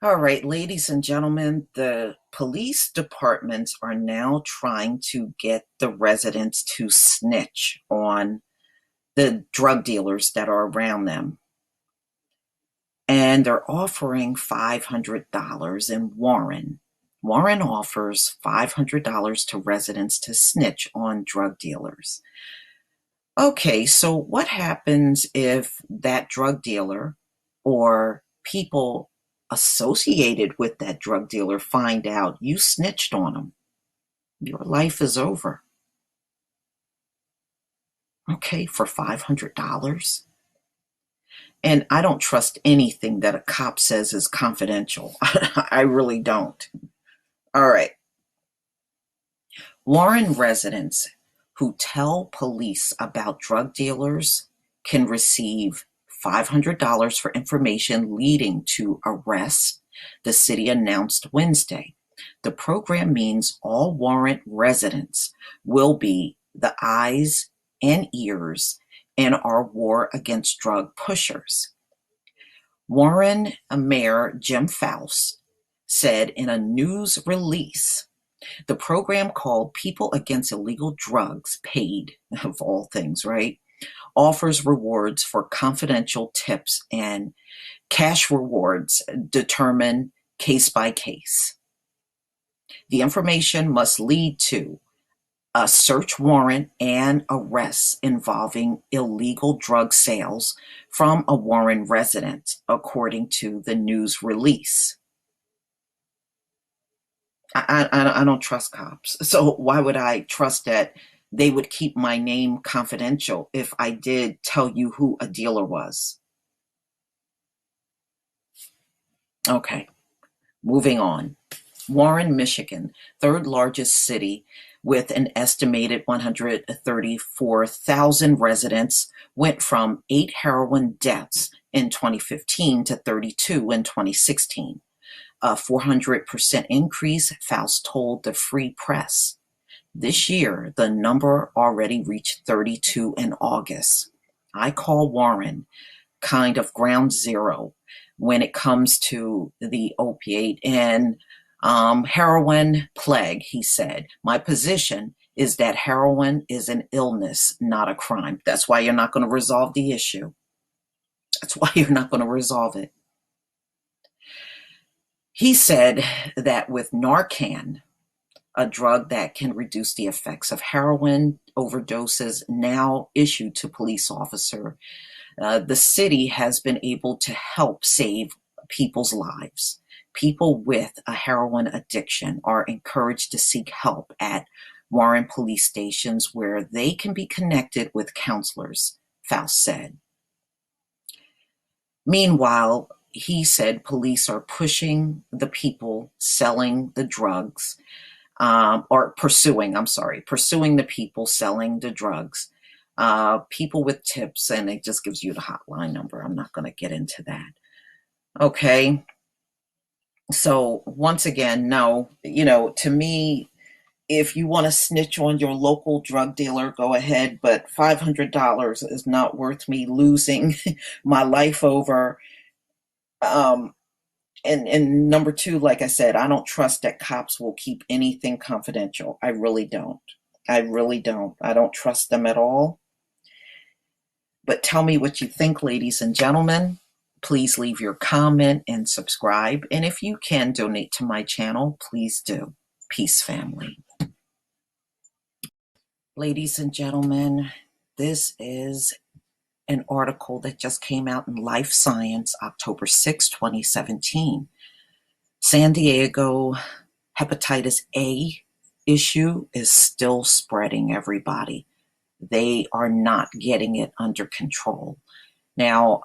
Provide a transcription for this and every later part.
All right, ladies and gentlemen, the police departments are now trying to get the residents to snitch on the drug dealers that are around them. And they're offering $500 in Warren. Warren offers $500 to residents to snitch on drug dealers. Okay, so what happens if that drug dealer or people associated with that drug dealer find out you snitched on them? Your life is over. Okay, for $500. And I don't trust anything that a cop says is confidential. I really don't. All right. Warren residents who tell police about drug dealers can receive $500 for information leading to arrest, the city announced Wednesday. The program means all Warren residents will be the eyes and ears in our war against drug pushers. Warren Mayor Jim Faust said in a news release, the program called People Against Illegal Drugs, PAID, of all things, right, offers rewards for confidential tips and cash rewards determined case by case. The information must lead to a search warrant and arrests involving illegal drug sales from a Warren resident, according to the news release. I don't trust cops. So why would I trust that they would keep my name confidential if I did tell you who a dealer was? Okay, moving on. Warren, Michigan, third largest city with an estimated 134,000 residents, went from 8 heroin deaths in 2015 to 32 in 2016. A 400% increase, Faust told the Free Press. This year, the number already reached 32 in August. I call Warren kind of ground zero when it comes to the opiate and heroin plague, he said. My position is that heroin is an illness, not a crime. That's why you're not going to resolve the issue. That's why you're not going to resolve it. He said that with Narcan, a drug that can reduce the effects of heroin overdoses, now issued to police officer, the city has been able to help save people's lives. People with a heroin addiction are encouraged to seek help at Warren police stations where they can be connected with counselors, Faust said. Meanwhile, he said police are pushing the people selling the drugs, pursuing the people selling the drugs, people with tips, and it just gives you the hotline number. I'm not going to get into that. Okay. So once again, no, to me, if you want to snitch on your local drug dealer, go ahead, but $500 is not worth me losing my life over. And number two, like I said, I don't trust that cops will keep anything confidential. I really don't. I really don't. I don't trust them at all. But tell me what you think, ladies and gentlemen. Please leave your comment and subscribe. And if you can donate to my channel, please do. Peace, family. Ladies and gentlemen, this is an article that just came out in Life Science, October 6, 2017. San Diego hepatitis A issue is still spreading, everybody. They are not getting it under control. Now,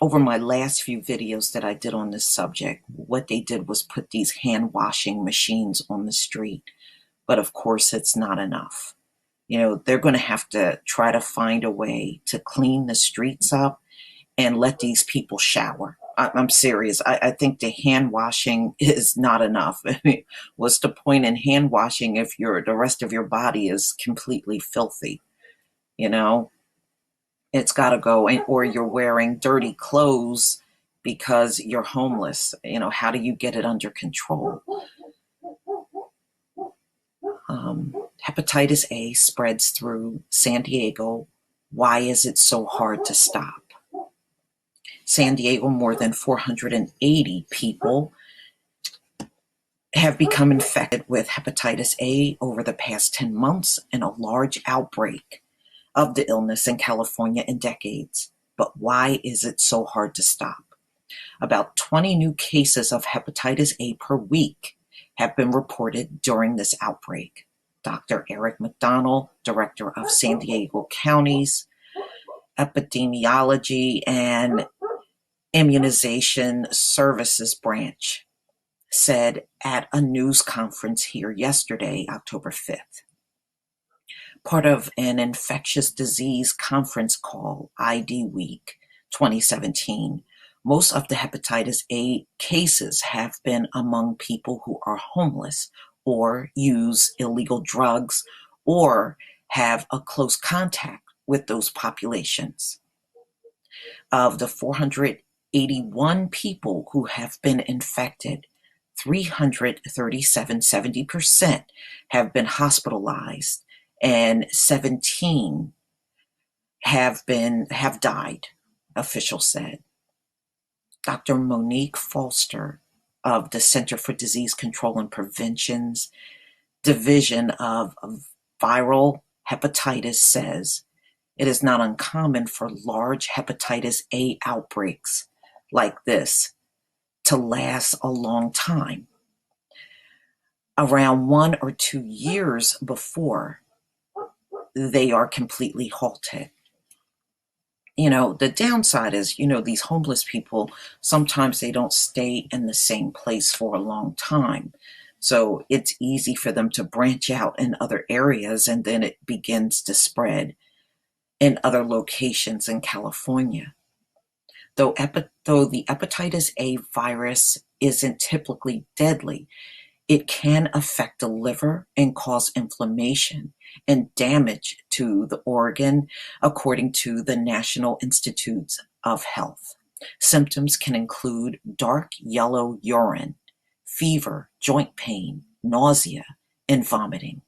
over my last few videos that I did on this subject, what they did was put these hand washing machines on the street. But of course, it's not enough. They're going to have to try to find a way to clean the streets up and let these people shower. I'm serious. I think the hand washing is not enough. I mean, what's the point in hand washing if the rest of your body is completely filthy? It's got to go, or you're wearing dirty clothes because you're homeless. How do you get it under control? Hepatitis A spreads through San Diego. Why is it so hard to stop? San Diego, more than 480 people have become infected with hepatitis A over the past 10 months, and a large outbreak of the illness in California in decades. But why is it so hard to stop? About 20 new cases of hepatitis A per week have been reported during this outbreak. Dr. Eric McDonald, director of San Diego County's Epidemiology and Immunization Services Branch, said at a news conference here yesterday, October 5th. Part of an infectious disease conference call, ID Week 2017, most of the hepatitis A cases have been among people who are homeless or use illegal drugs or have a close contact with those populations. Of the 481 people who have been infected, 337, 70%, have been hospitalized, and 17 have died, officials said. Dr. Monique Foster of the Center for Disease Control and Prevention's Division of Viral Hepatitis says it is not uncommon for large hepatitis A outbreaks like this to last a long time, around 1 or 2 years before they are completely halted. The downside is, these homeless people, sometimes they don't stay in the same place for a long time. So it's easy for them to branch out in other areas, and then it begins to spread in other locations in California. Though the hepatitis A virus isn't typically deadly, it can affect the liver and cause inflammation and damage to the organ, according to the National Institutes of Health. Symptoms can include dark yellow urine, fever, joint pain, nausea, and vomiting.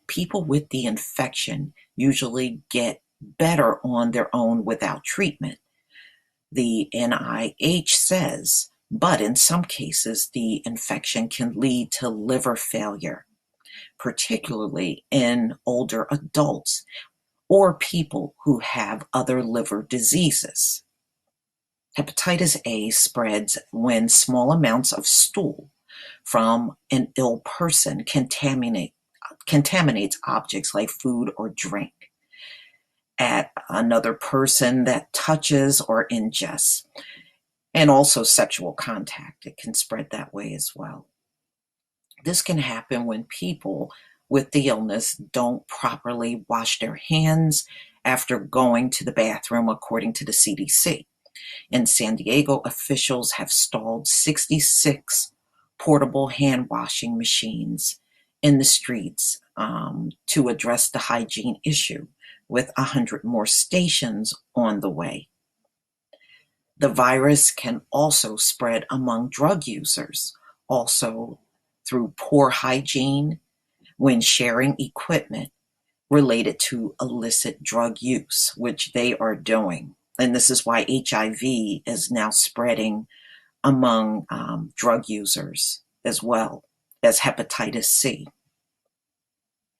People with the infection usually get better on their own without treatment, the NIH says, but in some cases the infection can lead to liver failure, particularly in older adults or people who have other liver diseases. Hepatitis A spreads when small amounts of stool from an ill person contaminates objects like food or drink at another person that touches or ingests, and also sexual contact. It can spread that way as well. This can happen when people with the illness don't properly wash their hands after going to the bathroom, according to the CDC. In San Diego, officials have installed 66 portable hand washing machines in the streets to address the hygiene issue, with 100 more stations on the way. The virus can also spread among drug users, also through poor hygiene when sharing equipment related to illicit drug use, which they are doing. And this is why HIV is now spreading among drug users as well as hepatitis C.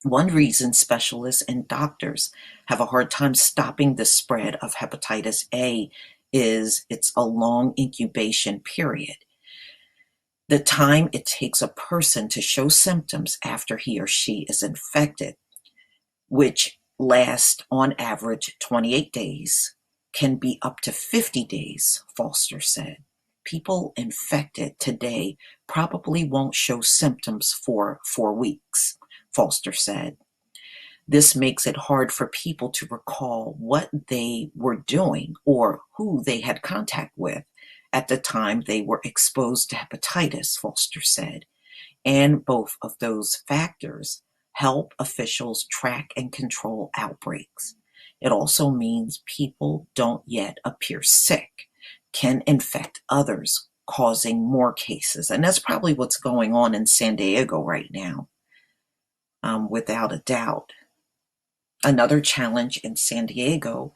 One reason specialists and doctors have a hard time stopping the spread of hepatitis A is it's a long incubation period. The time it takes a person to show symptoms after he or she is infected, which lasts on average 28 days, can be up to 50 days, Foster said. People infected today probably won't show symptoms for 4 weeks, Foster said. This makes it hard for people to recall what they were doing or who they had contact with at the time they were exposed to hepatitis, Foster said. And both of those factors help officials track and control outbreaks. It also means people don't yet appear sick. can infect others, causing more cases. And that's probably what's going on in San Diego right now, without a doubt. Another challenge in San Diego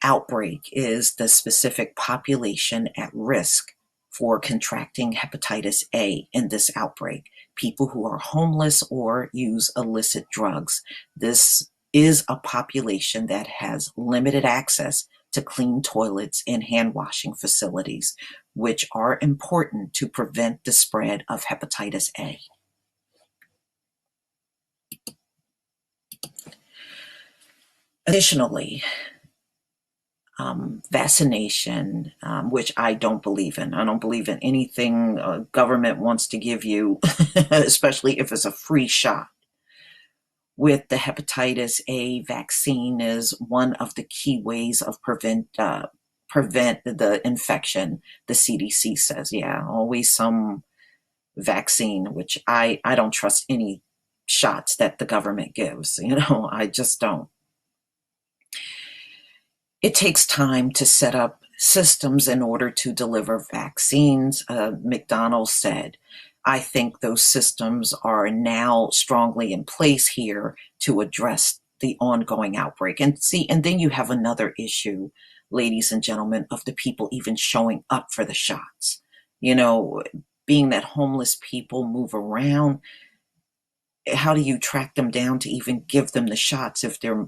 outbreak is the specific population at risk for contracting hepatitis A in this outbreak. People who are homeless or use illicit drugs. This is a population that has limited access to clean toilets and hand washing facilities, which are important to prevent the spread of hepatitis A. Additionally, vaccination, which I don't believe in. I don't believe in anything government wants to give you, especially if it's a free shot. With the hepatitis A vaccine is one of the key ways of prevent the infection. The CDC says, yeah, always some vaccine, which I don't trust any shots that the government gives. I just don't. It takes time to set up systems in order to deliver vaccines, McDonald said. I think those systems are now strongly in place here to address the ongoing outbreak. And then you have another issue, ladies and gentlemen, of the people even showing up for the shots. Being that homeless people move around, how do you track them down to even give them the shots if they're,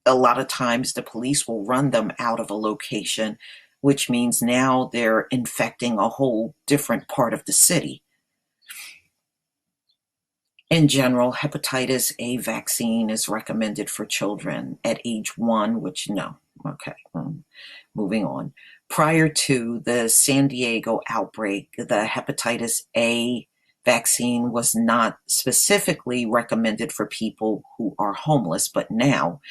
a lot of times the police will run them out of a location, which means now they're infecting a whole different part of the city. In general, hepatitis A vaccine is recommended for children at age 1, which no. Okay, moving on. Prior to the San Diego outbreak, the hepatitis A vaccine was not specifically recommended for people who are homeless, but now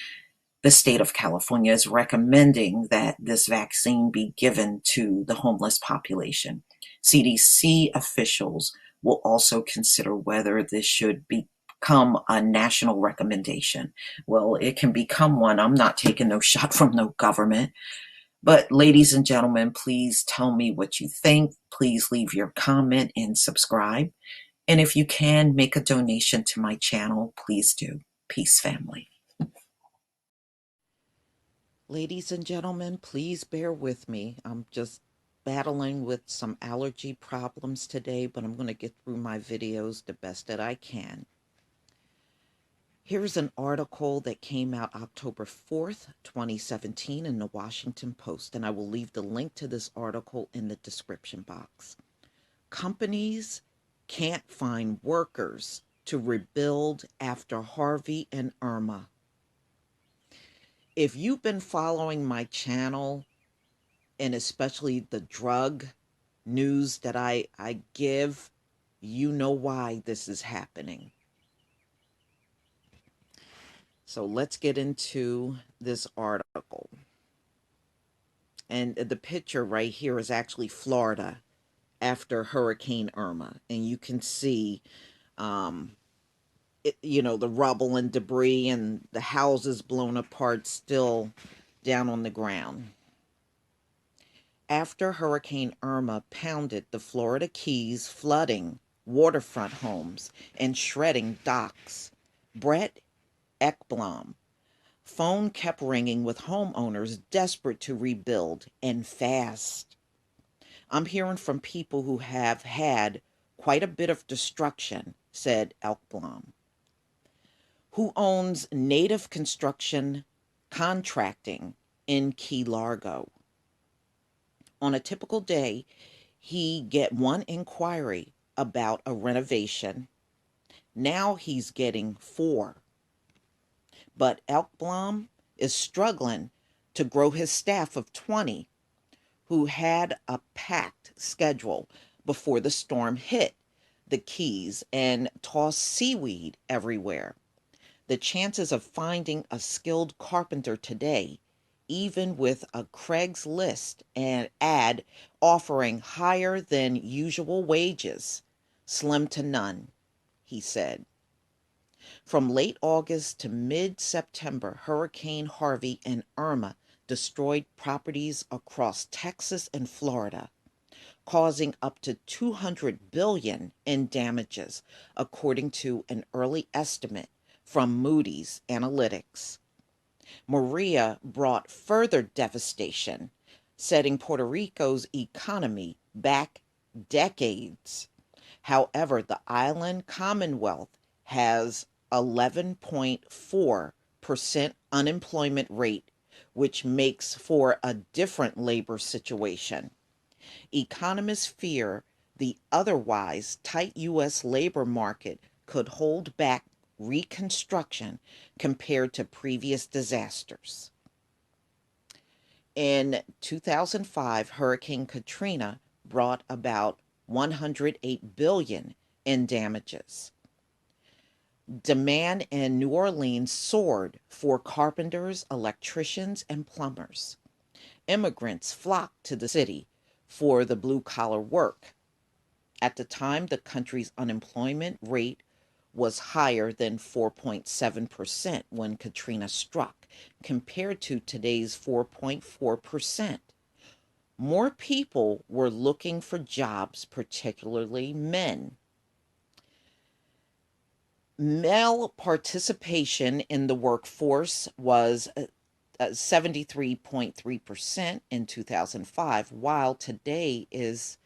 the state of California is recommending that this vaccine be given to the homeless population. CDC officials will also consider whether this should become a national recommendation. Well, it can become one. I'm not taking no shot from no government. But ladies and gentlemen, please tell me what you think. Please leave your comment and subscribe. And if you can, make a donation to my channel, please do. Peace, family. Ladies and gentlemen, please bear with me. I'm just battling with some allergy problems today, but I'm going to get through my videos the best that I can. Here's an article that came out October 4th, 2017 in the Washington Post, and I will leave the link to this article in the description box. Companies can't find workers to rebuild after Harvey and Irma. If you've been following my channel, and especially the drug news that I give, you know why this is happening. So let's get into this article. And the picture right here is actually Florida after Hurricane Irma. And you can see the rubble and debris and the houses blown apart still down on the ground. After Hurricane Irma pounded the Florida Keys, flooding waterfront homes and shredding docks, Brett Ekblom phone kept ringing with homeowners desperate to rebuild, and fast. I'm hearing from people who have had quite a bit of destruction, said Ekblom, who owns Native Construction Contracting in Key Largo. On a typical day, he get one inquiry about a renovation. Now he's getting 4. But Ekblom is struggling to grow his staff of 20 who had a packed schedule before the storm hit the Keys and tossed seaweed everywhere. The chances of finding a skilled carpenter today, even with a Craigslist and ad offering higher than usual wages, slim to none, he said. From late August to mid-September, Hurricane Harvey and Irma destroyed properties across Texas and Florida, causing up to 200 billion in damages, according to an early estimate from Moody's Analytics. Maria brought further devastation, setting Puerto Rico's economy back decades. However, the island Commonwealth has 11.4% unemployment rate, which makes for a different labor situation. Economists fear the otherwise tight U.S. labor market could hold back reconstruction compared to previous disasters. In 2005, Hurricane Katrina brought about 108 billion in damages. Demand in New Orleans soared for carpenters, electricians, and plumbers. Immigrants flocked to the city for the blue collar work. At the time, the country's unemployment rate was higher than 4.7% when Katrina struck, compared to today's 4.4%. More people were looking for jobs, particularly men. Male participation in the workforce was 73.3% in 2005, while today is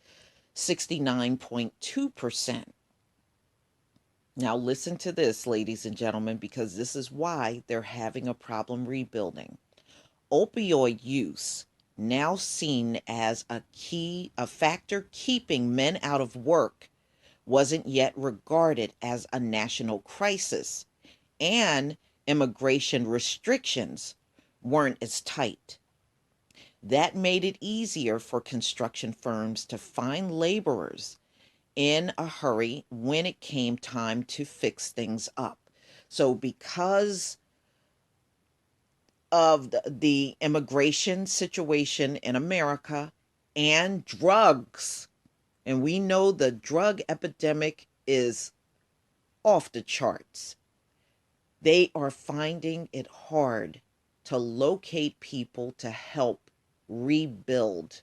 69.2%. Now, listen to this, ladies and gentlemen, because this is why they're having a problem rebuilding. Opioid use, now seen as a factor keeping men out of work, wasn't yet regarded as a national crisis, and immigration restrictions weren't as tight. That made it easier for construction firms to find laborers in a hurry when it came time to fix things up. So, because of the immigration situation in America and drugs, and we know the drug epidemic is off the charts, they are finding it hard to locate people to help rebuild.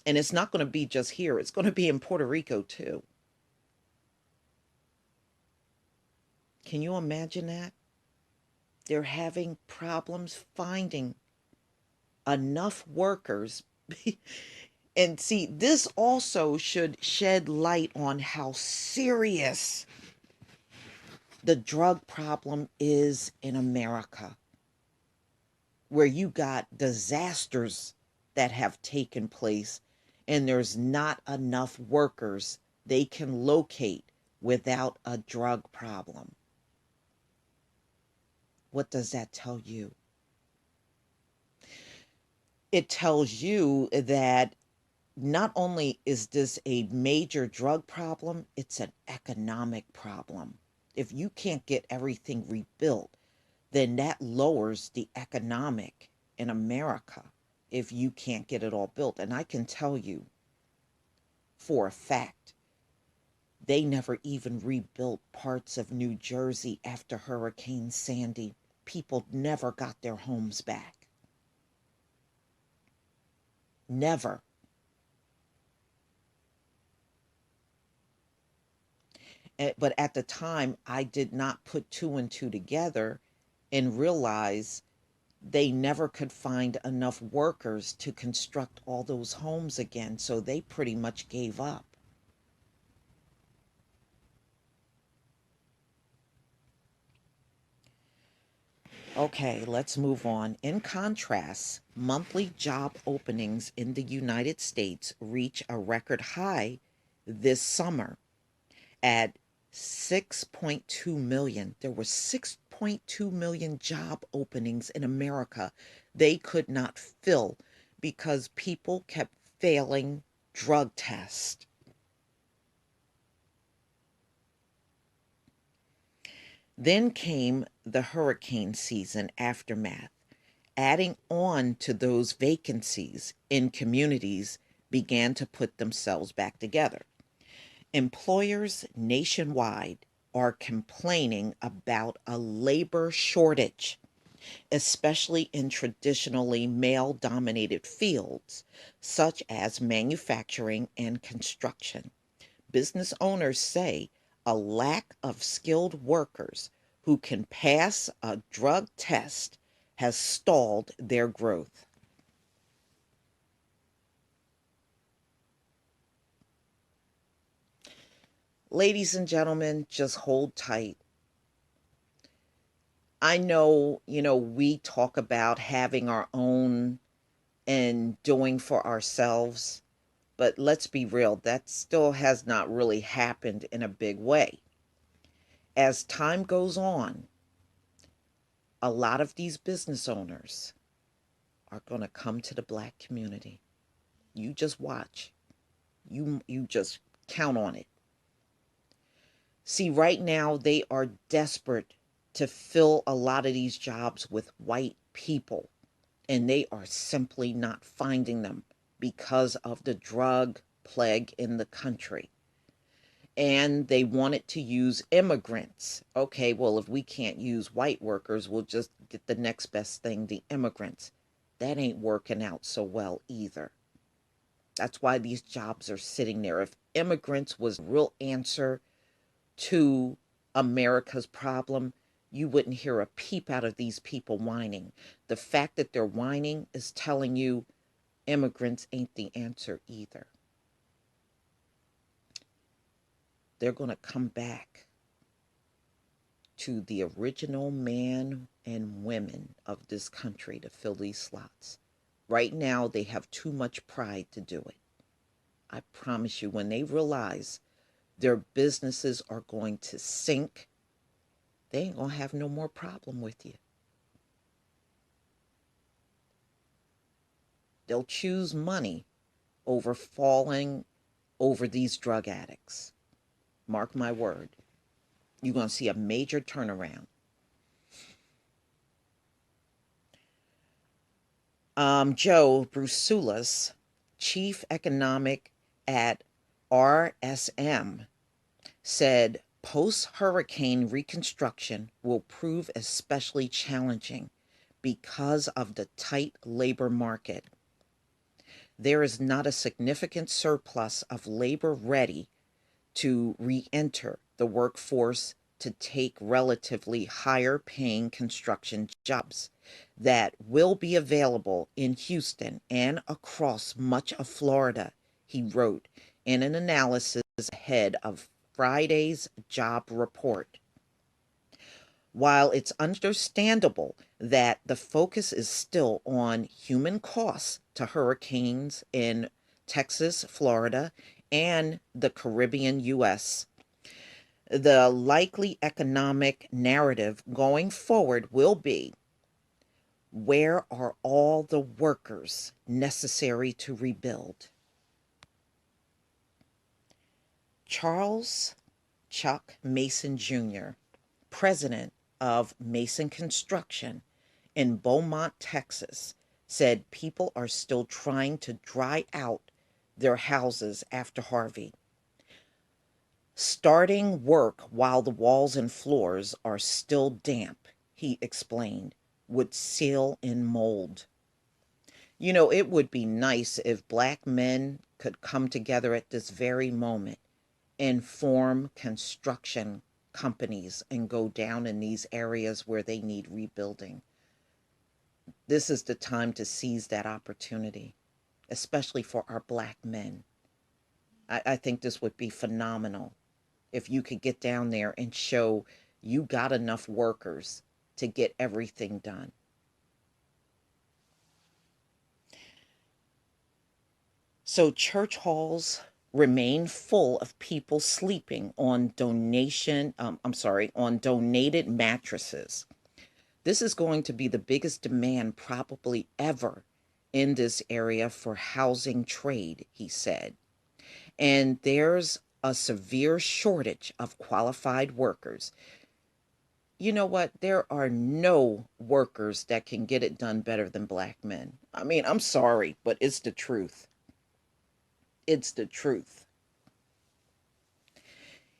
And it's not going to be just here, it's going to be in Puerto Rico too. Can you imagine that? They're having problems finding enough workers. And see, this also should shed light on how serious the drug problem is in America, where you got disasters that have taken place and there's not enough workers they can locate without a drug problem. What does that tell you? It tells you that not only is this a major drug problem, it's an economic problem. If you can't get everything rebuilt, then that lowers the economic in America if you can't get it all built. And I can tell you for a fact, they never even rebuilt parts of New Jersey after Hurricane Sandy. People never got their homes back. Never. But at the time, I did not put two and two together and realize they never could find enough workers to construct all those homes again. So they pretty much gave up. Okay, let's move on. In contrast, monthly job openings in the United States reach a record high this summer at 6.2 million. There were 6.2 million job openings in America they could not fill because people kept failing drug tests. Then came the hurricane season aftermath. Adding on to those vacancies in communities began to put themselves back together. Employers nationwide are complaining about a labor shortage. especially in traditionally male dominated fields such as manufacturing and construction. Business owners say a lack of skilled workers who can pass a drug test has stalled their growth. Ladies and gentlemen, just hold tight. I know, we talk about having our own and doing for ourselves, but let's be real, that still has not really happened in a big way. As time goes on, a lot of these business owners are going to come to the black community. You just watch. You just count on it. See, right now they are desperate to fill a lot of these jobs with white people, and they are simply not finding them because of the drug plague in the country. And they wanted to use immigrants. Okay, well, if we can't use white workers, we'll just get the next best thing, the immigrants. That ain't working out so well either. That's why these jobs are sitting there. If immigrants was the real answer to America's problem, you wouldn't hear a peep out of these people whining. The fact that they're whining is telling you immigrants ain't the answer either. They're going to come back to the original man and women of this country to fill these slots. Right now, they have too much pride to do it. I promise you, when they realize their businesses are going to sink, they ain't going to have no more problem with you. They'll choose money over falling over these drug addicts. Mark my word. You're going to see a major turnaround. Joe Brusulas, chief economic at RSM, said post-hurricane reconstruction will prove especially challenging because of the tight labor market. There is not a significant surplus of labor ready to re-enter the workforce to take relatively higher paying construction jobs that will be available in Houston and across much of Florida, he wrote in an analysis ahead of Friday's job report. While it's understandable that the focus is still on human costs to hurricanes in Texas, Florida, and the Caribbean U.S., the likely economic narrative going forward will be, where are all the workers necessary to rebuild? Charles Chuck Mason Jr., president of Mason Construction in Beaumont, Texas, said people are still trying to dry out their houses after Harvey. Starting work while the walls and floors are still damp, he explained, would seal in mold. It would be nice if black men could come together at this very moment and form construction companies and go down in these areas where they need rebuilding. This is the time to seize that opportunity, especially for our black men. I think this would be phenomenal if you could get down there and show you got enough workers to get everything done. So church halls remain full of people sleeping on on donated mattresses. This is going to be the biggest demand probably ever in this area for housing trade, he said. And there's a severe shortage of qualified workers. You know what? There are no workers that can get it done better than black men. I mean, I'm sorry, but it's the truth. It's the truth.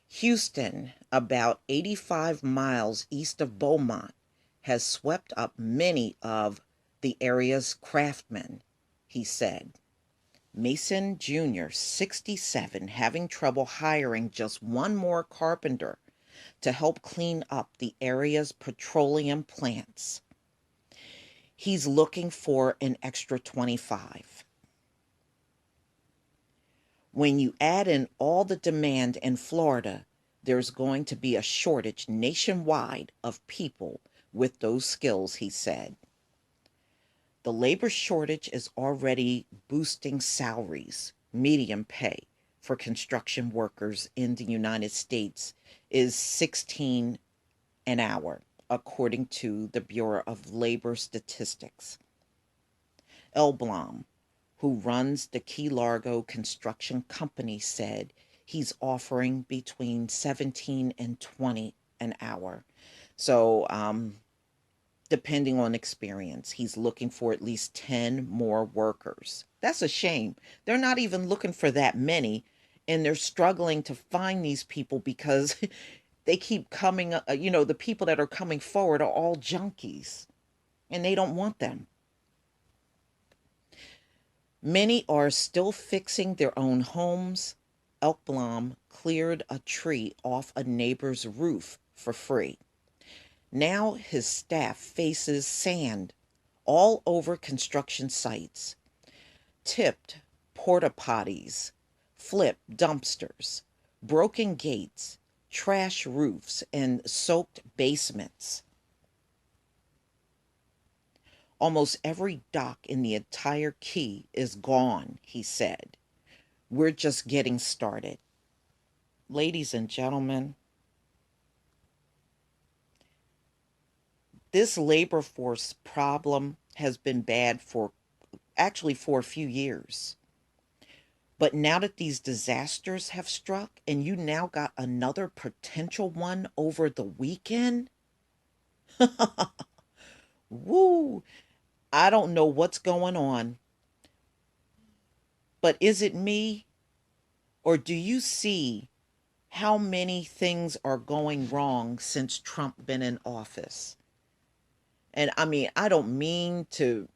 Houston, about 85 miles east of Beaumont, has swept up many of the area's craftsmen, he said. Mason Jr., 67, having trouble hiring just one more carpenter to help clean up the area's petroleum plants. He's looking for an extra 25. When you add in all the demand in Florida, there's going to be a shortage nationwide of people with those skills, he said. The labor shortage is already boosting salaries. Median pay for construction workers in the United States is 16 an hour, according to the Bureau of Labor Statistics. Elblom, who runs the Key Largo construction company, said he's offering between 17 and 20 an hour. So, depending on experience, he's looking for at least 10 more workers. That's a shame. They're not even looking for that many, and they're struggling to find these people because they keep coming, the people that are coming forward are all junkies, and they don't want them. Many are still fixing their own homes. Elkblom cleared a tree off a neighbor's roof for free. Now his staff faces sand all over construction sites, tipped porta potties, flipped dumpsters, broken gates, trash roofs, and soaked basements. Almost every dock in the entire key is gone, he said. We're just getting started. Ladies and gentlemen, this labor force problem has been bad for a few years. But now that these disasters have struck and you now got another potential one over the weekend, woo, I don't know what's going on. But is it me, or do you see how many things are going wrong since Trump been in office? And I mean, I don't mean to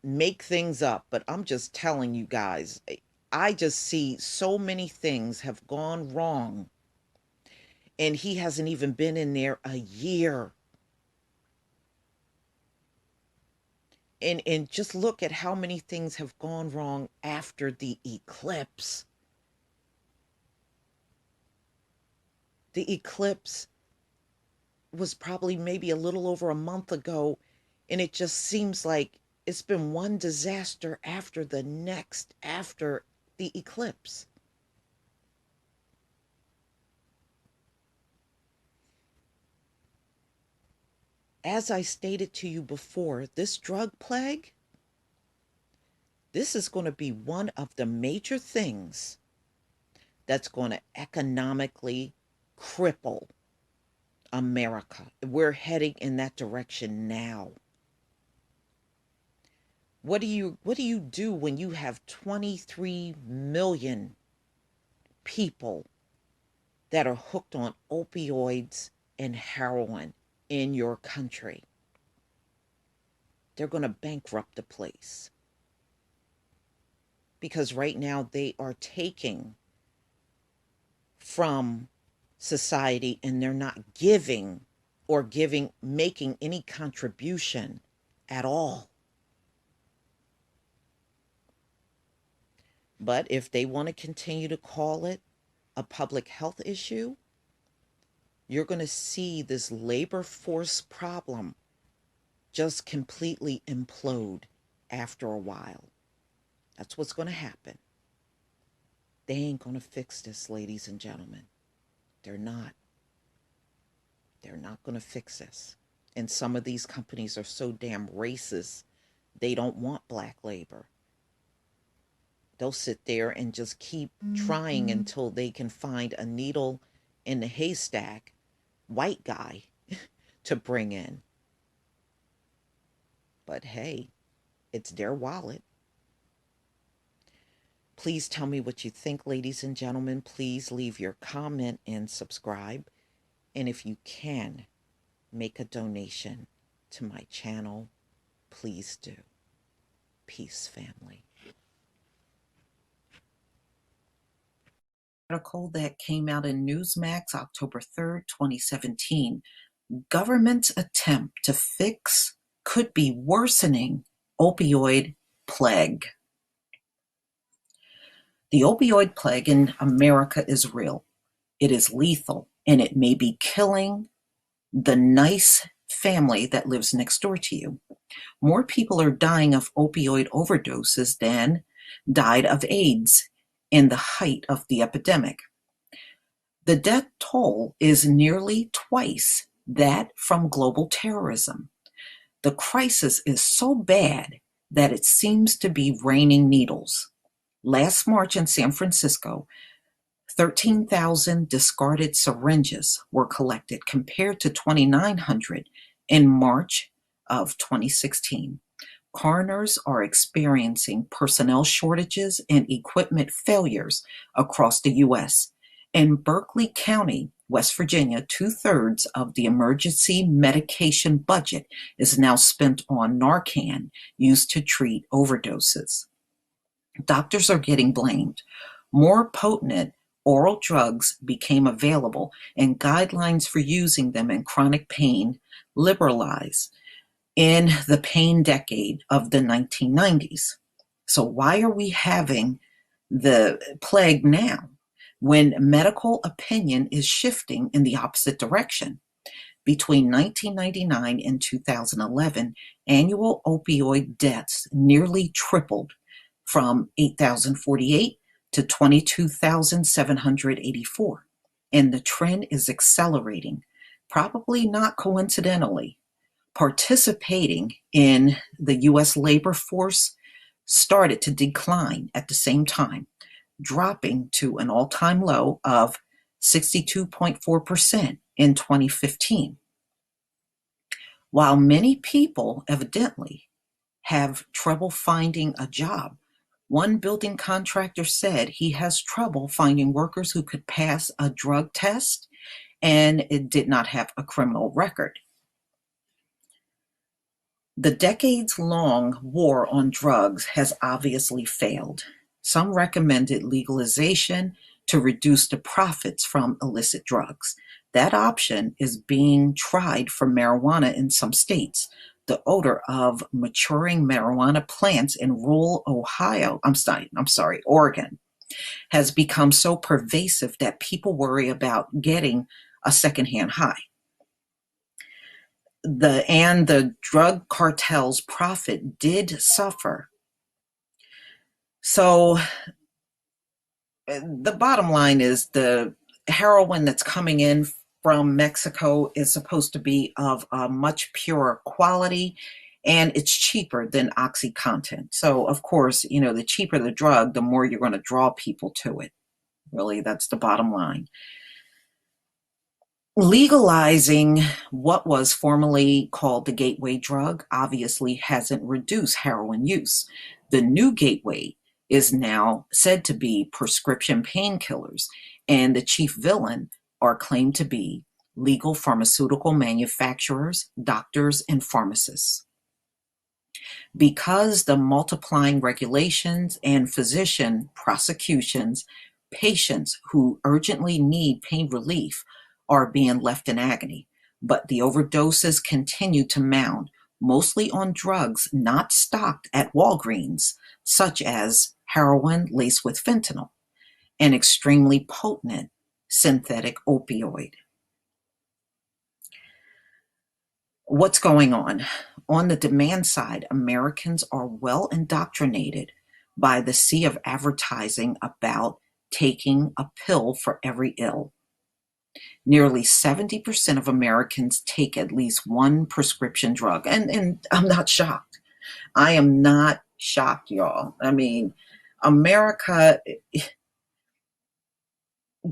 make things up, but I'm just telling you guys, I just see so many things have gone wrong, and he hasn't even been in there a year. And just look at how many things have gone wrong after the eclipse. The eclipse was probably maybe a little over a month ago, and it just seems like it's been one disaster after the next after the eclipse. As I stated to you before, this drug plague, this is going to be one of the major things that's going to economically cripple America. We're heading in that direction now. What do you do when you have 23 million people that are hooked on opioids and heroin in your country? They're going to bankrupt the place. Because right now they are taking from society and they're not making any contribution at all. But if they want to continue to call it a public health issue, you're going to see this labor force problem just completely implode after a while. That's what's going to happen. They ain't going to fix this, ladies and gentlemen. They're not. They're not going to fix this. And some of these companies are so damn racist, they don't want black labor. They'll sit there and just keep trying until they can find a needle in the haystack white guy to bring in. But hey, it's their wallet. Please tell me what you think, ladies and gentlemen. Please leave your comment and subscribe. And if you can, make a donation to my channel, please do. Peace, family. Article that came out in Newsmax October 3rd, 2017. Government's attempt to fix could be worsening opioid plague. The opioid plague in America is real. It is lethal, and it may be killing the nice family that lives next door to you. More people are dying of opioid overdoses than died of AIDS in the height of the epidemic. The death toll is nearly twice that from global terrorism. The crisis is so bad that it seems to be raining needles. Last March in San Francisco, 13,000 discarded syringes were collected compared to 2,900 in March of 2016. Coroners are experiencing personnel shortages and equipment failures across the U.S. In Berkeley County, West Virginia, 2/3 of the emergency medication budget is now spent on Narcan used to treat overdoses. Doctors are getting blamed. More potent oral drugs became available, and guidelines for using them in chronic pain liberalized in the pain decade of the 1990s. So why are we having the plague now when medical opinion is shifting in the opposite direction? Between 1999 and 2011, annual opioid deaths nearly tripled from 8,048 to 22,784. And the trend is accelerating, probably not coincidentally. Participating in the U.S. labor force started to decline at the same time, dropping to an all-time low of 62.4% in 2015. While many people evidently have trouble finding a job, one building contractor said he has trouble finding workers who could pass a drug test and it did not have a criminal record. The decades-long war on drugs has obviously failed. Some recommended legalization to reduce the profits from illicit drugs. That option is being tried for marijuana in some states. The odor of maturing marijuana plants in rural Oregon, has become so pervasive that people worry about getting a secondhand high. The drug cartel's profit did suffer. So the bottom line is the heroin that's coming in from Mexico is supposed to be of a much purer quality, and it's cheaper than OxyContin. So of course, the cheaper the drug, the more you're going to draw people to it. Really, that's the bottom line. Legalizing what was formerly called the gateway drug obviously hasn't reduced heroin use. The new gateway is now said to be prescription painkillers, and the chief villain are claimed to be legal pharmaceutical manufacturers, doctors, and pharmacists. Because the multiplying regulations and physician prosecutions, patients who urgently need pain relief are being left in agony, but the overdoses continue to mount, mostly on drugs not stocked at Walgreens, such as heroin laced with fentanyl, an extremely potent synthetic opioid. What's going on? On the demand side, Americans are well indoctrinated by the sea of advertising about taking a pill for every ill. Nearly 70% of Americans take at least one prescription drug. And I'm not shocked. I am not shocked, y'all. I mean, America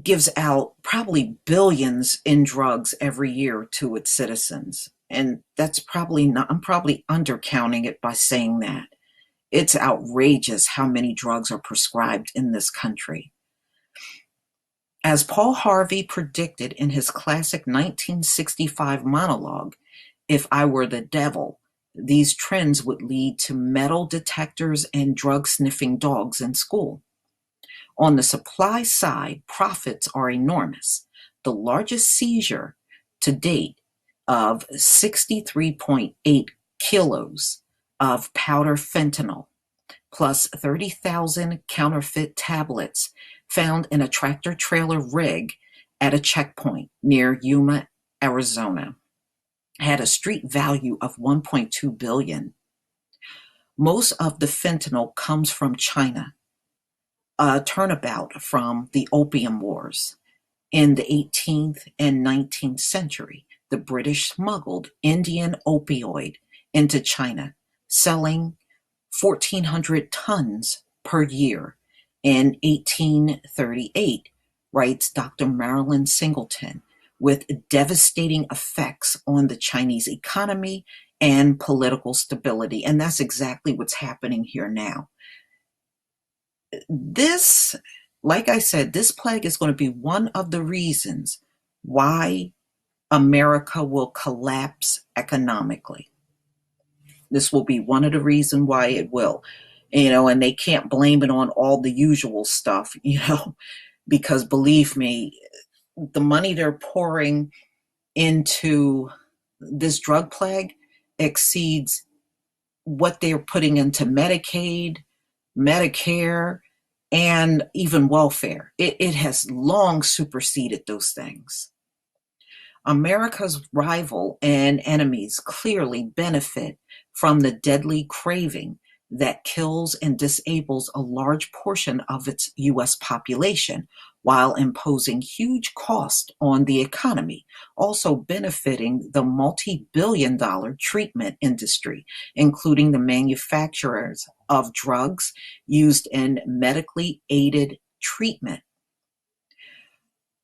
gives out probably billions in drugs every year to its citizens. And that's probably not, I'm probably undercounting it by saying that. It's outrageous how many drugs are prescribed in this country. As Paul Harvey predicted in his classic 1965 monologue, "If I Were the Devil," these trends would lead to metal detectors and drug-sniffing dogs in school. On the supply side, profits are enormous. The largest seizure to date of 63.8 kilos of powder fentanyl, plus 30,000 counterfeit tablets found in a tractor-trailer rig at a checkpoint near Yuma, Arizona, had a street value of 1.2 billion. Most of the fentanyl comes from China, a turnabout from the Opium Wars. In the 18th and 19th century, the British smuggled Indian opioid into China, selling 1,400 tons per year. In 1838, writes Dr. Marilyn Singleton, with devastating effects on the Chinese economy and political stability. And that's exactly what's happening here now. This, like I said, this plague is going to be one of the reasons why America will collapse economically. This will be one of the reasons why it will. And they can't blame it on all the usual stuff, because believe me, the money they're pouring into this drug plague exceeds what they're putting into Medicaid, Medicare, and even welfare. It has long superseded those things. America's rival and enemies clearly benefit from the deadly craving that kills and disables a large portion of its U.S. population while imposing huge cost on the economy, also benefiting the multi-billion-dollar treatment industry, including the manufacturers of drugs used in medically aided treatment.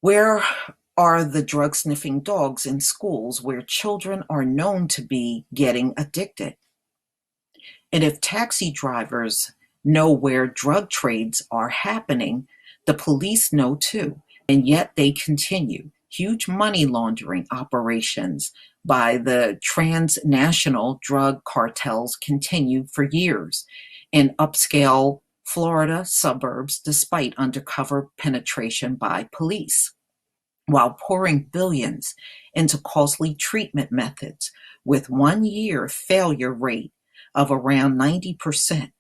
Where are the drug sniffing dogs in schools where children are known to be getting addicted? And if taxi drivers know where drug trades are happening, the police know too. And yet they continue. Huge money laundering operations by the transnational drug cartels continue for years in upscale Florida suburbs despite undercover penetration by police, while pouring billions into costly treatment methods with 1 year failure rate of around 90%.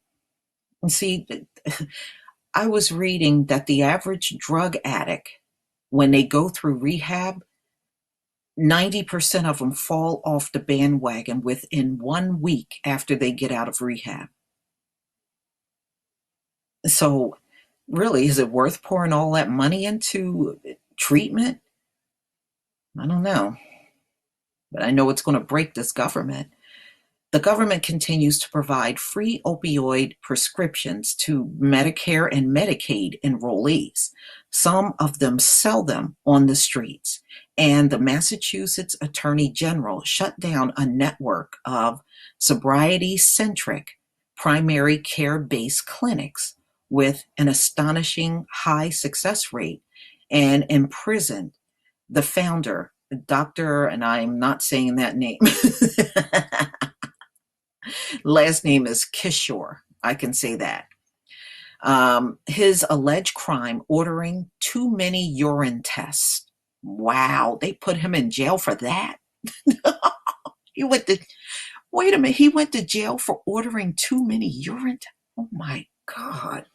And see, I was reading that the average drug addict, when they go through rehab, 90% of them fall off the bandwagon within 1 week after they get out of rehab. So, really, is it worth pouring all that money into treatment? I don't know, but I know it's going to break this government. The government continues to provide free opioid prescriptions to Medicare and Medicaid enrollees. Some of them sell them on the streets. And the Massachusetts Attorney General shut down a network of sobriety-centric primary care-based clinics with an astonishing high success rate and imprisoned the founder, Dr., and I'm not saying that name. Last name is Kishore. I can say that. His alleged crime, ordering too many urine tests. Wow, they put him in jail for that. He went to, wait a minute, he went to jail for ordering too many urine tests. Oh my God.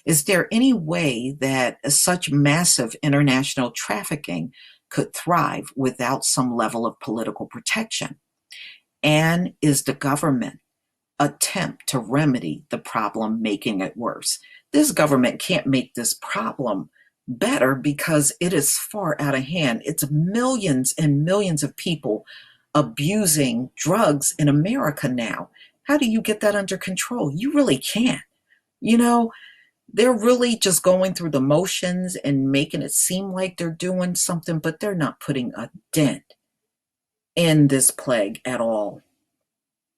Is there any way that such massive international trafficking could thrive without some level of political protection? And is the government attempt to remedy the problem making it worse? This government can't make this problem better because it is far out of hand. It's millions and millions of people abusing drugs in America now. How do you get that under control? You really can't. You know, they're really just going through the motions and making it seem like they're doing something, but they're not putting a dent in this plague at all.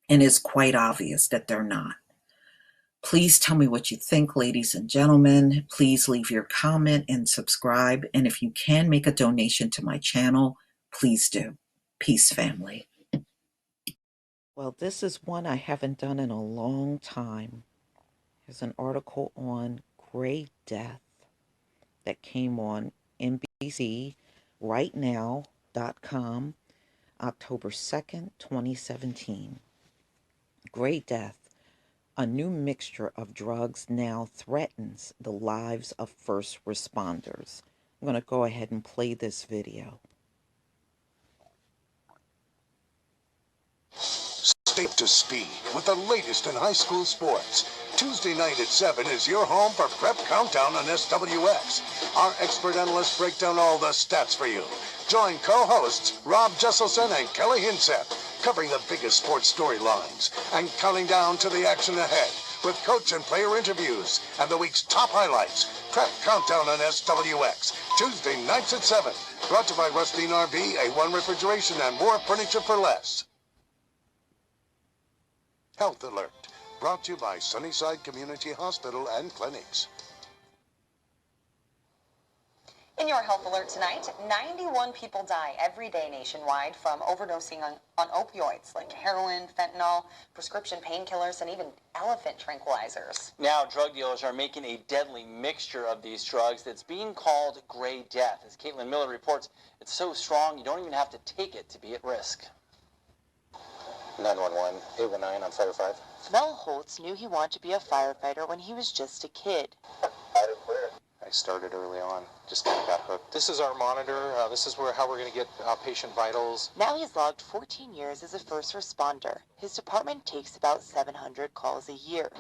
And it's quite obvious that they're not. Please tell me what you think, ladies and gentlemen. Please leave your comment and subscribe. And if you can make a donation to my channel, please do. Peace, family. Well, this is one I haven't done in a long time. There's an article on gray death that came on NBC rightnow.com October 2nd, 2017. Gray death. A new mixture of drugs now threatens the lives of first responders. I'm going to go ahead and play this video. Stay up to speed with the latest in high school sports. Tuesday night at 7 is your home for Prep Countdown on SWX. Our expert analysts break down all the stats for you. Join co-hosts Rob Jesselson and Kelly Hinsett, covering the biggest sports storylines and counting down to the action ahead with coach and player interviews and the week's top highlights. Prep Countdown on SWX, Tuesday nights at 7. Brought to you by Rustine RV, A1 Refrigeration, and more furniture for less. Health Alert, brought to you by Sunnyside Community Hospital and Clinics. In your Health Alert tonight, 91 people die every day nationwide from overdosing on opioids like heroin, fentanyl, prescription painkillers, and even elephant tranquilizers. Now, drug dealers are making a deadly mixture of these drugs that's being called gray death. As Caitlin Miller reports, it's so strong you don't even have to take it to be at risk. 911, 819 on Fire 5. Mel Holtz knew he wanted to be a firefighter when he was just a kid. I started early on, just kind of got hooked. This is our monitor. This is how we're going to get patient vitals. Now he's logged 14 years as a first responder. His department takes about 700 calls a year,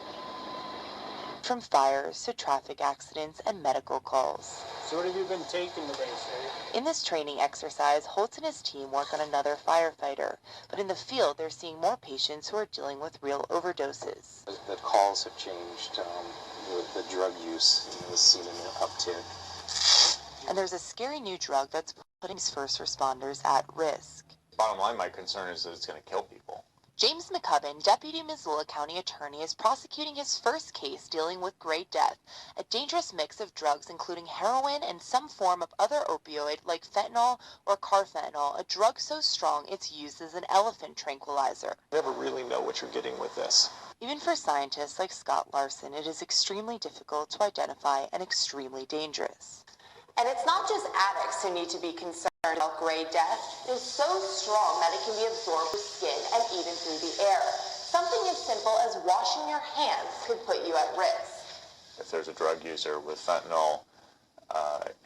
from fires to traffic accidents and medical calls. So what have you been taking today, sir? In this training exercise, Holtz and his team work on another firefighter, but in the field they're seeing more patients who are dealing with real overdoses. The calls have changed with the drug use, and we've seen an uptick. And there's a scary new drug that's putting first responders at risk. Bottom line, my concern is that it's going to kill people. James McCubbin, Deputy Missoula County Attorney, is prosecuting his first case dealing with gray death, a dangerous mix of drugs including heroin and some form of other opioid like fentanyl or carfentanil, a drug so strong it's used as an elephant tranquilizer. You never really know what you're getting with this. Even for scientists like Scott Larson, it is extremely difficult to identify and extremely dangerous. And it's not just addicts who need to be concerned about gray death. It is so strong that it can be absorbed through skin and even through the air. Something as simple as washing your hands could put you at risk. If there's a drug user with fentanyl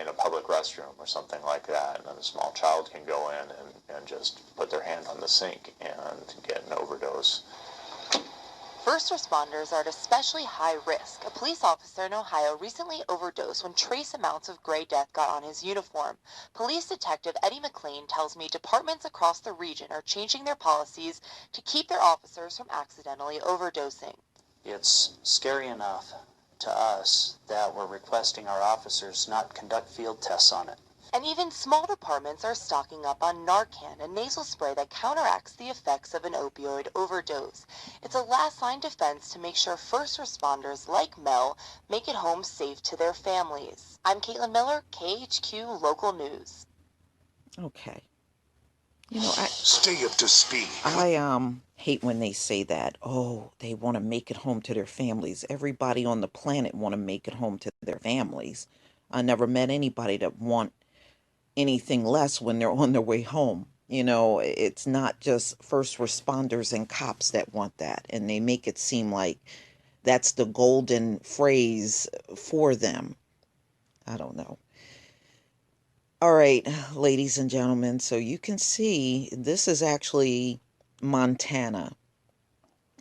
in a public restroom or something like that, and then a small child can go in and just put their hand on the sink and get an overdose. First responders are at especially high risk. A police officer in Ohio recently overdosed when trace amounts of gray death got on his uniform. Police Detective Eddie McLean tells me departments across the region are changing their policies to keep their officers from accidentally overdosing. It's scary enough to us that we're requesting our officers not conduct field tests on it. And even small departments are stocking up on Narcan, a nasal spray that counteracts the effects of an opioid overdose. It's a last-line defense to make sure first responders like Mel make it home safe to their families. I'm Caitlin Miller, KHQ Local News. Okay. You know, Stay up to speed. I hate when they say that. Oh, they want to make it home to their families. Everybody on the planet want to make it home to their families. I never met anybody that want anything less when they're on their way home. You know, it's not just first responders and cops that want that, and they make it seem like that's the golden phrase for them. I don't know. All right, ladies and gentlemen, so you can see this is actually Montana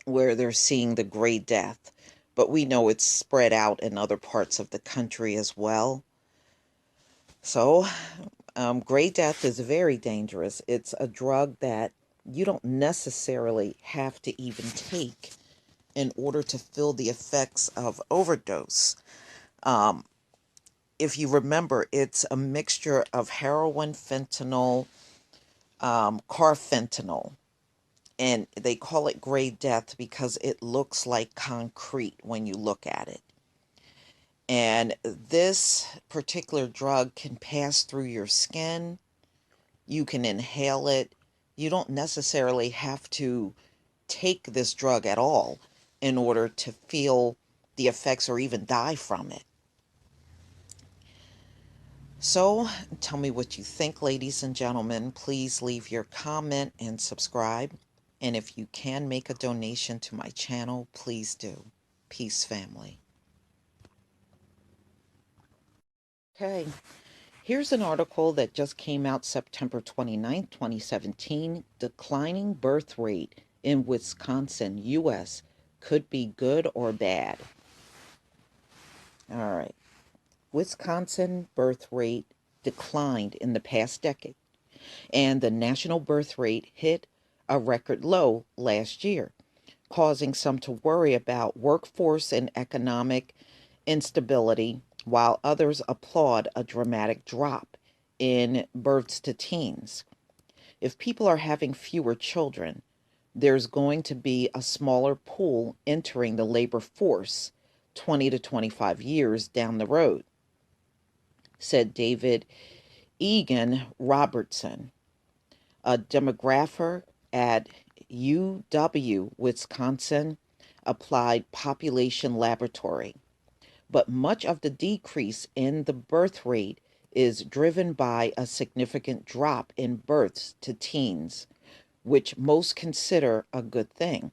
where they're seeing the gray death, but we know it's spread out in other parts of the country as well. So gray death is very dangerous. It's a drug that you don't necessarily have to even take in order to feel the effects of overdose. If you remember, it's a mixture of heroin, fentanyl, carfentanil, And they call it gray death because it looks like concrete when you look at it. And this particular drug can pass through your skin. You can inhale it. You don't necessarily have to take this drug at all in order to feel the effects or even die from it. So tell me what you think, ladies and gentlemen. Please leave your comment and subscribe. And if you can make a donation to my channel, please do. Peace, family. Okay, here's an article that just came out September 29, 2017. Declining birth rate in Wisconsin, U.S. could be good or bad. All right. Wisconsin birth rate declined in the past decade, and the national birth rate hit a record low last year, causing some to worry about workforce and economic instability, while others applaud a dramatic drop in births to teens. If people are having fewer children, there's going to be a smaller pool entering the labor force 20 to 25 years down the road, said David Egan Robertson, a demographer at UW Wisconsin Applied Population Laboratory. But much of the decrease in the birth rate is driven by a significant drop in births to teens, which most consider a good thing.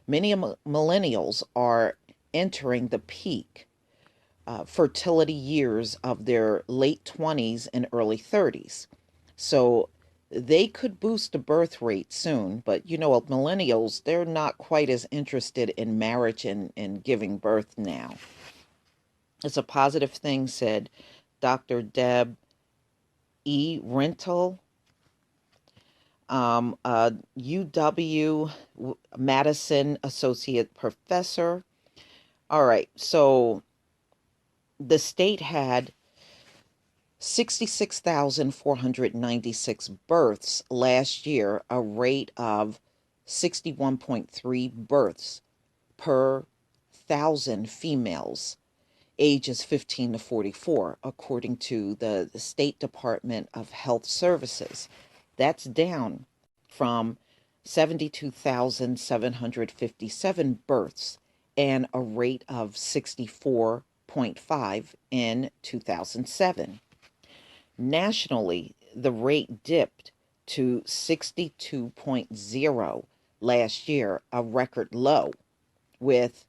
Many millennials are entering the peak fertility years of their late 20s and early 30s. So they could boost the birth rate soon, but millennials, they're not quite as interested in marriage and giving birth now. It's a positive thing, said Dr. Deb E. Rental, a UW Madison Associate Professor. All right, so the state had 66,496 births last year, a rate of 61.3 births per thousand females ages 15 to 44, according to the State Department of Health Services. That's down from 72,757 births and a rate of 64.5 in 2007. Nationally, the rate dipped to 62.0 last year, a record low, with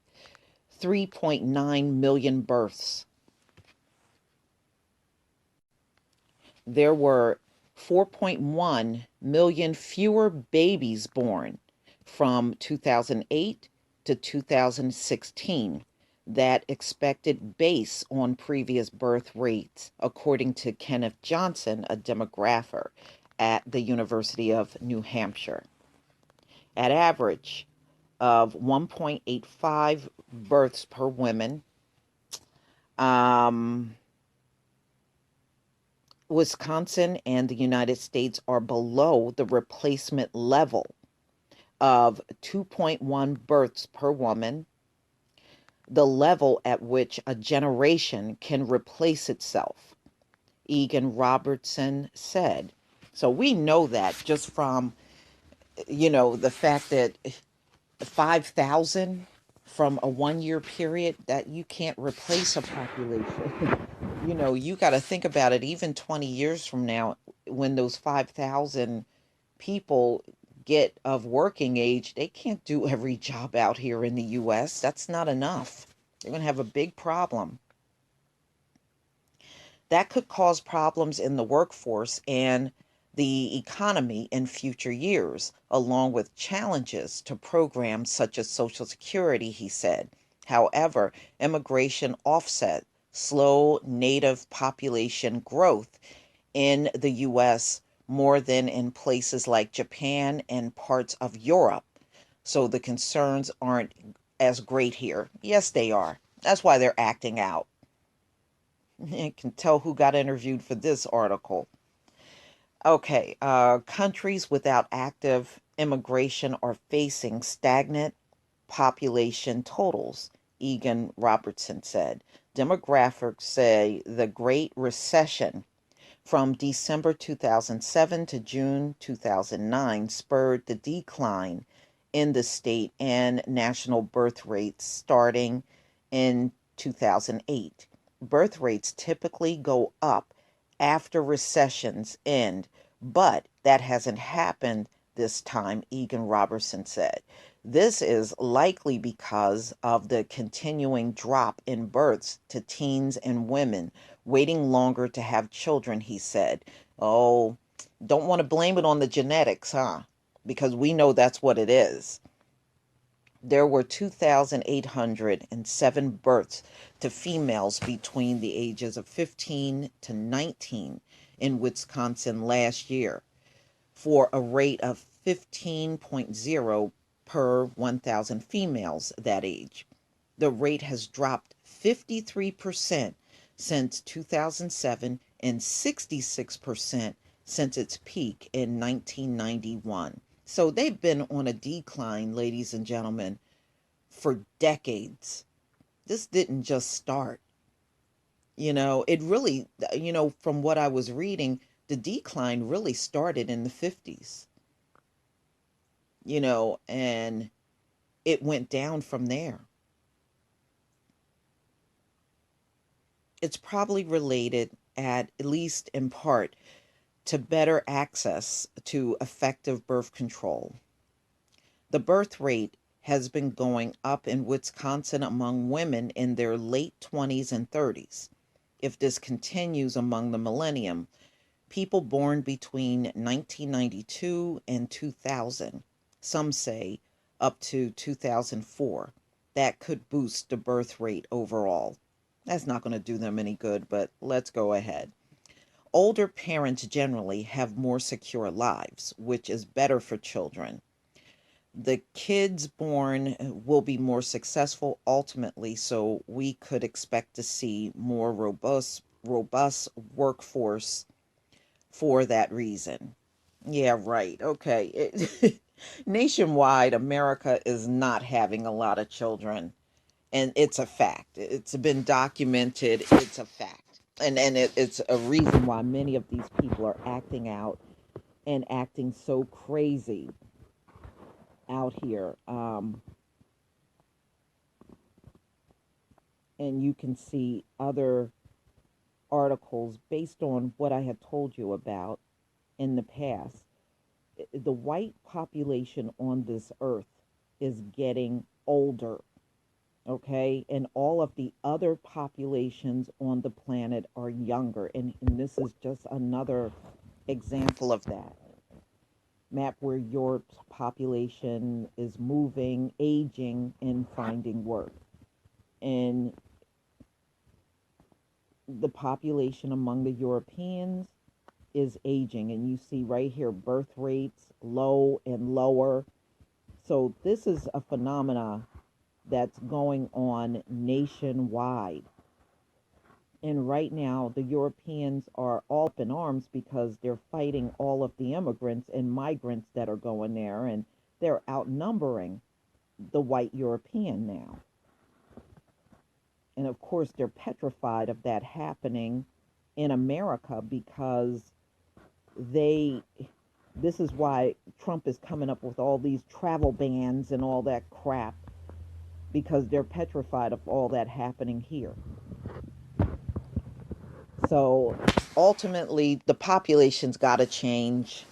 3.9 million births. There were 4.1 million fewer babies born from 2008 to 2016 that expected based on previous birth rates, according to Kenneth Johnson, a demographer at the University of New Hampshire. At average of 1.85 births per woman, Wisconsin and the United States are below the replacement level of 2.1 births per woman, the level at which a generation can replace itself, Egan Robertson said. So we know that just from, the fact that 5,000 from a 1 year period, that you can't replace a population. You got to think about it, even 20 years from now, when those 5,000 people get of working age, they can't do every job out here in the U.S. That's not enough. They're going to have a big problem. That could cause problems in the workforce and the economy in future years, along with challenges to programs such as Social Security, he said. However, immigration offset slow native population growth in the U.S. more than in places like Japan and parts of Europe. So the concerns aren't as great here. Yes, they are. That's why they're acting out. You can tell who got interviewed for this article. Okay, countries without active immigration are facing stagnant population totals, Egan Robertson said. Demographics say the Great Recession from December 2007 to June 2009 spurred the decline in the state and national birth rates starting in 2008. Birth rates typically go up after recessions end, but that hasn't happened this time, Egan Robertson said. This is likely because of the continuing drop in births to teens and women waiting longer to have children, he said. Oh, don't want to blame it on the genetics, huh? Because we know that's what it is. There were 2,807 births to females between the ages of 15 to 19 in Wisconsin last year, for a rate of 15.0 per 1,000 females that age. The rate has dropped 53% since 2007 and 66% since its peak in 1991. So they've been on a decline, ladies and gentlemen, for decades. This didn't just start. It really, from what I was reading, the decline really started in the 50s, and it went down from there. It's probably related, at least in part, to better access to effective birth control. The birth rate has been going up in Wisconsin among women in their late 20s and 30s. If this continues among the millennium, people born between 1992 and 2000, some say up to 2004, that could boost the birth rate overall. That's not going to do them any good, but let's go ahead. Older parents generally have more secure lives, which is better for children. The kids born will be more successful ultimately, so we could expect to see more robust workforce for that reason. Yeah, right. Okay. Nationwide, America is not having a lot of children, and it's a fact. It's been documented. It's a fact. It's a reason why many of these people are acting out and acting so crazy out here. And you can see other articles based on what I have told you about in the past. The white population on this earth is getting older, okay? And all of the other populations on the planet are younger. And this is just another example of that. Map where your population is moving, aging, and finding work. And the population among the Europeans is aging. And you see right here birth rates low and lower. So this is a phenomena that's going on nationwide. And right now, the Europeans are all up in arms because they're fighting all of the immigrants and migrants that are going there, and they're outnumbering the white European now. And of course, they're petrified of that happening in America because this is why Trump is coming up with all these travel bans and all that crap, because they're petrified of all that happening here. So ultimately, the population's got to change.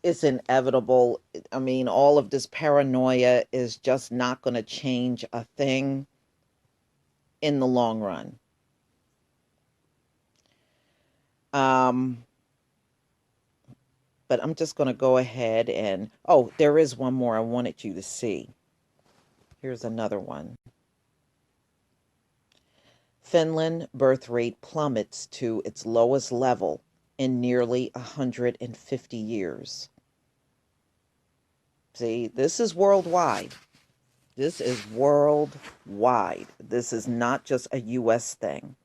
It's inevitable. I mean, all of this paranoia is just not going to change a thing in the long run. But I'm just going to go ahead and, oh, there is one more I wanted you to see. Here's another one. Finland birth rate plummets to its lowest level in nearly 150 years. See, this is worldwide. This is worldwide. This is not just a U.S. thing.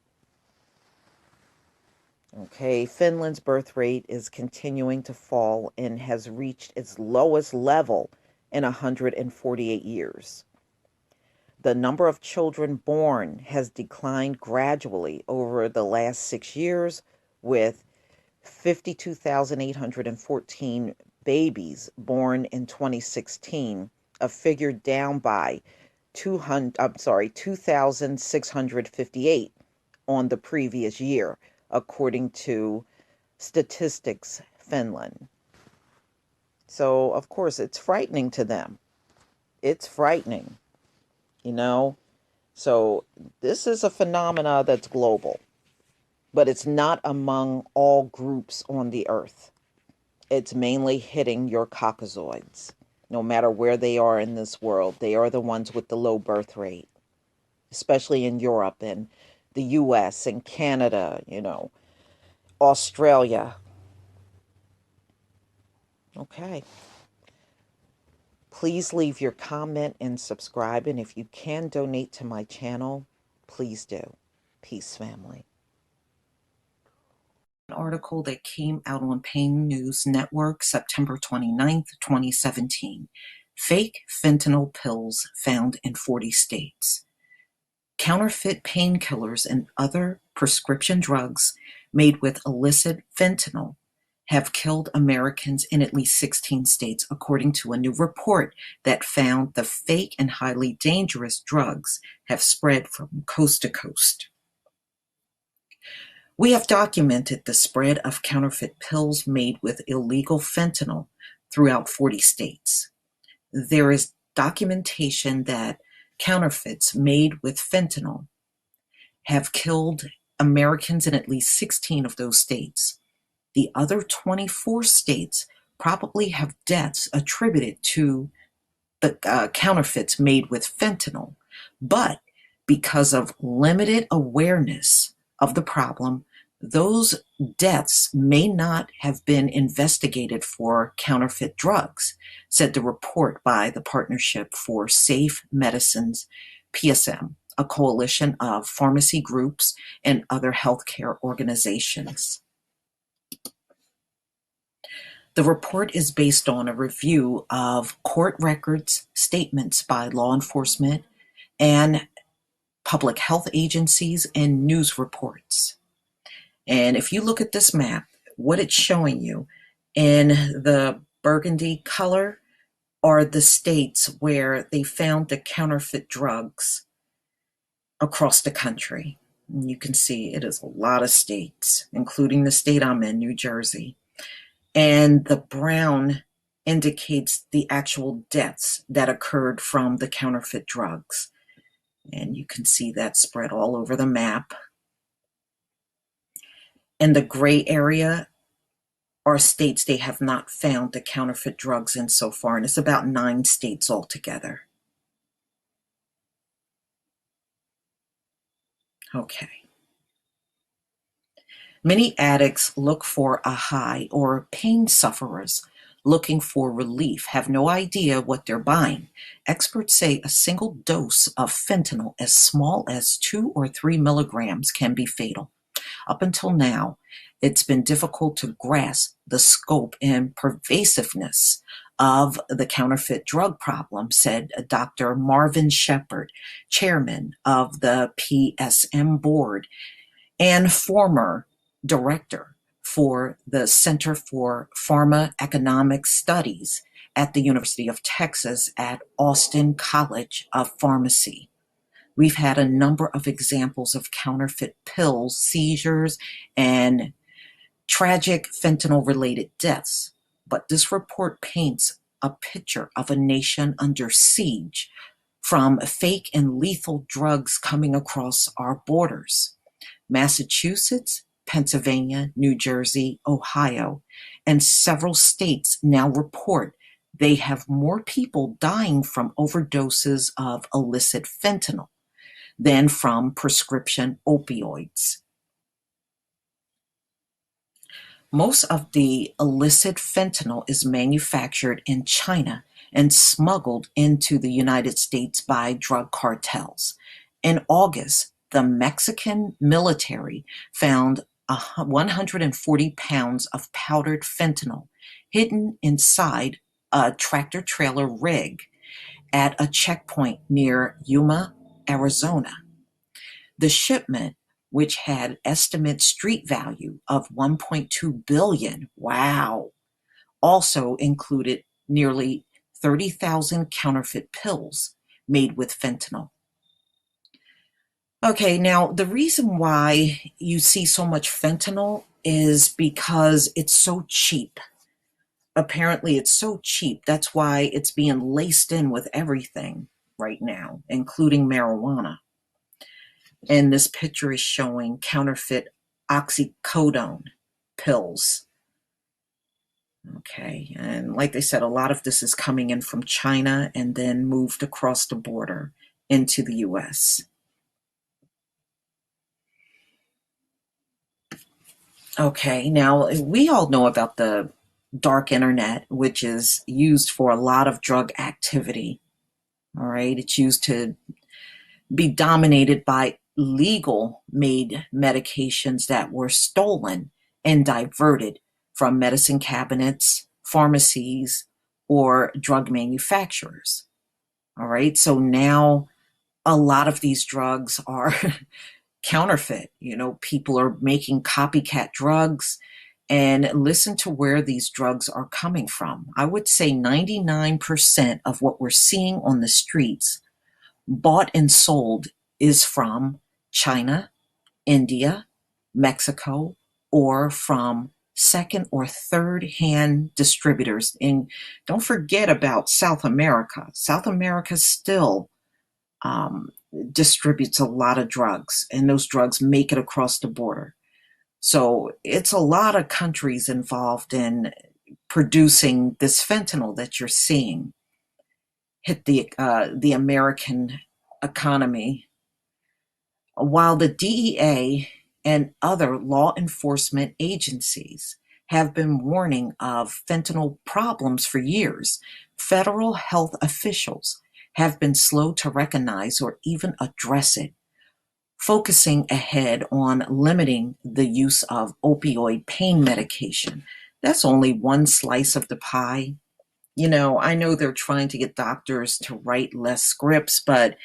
Okay, Finland's birth rate is continuing to fall and has reached its lowest level in 148 years. The number of children born has declined gradually over the last 6 years, with 52,814 babies born in 2016, a figure down by 2,658 on the previous year, according to Statistics Finland. So, of course, it's frightening to them. It's frightening, you know? So, this is a phenomena that's global, but it's not among all groups on the earth. It's mainly hitting your Caucasoids. No matter where they are in this world, they are the ones with the low birth rate, especially in Europe and the US and Canada, Australia. Okay. Please leave your comment and subscribe. And if you can donate to my channel, please do. Peace, family. An article that came out on Pain News Network September 29th, 2017. Fake fentanyl pills found in 40 states. Counterfeit painkillers and other prescription drugs made with illicit fentanyl have killed Americans in at least 16 states, according to a new report that found the fake and highly dangerous drugs have spread from coast to coast. We have documented the spread of counterfeit pills made with illegal fentanyl throughout 40 states. There is documentation that counterfeits made with fentanyl have killed Americans in at least 16 of those states. The other 24 states probably have deaths attributed to the counterfeits made with fentanyl, but because of limited awareness of the problem, those deaths may not have been investigated for counterfeit drugs, said the report by the Partnership for Safe Medicines, PSM, a coalition of pharmacy groups and other healthcare organizations. The report is based on a review of court records, statements by law enforcement and public health agencies, and news reports. And if you look at this map, what it's showing you in the burgundy color are the states where they found the counterfeit drugs across the country. And you can see it is a lot of states, including the state I'm in, New Jersey. And the brown indicates the actual deaths that occurred from the counterfeit drugs. And you can see that spread all over the map. And the gray area are states they have not found the counterfeit drugs in so far, and it's about 9 states altogether. Okay. Many addicts look for a high, or pain sufferers looking for relief have no idea what they're buying. Experts say a single dose of fentanyl as small as 2 or 3 milligrams can be fatal. Up until now, it's been difficult to grasp the scope and pervasiveness of the counterfeit drug problem, said Dr. Marvin Shepard, chairman of the PSM board and former director for the Center for Pharmacoeconomic Studies at the University of Texas at Austin College of Pharmacy. We've had a number of examples of counterfeit pills, seizures, and tragic fentanyl-related deaths. But this report paints a picture of a nation under siege from fake and lethal drugs coming across our borders. Massachusetts, Pennsylvania, New Jersey, Ohio, and several states now report they have more people dying from overdoses of illicit fentanyl than from prescription opioids. Most of the illicit fentanyl is manufactured in China and smuggled into the United States by drug cartels. In August, the Mexican military found 140 pounds of powdered fentanyl hidden inside a tractor trailer rig at a checkpoint near Yuma, Arizona. The shipment, which had estimate street value of 1.2 billion, wow, also included nearly 30,000 counterfeit pills made with fentanyl. Okay, now the reason why you see so much fentanyl is because it's so cheap. Apparently, it's so cheap. That's why it's being laced in with everything right now, including marijuana. And this picture is showing counterfeit oxycodone pills. Okay, and like they said, a lot of this is coming in from China and then moved across the border into the US. Okay, now we all know about the dark internet, which is used for a lot of drug activity. All right, it's used to be dominated by legal made medications that were stolen and diverted from medicine cabinets, pharmacies, or drug manufacturers. All right, so now a lot of these drugs are counterfeit. People are making copycat drugs, and listen to where these drugs are coming from. I would say 99% of what we're seeing on the streets bought and sold is from China, India, Mexico, or from second or third hand distributors. And don't forget about South America. South America still um, distributes a lot of drugs, and those drugs make it across the border. So it's a lot of countries involved in producing this fentanyl that you're seeing hit the American economy, while the DEA and other law enforcement agencies have been warning of fentanyl problems for years. Federal health officials have been slow to recognize or even address it, focusing ahead on limiting the use of opioid pain medication. That's only one slice of the pie. I know they're trying to get doctors to write less scripts, but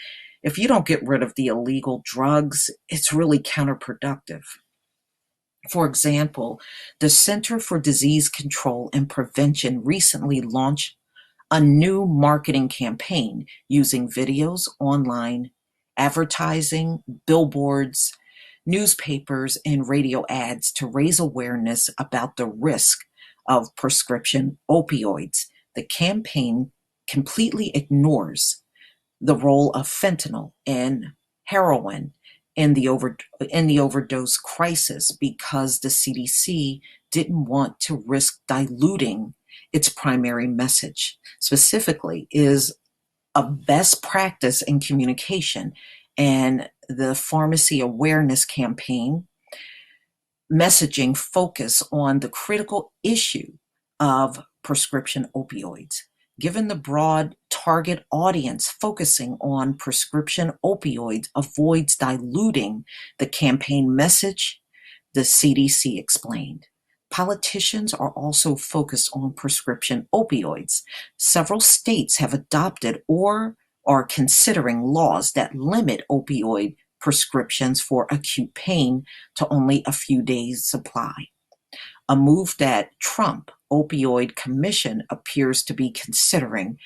if you don't get rid of the illegal drugs, it's really counterproductive. For example, the Center for Disease Control and Prevention recently launched a new marketing campaign using videos, online advertising, billboards, newspapers, and radio ads to raise awareness about the risk of prescription opioids. The campaign completely ignores the role of fentanyl and heroin in the overdose crisis because the CDC didn't want to risk diluting its primary message. Specifically, is a best practice in communication, and the pharmacy awareness campaign messaging focus on the critical issue of prescription opioids. Given the broad target audience, focusing on prescription opioids avoids diluting the campaign message, the CDC explained. Politicians are also focused on prescription opioids. Several states have adopted or are considering laws that limit opioid prescriptions for acute pain to only a few days' supply, a move that Trump Opioid Commission appears to be considering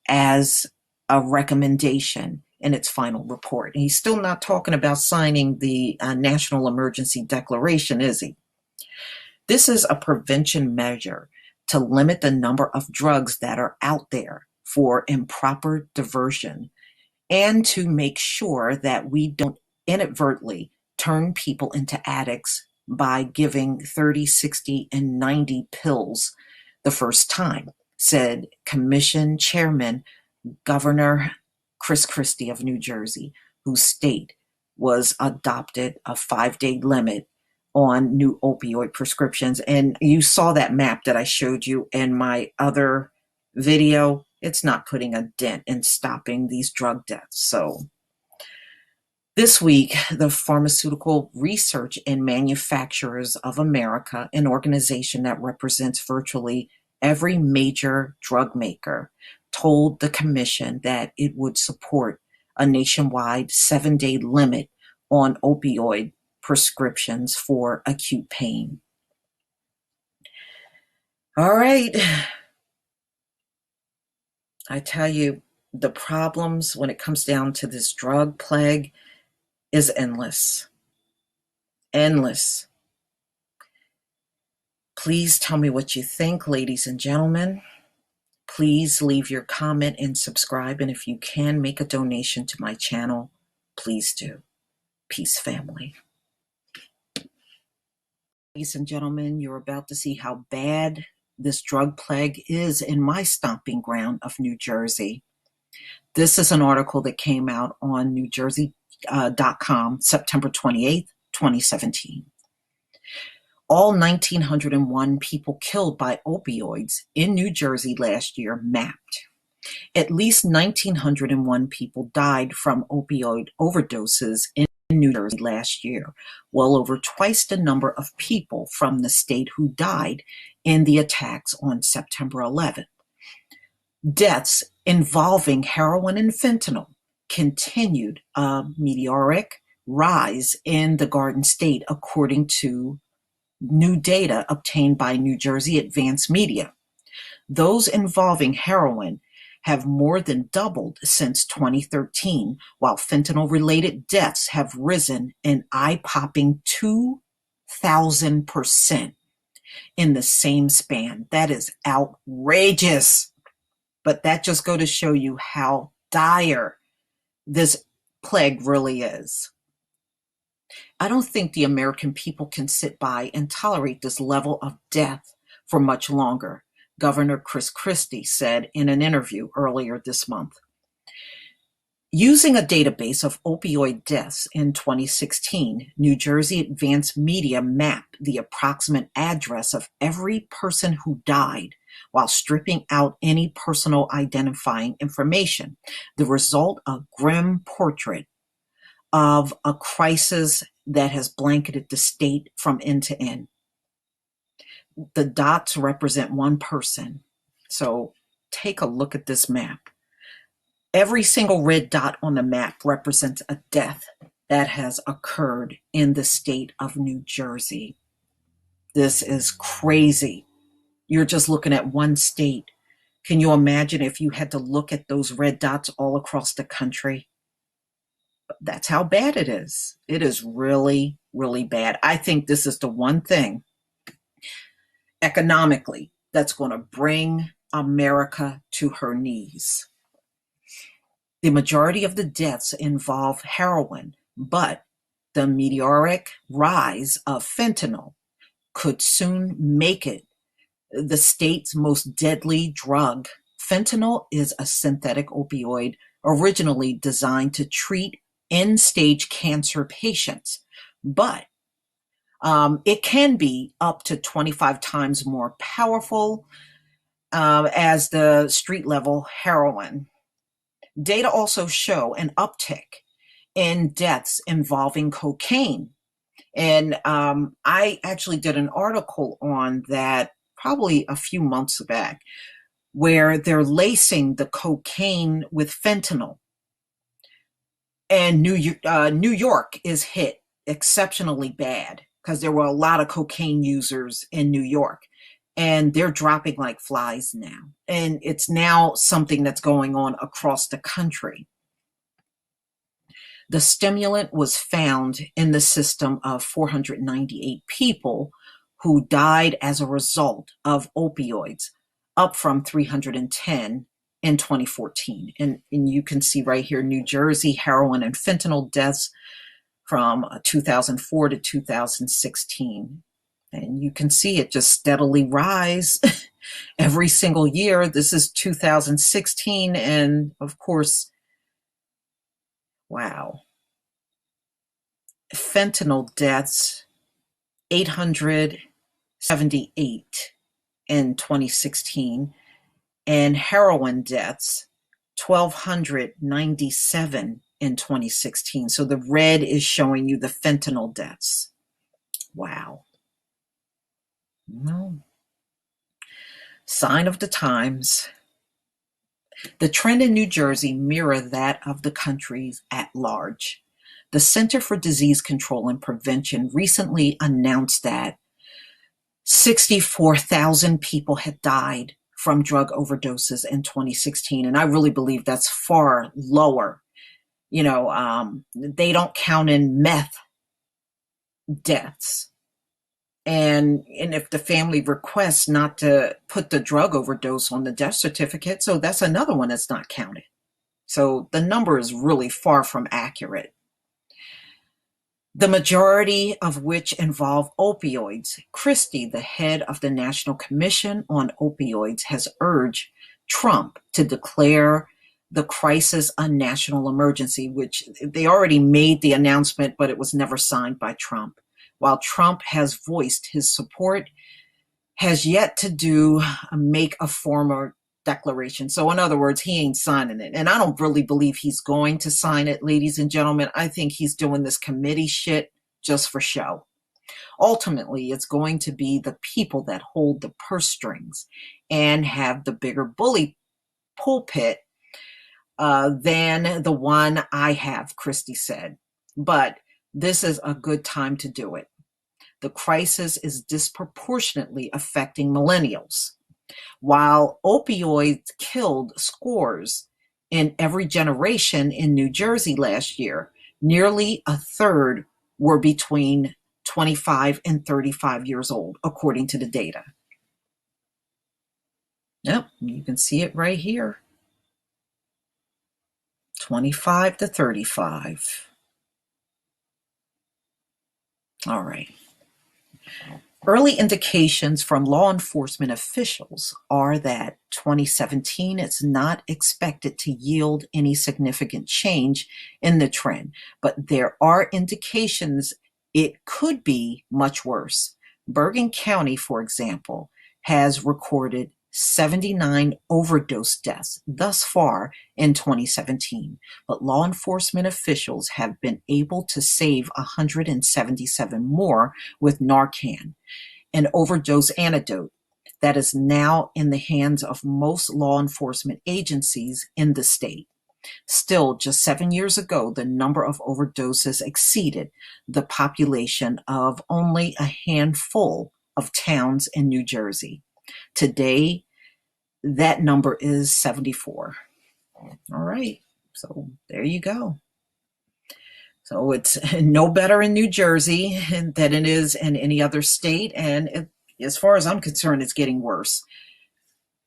as a recommendation in its final report. And he's still not talking about signing the National Emergency Declaration, is he? This is a prevention measure to limit the number of drugs that are out there for improper diversion, and to make sure that we don't inadvertently turn people into addicts by giving 30, 60, and 90 pills the first time, said Commission Chairman Governor Chris Christie of New Jersey, whose state was adopted a 5-day limit on new opioid prescriptions. And you saw that map that I showed you in my other video. It's not putting a dent in stopping these drug deaths. So This week, the Pharmaceutical Research and Manufacturers of America, an organization that represents virtually every major drug maker, told the commission that it would support a nationwide 7-day limit on opioid prescriptions for acute pain. All right. I tell you, the problems when it comes down to this drug plague is endless. Endless. Please tell me what you think, ladies and gentlemen. Please leave your comment and subscribe. And if you can make a donation to my channel, please do. Peace, family. Ladies and gentlemen, you're about to see how bad this drug plague is in my stomping ground of New Jersey. This is an article that came out on NewJersey.com, September 28th, 2017. All 1,901 people killed by opioids in New Jersey last year mapped. At least 1,901 people died from opioid overdoses in New Jersey last year, well over twice the number of people from the state who died in the attacks on September 11th. Deaths involving heroin and fentanyl continued a meteoric rise in the Garden State, according to new data obtained by New Jersey Advanced Media. Those involving heroin have more than doubled since 2013, while fentanyl-related deaths have risen an eye-popping 2,000% in the same span. That is outrageous. But that just goes to show you how dire this plague really is. I don't think the American people can sit by and tolerate this level of death for much longer, Governor Chris Christie said in an interview earlier this month. Using a database of opioid deaths in 2016, New Jersey Advanced Media mapped the approximate address of every person who died while stripping out any personal identifying information. The result, a grim portrait of a crisis that has blanketed the state from end to end. The dots represent one person. So take a look at this map. Every single red dot on the map represents a death that has occurred in the state of New Jersey. This is crazy. You're just looking at one state. Can you imagine if you had to look at those red dots all across the country? That's how bad it is. It is really, really bad. I think this is the one thing economically that's going to bring America to her knees. The majority of the deaths involve heroin, but the meteoric rise of fentanyl could soon make it the state's most deadly drug. Fentanyl is a synthetic opioid originally designed to treat end-stage cancer patients, but it can be up to 25 times more powerful as the street-level heroin. Data also show an uptick in deaths involving cocaine. And I actually did an article on that probably a few months back, where they're lacing the cocaine with fentanyl. And New York is hit exceptionally bad because there were a lot of cocaine users in New York. And they're dropping like flies now. And it's now something that's going on across the country. The stimulant was found in the system of 498 people who died as a result of opioids, up from 310 in 2014. And you can see right here, New Jersey heroin and fentanyl deaths from 2004 to 2016. And you can see it just steadily rise every single year. This is 2016. And of course, wow. Fentanyl deaths, 878 in 2016. And heroin deaths, 1,297 in 2016. So the red is showing you the fentanyl deaths. Wow. No. Sign of the times. The trend in New Jersey mirrored that of the country at large. The Center for Disease Control and Prevention recently announced that 64,000 people had died from drug overdoses in 2016, and I really believe that's far lower. They don't count in meth deaths. And if the family requests not to put the drug overdose on the death certificate, so that's another one that's not counted. So the number is really far from accurate. The majority of which involve opioids. Christie, the head of the National Commission on Opioids, has urged Trump to declare the crisis a national emergency, which they already made the announcement, but it was never signed by Trump. While Trump has voiced his support, has yet to make a formal declaration. So in other words, he ain't signing it. And I don't really believe he's going to sign it, ladies and gentlemen. I think he's doing this committee shit just for show. Ultimately, it's going to be the people that hold the purse strings and have the bigger bully pulpit than the one I have, Christie said. But this is a good time to do it. The crisis is disproportionately affecting millennials. While opioids killed scores in every generation in New Jersey last year, nearly a third were between 25 and 35 years old, according to the data. Yep, you can see it right here. 25 to 35. All right. Early indications from law enforcement officials are that 2017 is not expected to yield any significant change in the trend, but there are indications it could be much worse. Bergen County, for example, has recorded 79 overdose deaths thus far in 2017, but law enforcement officials have been able to save 177 more with Narcan, an overdose antidote that is now in the hands of most law enforcement agencies in the state. Still, just 7 years ago, the number of overdoses exceeded the population of only a handful of towns in New Jersey. Today, that number is 74. All right, so there you go. So it's no better in New Jersey than it is in any other state, and as far as I'm concerned, it's getting worse.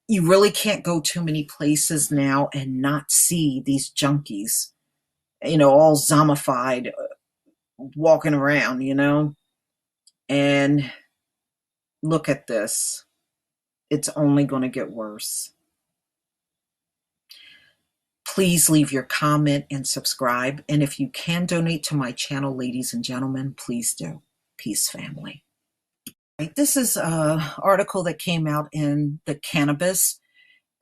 You really can't go too many places now and not see these junkies, all zombified, walking around, and look at this. It's only going to get worse. Please leave your comment and subscribe. And if you can donate to my channel, ladies and gentlemen, please do. Peace, family. Right, this is an article that came out in the Cannabis,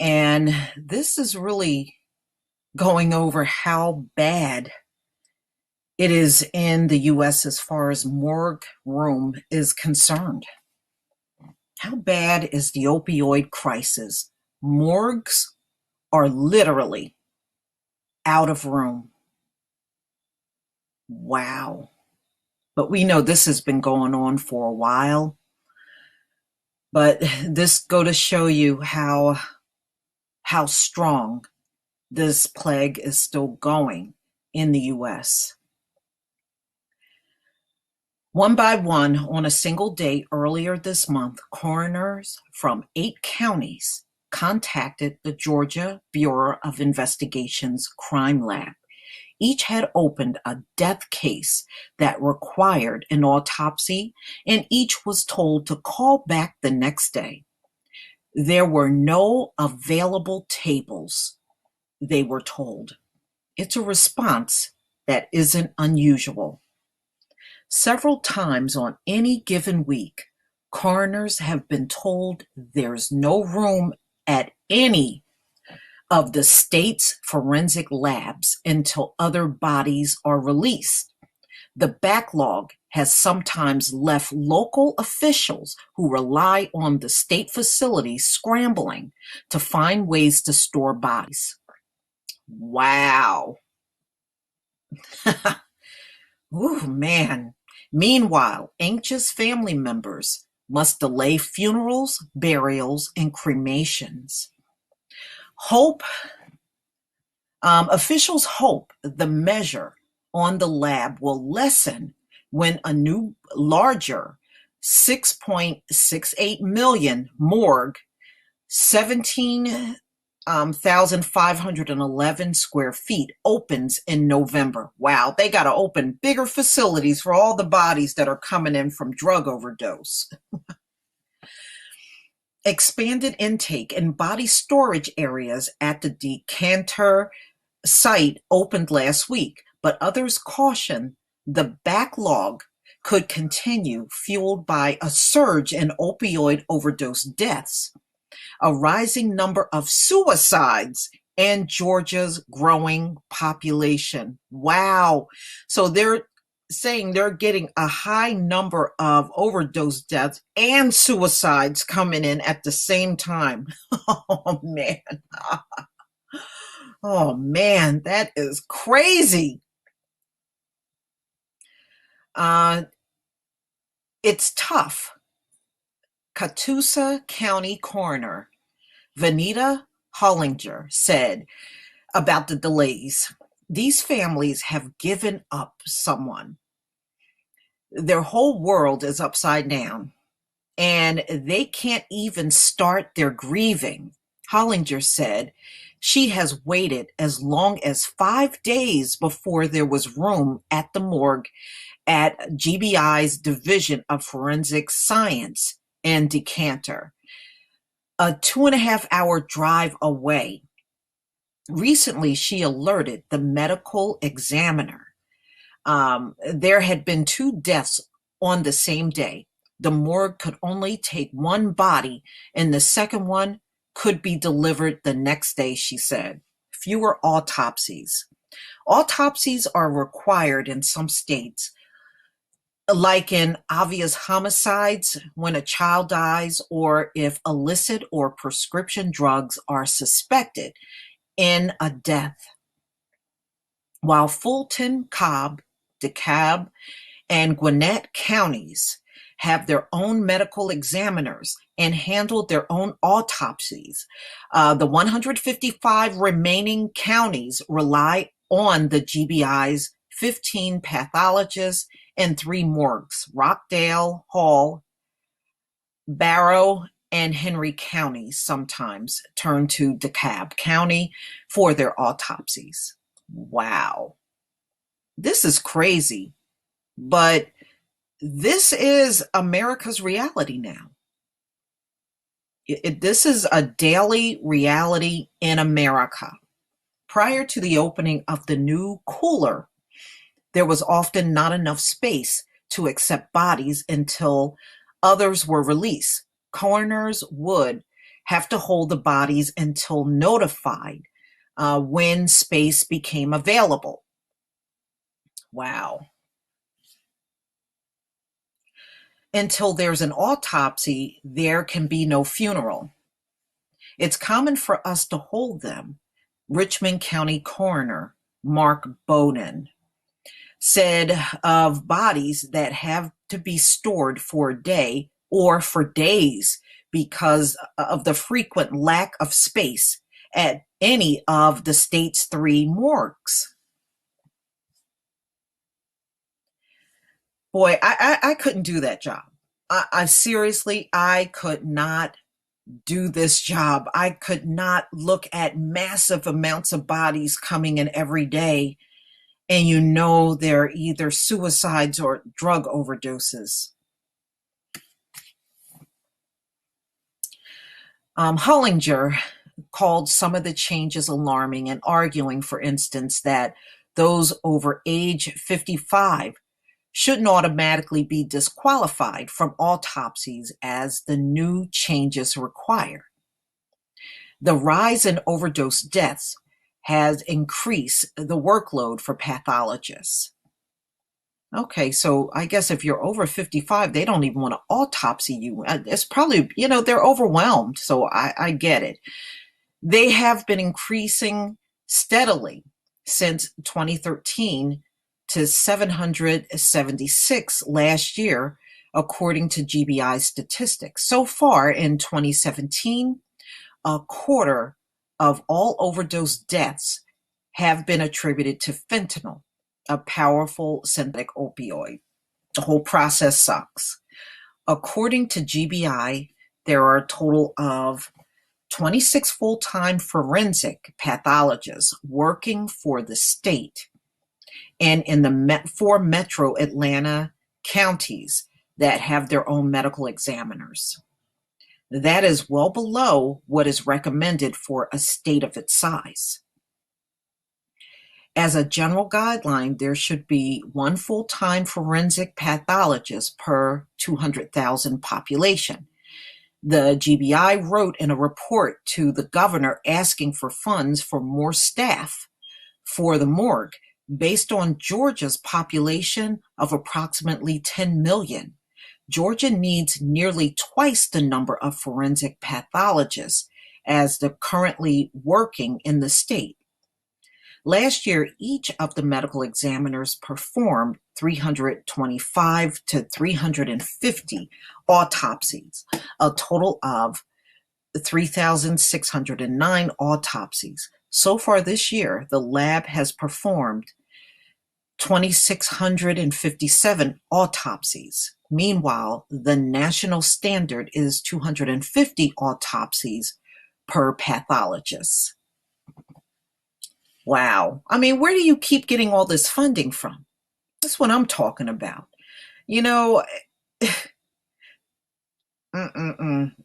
and this is really going over how bad it is in the U.S. as far as morgue room is concerned. How bad is the opioid crisis? Morgues are literally out of room. Wow. But we know this has been going on for a while. But this go to show you how strong this plague is still going in the U.S. One by one, on a single day earlier this month, coroners from 8 counties contacted the Georgia Bureau of Investigation's crime lab. Each had opened a death case that required an autopsy, and each was told to call back the next day. There were no available tables, they were told. It's a response that isn't unusual. Several times on any given week, coroners have been told there's no room at any of the state's forensic labs until other bodies are released. The backlog has sometimes left local officials who rely on the state facilities scrambling to find ways to store bodies. Wow. Ooh, man. Meanwhile, anxious family members must delay funerals, burials, and cremations. Hope Officials hope the measure on the lab will lessen when a new, larger 6.68 million morgue, 17,511 square feet opens in November. Wow, they got to open bigger facilities for all the bodies that are coming in from drug overdose. Expanded intake and body storage areas at the Decanter site opened last week, but others caution the backlog could continue, fueled by a surge in opioid overdose deaths, a rising number of suicides, and Georgia's growing population. Wow. So they're saying they're getting a high number of overdose deaths and suicides coming in at the same time. Oh, man. Oh, man, that is crazy. It's tough. Catoosa County Coroner Vanita Hollinger said about the delays, "These families have given up someone. Their whole world is upside down, and they can't even start their grieving." Hollinger said she has waited as long as 5 days before there was room at the morgue at GBI's Division of Forensic Science in Decanter, a 2.5-hour drive away. Recently, she alerted the medical examiner. There had been 2 deaths on the same day. The morgue could only take one body, and the second one could be delivered the next day, she said. Fewer autopsies. Autopsies are required in some states, like in obvious homicides, when a child dies, or if illicit or prescription drugs are suspected in a death. While Fulton, Cobb, DeKalb, and Gwinnett counties have their own medical examiners and handle their own autopsies, the 155 remaining counties rely on the GBI's 15 pathologists and 3 morgues. Rockdale, Hall, Barrow, and Henry counties sometimes turn to DeKalb County for their autopsies. Wow. This is crazy, but this is America's reality now. This is a daily reality in America. Prior to the opening of the new cooler, there was often not enough space to accept bodies until others were released. Coroners would have to hold the bodies until notified when space became available. Wow. Until there's an autopsy, there can be no funeral. It's common for us to hold them, Richmond County Coroner Mark Bowden said of bodies that have to be stored for a day or for days because of the frequent lack of space at any of the state's 3 morgues. Boy, I couldn't do that job. I seriously, I could not do this job. I could not look at massive amounts of bodies coming in every day, and they're either suicides or drug overdoses. Hollinger called some of the changes alarming and arguing, for instance, that those over age 55 shouldn't automatically be disqualified from autopsies as the new changes require. The rise in overdose deaths has increased the workload for pathologists. Okay, so I guess if you're over 55, they don't even want to autopsy you. It's probably, they're overwhelmed. So I get it. They have been increasing steadily since 2013 to 776 last year, according to GBI statistics. So far in 2017, a quarter of all overdose deaths have been attributed to fentanyl, a powerful synthetic opioid. The whole process sucks. According to GBI, there are a total of 26 full-time forensic pathologists working for the state and in the 4 metro Atlanta counties that have their own medical examiners. That is well below what is recommended for a state of its size. As a general guideline, there should be 1 full-time forensic pathologist per 200,000 population. The GBI wrote in a report to the governor asking for funds for more staff for the morgue based on Georgia's population of approximately 10 million. Georgia needs nearly twice the number of forensic pathologists as the currently working in the state. Last year, each of the medical examiners performed 325 to 350 autopsies, a total of 3,609 autopsies. So far this year, the lab has performed 2,657 autopsies. Meanwhile, the national standard is 250 autopsies per pathologist. Wow. I mean, where do you keep getting all this funding from? That's what I'm talking about.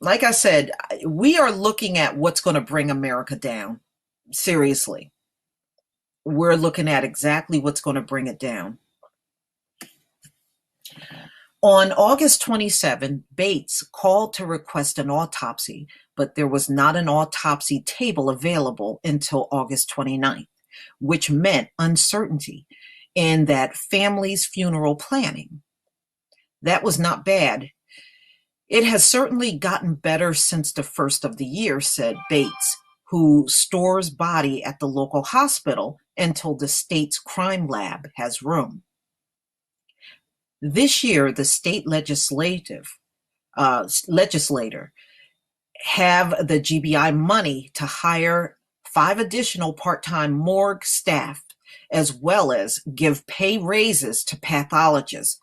Like I said, we are looking at what's going to bring America down. Seriously. We're looking at exactly what's going to bring it down. On August 27, Bates called to request an autopsy, but there was not an autopsy table available until August 29th, which meant uncertainty in that family's funeral planning. That was not bad. It has certainly gotten better since the first of the year, said Bates, who stores body at the local hospital until the state's crime lab has room. This year, the state legislator have the GBI money to hire 5 additional part-time morgue staff, as well as give pay raises to pathologists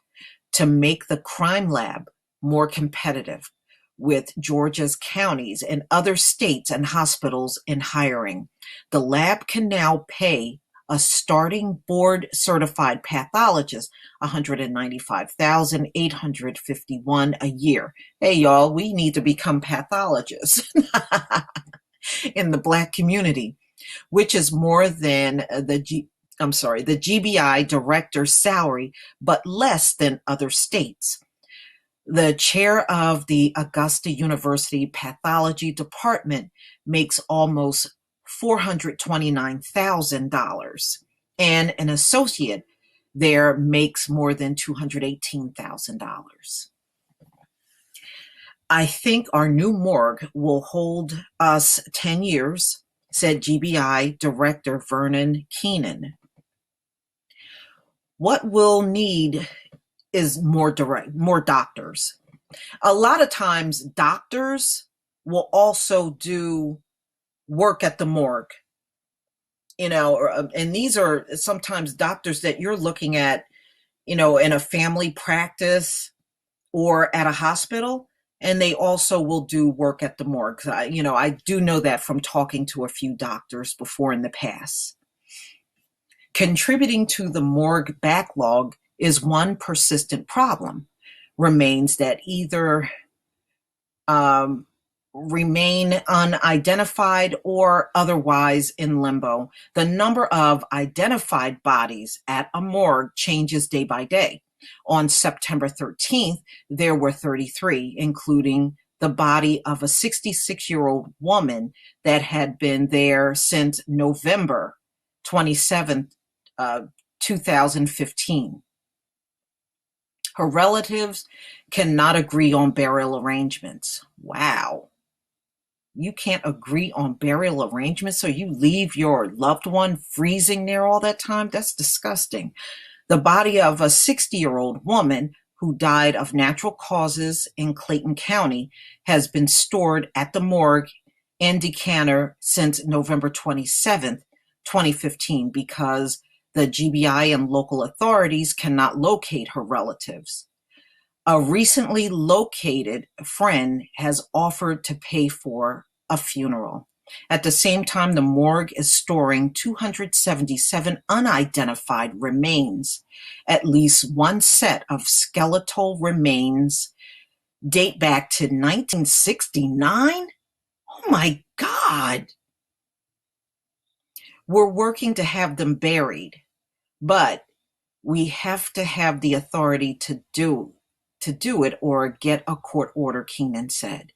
to make the crime lab more competitive with Georgia's counties and other states and hospitals in hiring. The lab can now pay a starting board-certified pathologist $195,851 a year. Hey, y'all, we need to become pathologists in the Black community, which is more than the GBI director's salary, but less than other states. The chair of the Augusta University Pathology Department makes almost $429,000, and an associate there makes more than $218,000. I think our new morgue will hold us 10 years, said GBI Director Vernon Keenan. What we'll need is more doctors. A lot of times doctors will also do work at the morgue, and these are sometimes doctors that you're looking at, in a family practice or at a hospital, and they also will do work at the morgue. I do know that from talking to a few doctors before in the past. Contributing to the morgue backlog is one persistent problem, remains that either remain unidentified or otherwise in limbo. The number of identified bodies at a morgue changes day by day. On September 13th, there were 33, including the body of a 66-year-old woman that had been there since November 27th, 2015. Her relatives cannot agree on burial arrangements. Wow. You can't agree on burial arrangements, so you leave your loved one freezing there all that time? That's disgusting. The body of a 60-year-old woman who died of natural causes in Clayton County has been stored at the morgue in Decatur since November 27th, 2015, because the GBI and local authorities cannot locate her relatives. A recently located friend has offered to pay for a funeral. At the same time, the morgue is storing 277 unidentified remains. At least one set of skeletal remains date back to 1969? Oh my God! We're working to have them buried, but we have to have the authority to do it or get a court order, Keenan said.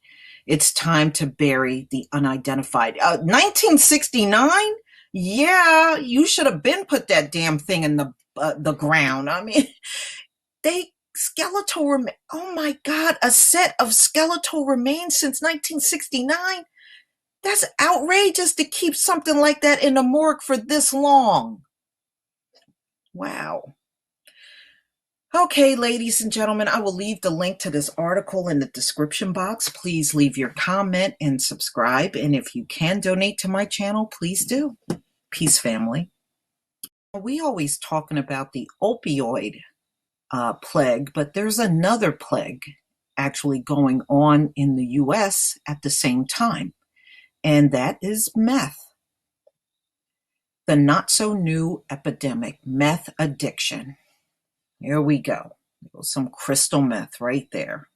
It's time to bury the unidentified. 1969? Yeah, you should have been put that damn thing in the ground. I mean, skeletal remains. Oh my God, a set of skeletal remains since 1969? That's outrageous to keep something like that in the morgue for this long. Wow. Okay, ladies and gentlemen, I will leave the link to this article in the description box. Please leave your comment and subscribe. And if you can donate to my channel, please do. Peace, family. We always talking about the opioid plague, but there's another plague actually going on in the U.S. at the same time, and that is meth. The not-so-new epidemic, meth addiction. Here we go. Some crystal meth right there.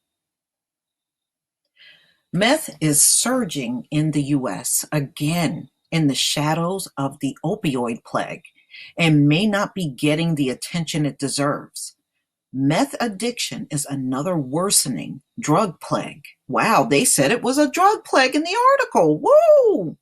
Meth is surging in the U.S. again in the shadows of the opioid plague and may not be getting the attention it deserves. Meth addiction is another worsening drug plague. Wow, they said it was a drug plague in the article. Woo!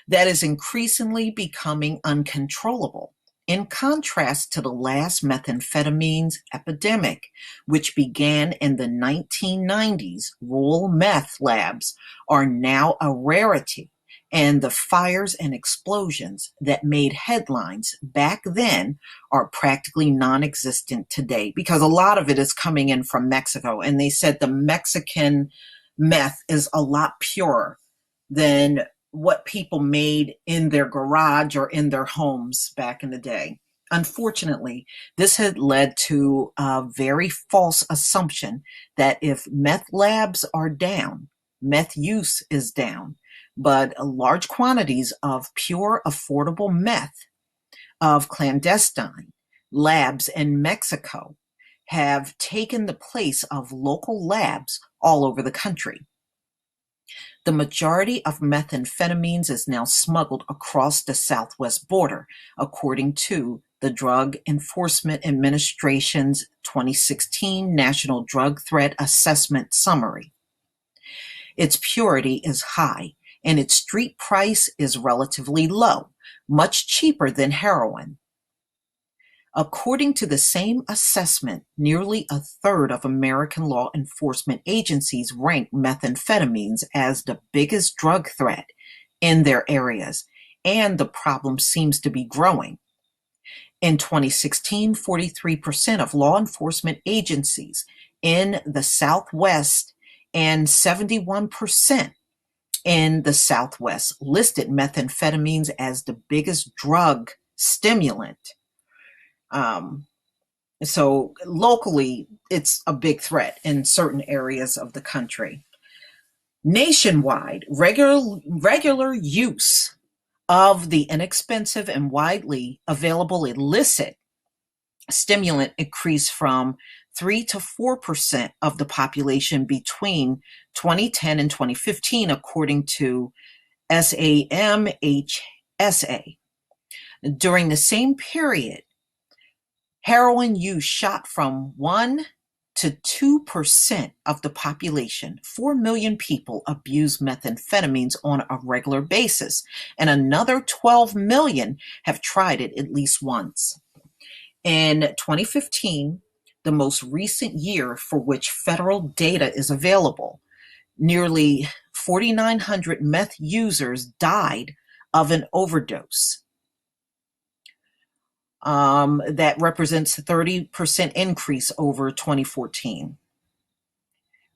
That is increasingly becoming uncontrollable. In contrast to the last methamphetamines epidemic, which began in the 1990s, rural meth labs are now a rarity, and the fires and explosions that made headlines back then are practically non-existent today, because a lot of it is coming in from Mexico, and they said the Mexican meth is a lot purer than what people made in their garage or in their homes back in the day. Unfortunately, this had led to a very false assumption that if meth labs are down, meth use is down. But large quantities of pure, affordable meth of clandestine labs in Mexico have taken the place of local labs all over the country. The majority of methamphetamines is now smuggled across the southwest border, according to the Drug Enforcement Administration's 2016 National Drug Threat Assessment Summary. Its purity is high, and its street price is relatively low, much cheaper than heroin. According to the same assessment, nearly a third of American law enforcement agencies rank methamphetamines as the biggest drug threat in their areas, and the problem seems to be growing. In 2016, 43% of law enforcement agencies in the Southwest and 71% in the Southwest listed methamphetamines as the biggest drug stimulant. So locally, it's a big threat in certain areas of the country. Nationwide, regular use of the inexpensive and widely available illicit stimulant increased from 3 to 4% of the population between 2010 and 2015, according to SAMHSA. During the same period, heroin use shot from 1 to 2% of the population, 4 million people, abuse methamphetamines on a regular basis, and another 12 million have tried it at least once. In 2015, the most recent year for which federal data is available, nearly 4,900 meth users died of an overdose. That represents a 30% increase over 2014.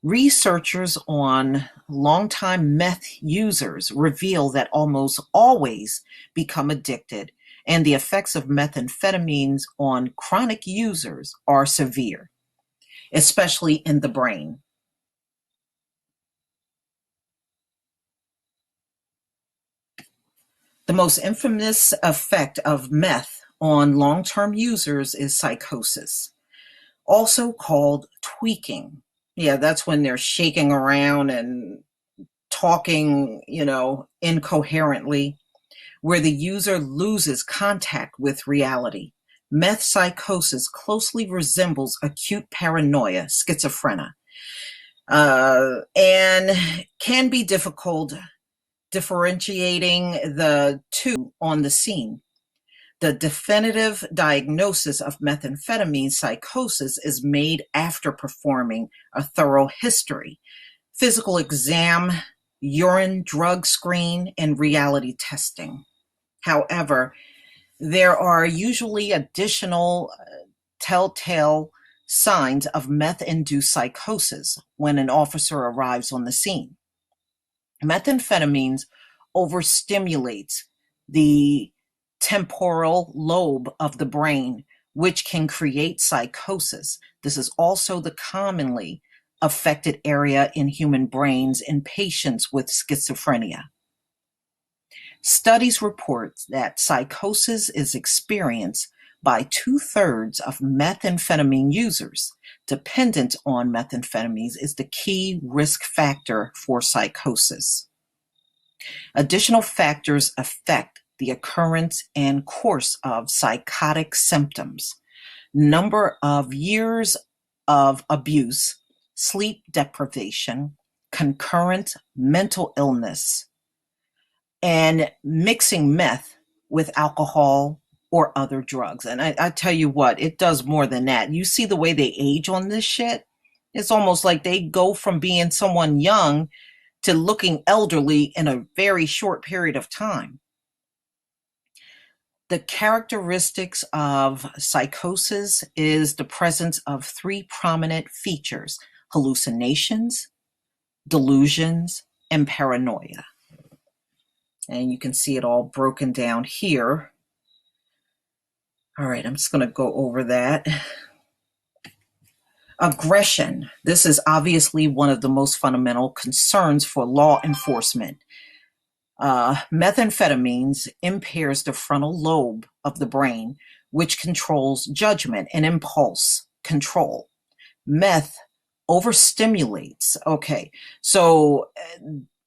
Researchers on longtime meth users reveal that almost always become addicted, and the effects of methamphetamines on chronic users are severe, especially in the brain. The most infamous effect of meth on long-term users is psychosis, also called tweaking. Yeah, that's when they're shaking around and talking, incoherently, where the user loses contact with reality. Meth psychosis closely resembles acute paranoia, schizophrenia, and can be difficult differentiating the two on the scene. The definitive diagnosis of methamphetamine psychosis is made after performing a thorough history, physical exam, urine drug screen, and reality testing. However, there are usually additional telltale signs of meth-induced psychosis when an officer arrives on the scene. Methamphetamines overstimulates the temporal lobe of the brain, which can create psychosis. This is also the commonly affected area in human brains in patients with schizophrenia. Studies report that psychosis is experienced by 2/3 of methamphetamine users. Dependence on methamphetamines is the key risk factor for psychosis. Additional factors affect the occurrence and course of psychotic symptoms: number of years of abuse, sleep deprivation, concurrent mental illness, and mixing meth with alcohol or other drugs. And I tell you what, it does more than that. You see the way they age on this shit? It's almost like they go from being someone young to looking elderly in a very short period of time. The characteristics of psychosis is the presence of three prominent features: hallucinations, delusions, and paranoia. And you can see it all broken down here. All right, I'm just going to go over that. Aggression. This is obviously one of the most fundamental concerns for law enforcement. Methamphetamines impairs the frontal lobe of the brain, which controls judgment and impulse control. Meth overstimulates. Okay, so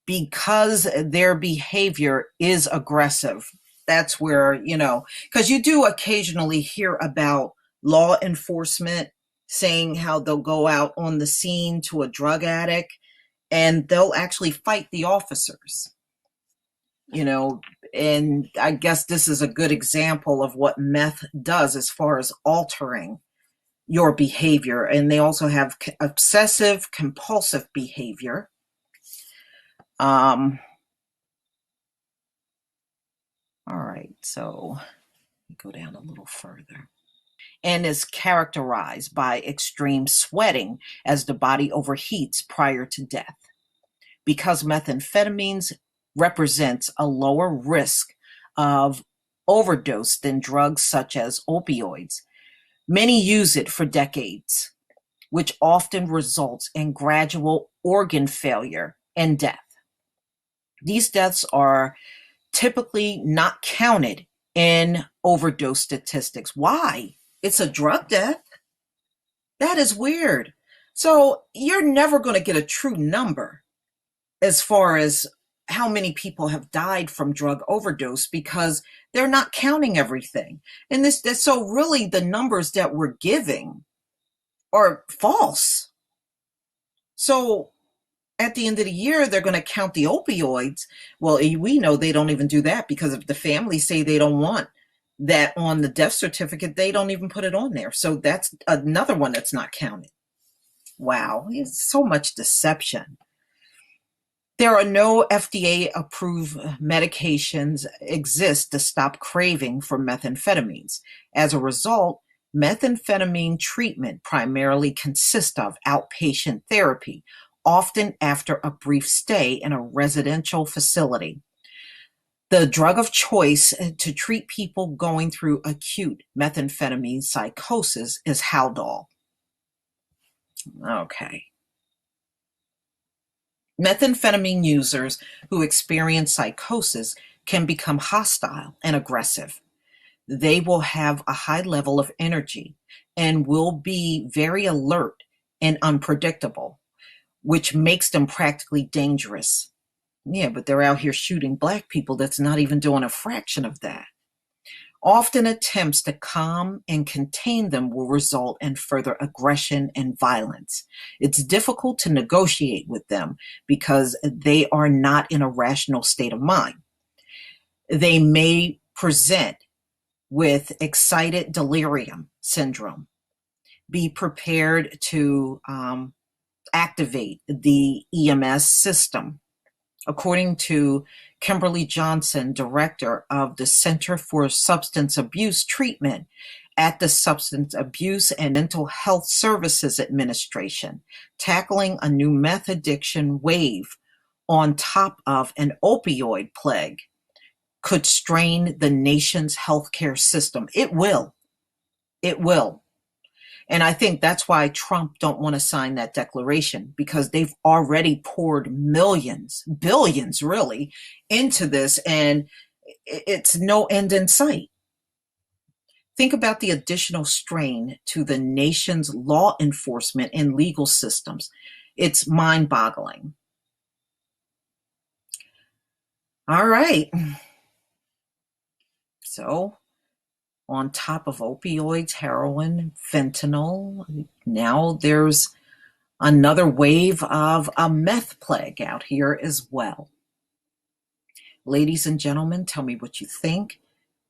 because their behavior is aggressive, that's where, because you do occasionally hear about law enforcement saying how they'll go out on the scene to a drug addict and they'll actually fight the officers. And I guess this is a good example of what meth does as far as altering your behavior. And they also have obsessive compulsive behavior. All right, so go down a little further. And is characterized by extreme sweating as the body overheats prior to death. Because methamphetamines represents a lower risk of overdose than drugs such as opioids, many use it for decades, which often results in gradual organ failure and death. These deaths are typically not counted in overdose statistics. Why? It's a drug death. That is weird. So you're never going to get a true number as far as how many people have died from drug overdose because they're not counting everything. And so really the numbers that we're giving are false. So at the end of the year, they're going to count the opioids. Well, we know they don't even do that, because if the families say they don't want that on the death certificate, they don't even put it on there. So that's another one that's not counted. Wow, it's so much deception. There are no FDA-approved medications exist to stop craving for methamphetamines. As a result, methamphetamine treatment primarily consists of outpatient therapy, often after a brief stay in a residential facility. The drug of choice to treat people going through acute methamphetamine psychosis is Haldol. Okay. Methamphetamine users who experience psychosis can become hostile and aggressive. They will have a high level of energy and will be very alert and unpredictable, which makes them practically dangerous. Yeah, but they're out here shooting black people that's not even doing a fraction of that. Often attempts to calm and contain them will result in further aggression and violence. It's difficult to negotiate with them because they are not in a rational state of mind. They may present with excited delirium syndrome. Be prepared to activate the EMS system. According to Kimberly Johnson, director of the Center for Substance Abuse Treatment at the Substance Abuse and Mental Health Services Administration, tackling a new meth addiction wave on top of an opioid plague could strain the nation's healthcare system. It will. It will. And I think that's why Trump don't want to sign that declaration, because they've already poured millions, billions really, into this, and it's no end in sight. Think about the additional strain to the nation's law enforcement and legal systems. It's mind-boggling. All right. So on top of opioids, heroin, fentanyl, now there's another wave of a meth plague out here as well. Ladies and gentlemen, tell me what you think.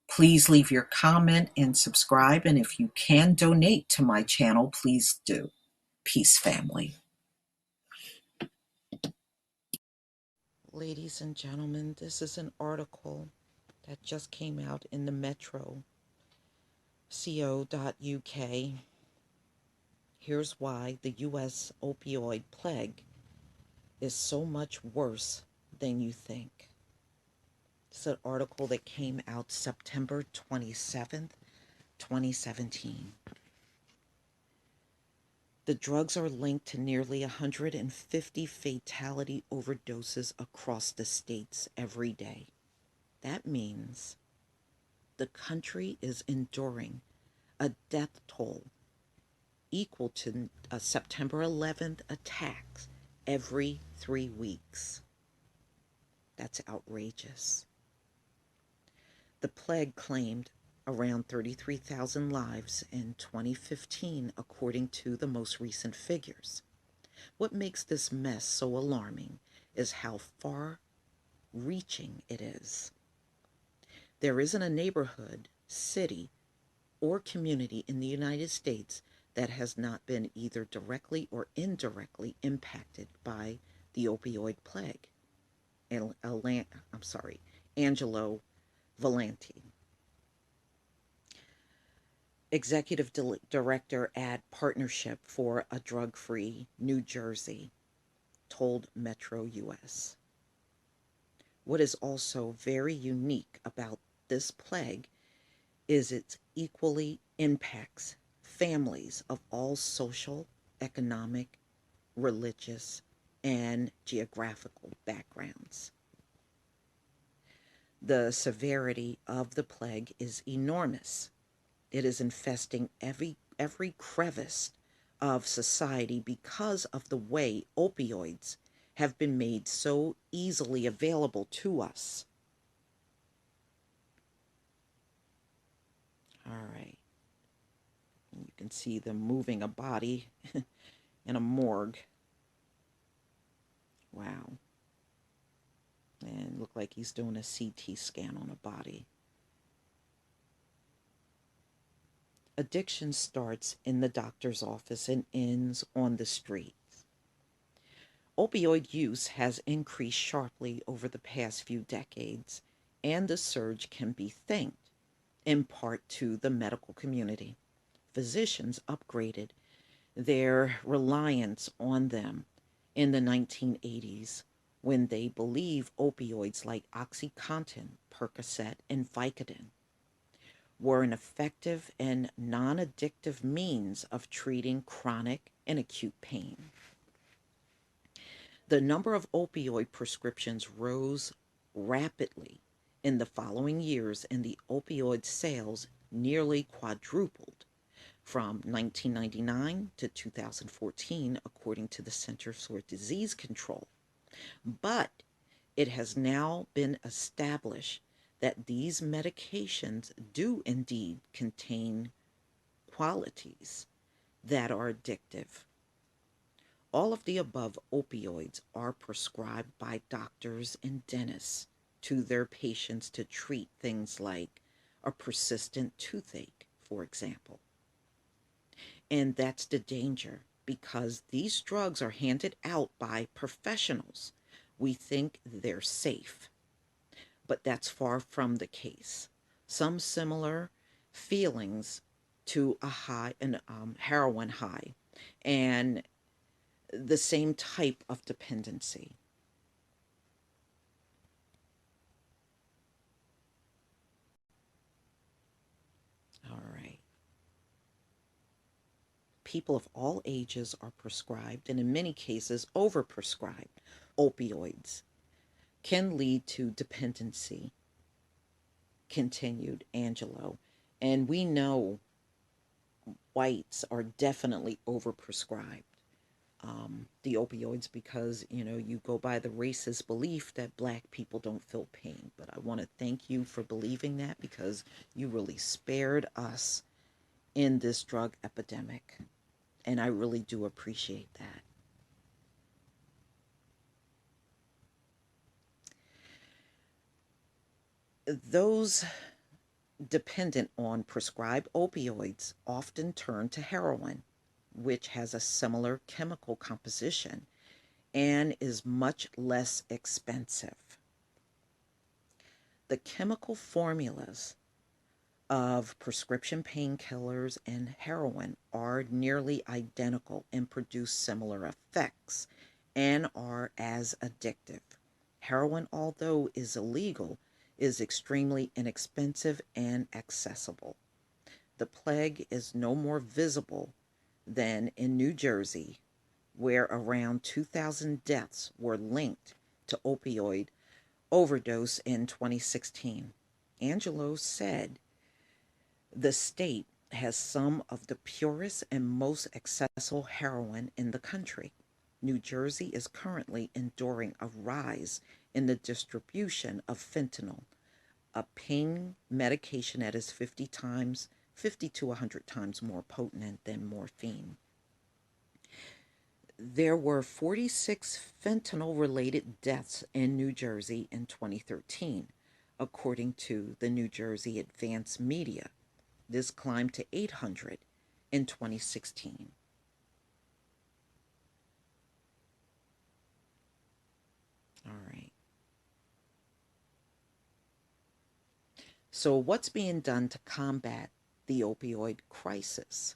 Please leave your comment and subscribe. And if you can donate to my channel, please do. Peace, family. Ladies and gentlemen, this is an article that just came out in the Metro co.uk. Here's why the U.S. opioid plague is so much worse than you think. It's an article that came out September 27th, 2017. The drugs are linked to nearly 150 fatality overdoses across the states every day. That means the country is enduring a death toll equal to a September 11th attacks every 3 weeks. That's outrageous. The plague claimed around 33,000 lives in 2015, according to the most recent figures. What makes this mess so alarming is how far-reaching it is. There isn't a neighborhood, city, or community in the United States that has not been either directly or indirectly impacted by the opioid plague. Angelo Valenti, Executive Director at Partnership for a Drug-Free New Jersey, told Metro US. What is also very unique about this plague is it equally impacts families of all social, economic, religious, and geographical backgrounds. The severity of the plague is enormous. It is infesting every crevice of society because of the way opioids have been made so easily available to us. All right. You can see them moving a body in a morgue. Wow. And look like he's doing a CT scan on a body. Addiction starts in the doctor's office and ends on the street. Opioid use has increased sharply over the past few decades, and the surge can be thanked in part to the medical community. Physicians upgraded their reliance on them in the 1980s when they believed opioids like OxyContin, Percocet, and Vicodin were an effective and non addictive means of treating chronic and acute pain. The number of opioid prescriptions rose rapidly in the following years, and the opioid sales nearly quadrupled from 1999 to 2014, according to the Centers for Disease Control. But it has now been established that these medications do indeed contain qualities that are addictive. All of the above opioids are prescribed by doctors and dentists to their patients to treat things like a persistent toothache, for example. And that's the danger because these drugs are handed out by professionals. We think they're safe, but that's far from the case. Some similar feelings to a high, an heroin high, and the same type of dependency. All right. People of all ages are prescribed, and in many cases, overprescribed opioids can lead to dependency, continued Angelo. And we know whites are definitely overprescribed the opioids because, you go by the racist belief that black people don't feel pain. But I want to thank you for believing that because you really spared us in this drug epidemic. And I really do appreciate that. Those dependent on prescribed opioids often turn to heroin, which has a similar chemical composition and is much less expensive. The chemical formulas of prescription painkillers and heroin are nearly identical and produce similar effects and are as addictive. Heroin, although is illegal, is extremely inexpensive and accessible. The plague is no more visible than in New Jersey, where around 2,000 deaths were linked to opioid overdose in 2016. Angelo said the state has some of the purest and most accessible heroin in the country. New Jersey is currently enduring a rise in the distribution of fentanyl, a pain medication that is 50 to 100 times more potent than morphine. There were 46 fentanyl related deaths in New Jersey in 2013, according to the New Jersey Advanced Media. This climbed to 800 in 2016. All right. So, what's being done to combat the opioid crisis?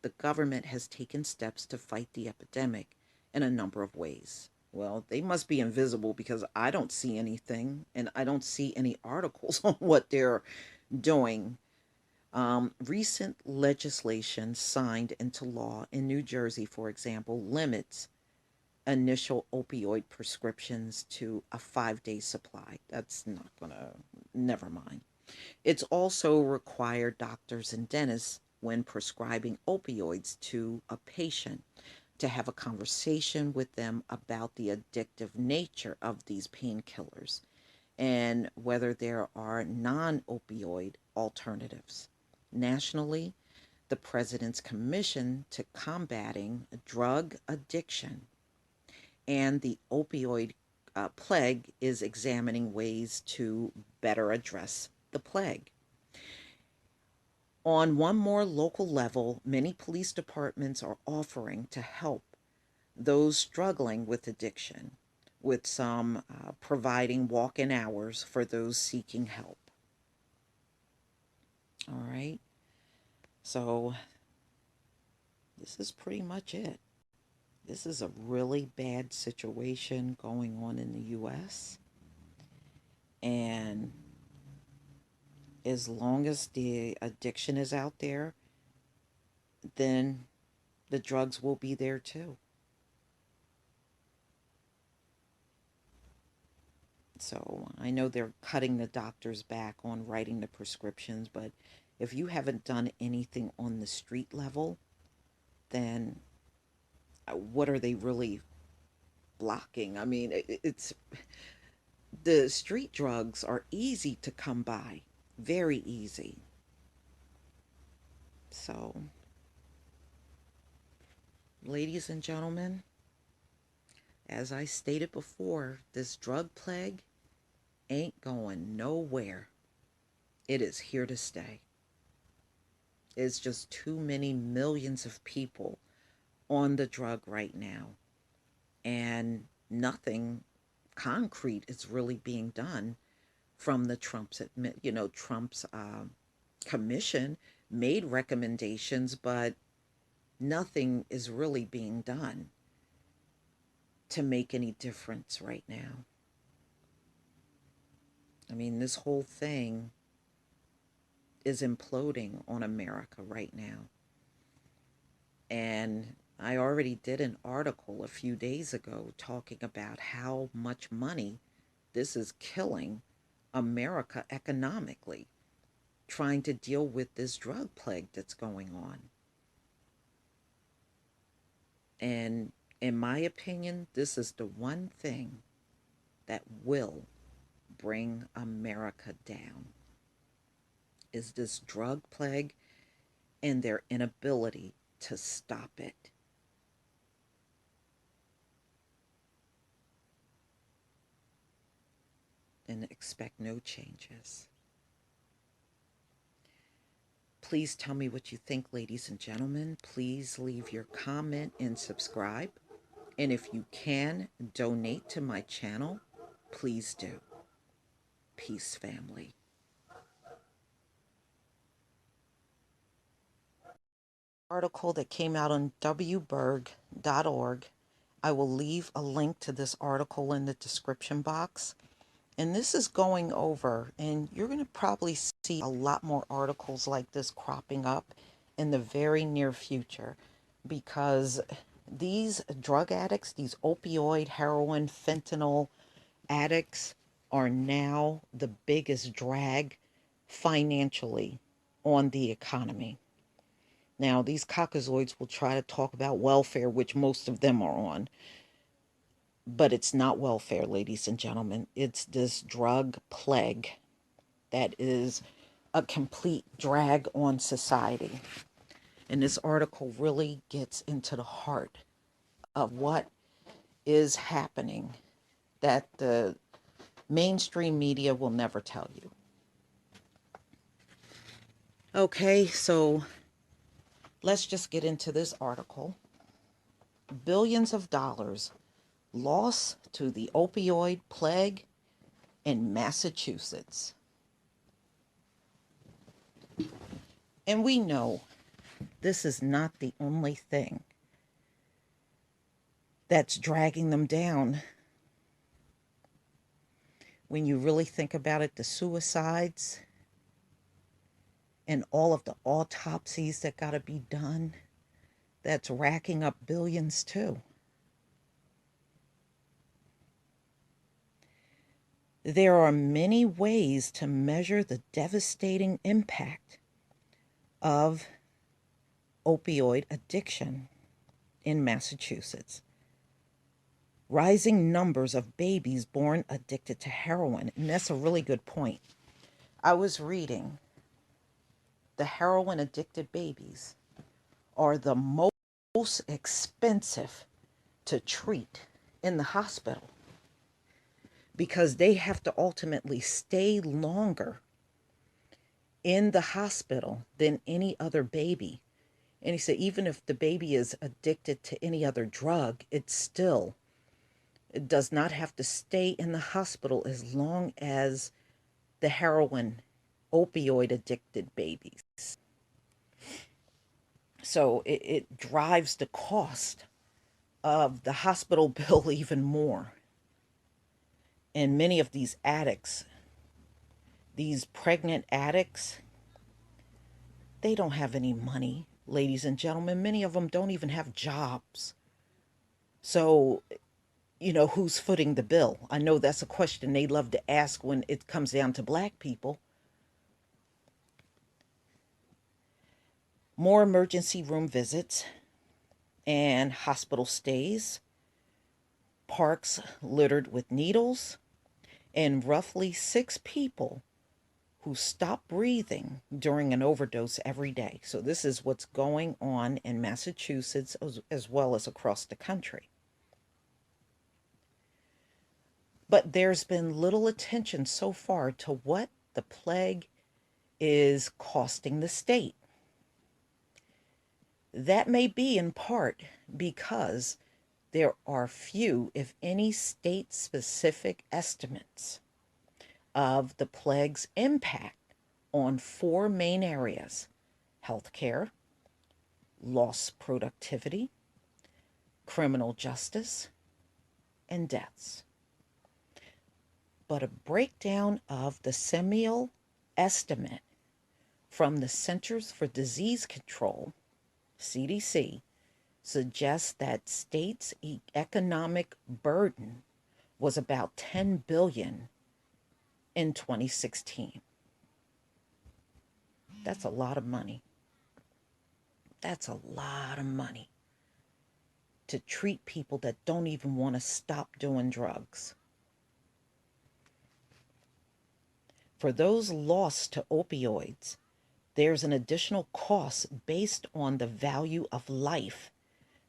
The government has taken steps to fight the epidemic in a number of ways. Well, they must be invisible because I don't see anything and I don't see any articles on what they're doing. Recent legislation signed into law in New Jersey, for example, limits initial opioid prescriptions to a 5-day supply. That's not gonna, never mind. It's also required doctors and dentists, when prescribing opioids to a patient, to have a conversation with them about the addictive nature of these painkillers and whether there are non opioid alternatives. Nationally, the President's Commission to Combating Drug Addiction, and the opioid plague is examining ways to better address the plague. On one more local level, many police departments are offering to help those struggling with addiction, with some providing walk-in hours for those seeking help. All right, so this is pretty much it. This is a really bad situation going on in the U.S. And as long as the addiction is out there, then the drugs will be there too. So I know they're cutting the doctors back on writing the prescriptions, but if you haven't done anything on the street level, then what are they really blocking? I mean, it's the street drugs are easy to come by, very easy. So, ladies and gentlemen, as I stated before, this drug plague ain't going nowhere. It is here to stay. It's just too many millions of people on the drug right now, and nothing concrete is really being done from the Trump's commission made recommendations, but nothing is really being done to make any difference right now. I mean, this whole thing is imploding on America right now. And I already did an article a few days ago talking about how much money this is killing America economically, trying to deal with this drug plague that's going on. And in my opinion, this is the one thing that will bring America down, is this drug plague and their inability to stop it. And expect no changes. Please tell me what you think, ladies and gentlemen. Please leave your comment and subscribe. And if you can donate to my channel, please do. Peace, family. Article that came out on wberg.org. I will leave a link to this article in the description box. And this is going over, and you're going to probably see a lot more articles like this cropping up in the very near future, because these drug addicts, these opioid, heroin, fentanyl addicts are now the biggest drag financially on the economy. Now, these cockazoids will try to talk about welfare, which most of them are on. But it's not welfare, ladies and gentlemen. It's this drug plague that is a complete drag on society. And this article really gets into the heart of what is happening that the mainstream media will never tell you. Okay, so let's just get into this article. Billions of dollars lost to the opioid plague in Massachusetts. And we know this is not the only thing that's dragging them down. When you really think about it, the suicides and all of the autopsies that got to be done, that's racking up billions too. There are many ways to measure the devastating impact of opioid addiction in Massachusetts. Rising numbers of babies born addicted to heroin, and that's a really good point. I was reading the heroin addicted babies are the most expensive to treat in the hospital because they have to ultimately stay longer in the hospital than any other baby. And he said, even if the baby is addicted to any other drug, it does not have to stay in the hospital as long as the heroin opioid addicted babies. So it drives the cost of the hospital bill even more. And many of these addicts, these pregnant addicts, they don't have any money, ladies and gentlemen. Many of them don't even have jobs. So, who's footing the bill? I know that's a question they love to ask when it comes down to black people. More emergency room visits and hospital stays, parks littered with needles, and roughly 6 people who stop breathing during an overdose every day. So this is what's going on in Massachusetts as well as across the country. But there's been little attention so far to what the plague is costing the state. That may be in part because there are few, if any, state-specific estimates of the plague's impact on 4 main areas: healthcare, lost productivity, criminal justice, and deaths. But a breakdown of the semial estimate from the Centers for Disease Control, CDC, suggests that states' economic burden was about $10 billion in 2016. That's a lot of money. That's a lot of money to treat people that don't even want to stop doing drugs. For those lost to opioids, there's an additional cost based on the value of life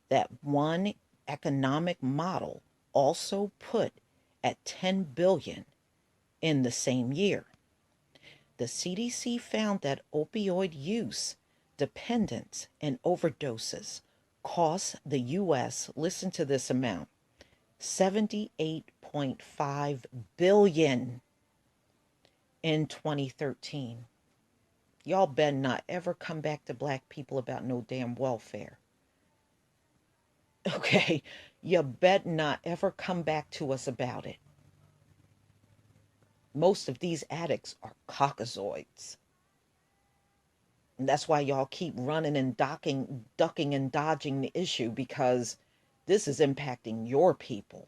that one economic model also put at $10 billion in the same year. The CDC found that opioid use, dependence, and overdoses cost the U.S., listen to this amount, $78.5 billion in 2013. Y'all better not ever come back to black people about no damn welfare. Okay? You better not ever come back to us about it. Most of these addicts are caucasoids. And that's why y'all keep running and ducking and dodging the issue, because this is impacting your people.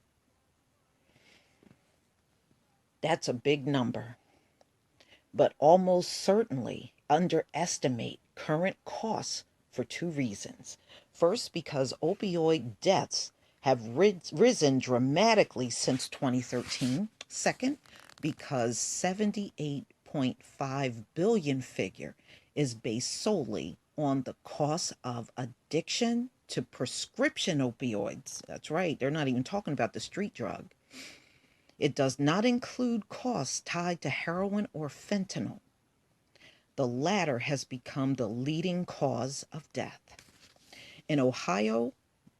That's a big number. But almost certainly underestimate current costs for 2 reasons. First, because opioid deaths have risen dramatically since 2013. Second, because 78.5 billion figure is based solely on the cost of addiction to prescription opioids. That's right, they're not even talking about the street drug. It does not include costs tied to heroin or fentanyl. The latter has become the leading cause of death. In Ohio,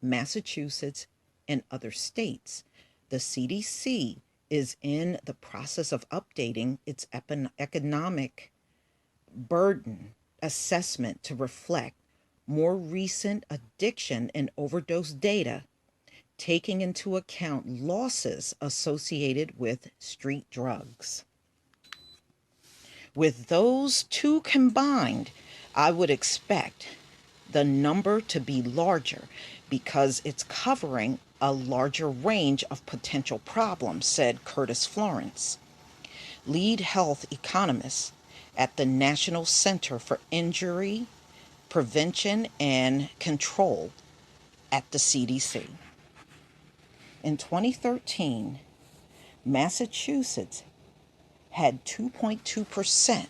Massachusetts, and other states, the CDC is in the process of updating its economic burden assessment to reflect more recent addiction and overdose data, taking into account losses associated with street drugs. With those 2 combined, I would expect the number to be larger because it's covering a larger range of potential problems, said Curtis Florence, lead health economist at the National Center for Injury Prevention and Control at the CDC. In 2013, Massachusetts had 2.2%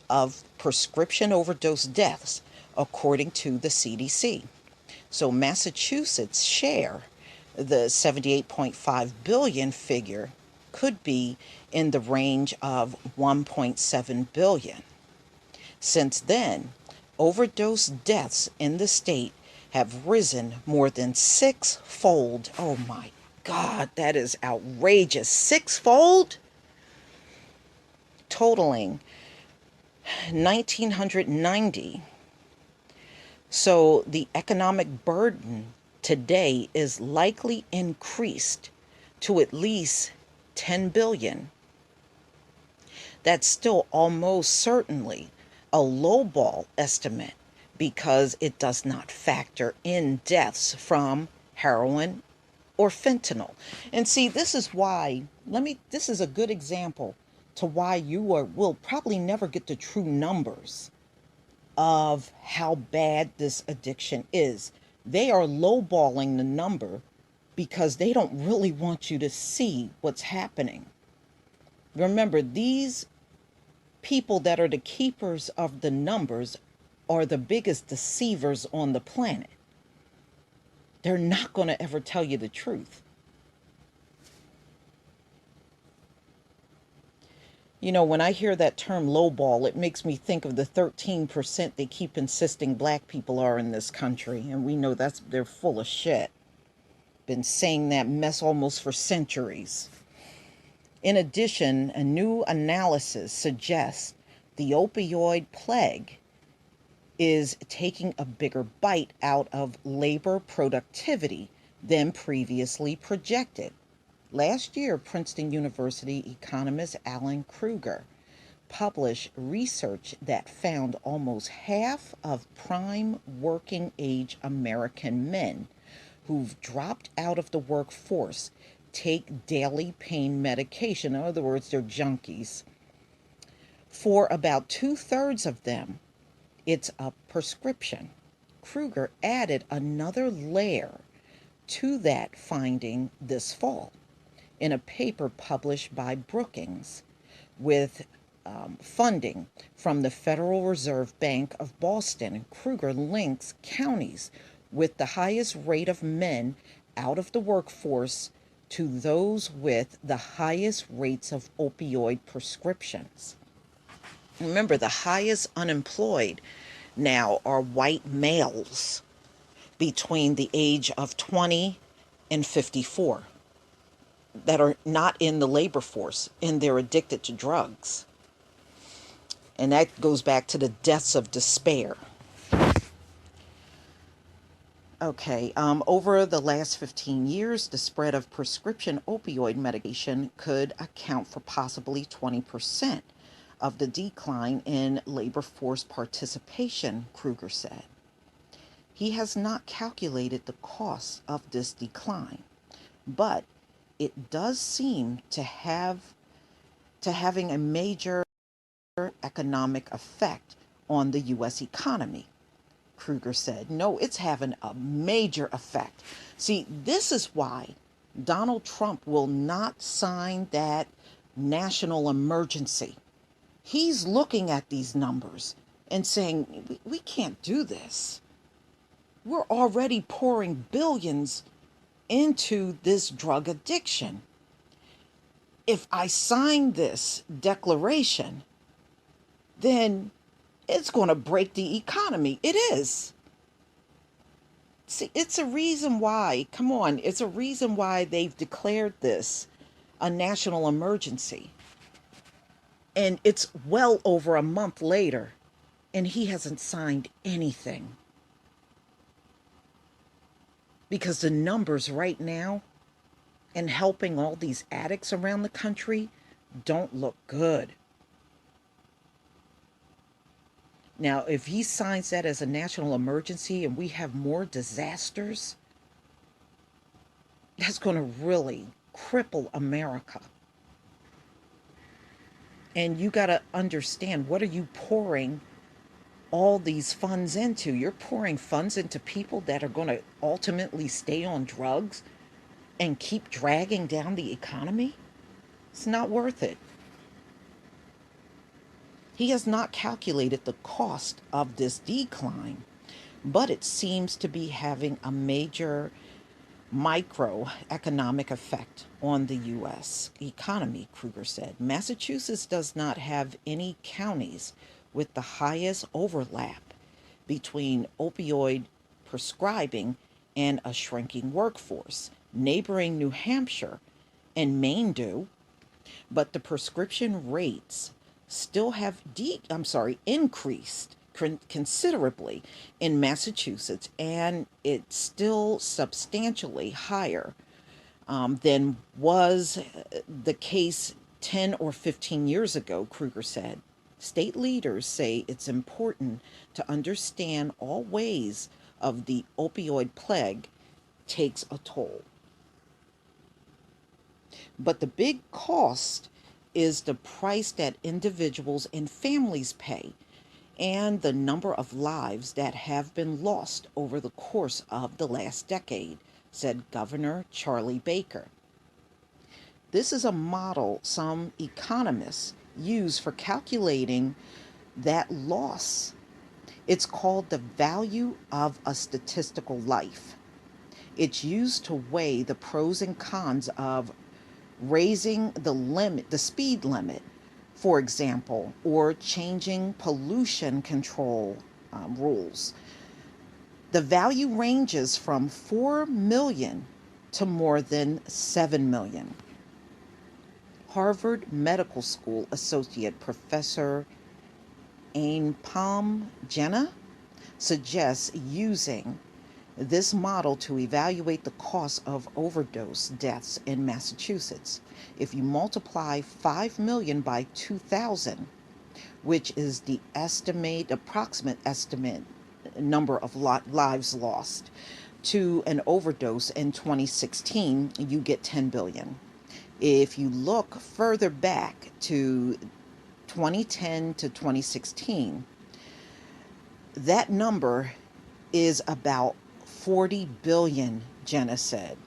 of prescription overdose deaths, according to the CDC. So Massachusetts' share, the 78.5 billion figure, could be in the range of 1.7 billion. Since then, overdose deaths in the state have risen more than sixfold. Oh my God, that is outrageous. Sixfold? Totaling 1,990. So the economic burden today is likely increased to at least 10 billion. That's still almost certainly a lowball estimate because it does not factor in deaths from heroin or fentanyl. And see, this is why, this is a good example to why will probably never get the true numbers of how bad this addiction is. They are lowballing the number because they don't really want you to see what's happening. Remember, these people that are the keepers of the numbers are the biggest deceivers on the planet. They're not going to ever tell you the truth. You know, when I hear that term lowball, it makes me think of the 13% they keep insisting black people are in this country. And we know they're full of shit. Been saying that mess almost for centuries. In addition, a new analysis suggests the opioid plague is taking a bigger bite out of labor productivity than previously projected. Last year, Princeton University economist Alan Kruger published research that found almost half of prime working age American men who've dropped out of the workforce take daily pain medication. In other words, they're junkies. For about 2/3 of them, it's a prescription. Kruger added another layer to that finding this fall in a paper published by Brookings with funding from the Federal Reserve Bank of Boston. Kruger links counties with the highest rate of men out of the workforce to those with the highest rates of opioid prescriptions. Remember, the highest unemployed now are white males between the age of 20 and 54 that are not in the labor force and they're addicted to drugs. And that goes back to the deaths of despair. Okay, over the last 15 years, the spread of prescription opioid medication could account for possibly 20% of the decline in labor force participation, Kruger said. He has not calculated the cost of this decline, but it does seem to having a major economic effect on the U.S. economy. Kruger said, no, it's having a major effect. See, this is why Donald Trump will not sign that national emergency. He's looking at these numbers and saying, we can't do this. We're already pouring billions into this drug addiction. If I sign this declaration, then it's going to break the economy. It is. See, it's a reason why, come on, it's a reason why they've declared this a national emergency. And it's well over a month later, and he hasn't signed anything. Because the numbers right now and helping all these addicts around the country don't look good. Now, if he signs that as a national emergency and we have more disasters, that's going to really cripple America. And you got to understand, what are you pouring all these funds into? You're pouring funds into people that are going to ultimately stay on drugs and keep dragging down the economy? It's not worth it. He has not calculated the cost of this decline, but it seems to be having a major microeconomic effect on the U.S. economy, Kruger said. Massachusetts does not have any counties with the highest overlap between opioid prescribing and a shrinking workforce. Neighboring New Hampshire and Maine do, but the prescription rates still have increased considerably in Massachusetts, and it's still substantially higher than was the case 10 or 15 years ago, Kruger said. State leaders say it's important to understand all ways of the opioid plague takes a toll. But the big cost is the price that individuals and families pay and the number of lives that have been lost over the course of the last decade, said Governor Charlie Baker. This is a model some economists use for calculating that loss. It's called the value of a statistical life. It's used to weigh the pros and cons of raising the speed limit, for example, or changing pollution control rules. The value ranges from 4 million to more than 7 million. Harvard Medical School Associate Professor Anupam Jena suggests using this model to evaluate the cost of overdose deaths in Massachusetts. If you multiply 5 million by 2,000, which is the approximate estimate number of lives lost to an overdose in 2016, you get 10 billion. If you look further back to 2010 to 2016, that number is about 40 billion, Jenna said.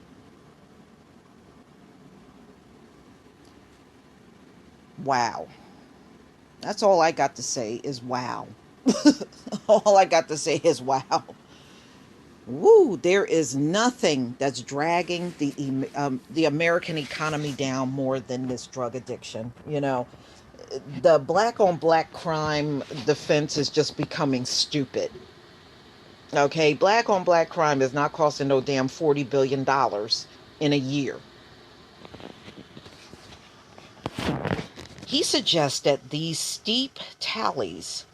Wow. That's all I got to say is wow. All I got to say is wow. Woo, there is nothing that's dragging the American economy down more than this drug addiction. You know, the black on black crime defense is just becoming stupid. Okay, black on black crime is not costing no damn $40 billion in a year. He suggests that these steep tallies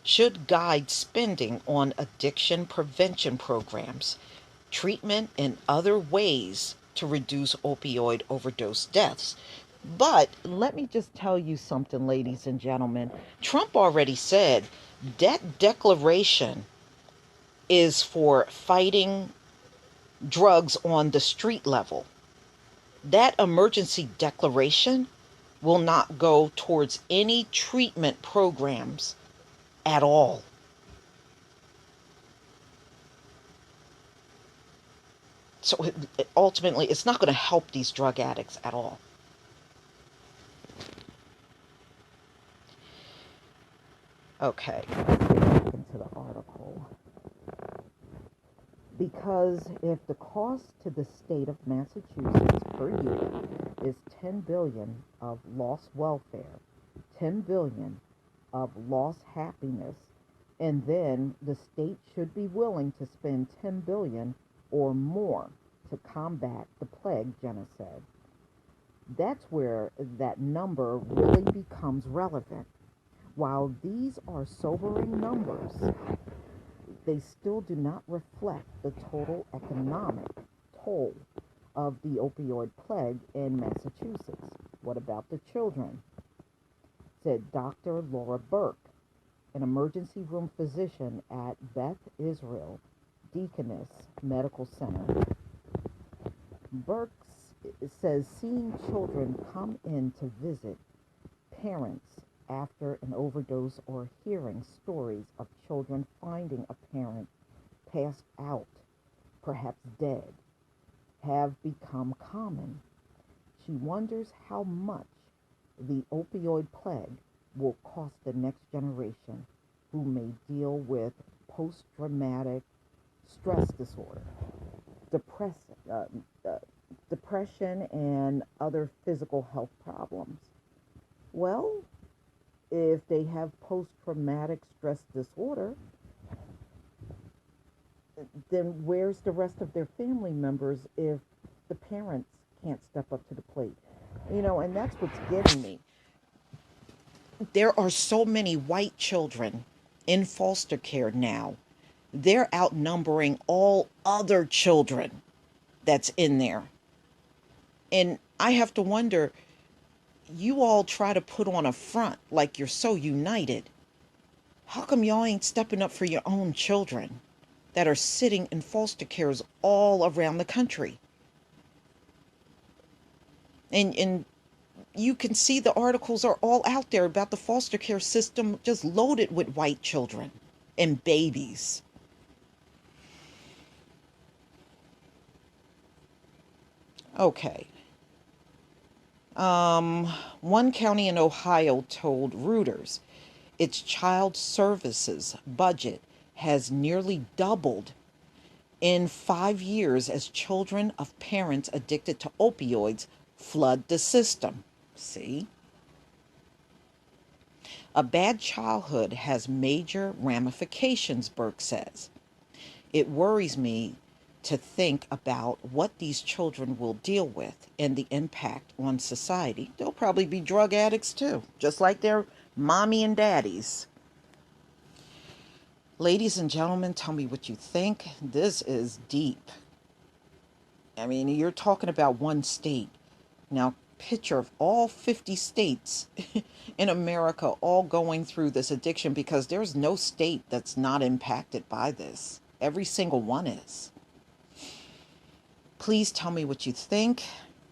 should guide spending on addiction prevention programs, treatment, and other ways to reduce opioid overdose deaths. But let me just tell you something, ladies and gentlemen. Trump already said that declaration is for fighting drugs on the street level. That emergency declaration will not go towards any treatment programs at all. So ultimately, it's not going to help these drug addicts at all. Okay, let's get back into the article. Because if the cost to the state of Massachusetts per year is 10 billion of lost welfare, 10 billion of lost happiness, and then the state should be willing to spend 10 billion or more to combat the plague, Jenna said. That's where that number really becomes relevant. While these are sobering numbers, they still do not reflect the total economic toll of the opioid plague in Massachusetts. What about the children? Said Dr. Laura Burke, an emergency room physician at Beth Israel Deaconess Medical Center. Burke says seeing children come in to visit parents after an overdose or hearing stories of children finding a parent passed out, perhaps dead, have become common. She wonders how much the opioid plague will cost the next generation who may deal with post-traumatic stress disorder, depress, uh, uh, depression, and other physical health problems. Well, if they have post-traumatic stress disorder, then where's the rest of their family members if the parents can't step up to the plate? And that's what's getting me. There are so many white children in foster care now. They're outnumbering all other children that's in there. And I have to wonder, you all try to put on a front like you're so united. How come y'all ain't stepping up for your own children that are sitting in foster cares all around the country? And you can see the articles are all out there about the foster care system just loaded with white children and babies. Okay. One county in Ohio told Reuters its child services budget has nearly doubled in 5 years as children of parents addicted to opioids flood the system. See? A bad childhood has major ramifications, Burke says. It worries me to think about what these children will deal with and the impact on society. They'll probably be drug addicts too, just like their mommy and daddies. Ladies and gentlemen, tell me what you think. This is deep. I mean, you're talking about one state. Now, picture of all 50 states in America all going through this addiction, because there's no state that's not impacted by this. Every single one is. Please tell me what you think.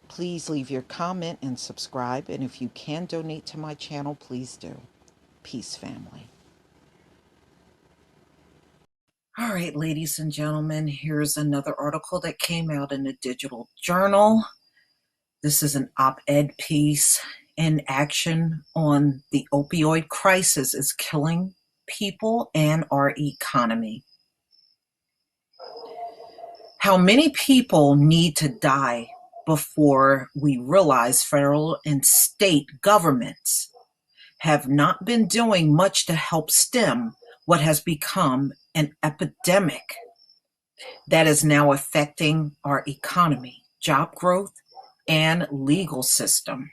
Please leave your comment and subscribe. And if you can donate to my channel, please do. Peace, family. All right, ladies and gentlemen, here's another article that came out in the Digital Journal. This is an op-ed piece. Inaction on the opioid crisis is killing people and our economy. How many people need to die before we realize federal and state governments have not been doing much to help stem what has become an epidemic that is now affecting our economy, job growth, and legal system.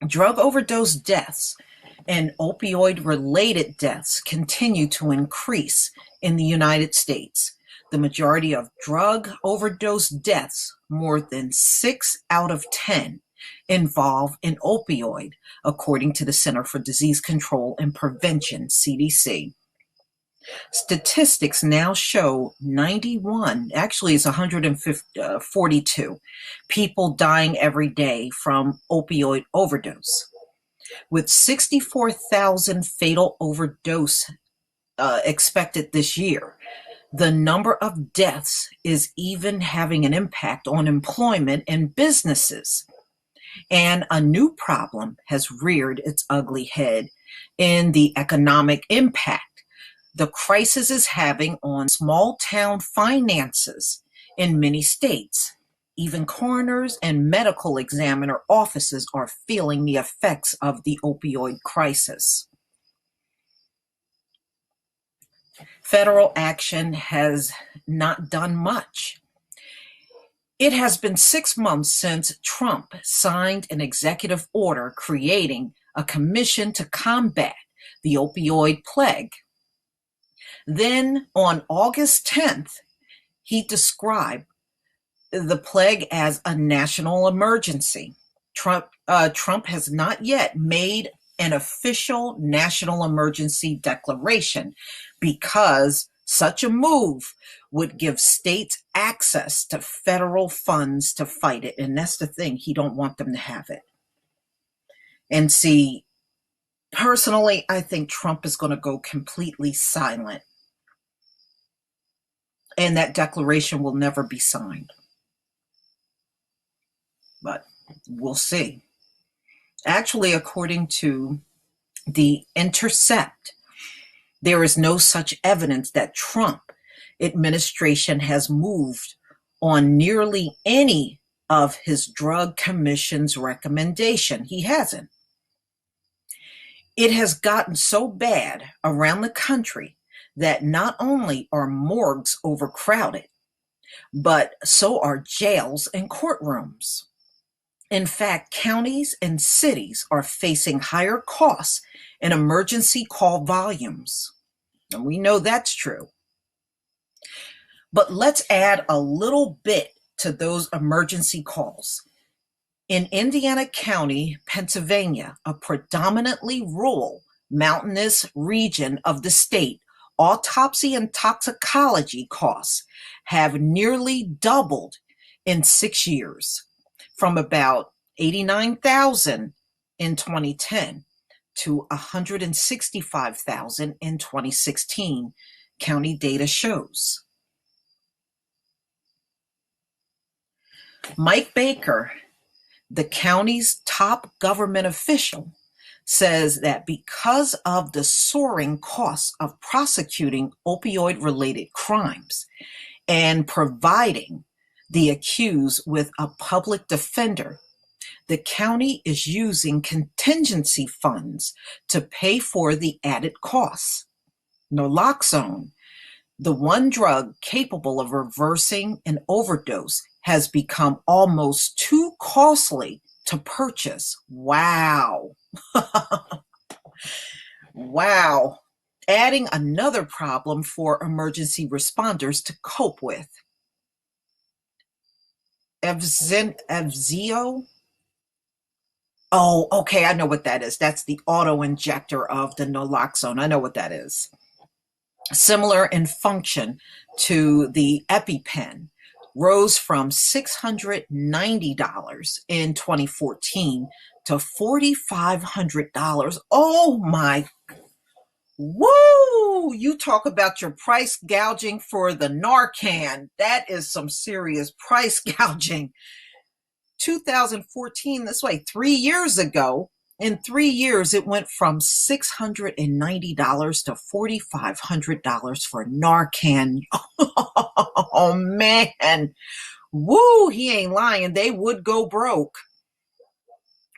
Drug overdose deaths and opioid-related deaths continue to increase in the United States. The majority of drug overdose deaths, more than 6 out of 10, involve an opioid, according to the Center for Disease Control and Prevention, CDC. Statistics now show 91, actually it's 142, people dying every day from opioid overdose, with 64,000 fatal overdose expected this year. The number of deaths is even having an impact on employment and businesses. And a new problem has reared its ugly head in the economic impact the crisis is having on small town finances in many states. Even coroners and medical examiner offices are feeling the effects of the opioid crisis. Federal action has not done much. It has been 6 months since Trump signed an executive order creating a commission to combat the opioid plague. Then on August 10th, he described the plague as a national emergency. Trump has not yet made an official national emergency declaration because such a move would give states access to federal funds to fight it. And that's the thing, he don't want them to have it. And see, personally, I think Trump is going to go completely silent. And that declaration will never be signed. But we'll see. Actually, according to The Intercept, there is no such evidence that Trump administration has moved on nearly any of his drug commission's recommendation. He hasn't. It has gotten so bad around the country that not only are morgues overcrowded, but so are jails and courtrooms. In fact, counties and cities are facing higher costs in emergency call volumes. And we know that's true. But let's add a little bit to those emergency calls. In Indiana County, Pennsylvania, a predominantly rural, mountainous region of the state, autopsy and toxicology costs have nearly doubled in 6 years, from about $89,000 in 2010 to $165,000 in 2016, county data shows. Mike Baker, the county's top government official, says that because of the soaring costs of prosecuting opioid-related crimes and providing the accused with a public defender, the county is using contingency funds to pay for the added costs. Naloxone, the one drug capable of reversing an overdose, has become almost too costly to purchase. Wow. Wow. Adding another problem for emergency responders to cope with. Evzio? Oh, okay, I know what that is. That's the auto-injector of the naloxone. I know what that is. Similar in function to the EpiPen, rose from $690 in 2014 to $4,500. Oh my, woo! You talk about your price gouging for the Narcan. That is some serious price gouging. 2014, this way, 3 years ago, in 3 years, it went from $690 to $4,500 for Narcan. Oh, man. Woo, he ain't lying. They would go broke.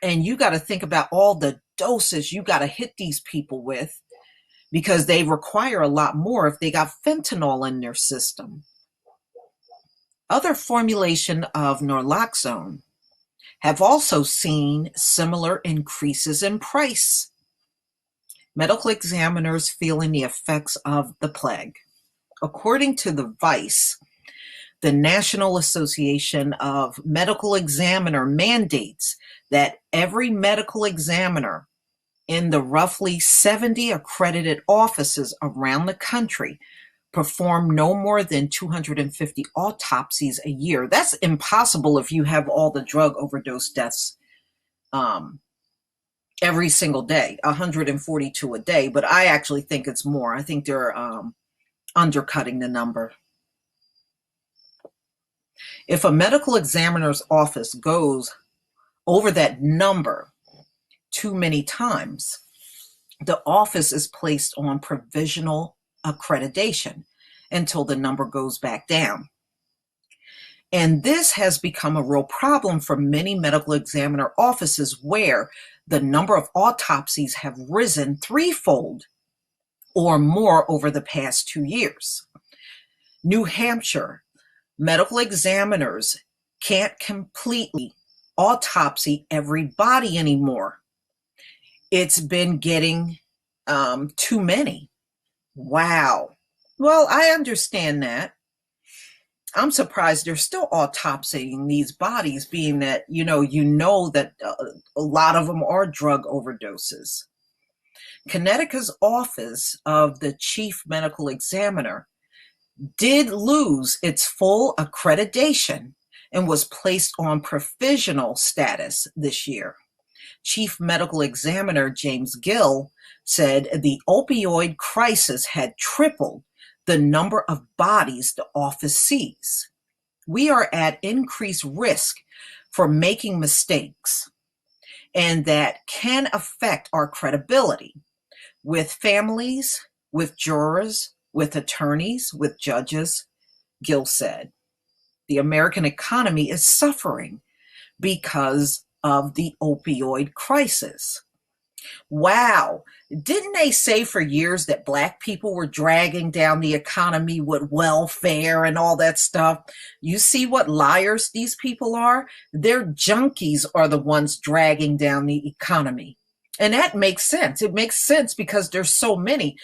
And you got to think about all the doses you got to hit these people with, because they require a lot more if they got fentanyl in their system. Other formulation of naloxone have also seen similar increases in price. Medical examiners feeling the effects of the plague. According to the Vice, the National Association of Medical Examiner mandates that every medical examiner in the roughly 70 accredited offices around the country perform no more than 250 autopsies a year. That's impossible if you have all the drug overdose deaths every single day, 142 a day. But I actually think it's more. I think they're undercutting the number. If a medical examiner's office goes over that number too many times, the office is placed on provisional accreditation until the number goes back down. And this has become a real problem for many medical examiner offices, where the number of autopsies have risen threefold or more over the past 2 years. New Hampshire medical examiners can't completely autopsy every body anymore. It's been getting too many. Wow. Well, I understand that. I'm surprised they're still autopsying these bodies, being that, you know that a lot of them are drug overdoses. Connecticut's office of the chief medical examiner did lose its full accreditation and was placed on provisional status this year. Chief Medical Examiner James Gill said the opioid crisis had tripled the number of bodies the office sees. We are at increased risk for making mistakes. and that can affect our credibility with families, with jurors, with attorneys, with judges, Gill said. The American economy is suffering because of the opioid crisis. Wow. Didn't they say for years that Black people were dragging down the economy with welfare and all that stuff? You see what liars these people are? Their junkies are the ones dragging down the economy. And that makes sense. It makes sense because there's so many.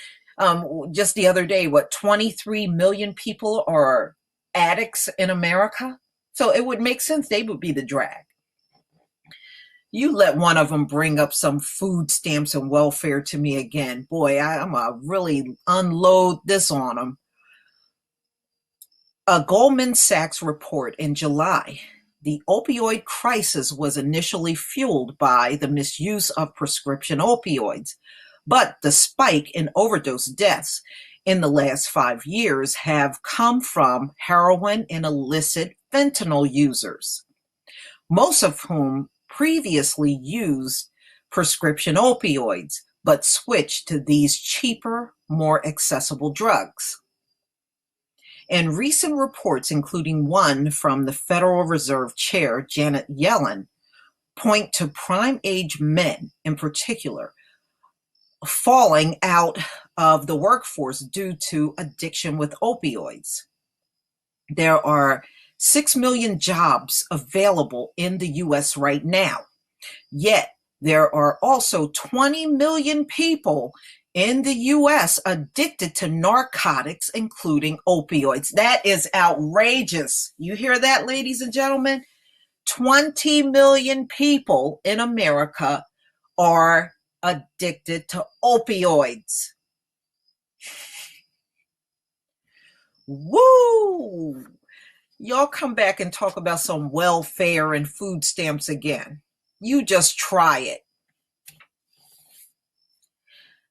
Just the other day, 23 million people are addicts in America? So it would make sense they would be the drag. You let one of them bring up some food stamps and welfare to me again. Boy, I'm going to really unload this on them. A Goldman Sachs report in July. The opioid crisis was initially fueled by the misuse of prescription opioids, but the spike in overdose deaths in the last 5 years have come from heroin and illicit fentanyl users, most of whom previously used prescription opioids, but switched to these cheaper, more accessible drugs. And recent reports, including one from the Federal Reserve Chair, Janet Yellen, point to prime-age men in particular falling out of the workforce due to addiction with opioids. There are 6 million jobs available in the U.S. right now. Yet, there are also 20 million people in the U.S. addicted to narcotics, including opioids. That is outrageous. You hear that, ladies and gentlemen? 20 million people in America are addicted to opioids. Woo! Y'all come back and talk about some welfare and food stamps again. You just try it.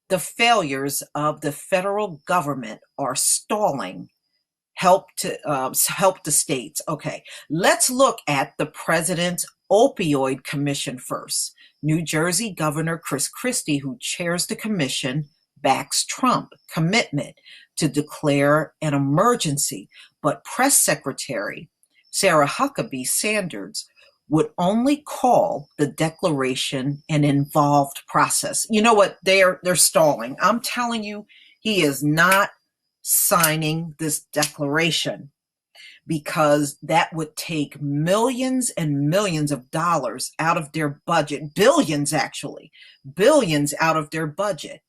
The failures of the federal government are stalling help the states. Okay, let's look at the president's opioid commission first. New Jersey Governor Chris Christie, who chairs the commission, backs Trump's commitment to declare an emergency, but Press Secretary Sarah Huckabee Sanders would only call the declaration an involved process. You know what? They're stalling. I'm telling you, he is not signing this declaration because that would take millions and millions of dollars out of their budget, billions actually, billions out of their budget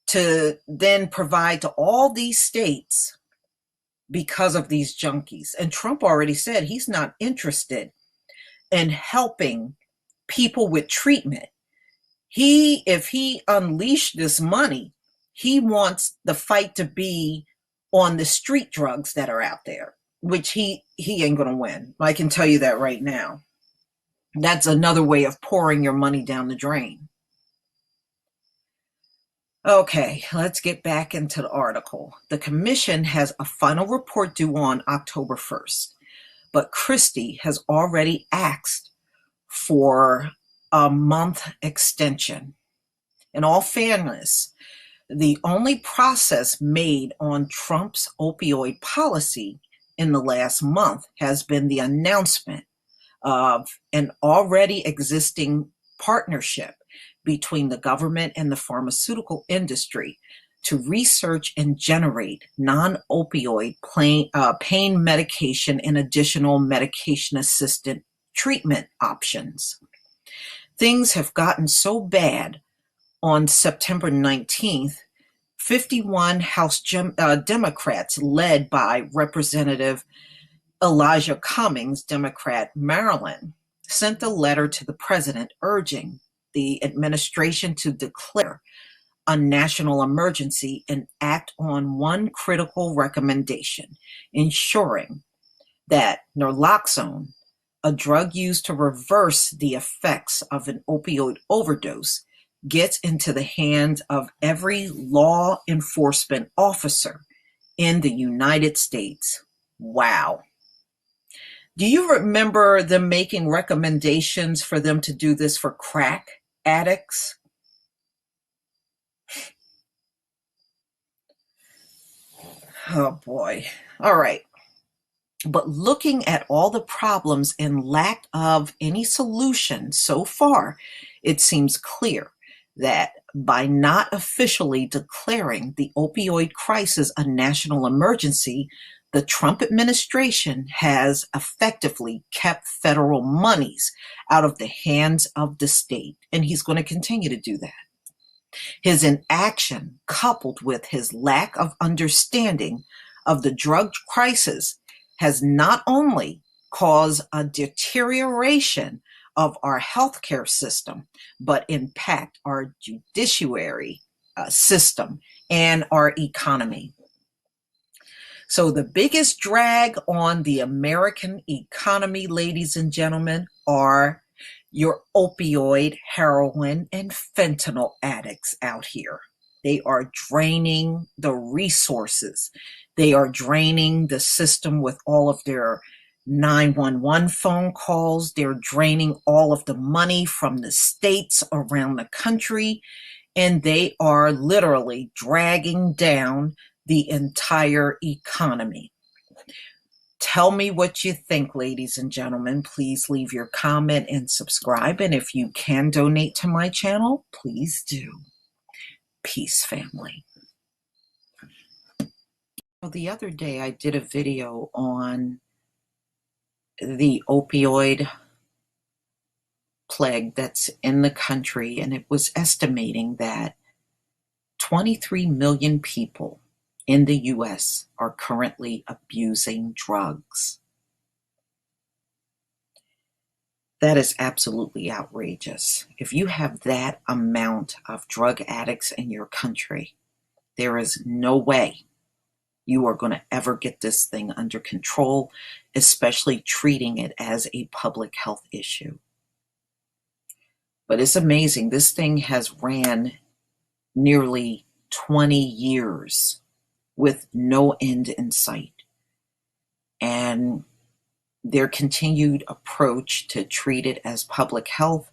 to then provide to all these states because of these junkies. And Trump already said he's not interested in helping people with treatment. If he unleashed this money, he wants the fight to be on the street drugs that are out there, which he ain't going to win. I can tell you that right now. That's another way of pouring your money down the drain. Okay, let's get back into the article. The commission has a final report due on October 1st, but Christie has already asked for a month extension. In all fairness, the only process made on Trump's opioid policy in the last month has been the announcement of an already existing partnership between the government and the pharmaceutical industry to research and generate non-opioid pain medication and additional medication-assisted treatment options. Things have gotten so bad. On September 19th, 51 House Democrats, led by Representative Elijah Cummings, Democrat, Maryland, sent a letter to the president urging the administration to declare a national emergency and act on one critical recommendation, ensuring that naloxone, a drug used to reverse the effects of an opioid overdose, gets into the hands of every law enforcement officer in the United States. Wow. Do you remember them making recommendations for them to do this for crack addicts? Oh boy. All right. But looking at all the problems and lack of any solution so far, it seems clear that by not officially declaring the opioid crisis a national emergency, the Trump administration has effectively kept federal monies out of the hands of the state, and he's going to continue to do that. His inaction, coupled with his lack of understanding of the drug crisis, has not only caused a deterioration of our healthcare system, but impact our judiciary system and our economy. So the biggest drag on the American economy, ladies and gentlemen, are your opioid, heroin, and fentanyl addicts out here. They are draining the resources. They are draining the system with all of their 911 phone calls. They're draining all of the money from the states around the country, and they are literally dragging down the entire economy. Tell me what you think, ladies and gentlemen. Please leave your comment and subscribe. And if you can donate to my channel, please do. Peace, family. The other day, I did a video on the opioid plague that's in the country, and it was estimating that 23 million people in the US are currently abusing drugs. That is absolutely outrageous. If you have that amount of drug addicts in your country, there is no way you are going to ever get this thing under control, especially treating it as a public health issue. But it's amazing. This thing has ran nearly 20 years with no end in sight. And their continued approach to treat it as public health,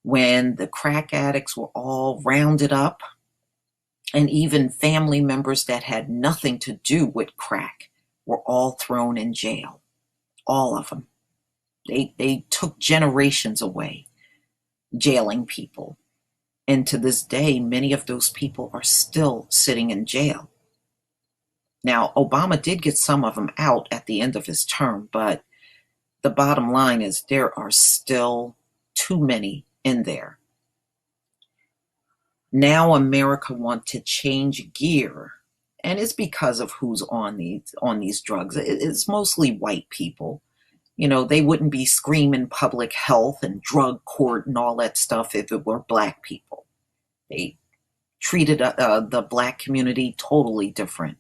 when the crack addicts were all rounded up, and even family members that had nothing to do with crack were all thrown in jail. All of them. They took generations away, jailing people. And to this day, many of those people are still sitting in jail. Now, Obama did get some of them out at the end of his term, but the bottom line is there are still too many in there. Now America wants to change gear, and it's because of who's on these drugs. It's mostly white people. You know, they wouldn't be screaming public health and drug court and all that stuff if it were black people. They treated the black community totally different.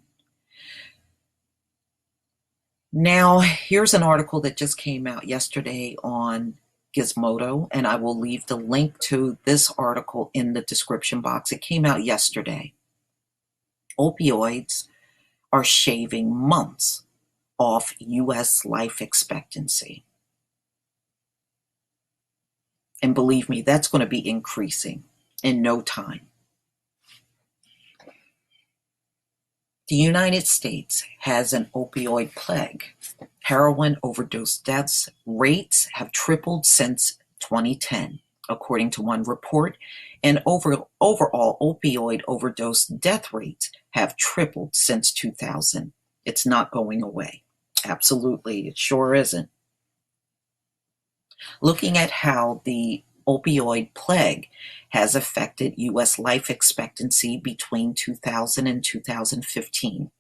Now, here's an article that just came out yesterday on Gizmodo, and I will leave the link to this article in the description box. It came out yesterday. Opioids are shaving months off U.S. life expectancy. And believe me, that's going to be increasing in no time. The United States has an opioid plague. Heroin overdose deaths rates have tripled since 2010, according to one report, and overall opioid overdose death rates have tripled since 2000. It's not going away. Absolutely, it sure isn't. Looking at how the opioid plague has affected U.S. life expectancy between 2000 and 2015.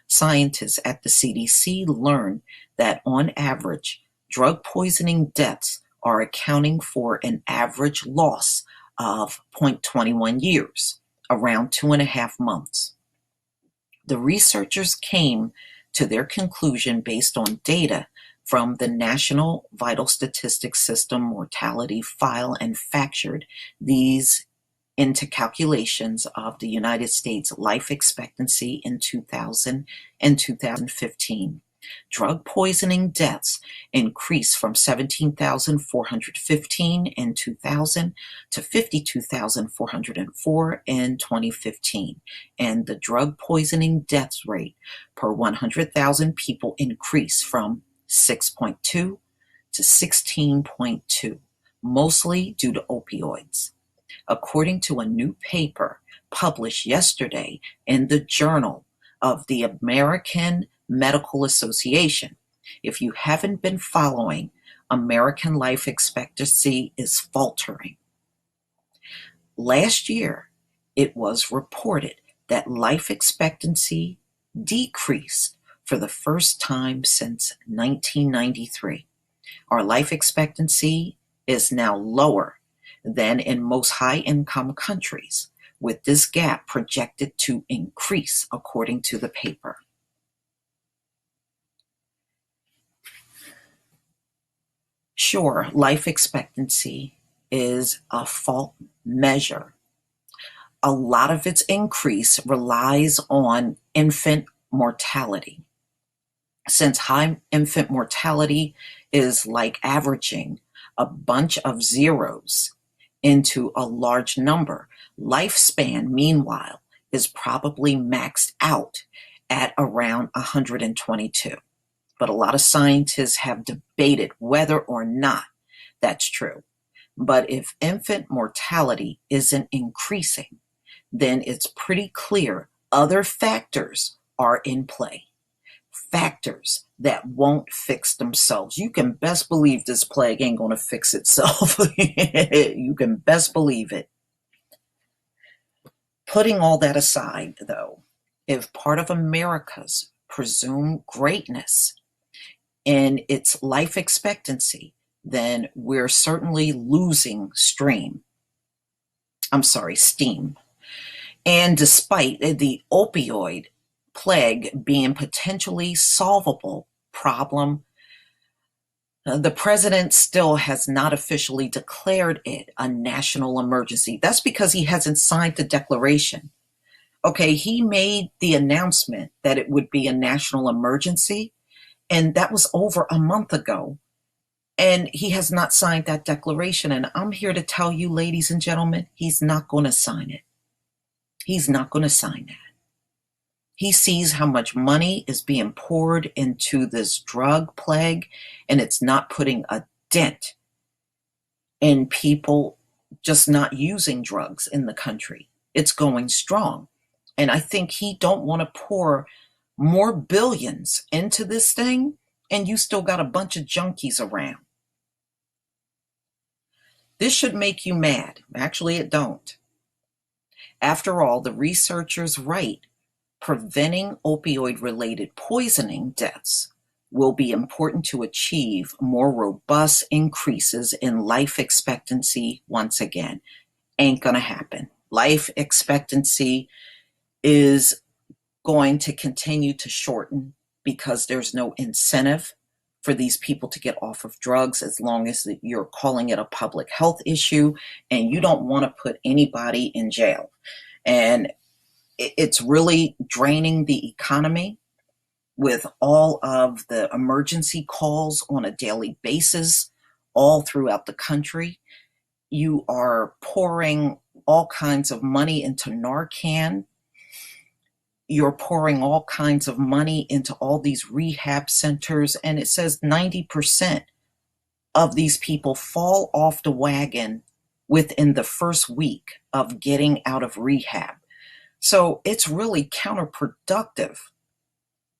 Scientists at the CDC learned that on average, drug poisoning deaths are accounting for an average loss of 0.21 years, around 2.5 months. The researchers came to their conclusion based on data from the National Vital Statistics System mortality file and factored these into calculations of the United States life expectancy in 2000 and 2015. Drug poisoning deaths increased from 17,415 in 2000 to 52,404 in 2015, and the drug poisoning death rate per 100,000 people increased from 6.2 to 16.2, mostly due to opioids. According to a new paper published yesterday in the Journal of the American Medical Association. If you haven't been following, American life expectancy is faltering. Last year, it was reported that life expectancy decreased for the first time since 1993. Our life expectancy is now lower than in most high-income countries, with this gap projected to increase according to the paper. Sure, life expectancy is a false measure. A lot of its increase relies on infant mortality. Since high infant mortality is like averaging a bunch of zeros into a large number, lifespan, meanwhile, is probably maxed out at around 122. But a lot of scientists have debated whether or not that's true. But if infant mortality isn't increasing, then it's pretty clear other factors are in play. Factors that won't fix themselves. You can best believe this plague ain't going to fix itself. You can best believe it. Putting all that aside, though, if part of America's presumed greatness in its life expectancy, then we're certainly losing steam. And despite the opioid plague being potentially solvable problem, the president still has not officially declared it a national emergency. That's because he hasn't signed the declaration. Okay, he made the announcement that it would be a national emergency, and that was over a month ago. And he has not signed that declaration. And I'm here to tell you, ladies and gentlemen, he's not going to sign it. He's not going to sign that. He sees how much money is being poured into this drug plague, and it's not putting a dent in people just not using drugs in the country. It's going strong. And I think he don't want to pour more billions into this thing, and you still got a bunch of junkies around. This should make you mad. Actually, it don't. After all, the researchers write, preventing opioid-related poisoning deaths will be important to achieve more robust increases in life expectancy once again. Ain't gonna happen. Life expectancy is going to continue to shorten because there's no incentive for these people to get off of drugs as long as you're calling it a public health issue and you don't want to put anybody in jail. And it's really draining the economy with all of the emergency calls on a daily basis all throughout the country. You are pouring all kinds of money into Narcan. You're pouring all kinds of money into all these rehab centers, and it says 90% of these people fall off the wagon within the first week of getting out of rehab. So it's really counterproductive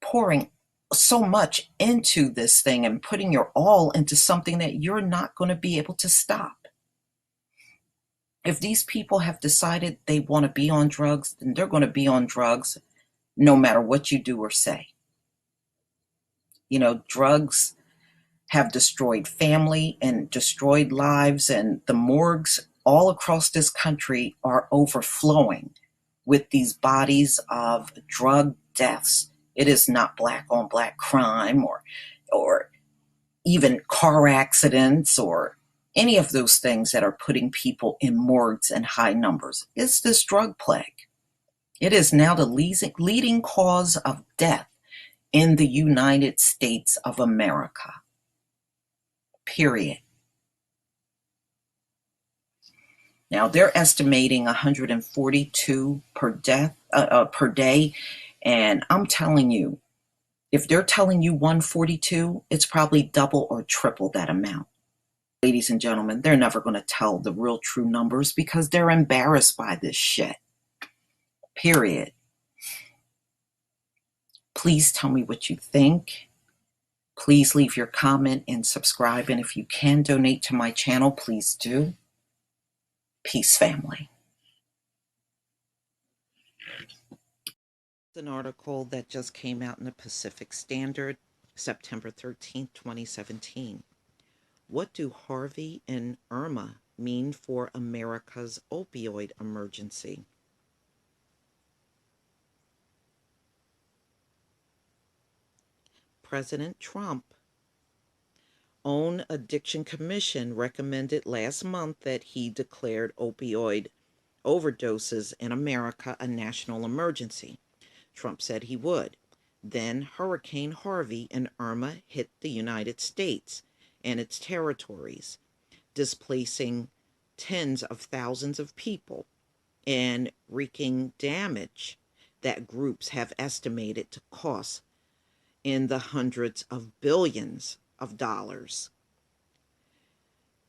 pouring so much into this thing and putting your all into something that you're not going to be able to stop. If these people have decided they want to be on drugs, then they're going to be on drugs no matter what you do or say. You know, drugs have destroyed family and destroyed lives, and the morgues all across this country are overflowing with these bodies of drug deaths. It is not black on black crime or even car accidents or any of those things that are putting people in morgues in high numbers. It's this drug plague. It is now the leading cause of death in the United States of America. Period. Now they're estimating 142 per day, and I'm telling you, if they're telling you 142, it's probably double or triple that amount. Ladies and gentlemen, they're never going to tell the real true numbers because they're embarrassed by this shit. Period. Please tell me what you think. Please leave your comment and subscribe. And if you can donate to my channel, please do. Peace, family. An article that just came out in the Pacific Standard, September 13th, 2017. What do Harvey and Irma mean for America's opioid emergency? President Trump's own addiction commission recommended last month that he declared opioid overdoses in America a national emergency. Trump said he would. Then Hurricane Harvey and Irma hit the United States and its territories, displacing tens of thousands of people and wreaking damage that groups have estimated to cost in the hundreds of billions of dollars.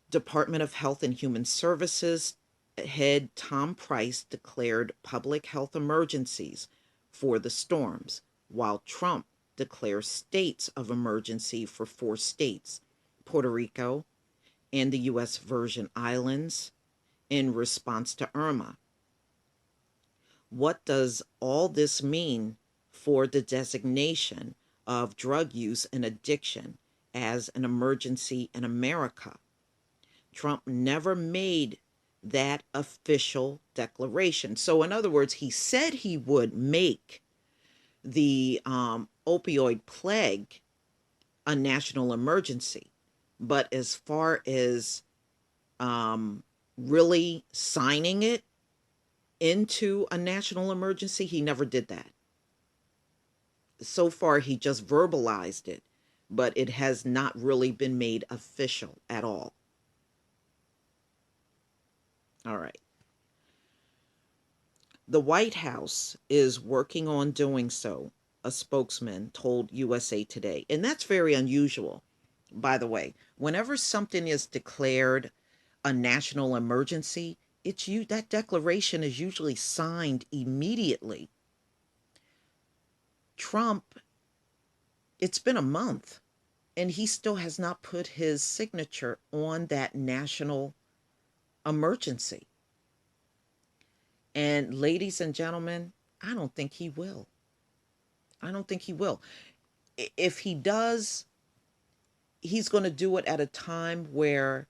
Department of Health and Human Services head Tom Price declared public health emergencies for the storms, while Trump declares states of emergency for 4 states, Puerto Rico and the U.S. Virgin Islands, in response to Irma. What does all this mean for the designation of drug use and addiction as an emergency in America? Trump never made that official declaration. So in other words, he said he would make the opioid plague a national emergency. But as far as really signing it into a national emergency, he never did that. So far, he just verbalized it, but it has not really been made official at all. All right. The White House is working on doing so, a spokesman told USA Today. And that's very unusual, by the way. Whenever something is declared a national emergency, that declaration is usually signed immediately. Trump, it's been a month, and he still has not put his signature on that national emergency. And ladies and gentlemen, I don't think he will. I don't think he will. If he does, he's going to do it at a time where,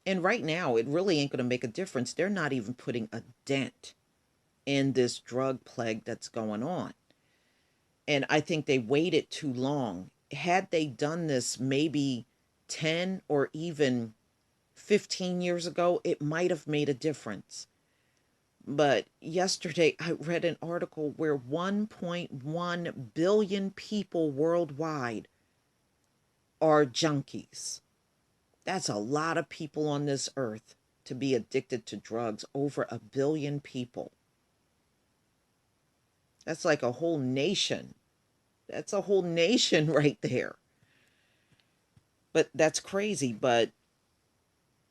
and right now, it really ain't going to make a difference. They're not even putting a dent in this drug plague that's going on. And I think they waited too long. Had they done this maybe 10 or even 15 years ago, it might have made a difference. But yesterday, I read an article where 1.1 billion people worldwide are junkies. That's a lot of people on this earth to be addicted to drugs, over 1 billion people. That's like a whole nation. That's a whole nation right there. But that's crazy, but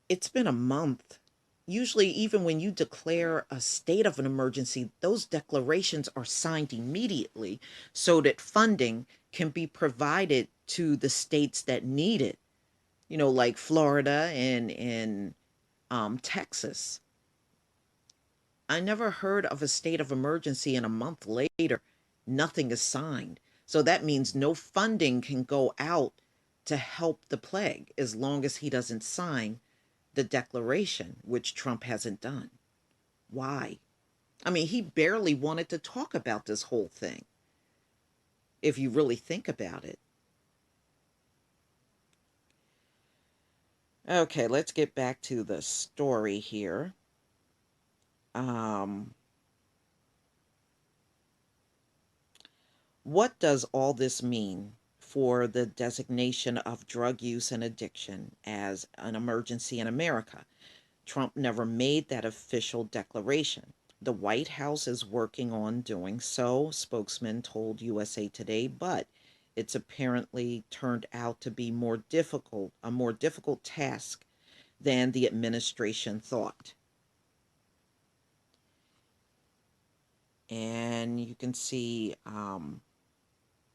it's been a month. Usually, even when you declare a state of an emergency, those declarations are signed immediately so that funding can be provided to the states that need it. You know, like Florida and Texas. I never heard of a state of emergency and a month later, nothing is signed. So that means no funding can go out to help the plague as long as he doesn't sign the declaration, which Trump hasn't done. Why? I mean, he barely wanted to talk about this whole thing, if you really think about it. Okay, let's get back to the story here. What does all this mean for the designation of drug use and addiction as an emergency in America? Trump never made that official declaration. The White House is working on doing so, spokesman told USA Today, but it's apparently turned out to be a more difficult task than the administration thought. And you can see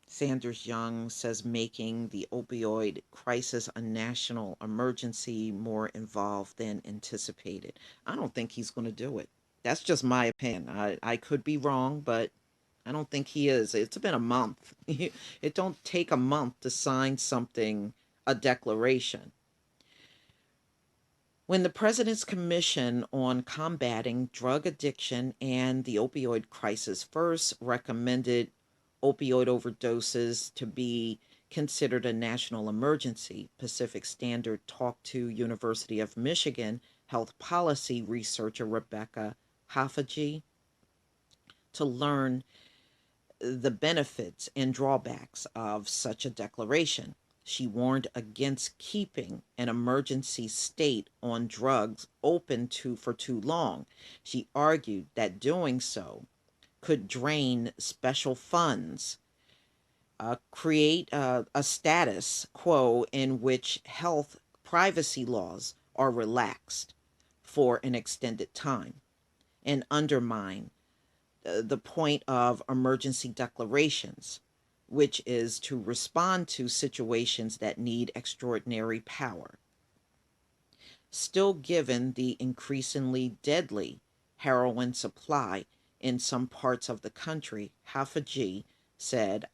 Sanders Young says making the opioid crisis a national emergency more involved than anticipated. I don't think he's going to do it. That's just my opinion. I could be wrong, but I don't think he is. It's been a month. It don't take a month to sign something, a declaration. When the President's Commission on Combating Drug Addiction and the Opioid Crisis first recommended opioid overdoses to be considered a national emergency, Pacific Standard talked to University of Michigan health policy researcher Rebecca Hafaji to learn the benefits and drawbacks of such a declaration. She warned against keeping an emergency state on drugs open for too long. She argued that doing so could drain special funds, create a status quo in which health privacy laws are relaxed for an extended time, and undermine the point of emergency declarations, which is to respond to situations that need extraordinary power. Still, given the increasingly deadly heroin supply in some parts of the country, Hafaji said,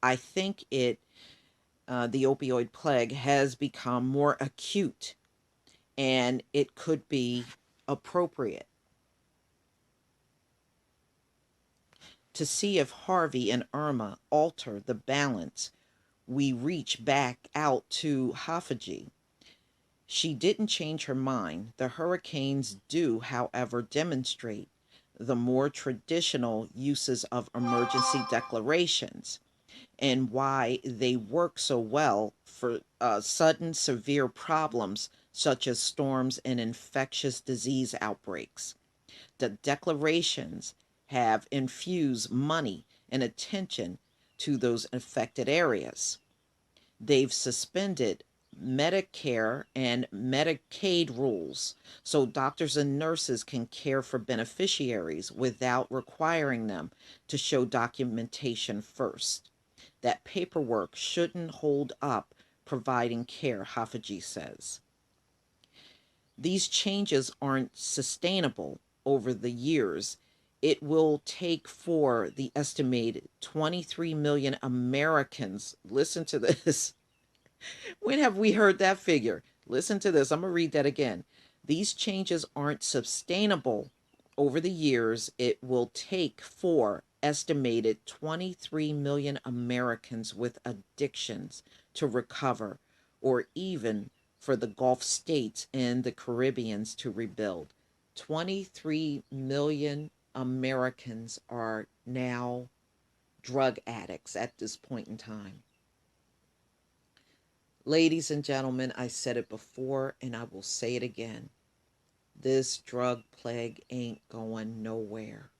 I think the opioid plague has become more acute and it could be appropriate to see if Harvey and Irma alter the balance. We reach back out to Hafaji. She didn't change her mind. The hurricanes do, however, demonstrate the more traditional uses of emergency declarations and why they work so well for sudden severe problems such as storms and infectious disease outbreaks. The declarations have infused money and attention to those affected areas. They've suspended Medicare and Medicaid rules so doctors and nurses can care for beneficiaries without requiring them to show documentation first. That paperwork shouldn't hold up providing care, Hafaji says. These changes aren't sustainable over the years. It will take for the estimated 23 million Americans, listen to this. When have we heard that figure? Listen to this. I'm going to read that again. These changes aren't sustainable over the years. It will take for estimated 23 million Americans with addictions to recover, or even for the Gulf states and the Caribbeans to rebuild. 23 million Americans are now drug addicts at this point in time. Ladies and gentlemen, I said it before and I will say it again. This drug plague ain't going nowhere.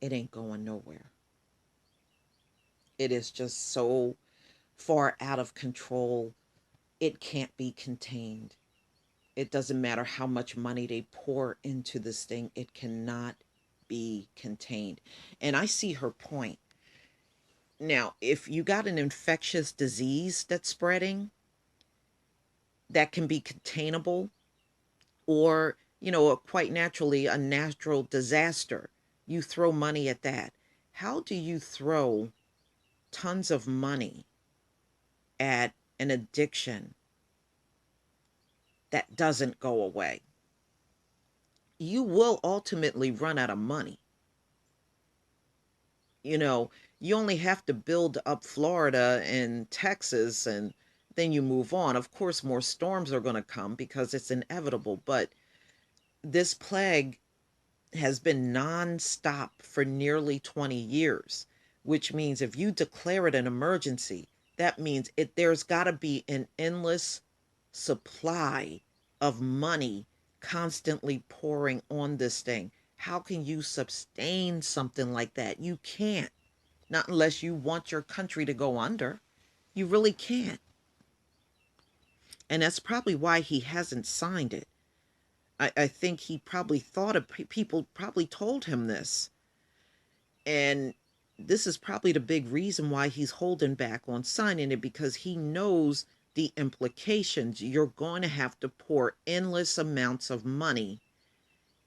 It ain't going nowhere. It is just so far out of control, it can't be contained. It doesn't matter how much money they pour into this thing, it cannot be contained. And I see her point. Now, if you got an infectious disease that's spreading, that can be containable, or, quite naturally, a natural disaster, you throw money at that. How do you throw tons of money at an addiction that doesn't go away? You will ultimately run out of money. You only have to build up Florida and Texas, and then you move on. Of course, more storms are going to come because it's inevitable, but this plague has been nonstop for nearly 20 years. which means if you declare it an emergency, that means there's got to be an endless supply of money constantly pouring on this thing. How can you sustain something like that? You can't. Not unless you want your country to go under. You really can't. And that's probably why he hasn't signed it. I think he probably thought of people probably told him this. And this is probably the big reason why he's holding back on signing it, because he knows the implications. You're going to have to pour endless amounts of money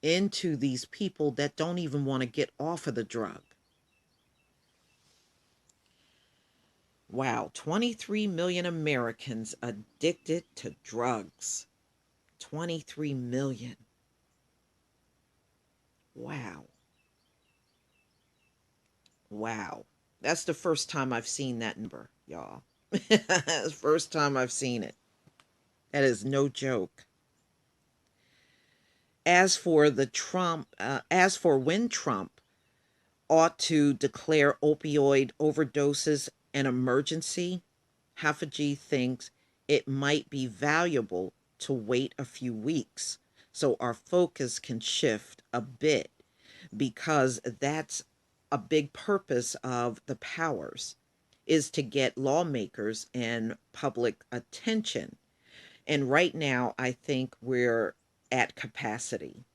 into these people that don't even want to get off of the drug. Wow, 23 million Americans addicted to drugs. 23 million. Wow. Wow. That's the first time I've seen that number, y'all. That's the first time I've seen it. That is no joke. As for when Trump ought to declare opioid overdoses an emergency, Hafaji thinks it might be valuable to wait a few weeks so our focus can shift a bit, because that's a big purpose of the powers, is to get lawmakers and public attention. And right now, I think we're at capacity.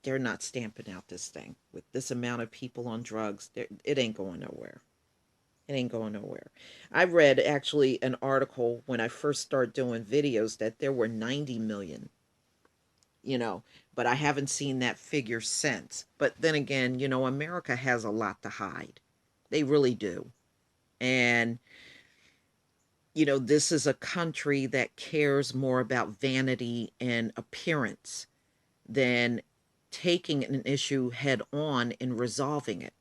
They're not stamping out this thing with this amount of people on drugs. It ain't going nowhere. It ain't going nowhere. I read actually an article when I first started doing videos that there were 90 million, but I haven't seen that figure since. But then again, America has a lot to hide. They really do. And, this is a country that cares more about vanity and appearance than taking an issue head on and resolving it.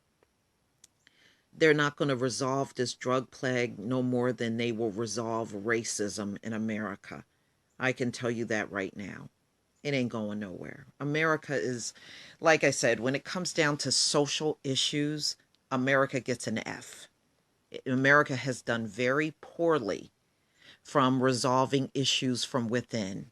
They're not going to resolve this drug plague no more than they will resolve racism in America. I can tell you that right now. It ain't going nowhere. America is, like I said, when it comes down to social issues, America gets an F. America has done very poorly from resolving issues from within.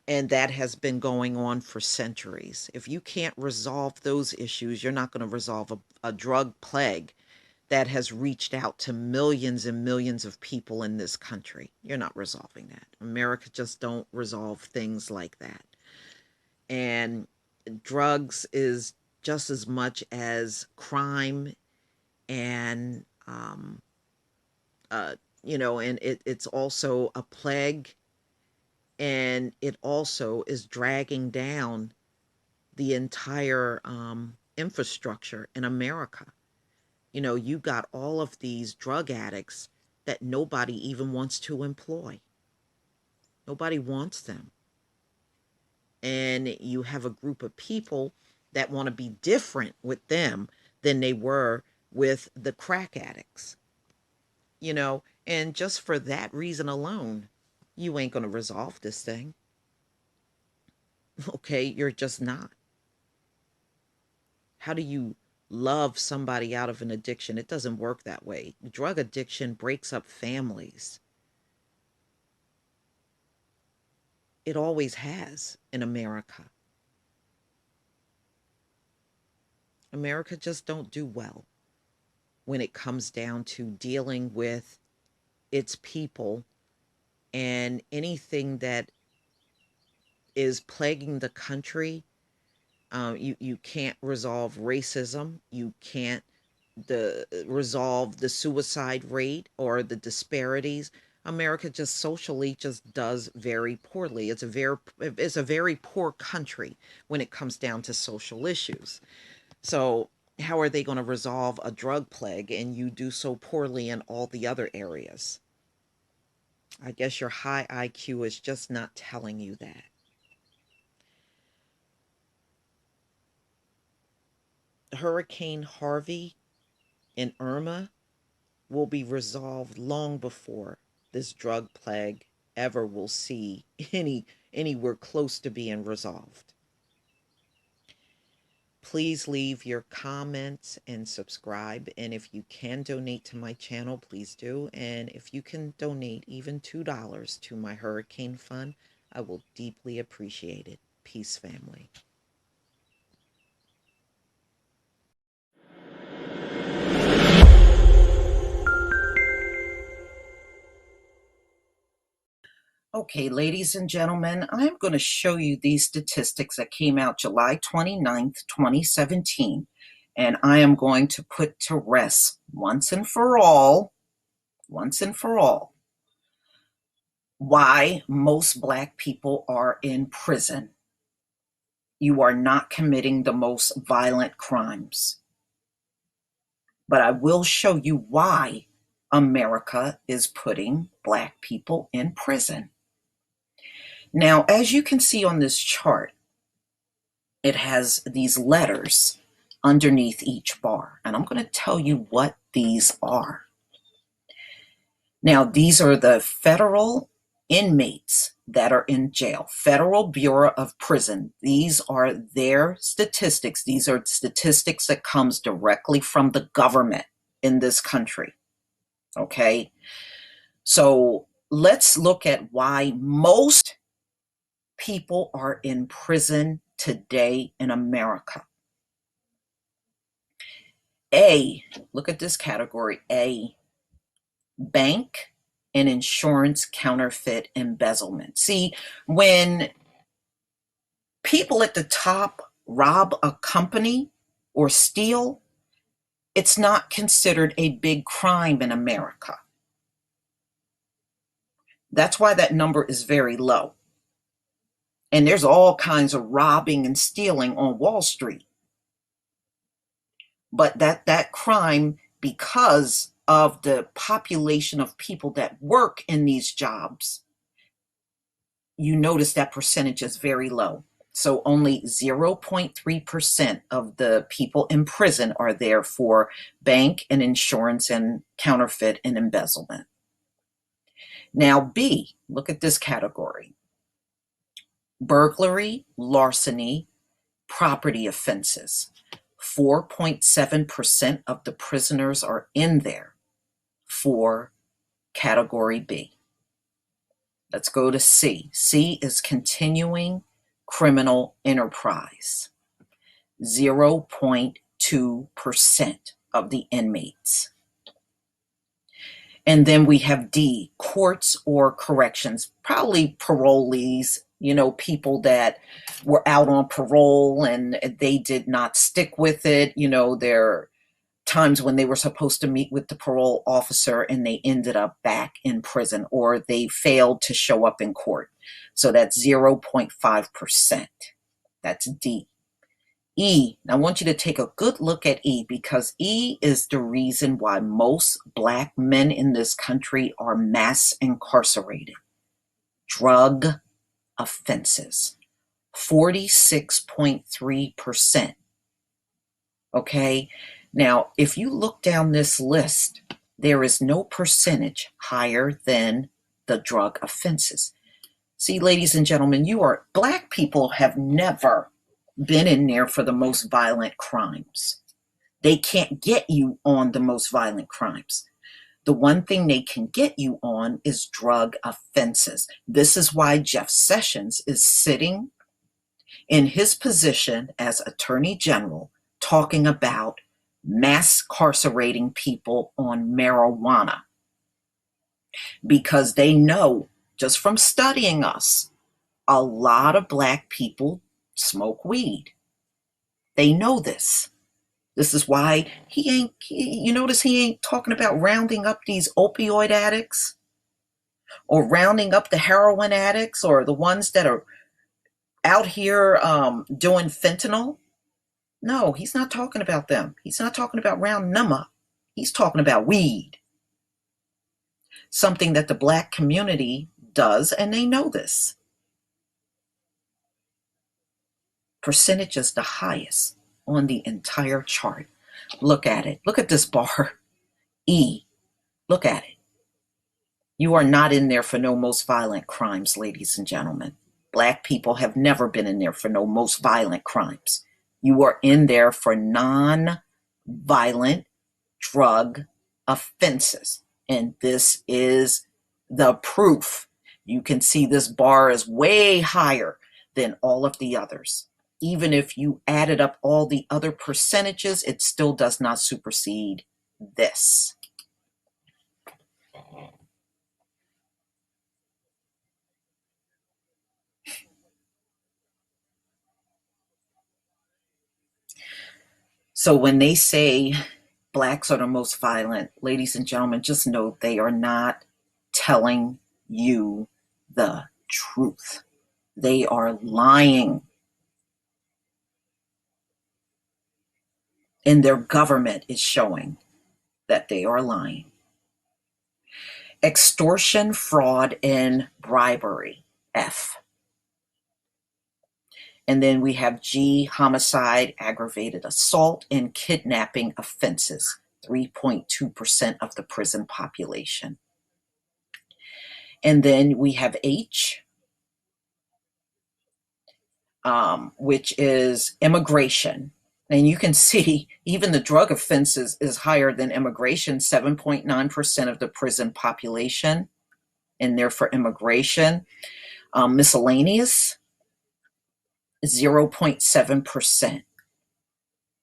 And that has been going on for centuries. If you can't resolve those issues, you're not going to resolve a drug plague that has reached out to millions and millions of people in this country. You're not resolving that. America just don't resolve things like that. And drugs is just as much as crime, and and it's also a plague, and it also is dragging down the entire infrastructure in America. You got all of these drug addicts that nobody even wants to employ. Nobody wants them. And you have a group of people that want to be different with them than they were with the crack addicts. And just for that reason alone, you ain't going to resolve this thing. Okay, you're just not. How do you love somebody out of an addiction? It doesn't work that way. Drug addiction breaks up families. It always has in America. America just don't do well when it comes down to dealing with its people, and anything that is plaguing the country. You can't resolve racism. You can't resolve the suicide rate or the disparities. America just socially just does very poorly. It's a very poor country when it comes down to social issues. So how are they going to resolve a drug plague and you do so poorly in all the other areas? I guess your high IQ is just not telling you that. Hurricane Harvey and Irma will be resolved long before this drug plague ever will see anywhere close to being resolved. Please leave your comments and subscribe. And if you can donate to my channel, please do. And if you can donate even $2 to my hurricane fund, I will deeply appreciate it. Peace, family. Okay, ladies and gentlemen, I'm going to show you these statistics that came out July 29th, 2017, and I am going to put to rest once and for all, why most Black people are in prison. You are not committing the most violent crimes. But I will show you why America is putting Black people in prison. Now, as you can see on this chart, it has these letters underneath each bar, and I'm going to tell you what these are. Now, these are the federal inmates that are in jail. Federal Bureau of Prison. These are their statistics. These are statistics that comes directly from the government in this country. Okay? So let's look at why most people are in prison today in America. A, look at this category, A, bank and insurance counterfeit embezzlement. See, when people at the top rob a company or steal, it's not considered a big crime in America. That's why that number is very low. And there's all kinds of robbing and stealing on Wall Street. But that crime, because of the population of people that work in these jobs, you notice that percentage is very low. So only 0.3% of the people in prison are there for bank and insurance and counterfeit and embezzlement. Now B, look at this category. Burglary, larceny, property offenses. 4.7% of the prisoners are in there for category B. Let's go to C. C is continuing criminal enterprise. 0.2% of the inmates. And then we have D, courts or corrections, probably parolees, people that were out on parole and they did not stick with it. There are times when they were supposed to meet with the parole officer and they ended up back in prison, or they failed to show up in court. So that's 0.5%. That's D. E, I want you to take a good look at E, because E is the reason why most Black men in this country are mass incarcerated. Drug offenses, 46.3%. Okay, now if you look down this list, there is no percentage higher than the drug offenses. See, ladies and gentlemen, Black people have never been in there for the most violent crimes. They can't get you on the most violent crimes. The one thing they can get you on is drug offenses. This is why Jeff Sessions is sitting in his position as Attorney General talking about mass incarcerating people on marijuana, because they know, just from studying us, a lot of Black people smoke weed. They know this. This is why you notice he ain't talking about rounding up these opioid addicts or rounding up the heroin addicts or the ones that are out here doing fentanyl. No, he's not talking about them. He's not talking about rounding them up. He's talking about weed. Something that the Black community does, and they know this. Percentage is the highest on the entire chart. Look at it. Look at this bar. E. Look at it. You are not in there for no most violent crimes, ladies and gentlemen. Black people have never been in there for no most violent crimes. You are in there for non-violent drug offenses. And this is the proof. You can see this bar is way higher than all of the others. Even if you added up all the other percentages, it still does not supersede this. So when they say blacks are the most violent, ladies and gentlemen, just know they are not telling you the truth. They are lying. And their government is showing that they are lying. Extortion, fraud, and bribery, F. And then we have G, homicide, aggravated assault, and kidnapping offenses, 3.2% of the prison population. And then we have H, which is immigration. And you can see even the drug offenses is higher than immigration, 7.9% of the prison population in there for immigration. Miscellaneous, 0.7%,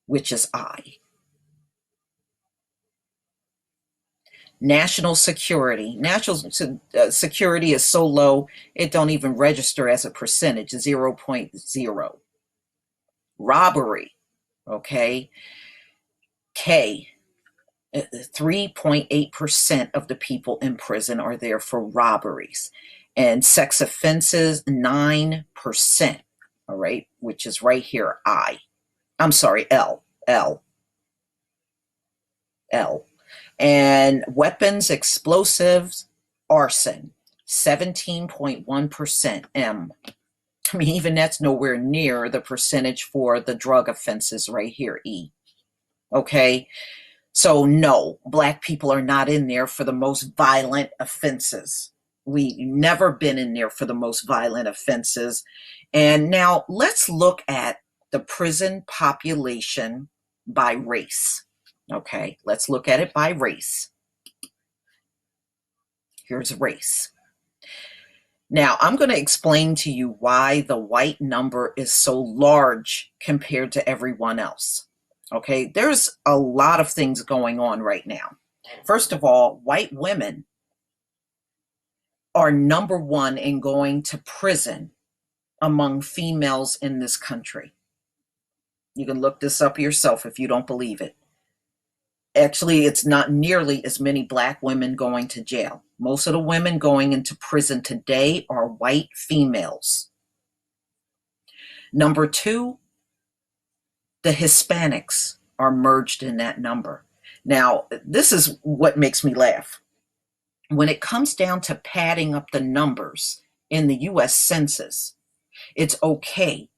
which is I. National security. National security is so low, it don't even register as a percentage, 0.0. Robbery, okay, K. 3.8% of the people in prison are there for robberies. And sex offenses, 9%, all right, which is right here, I'm sorry, L. And weapons, explosives, arson, 17.1%, M. I mean, even that's nowhere near the percentage for the drug offenses right here, E. Okay, so no, black people are not in there for the most violent offenses. We never been in there for the most violent offenses. And now let's look at the prison population by race. Okay, let's look at it by race. Here's race. Now, I'm going to explain to you why the white number is so large compared to everyone else. Okay, there's a lot of things going on right now. First of all, white women are number one in going to prison among females in this country. You can look this up yourself if you don't believe it. Actually, it's not nearly as many black women going to jail. Most of the women going into prison today are white females. Number two, the Hispanics are merged in that number. Now, this is what makes me laugh. When it comes down to padding up the numbers in the US Census, it's okay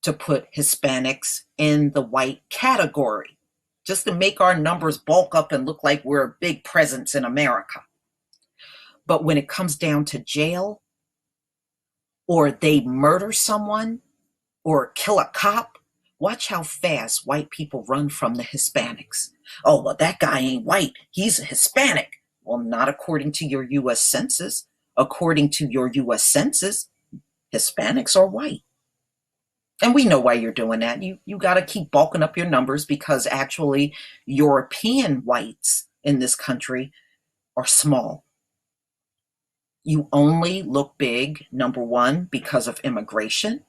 to put Hispanics in the white category, just to make our numbers bulk up and look like we're a big presence in America. But when it comes down to jail, or they murder someone, or kill a cop, watch how fast white people run from the Hispanics. Oh, well, that guy ain't white. He's a Hispanic. Well, not according to your U.S. Census. According to your U.S. Census, Hispanics are white. And we know why you're doing that. You got to keep bulking up your numbers because actually European whites in this country are small. You only look big, number one, because of immigration.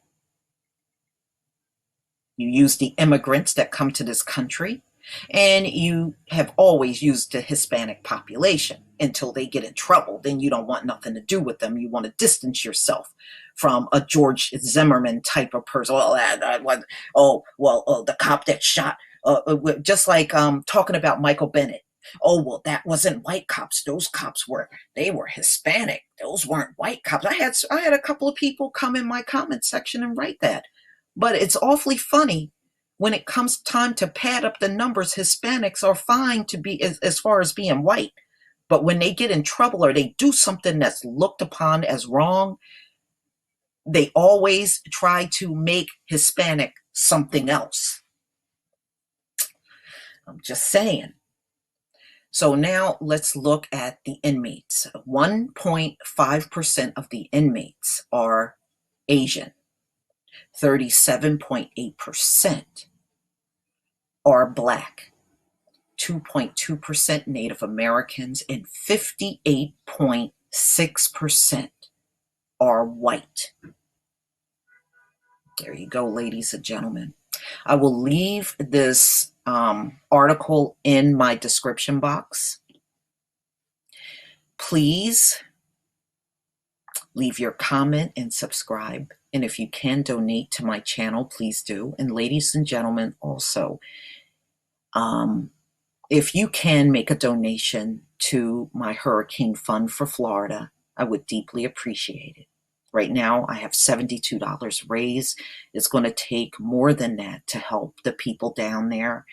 You use the immigrants that come to this country, and you have always used the Hispanic population until they get in trouble. Then you don't want nothing to do with them. You want to distance yourself from a George Zimmerman type of person. The cop that shot, just like talking about Michael Bennett. Oh, well, that wasn't white cops. Those cops they were Hispanic. Those weren't white cops. I had a couple of people come in my comment section and write that. But it's awfully funny when it comes time to pad up the numbers. Hispanics are fine to be as far as being white. But when they get in trouble or they do something that's looked upon as wrong, they always try to make Hispanic something else. I'm just saying. So now let's look at the inmates. 1.5% of the inmates are Asian. 37.8% are Black. 2.2% Native Americans, and 58.6% are white. There you go, ladies and gentlemen. I will leave this article in my description box. Please leave your comment and subscribe. And if you can donate to my channel, please do. And ladies and gentlemen, also, if you can make a donation to my hurricane fund for Florida, I would deeply appreciate it. Right now, I have $72 raised. It's going to take more than that to help the people down there.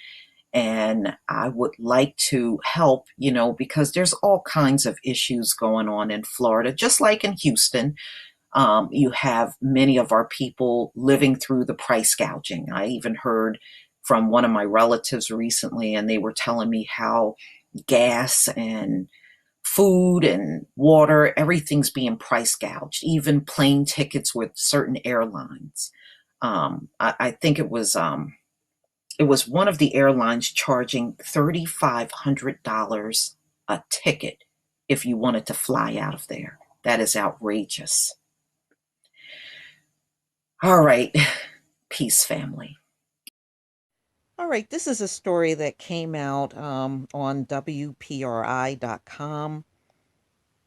And I would like to help, because there's all kinds of issues going on in Florida, just like in Houston. You have many of our people living through the price gouging. I even heard from one of my relatives recently, and they were telling me how gas and food and water, everything's being price gouged, even plane tickets with certain airlines. I think it was one of the airlines charging $3,500 a ticket if you wanted to fly out of there. That is outrageous. All right. Peace, family. All right, this is a story that came out on WPRI.com.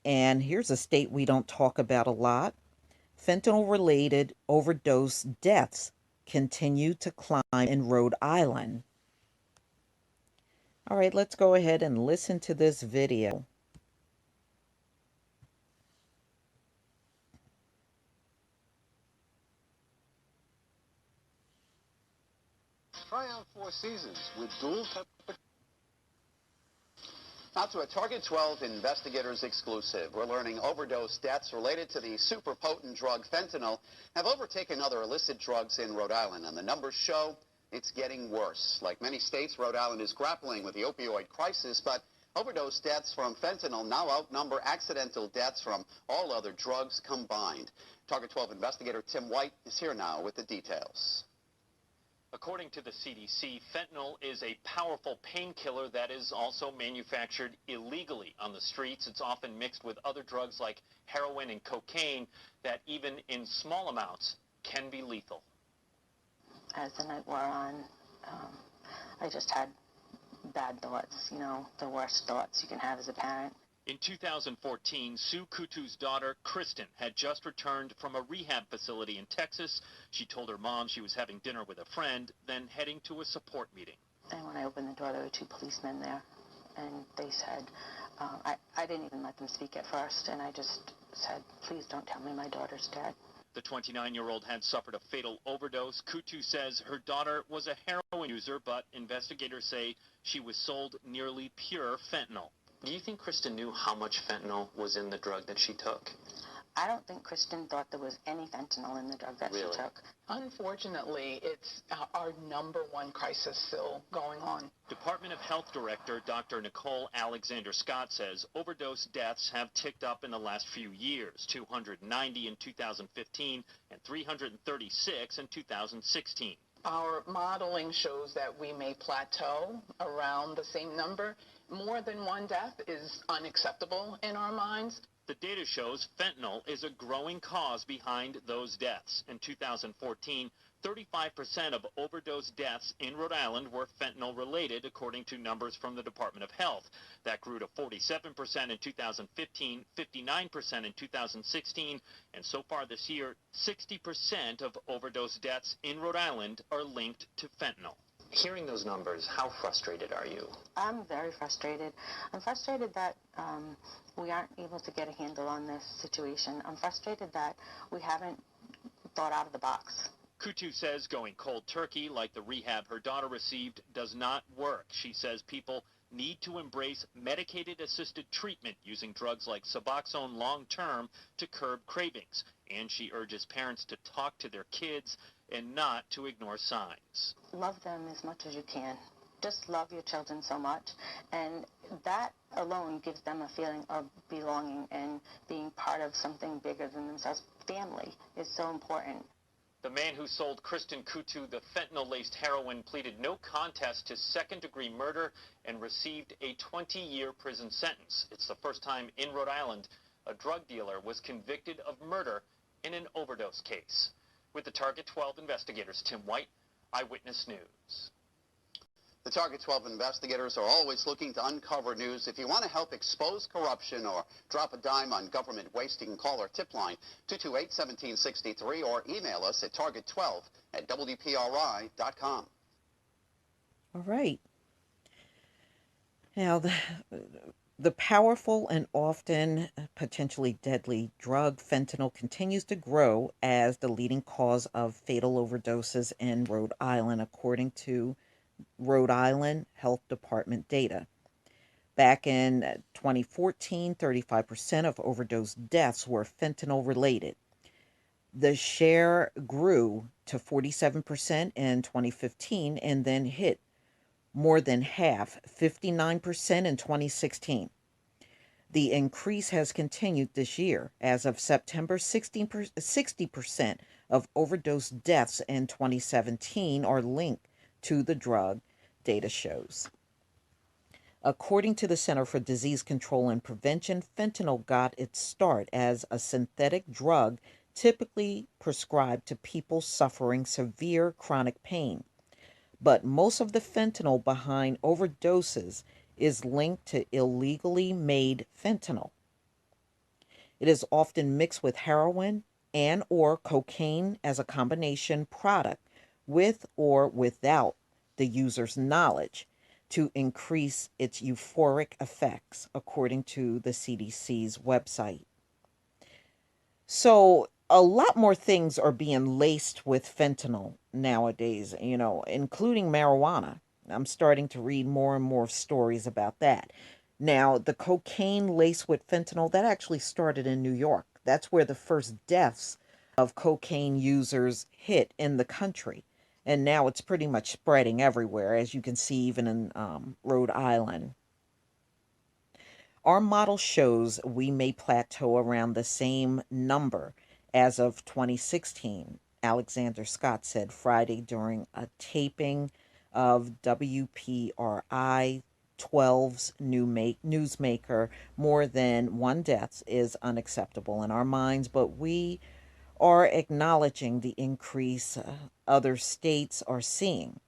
And here's a state we don't talk about a lot. Fentanyl-related overdose deaths continue to climb in Rhode Island. All right, let's go ahead and listen to this video. Try out Four Seasons with dual temperature. Now to a Target 12 Investigators exclusive. We're learning overdose deaths related to the super potent drug fentanyl have overtaken other illicit drugs in Rhode Island, and the numbers show it's getting worse. Like many states, Rhode Island is grappling with the opioid crisis, but overdose deaths from fentanyl now outnumber accidental deaths from all other drugs combined. Target 12 investigator Tim White is here now with the details. According to the CDC, fentanyl is a powerful painkiller that is also manufactured illegally on the streets. It's often mixed with other drugs like heroin and cocaine that even in small amounts can be lethal. As the night wore on, I just had bad thoughts, the worst thoughts you can have as a parent. In 2014, Sue Kutu's daughter, Kristen, had just returned from a rehab facility in Texas. She told her mom she was having dinner with a friend, then heading to a support meeting. And when I opened the door, there were two policemen there, and they said, I didn't even let them speak at first, and I just said, please don't tell me my daughter's dead. The 29-year-old had suffered a fatal overdose. Kutu says her daughter was a heroin user, but investigators say she was sold nearly pure fentanyl. Do you think Kristen knew how much fentanyl was in the drug that she took? I don't think Kristen thought there was any fentanyl in the drug that she took. Unfortunately, it's our #1 crisis still going on. Department of Health Director Dr. Nicole Alexander Scott says overdose deaths have ticked up in the last few years, 290 in 2015 and 336 in 2016. Our modeling shows that we may plateau around the same number. More than one death is unacceptable in our minds. The data shows fentanyl is a growing cause behind those deaths. In 2014, 35% of overdose deaths in Rhode Island were fentanyl related, according to numbers from the Department of Health. That grew to 47% in 2015, 59% in 2016, and so far this year, 60% of overdose deaths in Rhode Island are linked to fentanyl. Hearing those numbers, how frustrated are you? I'm very frustrated. I'm frustrated that we aren't able to get a handle on this situation. I'm frustrated that we haven't thought out of the box. Kutu says going cold turkey, like the rehab her daughter received, does not work. She says people need to embrace medicated assisted treatment using drugs like Suboxone long-term to curb cravings. And she urges parents to talk to their kids and not to ignore signs. Love them as much as you can. Just love your children so much, and that alone gives them a feeling of belonging and being part of something bigger than themselves. Family is so important. The man who sold Kristen Kutu the fentanyl-laced heroin pleaded no contest to second-degree murder and received a 20-year prison sentence. It's the first time in Rhode Island a drug dealer was convicted of murder in an overdose case. With the Target 12 investigators, Tim White, Eyewitness News. The Target 12 investigators are always looking to uncover news. If you want to help expose corruption or drop a dime on government waste, you can call our tip line 228-1763 or email us at target12@wdpri.com. All right. Now, the powerful and often potentially deadly drug fentanyl continues to grow as the leading cause of fatal overdoses in Rhode Island, according to Rhode Island Health Department data. Back in 2014, 35% of overdose deaths were fentanyl related. The share grew to 47% in 2015 and then hit more than half, 59% in 2016. The increase has continued this year. As of September, 60% of overdose deaths in 2017 are linked to the drug, data shows. According to the Center for Disease Control and Prevention, fentanyl got its start as a synthetic drug typically prescribed to people suffering severe chronic pain. But most of the fentanyl behind overdoses is linked to illegally made fentanyl. It is often mixed with heroin and or cocaine as a combination product with or without the user's knowledge to increase its euphoric effects, according to the CDC's website. So a lot more things are being laced with fentanyl nowadays, including marijuana. I'm starting to read more and more stories about that. Now, the cocaine laced with fentanyl, that actually started in New York. That's where the first deaths of cocaine users hit in the country. And now it's pretty much spreading everywhere, as you can see, even in Rhode Island. Our model shows we may plateau around the same number as of 2016, Alexander Scott said Friday during a taping of WPRI 12's newsmaker. More than one death is unacceptable in our minds, but we are acknowledging the increase other states are seeing.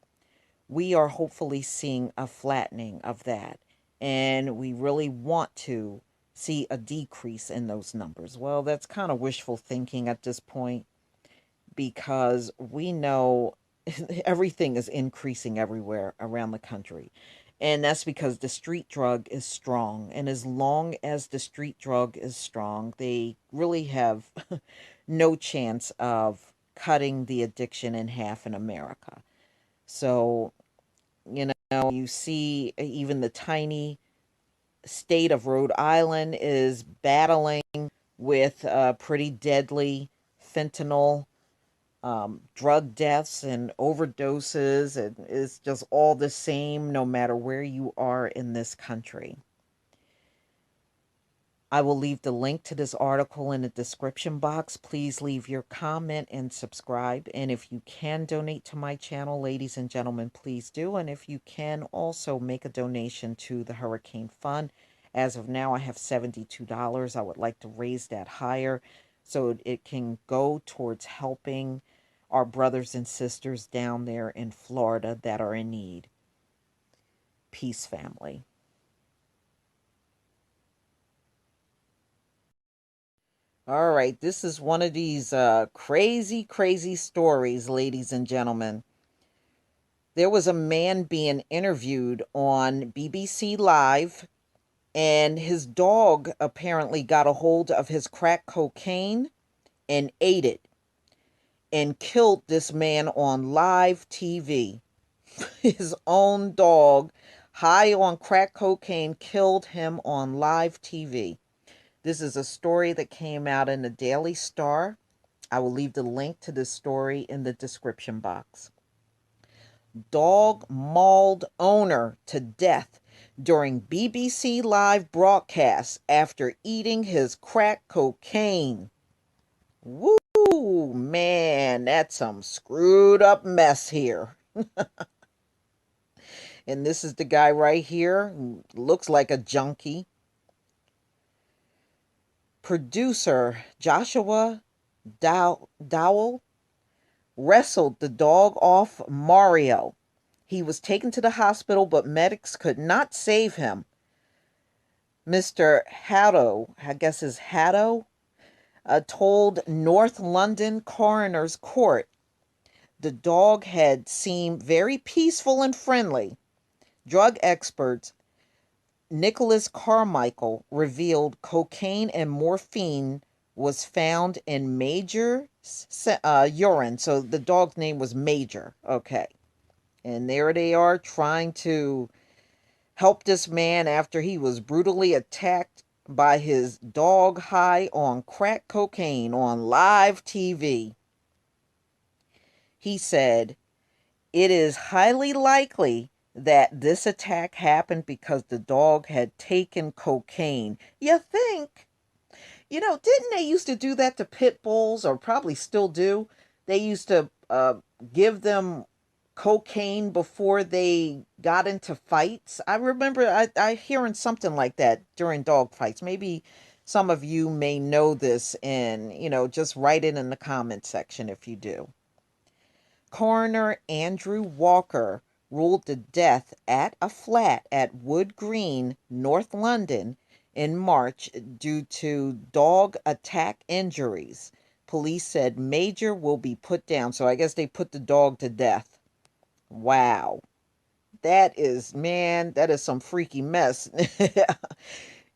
We are hopefully seeing a flattening of that, and we really want to see a decrease in those numbers. Well, that's kind of wishful thinking at this point, because we know everything is increasing everywhere around the country. And that's because the street drug is strong. And as long as the street drug is strong, they really have no chance of cutting the addiction in half in America. So, you see even the tiny state of Rhode Island is battling with pretty deadly fentanyl drug deaths and overdoses, and it's just all the same no matter where you are in this country. I will leave the link to this article in the description box. Please leave your comment and subscribe. And if you can donate to my channel, ladies and gentlemen, please do. And if you can also make a donation to the Hurricane Fund. As of now, I have $72. I would like to raise that higher so it can go towards helping our brothers and sisters down there in Florida that are in need. Peace, family. All right, this is one of these crazy, crazy stories, ladies and gentlemen. There was a man being interviewed on BBC Live, and his dog apparently got a hold of his crack cocaine and ate it and killed this man on live TV. His own dog high on crack cocaine, killed him on live TV. This is a story that came out in the Daily Star. I will leave the link to this story in the description box. Dog mauled owner to death during BBC live broadcast after eating his crack cocaine. Woo, man, that's some screwed up mess here. And this is the guy right here, looks like a junkie. Producer Joshua Dowell wrestled the dog off Mario. He was taken to the hospital, but medics could not save him. Mr. Haddo, I guess is Haddo, told North London Coroner's Court the dog had seemed very peaceful and friendly. Drug experts Nicholas Carmichael revealed cocaine and morphine was found in Major urine. So the dog's name was Major. Okay. And there they are trying to help this man after he was brutally attacked by his dog high on crack cocaine on live TV. He said, "It is highly likely that this attack happened because the dog had taken cocaine." You think? Didn't they used to do that to pit bulls, or probably still do? They used to give them cocaine before they got into fights. I remember I hearing something like that during dog fights. Maybe some of you may know this, and just write it in the comment section if you do. Coroner Andrew Walker ruled the death at a flat at Wood Green, North London, in March due to dog attack injuries. Police said Major will be put down. So I guess they put the dog to death. Wow. That is some freaky mess.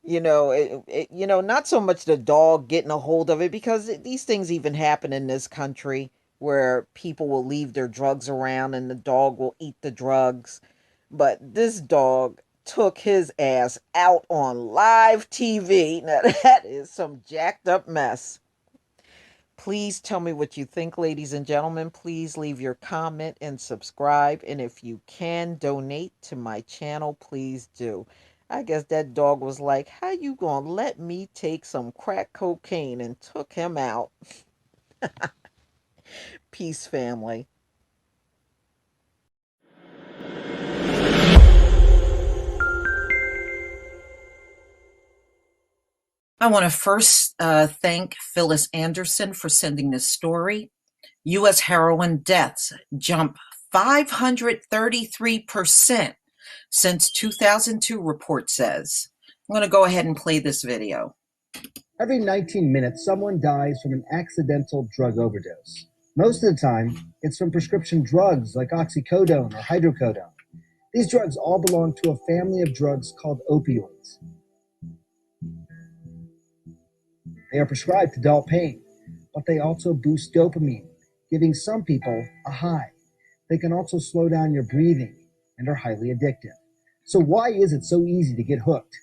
Not so much the dog getting a hold of it, because these things even happen in this country where people will leave their drugs around and the dog will eat the drugs. But this dog took his ass out on live TV. Now that is some jacked up mess. Please tell me what you think, ladies and gentlemen. Please leave your comment and subscribe. And if you can donate to my channel, please do. I guess that dog was like, how you gonna let me take some crack cocaine, and took him out. Peace, family. I want to first thank Phyllis Anderson for sending this story. U.S. heroin deaths jump 533% since 2002, report says. I'm going to go ahead and play this video. Every 19 minutes, someone dies from an accidental drug overdose. Most of the time, it's from prescription drugs like oxycodone or hydrocodone. These drugs all belong to a family of drugs called opioids. They are prescribed to dull pain, but they also boost dopamine, giving some people a high. They can also slow down your breathing and are highly addictive. So why is it so easy to get hooked?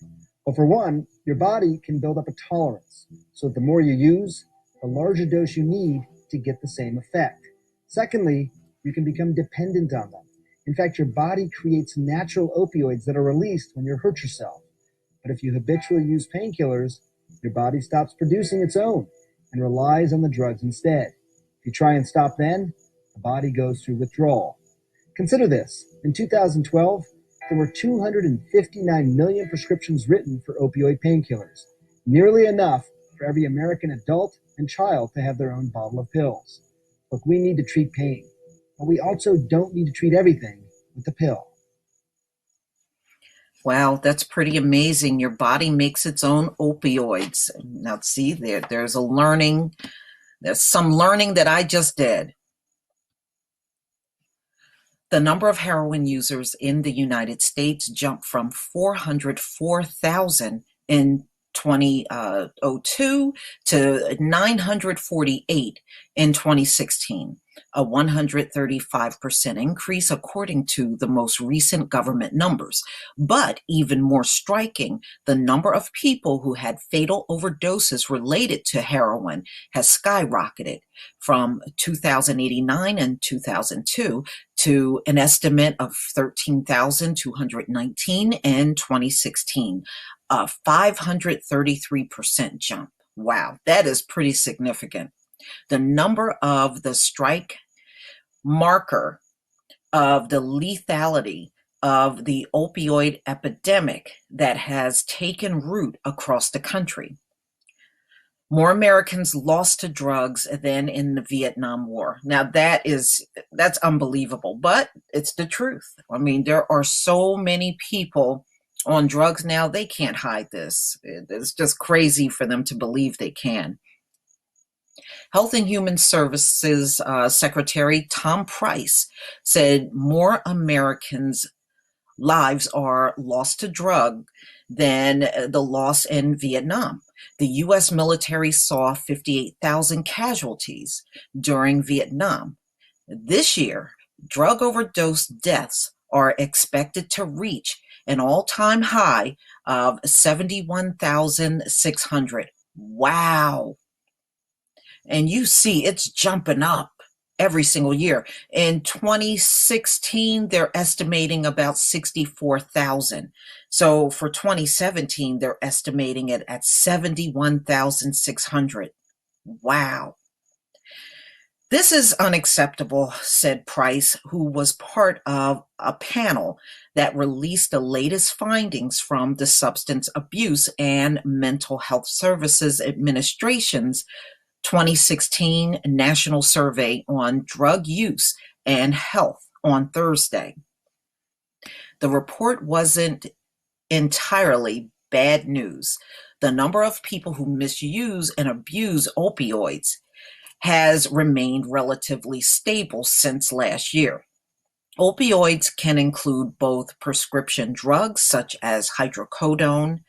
Well, for one, your body can build up a tolerance, so the more you use, the larger dose you need to get the same effect. Secondly, you can become dependent on them. In fact, your body creates natural opioids that are released when you hurt yourself. But if you habitually use painkillers, your body stops producing its own and relies on the drugs instead. If you try and stop then, the body goes through withdrawal. Consider this. In 2012, there were 259 million prescriptions written for opioid painkillers, nearly enough for every American adult and child to have their own bottle of pills. Look, we need to treat pain, but we also don't need to treat everything with the pill. Wow, that's pretty amazing. Your body makes its own opioids. Now, see, there's some learning that I just did. The number of heroin users in the United States jumped from 404,000 in 2002 to 948 in 2016, a 135% increase according to the most recent government numbers. But even more striking, the number of people who had fatal overdoses related to heroin has skyrocketed from 2,089 in 2002 to an estimate of 13,219 in 2016, a 533% jump. Wow, that is pretty significant. The number of the strike marker of the lethality of the opioid epidemic that has taken root across the country. More Americans lost to drugs than in the Vietnam War. Now that's unbelievable, but it's the truth. I mean, there are so many people on drugs now, they can't hide this. It's just crazy for them to believe they can. Health and Human Services Secretary Tom Price said more Americans' lives are lost to drug than the loss in Vietnam. The U.S. military saw 58,000 casualties during Vietnam. This year, drug overdose deaths are expected to reach an all-time high of 71,600. Wow. And you see it's jumping up every single year. In 2016, they're estimating about 64,000. So for 2017, they're estimating it at 71,600. Wow. This is unacceptable, said Price, who was part of a panel that released the latest findings from the Substance Abuse and Mental Health Services Administration's 2016 National Survey on Drug Use and Health on Thursday. The report wasn't entirely bad news. The number of people who misuse and abuse opioids has remained relatively stable since last year. Opioids can include both prescription drugs such as hydrocodone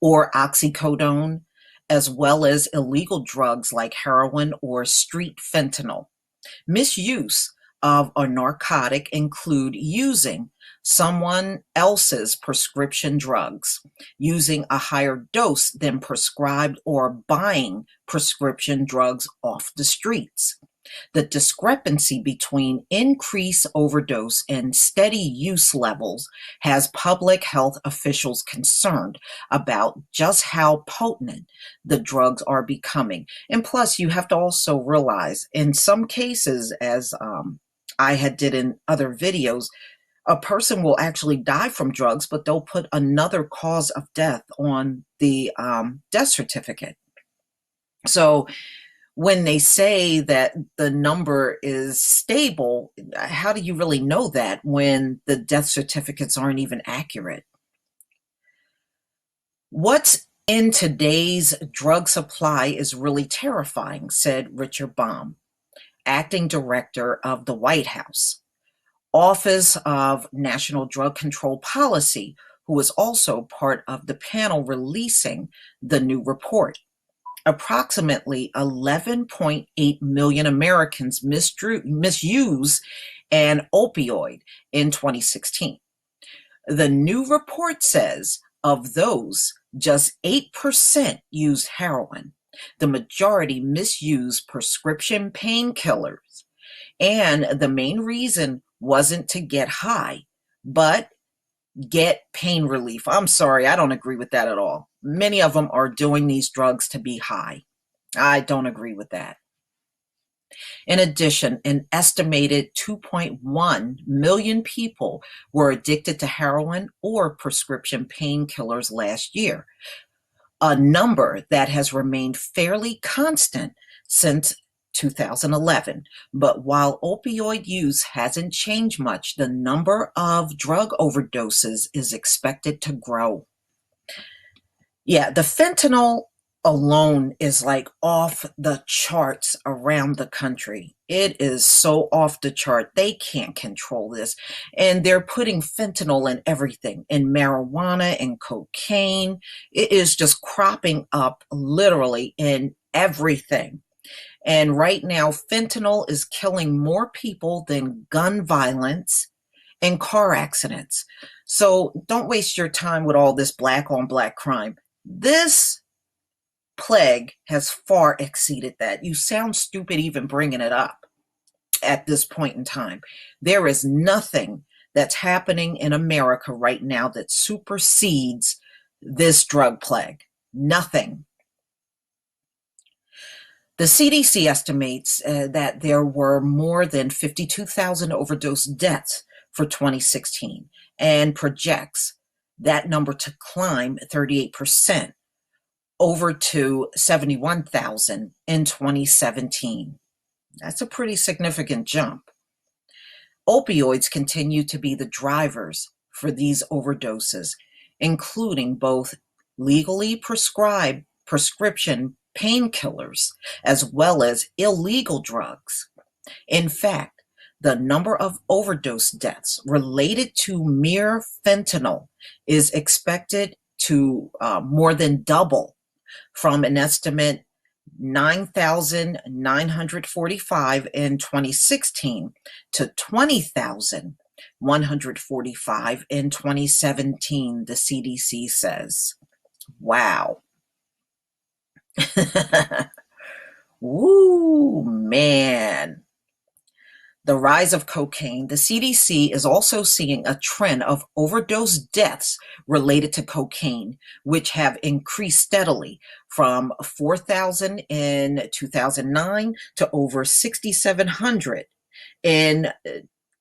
or oxycodone, as well as illegal drugs like heroin or street fentanyl. Misuse of a narcotic include using someone else's prescription drugs, using a higher dose than prescribed, or buying prescription drugs off the streets. The discrepancy between increased overdose and steady use levels has public health officials concerned about just how potent the drugs are becoming. And plus, you have to also realize, in some cases, as I had did in other videos, a person will actually die from drugs, but they'll put another cause of death on the death certificate. So when they say that the number is stable, how do you really know that when the death certificates aren't even accurate? What's in today's drug supply is really terrifying, said Richard Baum, acting director of the White House Office of National Drug Control Policy, who was also part of the panel releasing the new report. Approximately 11.8 million Americans misuse an opioid in 2016. The new report says of those, just 8% used heroin. The majority misuse prescription painkillers. And the main reason wasn't to get high, but get pain relief. I'm sorry, I don't agree with that at all. Many of them are doing these drugs to be high. I don't agree with that. In addition, an estimated 2.1 million people were addicted to heroin or prescription painkillers last year, a number that has remained fairly constant since 2011. But while opioid use hasn't changed much, the number of drug overdoses is expected to grow. Yeah, the fentanyl alone is like off the charts around the country. It is so off the chart. They can't control this. And they're putting fentanyl in everything, in marijuana and cocaine. It is just cropping up literally in everything. And right now, fentanyl is killing more people than gun violence and car accidents. So don't waste your time with all this black on black crime. This plague has far exceeded that. You sound stupid even bringing it up at this point in time. There is nothing that's happening in America right now that supersedes this drug plague. Nothing. The CDC estimates that there were more than 52,000 overdose deaths for 2016 and projects that number to climb 38% over to 71,000 in 2017. That's a pretty significant jump. Opioids continue to be the drivers for these overdoses, including both legally prescribed prescription painkillers as well as illegal drugs. In fact, the number of overdose deaths related to mere fentanyl is expected to more than double from an estimate 9,945 in 2016 to 20,145 in 2017, the CDC says. Wow. Woo, man. The rise of cocaine. The CDC is also seeing a trend of overdose deaths related to cocaine, which have increased steadily from 4,000 in 2009 to over 6,700 in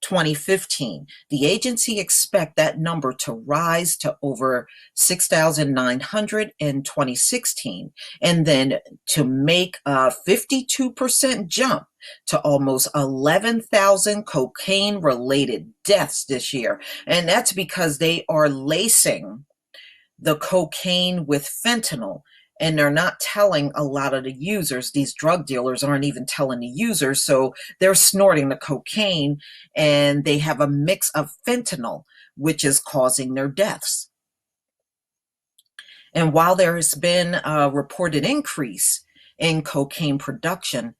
2015. The agency expects that number to rise to over 6,900 in 2016, and then to make a 52% jump to almost 11,000 cocaine-related deaths this year. And that's because they are lacing the cocaine with fentanyl, and they're not telling a lot of the users. These drug dealers aren't even telling the users, so they're snorting the cocaine, and they have a mix of fentanyl, which is causing their deaths. And while there has been a reported increase in cocaine production,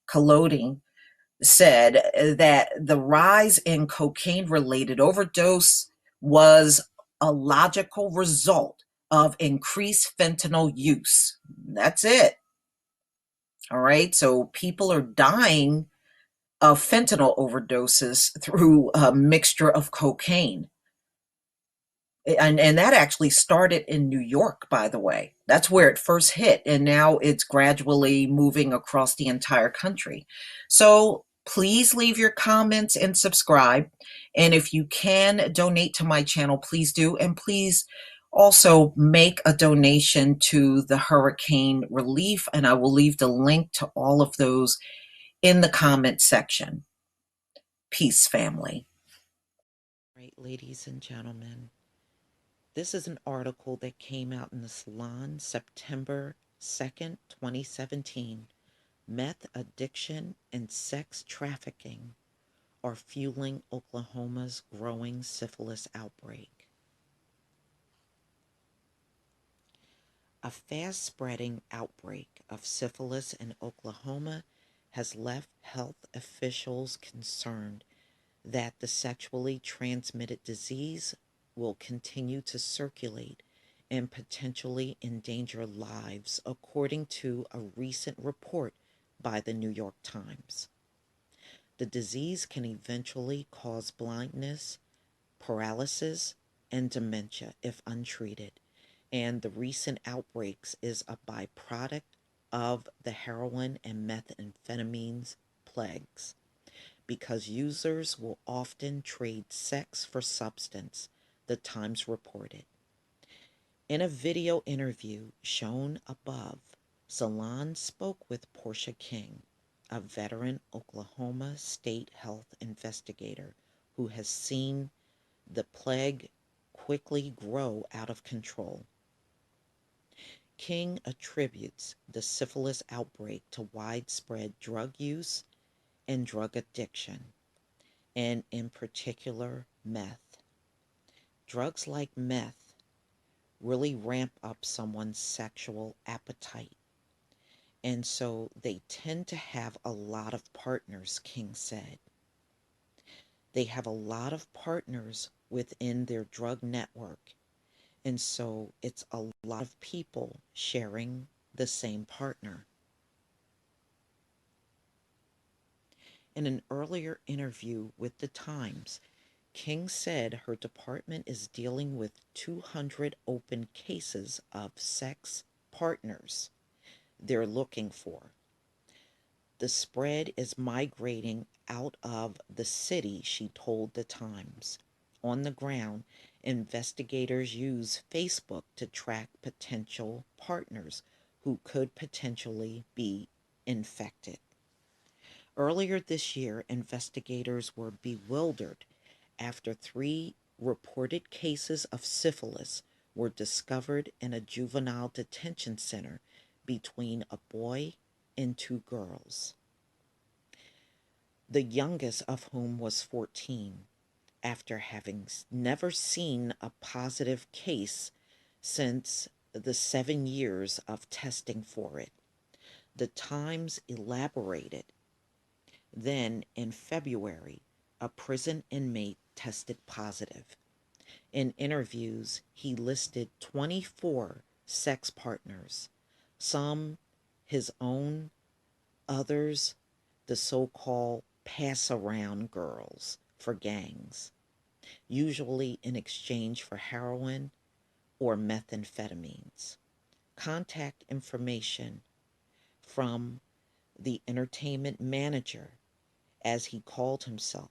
Collodi said that the rise in cocaine-related overdose was a logical result of increased fentanyl use. That's it. All right, so people are dying of fentanyl overdoses through a mixture of cocaine. And that actually started in New York, by the way. That's where it first hit, and now it's gradually moving across the entire country. So please leave your comments and subscribe. And if you can donate to my channel, please do. And please also make a donation to the hurricane relief. And I will leave the link to all of those in the comment section. Peace, family. Right, ladies and gentlemen. This is an article that came out in the Salon September 2nd, 2017. Meth addiction and sex trafficking are fueling Oklahoma's growing syphilis outbreak. A fast-spreading outbreak of syphilis in Oklahoma has left health officials concerned that the sexually transmitted disease will continue to circulate and potentially endanger lives, according to a recent report by the New York Times. The disease can eventually cause blindness, paralysis, and dementia if untreated, and the recent outbreaks is a byproduct of the heroin and methamphetamines plagues, because users will often trade sex for substance, the Times reported. In a video interview shown above, Salon spoke with Portia King, a veteran Oklahoma state health investigator who has seen the plague quickly grow out of control. King attributes the syphilis outbreak to widespread drug use and drug addiction, and in particular, meth. Drugs like meth really ramp up someone's sexual appetite. And so they tend to have a lot of partners, King said. They have a lot of partners within their drug network. And so it's a lot of people sharing the same partner. In an earlier interview with The Times, King said her department is dealing with 200 open cases of sex partners they're looking for. The spread is migrating out of the city, she told The Times. On the ground, investigators use Facebook to track potential partners who could potentially be infected. Earlier this year, investigators were bewildered after 3 reported cases of syphilis were discovered in a juvenile detention center between a boy and 2 girls, the youngest of whom was 14, after having never seen a positive case since the 7 years of testing for it. The Times elaborated. Then, in February, a prison inmate tested positive. In interviews, he listed 24 sex partners, some his own, others the so-called pass-around girls for gangs, usually in exchange for heroin or methamphetamines. Contact information from the entertainment manager, as he called himself,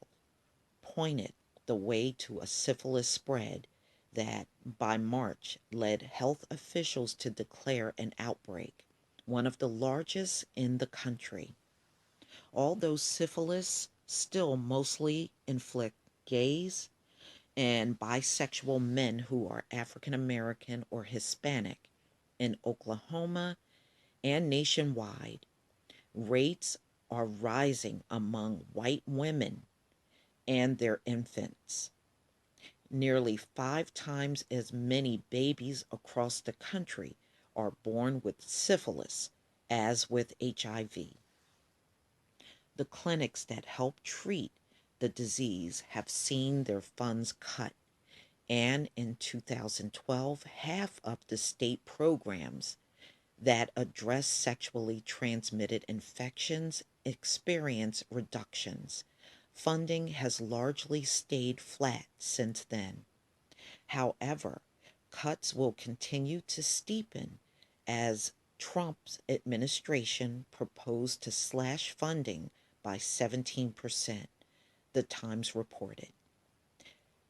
pointed the way to a syphilis spread that by March led health officials to declare an outbreak, one of the largest in the country. Although syphilis still mostly inflict gays and bisexual men who are African American or Hispanic, in Oklahoma and nationwide, rates are rising among white women and their infants. Nearly 5 times as many babies across the country are born with syphilis as with HIV. The clinics that help treat the disease have seen their funds cut, and in 2012, half of the state programs that address sexually transmitted infections experience reductions. Funding has largely stayed flat since then. However, cuts will continue to steepen as Trump's administration proposed to slash funding by 17%, the Times reported.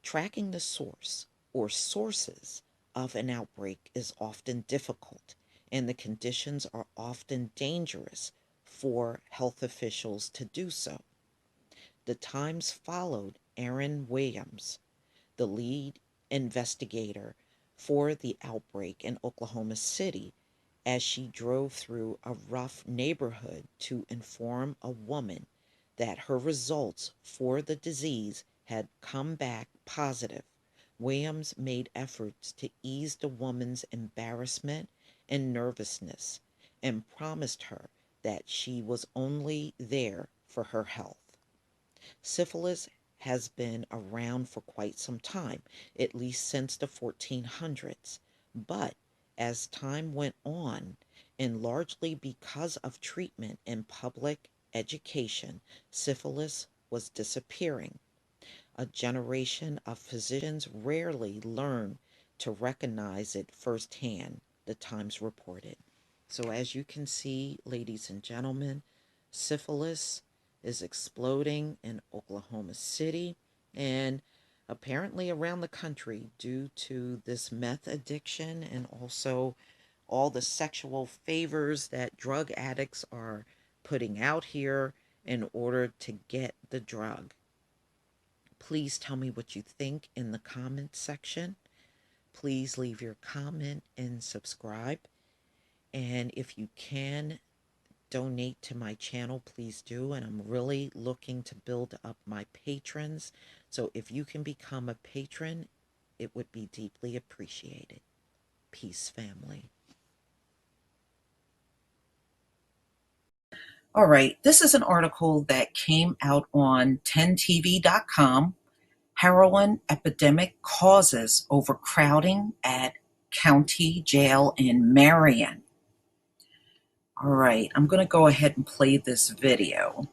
Tracking the source or sources of an outbreak is often difficult, and the conditions are often dangerous for health officials to do so. The Times followed Erin Williams, the lead investigator for the outbreak in Oklahoma City, as she drove through a rough neighborhood to inform a woman that her results for the disease had come back positive. Williams made efforts to ease the woman's embarrassment and nervousness and promised her that she was only there for her health. Syphilis has been around for quite some time, at least since the 1400s. But as time went on, and largely because of treatment and public education, syphilis was disappearing. A generation of physicians rarely learn to recognize it firsthand, the Times reported. So, as you can see, ladies and gentlemen, syphilis is exploding in Oklahoma City and apparently around the country due to this meth addiction and also all the sexual favors that drug addicts are putting out here in order to get the drug. Please tell me what you think in the comment section. Please leave your comment and subscribe. And if you can donate to my channel, please do. And I'm really looking to build up my patrons. So if you can become a patron, it would be deeply appreciated. Peace, family. All right, this is an article that came out on 10tv.com. Heroin epidemic causes overcrowding at county jail in Marion. All right, I'm going to go ahead and play this video.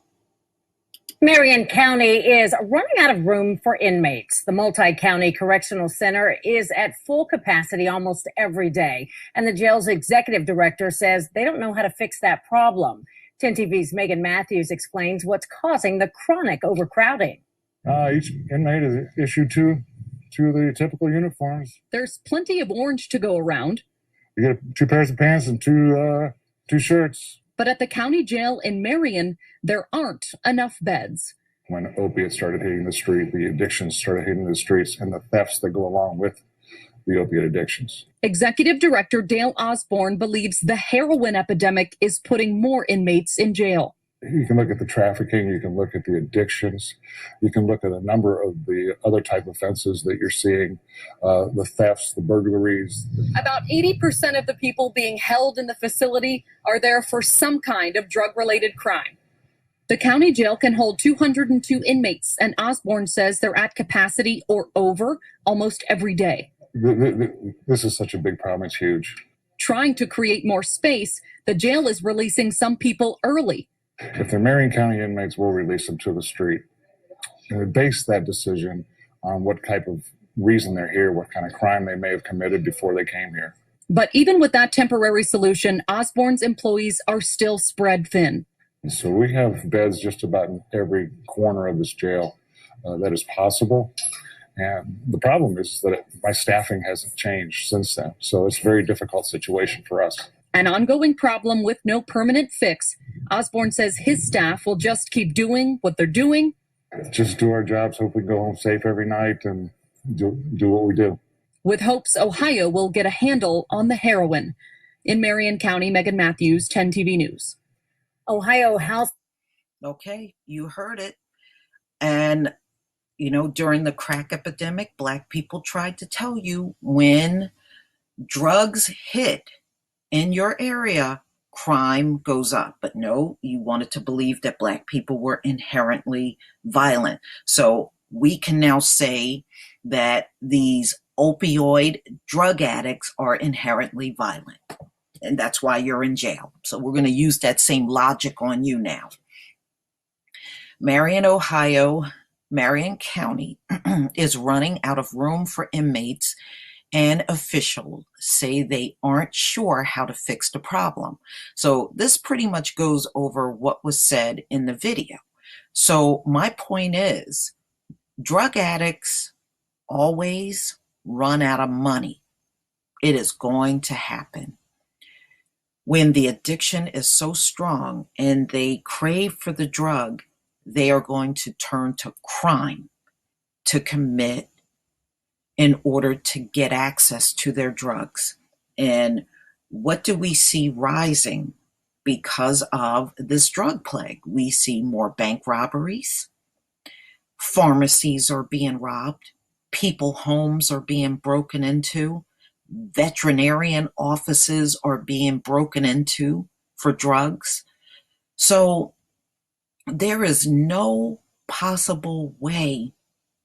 Marion County is running out of room for inmates. The multi-county correctional center is at full capacity almost every day, and the jail's executive director says they don't know how to fix that problem. 10 TV's Megan Matthews explains what's causing the chronic overcrowding. Each inmate is issued two of the typical uniforms. There's plenty of orange to go around. You get 2 pairs of pants and two shirts. But at the county jail in Marion, there aren't enough beds. When opiates started hitting the street, the addictions started hitting the streets, and the thefts that go along with the opiate addictions. Executive Director Dale Osborne believes the heroin epidemic is putting more inmates in jail. You can look at the trafficking, you can look at the addictions, you can look at a number of the other type of offenses that you're seeing, the thefts, the burglaries. About 80% of the people being held in the facility are there for some kind of drug-related crime. The county jail can hold 202 inmates, and Osborne says they're at capacity or over almost every day. This is such a big problem, it's huge. Trying to create more space, the jail is releasing some people early. If they're Marion County inmates, we'll release them to the street. And we base that decision on what type of reason they're here, what kind of crime they may have committed before they came here. But even with that temporary solution, Osborne's employees are still spread thin. So we have beds just about in every corner of this jail that is possible. And the problem is that my staffing hasn't changed since then. So it's a very difficult situation for us. An ongoing problem with no permanent fix. Osborne says his staff will just keep doing what they're doing. Just do our jobs, hope we go home safe every night, and do what we do. With hopes Ohio will get a handle on the heroin. In Marion County, Megan Matthews, 10 TV News. Ohio Health. Okay, you heard it. And, you know, during the crack epidemic, Black people tried to tell you when drugs hit in your area, crime goes up. But no, you wanted to believe that Black people were inherently violent. So we can now say that these opioid drug addicts are inherently violent. And that's why you're in jail. So we're going to use that same logic on you now. Marion, Ohio, Marion County is running out of room for inmates, and officials say they aren't sure how to fix the problem. So this pretty much goes over what was said in the video. So my point is, drug addicts always run out of money. It is going to happen. When the addiction is so strong and they crave for the drug, they are going to turn to crime to commit in order to get access to their drugs. And what do we see rising because of this drug plague? We see more bank robberies, pharmacies are being robbed, people homes are being broken into, veterinarian offices are being broken into for drugs. So there is no possible way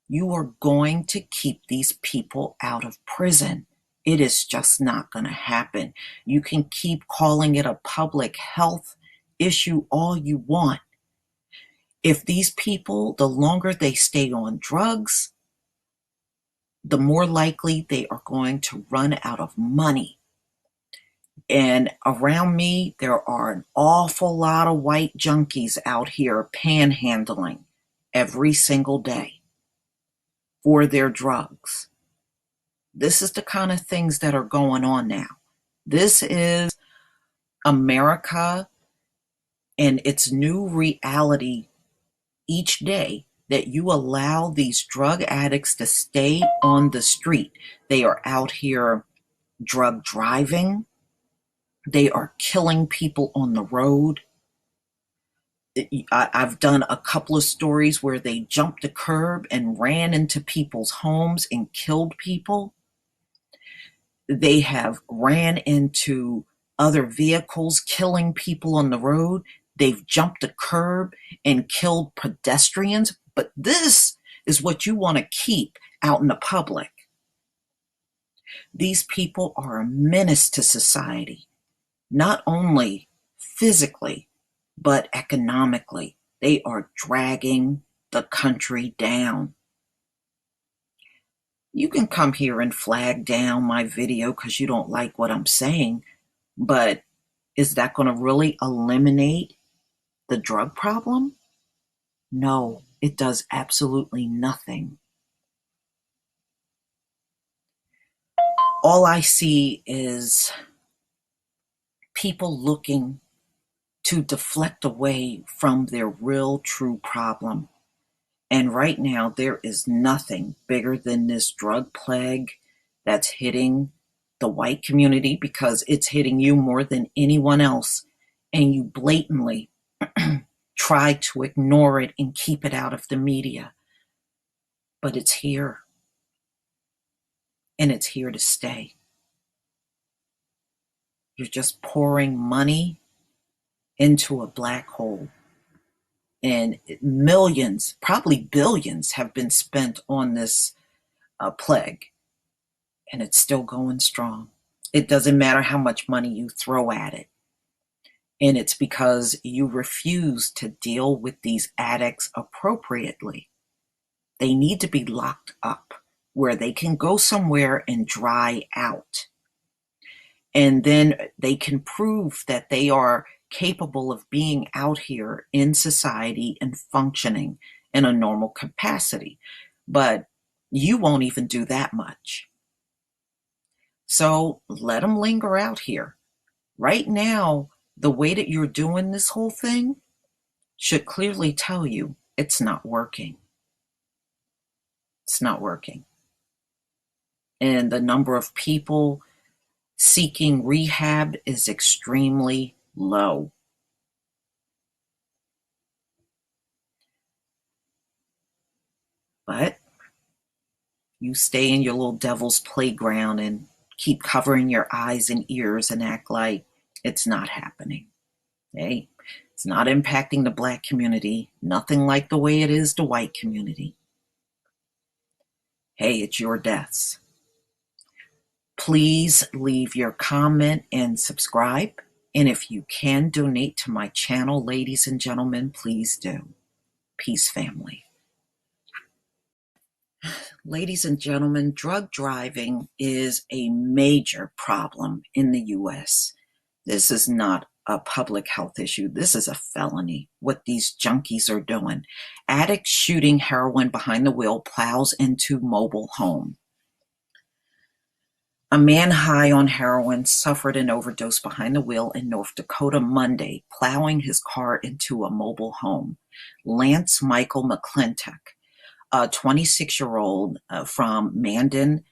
you are going to keep these people out of prison. It is just not going to happen. You can keep calling it a public health issue all you want. If these people, the longer they stay on drugs, the more likely they are going to run out of money. And around me, there are an awful lot of white junkies out here panhandling every single day for their drugs. This is the kind of things that are going on now. This is America and its new reality each day, that you allow these drug addicts to stay on the street. They are out here drug driving. They are killing people on the road. I've done a couple of stories where they jumped a curb and ran into people's homes and killed people. They have ran into other vehicles, killing people on the road. They've jumped a curb and killed pedestrians. But this is what you want to keep out in the public. These people are a menace to society, not only physically, but economically. They are dragging the country down. You can come here and flag down my video because you don't like what I'm saying, but is that going to really eliminate the drug problem? No, it does absolutely nothing. All I see is people looking to deflect away from their real, true problem. And right now, there is nothing bigger than this drug plague that's hitting the white community, because it's hitting you more than anyone else. And you blatantly try to ignore it and keep it out of the media. But it's here. And it's here to stay. You're just pouring money into a black hole. And millions, probably billions, have been spent on this plague. And it's still going strong. It doesn't matter how much money you throw at it. And it's because you refuse to deal with these addicts appropriately. They need to be locked up where they can go somewhere and dry out. And then they can prove that they are capable of being out here in society and functioning in a normal capacity. But you won't even do that much. So let them linger out here. Right now, the way that you're doing this whole thing should clearly tell you it's not working. It's not working. And the number of people seeking rehab is extremely low. But you stay in your little devil's playground and keep covering your eyes and ears and act like it's not happening. Hey, it's not impacting the black community, nothing like the way it is the white community. Hey, it's your deaths. Please leave your comment and subscribe. And if you can donate to my channel, ladies and gentlemen, please do. Peace, family. Ladies and gentlemen, drug driving is a major problem in the U.S. This is not a public health issue. This is a felony, what these junkies are doing. Addict shooting heroin behind the wheel plows into mobile home. A man high on heroin suffered an overdose behind the wheel in North Dakota Monday, plowing his car into a mobile home. Lance Michael McClintock, a 26-year-old from Mandan,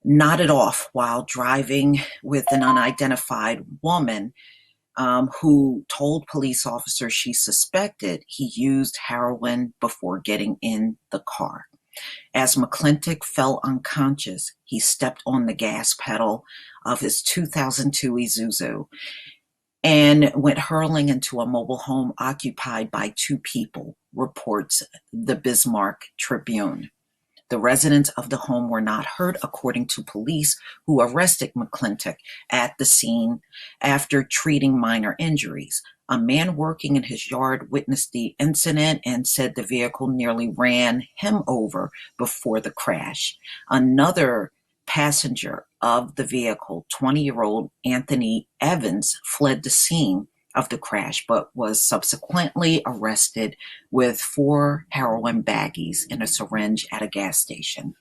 nodded off while driving with an unidentified woman who told police officers she suspected he used heroin before getting in the car. As McClintock fell unconscious, he stepped on the gas pedal of his 2002 Isuzu and went hurling into a mobile home occupied by two people, reports the Bismarck Tribune. The residents of the home were not hurt, according to police, who arrested McClintock at the scene after treating minor injuries. A man working in his yard witnessed the incident and said the vehicle nearly ran him over before the crash. Another passenger of the vehicle, 20-year-old Anthony Evans, fled the scene of the crash, but was subsequently arrested with 4 heroin baggies in a syringe at a gas station.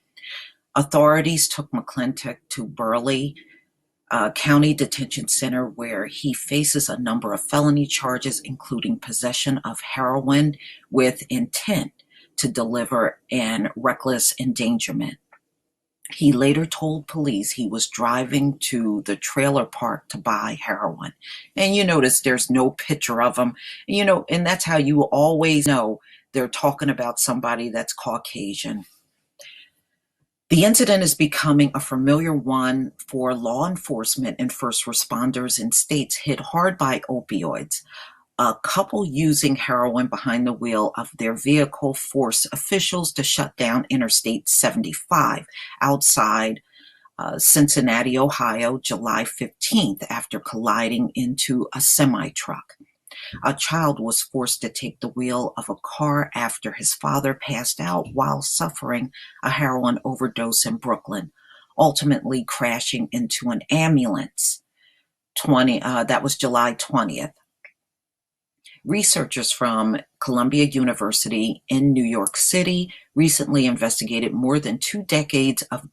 Authorities took McClintock to Burleigh County Detention Center, where he faces a number of felony charges, including possession of heroin with intent to deliver and reckless endangerment. He later told police he was driving to the trailer park to buy heroin. And you notice there's no picture of him. And that's how you always know they're talking about somebody that's Caucasian. The incident is becoming a familiar one for law enforcement and first responders in states hit hard by opioids. A couple using heroin behind the wheel of their vehicle forced officials to shut down Interstate 75 outside Cincinnati, Ohio, July 15th after colliding into a semi-truck. A child was forced to take the wheel of a car after his father passed out while suffering a heroin overdose in Brooklyn, ultimately crashing into an ambulance. That was July 20th. Researchers from Columbia University in New York City recently investigated more than 2 decades of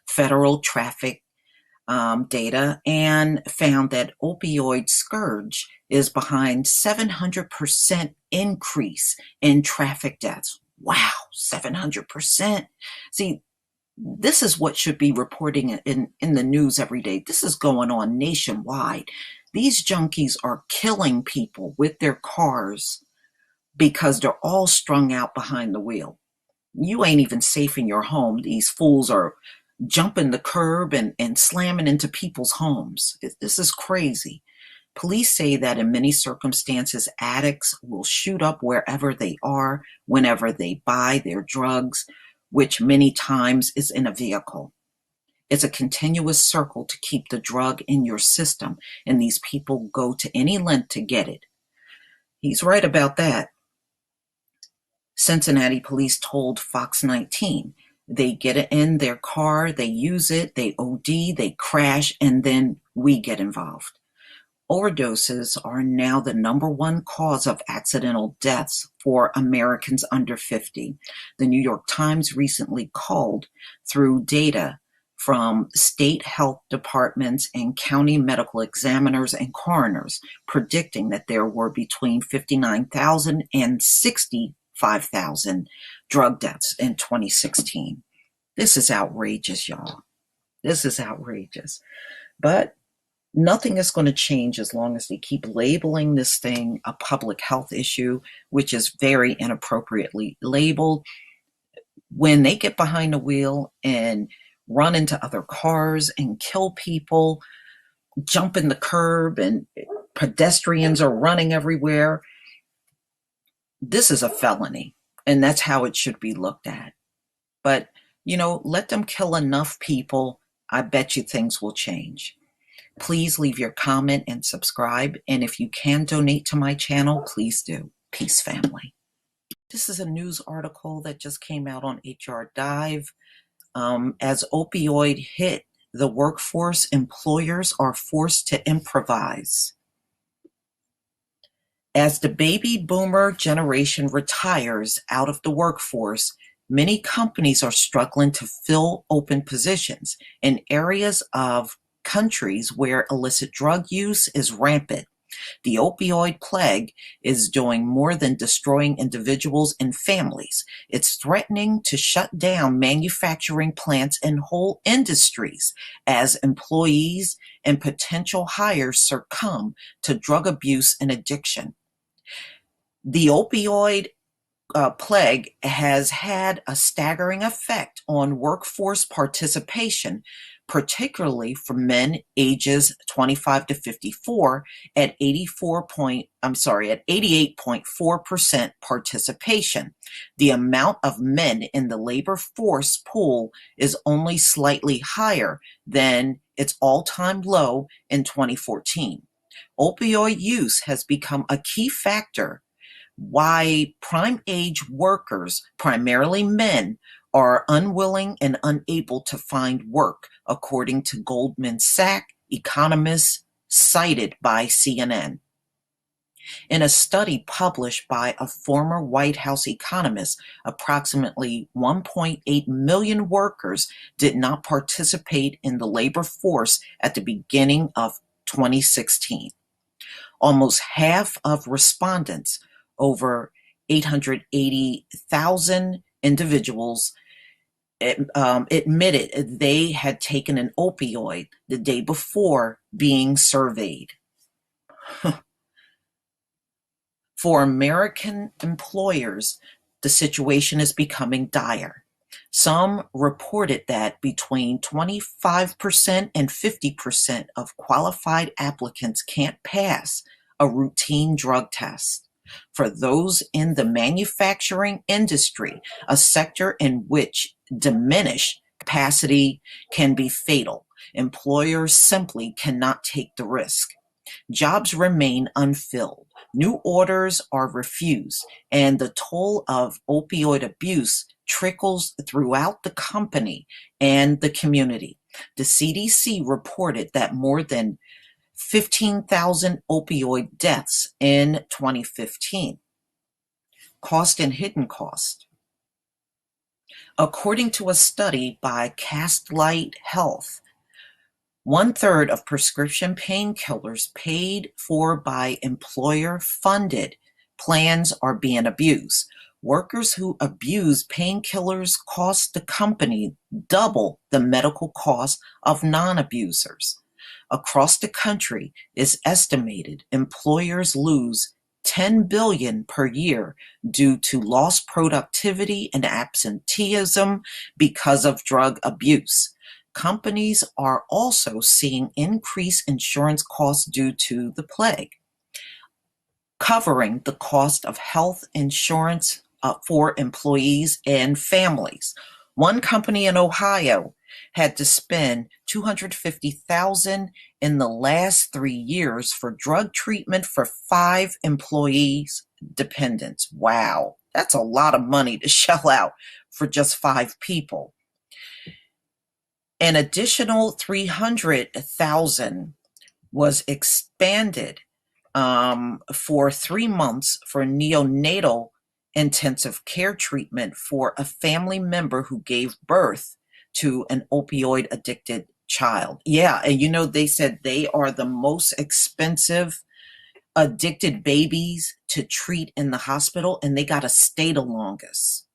federal traffic data, and found that opioid scourge is behind 700% increase in traffic deaths. Wow, 700%. See, this is what should be reporting in the news every day. This is going on nationwide. These junkies are killing people with their cars because they're all strung out behind the wheel. You ain't even safe in your home. These fools are jumping the curb and slamming into people's homes. This is crazy. Police say that in many circumstances, addicts will shoot up wherever they are, whenever they buy their drugs, which many times is in a vehicle. It's a continuous circle to keep the drug in your system, and these people go to any length to get it. He's right about that. Cincinnati police told Fox 19, they get it in their car, they use it, they OD, they crash, and then we get involved. Overdoses are now the #1 cause of accidental deaths for Americans under 50. The New York Times recently called through data from state health departments and county medical examiners and coroners, predicting that there were between 59,000 and 65,000 drug deaths in 2016. This is outrageous, y'all. This is outrageous. But nothing is going to change as long as they keep labeling this thing a public health issue, which is very inappropriately labeled. When they get behind the wheel and run into other cars and kill people, jump in the curb, and pedestrians are running everywhere, this is a felony, and that's how it should be looked at. But, let them kill enough people. I bet you things will change. Please leave your comment and subscribe. And if you can donate to my channel, please do. Peace, family. This is a news article that just came out on HR Dive. As opioid hit the workforce, employers are forced to improvise. As the baby boomer generation retires out of the workforce, many companies are struggling to fill open positions in areas of countries where illicit drug use is rampant. The opioid plague is doing more than destroying individuals and families. It's threatening to shut down manufacturing plants and whole industries as employees and potential hires succumb to drug abuse and addiction. The opioid plague has had a staggering effect on workforce participation, particularly for men ages 25 to 54 at 88.4% participation. The amount of men in the labor force pool is only slightly higher than its all-time low in 2014. Opioid use has become a key factor why prime age workers, primarily men, are unwilling and unable to find work, according to Goldman Sachs economists cited by CNN. In a study published by a former White House economist, approximately 1.8 million workers did not participate in the labor force at the beginning of 2016. Almost half of respondents, over 880,000 individuals, admitted they had taken an opioid the day before being surveyed. For American employers, the situation is becoming dire. Some reported that between 25% and 50% of qualified applicants can't pass a routine drug test. For those in the manufacturing industry, a sector in which diminished capacity can be fatal, employers simply cannot take the risk. Jobs remain unfilled, new orders are refused, and the toll of opioid abuse trickles throughout the company and the community. The CDC reported that more than 15,000 opioid deaths in 2015. Cost and hidden cost. According to a study by Castlight Health, 1/3 of prescription painkillers paid for by employer-funded plans are being abused. Workers who abuse painkillers cost the company double the medical cost of non-abusers. Across the country, it's estimated employers lose $10 billion per year due to lost productivity and absenteeism because of drug abuse. Companies are also seeing increased insurance costs due to the plague, covering the cost of health insurance for employees and families. One company in Ohio had to spend $250,000 in the last 3 years for drug treatment for 5 employees' dependents. Wow, that's a lot of money to shell out for just 5 people. An additional $300,000 was expanded for 3 months for neonatal intensive care treatment for a family member who gave birth to an opioid addicted child. Yeah, and they said they are the most expensive addicted babies to treat in the hospital, and they got to stay the longest.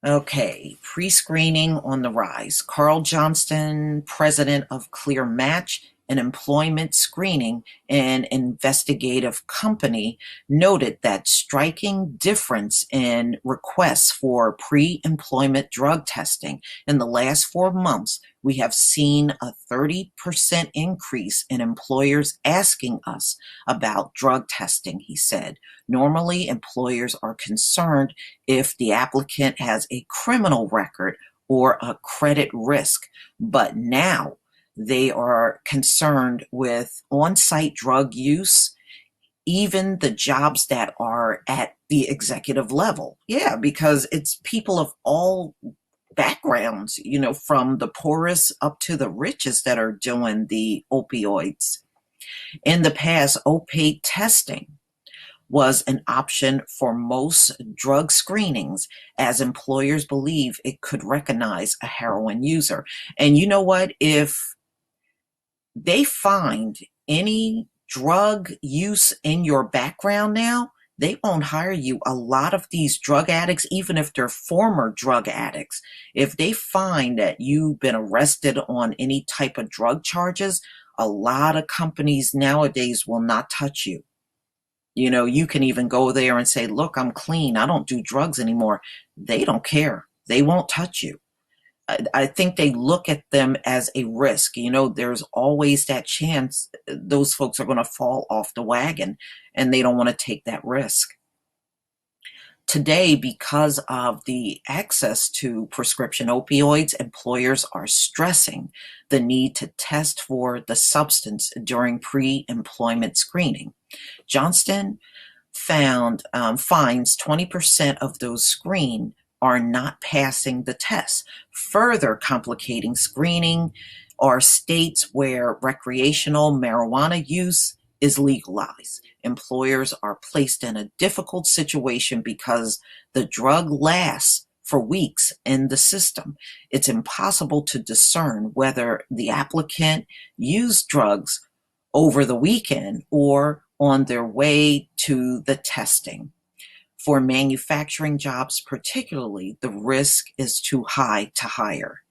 Okay, pre-screening on the rise. Carl Johnston, president of Clear Match, an employment screening and investigative company, noted that striking difference in requests for pre-employment drug testing. In the last 4 months, we have seen a 30% increase in employers asking us about drug testing, he said. Normally, employers are concerned if the applicant has a criminal record or a credit risk, but now they are concerned with on-site drug use, even the jobs that are at the executive level. Yeah, because it's people of all backgrounds, from the poorest up to the richest that are doing the opioids. In the past, opaque testing was an option for most drug screenings, as employers believe it could recognize a heroin user. And you know what? If they find any drug use in your background now, they won't hire you. A lot of these drug addicts, even if they're former drug addicts, if they find that you've been arrested on any type of drug charges, a lot of companies nowadays will not touch you. You can even go there and say, look, I'm clean. I don't do drugs anymore. They don't care. They won't touch you. I think they look at them as a risk. There's always that chance those folks are going to fall off the wagon, and they don't want to take that risk. Today, because of the access to prescription opioids, employers are stressing the need to test for the substance during pre-employment screening. Johnston finds 20% of those screened are not passing the test. Further complicating screening are states where recreational marijuana use is legalized. Employers are placed in a difficult situation because the drug lasts for weeks in the system. It's impossible to discern whether the applicant used drugs over the weekend or on their way to the testing. For manufacturing jobs particularly, the risk is too high to hire.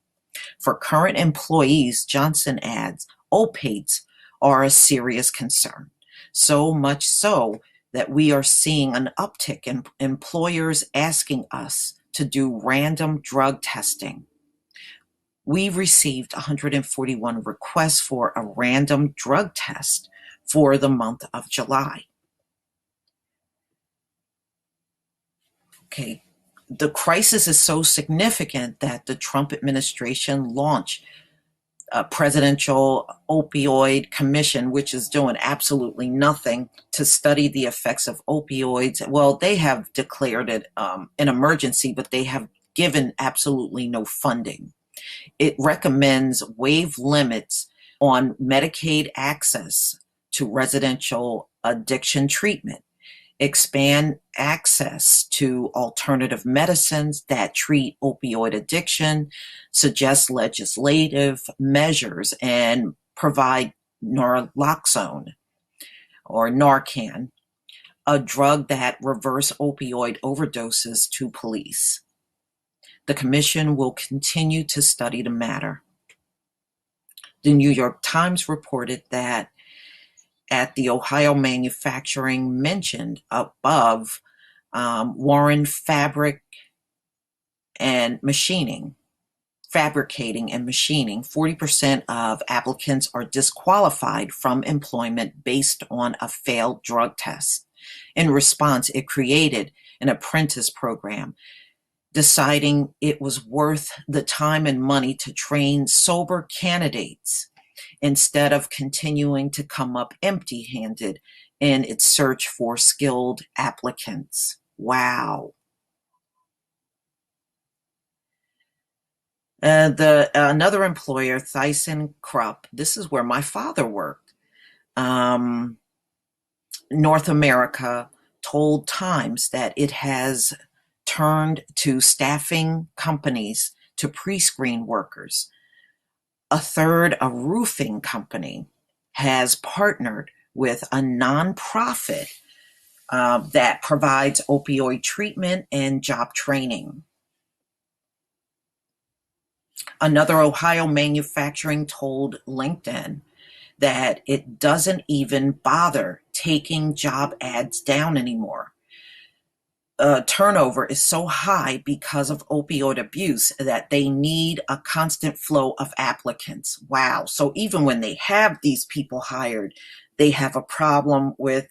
For current employees, Johnson adds, opiates are a serious concern, so much so that we are seeing an uptick in employers asking us to do random drug testing. We received 141 requests for a random drug test for the month of July. Okay, the crisis is so significant that the Trump administration launched a presidential opioid commission, which is doing absolutely nothing to study the effects of opioids. Well, they have declared it an emergency, but they have given absolutely no funding. It recommends waive limits on Medicaid access to residential addiction treatment, expand access to alternative medicines that treat opioid addiction, suggest legislative measures, and provide naloxone or Narcan, a drug that reverse opioid overdoses, to police. The commission will continue to study the matter. The New York Times reported that at the Ohio manufacturing mentioned above, Warren Fabricating and Machining, 40% of applicants are disqualified from employment based on a failed drug test. In response, it created an apprentice program, deciding it was worth the time and money to train sober candidates instead of continuing to come up empty-handed in its search for skilled applicants. Wow. Another employer, ThyssenKrupp, this is where my father worked, North America, told Times that it has turned to staffing companies to pre-screen workers. A third, a roofing company, has partnered with a nonprofit that provides opioid treatment and job training. Another Ohio manufacturing told LinkedIn that it doesn't even bother taking job ads down anymore. Turnover is so high because of opioid abuse that they need a constant flow of applicants. Wow. So even when they have these people hired, they have a problem with,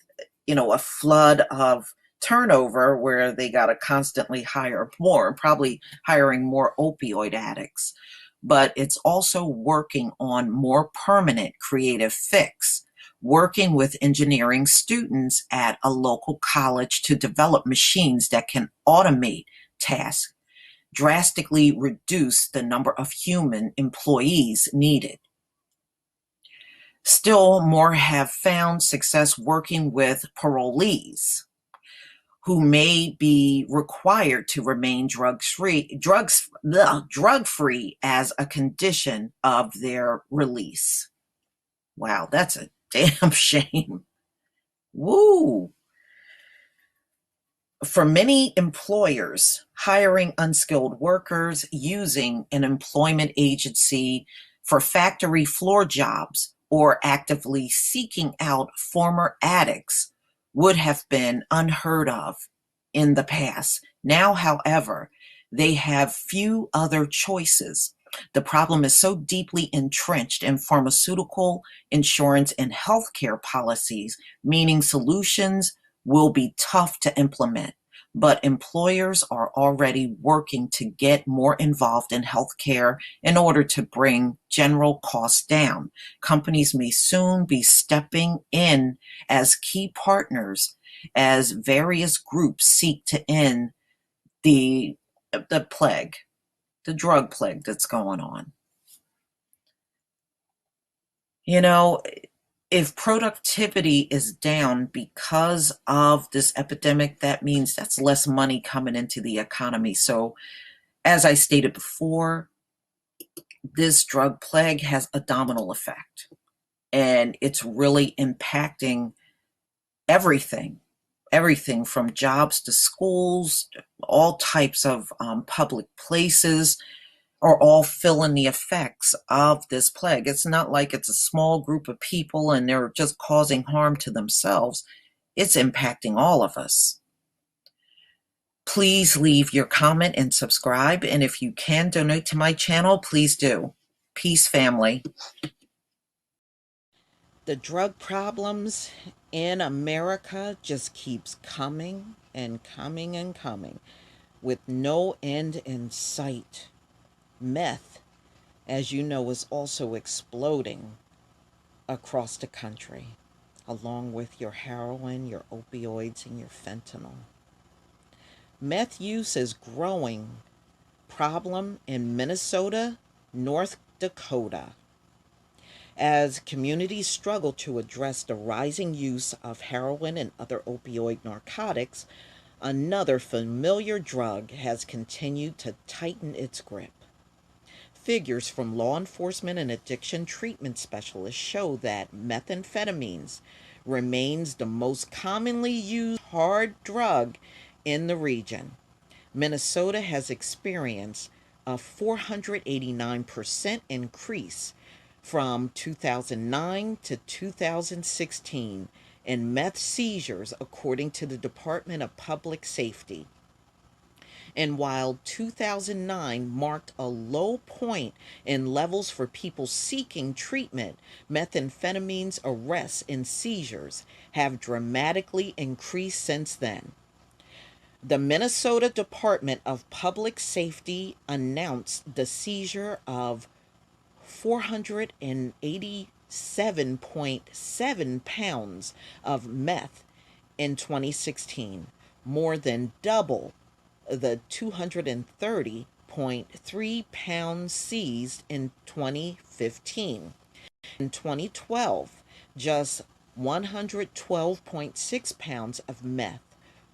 a flood of turnover where they got to constantly hire more, probably hiring more opioid addicts. But it's also working on more permanent creative fix, working with engineering students at a local college to develop machines that can automate tasks, drastically reduce the number of human employees needed. Still, more have found success working with parolees who may be required to remain drug-free as a condition of their release. Wow, that's a damn shame. Woo! For many employers, hiring unskilled workers using an employment agency for factory floor jobs or actively seeking out former addicts would have been unheard of in the past. Now, however, they have few other choices. The problem is so deeply entrenched in pharmaceutical, insurance, and healthcare policies, meaning solutions will be tough to implement. But employers are already working to get more involved in healthcare in order to bring general costs down. Companies may soon be stepping in as key partners as various groups seek to end the plague, the drug plague that's going on. If productivity is down because of this epidemic, that means that's less money coming into the economy. So, as I stated before, this drug plague has a domino effect, and it's really impacting everything. everything from jobs to schools, all types of public places are all feeling the effects of this plague. It's not like it's a small group of people and they're just causing harm to themselves. It's impacting all of us. Please leave your comment and subscribe. And if you can donate to my channel, please do. Peace, family. The drug problems in America just keeps coming and coming and coming with no end in sight. Meth, as you know, is also exploding across the country, along with your heroin, your opioids, and your fentanyl. Meth use is growing problem in Minnesota, North Dakota, as communities struggle to address the rising use of heroin and other opioid narcotics. Another familiar drug has continued to tighten its grip. Figures from law enforcement and addiction treatment specialists show that methamphetamines remains the most commonly used hard drug in the region. Minnesota has experienced a 489% increase from 2009 to 2016 in meth seizures, according to the Department of Public Safety. And while 2009 marked a low point in levels for people seeking treatment, methamphetamines arrests and seizures have dramatically increased since then. The Minnesota Department of Public Safety announced the seizure of 487.7 pounds of meth in 2016, more than double the 230.3 pounds seized in 2015. In 2012, just 112.6 pounds of meth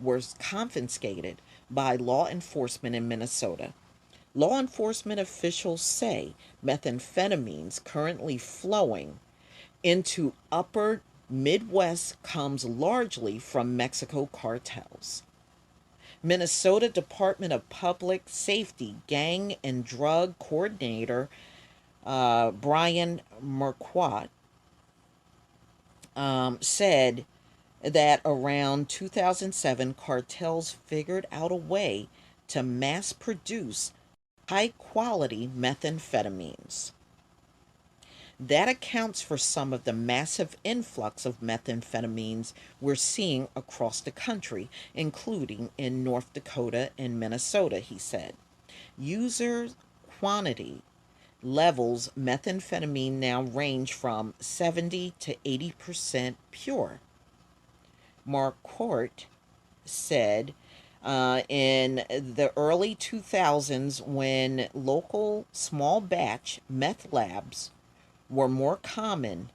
was confiscated by law enforcement in Minnesota. Law enforcement officials say methamphetamines currently flowing into upper Midwest comes largely from Mexico cartels. Minnesota Department of Public Safety Gang and Drug Coordinator Brian Marquardt said that around 2007, cartels figured out a way to mass produce high quality methamphetamines. That accounts for some of the massive influx of methamphetamines we're seeing across the country, including in North Dakota and Minnesota, he said. User quantity levels methamphetamine now range from 70 to 80% pure. Marquardt said in the early 2000s, when local small batch meth labs were more common,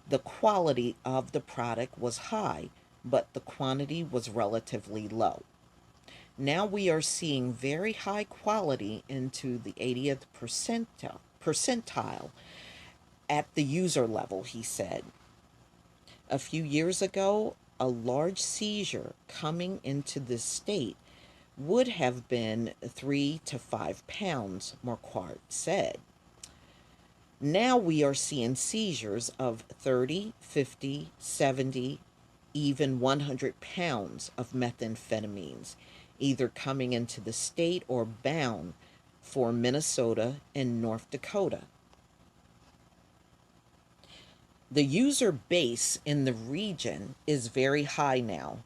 the quality of the product was high, but the quantity was relatively low. Now we are seeing very high quality into the 80th percentile at the user level, he said. A few years ago, a large seizure coming into this state would have been 3 to 5 pounds, Marquardt said. Now we are seeing seizures of 30, 50, 70, even 100 pounds of methamphetamines, either coming into the state or bound for Minnesota and North Dakota. The user base in the region is very high now.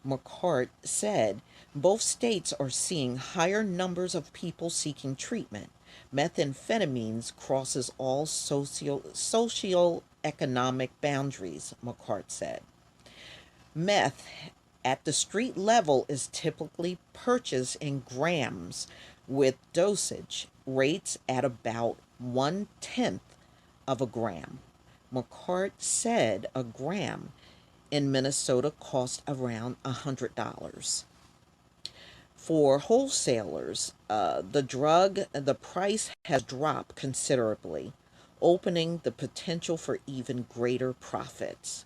McCart said both states are seeing higher numbers of people seeking treatment. Methamphetamines crosses all socioeconomic boundaries, McCart said. Meth at the street level is typically purchased in grams, with dosage rates at about 1/10 of a gram. McCart said a gram in Minnesota cost around $100. For wholesalers, the price has dropped considerably, opening the potential for even greater profits.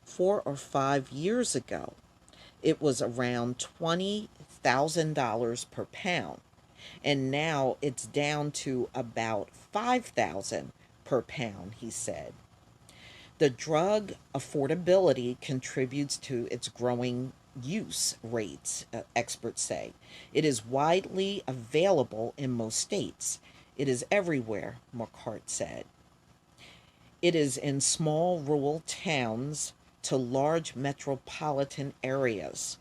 4 or 5 years ago, It was around $20,000 per pound, and now it's down to about 5,000 per pound, he said. The drug affordability contributes to its growing use rates, experts say. It is widely available in most states. It is everywhere, McCart said. It is in small rural towns to large metropolitan areas.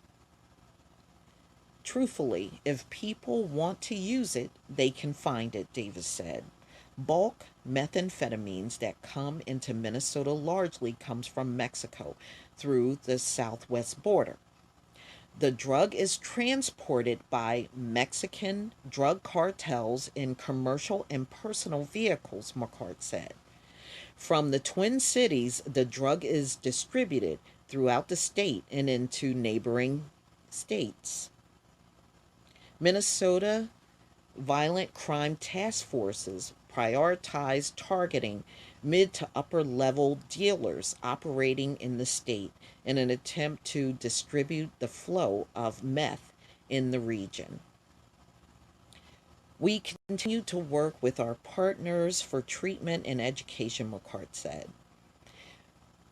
Truthfully, if people want to use it, they can find it, Davis said. Bulk methamphetamines that come into Minnesota largely comes from Mexico through the southwest border. The drug is transported by Mexican drug cartels in commercial and personal vehicles, McCart said. From the Twin Cities, the drug is distributed throughout the state and into neighboring states. Minnesota violent crime task forces prioritize targeting mid to upper level dealers operating in the state in an attempt to distribute the flow of meth in the region. We continue to work with our partners for treatment and education, McCart said.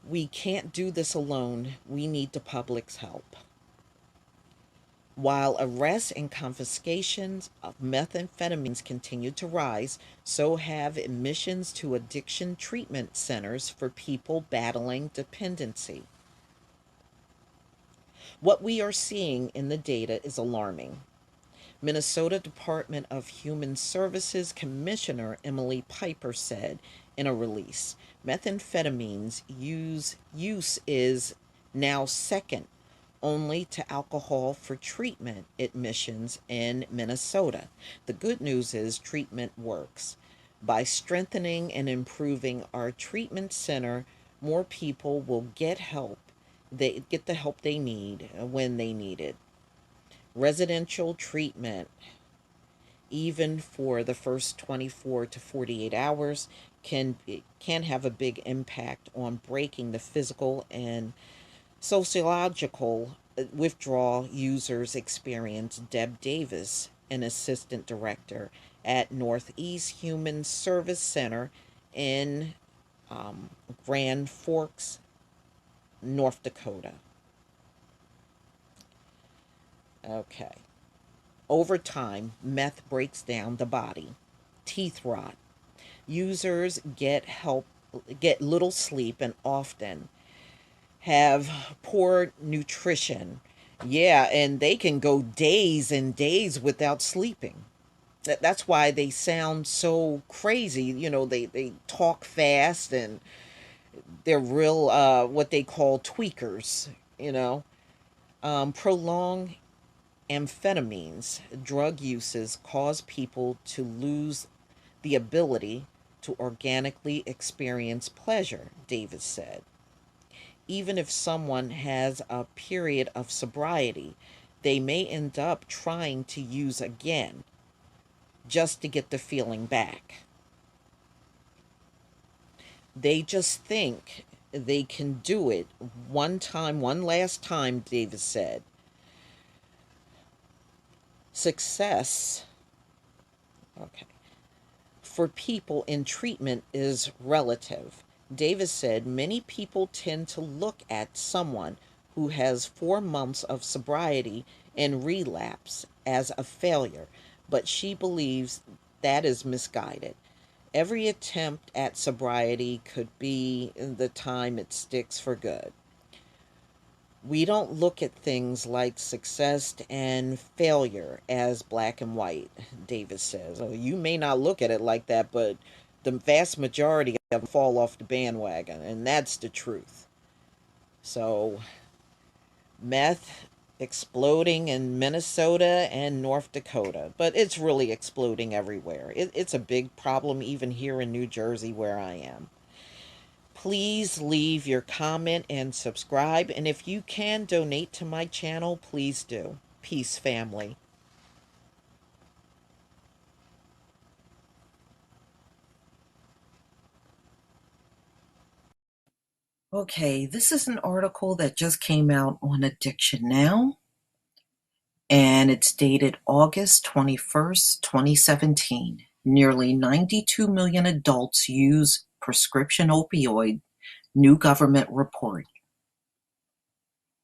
We can't do this alone. We need the public's help. While arrests and confiscations of methamphetamines continue to rise, so have admissions to addiction treatment centers for people battling dependency. What we are seeing in the data is alarming. Minnesota Department of Human Services Commissioner Emily Piper said in a release, methamphetamine's use is now second only to alcohol for treatment admissions in Minnesota. The good news is treatment works. By strengthening and improving our treatment center, more people will get help. They get the help they need when they need it. Residential treatment, even for the first 24 to 48 hours, can have a big impact on breaking the physical and sociological withdrawal users experience. Deb Davis, an assistant director at Northeast Human Service Center in Grand Forks, North Dakota. Okay. Over time, meth breaks down the body. Teeth rot. Users get little sleep, and often have poor nutrition. Yeah, and they can go days and days without sleeping. That's why they sound so crazy. They talk fast and they're real, what they call tweakers, Prolonged amphetamines drug uses cause people to lose the ability to organically experience pleasure, Davis said. Even if someone has a period of sobriety, they may end up trying to use again just to get the feeling back. They just think they can do it one time, one last time, Davis said. Success, okay, for people in treatment is relative. Davis said many people tend to look at someone who has 4 months of sobriety and relapse as a failure, but she believes that is misguided. Every attempt at sobriety could be the time it sticks for good. We don't look at things like success and failure as black and white, Davis says. Oh, you may not look at it like that, but the vast majority of them fall off the bandwagon, and that's the truth. So, meth exploding in Minnesota and North Dakota, but it's really exploding everywhere. It's a big problem even here in New Jersey where I am. Please leave your comment and subscribe. And if you can donate to my channel, please do. Peace, family. Okay, this is an article that just came out on Addiction Now, and it's dated August 21st, 2017. Nearly 92 million adults use prescription opioid, new government report.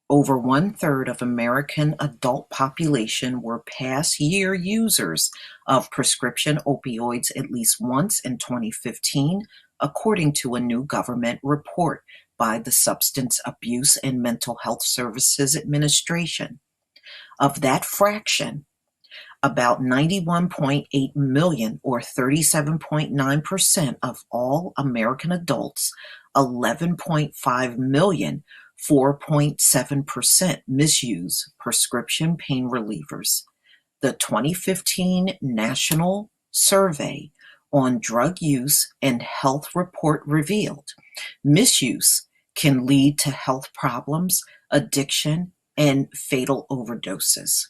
Over one-third of American adult population were past year users of prescription opioids at least once in 2015, according to a new government report by the Substance Abuse and Mental Health Services Administration. Of that fraction, about 91.8 million, or 37.9% of all American adults, 11.5 million, 4.7%, misuse prescription pain relievers. The 2015 National Survey on Drug Use and Health report revealed misuse can lead to health problems, addiction, and fatal overdoses.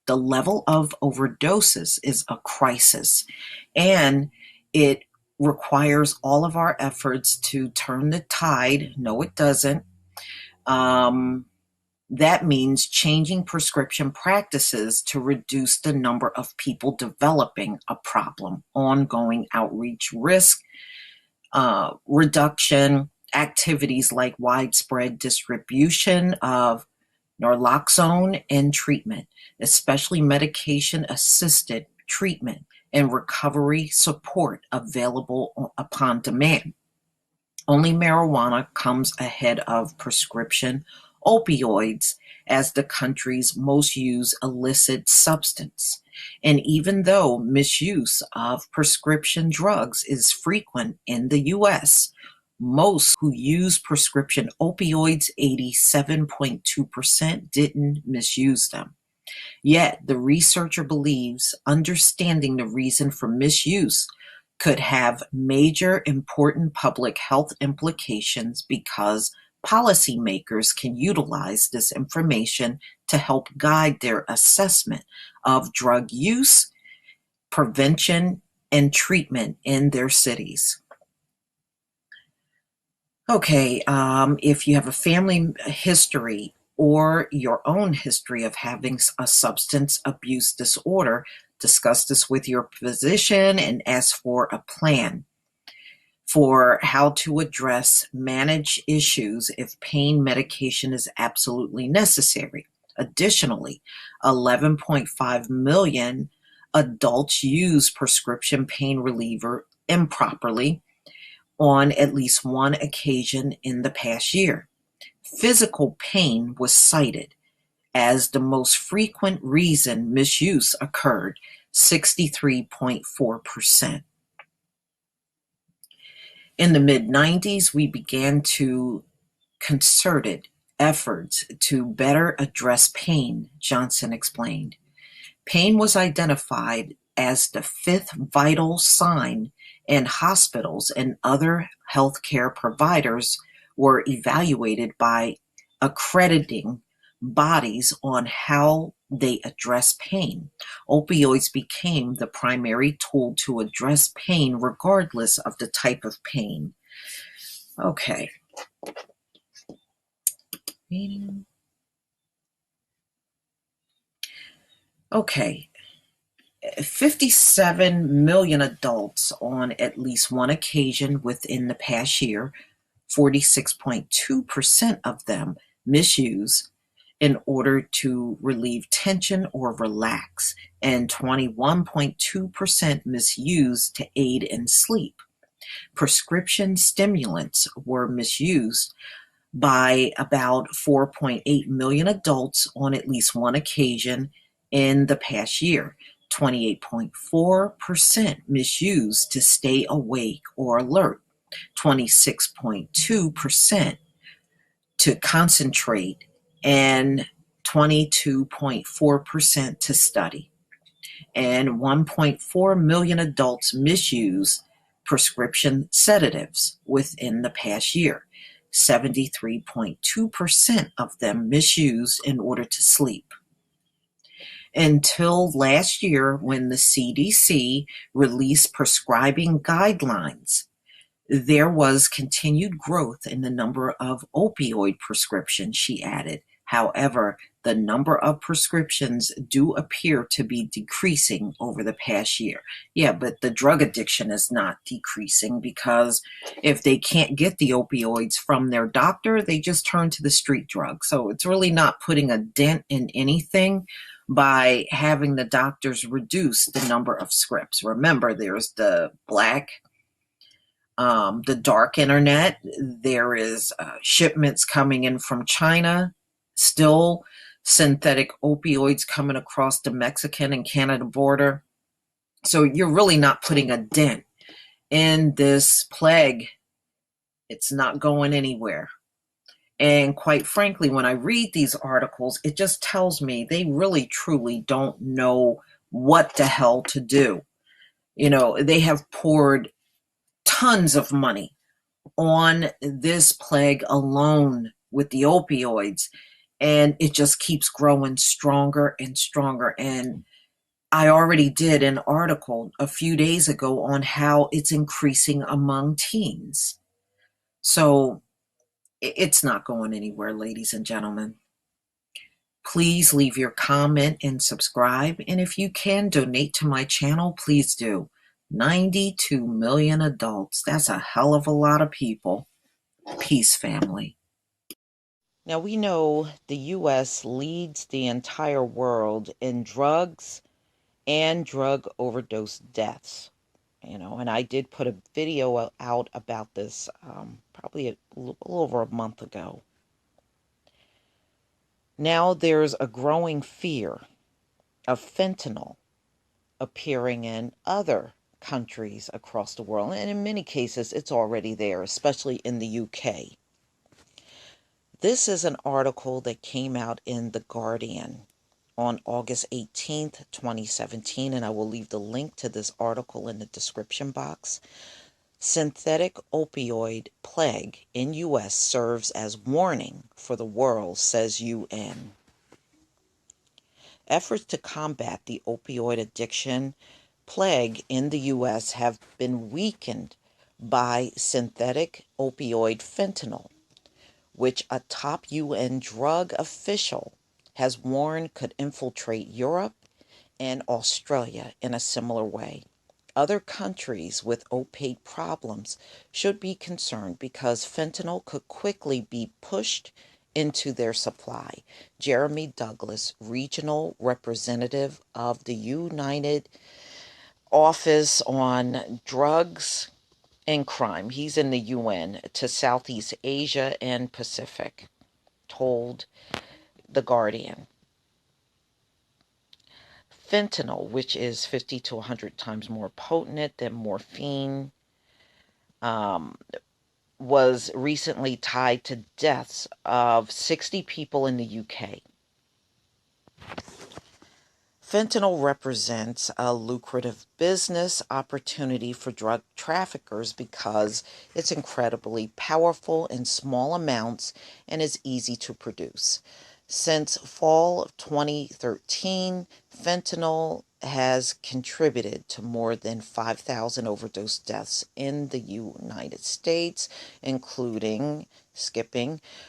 The level of overdoses is a crisis, and it requires all of our efforts to turn the tide. No, it doesn't. That means changing prescription practices to reduce the number of people developing a problem, ongoing outreach risk reduction, activities like widespread distribution of naloxone and treatment, especially medication-assisted treatment and recovery support available upon demand. Only marijuana comes ahead of prescription opioids as the country's most used illicit substance. And even though misuse of prescription drugs is frequent in the U.S., most who use prescription opioids, 87.2%, didn't misuse them. Yet, the researcher believes understanding the reason for misuse could have major important public health implications because policymakers can utilize this information to help guide their assessment of drug use, prevention, and treatment in their cities. Okay, if you have a family history or your own history of having a substance abuse disorder, discuss this with your physician and ask for a plan for how to manage issues if pain medication is absolutely necessary. Additionally, 11.5 million adults use prescription pain reliever improperly on at least one occasion in the past year. Physical pain was cited as the most frequent reason misuse occurred, 63.4%. In the mid-90s, we began to concerted efforts to better address pain, Johnson explained. Pain was identified as the fifth vital sign, and hospitals and other healthcare providers were evaluated by accrediting bodies on how they address pain. Opioids became the primary tool to address pain regardless of the type of pain. Okay. Okay. 57 million adults on at least one occasion within the past year, 46.2% of them misuse in order to relieve tension or relax, and 21.2% misuse to aid in sleep. Prescription stimulants were misused by about 4.8 million adults on at least one occasion in the past year. 28.4% misused to stay awake or alert, 26.2% to concentrate, and 22.4% to study. And 1.4 million adults misuse prescription sedatives within the past year. 73.2% of them misused in order to sleep. Until last year, when the CDC released prescribing guidelines, There was continued growth in the number of opioid prescriptions, she added. However, the number of prescriptions do appear to be decreasing over the past year. Yeah, but the drug addiction is not decreasing because if they can't get the opioids from their doctor, they just turn to the street drug. So it's really not putting a dent in anything by having the doctors reduce the number of scripts. Remember, there's the dark internet. There is shipments coming in from China, still synthetic opioids coming across the Mexican and Canada border. So you're really not putting a dent in this plague. It's not going anywhere. And quite frankly, when I read these articles, it just tells me they really truly don't know what the hell to do. You know, they have poured tons of money on this plague alone with the opioids, and it just keeps growing stronger and stronger. And I already did an article a few days ago on how it's increasing among teens. So it's not going anywhere, ladies and gentlemen. Please leave your comment and subscribe. And if you can donate to my channel, please do. 92 million adults. That's a hell of a lot of people. Peace, family. Now we know the U.S. leads the entire world in drugs and drug overdose deaths. And I did put a video out about this probably a little over a month ago. Now there's a growing fear of fentanyl appearing in other countries across the world. And in many cases, it's already there, especially in the UK. This is an article that came out in The Guardian on August 18th, 2017, and I will leave the link to this article in the description box. Synthetic opioid plague in U.S. serves as warning for the world, says UN. Efforts to combat the opioid addiction plague in the U.S. have been weakened by synthetic opioid fentanyl, which a top UN drug official has warned could infiltrate Europe and Australia in a similar way. Other countries with opioid problems should be concerned because fentanyl could quickly be pushed into their supply. Jeremy Douglas, regional representative of the United Office on Drugs and Crime, he's in the UN, to Southeast Asia and Pacific, told The Guardian. Fentanyl, which is 50 to 100 times more potent than morphine, was recently tied to deaths of 60 people in the UK. Fentanyl represents a lucrative business opportunity for drug traffickers because it's incredibly powerful in small amounts and is easy to produce. Since fall of 2013, fentanyl has contributed to more than 5,000 overdose deaths in the United States, including,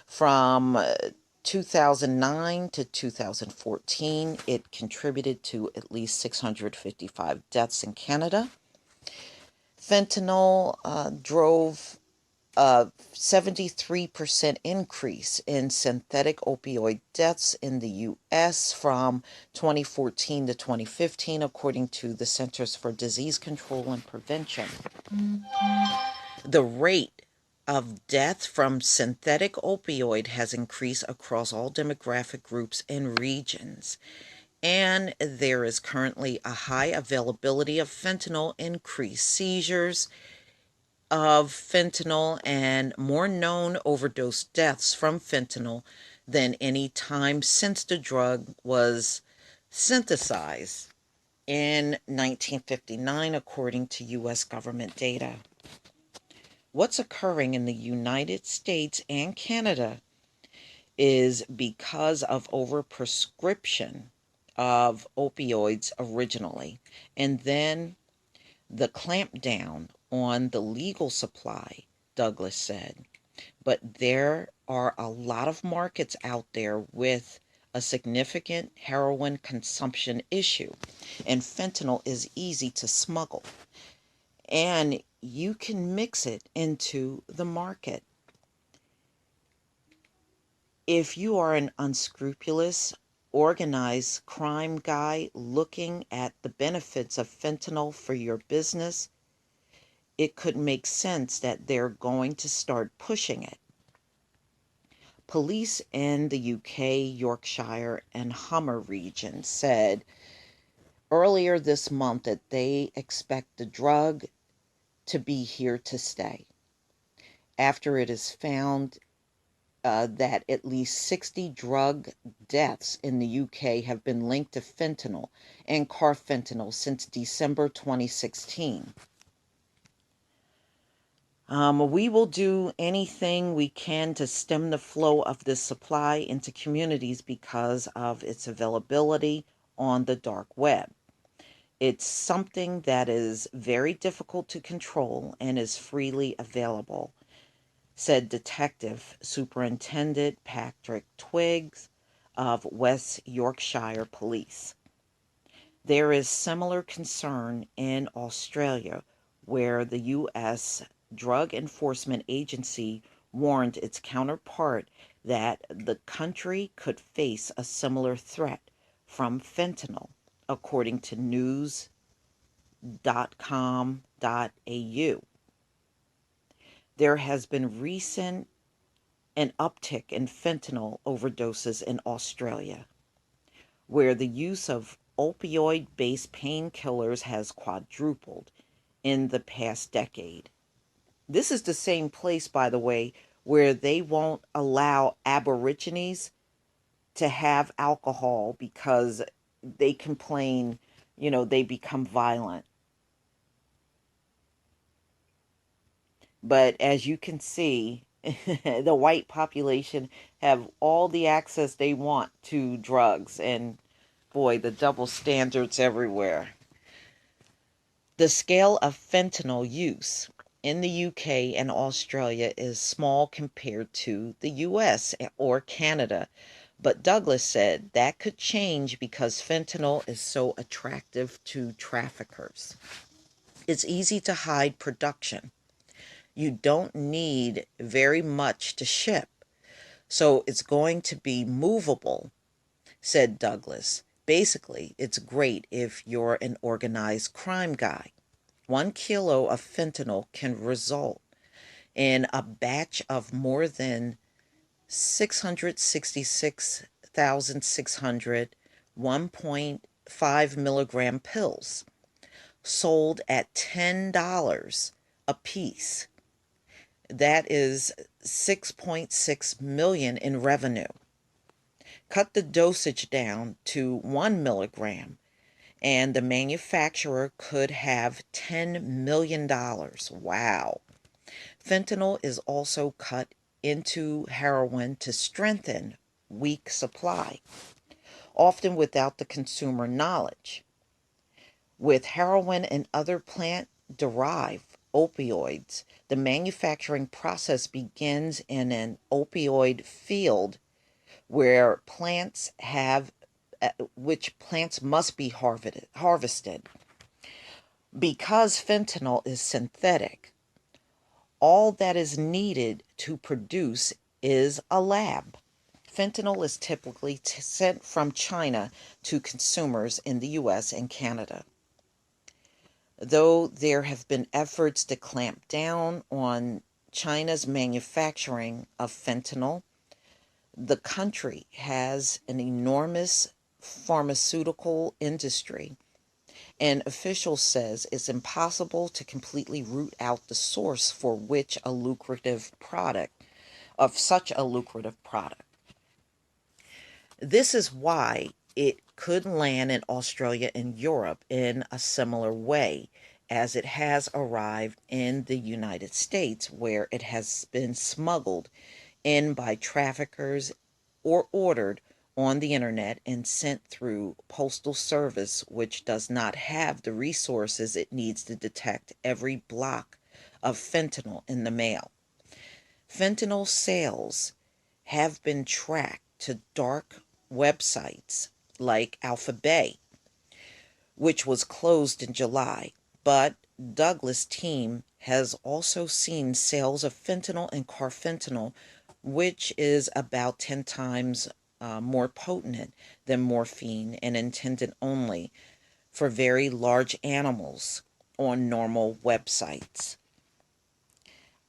from 2009 to 2014, it contributed to at least 655 deaths in Canada. Fentanyl drove a 73% increase in synthetic opioid deaths in the U.S. from 2014 to 2015, according to the Centers for Disease Control and Prevention. The rate of death from synthetic opioid has increased across all demographic groups and regions. And there is currently a high availability of fentanyl, increased seizures of fentanyl, and more known overdose deaths from fentanyl than any time since the drug was synthesized in 1959, according to U.S. government data. What's occurring in the United States and Canada is because of overprescription of opioids originally, and then the clampdown on the legal supply, Douglas said, but there are a lot of markets out there with a significant heroin consumption issue, and fentanyl is easy to smuggle, and you can mix it into the market. If you are an unscrupulous, organized crime guy looking at the benefits of fentanyl for your business, it could make sense that they're going to start pushing it. Police in the UK, Yorkshire, and Humber region said earlier this month that they expect the drug to be here to stay after it is found that at least 60 drug deaths in the UK have been linked to fentanyl and carfentanil since December 2016. We will do anything we can to stem the flow of this supply into communities because of its availability on the dark web. It's something that is very difficult to control and is freely available, said Detective Superintendent Patrick Twiggs of West Yorkshire Police. There is similar concern in Australia, where the U.S. Drug Enforcement Agency warned its counterpart that the country could face a similar threat from fentanyl, according to news.com.au. There has been recent an uptick in fentanyl overdoses in Australia, where the use of opioid-based painkillers has quadrupled in the past decade. This is the same place, by the way, where they won't allow Aborigines to have alcohol because they complain, they become violent. But as you can see, the white population have all the access they want to drugs, and boy, the double standards everywhere. The scale of fentanyl use in the UK and Australia is small compared to the US or Canada, but Douglas said that could change because fentanyl is so attractive to traffickers. It's easy to hide production. You don't need very much to ship, so it's going to be movable, said Douglas. Basically, it's great if you're an organized crime guy. 1 kilo of fentanyl can result in a batch of more than 666,600 1.5 milligram pills sold at $10 a piece. That is 6.6 million in revenue. Cut the dosage down to 1 milligram and the manufacturer could have $10 million. Wow. Fentanyl is also cut into heroin to strengthen weak supply, often without the consumer knowledge. With heroin and other plant-derived opioids, the manufacturing process begins in an opioid field where which plants must be harvested. Because fentanyl is synthetic, all that is needed to produce is a lab. Fentanyl is typically sent from China to consumers in the US and Canada. Though there have been efforts to clamp down on China's manufacturing of fentanyl, the country has an enormous pharmaceutical industry, and officials says it's impossible to completely root out the source for such a lucrative product. This is why it could land in Australia and Europe in a similar way as it has arrived in the United States, where it has been smuggled in by traffickers or ordered on the internet and sent through postal service, which does not have the resources it needs to detect every block of fentanyl in the mail. Fentanyl sales have been tracked to dark websites like Alphabet, which was closed in July, but Douglas' team has also seen sales of fentanyl and carfentanil, which is about 10 times more potent than morphine and intended only for very large animals on normal websites.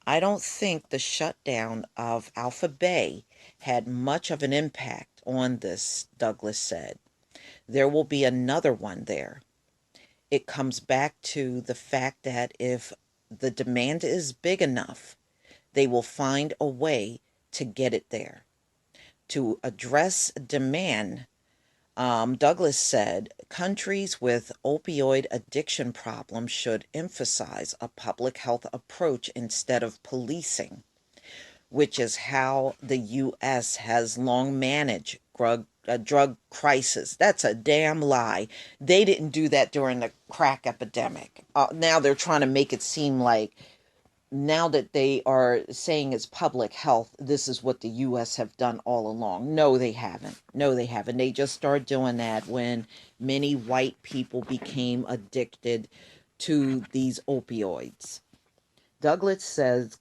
I don't think the shutdown of Alphabet had much of an impact on this, Douglas said. There will be another one there. It comes back to the fact that if the demand is big enough, they will find a way to get it there. To address demand, Douglas said countries with opioid addiction problems should emphasize a public health approach instead of policing, which is how the U.S. has long managed drug crisis. That's a damn lie. They didn't do that during the crack epidemic. Now they're trying to make it seem like now that they are saying it's public health, this is what the U.S. have done all along. No, they haven't. No, they haven't. They just started doing that when many white people became addicted to these opioids. Douglas says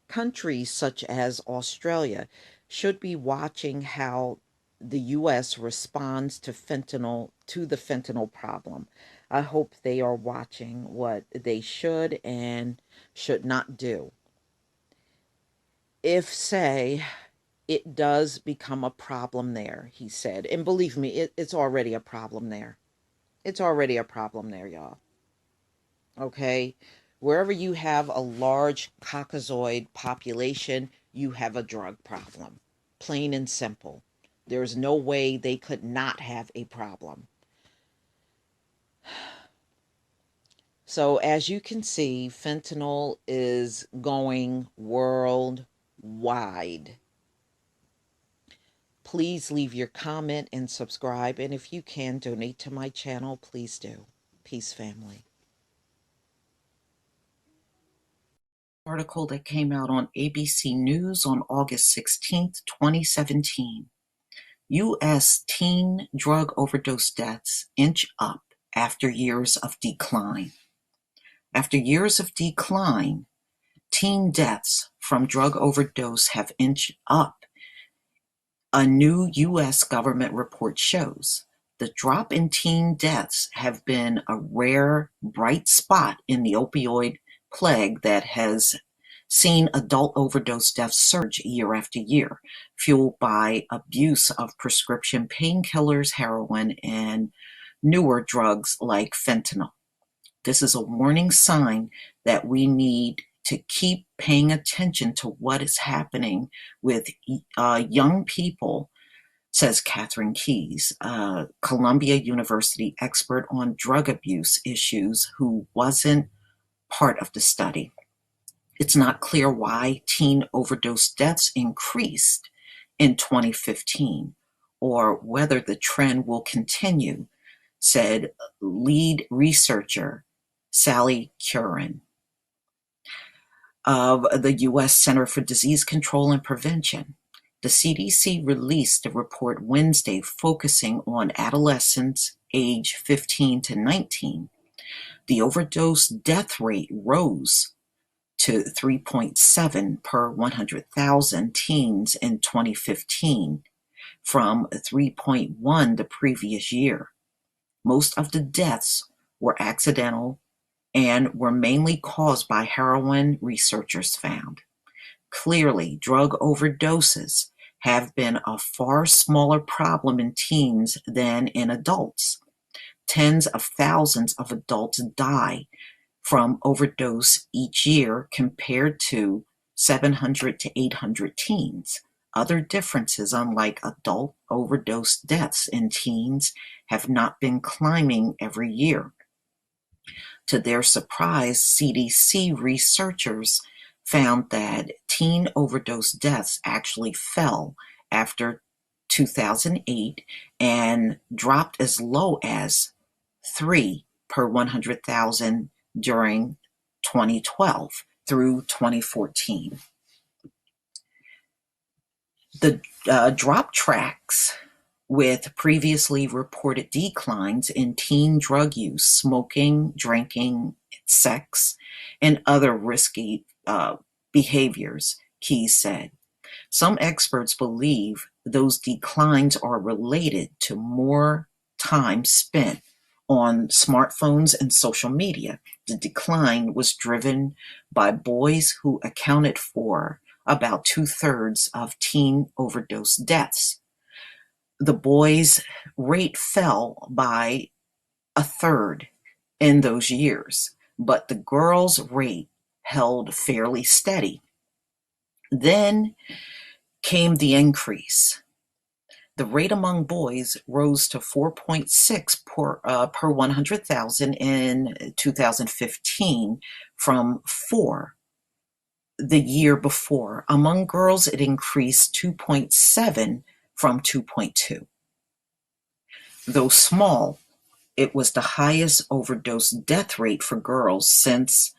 countries such as Australia should be watching how the U.S. responds to the fentanyl problem. I hope they are watching what they should and should not do. If, say, it does become a problem there, he said, and believe me, it's already a problem there. It's already a problem there, y'all. Okay? Wherever you have a large Caucasoid population, you have a drug problem. Plain and simple. There's no way they could not have a problem. So as you can see, fentanyl is going worldwide. Please leave your comment and subscribe. And if you can donate to my channel, please do. Peace, family. Article that came out on ABC News on August 16th, 2017. U.S. teen drug overdose deaths inch up after years of decline. After years of decline, teen deaths from drug overdose have inched up, a new U.S. government report shows. The drop in teen deaths have been a rare bright spot in the opioid plague that has seen adult overdose deaths surge year after year, fueled by abuse of prescription painkillers, heroin, and newer drugs like fentanyl. This is a warning sign that we need to keep paying attention to what is happening with young people, says Catherine Keyes, a Columbia University expert on drug abuse issues who wasn't part of the study. It's not clear why teen overdose deaths increased in 2015 or whether the trend will continue, said lead researcher Sally Curran of the U.S. Center for Disease Control and Prevention. The CDC released a report Wednesday focusing on adolescents age 15 to 19. The overdose death rate rose to 3.7 per 100,000 teens in 2015 from 3.1 the previous year. Most of the deaths were accidental and were mainly caused by heroin, researchers found. Clearly, drug overdoses have been a far smaller problem in teens than in adults. Tens of thousands of adults die from overdose each year compared to 700 to 800 teens. Other differences, unlike adult overdose deaths in teens, have not been climbing every year. To their surprise, CDC researchers found that teen overdose deaths actually fell after 2008 and dropped as low as 3 per 100,000 during 2012. through 2014. The drop tracks with previously reported declines in teen drug use, smoking, drinking, sex, and other risky behaviors, Keyes said. Some experts believe those declines are related to more time spent on smartphones and social media. The decline was driven by boys who accounted for about 2/3 of teen overdose deaths. The boys' rate fell by 1/3 in those years, but the girls' rate held fairly steady. Then came the increase. The rate among boys rose to 4.6 per 100,000 in 2015 from 4 the year before. Among girls, it increased 2.7 from 2.2. Though small, it was the highest overdose death rate for girls since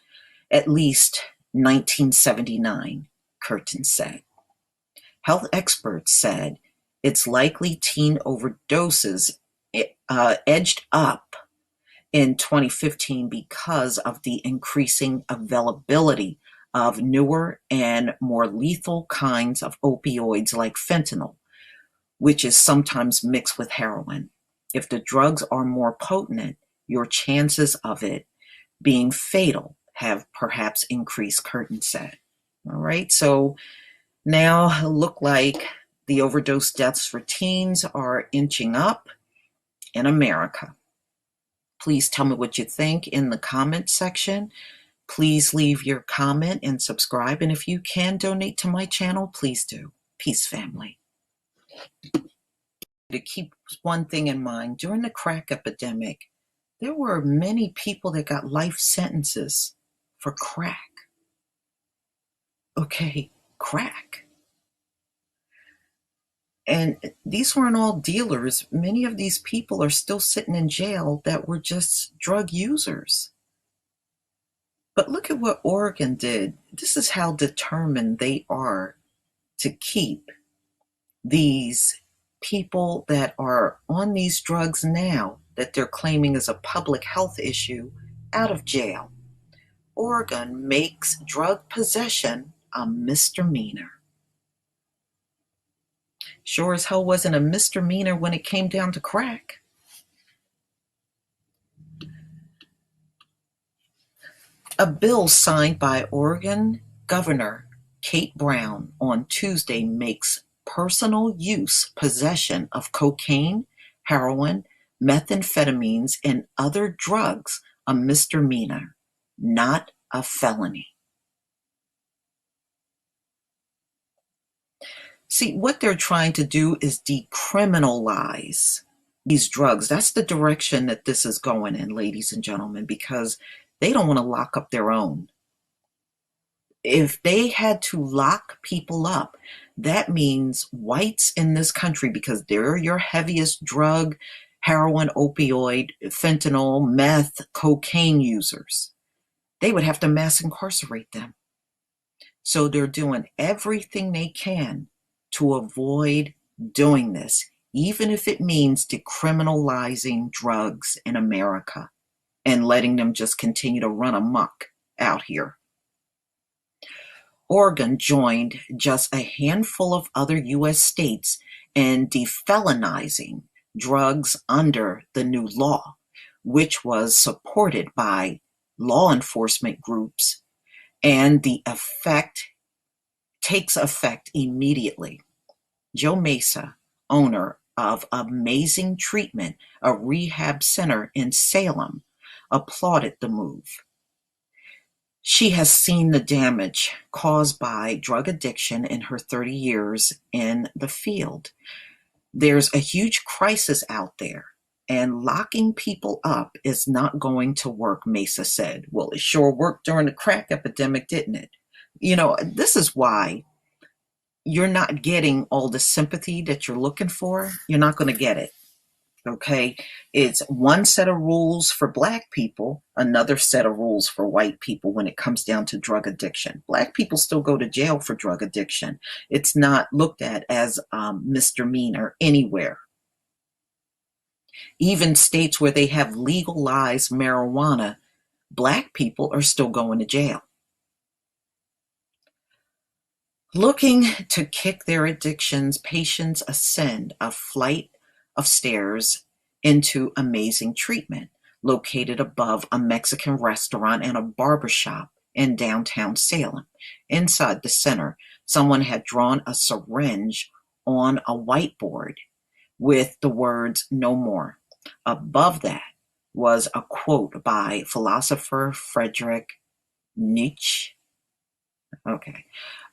at least 1979, Curtin said. Health experts said it's likely teen overdoses edged up in 2015 because of the increasing availability of newer and more lethal kinds of opioids like fentanyl, which is sometimes mixed with heroin. If the drugs are more potent, your chances of it being fatal have perhaps increased, Curtin said. All right, so now look like the overdose deaths for teens are inching up in America. Please tell me what you think in the comment section. Please leave your comment and subscribe. And if you can donate to my channel, please do. Peace, family. To keep one thing in mind, during the crack epidemic, there were many people that got life sentences for crack. Okay, crack. And these weren't all dealers. Many of these people are still sitting in jail that were just drug users. But look at what Oregon did. This is how determined they are to keep these people that are on these drugs now that they're claiming is a public health issue out of jail. Oregon makes drug possession a misdemeanor. Sure as hell wasn't a misdemeanor when it came down to crack. A bill signed by Oregon Governor Kate Brown on Tuesday makes personal use possession of cocaine, heroin, methamphetamines, and other drugs a misdemeanor, not a felony. See, what they're trying to do is decriminalize these drugs. That's the direction that this is going in, ladies and gentlemen, because they don't want to lock up their own. If they had to lock people up, that means whites in this country, because they're your heaviest drug, heroin, opioid, fentanyl, meth, cocaine users, they would have to mass incarcerate them. So they're doing everything they can to avoid doing this, even if it means decriminalizing drugs in America and letting them just continue to run amok out here. Oregon joined just a handful of other U.S. states in defelonizing drugs under the new law, which was supported by law enforcement groups, and the effect takes effect immediately. Joe Mesa, owner of Amazing Treatment, a rehab center in Salem, applauded the move. She has seen the damage caused by drug addiction in her 30 years in the field. There's a huge crisis out there, and locking people up is not going to work, Mesa said. Well, it sure worked during the crack epidemic, didn't it? You know, this is why you're not getting all the sympathy that you're looking for. You're not going to get it. Okay, it's one set of rules for black people, another set of rules for white people when it comes down to drug addiction. Black people still go to jail for drug addiction. It's not looked at as misdemeanor anywhere. Even states where they have legalized marijuana, black people are still going to jail. Looking to kick their addictions, patients ascend a flight of stairs into amazing treatment located above a Mexican restaurant and a barber shop in downtown Salem. Inside the center, someone had drawn a syringe on a whiteboard with the words "No more." Above that was a quote by philosopher Friedrich Nietzsche. Okay.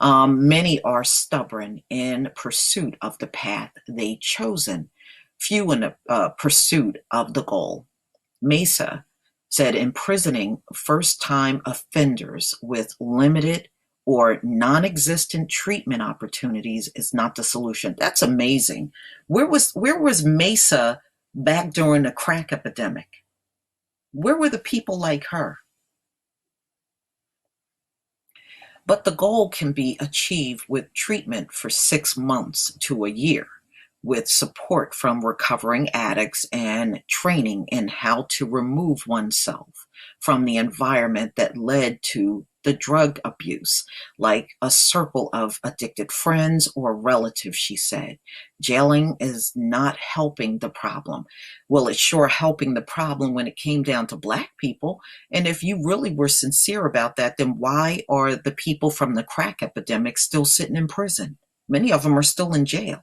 Many are stubborn in pursuit of the path they chosen, few in the pursuit of the goal. Mesa said imprisoning first-time offenders with limited or non-existent treatment opportunities is not the solution. That's amazing. Where was Mesa back during the crack epidemic? Where were the people like her? But the goal can be achieved with treatment for 6 months to a year, with support from recovering addicts and training in how to remove oneself from the environment that led to the drug abuse, like a circle of addicted friends or relatives, she said. Jailing is not helping the problem. Well, it's sure helping the problem when it came down to black people. And if you really were sincere about that, then why are the people from the crack epidemic still sitting in prison? Many of them are still in jail.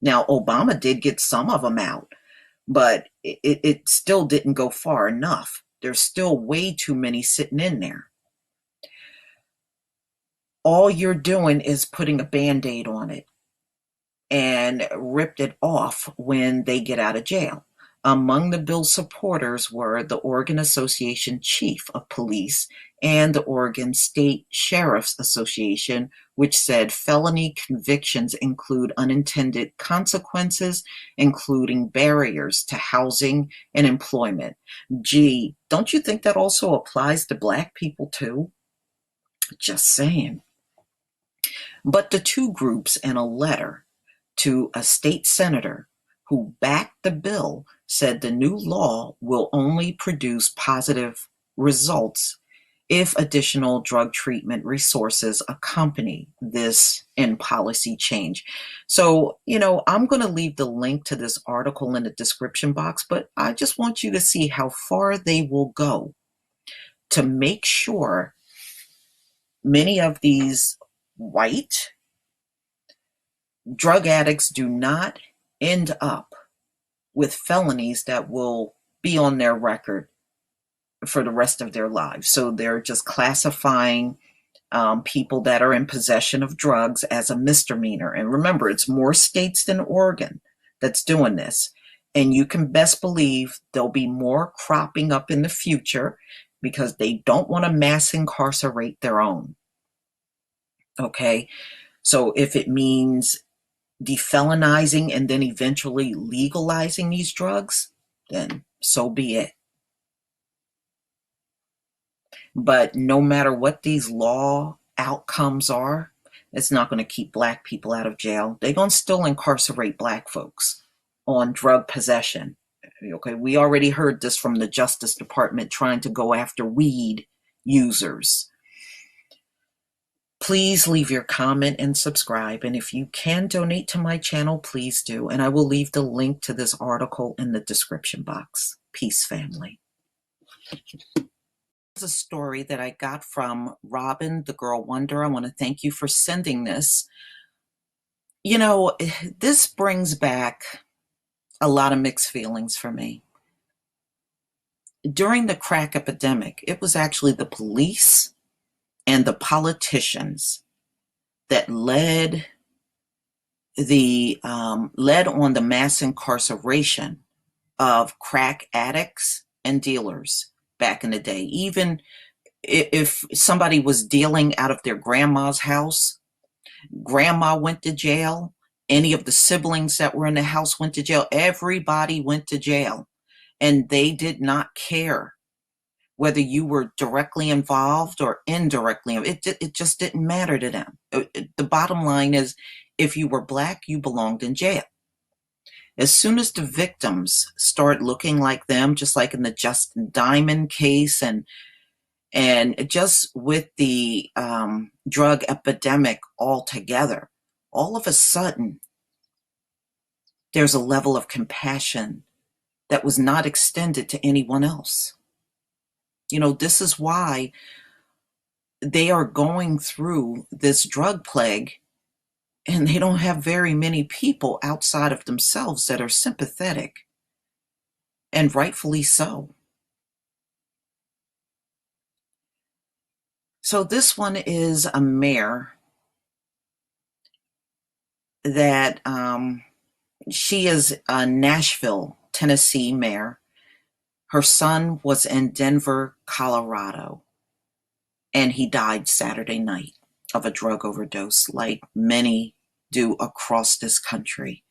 Now, Obama did get some of them out, but it still didn't go far enough. There's still way too many sitting in there. All you're doing is putting a Band-Aid on it and ripped it off when they get out of jail. Among the bill's supporters were the Oregon Association Chief of Police and the Oregon State Sheriff's Association, which said felony convictions include unintended consequences, including barriers to housing and employment. Gee, don't you think that also applies to black people too? Just saying. But the two groups, in a letter to a state senator who backed the bill, said the new law will only produce positive results if additional drug treatment resources accompany this in policy change. So, I'm going to leave the link to this article in the description box, but I just want you to see how far they will go to make sure many of these white drug addicts do not end up with felonies that will be on their record for the rest of their lives. So they're just classifying people that are in possession of drugs as a misdemeanor. And remember, it's more states than Oregon that's doing this. And you can best believe there'll be more cropping up in the future because they don't want to mass incarcerate their own. Okay, so if it means defelonizing and then eventually legalizing these drugs, then so be it. But no matter what these law outcomes are, it's not going to keep black people out of jail. They're going to still incarcerate black folks on drug possession. Okay, we already heard this from the Justice Department trying to go after weed users. Please leave your comment and subscribe. And if you can donate to my channel, please do. And I will leave the link to this article in the description box. Peace, family. This is a story that I got from Robin, the Girl Wonder. I want to thank you for sending this. This brings back a lot of mixed feelings for me. During the crack epidemic, it was actually the police and the politicians that led on the mass incarceration of crack addicts and dealers back in the day. Even if somebody was dealing out of their grandma's house, grandma went to jail Any of the siblings that were in the house went to jail. Everybody went to jail. And they did not care whether you were directly involved or indirectly. It just didn't matter to them. The bottom line is, if you were black, you belonged in jail. As soon as the victims start looking like them, just like in the Justin Diamond case, and just with the drug epidemic altogether, all of a sudden, there's a level of compassion that was not extended to anyone else. You know, this is why they are going through this drug plague, and they don't have very many people outside of themselves that are sympathetic, and rightfully so. So this one is a mayor that she is a Nashville, Tennessee mayor. Her son was in Denver, Colorado, and he died Saturday night of a drug overdose, like many do across this country.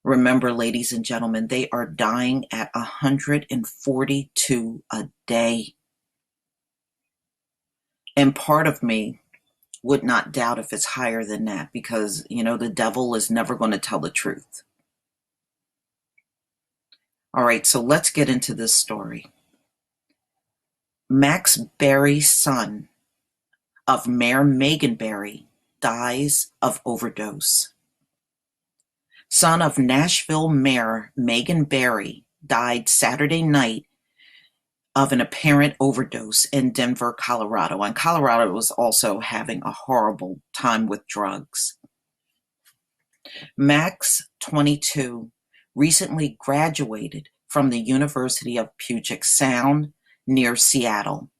Remember, ladies and gentlemen, they are dying at 142 a day. And part of me would not doubt if it's higher than that, because, you know, the devil is never going to tell the truth. All right, so let's get into this story. Max Berry's son of Mayor Megan Berry dies of overdose. Son of Nashville Mayor Megan Berry died Saturday night of an apparent overdose in Denver, Colorado. And Colorado was also having a horrible time with drugs. Max, 22, recently graduated from the University of Puget Sound near Seattle.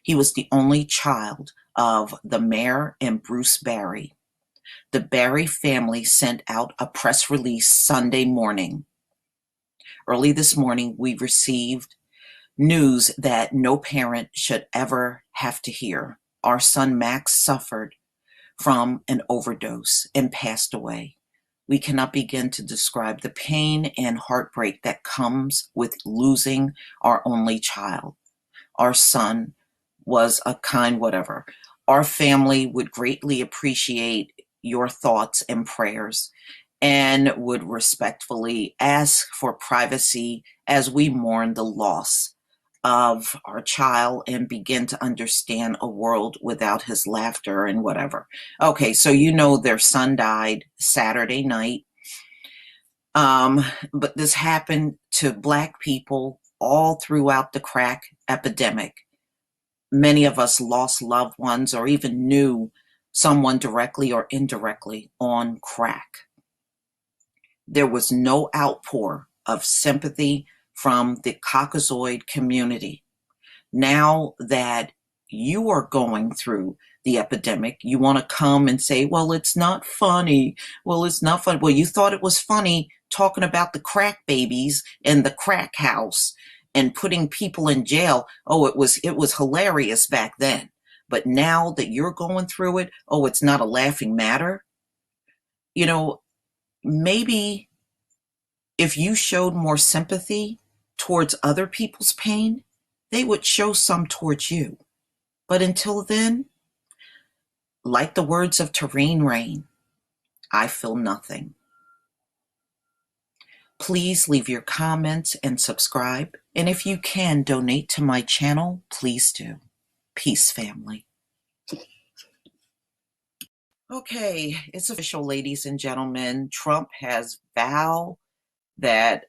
He was the only child of the mayor and Bruce Berry. The Berry family sent out a press release Sunday morning. Early this morning, we received news that no parent should ever have to hear. Our son Max suffered from an overdose and passed away. We cannot begin to describe the pain and heartbreak that comes with losing our only child. Our son was a kind whatever. Our family would greatly appreciate your thoughts and prayers, and would respectfully ask for privacy as we mourn the loss of our child and begin to understand a world without his laughter and whatever. Okay, so you know their son died Saturday night. But this happened to Black people all throughout the crack epidemic. Many of us lost loved ones or even knew someone directly or indirectly on crack. There was no outpour of sympathy from the Caucasoid community. Now that you are going through the epidemic, you want to come and say, well, it's not funny. Well, it's not funny. Well, you thought it was funny talking about the crack babies in the crack house and putting people in jail. Oh, it was hilarious back then. But now that you're going through it, oh, it's not a laughing matter. You know, maybe if you showed more sympathy towards other people's pain, they would show some towards you. But until then, like the words of Terrain Rain, I feel nothing. Please leave your comments and subscribe. And if you can donate to my channel, please do. Peace, family. Okay, it's official, ladies and gentlemen. Trump has vowed that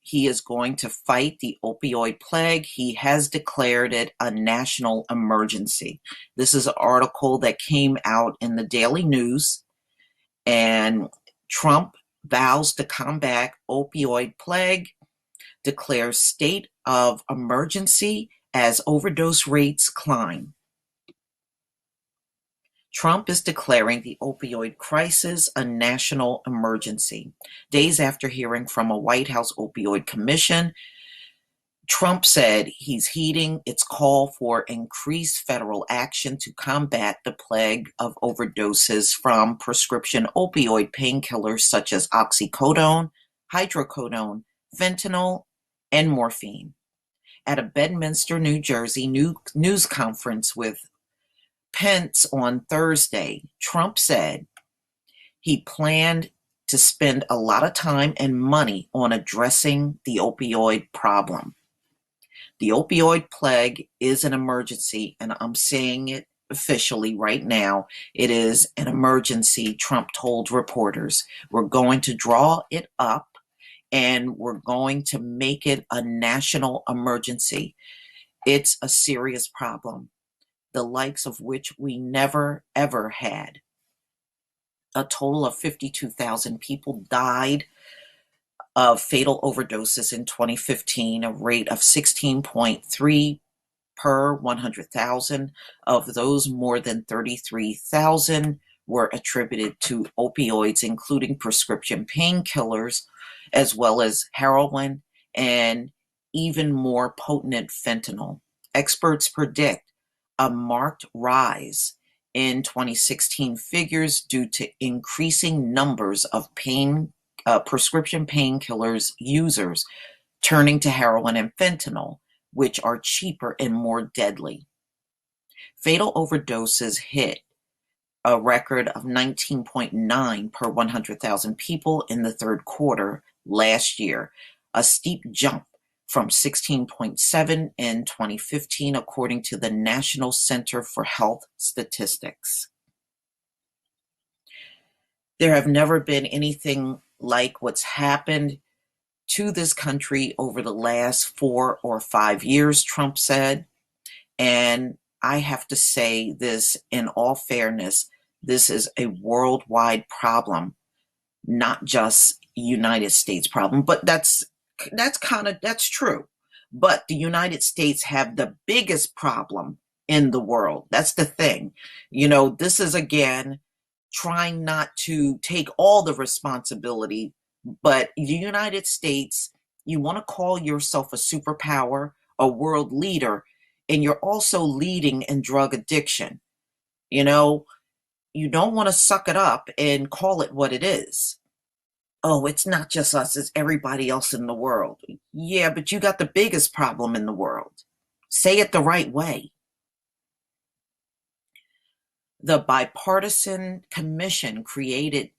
he is going to fight the opioid plague. He has declared it a national emergency. This is an article that came out in the Daily News, and Trump vows to combat opioid plague, declares state of emergency as overdose rates climb. Trump is declaring the opioid crisis a national emergency, days after hearing from a White House opioid commission Trump said he's heeding its call for increased federal action to combat the plague of overdoses from prescription opioid painkillers such as oxycodone, hydrocodone, fentanyl, and morphine. At a Bedminster, New Jersey news conference with Pence on Thursday, Trump said he planned to spend a lot of time and money on addressing the opioid problem. The opioid plague is an emergency, and I'm saying it officially right now. It is an emergency, Trump told reporters. We're going to draw it up, and we're going to make it a national emergency. It's a serious problem, the likes of which we never, ever had. A total of 52,000 people died of fatal overdoses in 2015, a rate of 16.3 per 100,000. Of those, more than 33,000 were attributed to opioids, including prescription painkillers, as well as heroin and even more potent fentanyl. Experts predict a marked rise in 2016 figures due to increasing numbers of prescription painkillers users turning to heroin and fentanyl, which are cheaper and more deadly. Fatal overdoses hit a record of 19.9 per 100,000 people in the third quarter last year, a steep jump from 16.7 in 2015, according to the National Center for Health Statistics. There have never been anything like what's happened to this country over the last 4 or 5 years, Trump said. And I have to say this in all fairness, this is a worldwide problem, not just United States problem, but that's true. But the United States have the biggest problem in the world. That's the thing. This is again trying not to take all the responsibility, but the United States, you want to call yourself a superpower, a world leader, and you're also leading in drug addiction. You don't want to suck it up and call it what it is. Oh, it's not just us, it's everybody else in the world. Yeah, but you got the biggest problem in the world. Say it the right way. The bipartisan commission created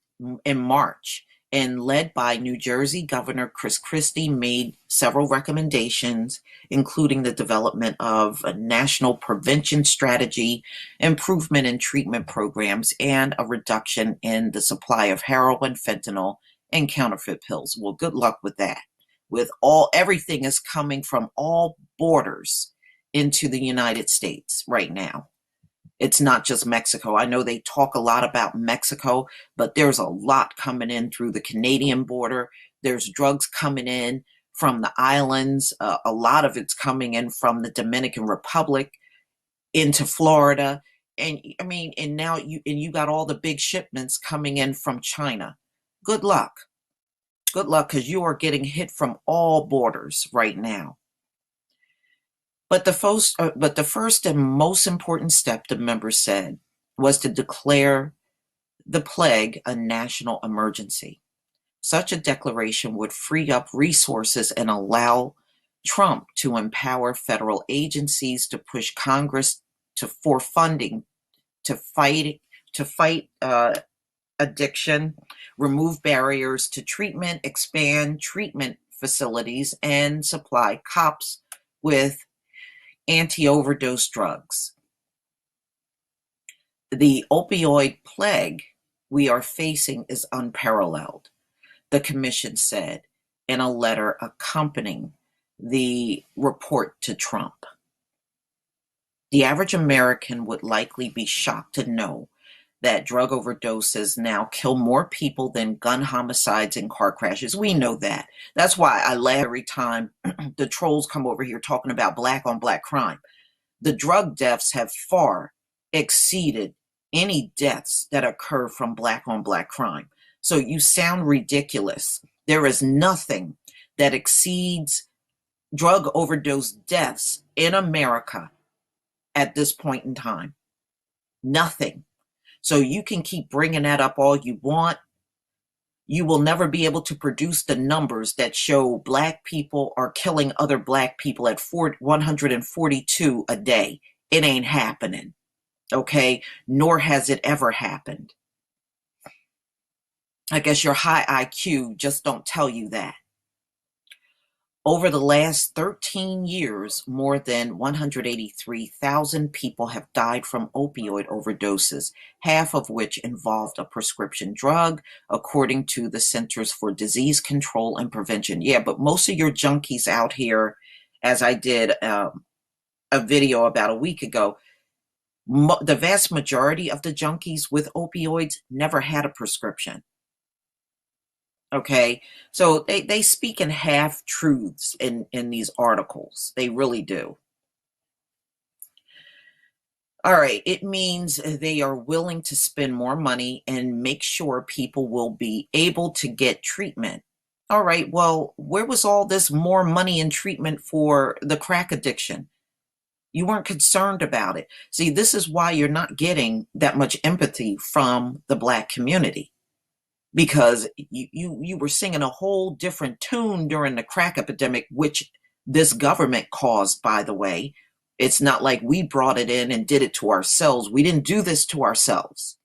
in March and led by New Jersey Governor Chris Christie made several recommendations, including the development of a national prevention strategy, improvement in treatment programs, and a reduction in the supply of heroin, fentanyl, and counterfeit pills. Well, good luck with that. Everything is coming from all borders into the United States right now. It's not just Mexico. I know they talk a lot about Mexico, but there's a lot coming in through the Canadian border. There's drugs coming in from the islands. A lot of it's coming in from the Dominican Republic into Florida. And now you got all the big shipments coming in from China. Good luck. Good luck, because you are getting hit from all borders right now. But the first and most important step, the members said, was to declare the plague a national emergency. Such a declaration would free up resources and allow Trump to empower federal agencies to push Congress for funding to fight addiction, remove barriers to treatment, expand treatment facilities, and supply cops with anti-overdose drugs. The opioid plague we are facing is unparalleled, the commission said in a letter accompanying the report to Trump. The average American would likely be shocked to know that drug overdoses now kill more people than gun homicides and car crashes. We know that. That's why I laugh every time the trolls come over here talking about black on black crime. The drug deaths have far exceeded any deaths that occur from black on black crime. So you sound ridiculous. There is nothing that exceeds drug overdose deaths in America at this point in time. Nothing. So you can keep bringing that up all you want. You will never be able to produce the numbers that show black people are killing other black people at 142 a day. It ain't happening. Okay? Nor has it ever happened. I guess your high IQ just don't tell you that. Over the last 13 years, more than 183,000 people have died from opioid overdoses, half of which involved a prescription drug, according to the Centers for Disease Control and Prevention. Yeah, but most of your junkies out here, as I did a video about a week ago, the vast majority of the junkies with opioids never had a prescription. Okay, so they speak in half truths in these articles. They really do. All right, it means they are willing to spend more money and make sure people will be able to get treatment. All right, well, where was all this more money and treatment for the crack addiction? You weren't concerned about it. See, this is why you're not getting that much empathy from the Black community. Because you were singing a whole different tune during the crack epidemic, which this government caused, by the way. It's not like we brought it in and did it to ourselves. We didn't do this to ourselves.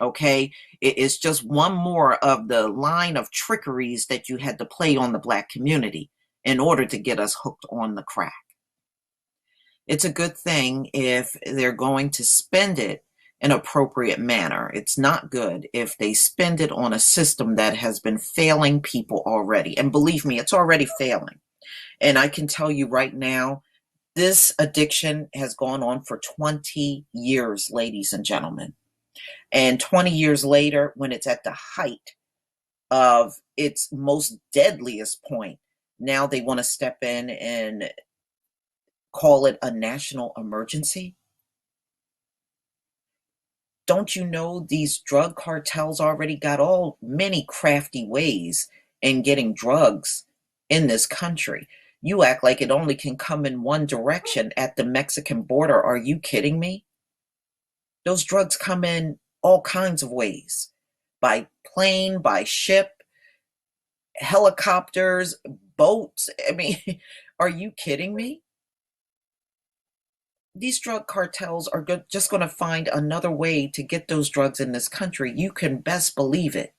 Okay? It's just one more of the line of trickeries that you had to play on the Black community in order to get us hooked on the crack. It's a good thing if they're going to spend it an appropriate manner. It's not good if they spend it on a system that has been failing people already. And believe me, it's already failing. And I can tell you right now, this addiction has gone on for 20 years, ladies and gentlemen. And 20 years later, when it's at the height of its most deadliest point, now they want to step in and call it a national emergency. Don't you know these drug cartels already got all many crafty ways in getting drugs in this country? You act like it only can come in one direction at the Mexican border. Are you kidding me? Those drugs come in all kinds of ways. By plane, by ship, helicopters, boats. I mean, are you kidding me? These drug cartels are just going to find another way to get those drugs in this country. You can best believe it.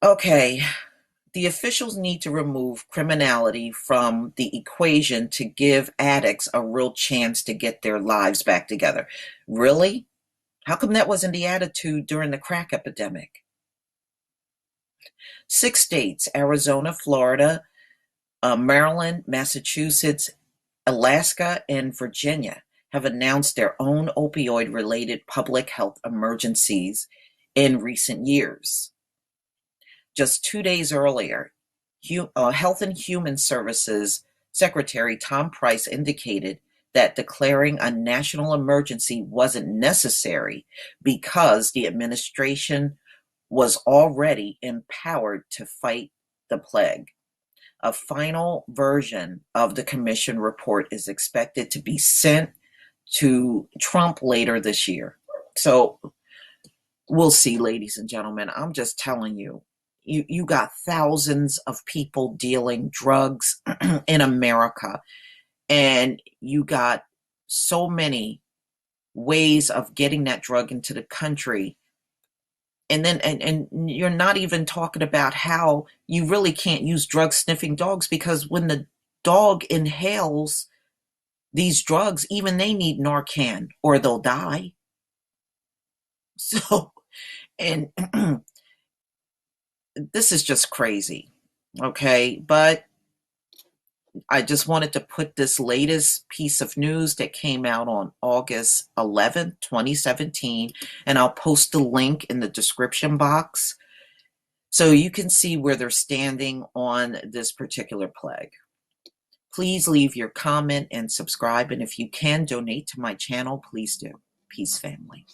Okay, the officials need to remove criminality from the equation to give addicts a real chance to get their lives back together. Really? How come that wasn't the attitude during the crack epidemic? 6 states, Arizona, Florida, Maryland, Massachusetts, Alaska, and Virginia, have announced their own opioid-related public health emergencies in recent years. Just 2 days earlier, Health and Human Services Secretary Tom Price indicated that declaring a national emergency wasn't necessary because the administration was already empowered to fight the plague. A final version of the commission report is expected to be sent to Trump later this year. So we'll see, ladies and gentlemen. I'm just telling you, you got thousands of people dealing drugs in America, and you got so many ways of getting that drug into the country. And then and you're not even talking about how you really can't use drug sniffing dogs, because when the dog inhales these drugs, even they need Narcan or they'll die. So, and this is just crazy. Okay, but I just wanted to put this latest piece of news that came out on August 11th, 2017, and I'll post the link in the description box so you can see where they're standing on this particular plague. Please leave your comment and subscribe, and if you can donate to my channel, please do. Peace, family.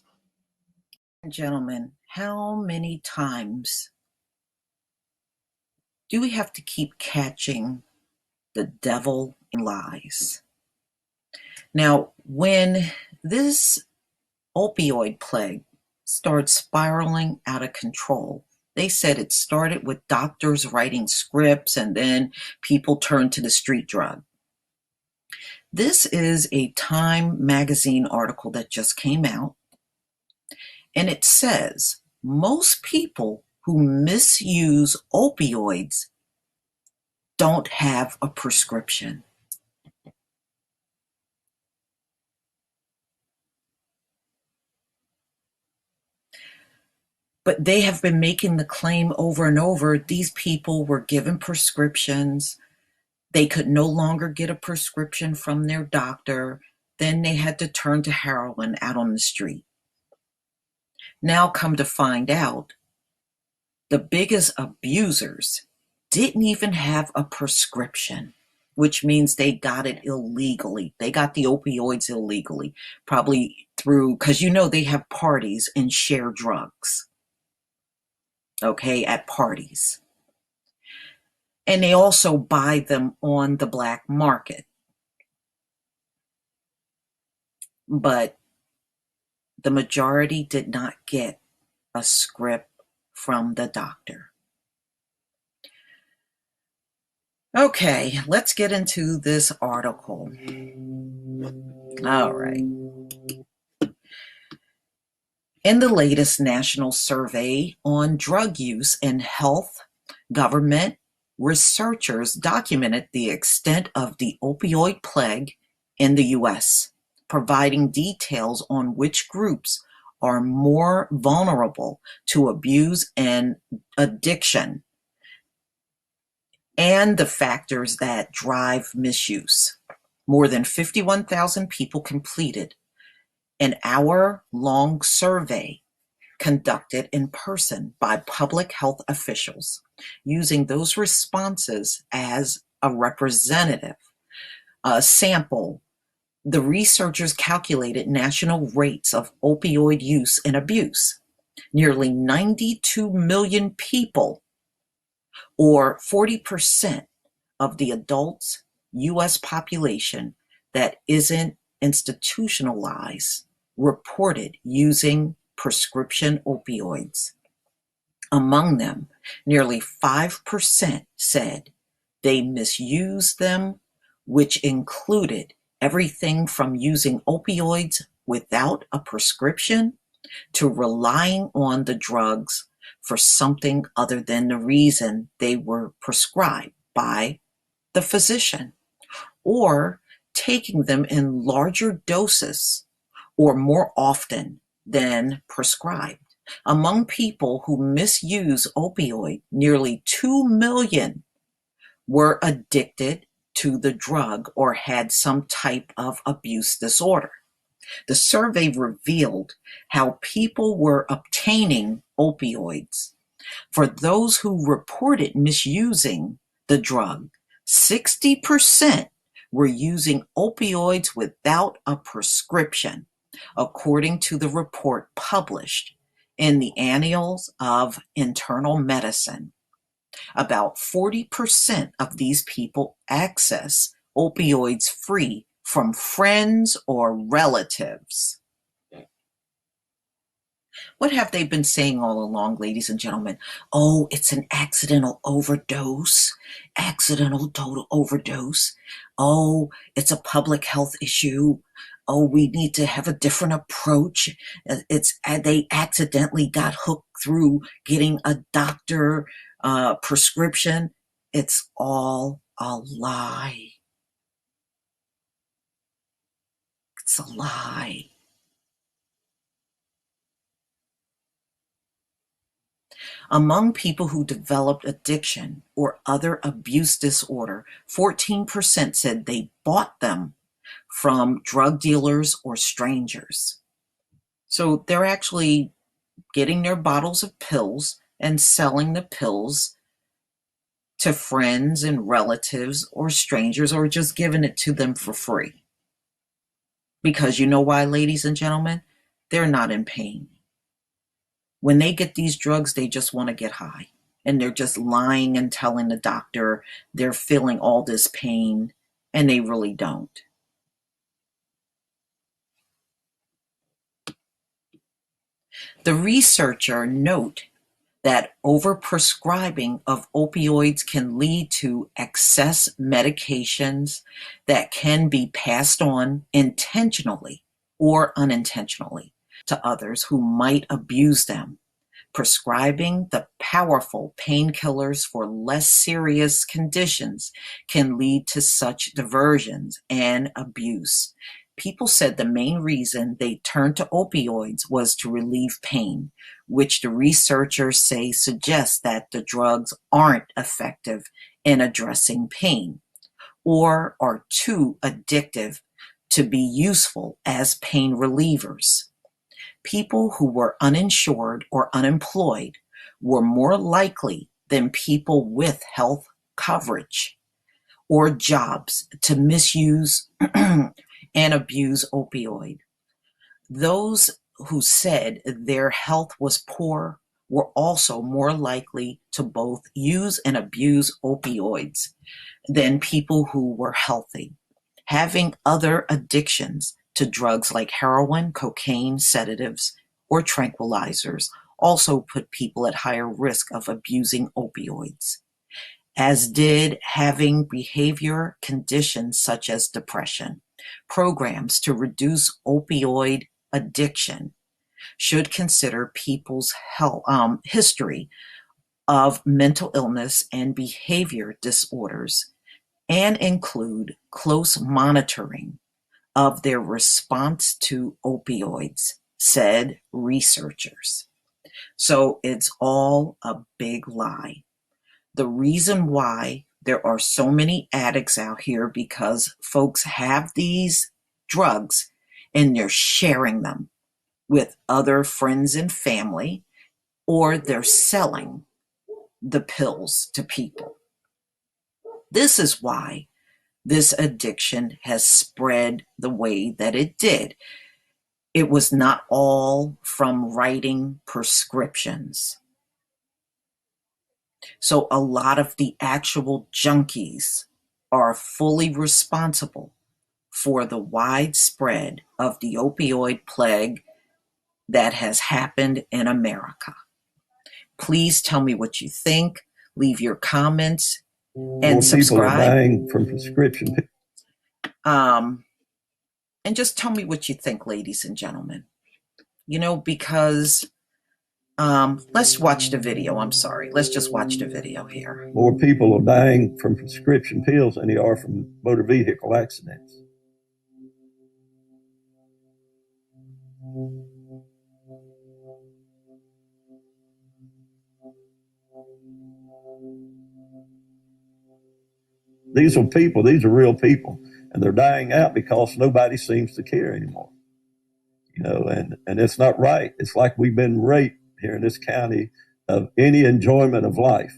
Gentlemen, how many times Do we have to keep catching the devil in lies? Now, when this opioid plague started spiraling out of control, they said it started with doctors writing scripts and then people turned to the street drug. This is a Time magazine article that just came out, and it says most people who misuse opioids don't have a prescription. But they have been making the claim over and over, these people were given prescriptions. They could no longer get a prescription from their doctor. Then they had to turn to heroin out on the street. Now come to find out, the biggest abusers didn't even have a prescription, which means they got it illegally. They got the opioids illegally, probably through, because they have parties and share drugs, okay, at parties. And they also buy them on the black market. But the majority did not get a script from the doctor. Okay, let's get into this article. All right. In the latest national survey on drug use and health, government researchers documented the extent of the opioid plague in the U.S., providing details on which groups are more vulnerable to abuse and addiction, and the factors that drive misuse. More than 51,000 people completed an hour-long survey conducted in person by public health officials, using those responses as a representative sample. The researchers calculated national rates of opioid use and abuse. Nearly 92 million people, or 40% of the adults U.S. population that isn't institutionalized, reported using prescription opioids. Among them, nearly 5% said they misused them, which included everything from using opioids without a prescription to relying on the drugs for something other than the reason they were prescribed by the physician, or taking them in larger doses or more often than prescribed. Among people who misuse opioid, nearly 2 million were addicted to the drug or had some type of abuse disorder. The survey revealed how people were obtaining opioids. For those who reported misusing the drug, 60% were using opioids without a prescription, according to the report published in the Annals of Internal Medicine. About 40% of these people access opioids free from friends or relatives. What have they been saying all along, ladies and gentlemen? Oh, it's an accidental overdose, accidental total overdose. Oh, it's a public health issue. Oh, we need to have a different approach. They accidentally got hooked through getting a doctor prescription. It's all a lie. It's a lie. Among people who developed addiction or other abuse disorder, 14% said they bought them from drug dealers or strangers. So they're actually getting their bottles of pills and selling the pills to friends and relatives or strangers, or just giving it to them for free. Because you know why, ladies and gentlemen? They're not in pain. When they get these drugs, they just want to get high. and they're just lying and telling the doctor they're feeling all this pain, and they really don't. The researcher note that overprescribing of opioids can lead to excess medications that can be passed on intentionally or unintentionally to others who might abuse them. Prescribing the powerful painkillers for less serious conditions can lead to such diversions and abuse. People said the main reason they turned to opioids was to relieve pain, which the researchers say suggests that the drugs aren't effective in addressing pain or are too addictive to be useful as pain relievers. People who were uninsured or unemployed were more likely than people with health coverage or jobs to misuse and abuse opioid. Those who said their health was poor were also more likely to both use and abuse opioids than people who were healthy. Having other addictions to drugs like heroin, cocaine, sedatives, or tranquilizers also put people at higher risk of abusing opioids, as did having behavior conditions such as depression. Programs to reduce opioid addiction should consider people's history of mental illness and behavior disorders and include close monitoring of their response to opioids, said researchers. So it's all a big lie. The reason why there are so many addicts out here because folks have these drugs and they're sharing them with other friends and family, or they're selling the pills to people. This is why this addiction has spread the way that it did. It was not all from writing prescriptions. So a lot of the actual junkies are fully responsible for the widespread of the opioid plague that has happened in America. Please tell me what you think. Leave your comments and subscribe. People are dying from prescription. And just tell me what you think, ladies and gentlemen. Because let's watch the video. I'm sorry. Let's just watch the video here. More people are dying from prescription pills than they are from motor vehicle accidents. These are real people, and they're dying out because nobody seems to care anymore. And it's not right. It's like we've been raped here in this county of any enjoyment of life.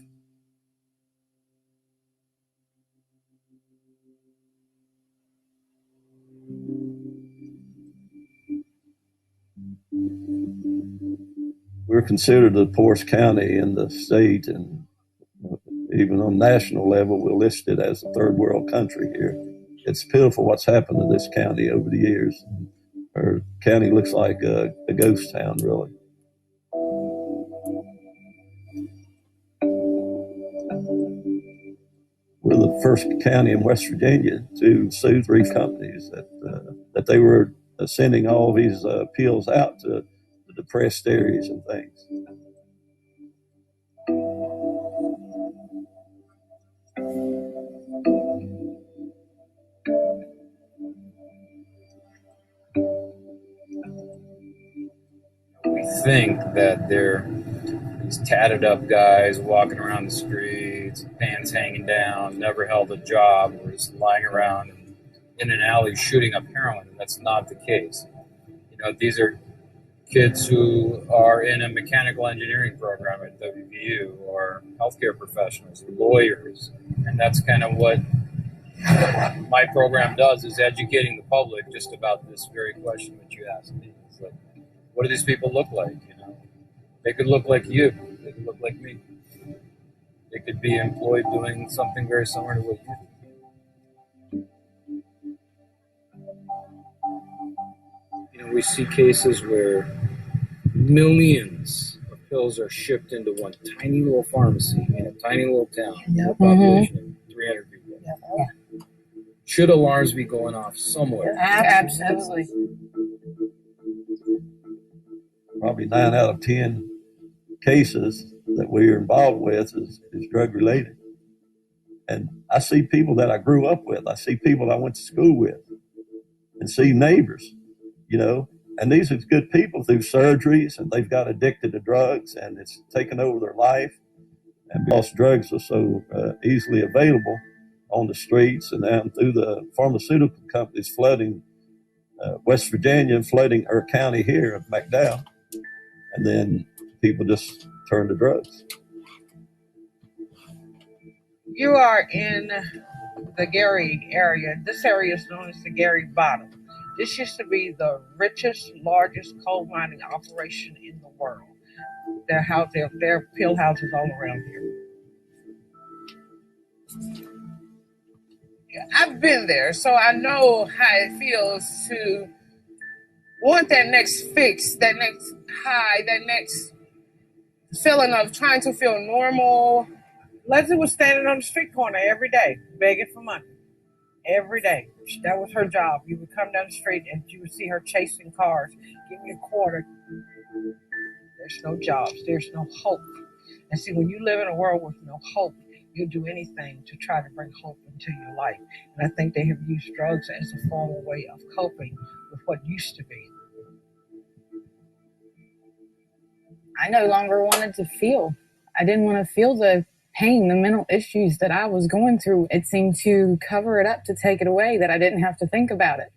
We're considered the poorest county in the state, and even on national level, we're listed as a third world country here. It's pitiful what's happened to this county over the years. Our county looks like a ghost town, really. We're the first county in West Virginia to sue 3 companies that they were sending all these pills out to the depressed areas and things. We think that they're these tatted up guys walking around the streets, pants hanging down, never held a job, or just lying around in an alley shooting up heroin, and that's not the case. These are kids who are in a mechanical engineering program at WVU, or healthcare professionals, or lawyers, and that's kind of what my program does, is educating the public just about this very question that you asked me. It's like, what do these people look like? They could look like you. They could look like me. They could be employed doing something very similar to what you do. You know, we see cases where millions of pills are shipped into one tiny little pharmacy in a tiny little town with a population of 300 people. Should alarms be going off somewhere? Absolutely. Probably 9 out of 10 cases that we're involved with is drug related. And I see people that I grew up with. I see people I went to school with and see neighbors, you know, and these are good people through surgeries, and they've got addicted to drugs, and it's taken over their life. And because drugs are so easily available on the streets, and then through the pharmaceutical companies flooding West Virginia and flooding our county here of McDowell, and then people just turn to drugs. You are in the Gary area. This area is known as the Gary Bottom. This used to be the richest, largest coal mining operation in the world. There are pill houses all around here. Yeah, I've been there, so I know how it feels to want that next fix, that next high, that next feeling of trying to feel normal. Leslie was standing on the street corner every day, begging for money. Every day. That was her job. You would come down the street and you would see her chasing cars. Give me a quarter. There's no jobs. There's no hope. And see, when you live in a world with no hope, you'll do anything to try to bring hope into your life. And I think they have used drugs as a formal way of coping with what used to be. I no longer wanted to feel. I didn't want to feel the pain, the mental issues that I was going through. It seemed to cover it up, to take it away, that I didn't have to think about it.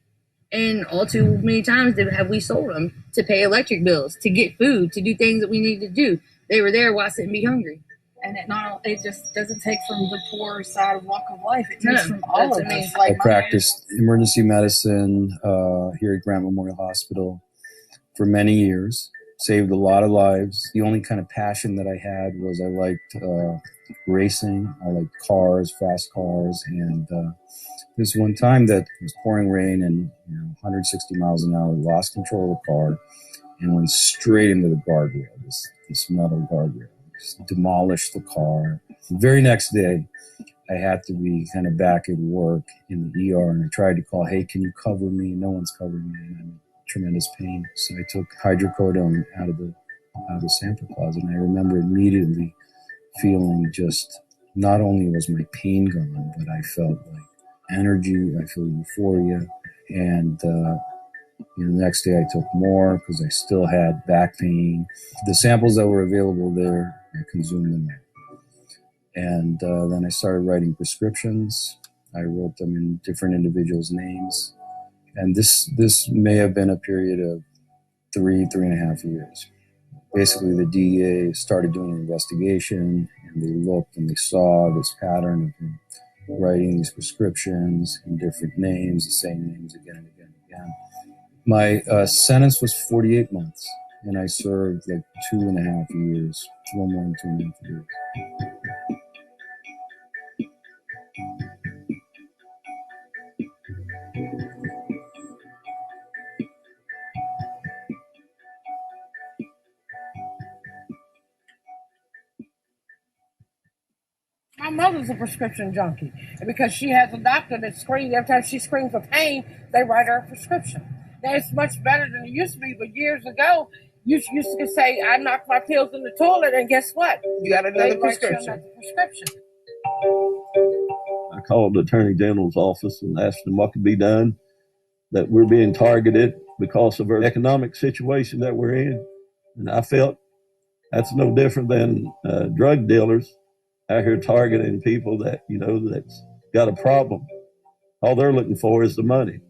And all too many times have we sold them to pay electric bills, to get food, to do things that we need to do. They were there, why sit and be hungry? And it just doesn't take from the poor side of walk of life. It takes from all of us. I practiced emergency medicine here at Grant Memorial Hospital for many years. Saved a lot of lives. The only kind of passion that I had was I liked racing. I liked cars, fast cars. And this one time that it was pouring rain and 160 miles an hour, lost control of the car and went straight into the guardrail, this metal guardrail. Just demolished the car. The very next day, I had to be kind of back at work in the ER, and I tried to call, hey, can you cover me? No one's covering me. And I'm in tremendous pain. So I took hydrocodone out of the sample closet, and I remember immediately feeling just, not only was my pain gone, but I felt like energy, I felt euphoria, and the next day I took more because I still had back pain. The samples that were available there, I consumed them all. And then I started writing prescriptions. I wrote them in different individuals' names. And this may have been a period of 3.5 years. Basically, the DEA started doing an investigation, and they looked and they saw this pattern of him writing these prescriptions in different names, the same names again and again and again. My sentence was 48 months, and I served like 2.5 years, a little more than 2.5 years. My mother's a prescription junkie. And because she has a doctor that screams, every time she screams for pain, they write her a prescription. Now, it's much better than it used to be, but years ago, you used to say, I knocked my pills in the toilet, and guess what? You got another prescription. I called the Attorney General's office and asked them what could be done, that we're being targeted because of our economic situation that we're in. And I felt that's no different than drug dealers out here targeting people that, that's got a problem. All they're looking for is the money.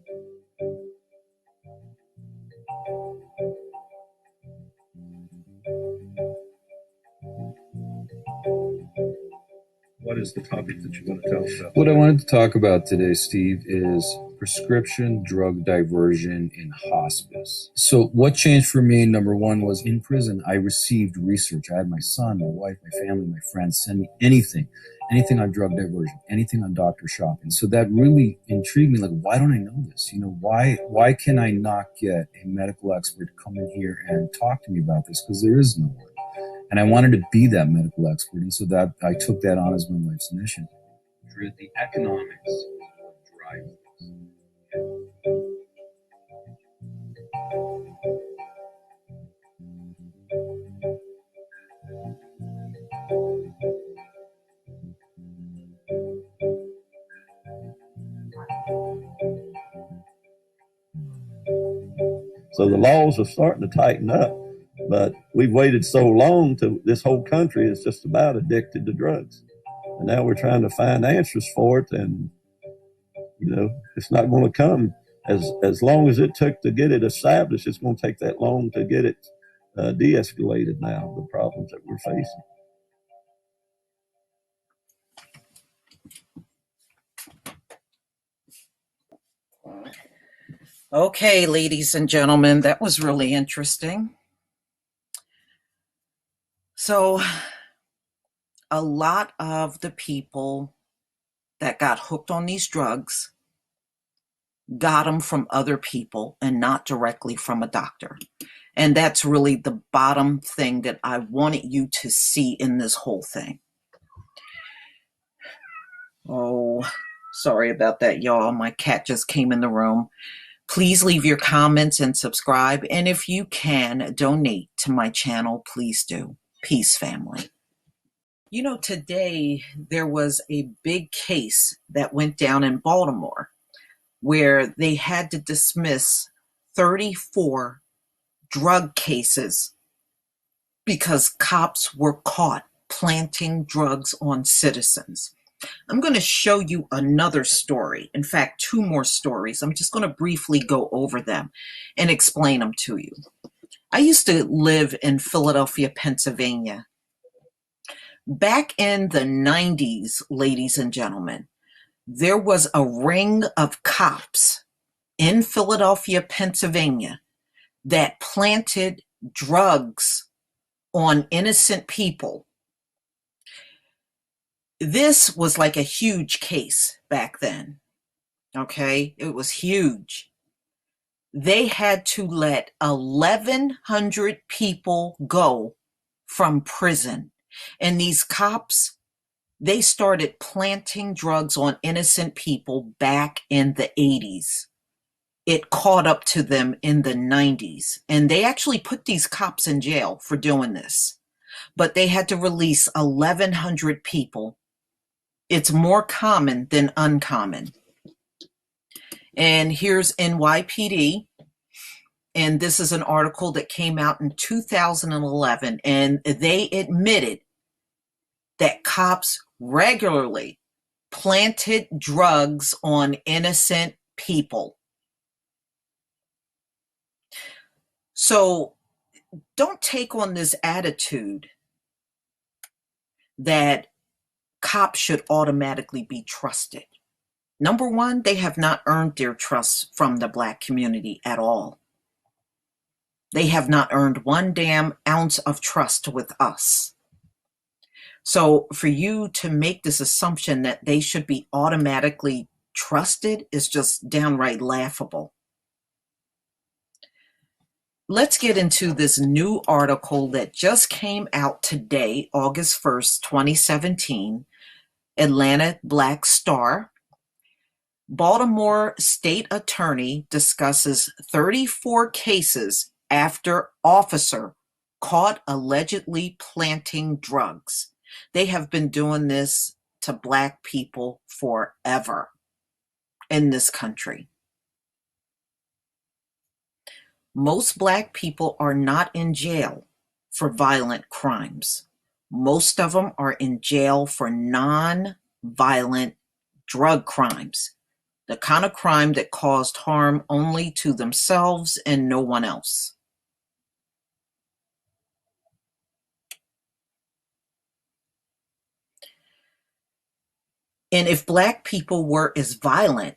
what is the topic that you want to tell us about? What I wanted to talk about today, Steve, is prescription drug diversion in hospice. So what changed for me, number one, was in prison, I received research. I had my son, my wife, my family, my friends send me anything on drug diversion, anything on doctor shopping. So that really intrigued me. Like, why don't I know this? You know, why can I not get a medical expert to come in here and talk to me about this? Because there is no one. And I wanted to be that medical expert. And so that I took that on as my life's mission. The economics drive this. So the laws are starting to tighten up, but we've waited so long to this whole country is just about addicted to drugs. And now we're trying to find answers for it. And, you know, it's not going to come as long as it took to get it established. It's going to take that long to get it de-escalated now, the problems that we're facing. Okay, ladies and gentlemen, that was really interesting. So, a lot of the people that got hooked on these drugs got them from other people and not directly from a doctor. And that's really the bottom thing that I wanted you to see in this whole thing. Oh, sorry about that, y'all. My cat just came in the room. Please leave your comments and subscribe. And if you can donate to my channel, please do. Peace, family. You know, today there was a big case that went down in Baltimore where they had to dismiss 34 drug cases because cops were caught planting drugs on citizens. I'm going to show you another story. In fact, two more stories. I'm just going to briefly go over them and explain them to you. I used to live in Philadelphia, Pennsylvania. Back in the 90s, ladies and gentlemen, there was a ring of cops in Philadelphia, Pennsylvania that planted drugs on innocent people. This was like a huge case back then. Okay, it was huge. They had to let 1,100 people go from prison. And these cops, they started planting drugs on innocent people back in the 80s. It caught up to them in the 90s. And they actually put these cops in jail for doing this. But they had to release 1,100 people. It's more common than uncommon. And here's NYPD. And this is an article that came out in 2011. And they admitted that cops regularly planted drugs on innocent people. So don't take on this attitude that cops should automatically be trusted. Number one, they have not earned their trust from the Black community at all. They have not earned one damn ounce of trust with us. So for you to make this assumption that they should be automatically trusted is just downright laughable. Let's get into this new article that just came out today, August 1st, 2017, Atlanta Black Star. Baltimore State Attorney discusses 34 cases after officer caught allegedly planting drugs. They have been doing this to Black people forever in this country. Most Black people are not in jail for violent crimes. Most of them are in jail for non-violent drug crimes, the kind of crime that caused harm only to themselves and no one else. And if black people were as violent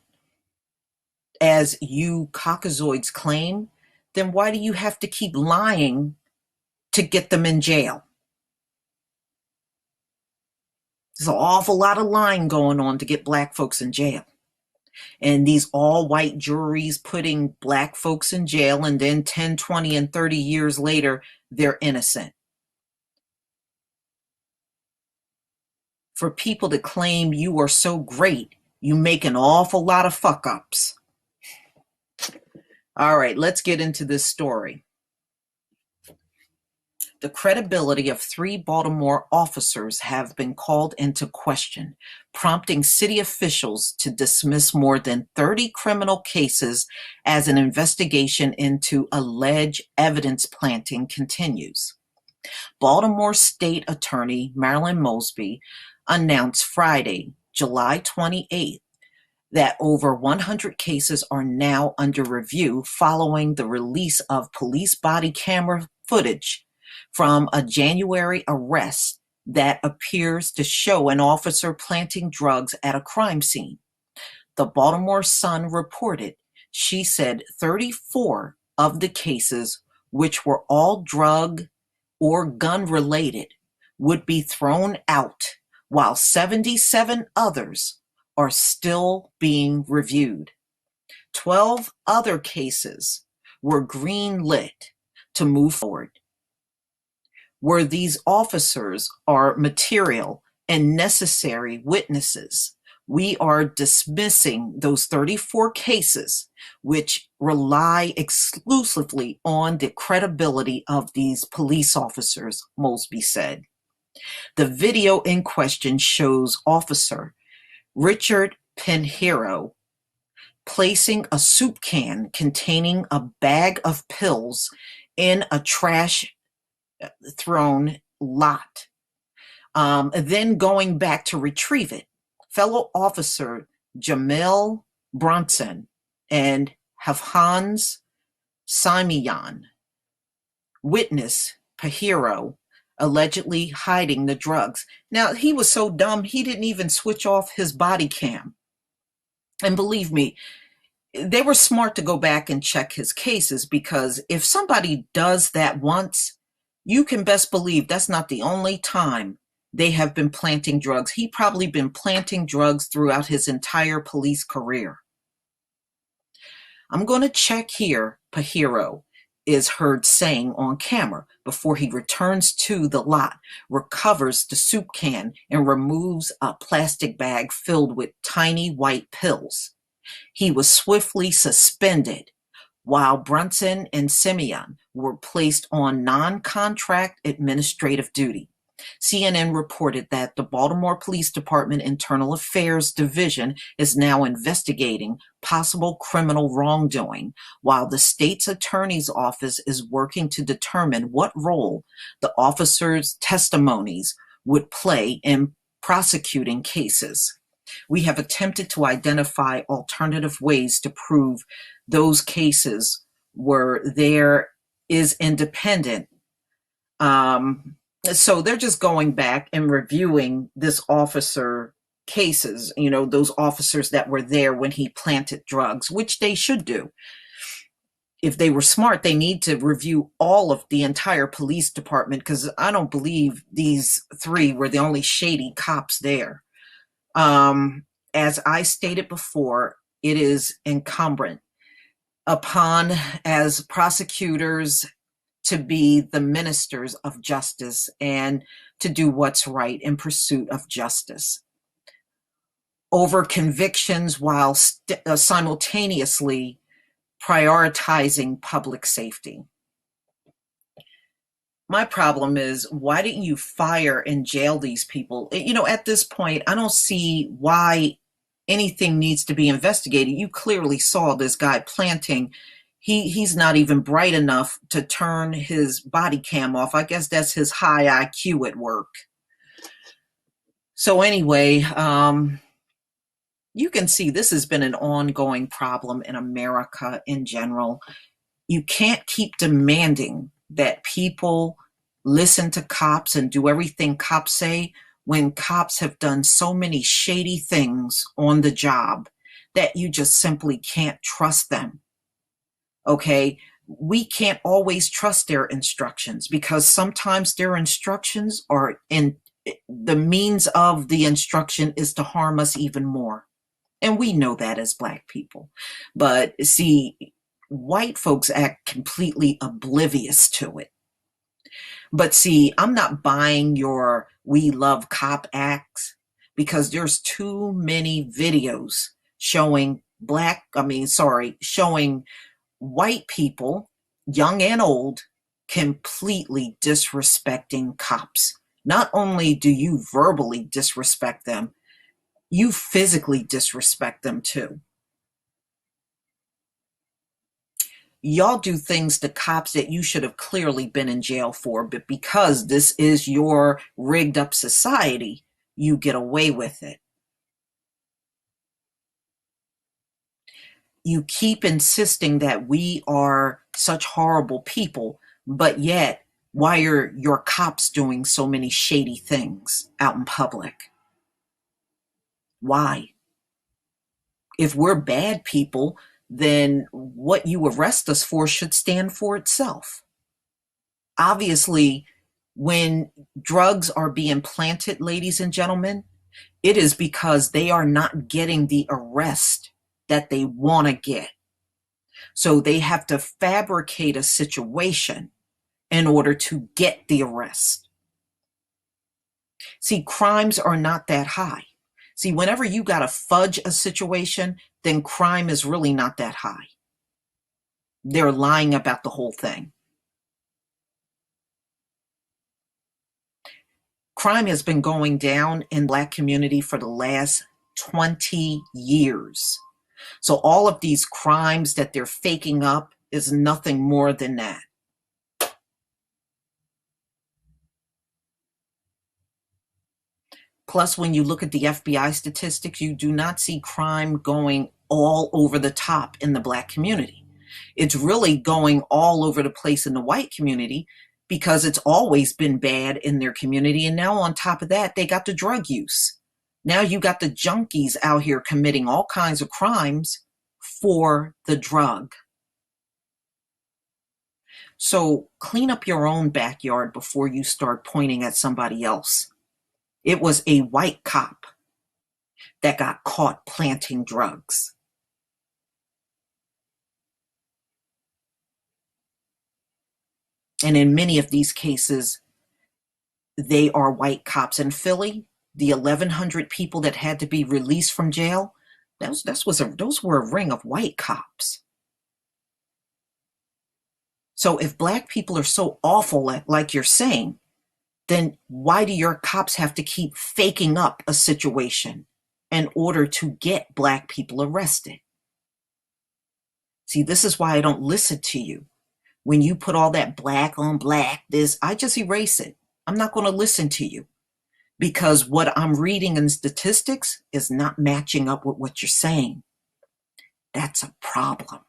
as you Caucasoids claim, then why do you have to keep lying to get them in jail? There's an awful lot of lying going on to get black folks in jail. And these all-white juries putting black folks in jail, and then 10, 20, and 30 years later, they're innocent. For people to claim you are so great, you make an awful lot of fuck-ups. All right, let's get into this story. The credibility of 3 Baltimore officers have been called into question, prompting city officials to dismiss more than 30 criminal cases as an investigation into alleged evidence planting continues. Baltimore State Attorney Marilyn Mosby announced Friday, July 28th, that over 100 cases are now under review following the release of police body camera footage from a January arrest that appears to show an officer planting drugs at a crime scene. The Baltimore Sun reported she said 34 of the cases, which were all drug or gun related, would be thrown out, while 77 others are still being reviewed. 12 other cases were green-lit to move forward. Where these officers are material and necessary witnesses, we are dismissing those 34 cases which rely exclusively on the credibility of these police officers, Mosby said. The video in question shows Officer Richard Pinheiro placing a soup can containing a bag of pills in a trash thrown lot, then going back to retrieve it. Fellow officer Jamil Bronson and Hafhans Simian witness Pahiro allegedly hiding the drugs. Now, he was so dumb, he didn't even switch off his body cam. And believe me, they were smart to go back and check his cases, because if somebody does that once, you can best believe that's not the only time they have been planting drugs. He probably been planting drugs throughout his entire police career. I'm going to check here, Pahiro is heard saying on camera before he returns to the lot, recovers the soup can, and removes a plastic bag filled with tiny white pills. He was swiftly suspended, while Brunson and Simeon were placed on non-contract administrative duty. CNN reported that the Baltimore Police Department Internal Affairs Division is now investigating possible criminal wrongdoing, while the state's attorney's office is working to determine what role the officers' testimonies would play in prosecuting cases. We have attempted to identify alternative ways to prove those cases where there is independent. So they're just going back and reviewing this officer cases, those officers that were there when he planted drugs, which they should do. If they were smart, they need to review all of the entire police department, because I don't believe these 3 were the only shady cops there. As I stated before, it is incumbent upon, as prosecutors, to be the ministers of justice and to do what's right in pursuit of justice over convictions, while simultaneously prioritizing public safety. My problem is, why didn't you fire and jail these people? At this point, I don't see why anything needs to be investigated. You clearly saw this guy planting. He's not even bright enough to turn his body cam off. I guess that's his high IQ at work. So anyway, you can see this has been an ongoing problem in America in general. You can't keep demanding that people listen to cops and do everything cops say when cops have done so many shady things on the job that you just simply can't trust them. Okay? We can't always trust their instructions because sometimes their instructions are in the means of the instruction is to harm us even more. And we know that as Black people. But see, white folks act completely oblivious to it. But see, I'm not buying your "we love cop" acts because there's too many videos showing showing white people, young and old, completely disrespecting cops. Not only do you verbally disrespect them, you physically disrespect them too. Y'all do things to cops that you should have clearly been in jail for, but because this is your rigged up society, you get away with it. You keep insisting that we are such horrible people, but yet, why are your cops doing so many shady things out in public? Why? If we're bad people, then what you arrest us for should stand for itself. Obviously, when drugs are being planted, ladies and gentlemen, it is because they are not getting the arrest that they want to get. So they have to fabricate a situation in order to get the arrest. See, crimes are not that high. See, whenever you got to fudge a situation, then crime is really not that high. They're lying about the whole thing. Crime has been going down in the Black community for the last 20 years. So all of these crimes that they're faking up is nothing more than that. Plus, when you look at the FBI statistics, you do not see crime going all over the top in the Black community. It's really going all over the place in the white community because it's always been bad in their community. And now on top of that, they got the drug use. Now you got the junkies out here committing all kinds of crimes for the drug. So clean up your own backyard before you start pointing at somebody else. It was a white cop that got caught planting drugs. And in many of these cases, they are white cops. In Philly, the 1,100 people that had to be released from jail, those were a ring of white cops. So if Black people are so awful, like you're saying, then why do your cops have to keep faking up a situation in order to get Black people arrested? See, this is why I don't listen to you. When you put all that black on black, I just erase it. I'm not going to listen to you because what I'm reading in statistics is not matching up with what you're saying. That's a problem.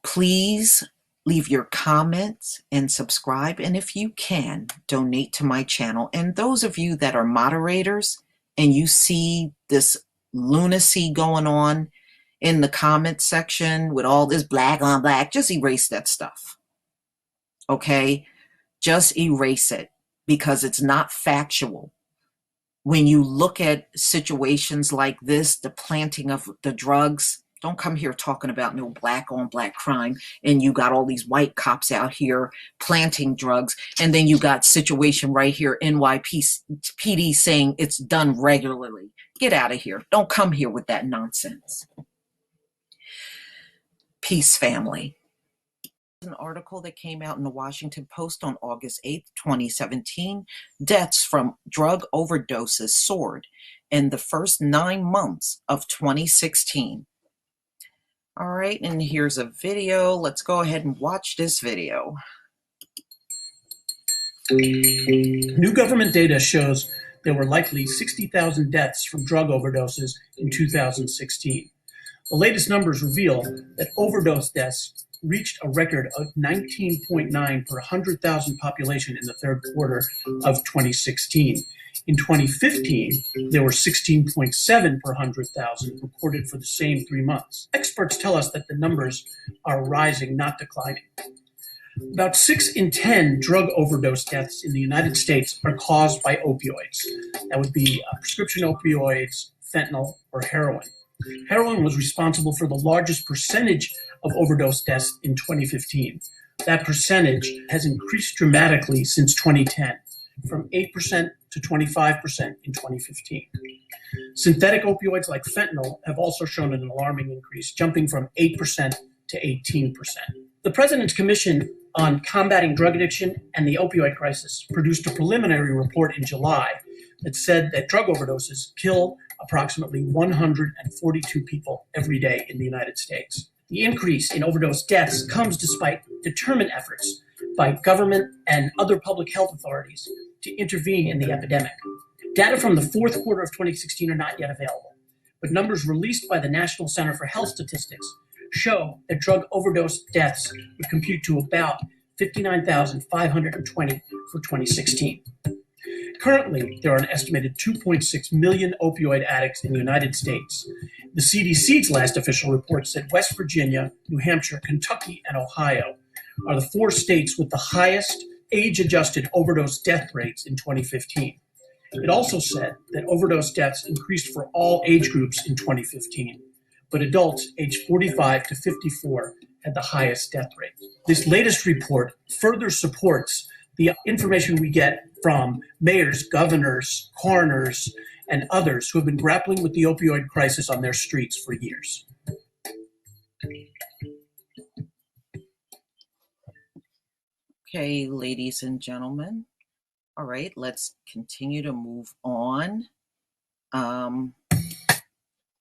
Please leave your comments and subscribe. And if you can, donate to my channel. And those of you that are moderators and you see this lunacy going on in the comment section with all this black on black, just erase that stuff. Okay? Just erase it because it's not factual. When you look at situations like this, the planting of the drugs, don't come here talking about no black on black crime and you got all these white cops out here planting drugs and then you got situation right here, NYPD saying it's done regularly. Get out of here. Don't come here with that nonsense. Peace, family. An article that came out in the Washington Post on August 8th, 2017, deaths from drug overdoses soared in the first 9 months of 2016. All right, and here's a video. Let's go ahead and watch this video. New government data shows there were likely 60,000 deaths from drug overdoses in 2016. The latest numbers reveal that overdose deaths reached a record of 19.9 per 100,000 population in the third quarter of 2016. In 2015, there were 16.7 per 100,000 reported for the same 3 months. Experts tell us that the numbers are rising, not declining. About 6 in 10 drug overdose deaths in the United States are caused by opioids. That would be prescription opioids, fentanyl, or heroin. Heroin was responsible for the largest percentage of overdose deaths in 2015. That percentage has increased dramatically since 2010, from 8% to 25% in 2015. Synthetic opioids like fentanyl have also shown an alarming increase, jumping from 8% to 18%. The President's Commission on Combating Drug Addiction and the Opioid Crisis produced a preliminary report in July that said that drug overdoses kill approximately 142 people every day in the United States. The increase in overdose deaths comes despite determined efforts by government and other public health authorities to intervene in the epidemic. Data from the fourth quarter of 2016 are not yet available, but numbers released by the National Center for Health Statistics show that drug overdose deaths would compute to about 59,520 for 2016. Currently, there are an estimated 2.6 million opioid addicts in the United States. The CDC's last official report said West Virginia, New Hampshire, Kentucky, and Ohio are the 4 states with the highest age-adjusted overdose death rates in 2015. It also said that overdose deaths increased for all age groups in 2015, but adults aged 45 to 54 had the highest death rate. This latest report further supports the information we get from mayors, governors, coroners, and others who have been grappling with the opioid crisis on their streets for years. Okay, ladies and gentlemen. All right, let's continue to move on.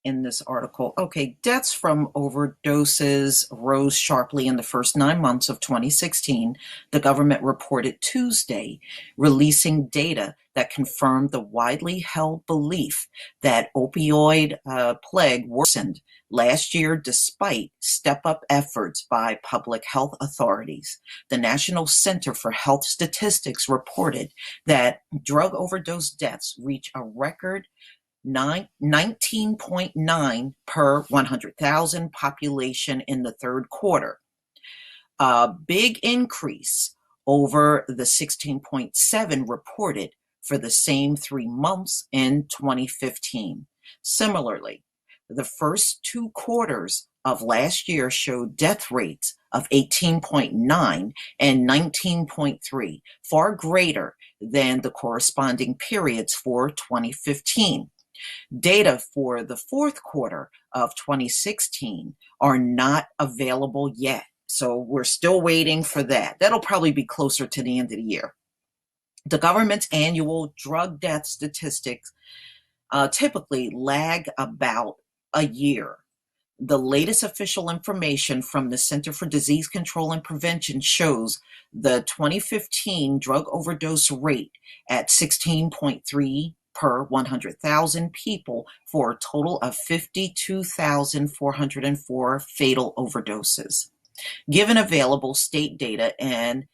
In this article. Okay, deaths from overdoses rose sharply in the first 9 months of 2016, the government reported Tuesday, releasing data that confirmed the widely held belief that opioid plague worsened last year despite step-up efforts by public health authorities. The National Center for Health Statistics reported that drug overdose deaths reached a record 19.9 per 100,000 population in the third quarter, a big increase over the 16.7 reported for the same 3 months in 2015. Similarly, the first 2 quarters of last year showed death rates of 18.9 and 19.3, far greater than the corresponding periods for 2015. Data for the fourth quarter of 2016 are not available yet, so we're still waiting for that. That'll probably be closer to the end of the year. The government's annual drug death statistics typically lag about a year. The latest official information from the Center for Disease Control and Prevention shows the 2015 drug overdose rate at 16.3 per 100,000 people for a total of 52,404 fatal overdoses. Given available state data and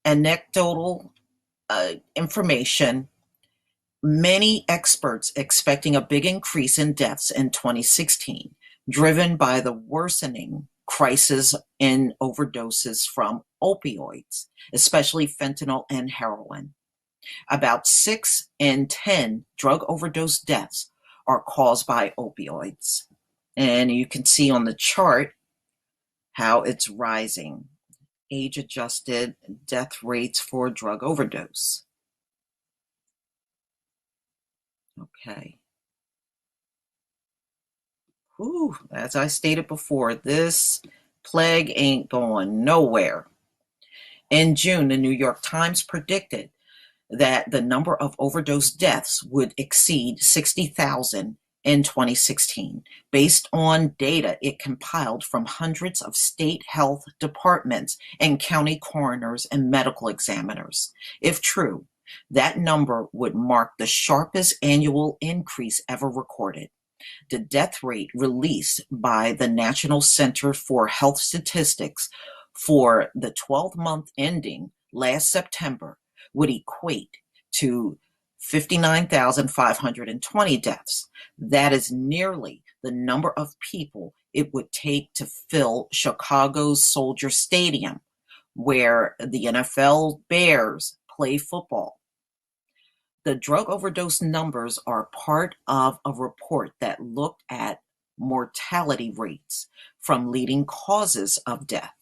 anecdotal information, many experts expecting a big increase in deaths in 2016, driven by the worsening crisis in overdoses from opioids, especially fentanyl and heroin. About 6 in 10 drug overdose deaths are caused by opioids. And you can see on the chart how it's rising. Age-adjusted death rates for drug overdose. Okay. Whew, as I stated before, this plague ain't going nowhere. In June, the New York Times predicted that the number of overdose deaths would exceed 60,000 in 2016, based on data it compiled from hundreds of state health departments and county coroners and medical examiners. If true, that number would mark the sharpest annual increase ever recorded. The death rate released by the National Center for Health Statistics for the 12-month ending last September would equate to 59,520 deaths. That is nearly the number of people it would take to fill Chicago's Soldier Stadium, where the NFL Bears play football. The drug overdose numbers are part of a report that looked at mortality rates from leading causes of death.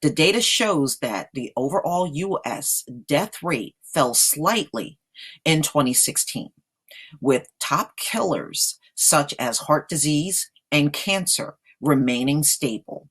The data shows that the overall U.S. death rate fell slightly in 2016, with top killers such as heart disease and cancer remaining stable.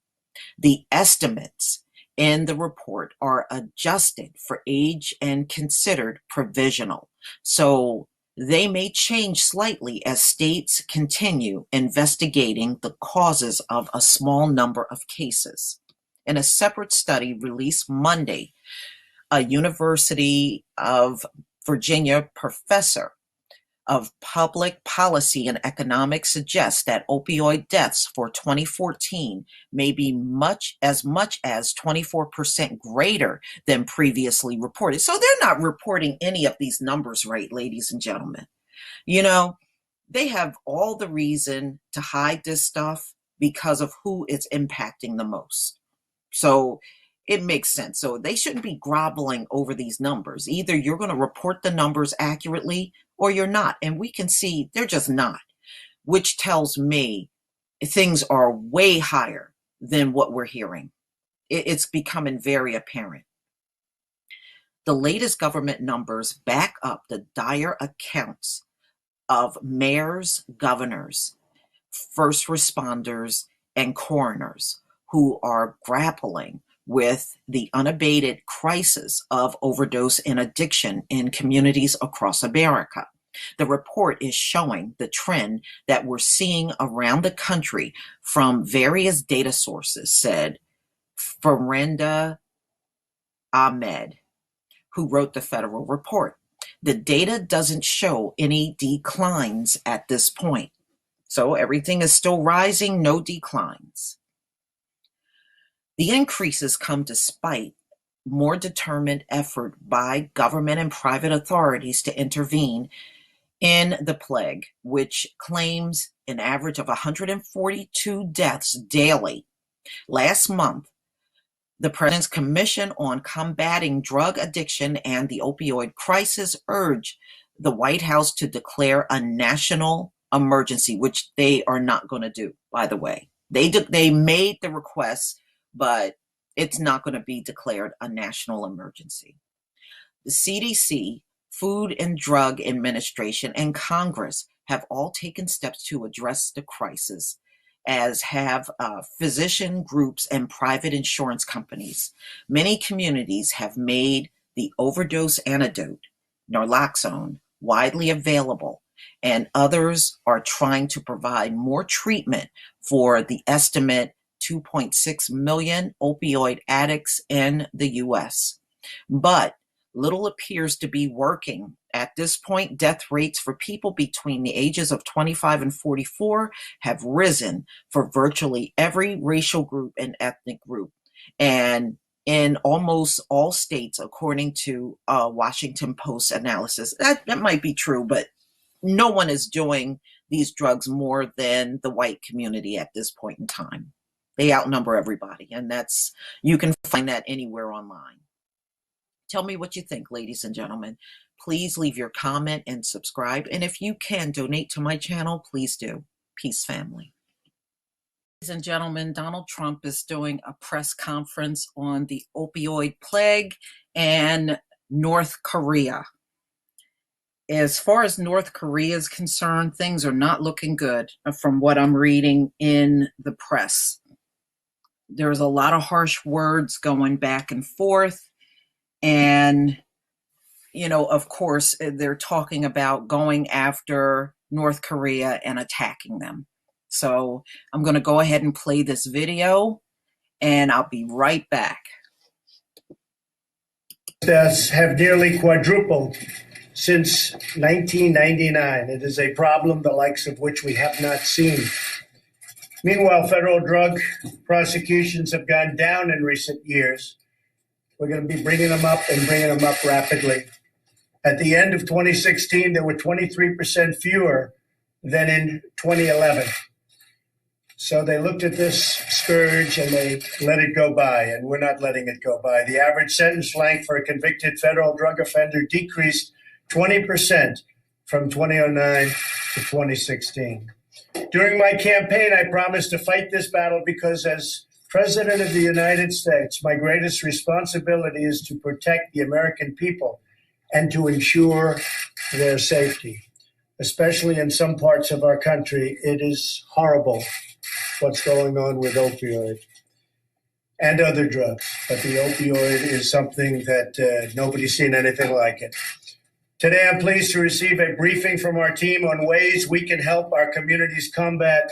The estimates in the report are adjusted for age and considered provisional, so they may change slightly as states continue investigating the causes of a small number of cases. In a separate study released Monday, a University of Virginia professor of public policy and economics suggests that opioid deaths for 2014 may be as much as 24% greater than previously reported. So they're not reporting any of these numbers right, ladies and gentlemen. You know, they have all the reason to hide this stuff because of who it's impacting the most. So it makes sense. So they shouldn't be groveling over these numbers. Either you're going to report the numbers accurately or you're not. And we can see they're just not, which tells me things are way higher than what we're hearing. It's becoming very apparent. The latest government numbers back up the dire accounts of mayors, governors, first responders, and coroners who are grappling with the unabated crisis of overdose and addiction in communities across America. The report is showing the trend that we're seeing around the country from various data sources, said Farinda Ahmed, who wrote the federal report. The data doesn't show any declines at this point. So everything is still rising, no declines. The increases come despite more determined effort by government and private authorities to intervene in the plague, which claims an average of 142 deaths daily. Last month, the President's Commission on Combating Drug Addiction and the Opioid Crisis urged the White House to declare a national emergency, which they are not going to do, by the way. They made the request, but it's not going to be declared a national emergency. The CDC, Food and Drug Administration, and Congress have all taken steps to address the crisis, as have physician groups and private insurance companies. Many communities have made the overdose antidote, naloxone, widely available, and others are trying to provide more treatment for the estimate 2.6 million opioid addicts in the U.S. But little appears to be working. At this point, death rates for people between the ages of 25 and 44 have risen for virtually every racial group and ethnic group, and in almost all states, according to Washington Post analysis. That might be true, but no one is doing these drugs more than the white community at this point in time. They outnumber everybody, and you can find that anywhere online. Tell me what you think, ladies and gentlemen. Please leave your comment and subscribe. And if you can donate to my channel, please do. Peace, family. Ladies and gentlemen, Donald Trump is doing a press conference on the opioid plague and North Korea. As far as North Korea is concerned, things are not looking good from what I'm reading in the press. There's a lot of harsh words going back and forth. And, you know, of course, they're talking about going after North Korea and attacking them. So I'm going to go ahead and play this video, and I'll be right back. Deaths have nearly quadrupled since 1999. It is a problem the likes of which we have not seen. Meanwhile, federal drug prosecutions have gone down in recent years. We're going to be bringing them up and bringing them up rapidly. At the end of 2016, there were 23% fewer than in 2011. So they looked at this scourge and they let it go by, and we're not letting it go by. The average sentence length for a convicted federal drug offender decreased 20% from 2009 to 2016. During my campaign, I promised to fight this battle because as President of the United States, my greatest responsibility is to protect the American people and to ensure their safety, especially in some parts of our country. It is horrible what's going on with opioid and other drugs, but the opioid is something that nobody's seen anything like it. Today, I'm pleased to receive a briefing from our team on ways we can help our communities combat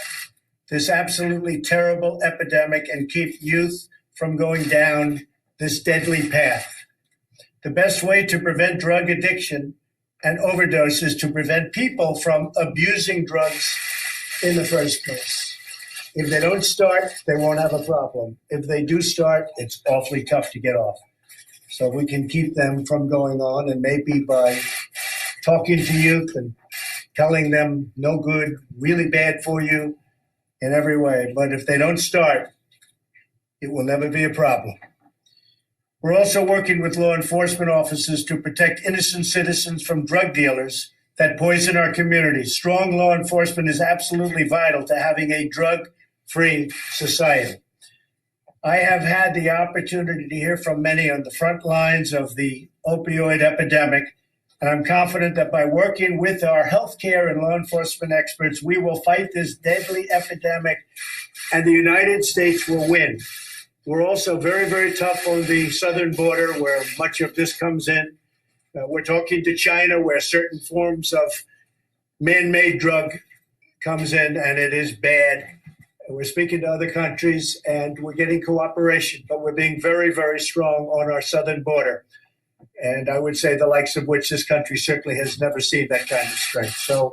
this absolutely terrible epidemic and keep youth from going down this deadly path. The best way to prevent drug addiction and overdose is to prevent people from abusing drugs in the first place. If they don't start, they won't have a problem. If they do start, it's awfully tough to get off. So we can keep them from going on, and maybe by talking to youth and telling them no good, really bad for you in every way. But if they don't start, it will never be a problem. We're also working with law enforcement officers to protect innocent citizens from drug dealers that poison our communities. Strong law enforcement is absolutely vital to having a drug-free society. I have had the opportunity to hear from many on the front lines of the opioid epidemic, and I'm confident that by working with our healthcare and law enforcement experts, we will fight this deadly epidemic, and the United States will win. We're also very, very tough on the southern border where much of this comes in. We're talking to China where certain forms of man-made drug comes in, and it is bad. We're speaking to other countries, and we're getting cooperation, but we're being very, very strong on our southern border. And I would say the likes of which this country certainly has never seen that kind of strength. So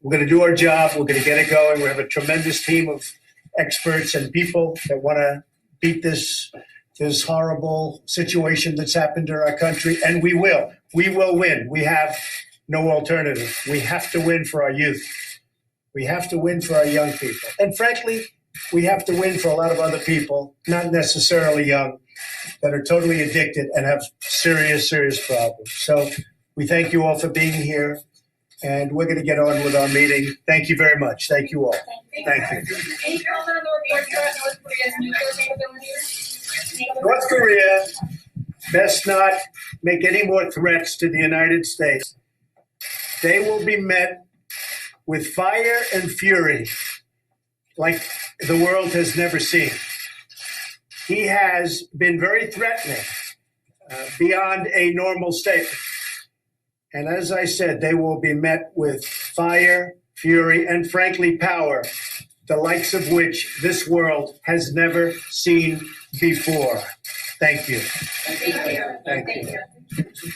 we're going to do our job. We're going to get it going. We have a tremendous team of experts and people that want to beat this horrible situation that's happened in our country, and we will. We will win. We have no alternative. We have to win for our youth. We have to win for our young people. And frankly, we have to win for a lot of other people, not necessarily young, that are totally addicted and have serious, serious problems. So we thank you all for being here, and we're going to get on with our meeting. Thank you very much. Thank you all. Thank you. North Korea best not make any more threats to the United States. They will be met with fire and fury like the world has never seen. He has been very threatening beyond a normal statement. And as I said, they will be met with fire, fury, and frankly, power, the likes of which this world has never seen before. Thank you. Thank you. Thank you. Thank you.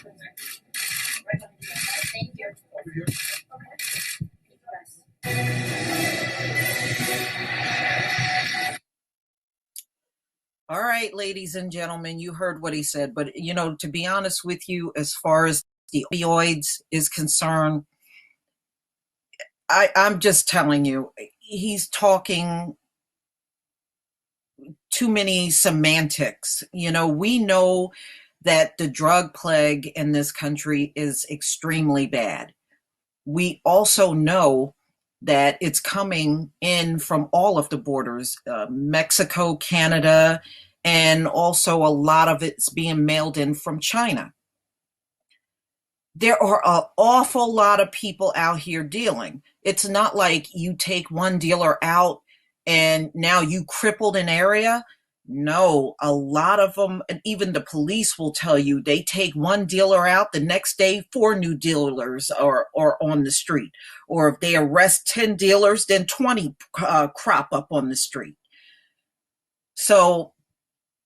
All right, ladies and gentlemen, you heard what he said. But, you know, to be honest with you, as far as the opioids is concerned, I'm just telling you, he's talking too many semantics. You know, we know that the drug plague in this country is extremely bad. We also know that it's coming in from all of the borders, Mexico, Canada, and also a lot of it's being mailed in from China. There are an awful lot of people out here dealing. It's not like you take one dealer out and now you crippled an area. No, a lot of them, and even the police will tell you, they take one dealer out, the next day 4 new dealers are on the street. Or if they arrest 10 dealers, then 20 crop up on the street. So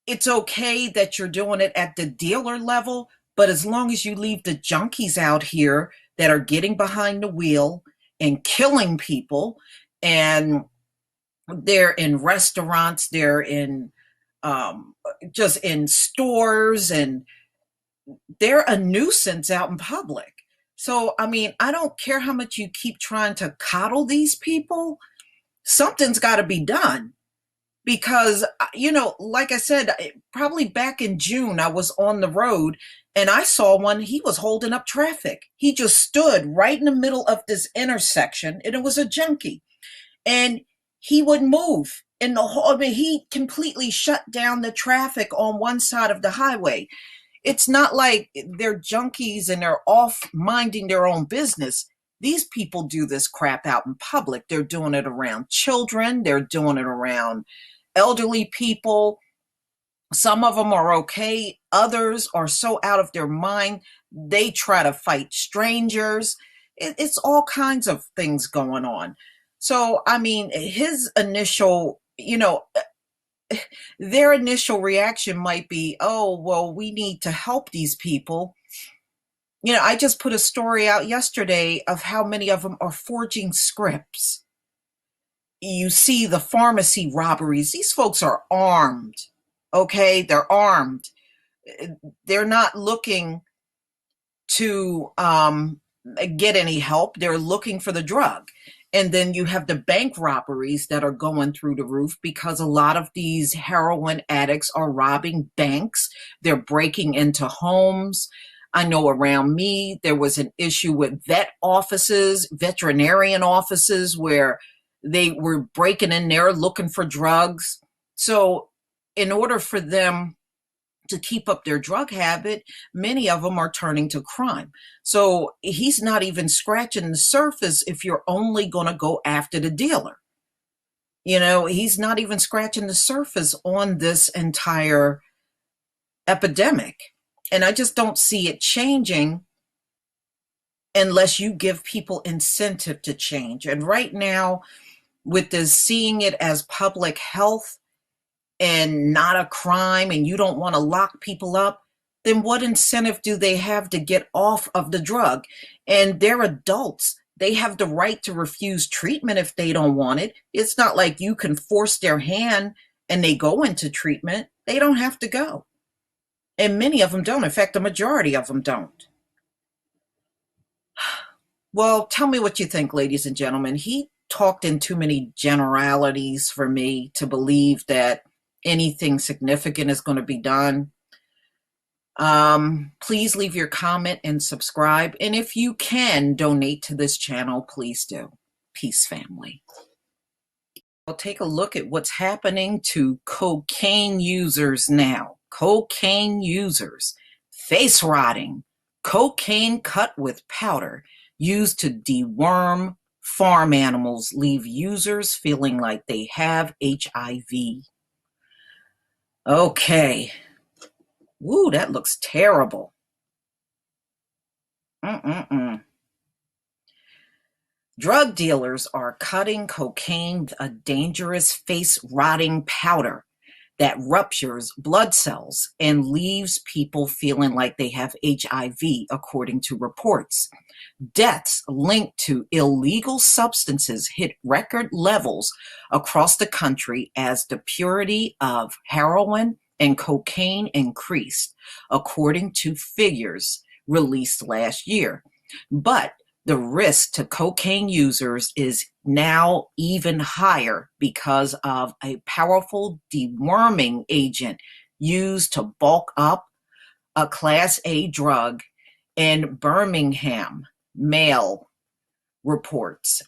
it's okay that you're doing it at the dealer level, But as long as you leave the junkies out here that are getting behind the wheel and killing people, and they're in restaurants, they're in just in stores, and they're a nuisance out in public. So, I mean, I don't care how much you keep trying to coddle these people, something's got to be done. Because, like I said, probably back in June, I was on the road and I saw one. He was holding up traffic. He just stood right in the middle of this intersection, and it was a junkie. And he wouldn't move. And I mean, he completely shut down the traffic on one side of the highway. It's not like they're junkies and they're off minding their own business. These people do this crap out in public. They're doing it around children. They're doing it around elderly people. Some of them are okay. Others are so out of their mind, they try to fight strangers. It's all kinds of things going on. So, I mean, his initial, their initial reaction might be, oh, well, we need to help these people. I just put a story out yesterday of how many of them are forging scripts. You see the pharmacy robberies. These folks are armed. Okay, they're armed. They're not looking to get any help. They're looking for the drug. And then you have the bank robberies that are going through the roof because a lot of these heroin addicts are robbing banks. They're breaking into homes. I know around me, there was an issue with veterinarian offices, where they were breaking in there looking for drugs. So in order for them to keep up their drug habit, many of them are turning to crime. So he's not even scratching the surface if you're only going to go after the dealer. He's not even scratching the surface on this entire epidemic. And I just don't see it changing unless you give people incentive to change. And right now, with this seeing it as public health and not a crime, and you don't want to lock people up, then what incentive do they have to get off of the drug? And they're adults. They have the right to refuse treatment if they don't want it. It's not like you can force their hand and they go into treatment. They don't have to go. And many of them don't. In fact, the majority of them don't. Well, tell me what you think, ladies and gentlemen. He talked in too many generalities for me to believe that anything significant is going to be done. Please leave your comment and subscribe. And if you can donate to this channel, please do. Peace, family. We'll take a look at what's happening to cocaine users now. Cocaine users. Face rotting. Cocaine cut with powder used to deworm farm animals leave users feeling like they have HIV. Okay. Woo, that looks terrible. Drug dealers are cutting cocaine with a dangerous face-rotting powder that ruptures blood cells and leaves people feeling like they have HIV, according to reports. Deaths linked to illegal substances hit record levels across the country as the purity of heroin and cocaine increased, according to figures released last year. But the risk to cocaine users is now even higher because of a powerful deworming agent used to bulk up a Class A drug in Birmingham, Mail reports.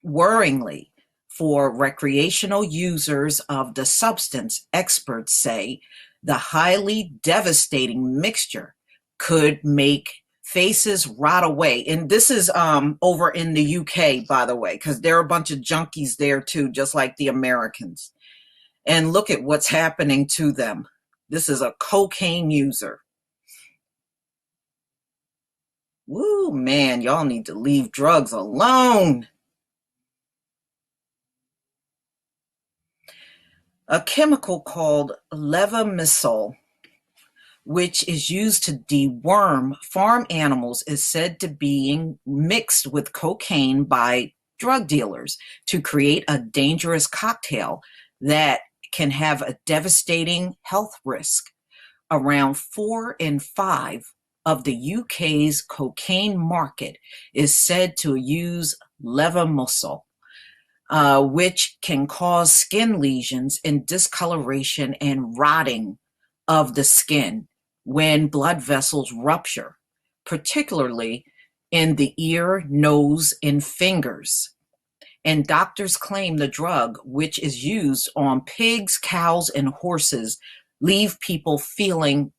Worryingly, for recreational users of the substance, experts say the highly devastating mixture could make faces rot away. And this is over in the UK, by the way, because there are a bunch of junkies there too, just like the Americans. And look at what's happening to them. This is a cocaine user. Woo, man, y'all need to leave drugs alone. A chemical called levamisole which is used to deworm farm animals, is said to being mixed with cocaine by drug dealers to create a dangerous cocktail that can have a devastating health risk. Around 4 in 5 of the UK's cocaine market is said to use levamisole, which can cause skin lesions and discoloration and rotting of the skin when blood vessels rupture, particularly in the ear, nose, and fingers. And doctors claim the drug, which is used on pigs, cows, and horses, leave people feeling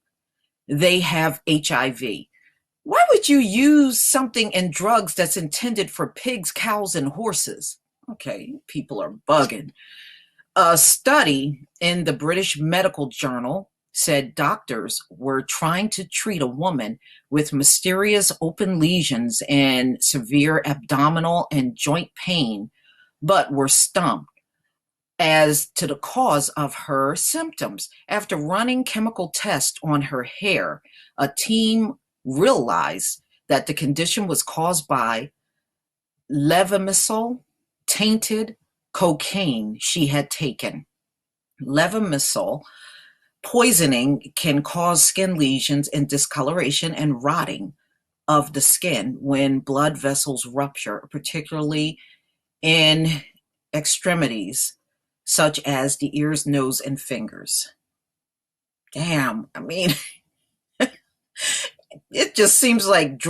they have HIV. Why would you use something in drugs that's intended for pigs, cows, and horses? Okay, people are bugging. A study in the British Medical Journal said doctors were trying to treat a woman with mysterious open lesions and severe abdominal and joint pain, but were stumped as to the cause of her symptoms. After running chemical tests on her hair, a team realized that the condition was caused by levamisole tainted cocaine she had taken. Levamisole poisoning can cause skin lesions and discoloration and rotting of the skin when blood vessels rupture, particularly in extremities such as the ears, nose, and fingers. Damn, I mean, it just seems like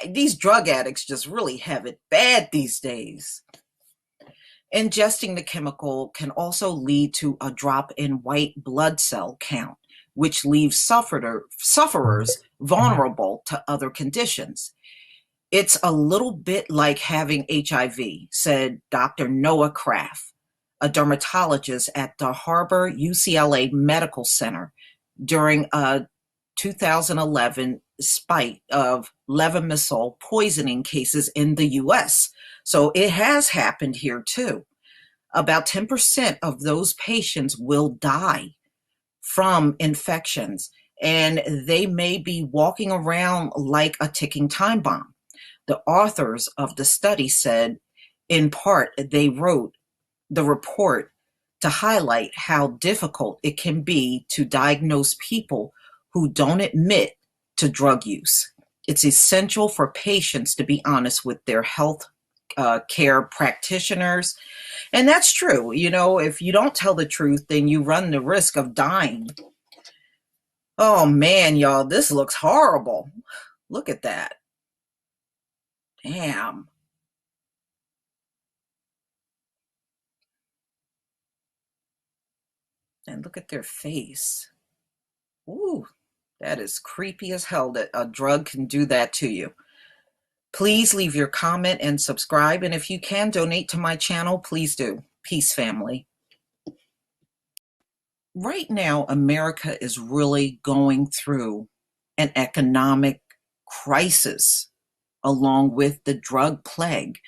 these drug addicts just really have it bad these days. Ingesting the chemical can also lead to a drop in white blood cell count, which leaves sufferers vulnerable to other conditions. It's a little bit like having HIV, said Dr. Noah Kraft, a dermatologist at the Harbor UCLA Medical Center, during a 2011 spike of levamisole poisoning cases in the US. So it has happened here too. About 10% of those patients will die from infections, and they may be walking around like a ticking time bomb. The authors of the study said, in part, they wrote the report to highlight how difficult it can be to diagnose people who don't admit to drug use. It's essential for patients to be honest with their health care practitioners. And that's true. You know, if you don't tell the truth, then you run the risk of dying. Oh man, y'all, this looks horrible. Look at that. Damn. And look at their face. Ooh, that is creepy as hell that a drug can do that to you. Please leave your comment and subscribe. And if you can donate to my channel, please do. Peace, family. Right now, America is really going through an economic crisis along with the drug plague,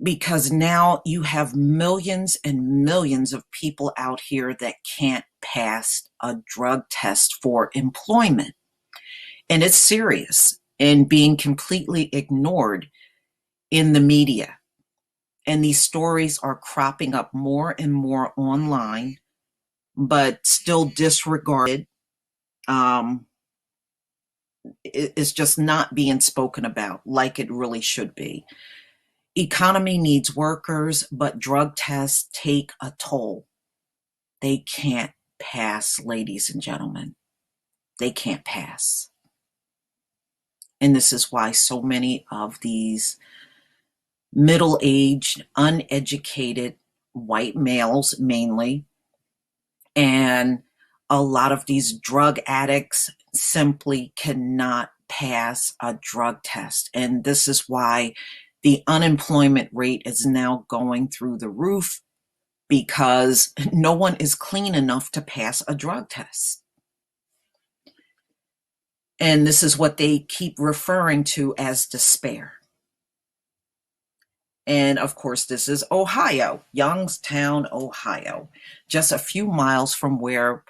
because now you have millions and millions of people out here that can't pass a drug test for employment. And it's serious and being completely ignored in the media. And these stories are cropping up more and more online, but still disregarded. It's just not being spoken about like it really should be. Economy needs workers, but drug tests take a toll. They can't pass, ladies and gentlemen. They can't pass. And this is why so many of these middle-aged, uneducated white males mainly, and a lot of these drug addicts simply cannot pass a drug test. And this is why the unemployment rate is now going through the roof, because no one is clean enough to pass a drug test. And this is what they keep referring to as despair. And of course, this is Ohio, Youngstown, Ohio, just a few miles from where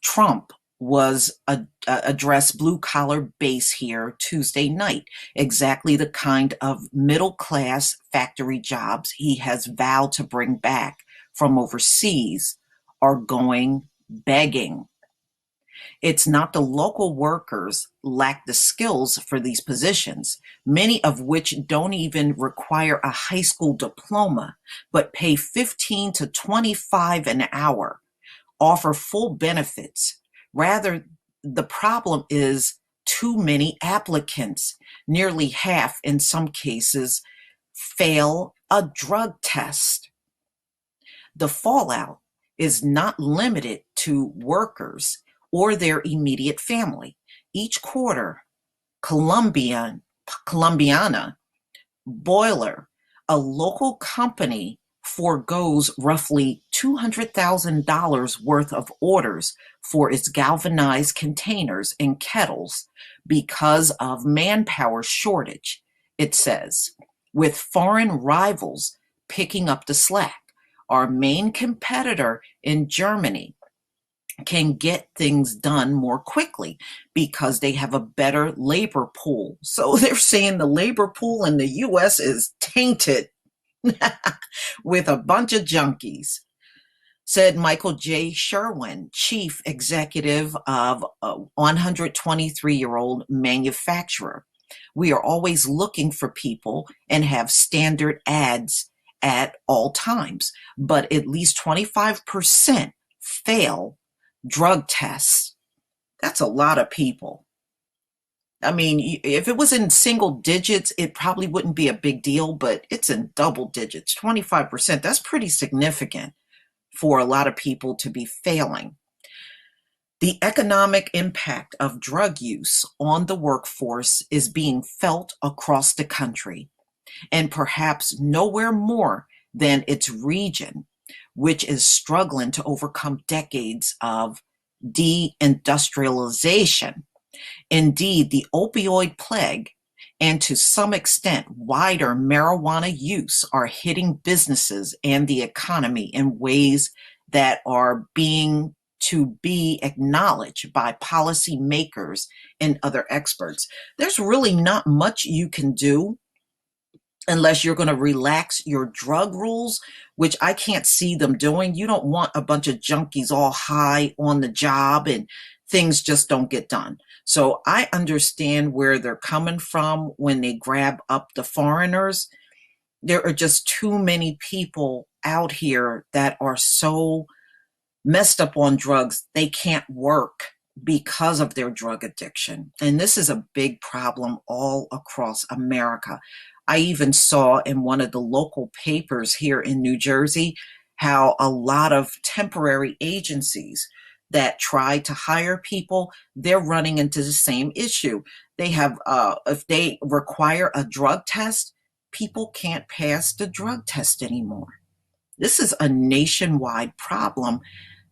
Trump was address blue collar base here Tuesday night. Exactly the kind of middle class factory jobs he has vowed to bring back from overseas are going begging. It's not the local workers lack the skills for these positions, many of which don't even require a high school diploma, but pay 15 to 25 an hour, offer full benefits. Rather, the problem is too many applicants. Nearly half, in some cases, fail a drug test. The fallout is not limited to workers or their immediate family. Each quarter, Columbiana Boiler, a local company, forgoes roughly $200,000 worth of orders for its galvanized containers and kettles because of manpower shortage, it says, with foreign rivals picking up the slack. Our main competitor in Germany can get things done more quickly because they have a better labor pool. So they're saying the labor pool in the US is tainted with a bunch of junkies, said Michael J. Sherwin, chief executive of a 123-year-old manufacturer. We are always looking for people and have standard ads at all times, but at least 25% fail drug tests. That's a lot of people. I mean, if it was in single digits, it probably wouldn't be a big deal, but it's in double digits, 25%. That's pretty significant for a lot of people to be failing. The economic impact of drug use on the workforce is being felt across the country, and perhaps nowhere more than its region, which is struggling to overcome decades of deindustrialization. Indeed, the opioid plague and to some extent wider marijuana use are hitting businesses and the economy in ways that are being to be acknowledged by policymakers and other experts. There's really not much you can do unless you're going to relax your drug rules, which I can't see them doing. You don't want a bunch of junkies all high on the job and things just don't get done. So I understand where they're coming from when they grab up the foreigners. There are just too many people out here that are so messed up on drugs, they can't work because of their drug addiction. And this is a big problem all across America. I even saw in one of the local papers here in New Jersey how a lot of temporary agencies that try to hire people, they're running into the same issue. They have, if they require a drug test, people can't pass the drug test anymore. This is a nationwide problem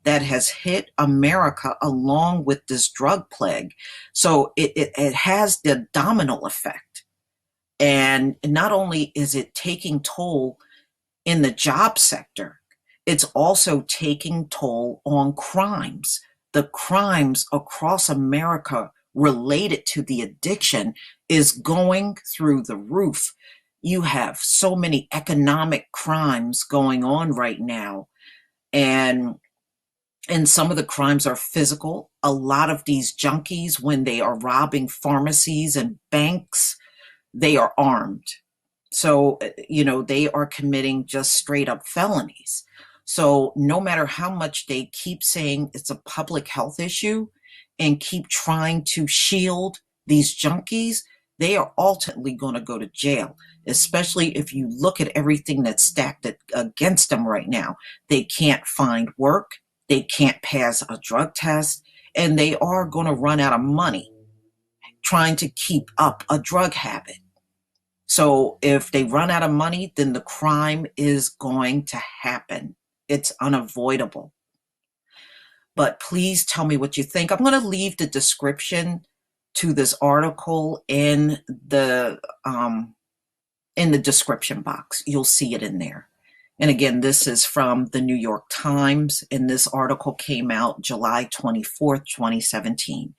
that has hit America along with this drug plague. So it has the domino effect. And not only is it taking toll in the job sector, it's also taking toll on crimes. The crimes across America related to the addiction is going through the roof. You have so many economic crimes going on right now. And some of the crimes are physical. A lot of these junkies, when they are robbing pharmacies and banks, they are armed. So, they are committing just straight up felonies. So no matter how much they keep saying it's a public health issue and keep trying to shield these junkies, they are ultimately going to go to jail, especially if you look at everything that's stacked against them right now. They can't find work. They can't pass a drug test, and they are going to run out of money trying to keep up a drug habit. So if they run out of money, then the crime is going to happen. It's unavoidable. But please tell me what you think. I'm going to leave the description to this article in the description box. You'll see it in there. And again, this is from the New York Times, and this article came out July 24th, 2017.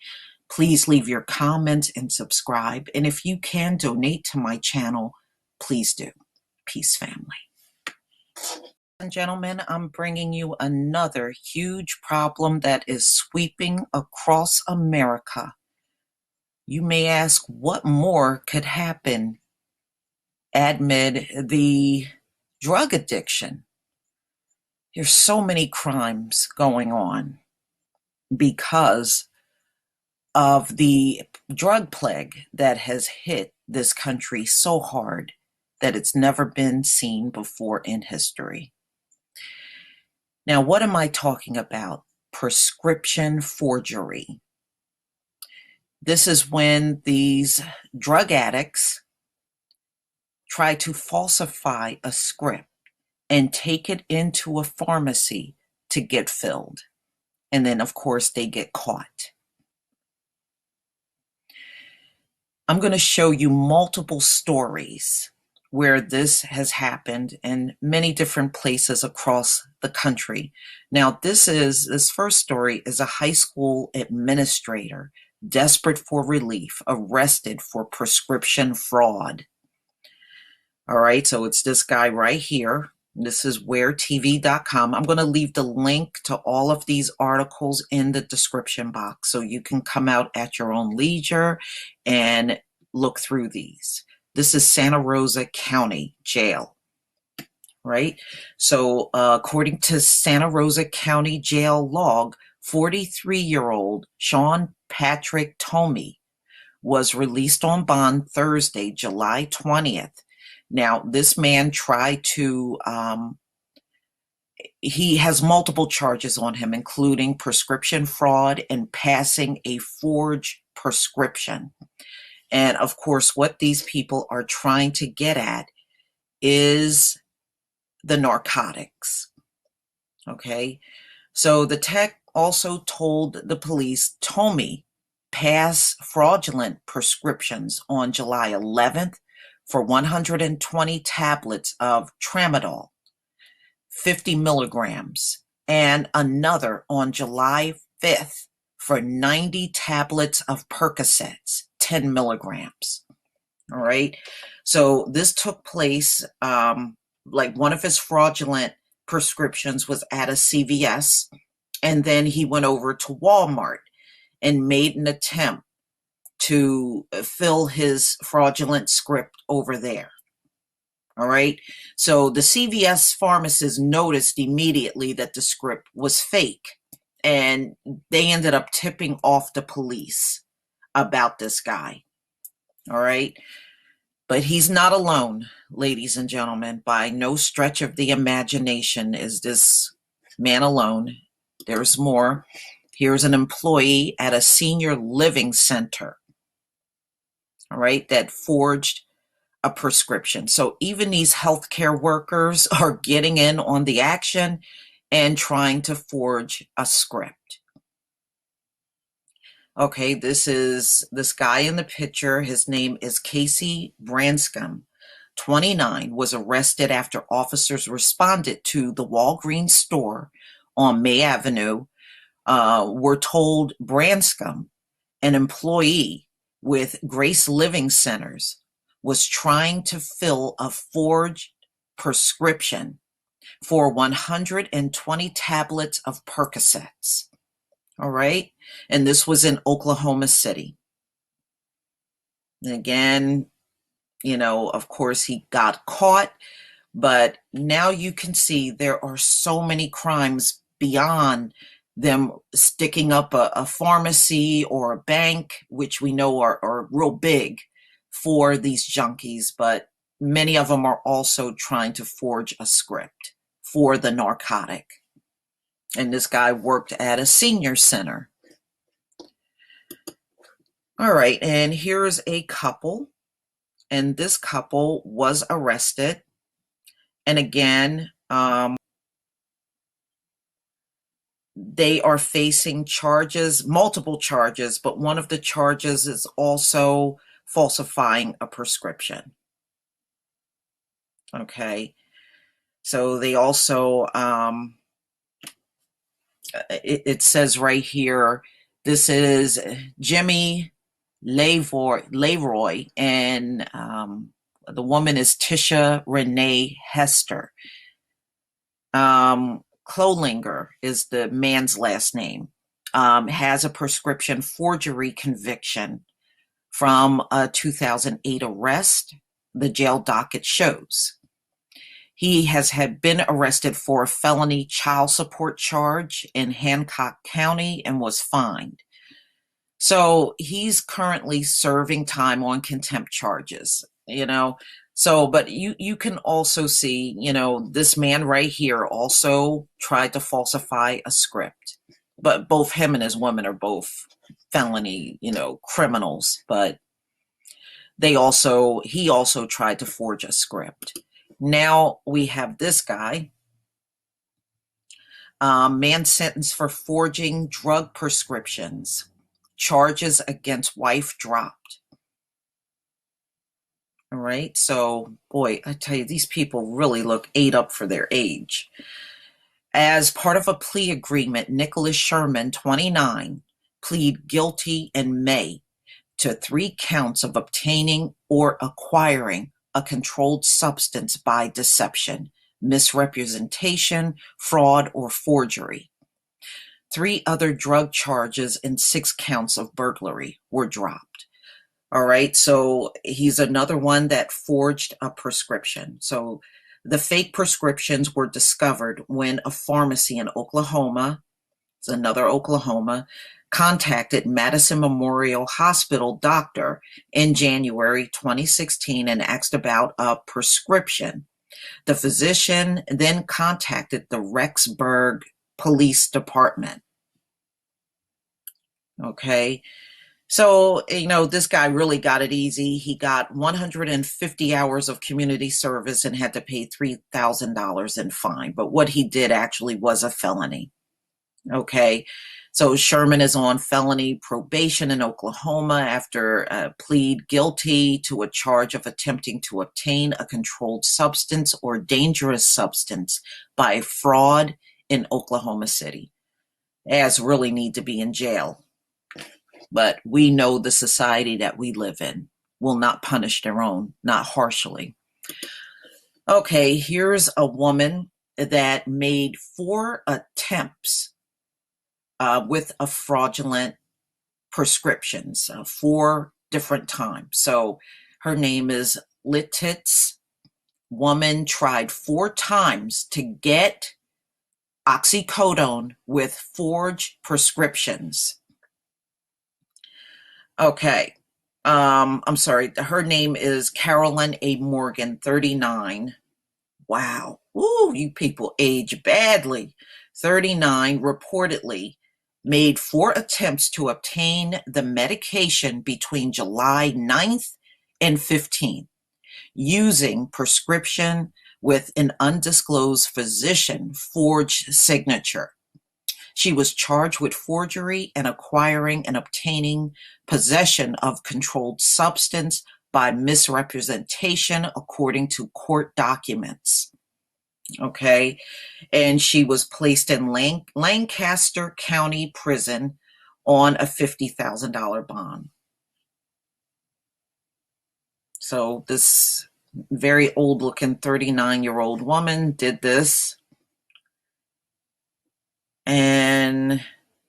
Please leave your comments and subscribe. And if you can donate to my channel, please do. Peace, family. And gentlemen, I'm bringing you another huge problem that is sweeping across America. You may ask, what more could happen amid the drug addiction? There's so many crimes going on because of the drug plague that has hit this country so hard that it's never been seen before in history. Now, what am I talking about? Prescription forgery. This is when these drug addicts try to falsify a script and take it into a pharmacy to get filled. And then, of course, they get caught. I'm going to show you multiple stories where this has happened in many different places across the country. Now, this first story is a high school administrator desperate for relief, arrested for prescription fraud. All right, so it's this guy right here. This is weartv.com. I'm going to leave the link to all of these articles in the description box so you can come out at your own leisure and look through these. This is Santa Rosa County Jail, right? So according to Santa Rosa County Jail log, 43-year-old Sean Patrick Tomey was released on bond Thursday, July 20th. Now, this man tried to, he has multiple charges on him, including prescription fraud and passing a forged prescription. And of course, what these people are trying to get at is the narcotics. Okay. So the tech also told the police Tomey passed fraudulent prescriptions on July 11th for 120 tablets of tramadol, 50 milligrams, and another on July 5th for 90 tablets of Percocets, 10 milligrams. All right. So this took place, like one of his fraudulent prescriptions was at a CVS, and then he went over to Walmart and made an attempt to fill his fraudulent script over there. All right. So the CVS pharmacist noticed immediately that the script was fake, and they ended up tipping off the police about this guy. All right. But he's not alone, ladies and gentlemen. By no stretch of the imagination is this man alone. There's more. Here's an employee at a senior living center, all right, that forged a prescription. So even these healthcare workers are getting in on the action and trying to forge a script. Okay, this is this guy in the picture. His name is Casey Branscombe, 29, was arrested after officers responded to the Walgreens store on May Avenue. Were told Branscombe, an employee with Grace Living Centers, was trying to fill a forged prescription for 120 tablets of Percocets. All right. And this was in Oklahoma City. And again, you know, of course, he got caught, but now you can see there are so many crimes beyond them sticking up a pharmacy or a bank, which we know are real big for these junkies, but many of them are also trying to forge a script for the narcotic. And this guy worked at a senior center. All right, and here's a couple, and this couple was arrested. And again, they are facing charges, multiple charges, but one of the charges is also falsifying a prescription. Okay. So they also, it says right here, this is Jimmy Leroy, and the woman is Tisha Renee Hester. Klolinger is the man's last name. Has a prescription forgery conviction from a 2008 arrest, the jail docket shows. He had been arrested for a felony child support charge in Hancock County and was fined. So he's currently serving time on contempt charges, So, but you can also see, this man right here also tried to falsify a script. But both him and his woman are both felony, criminals. But he also tried to forge a script. Now we have this guy, man sentenced for forging drug prescriptions. Charges against wife dropped. All right. So, boy, I tell you, these people really look ate up for their age. As part of a plea agreement, Nicholas Sherman, 29, pleaded guilty in May to 3 counts of obtaining or acquiring a controlled substance by deception, misrepresentation, fraud, or forgery. 3 other drug charges and 6 counts of burglary were dropped. All right, so he's another one that forged a prescription. So the fake prescriptions were discovered when a pharmacy in Oklahoma, it's another Oklahoma, contacted Madison Memorial Hospital doctor in January 2016 and asked about a prescription. The physician then contacted the Rexburg Police Department. Okay. So, this guy really got it easy. He got 150 hours of community service and had to pay $3,000 in fine. But what he did actually was a felony. Okay. So Sherman is on felony probation in Oklahoma after plead guilty to a charge of attempting to obtain a controlled substance or dangerous substance by fraud in Oklahoma City. As really need to be in jail. But we know the society that we live in will not punish their own, not harshly. Okay, here's a woman that made 4 attempts with a fraudulent prescriptions, 4 different times. So her name is Lititz. Woman tried 4 times to get oxycodone with forged prescriptions. Okay. I'm sorry. Her name is Carolyn A. Morgan, 39. Wow. Ooh, you people age badly. 39 reportedly made 4 attempts to obtain the medication between July 9th and 15th using prescription with an undisclosed physician forged signature. She was charged with forgery and acquiring and obtaining possession of controlled substance by misrepresentation according to court documents. Okay. And she was placed in Lancaster County Prison on a $50,000 bond. So this very old looking 39-year-old woman did this. And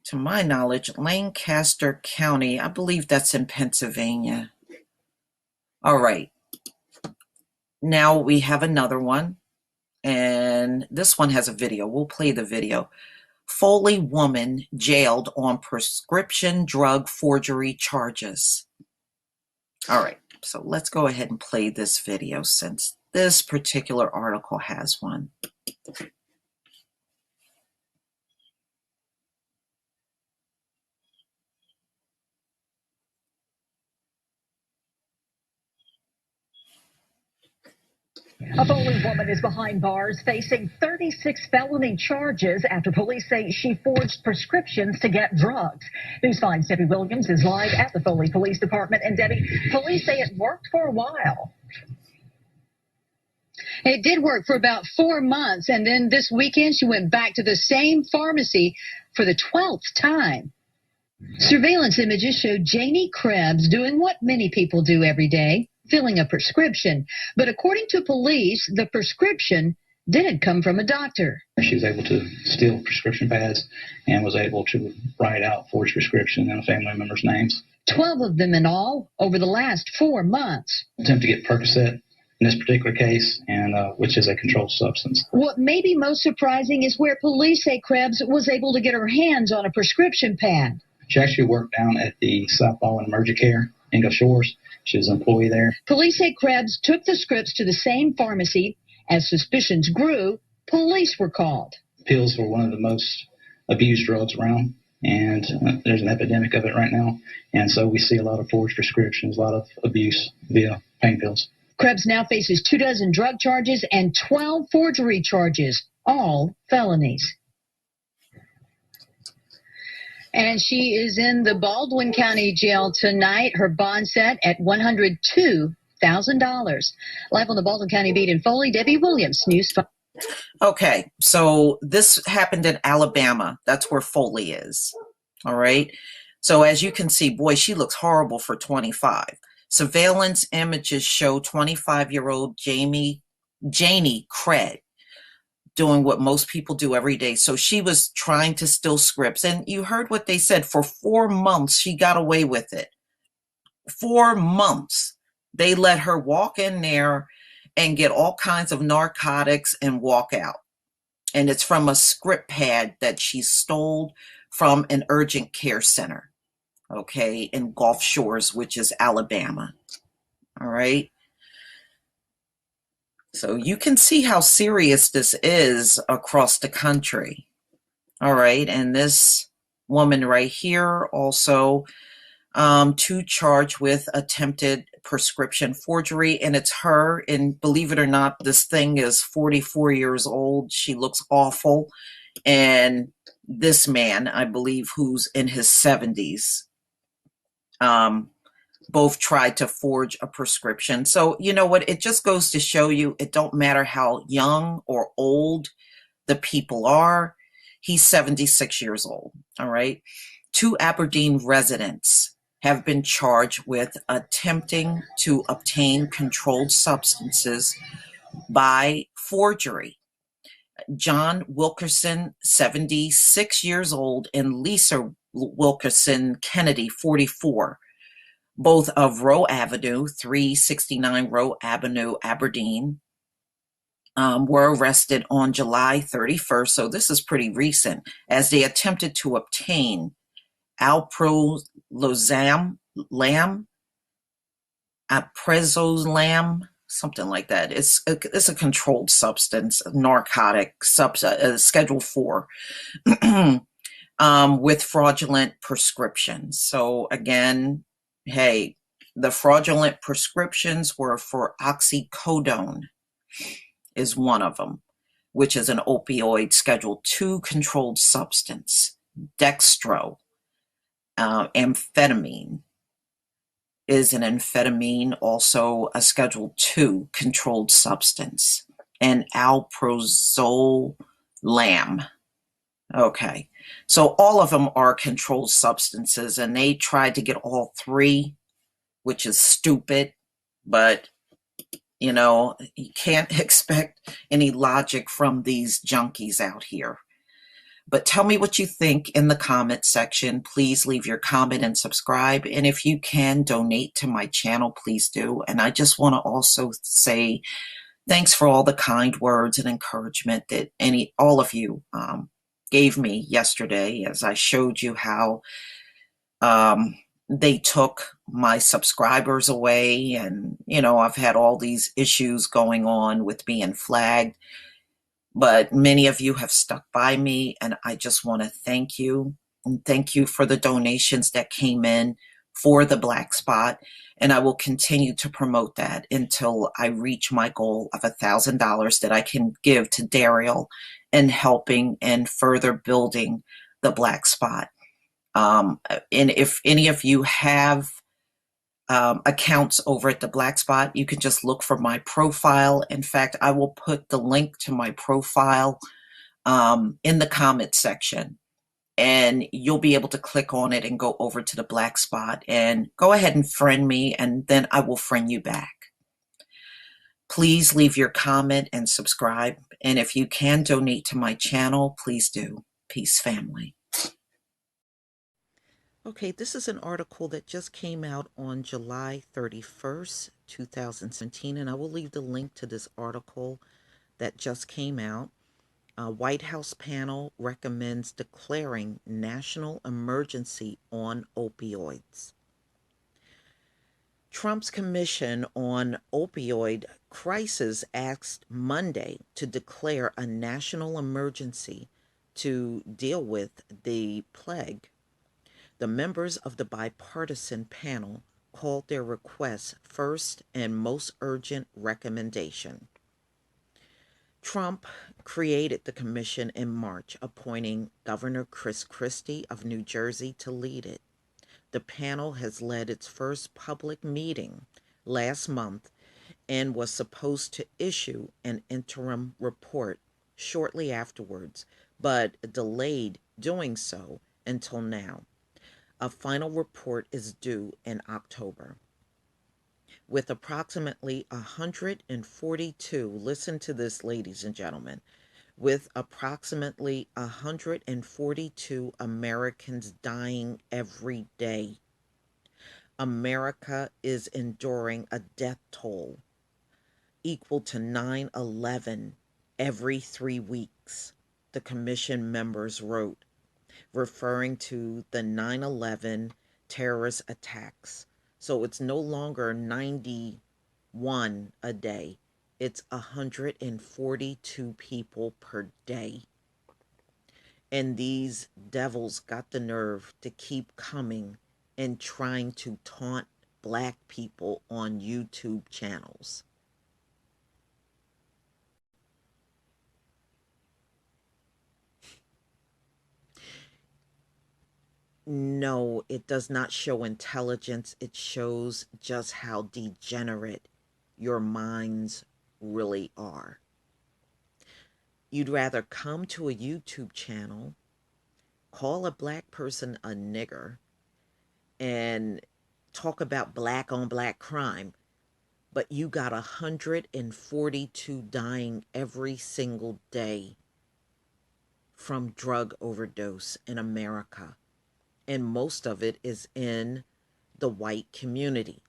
to my knowledge, Lancaster County, I believe that's in Pennsylvania. All right. Now we have another one. And this one has a video. We'll play the video. Foley woman jailed on prescription drug forgery charges. All right. So let's go ahead and play this video since this particular article has one. A Foley woman is behind bars facing 36 felony charges after police say she forged prescriptions to get drugs. News 5's Debbie Williams is live at the Foley Police Department. And Debbie, police say it worked for a while. It did work for about 4 months, and then this weekend she went back to the same pharmacy for the 12th time. Surveillance images showed Janie Krebs doing what many people do every day, filling a prescription. But according to police, the prescription didn't come from a doctor. She was able to steal prescription pads and was able to write out forged prescription in a family member's names. 12 of them in all over the last 4 months. Attempt to get Percocet in this particular case, and which is a controlled substance. What may be most surprising is where police say Krebs was able to get her hands on a prescription pad. She actually worked down at the South Ball and Emergent Care in Gulf Shores. She was an employee there. Police say Krebs took the scripts to the same pharmacy. As suspicions grew, police were called. Pills were one of the most abused drugs around, and there's an epidemic of it right now. And so we see a lot of forged prescriptions, a lot of abuse via pain pills. Krebs now faces 24 drug charges and 12 forgery charges, all felonies. And she is in the Baldwin County Jail tonight. Her bond set at $102,000. Live on the Baldwin County Beat in Foley, Debbie Williams, News 5. Okay, so this happened in Alabama. That's where Foley is. All right. So as you can see, boy, she looks horrible for 25. Surveillance images show 25-year-old Janie Craig doing what most people do every day. So she was trying to steal scripts. And you heard what they said. For 4 months, she got away with it. 4 months. They let her walk in there and get all kinds of narcotics and walk out. And it's from a script pad that she stole from an urgent care center, okay, in Gulf Shores, which is Alabama. All right. So you can see how serious this is across the country. All right. And this woman right here also to charge with attempted prescription forgery, and it's her. And believe it or not, this thing is 44 years old. She looks awful. And this man, I believe, who's in his 70s, both tried to forge a prescription. So you know what? It just goes to show you it don't matter how young or old the people are. He's 76 years old. All right. 2 Aberdeen residents have been charged with attempting to obtain controlled substances by forgery. John Wilkerson, 76 years old, and Lisa Wilkerson Kennedy, 44, both of Roe Avenue, 369 Roe Avenue, Aberdeen, were arrested on July 31st. So this is pretty recent, as they attempted to obtain alprazolam, something like that. It's a controlled substance, narcotic, Schedule 4, with fraudulent prescriptions. So again, hey, the fraudulent prescriptions were for oxycodone, is one of them, which is an opioid Schedule 2 controlled substance. Dextro, amphetamine, is an amphetamine, also a Schedule 2 controlled substance, and alprazolam. Okay, so all of them are controlled substances, and they tried to get all 3, which is stupid, but you know, you can't expect any logic from these junkies out here. But tell me what you think in the comment section. Please leave your comment and subscribe. And if you can donate to my channel, please do. And I just want to also say thanks for all the kind words and encouragement that all of you gave me yesterday, as I showed you how they took my subscribers away. And, you know, I've had all these issues going on with being flagged. But many of you have stuck by me, and I just want to thank you. And thank you for the donations that came in for the Black Spot. And I will continue to promote that until I reach my goal of $1,000 that I can give to Daryl in helping and further building the Black Spot. And if any of you have accounts over at the Black Spot. You can just look for my profile. In fact, I will put the link to my profile in the comment section, and you'll be able to click on it and go over to the Black Spot and go ahead and friend me, and then I will friend you back. Please leave your comment and subscribe. And if you can donate to my channel, please do. Peace, family. Okay, this is an article that just came out on July 31st, 2017, and I will leave the link to this article that just came out. A White House panel recommends declaring national emergency on opioids. Trump's Commission on Opioid Crisis asked Monday to declare a national emergency to deal with the plague. The members of the bipartisan panel called their request first and most urgent recommendation. Trump created the commission in March, appointing Governor Chris Christie of New Jersey to lead it. The panel has led its first public meeting last month and was supposed to issue an interim report shortly afterwards, but delayed doing so until now. A final report is due in October. With approximately 142, listen to this, ladies and gentlemen, with approximately 142 Americans dying every day, America is enduring a death toll equal to 9/11 every 3 weeks, the commission members wrote, referring to the 9/11 terrorist attacks. So it's no longer 91 a day. It's 142 people per day. And these devils got the nerve to keep coming and trying to taunt black people on YouTube channels. No, it does not show intelligence. It shows just how degenerate your minds really are. You'd rather come to a YouTube channel, call a black person a nigger, and talk about black on black crime, but you got 142 dying every single day from drug overdose in America. And most of it is in the white community.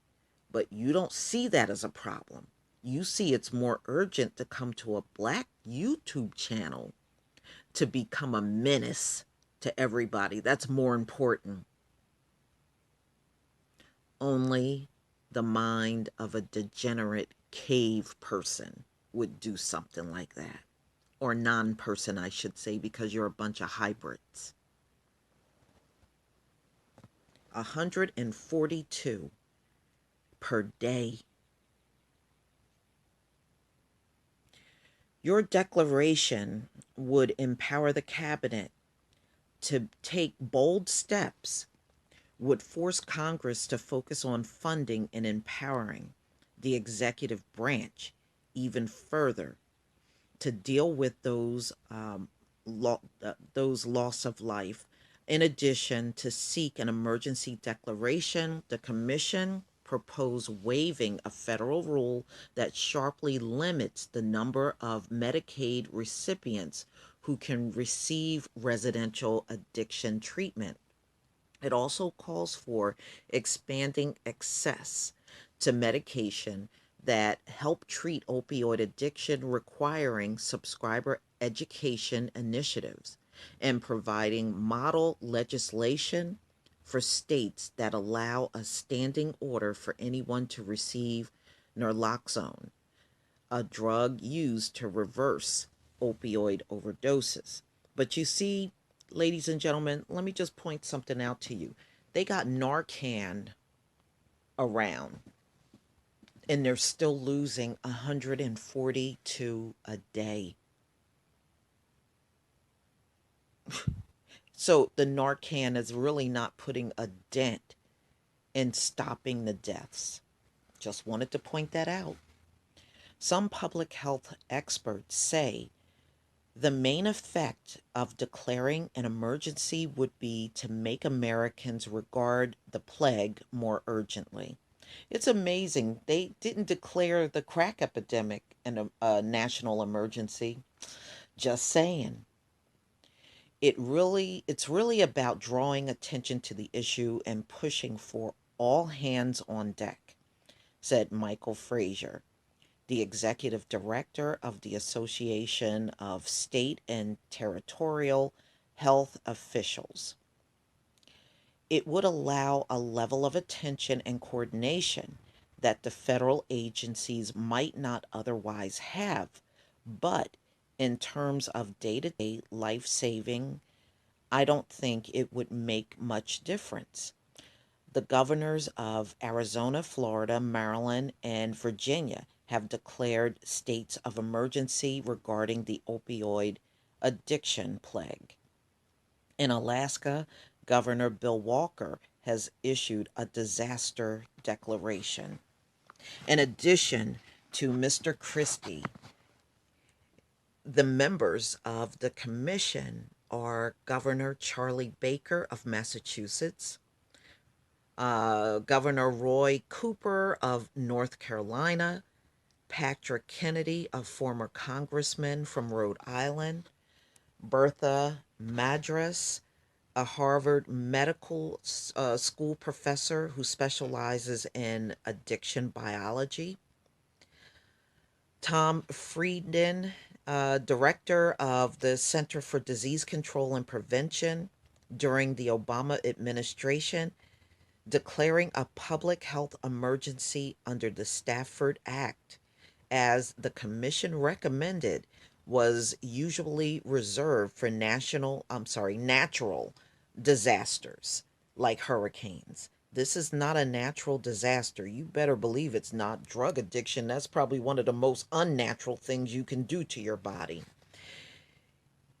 But you don't see that as a problem. You see it's more urgent to come to a black YouTube channel to become a menace to everybody. That's more important. Only the mind of a degenerate cave person would do something like that. Or non-person, I should say, because you're a bunch of hybrids. 142 per day. Your declaration would empower the cabinet to take bold steps, would force Congress to focus on funding and empowering the executive branch even further to deal with those loss of life. In addition, to seek an emergency declaration, the commission proposed waiving a federal rule that sharply limits the number of Medicaid recipients who can receive residential addiction treatment. It also calls for expanding access to medication that help treat opioid addiction, requiring subscriber education initiatives and providing model legislation for states that allow a standing order for anyone to receive naloxone, a drug used to reverse opioid overdoses. But you see, ladies and gentlemen, let me just point something out to you. They got Narcan around, and they're still losing 142 a day. So the Narcan is really not putting a dent in stopping the deaths. Just wanted to point that out. Some public health experts say the main effect of declaring an emergency would be to make Americans regard the plague more urgently. It's amazing they didn't declare the crack epidemic a national emergency. Just saying. It's really about drawing attention to the issue and pushing for all hands on deck, said Michael Frazier, the executive director of the Association of State and Territorial Health Officials. It would allow a level of attention and coordination that the federal agencies might not otherwise have, but in terms of day-to-day life saving, I don't think it would make much difference. The governors of Arizona, Florida, Maryland, and Virginia have declared states of emergency regarding the opioid addiction plague. In Alaska, Governor Bill Walker has issued a disaster declaration. In addition to Mr. Christie, the members of the commission are Governor Charlie Baker of Massachusetts, Governor Roy Cooper of North Carolina, Patrick Kennedy, a former congressman from Rhode Island, Bertha Madras, a Harvard Medical School professor who specializes in addiction biology, Tom Frieden, director of the Center for Disease Control and Prevention during the Obama administration, declaring a public health emergency under the Stafford Act, as the commission recommended, was usually reserved for natural disasters like hurricanes. This is not a natural disaster. You better believe it's not. Drug addiction, that's probably one of the most unnatural things you can do to your body.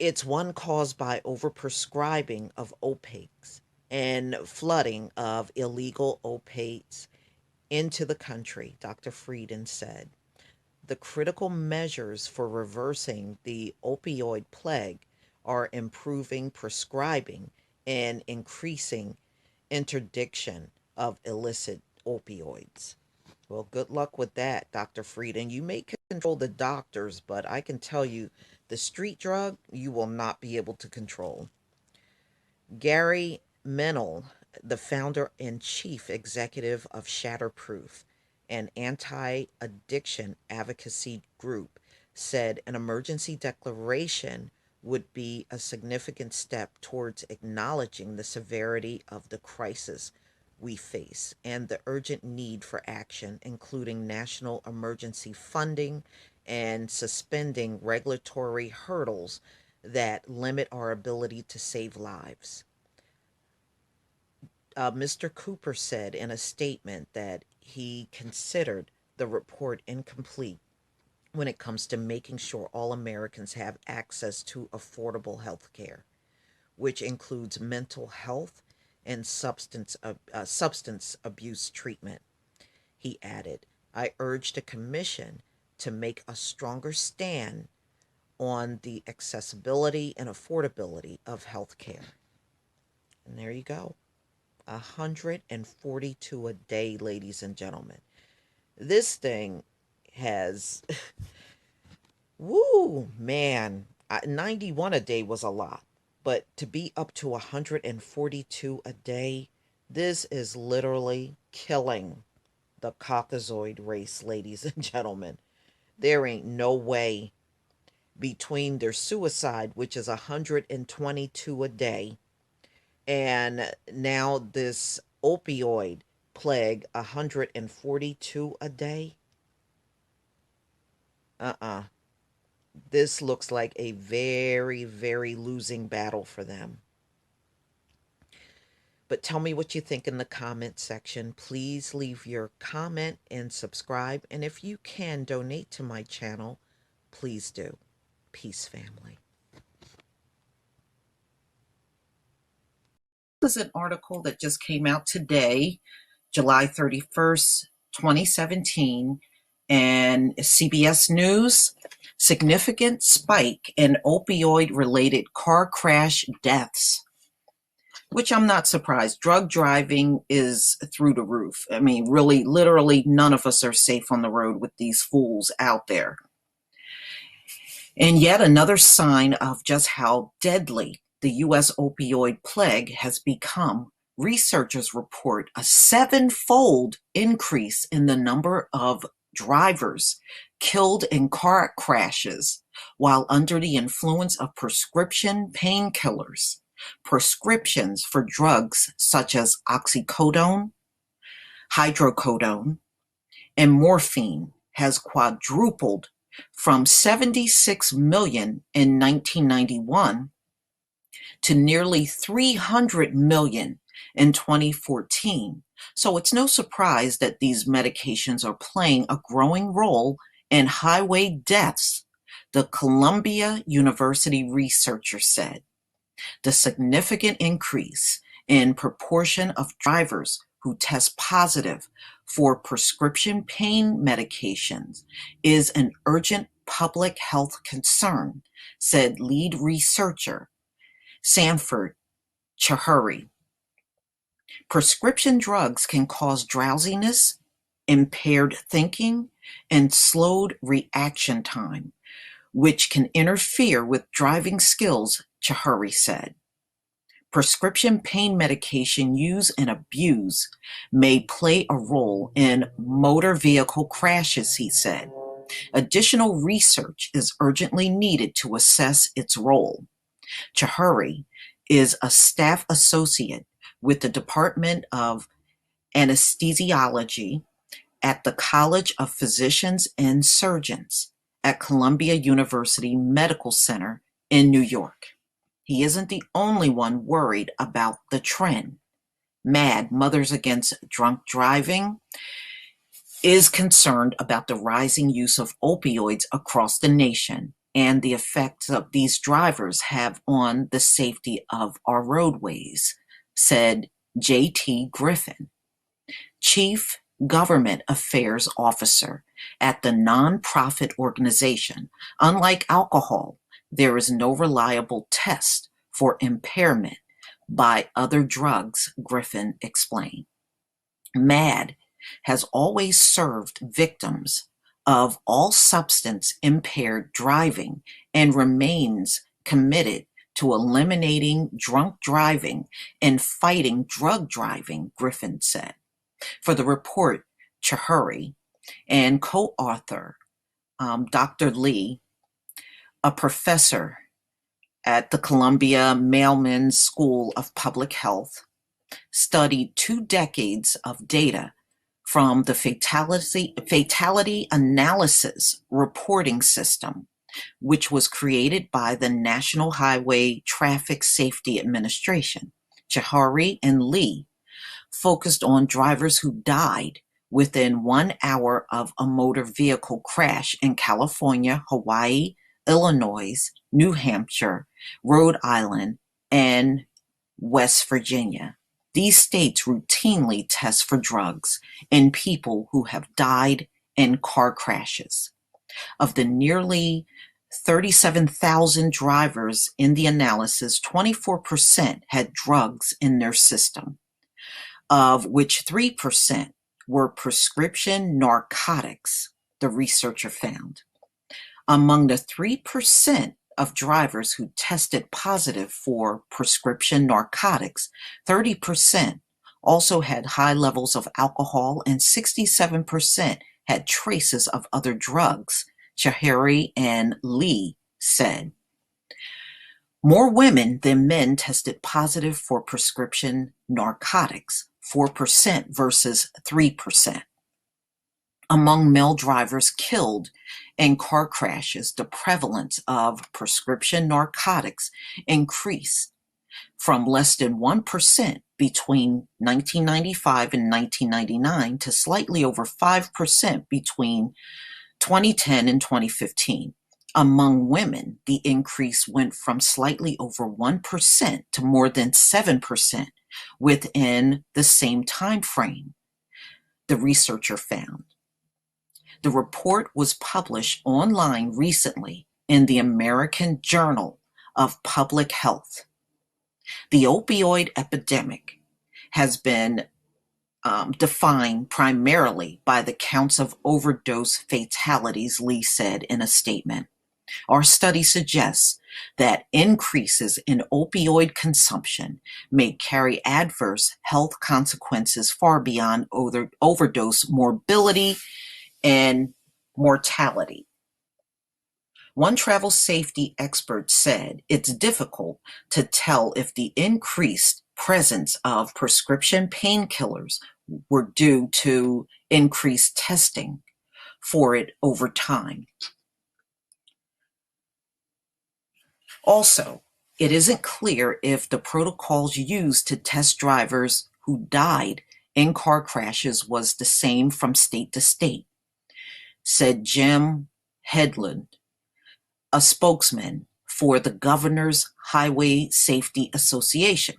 It's one caused by overprescribing of opiates and flooding of illegal opiates into the country, Dr. Frieden said. The critical measures for reversing the opioid plague are improving prescribing and increasing interdiction of illicit opioids. Well, good luck with that, Dr. Frieden. You may control the doctors, but I can tell you the street drug you will not be able to control. Gary Menel, the founder and chief executive of Shatterproof, an anti-addiction advocacy group, said an emergency declaration would be a significant step towards acknowledging the severity of the crisis we face and the urgent need for action, including national emergency funding and suspending regulatory hurdles that limit our ability to save lives. Mr. Cooper said in a statement that he considered the report incomplete when it comes to making sure all Americans have access to affordable health care, which includes mental health and substance abuse treatment. He added, I urge the Commission to make a stronger stand on the accessibility and affordability of health care. And there you go. 142 a day, ladies and gentlemen. This thing has, woo, man, 91 a day was a lot. But to be up to 142 a day, this is literally killing the Caucasoid race, ladies and gentlemen. There ain't no way between their suicide, which is 122 a day, and now this opioid plague, 142 a day. This looks like a very, very losing battle for them. But tell me what you think in the comment section. Please leave your comment and subscribe. And if you can donate to my channel, please do. Peace, family. This is an article that just came out today. July 31st, 2017, and CBS News, significant spike in opioid-related car crash deaths, which I'm not surprised. Drug driving is through the roof. I mean, really, literally, none of us are safe on the road with these fools out there. And yet another sign of just how deadly the U.S. opioid plague has become. Researchers report a 7-fold increase in the number of drivers killed in car crashes while under the influence of prescription painkillers. Prescriptions for drugs such as oxycodone, hydrocodone, and morphine has quadrupled from 76 million in 1991 to nearly 300 million in 2014. So it's no surprise that these medications are playing a growing role in highway deaths, the Columbia University researcher said. The significant increase in proportion of drivers who test positive for prescription pain medications is an urgent public health concern, said lead researcher Sanford Chahuri. Prescription drugs can cause drowsiness, impaired thinking, and slowed reaction time, which can interfere with driving skills, Chahuri said. Prescription pain medication use and abuse may play a role in motor vehicle crashes, he said. Additional research is urgently needed to assess its role. Chahuri is a staff associate with the Department of Anesthesiology at the College of Physicians and Surgeons at Columbia University Medical Center in New York. He isn't the only one worried about the trend. MAD, Mothers Against Drunk Driving, is concerned about the rising use of opioids across the nation and the effects of these drivers have on the safety of our roadways, said J.T. Griffin, Chief Government Affairs Officer at the nonprofit organization. Unlike alcohol, there is no reliable test for impairment by other drugs, Griffin explained. MAD has always served victims of all substance impaired driving and remains committed to eliminating drunk driving and fighting drug driving, Griffin said. For the report, Chahuri and co-author Dr. Lee, a professor at the Columbia Mailman School of Public Health, studied 2 decades of data from the fatality analysis reporting system, which was created by the National Highway Traffic Safety Administration. Chahuri and Lee focused on drivers who died within 1 hour of a motor vehicle crash in California, Hawaii, Illinois, New Hampshire, Rhode Island, and West Virginia. These states routinely test for drugs in people who have died in car crashes. Of the nearly 37,000 drivers in the analysis, 24% had drugs in their system, of which 3% were prescription narcotics, the researcher found. Among the 3% of drivers who tested positive for prescription narcotics, 30% also had high levels of alcohol and 67% had traces of other drugs, Chahuri and Lee said. More women than men tested positive for prescription narcotics, 4% versus 3%. Among male drivers killed in car crashes, the prevalence of prescription narcotics increased from less than 1% between 1995 and 1999 to slightly over 5% between 2010 and 2015. Among women, the increase went from slightly over 1% to more than 7% within the same time frame. the researcher found. The report was published online recently in the American Journal of Public Health. The opioid epidemic has been defined primarily by the counts of overdose fatalities, Lee said in a statement. Our study suggests that increases in opioid consumption may carry adverse health consequences far beyond overdose morbidity and mortality. One travel safety expert said it's difficult to tell if the increased presence of prescription painkillers were due to increased testing for it over time. Also, it isn't clear if the protocols used to test drivers who died in car crashes was the same from state to state, said Jim Hedlund, a spokesman for the Governor's Highway Safety Association.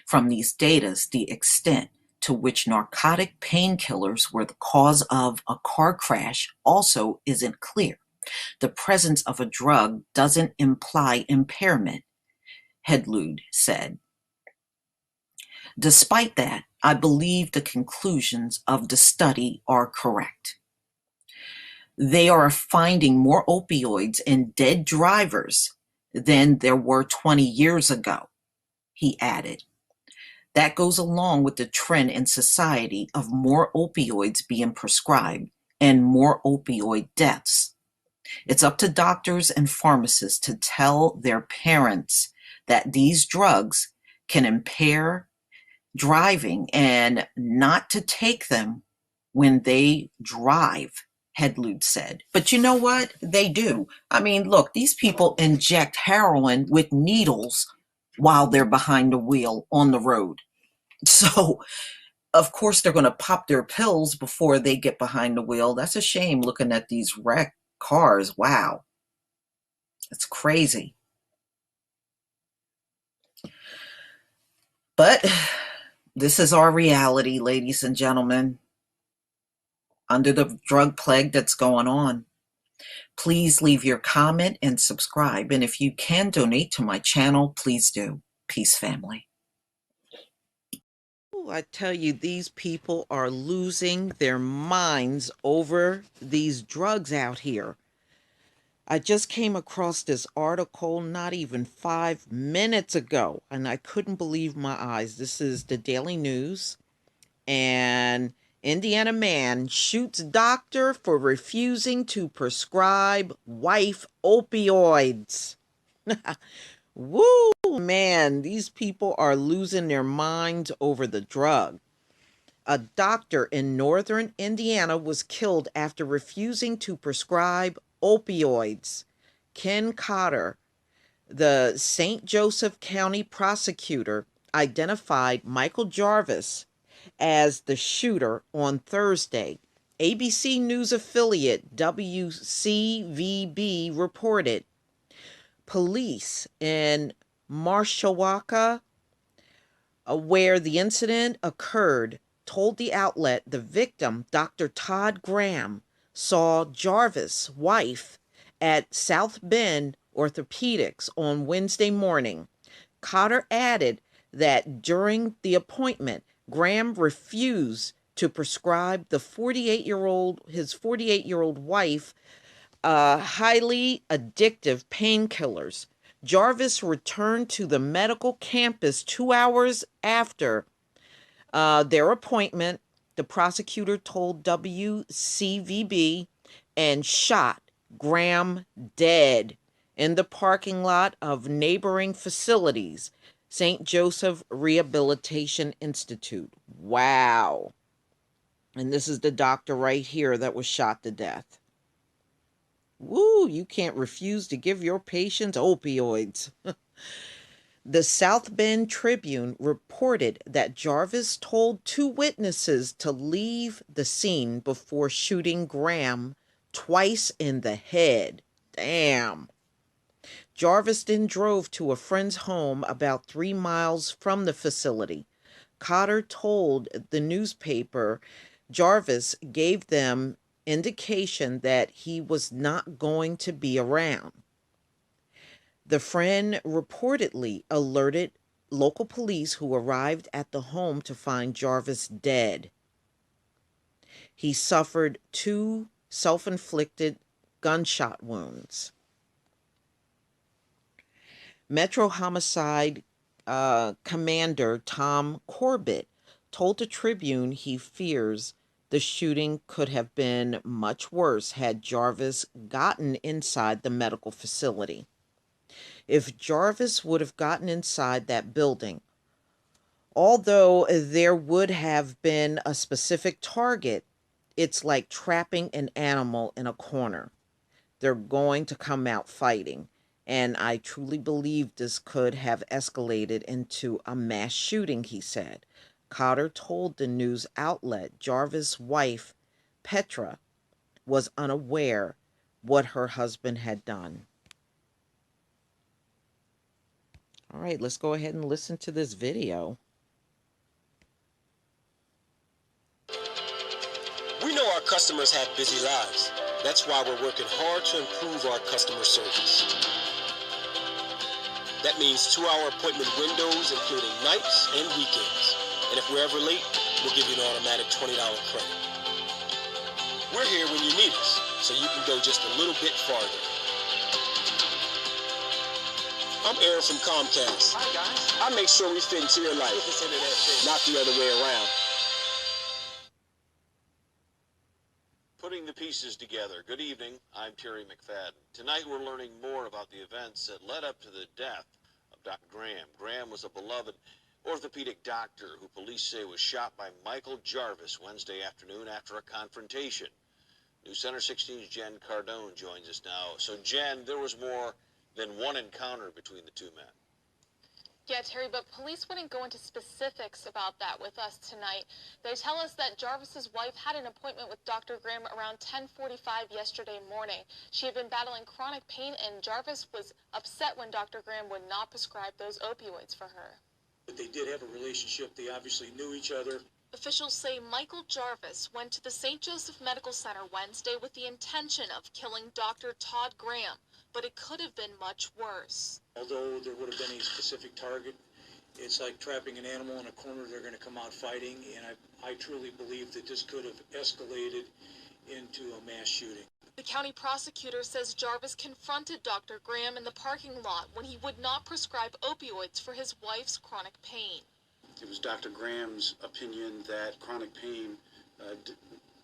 From these data, the extent to which narcotic painkillers were the cause of a car crash also isn't clear. The presence of a drug doesn't imply impairment, Hedlund said. Despite that, I believe the conclusions of the study are correct. They are finding more opioids in dead drivers than there were 20 years ago, he added. That goes along with the trend in society of more opioids being prescribed and more opioid deaths. It's up to doctors and pharmacists to tell their parents that these drugs can impair driving and not to take them when they drive, Hedlund said. But you know what? They do. I mean, look, these people inject heroin with needles while they're behind the wheel on the road. So, of course, they're going to pop their pills before they get behind the wheel. That's a shame looking at these wrecked cars. Wow. It's crazy. But this is our reality, ladies and gentlemen, under the drug plague that's going on. Please leave your comment and subscribe. And if you can donate to my channel, please do. Peace, family. I tell you, these people are losing their minds over these drugs out here. I just came across this article not even 5 minutes ago, and I couldn't believe my eyes. This is the Daily News, and Indiana man shoots doctor for refusing to prescribe wife opioids. Woo, man, these people are losing their minds over the drug. A doctor in northern Indiana was killed after refusing to prescribe opioids. Ken Cotter, the St. Joseph County prosecutor, identified Michael Jarvis as the shooter on Thursday. ABC News affiliate WCVB reported. Police in Mishawaka, where the incident occurred, told the outlet the victim, Dr. Todd Graham, saw Jarvis' wife at South Bend Orthopedics on Wednesday morning. Cotter added that during the appointment, Graham refused to prescribe his 48-year-old wife highly addictive painkillers. Jarvis returned to the medical campus 2 hours after their appointment, the prosecutor told WCVB, and shot Graham dead in the parking lot of neighboring facilities, St. Joseph Rehabilitation Institute. Wow. And this is the doctor right here that was shot to death. Woo, you can't refuse to give your patients opioids. The South Bend Tribune reported that Jarvis told 2 witnesses to leave the scene before shooting Graham twice in the head. Damn. Jarvis then drove to a friend's home about 3 miles from the facility. Cotter told the newspaper Jarvis gave them indication that he was not going to be around. The friend reportedly alerted local police, who arrived at the home to find Jarvis dead. He suffered 2 self-inflicted gunshot wounds. Metro Homicide Commander Tom Corbett told the Tribune he fears the shooting could have been much worse had Jarvis gotten inside the medical facility. If Jarvis would have gotten inside that building, although there would have been a specific target, it's like trapping an animal in a corner. They're going to come out fighting. And I truly believe this could have escalated into a mass shooting, he said. Cotter told the news outlet Jarvis' wife, Petra, was unaware what her husband had done. All right, let's go ahead and listen to this video. We know our customers have busy lives. That's why we're working hard to improve our customer service. That means 2-hour appointment windows, including nights and weekends. And if we're ever late, we'll give you an automatic $20 credit. We're here when you need us, so you can go just a little bit farther. I'm Aaron from Comcast. Hi, guys. I make sure we fit into your life, not the other way around. Putting the pieces together. Good evening, I'm Terry McFadden. Tonight we're learning more about the events that led up to the death of Dr. Graham. Graham was a beloved orthopedic doctor who police say was shot by Michael Jarvis Wednesday afternoon after a confrontation. News Center 16's Jen Cardone joins us now. So Jen, there was more than one encounter between the two men. Yeah, Terry, but police wouldn't go into specifics about that with us tonight. They tell us that Jarvis's wife had an appointment with Dr. Graham around 10:45 yesterday morning. She had been battling chronic pain, and Jarvis was upset when Dr. Graham would not prescribe those opioids for her. But they did have a relationship. They obviously knew each other. Officials say Michael Jarvis went to the St. Joseph Medical Center Wednesday with the intention of killing Dr. Todd Graham, but it could have been much worse. Although there would have been a specific target, it's like trapping an animal in a corner. They're going to come out fighting, and I truly believe that this could have escalated into a mass shooting. The county prosecutor says Jarvis confronted Dr. Graham in the parking lot when he would not prescribe opioids for his wife's chronic pain. It was Dr. Graham's opinion that chronic pain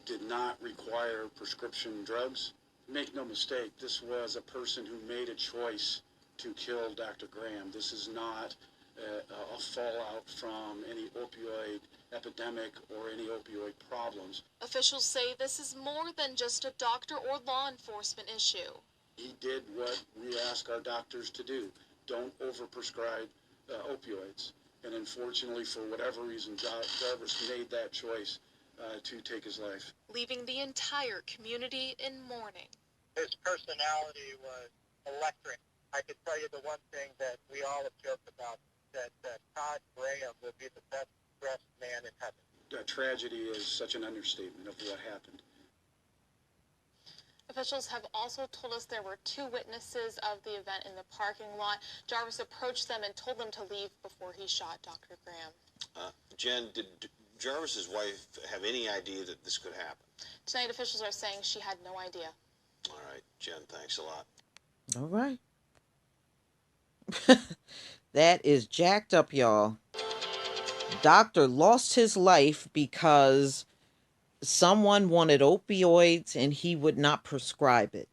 did not require prescription drugs. Make no mistake, this was a person who made a choice to kill Dr. Graham. This is not a fallout from any opioid epidemic or any opioid problems. Officials say this is more than just a doctor or law enforcement issue. He did what we ask our doctors to do. Don't overprescribe opioids. And unfortunately, for whatever reason, Jarvis made that choice to take his life, leaving the entire community in mourning. His personality was electric. I can tell you the one thing that we all have joked about, that Todd Graham will be the best dressed man in heaven. Tragedy is such an understatement of what happened. Officials have also told us there were 2 witnesses of the event in the parking lot. Jarvis approached them and told them to leave before he shot Dr. Graham. Jen, did Jarvis's wife have any idea that this could happen? Tonight, officials are saying she had no idea. All right, Jen, thanks a lot. All right. That is jacked up, y'all. Doctor lost his life because someone wanted opioids and he would not prescribe it.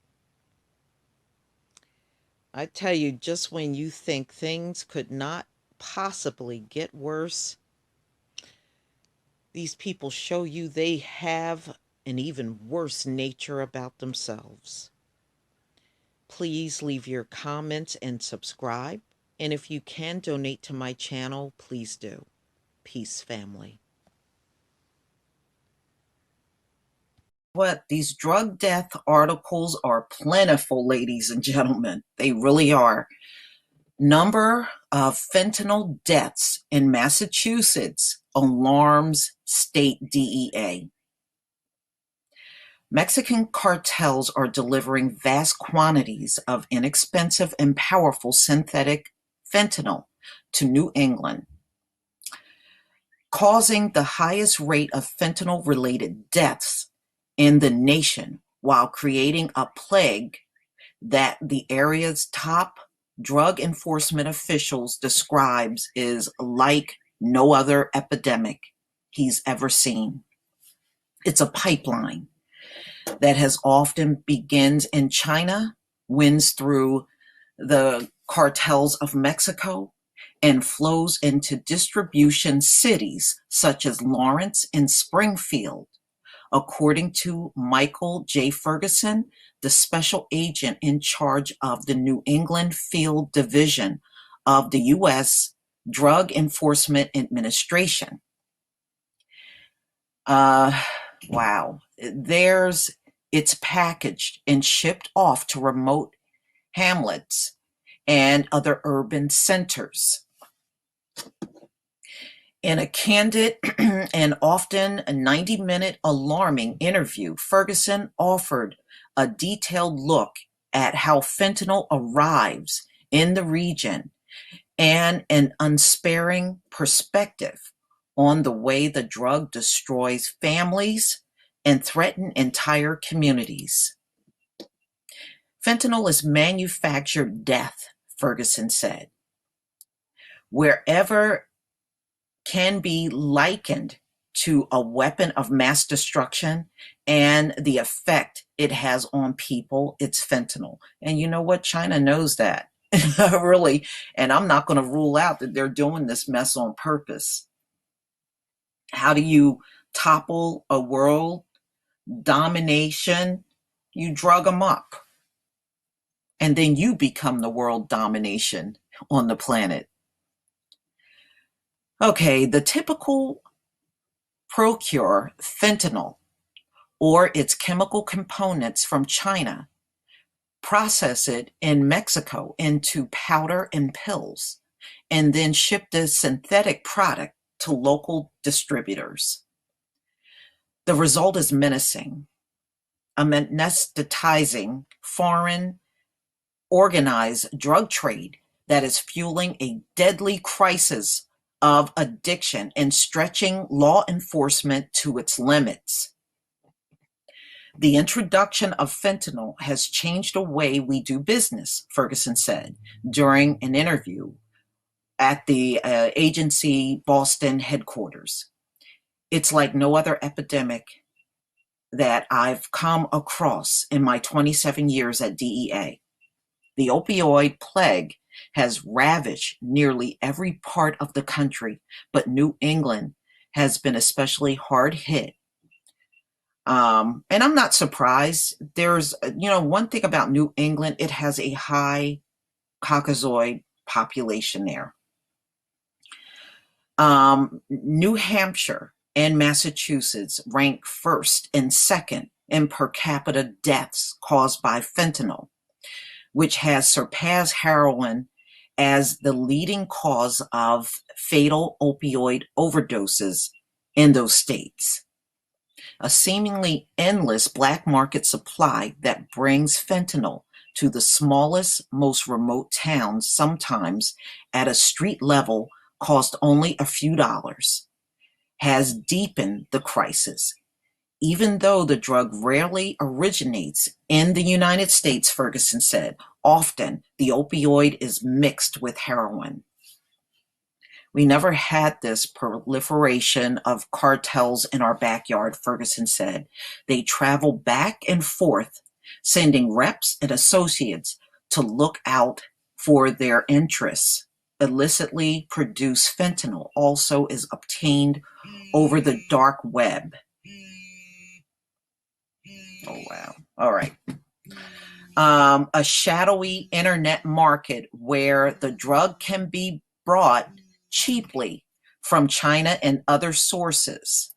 I tell you, just when you think things could not possibly get worse, these people show you they have an even worse nature about themselves. Please leave your comments and subscribe. And if you can donate to my channel, please do. Peace, family. What? These drug death articles are plentiful, ladies and gentlemen. They really are. Number of fentanyl deaths in Massachusetts alarms state DEA. Mexican cartels are delivering vast quantities of inexpensive and powerful synthetic fentanyl to New England, causing the highest rate of fentanyl-related deaths in the nation while creating a plague that the area's top drug enforcement officials describes is like no other epidemic he's ever seen. It's a pipeline that has often begins in China, wins through the cartels of Mexico, and flows into distribution cities such as Lawrence and Springfield. According to Michael J. Ferguson, the special agent in charge of the New England Field Division of the U.S. Drug Enforcement Administration. Wow. It's packaged and shipped off to remote hamlets and other urban centers. In a candid and often a 90-minute alarming interview, Ferguson offered a detailed look at how fentanyl arrives in the region and an unsparing perspective on the way the drug destroys families and threatens entire communities. Fentanyl is manufactured death, Ferguson said. Wherever can be likened to a weapon of mass destruction and the effect it has on people, it's fentanyl. And you know what? China knows that. Really. And I'm not going to rule out that they're doing this mess on purpose. How do you topple a world domination? You drug them up. And then you become the world domination on the planet. Okay, the typical procure fentanyl or its chemical components from China, process it in Mexico into powder and pills, and then ship the synthetic product to local distributors. The result is menacing, anesthetizing foreign organized drug trade that is fueling a deadly crisis of addiction and stretching law enforcement to its limits. The introduction of fentanyl has changed the way we do business, Ferguson said during an interview at the agency Boston headquarters. It's like no other epidemic that I've come across in my 27 years at DEA. The opioid plague has ravaged nearly every part of the country, but New England has been especially hard hit. And I'm not surprised. There's, one thing about New England, it has a high Caucasoid population there. New Hampshire and Massachusetts rank first and second in per capita deaths caused by fentanyl, which has surpassed heroin as the leading cause of fatal opioid overdoses in those states. A seemingly endless black market supply that brings fentanyl to the smallest, most remote towns, sometimes at a street level, cost only a few dollars, has deepened the crisis. Even though the drug rarely originates in the United States, Ferguson said, often the opioid is mixed with heroin. We never had this proliferation of cartels in our backyard, Ferguson said. They travel back and forth, sending reps and associates to look out for their interests. Illicitly produced fentanyl also is obtained over the dark web. Oh, wow. All right. A shadowy internet market where the drug can be brought cheaply from China and other sources.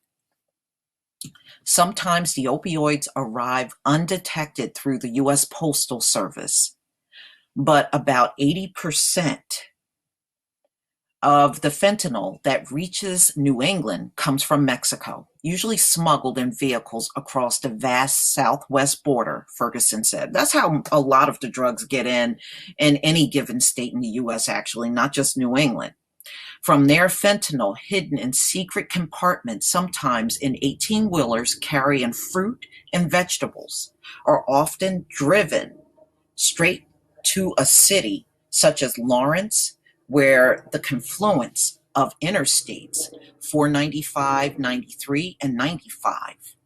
Sometimes the opioids arrive undetected through the U.S. Postal Service, but about 80% of the fentanyl that reaches New England comes from Mexico. usually smuggled in vehicles across the vast southwest border, Ferguson said. That's how a lot of the drugs get in any given state in the U.S., actually, not just New England. From there, fentanyl hidden in secret compartments, sometimes in 18-wheelers carrying fruit and vegetables, are often driven straight to a city such as Lawrence, where the confluence of interstates 495, 93, and 95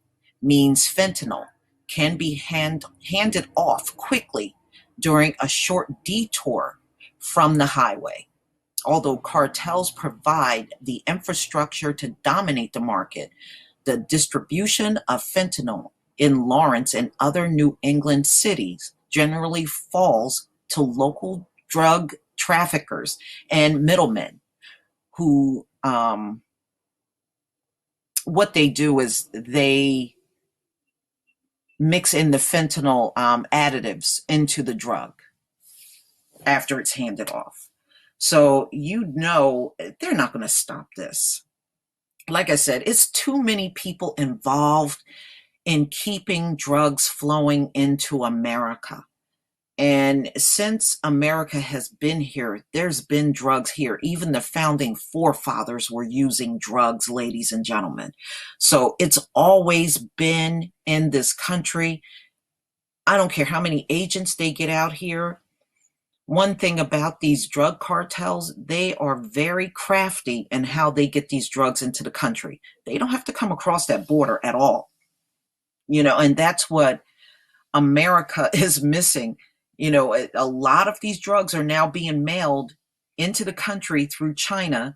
means fentanyl can be handed off quickly during a short detour from the highway. Although cartels provide the infrastructure to dominate the market, the distribution of fentanyl in Lawrence and other New England cities generally falls to local drug traffickers and middlemen who, what they do is they mix in the fentanyl additives into the drug after it's handed off. So they're not going to stop this. Like I said, it's too many people involved in keeping drugs flowing into America. And since America has been here, there's been drugs here. Even the founding forefathers were using drugs, ladies and gentlemen. So it's always been in this country. I don't care how many agents they get out here. One thing about these drug cartels, they are very crafty in how they get these drugs into the country. They don't have to come across that border at all. And that's what America is missing. A lot of these drugs are now being mailed into the country through China,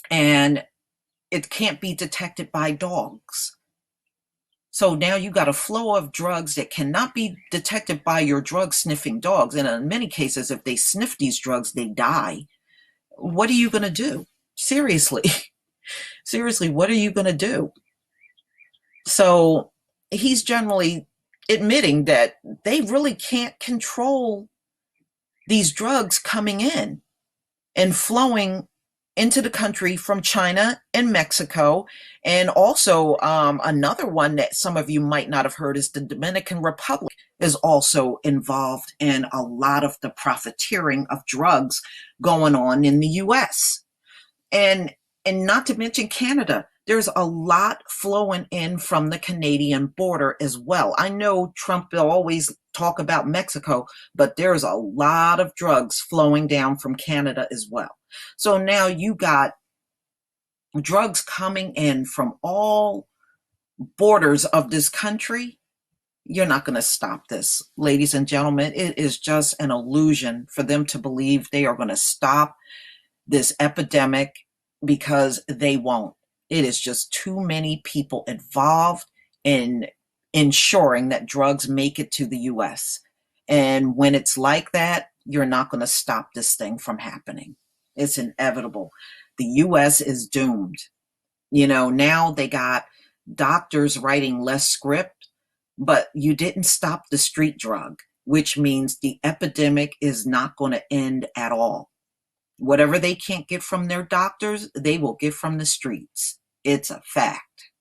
and it can't be detected by dogs. So now you got a flow of drugs that cannot be detected by your drug sniffing dogs. And in many cases, if they sniff these drugs, they die. What are you going to do? Seriously. Seriously, what are you going to do? So he's generally admitting that they really can't control these drugs coming in and flowing into the country from China and Mexico. And also another one that some of you might not have heard is the Dominican Republic is also involved in a lot of the profiteering of drugs going on in the US. And not to mention Canada. There's a lot flowing in from the Canadian border as well. I know Trump will always talk about Mexico, but there's a lot of drugs flowing down from Canada as well. So now you got drugs coming in from all borders of this country. You're not going to stop this, ladies and gentlemen. It is just an illusion for them to believe they are going to stop this epidemic, because they won't. It is just too many people involved in ensuring that drugs make it to the US. And when it's like that, you're not going to stop this thing from happening. It's inevitable. The US is doomed. Now they got doctors writing less script, but you didn't stop the street drug, which means the epidemic is not going to end at all. Whatever they can't get from their doctors, they will get from the streets. It's a fact.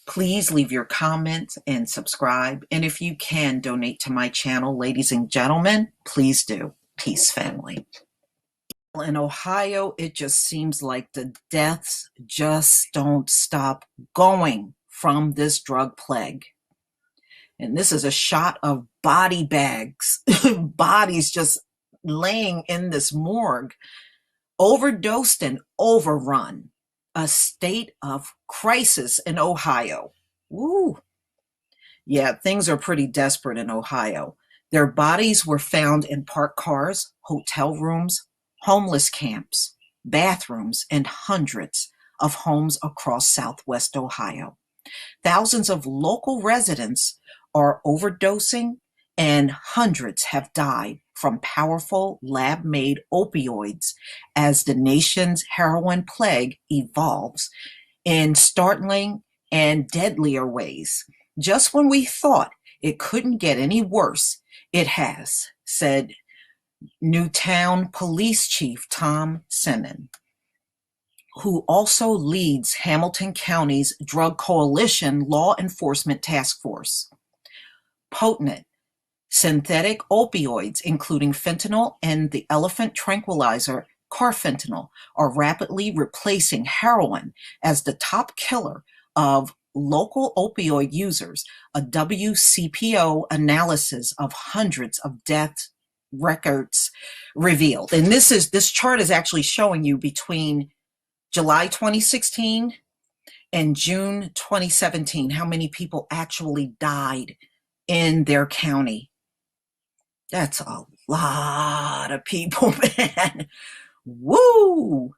Please leave your comments and subscribe. And if you can donate to my channel, ladies and gentlemen, please do. Peace, family. In Ohio, it just seems like the deaths just don't stop going from this drug plague. And this is a shot of body bags, bodies just laying in this morgue, overdosed and overrun. A state of crisis in Ohio. Woo. Yeah, things are pretty desperate in Ohio. Their bodies were found in parked cars, hotel rooms, homeless camps, bathrooms, and hundreds of homes across Southwest Ohio. Thousands of local residents are overdosing, and hundreds have died from powerful lab-made opioids as the nation's heroin plague evolves in startling and deadlier ways. Just when we thought it couldn't get any worse, it has, said Newtown Police Chief Tom Semin. who also leads Hamilton County's Drug Coalition Law Enforcement Task Force. Potent synthetic opioids, including fentanyl and the elephant tranquilizer carfentanil, are rapidly replacing heroin as the top killer of local opioid users, a WCPO analysis of hundreds of death records revealed. And this chart is actually showing you between July 2016 and June 2017 how many people actually died in their county. That's a lot of people, man. Woo!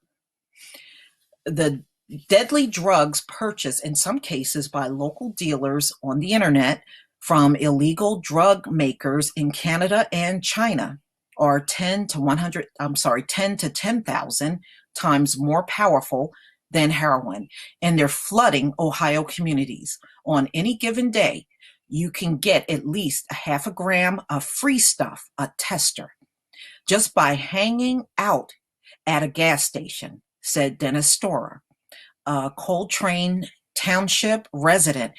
The deadly drugs purchased in some cases by local dealers on the internet from illegal drug makers in Canada and China are 10 to 10,000 times more powerful than heroin, and they're flooding Ohio communities. On any given day, you can get at least a half a gram of free stuff, a tester, just by hanging out at a gas station, said Dennis Storer, a Coltrane Township resident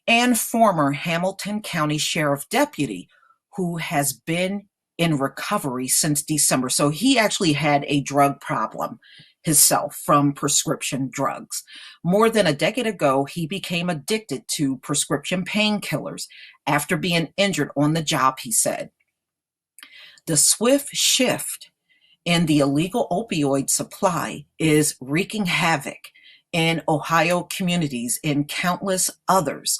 and former Hamilton County Sheriff deputy who has been in recovery since December. So he actually had a drug problem himself from prescription drugs. More than a decade ago, he became addicted to prescription painkillers after being injured on the job, he said. The swift shift in the illegal opioid supply is wreaking havoc in Ohio communities in countless others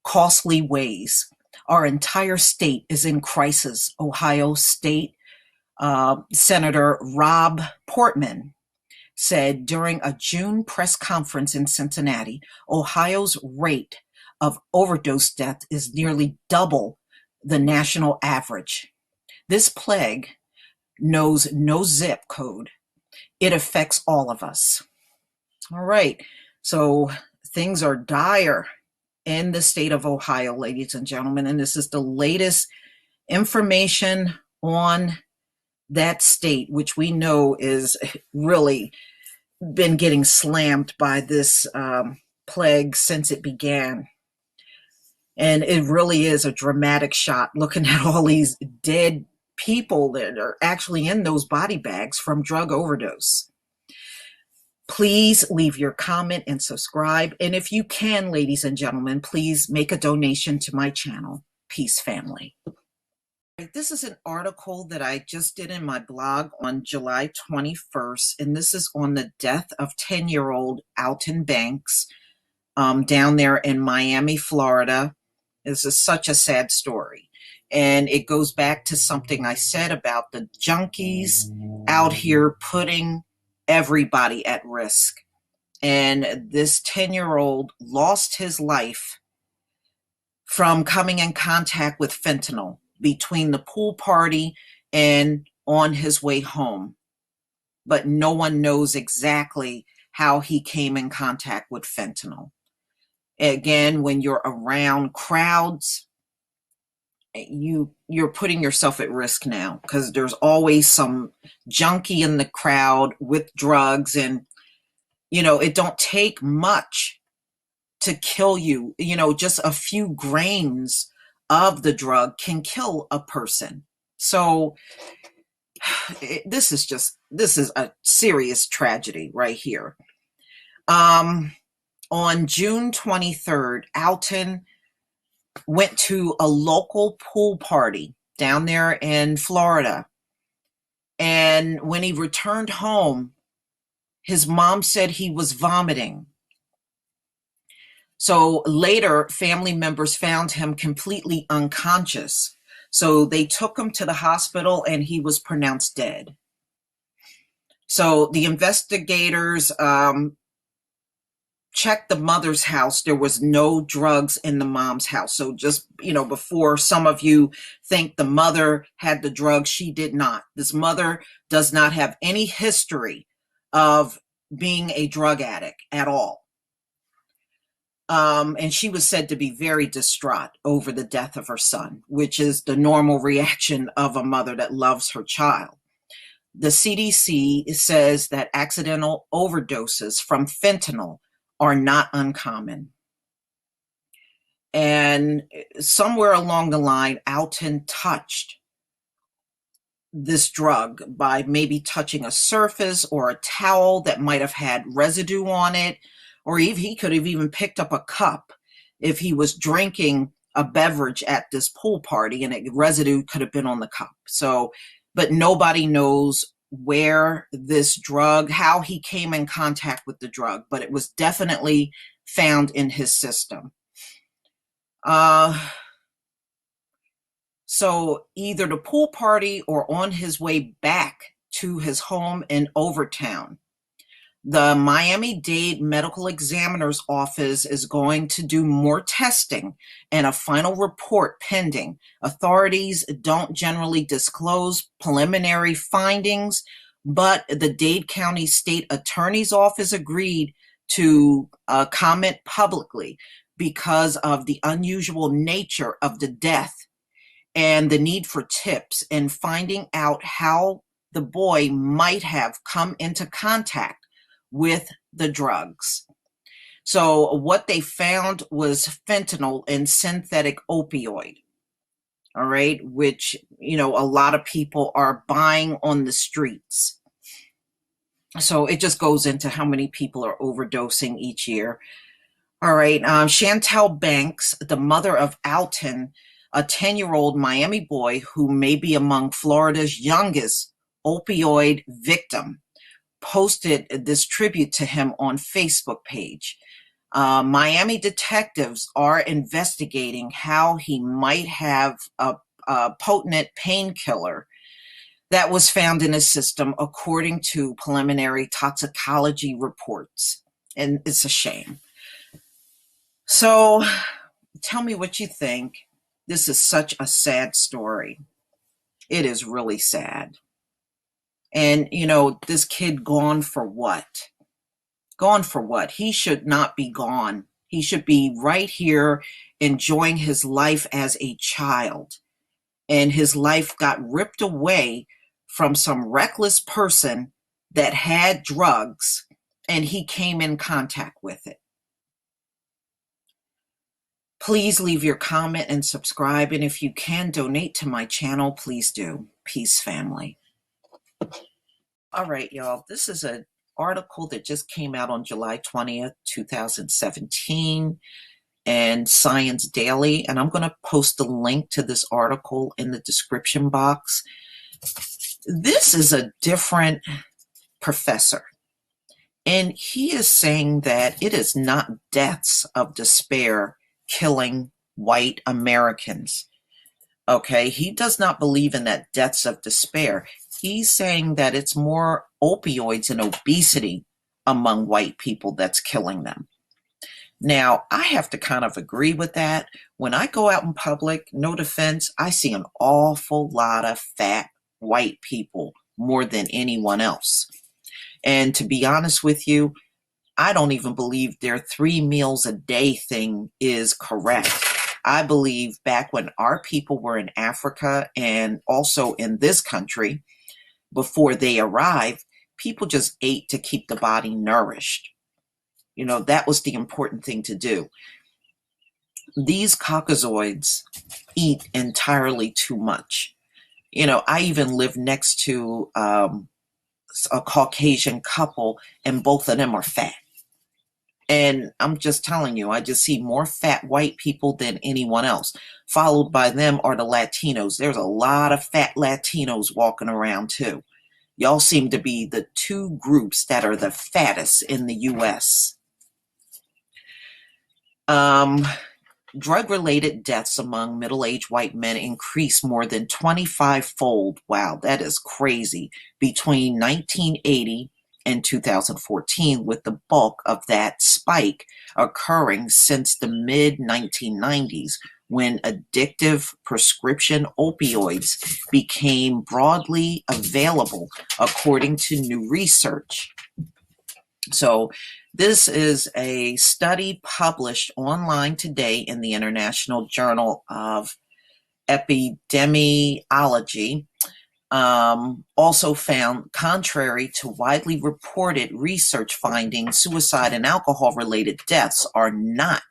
costly ways. Our entire state is in crisis. Ohio State Senator Rob Portman said during a June press conference in Cincinnati, Ohio's rate of overdose death is nearly double the national average. This plague knows no zip code. It affects all of us. All right, so things are dire in the state of Ohio, ladies and gentlemen, and this is the latest information on that state, which we know is really been getting slammed by this plague since it began. And it really is a dramatic shot looking at all these dead people that are actually in those body bags from drug overdose. Please leave your comment and subscribe. And if you can, ladies and gentlemen, please make a donation to my channel, Peace Family. This is an article that I just did in my blog on July 21st, and this is on the death of 10-year-old Alton Banks down there in Miami, Florida. This is such a sad story. And it goes back to something I said about the junkies out here putting everybody at risk. And this 10-year-old lost his life from coming in contact with fentanyl between the pool party and on his way home. But no one knows exactly how he came in contact with fentanyl. Again, when you're around crowds, you're putting yourself at risk now, because there's always some junkie in the crowd with drugs, and it don't take much to kill you. Just a few grains of the drug can kill a person. So this is a serious tragedy right here. On June 23rd, Alton went to a local pool party down there in Florida. And when he returned home, his mom said he was vomiting. So later, family members found him completely unconscious. So they took him to the hospital and he was pronounced dead. So the investigators checked the mother's house. There was no drugs in the mom's house. So just, before some of you think the mother had the drugs, she did not. This mother does not have any history of being a drug addict at all. And she was said to be very distraught over the death of her son, which is the normal reaction of a mother that loves her child. The CDC says that accidental overdoses from fentanyl are not uncommon. And somewhere along the line, Alton touched this drug by maybe touching a surface or a towel that might have had residue on it, or he could have even picked up a cup if he was drinking a beverage at this pool party, and residue could have been on the cup. So, but nobody knows where this drug, how he came in contact with the drug, but it was definitely found in his system. So either the pool party or on his way back to his home in Overtown, the Miami-Dade Medical Examiner's Office is going to do more testing and a final report pending. Authorities don't generally disclose preliminary findings, but the Dade County State Attorney's Office agreed to comment publicly because of the unusual nature of the death and the need for tips in finding out how the boy might have come into contact with the drugs. So what they found was fentanyl and synthetic opioid, all right, which, a lot of people are buying on the streets. So it just goes into how many people are overdosing each year. All right, Chantel Banks, the mother of Alton, a 10-year-old Miami boy who may be among Florida's youngest opioid victim, posted this tribute to him on Facebook page. Miami detectives are investigating how he might have a potent painkiller that was found in his system, according to preliminary toxicology reports. And it's a shame. So tell me what you think. This is such a sad story. It is really sad. And, this kid gone for what? Gone for what? He should not be gone. He should be right here enjoying his life as a child. And his life got ripped away from some reckless person that had drugs, and he came in contact with it. Please leave your comment and subscribe. And if you can donate to my channel, please do. Peace, family. All right, y'all. This is an article that just came out on July 20th, 2017 and Science Daily. And I'm going to post a link to this article in the description box. This is a different professor. And he is saying that it is not deaths of despair killing white Americans. Okay, he does not believe in that deaths of despair. He's saying that it's more opioids and obesity among white people that's killing them. Now, I have to kind of agree with that. When I go out in public, no defense, I see an awful lot of fat white people more than anyone else. And to be honest with you, I don't even believe their 3 meals a day thing is correct. I believe back when our people were in Africa and also in this country, before they arrived, people just ate to keep the body nourished. That was the important thing to do. These Caucasoids eat entirely too much. I even live next to a Caucasian couple, and both of them are fat. And I'm just telling you, I just see more fat white people than anyone else. Followed by them are the Latinos. There's a lot of fat Latinos walking around too. Y'all seem to be the 2 groups that are the fattest in the U.S. Drug-related deaths among middle-aged white men increased more than 25-fold. Wow, that is crazy. Between 1980 and 2014, with the bulk of that spike occurring since the mid-1990s, when addictive prescription opioids became broadly available, according to new research. So this is a study published online today in the International Journal of Epidemiology. also found, contrary to widely reported research findings, suicide and alcohol-related deaths are not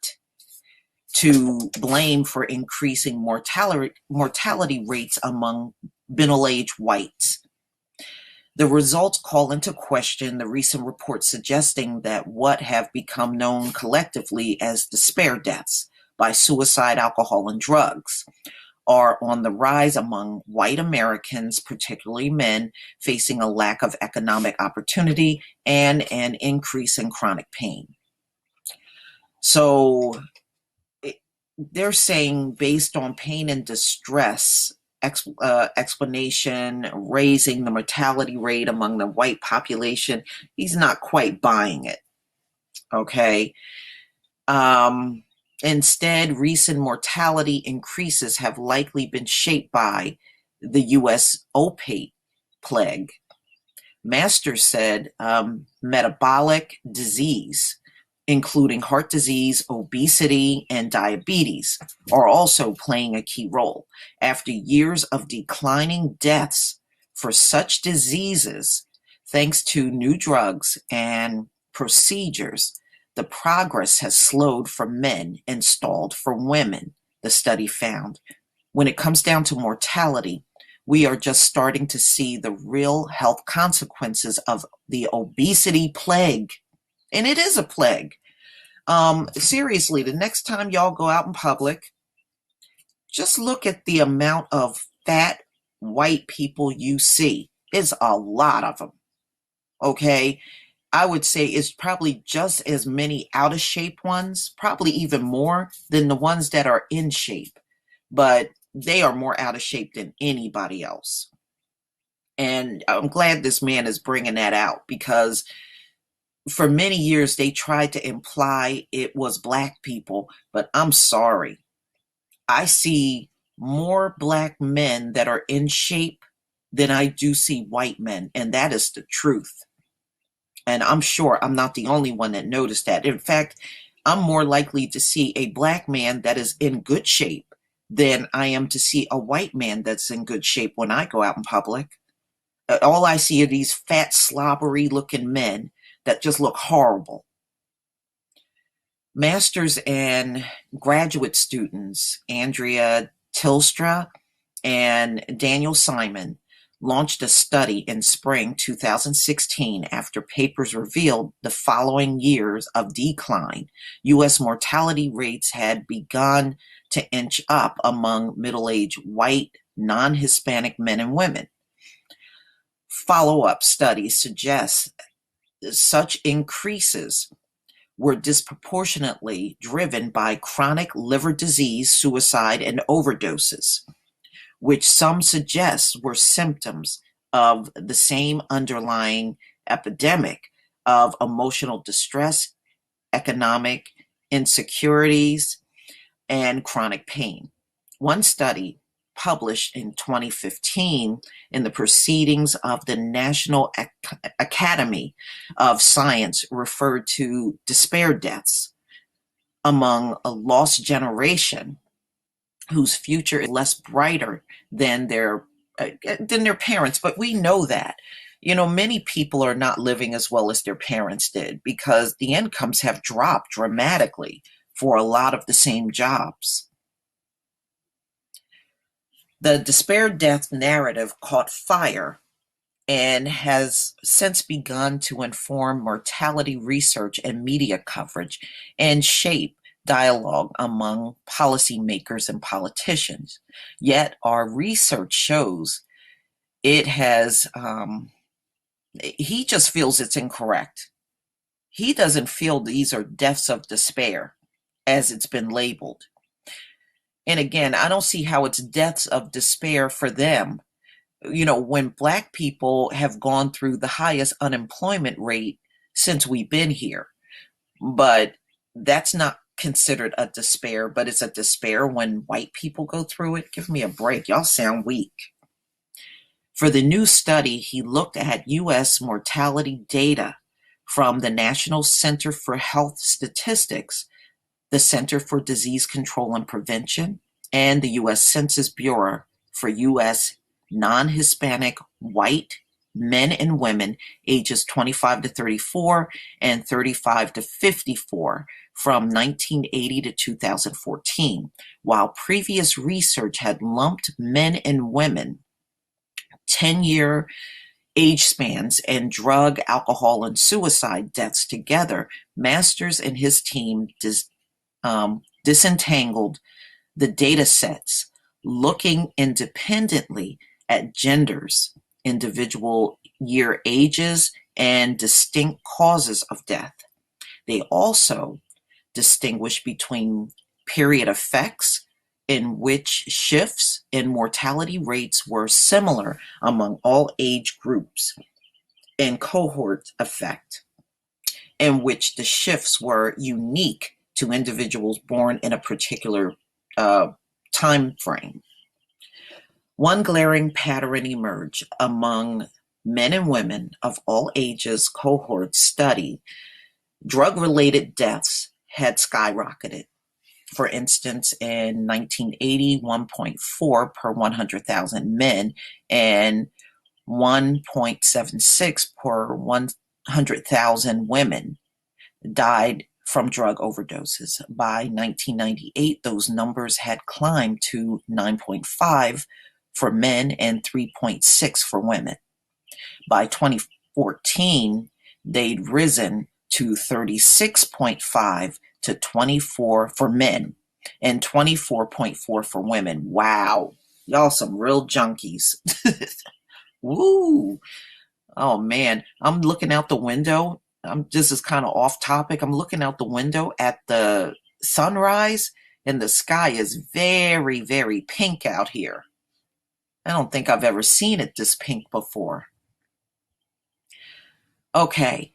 to blame for increasing mortality rates among middle-aged whites. The results call into question the recent reports suggesting that what have become known collectively as despair deaths by suicide, alcohol, and drugs are on the rise among white Americans, particularly men, facing a lack of economic opportunity and an increase in chronic pain. So they're saying, based on pain and distress explanation, raising the mortality rate among the white population, he's not quite buying it. Okay. Instead, recent mortality increases have likely been shaped by the U.S. opiate plague. Masters said metabolic disease, including heart disease, obesity, and diabetes, are also playing a key role. After years of declining deaths for such diseases, thanks to new drugs and procedures, the progress has slowed for men and stalled for women, the study found. When it comes down to mortality, we are just starting to see the real health consequences of the obesity plague. And it is a plague. Seriously, the next time y'all go out in public, just look at the amount of fat white people you see. It's a lot of them. Okay? I would say it's probably just as many out of shape ones, probably even more than the ones that are in shape. But they are more out of shape than anybody else. And I'm glad this man is bringing that out, because for many years they tried to imply it was black people, but I'm sorry. I see more black men that are in shape than I do see white men, and that is the truth. And I'm sure I'm not the only one that noticed that. In fact, I'm more likely to see a black man that is in good shape than I am to see a white man that's in good shape when I go out in public. All I see are these fat, slobbery looking men that just look horrible. Master's and graduate students, Andrea Tilstra and Daniel Simon, launched a study in spring 2016 after papers revealed the following years of decline. U.S. mortality rates had begun to inch up among middle-aged white, non-Hispanic men and women. Follow-up studies suggest such increases were disproportionately driven by chronic liver disease, suicide, and overdoses, which some suggest were symptoms of the same underlying epidemic of emotional distress, economic insecurities, and chronic pain. One study published in 2015 in the Proceedings of the National Academy of Science referred to despair deaths among a lost generation whose future is less brighter than their parents. But we know that. Many people are not living as well as their parents did because the incomes have dropped dramatically for a lot of the same jobs. The despair death narrative caught fire and has since begun to inform mortality research and media coverage and shape dialogue among policymakers and politicians. Yet our research shows it has, he just feels it's incorrect. He doesn't feel these are deaths of despair as it's been labeled. And again, I don't see how it's deaths of despair for them. When black people have gone through the highest unemployment rate since we've been here. But that's not considered a despair, but it's a despair when white people go through it. Give me a break. Y'all sound weak. For the new study, he looked at U.S. mortality data from the National Center for Health Statistics, the Center for Disease Control and Prevention, and the U.S. Census Bureau for U.S. non-Hispanic white men and women ages 25 to 34 and 35 to 54 from 1980 to 2014, while previous research had lumped men and women 10-year age spans and drug, alcohol, and suicide deaths together. Masters and his team disentangled the data sets, looking independently at genders, individual year ages, and distinct causes of death. They also distinguish between period effects, in which shifts in mortality rates were similar among all age groups, and cohort effect, in which the shifts were unique to individuals born in a particular time frame. One glaring pattern emerged among men and women of all ages cohorts studied. Drug-related deaths had skyrocketed. For instance, in 1980, 1.4 per 100,000 men and 1.76 per 100,000 women died from drug overdoses. By 1998, those numbers had climbed to 9.5 for men and 3.6 for women. By 2014, they'd risen to 36.5 to 24 for men and 24.4 for women. Wow. Y'all some real junkies. Woo. Oh man, I'm looking out the window. This is kind of off topic. I'm looking out the window at the sunrise, and the sky is very, very pink out here. I don't think I've ever seen it this pink before. Okay.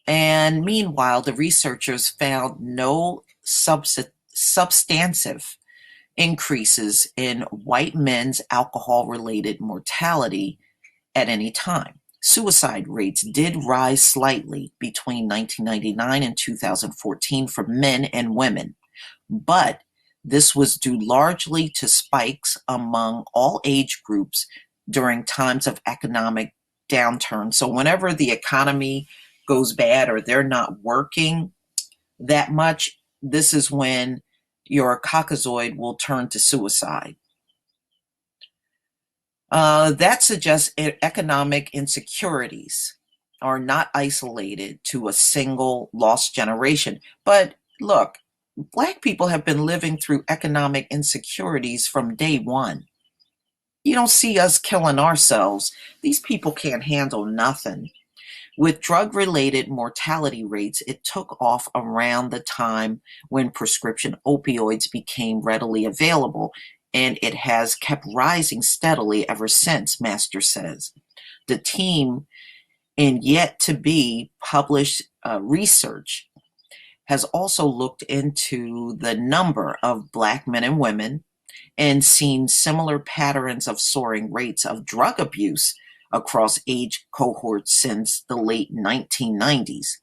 And meanwhile, the researchers found no substantive increases in white men's alcohol-related mortality at any time. Suicide rates did rise slightly between 1999 and 2014 for men and women, but this was due largely to spikes among all age groups during times of economic downturn. So whenever the economy goes bad or they're not working that much, this is when your caucasoid will turn to suicide. That suggests economic insecurities are not isolated to a single lost generation. But look, Black people have been living through economic insecurities from day one. You don't see us killing ourselves. These people can't handle nothing. With drug-related mortality rates, it took off around the time when prescription opioids became readily available, and it has kept rising steadily ever since, Master says. The team in yet-to-be published research has also looked into the number of Black men and women and seen similar patterns of soaring rates of drug abuse across age cohorts since the late 1990s.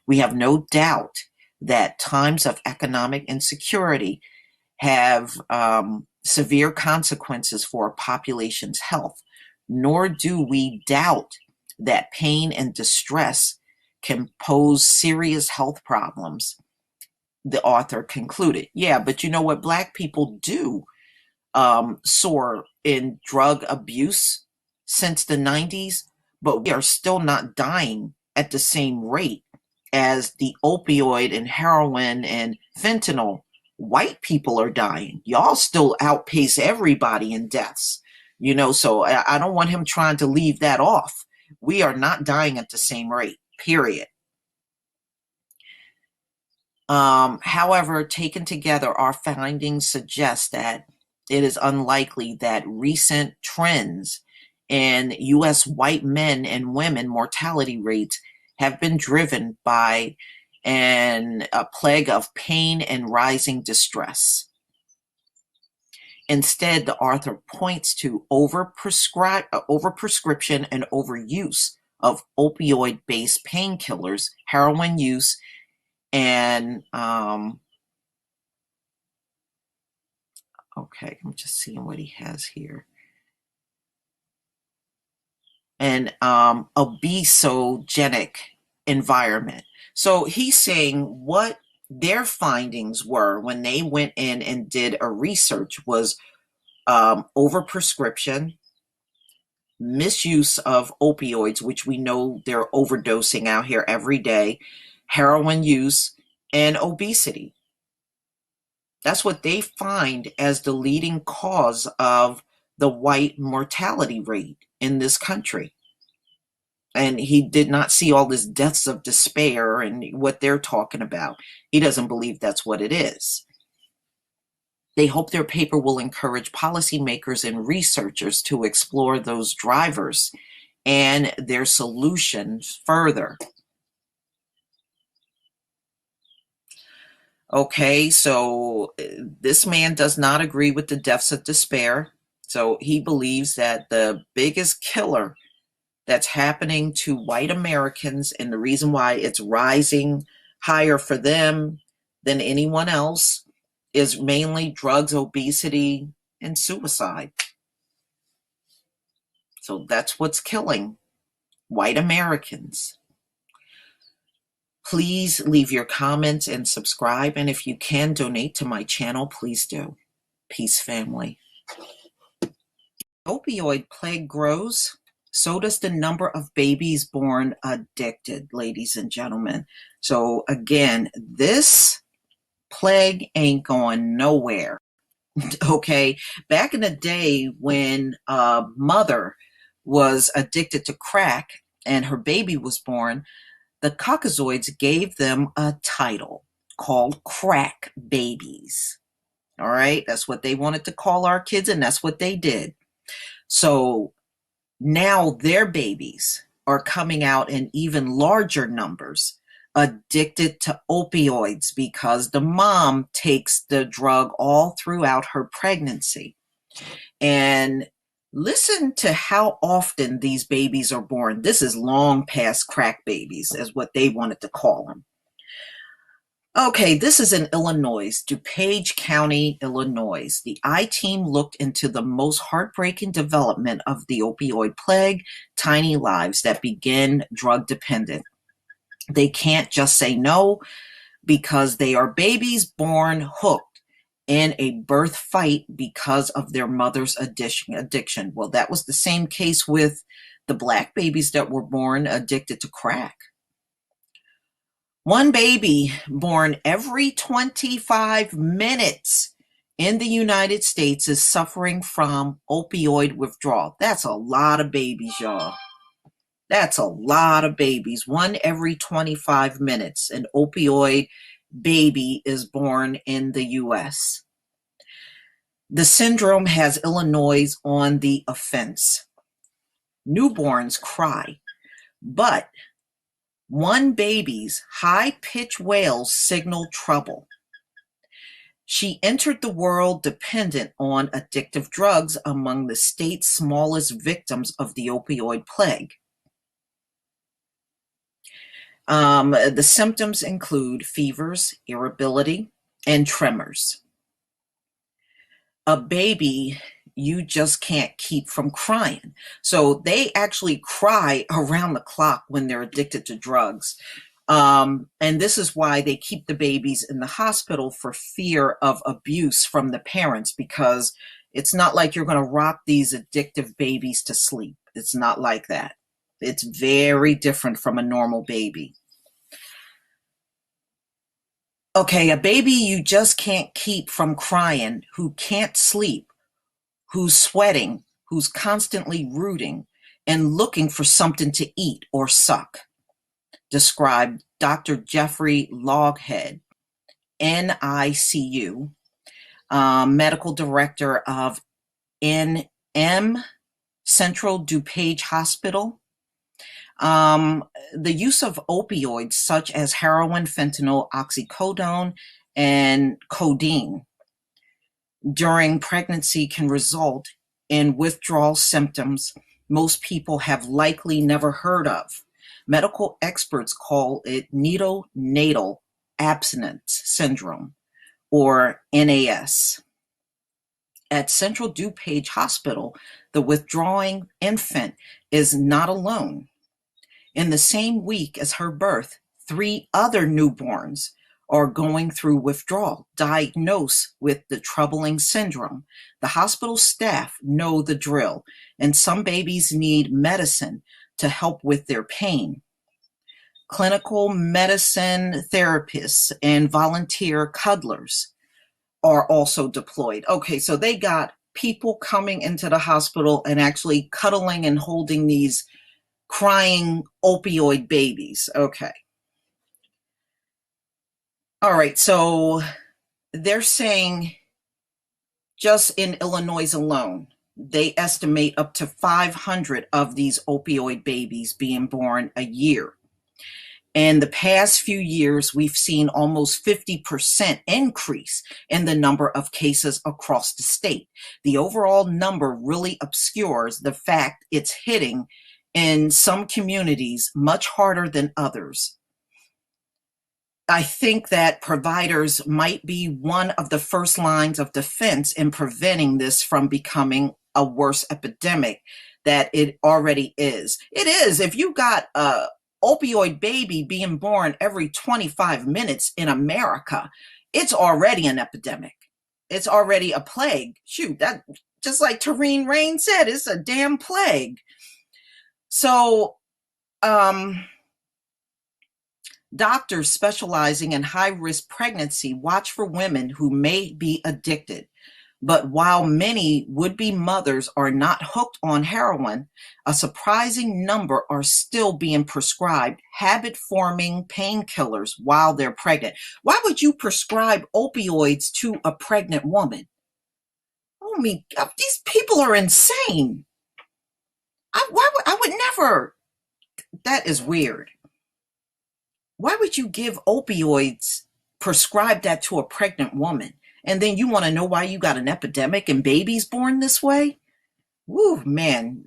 We have no doubt that times of economic insecurity have severe consequences for a population's health, nor do we doubt that pain and distress can pose serious health problems, the author concluded. Yeah, but you know what? Black people do soar in drug abuse since the 90s, but we are still not dying at the same rate as the opioid and heroin and fentanyl. White people are dying. Y'all still outpace everybody in deaths, so I don't want him trying to leave that off. We are not dying at the same rate, period. However, taken together, our findings suggest that it is unlikely that recent trends in U.S. white men and women mortality rates have been driven by a plague of pain and rising distress. Instead, the author points to overprescription and overuse of opioid-based painkillers, heroin use, and okay, I'm just seeing what he has here. an obesogenic environment. So he's saying what their findings were when they went in and did a research was overprescription, misuse of opioids, which we know they're overdosing out here every day, heroin use, and obesity. That's what they find as the leading cause of the white mortality rate in this country. And he did not see all this deaths of despair and what they're talking about. He doesn't believe that's what it is. They hope their paper will encourage policymakers and researchers to explore those drivers and their solutions further. Okay, so this man does not agree with the deaths of despair. So he believes that the biggest killer that's happening to white Americans, and the reason why it's rising higher for them than anyone else, is mainly drugs, obesity, and suicide. So that's what's killing white Americans. Please leave your comments and subscribe. And if you can donate to my channel, please do. Peace, family. Opioid plague grows. So does the number of babies born addicted, ladies and gentlemen. So again, this plague ain't going nowhere. Okay. Back in the day when a mother was addicted to crack and her baby was born, the Caucasoids gave them a title called crack babies. All right. That's what they wanted to call our kids, and that's what they did. So now their babies are coming out in even larger numbers, addicted to opioids because the mom takes the drug all throughout her pregnancy. And listen to how often these babies are born. This is long past crack babies, is what they wanted to call them. Okay, this is in Illinois, DuPage County, Illinois. The I-Team looked into the most heartbreaking development of the opioid plague, tiny lives that begin drug dependent. They can't just say no because they are babies born hooked in a birth fight because of their mother's addiction. Well, that was the same case with the black babies that were born addicted to crack. One baby born every 25 minutes in the United States is suffering from opioid withdrawal. That's a lot of babies, y'all. That's a lot of babies. One every 25 minutes, an opioid baby is born in the U.S. The syndrome has Illinois on the offense. Newborns cry, but one baby's high-pitched wails signal trouble. She entered the world dependent on addictive drugs, among the state's smallest victims of the opioid plague. The symptoms include fevers, irritability, and tremors. A baby you just can't keep from crying. So they actually cry around the clock when they're addicted to drugs. And this is why they keep the babies in the hospital for fear of abuse from the parents, because it's not like you're going to rock these addictive babies to sleep. It's not like that. It's very different from a normal baby. Okay, a baby you just can't keep from crying, who can't sleep, who's sweating, who's constantly rooting and looking for something to eat or suck, described Dr. Jeffrey Loghead, NICU, medical director of NM Central DuPage Hospital. The use of opioids such as heroin, fentanyl, oxycodone, and codeine during pregnancy can result in withdrawal symptoms most people have likely never heard of. Medical experts call it neonatal abstinence syndrome, or NAS. at Central DuPage Hospital, the withdrawing infant is not alone. In the same week as her birth, 3 other newborns are going through withdrawal, diagnosed with the troubling syndrome. The hospital staff know the drill, and some babies need medicine to help with their pain. Clinical medicine therapists and volunteer cuddlers are also deployed. Okay, so they got people coming into the hospital and actually cuddling and holding these crying opioid babies. Okay. All right, so they're saying just in Illinois alone, they estimate up to 500 of these opioid babies being born a year. In the past few years, we've seen almost 50% increase in the number of cases across the state. The overall number really obscures the fact it's hitting in some communities much harder than others. I think that providers might be one of the first lines of defense in preventing this from becoming a worse epidemic that it already is. It is. If you got a opioid baby being born every 25 minutes in America, it's already an epidemic. It's already a plague. Shoot, that just like Tareen Rain said, it's a damn plague. So, doctors specializing in high-risk pregnancy watch for women who may be addicted. But while many would-be mothers are not hooked on heroin, a surprising number are still being prescribed habit-forming painkillers while they're pregnant. Why would you prescribe opioids to a pregnant woman? Oh my God, these people are insane. I would never. That is weird. Why would you give opioids, prescribe that to a pregnant woman? And then you want to know why you got an epidemic and babies born this way? Woo, man.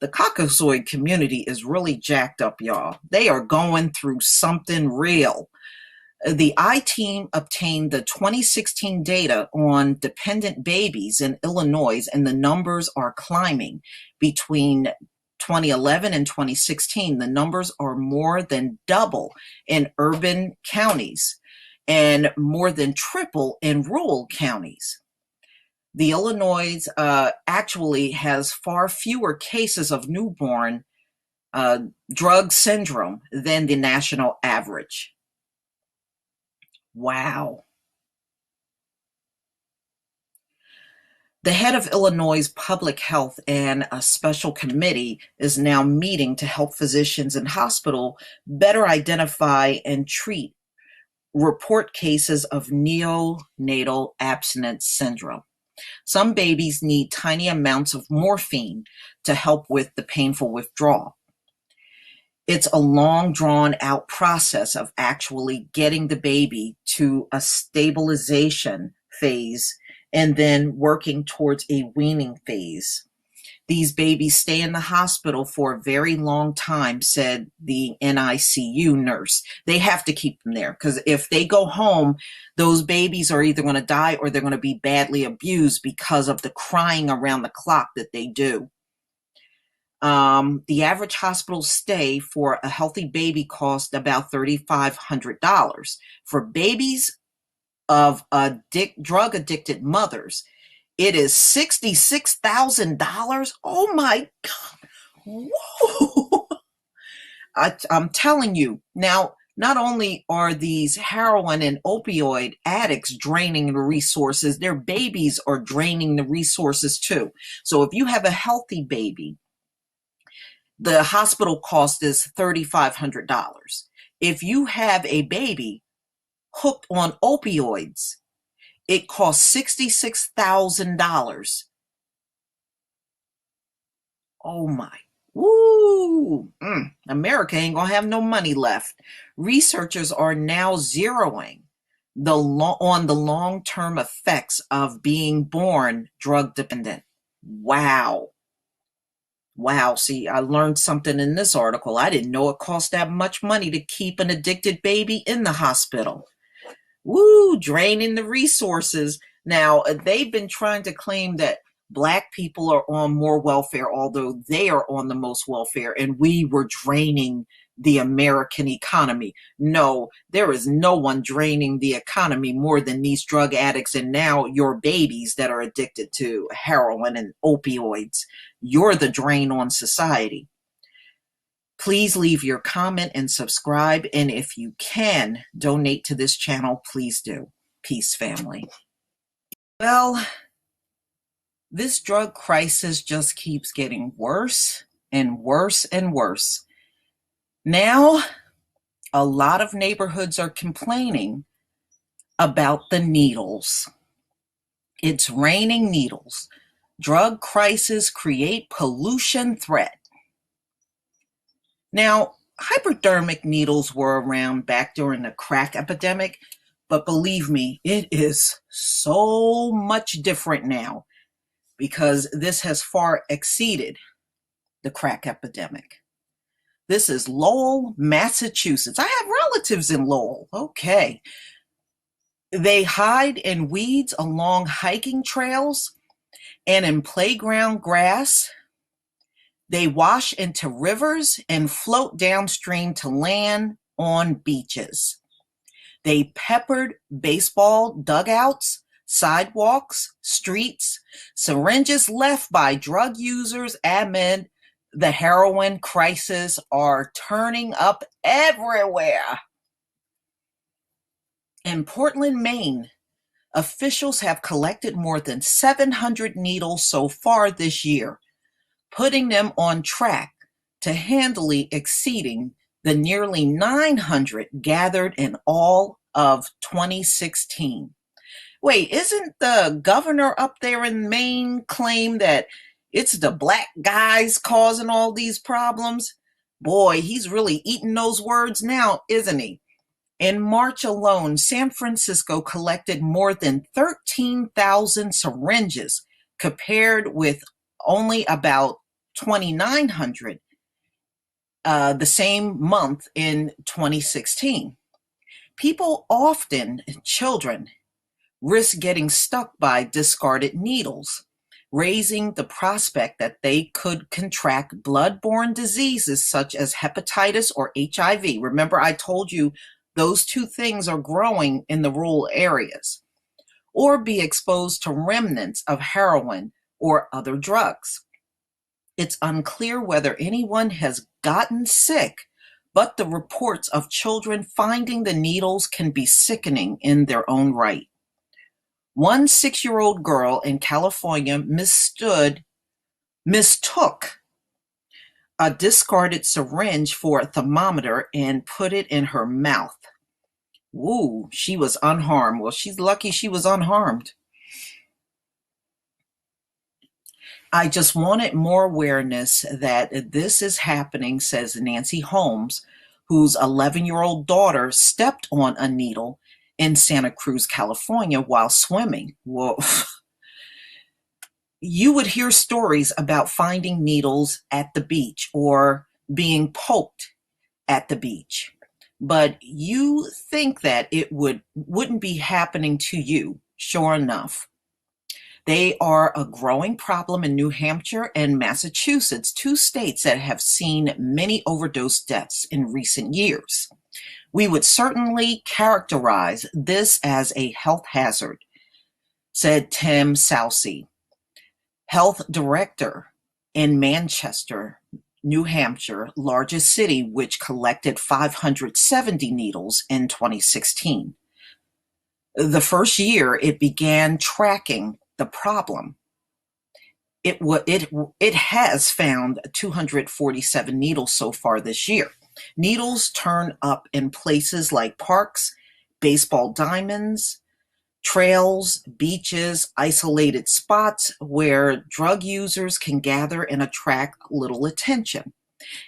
The Caucasoid community is really jacked up, y'all. They are going through something real. The I-Team obtained the 2016 data on dependent babies in Illinois, and the numbers are climbing. Between 2011 and 2016, the numbers are more than double in urban counties and more than triple in rural counties. The Illinois actually has far fewer cases of newborn drug syndrome than the national average. Wow. The head of Illinois Public Health and a special committee is now meeting to help physicians in hospital better identify and treat report cases of neonatal abstinence syndrome. Some babies need tiny amounts of morphine to help with the painful withdrawal. It's a long, drawn-out process of actually getting the baby to a stabilization phase and then working towards a weaning phase. These babies stay in the hospital for a very long time, said the NICU nurse. They have to keep them there because if they go home, those babies are either going to die or they're going to be badly abused because of the crying around the clock that they do. The average hospital stay for a healthy baby costs about $3,500. For babies of drug-addicted mothers, it is $66,000. Oh my God. Whoa. I'm telling you. Now, not only are these heroin and opioid addicts draining the resources, their babies are draining the resources too. So if you have a healthy baby, the hospital cost is $3,500. If you have a baby hooked on opioids, it costs $66,000. Oh my. Woo! America ain't gonna have no money left. Researchers are now zeroing on the long-term effects of being born drug dependent. Wow. Wow, see, I learned something in this article. I didn't know it cost that much money to keep an addicted baby in the hospital. Woo, draining the resources. Now, they've been trying to claim that Black people are on more welfare, although they are on the most welfare, and we were draining the American economy. No, there is no one draining the economy more than these drug addicts and now your babies that are addicted to heroin and opioids. You're the drain on society. Please leave your comment and subscribe, and if you can donate to this channel, please do. Peace, family. Well, this drug crisis just keeps getting worse and worse and worse. Now, a lot of neighborhoods are complaining about the needles. It's raining needles. Drug crisis create pollution threat. Now, hypodermic needles were around back during the crack epidemic, but believe me, it is so much different now because this has far exceeded the crack epidemic. This is Lowell, Massachusetts. I have relatives in Lowell. Okay. They hide in weeds along hiking trails and in playground grass. They wash into rivers and float downstream to land on beaches. They peppered baseball dugouts, sidewalks, streets, syringes left by drug users amid the heroin crisis are turning up everywhere. In Portland, Maine, officials have collected more than 700 needles so far this year, putting them on track to handily exceeding the nearly 900 gathered in all of 2016. Wait, isn't the governor up there in Maine claim that it's the Black guys causing all these problems? Boy, he's really eating those words now, isn't he? In March alone, San Francisco collected more than 13,000 syringes, compared with only about 2,900 the same month in 2016. People, often children, risk getting stuck by discarded needles, raising the prospect that they could contract bloodborne diseases such as hepatitis or HIV. Remember, I told you those two things are growing in the rural areas, or be exposed to remnants of heroin or other drugs. It's unclear whether anyone has gotten sick, but the reports of children finding the needles can be sickening in their own right. One 6-year-old girl in California mistook a discarded syringe for a thermometer and put it in her mouth. Woo, she was unharmed. Well, she's lucky she was unharmed. I just wanted more awareness that this is happening, says Nancy Holmes, whose 11-year-old daughter stepped on a needle in Santa Cruz, California while swimming. Whoa. You would hear stories about finding needles at the beach or being poked at the beach, but you think that it wouldn't be happening to you. Sure enough. They are a growing problem in New Hampshire and Massachusetts, two states that have seen many overdose deaths in recent years. We would certainly characterize this as a health hazard, said Tim Soucy, health director in Manchester, New Hampshire, largest city, which collected 570 needles in 2016. The first year it began tracking the problem. It has found 247 needles so far this year. Needles turn up in places like parks, baseball diamonds, trails, beaches, isolated spots where drug users can gather and attract little attention,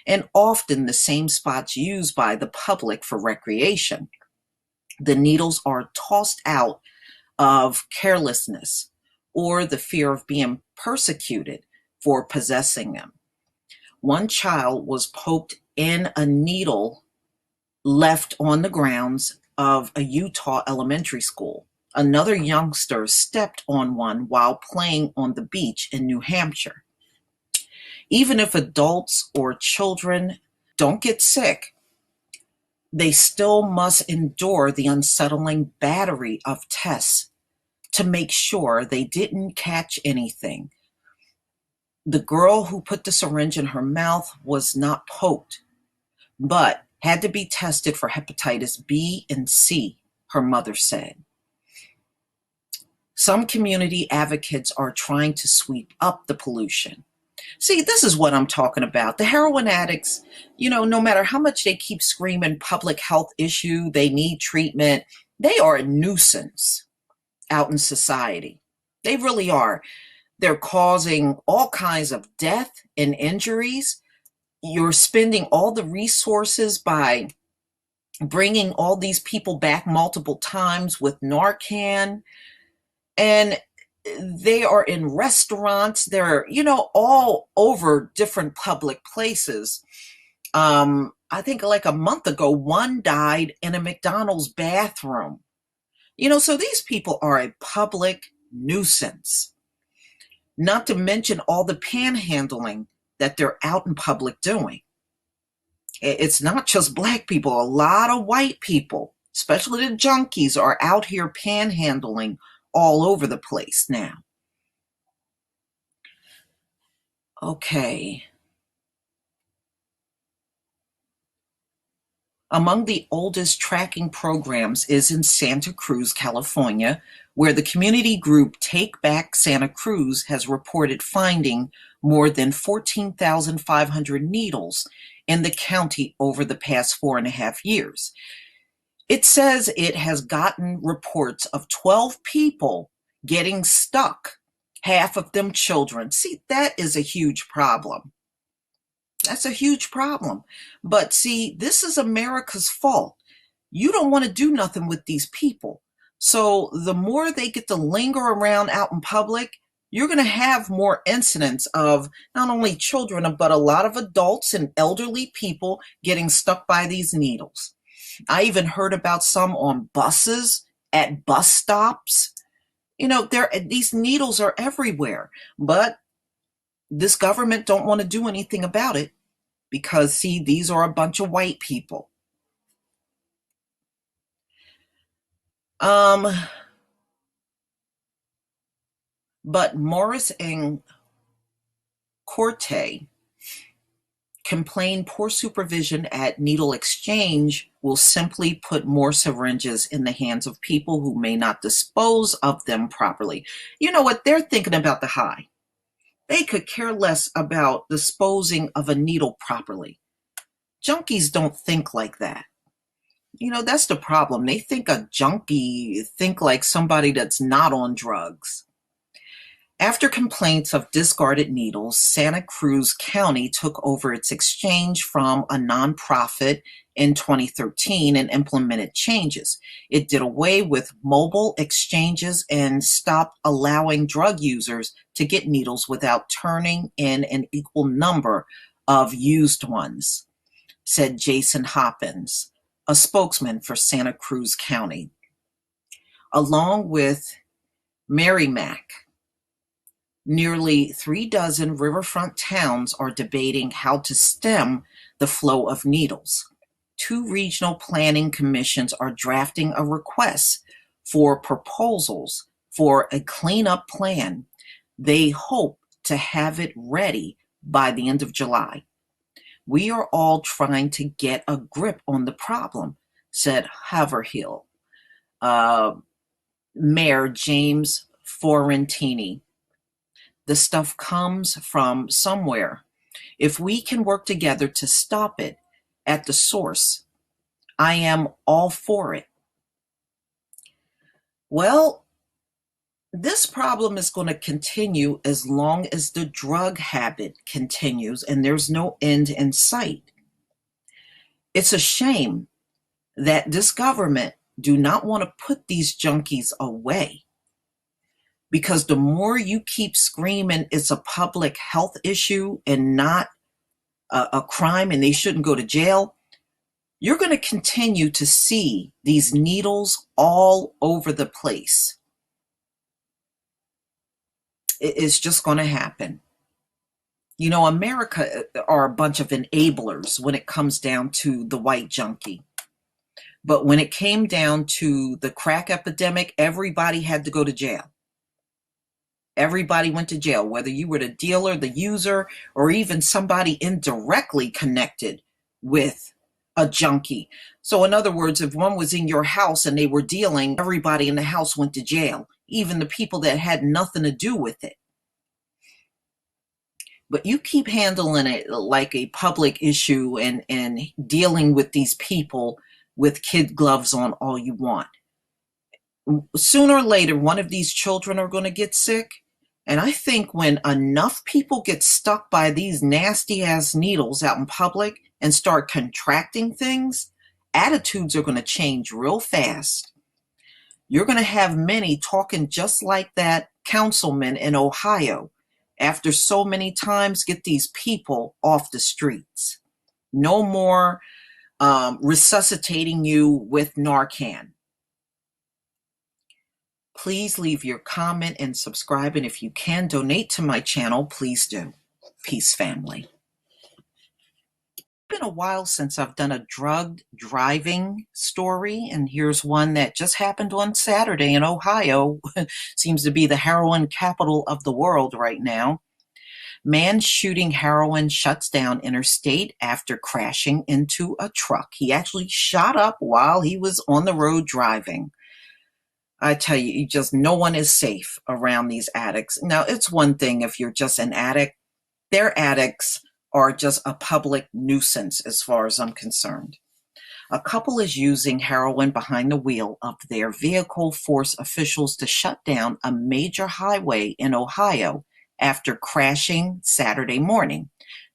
and often the same spots used by the public for recreation. The needles are tossed out of carelessness or the fear of being persecuted for possessing them. One child was poked in a needle left on the grounds of a Utah elementary school. Another youngster stepped on one while playing on the beach in New Hampshire. Even if adults or children don't get sick, they still must endure the unsettling battery of tests to make sure they didn't catch anything. The girl who put the syringe in her mouth was not poked, but had to be tested for hepatitis B and C, her mother said. Some community advocates are trying to sweep up the pollution. See, this is what I'm talking about. The heroin addicts, no matter how much they keep screaming public health issue, they need treatment, they are a nuisance out in society. They really are. They're causing all kinds of death and injuries. You're spending all the resources by bringing all these people back multiple times with Narcan. And they are in restaurants. They're, all over different public places. I think like a month ago, one died in a McDonald's bathroom. So these people are a public nuisance. Not to mention all the panhandling that they're out in public doing. It's not just black people. A lot of white people, especially the junkies, are out here panhandling all over the place now. Okay. Among the oldest tracking programs is in Santa Cruz, California, where the community group Take Back Santa Cruz has reported finding more than 14,500 needles in the county over the past 4.5 years. It says it has gotten reports of 12 people getting stuck, half of them children. See, that is a huge problem. That's a huge problem. But see, this is America's fault. You don't want to do nothing with these people. So the more they get to linger around out in public, you're going to have more incidents of not only children, but a lot of adults and elderly people getting stuck by these needles. I even heard about some on buses, at bus stops. These needles are everywhere, but this government don't want to do anything about it. Because, see, these are a bunch of white people. But Morris and Corte complain poor supervision at needle exchange will simply put more syringes in the hands of people who may not dispose of them properly. You know what? They're thinking about the high. They could care less about disposing of a needle properly. Junkies don't think like that. That's the problem. They think a junkie think like somebody that's not on drugs. After complaints of discarded needles, Santa Cruz County took over its exchange from a nonprofit in 2013 and implemented changes. It did away with mobile exchanges and stopped allowing drug users to get needles without turning in an equal number of used ones, said Jason Hoppins, a spokesman for Santa Cruz County. Along with Merrimack, nearly 36 riverfront towns are debating how to stem the flow of needles. 2 regional planning commissions are drafting a request for proposals for a cleanup plan. They hope to have it ready by the end of July. We are all trying to get a grip on the problem, said Haverhill Mayor James Fiorentini. The stuff comes from somewhere. If we can work together to stop it at the source, I am all for it. Well, this problem is going to continue as long as the drug habit continues and there's no end in sight. It's a shame that this government do not want to put these junkies away. Because the more you keep screaming it's a public health issue and not a crime and they shouldn't go to jail, You're going to continue to see these needles all over the place. It's just going to happen. You know, America are a bunch of enablers when it comes down to the white junkie. But when it came down to the crack epidemic, everybody had to go to jail. Everybody went to jail, whether you were the dealer, the user, or even somebody indirectly connected with a junkie. So in other words, if one was in your house and they were dealing, everybody in the house went to jail, even the people that had nothing to do with it. But you keep handling it like a public issue and dealing with these people with kid gloves on all you want. Sooner or later, one of these children are going to get sick. And I think when enough people get stuck by these nasty ass needles out in public and start contracting things, attitudes are going to change real fast. You're going to have many talking just like that councilman in Ohio after so many times get these people off the streets. No more resuscitating you with Narcan. Please leave your comment and subscribe. And if you can donate to my channel, please do. Peace, family. It's been a while since I've done a drug driving story. And here's one that just happened on Saturday in Ohio. Seems to be the heroin capital of the world right now. Man shooting heroin shuts down interstate after crashing into a truck. He actually shot up while he was on the road driving. I tell you, no one is safe around these addicts. Now, it's one thing if you're just an addict. Their addicts are just a public nuisance as far as I'm concerned. A couple is using heroin behind the wheel of their vehicle forced officials to shut down a major highway in Ohio after crashing Saturday morning.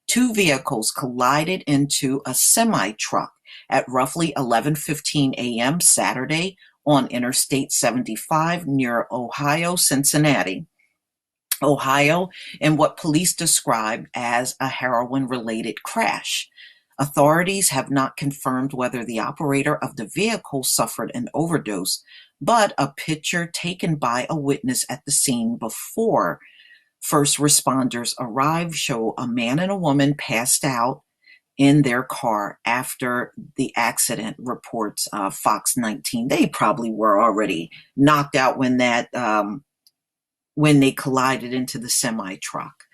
Two vehicles collided into a semi-truck at roughly 11:15 a.m. Saturday on Interstate 75 near Ohio, Cincinnati, Ohio, in what police described as a heroin-related crash. Authorities have not confirmed whether the operator of the vehicle suffered an overdose, but a picture taken by a witness at the scene before first responders arrived show a man and a woman passed out in their car after the accident, reports Fox 19. They probably were already knocked out when they collided into the semi-truck.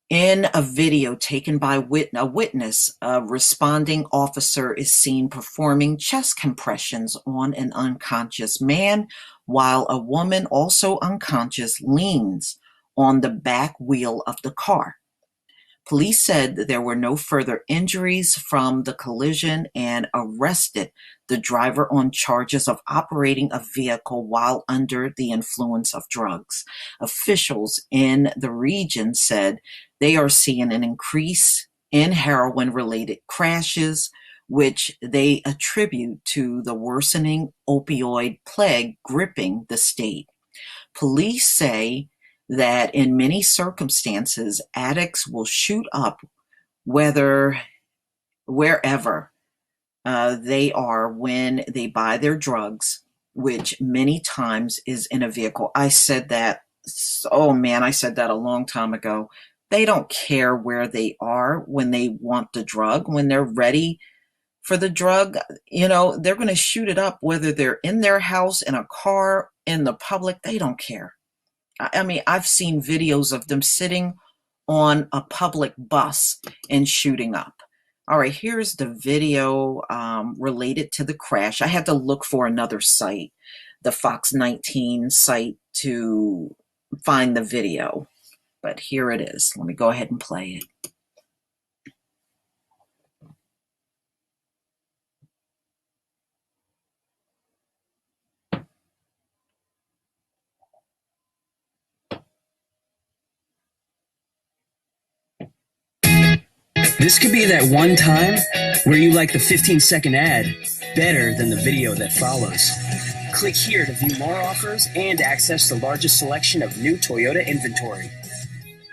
In a video taken by a witness, a responding officer is seen performing chest compressions on an unconscious man, while a woman, also unconscious, leans on the back wheel of the car. Police said that there were no further injuries from the collision and arrested the driver on charges of operating a vehicle while under the influence of drugs. Officials in the region said they are seeing an increase in heroin-related crashes, which they attribute to the worsening opioid plague gripping the state. Police say that in many circumstances, addicts will shoot up wherever they are when they buy their drugs, which many times is in a vehicle. I said that a long time ago. They don't care where they are when they want the drug. When they're ready for the drug, they're going to shoot it up, whether they're in their house, in a car, in the public. They don't care. I mean, I've seen videos of them sitting on a public bus and shooting up. All right, here's the video related to the crash. I had to look for another site, the Fox 19 site, to find the video. But here it is. Let me go ahead and play it. This could be that one time where you like the 15-second ad better than the video that follows. Click here to view more offers and access the largest selection of new Toyota inventory.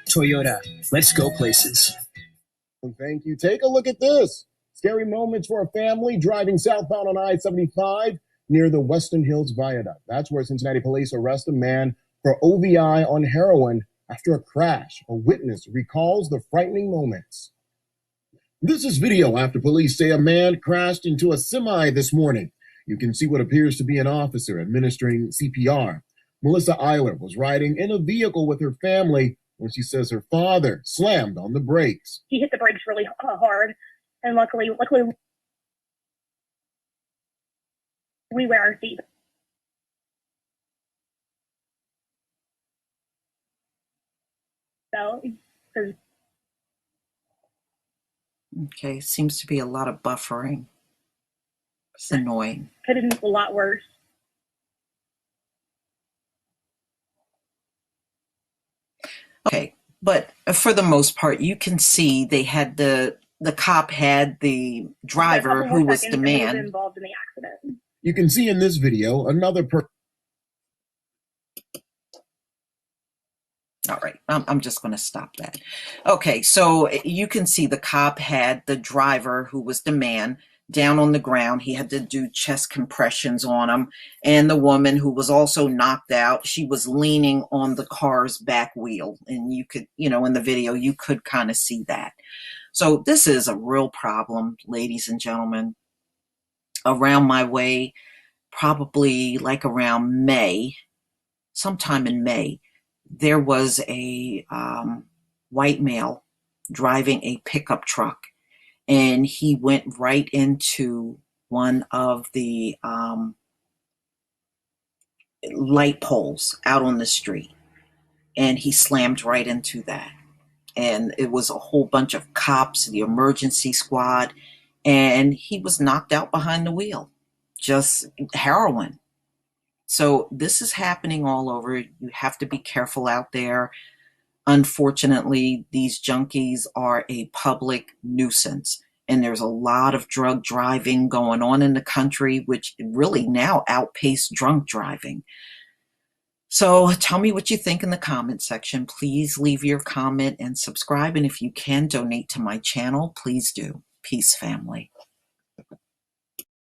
Toyota, let's go places. Thank you. Take a look at this. Scary moments for a family driving southbound on I-75 near the Weston Hills Viaduct. That's where Cincinnati police arrest a man for OVI on heroin after a crash. A witness recalls the frightening moments. This is video after police say a man crashed into a semi this morning. You can see what appears to be an officer administering CPR. Melissa Eiler was riding in a vehicle with her family when she says her father slammed on the brakes. He hit the brakes really hard, and luckily we wear our seat. So, because Okay, seems to be a lot of buffering. It's annoying. could have been a lot worse. Okay, but for the most part, you can see they had the cop had the driver who was the man involved in the accident. You can see in this video another person. All right, I'm just going to stop that. Okay, so you can see the cop had the driver who was the man down on the ground. He had to do chest compressions on him. And the woman who was also knocked out, she was leaning on the car's back wheel. And you could, in the video, you could kind of see that. So this is a real problem, ladies and gentlemen. Around my way, probably like around May, sometime in May, there was a white male driving a pickup truck, and he went right into one of the light poles out on the street, and he slammed right into that. And it was a whole bunch of cops, the emergency squad, and he was knocked out behind the wheel, just heroin. So this is happening all over. You have to be careful out there. Unfortunately, these junkies are a public nuisance, and there's a lot of drug driving going on in the country, which really now outpace drunk driving. So tell me what you think in the comment section. Please leave your comment and subscribe. And if you can donate to my channel, please do. Peace, family.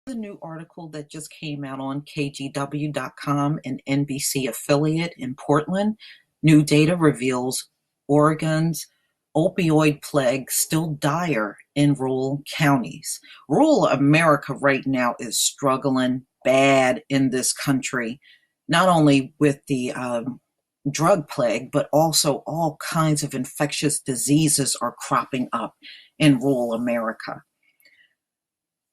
The new article that just came out on KGW.com, an NBC affiliate in Portland. New data reveals Oregon's opioid plague still dire in rural counties. Rural America right now is struggling bad in this country, not only with the drug plague, but also all kinds of infectious diseases are cropping up in rural America.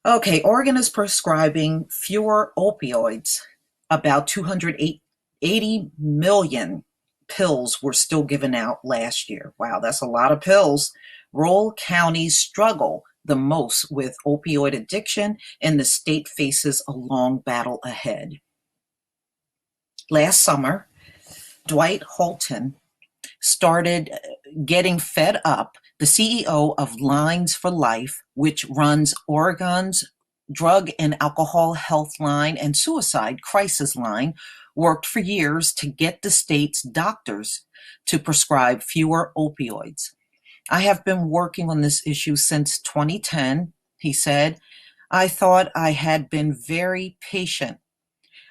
Okay, Oregon is prescribing fewer opioids. About 280 million pills were still given out last year. Wow, that's a lot of pills. Rural counties struggle the most with opioid addiction, and the state faces a long battle ahead. Last summer, Dwight Holton started getting fed up. The CEO of Lines for Life, which runs Oregon's drug and alcohol health line and suicide crisis line, worked for years to get the state's doctors to prescribe fewer opioids. I have been working on this issue since 2010, he said. I thought I had been very patient.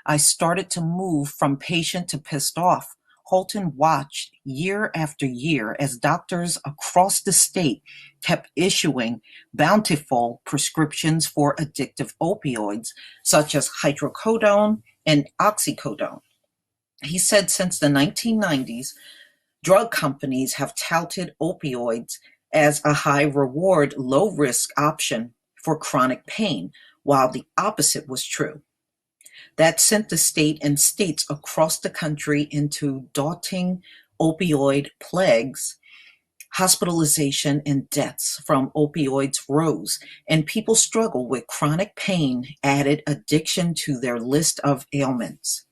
I started to move from patient to pissed off. Holton watched year after year as doctors across the state kept issuing bountiful prescriptions for addictive opioids, such as hydrocodone and oxycodone. He said since the 1990s, drug companies have touted opioids as a high-reward, low-risk option for chronic pain, while the opposite was true. That sent the state and states across the country into daunting opioid plagues. Hospitalization and deaths from opioids rose, and people struggle with chronic pain, added addiction to their list of ailments.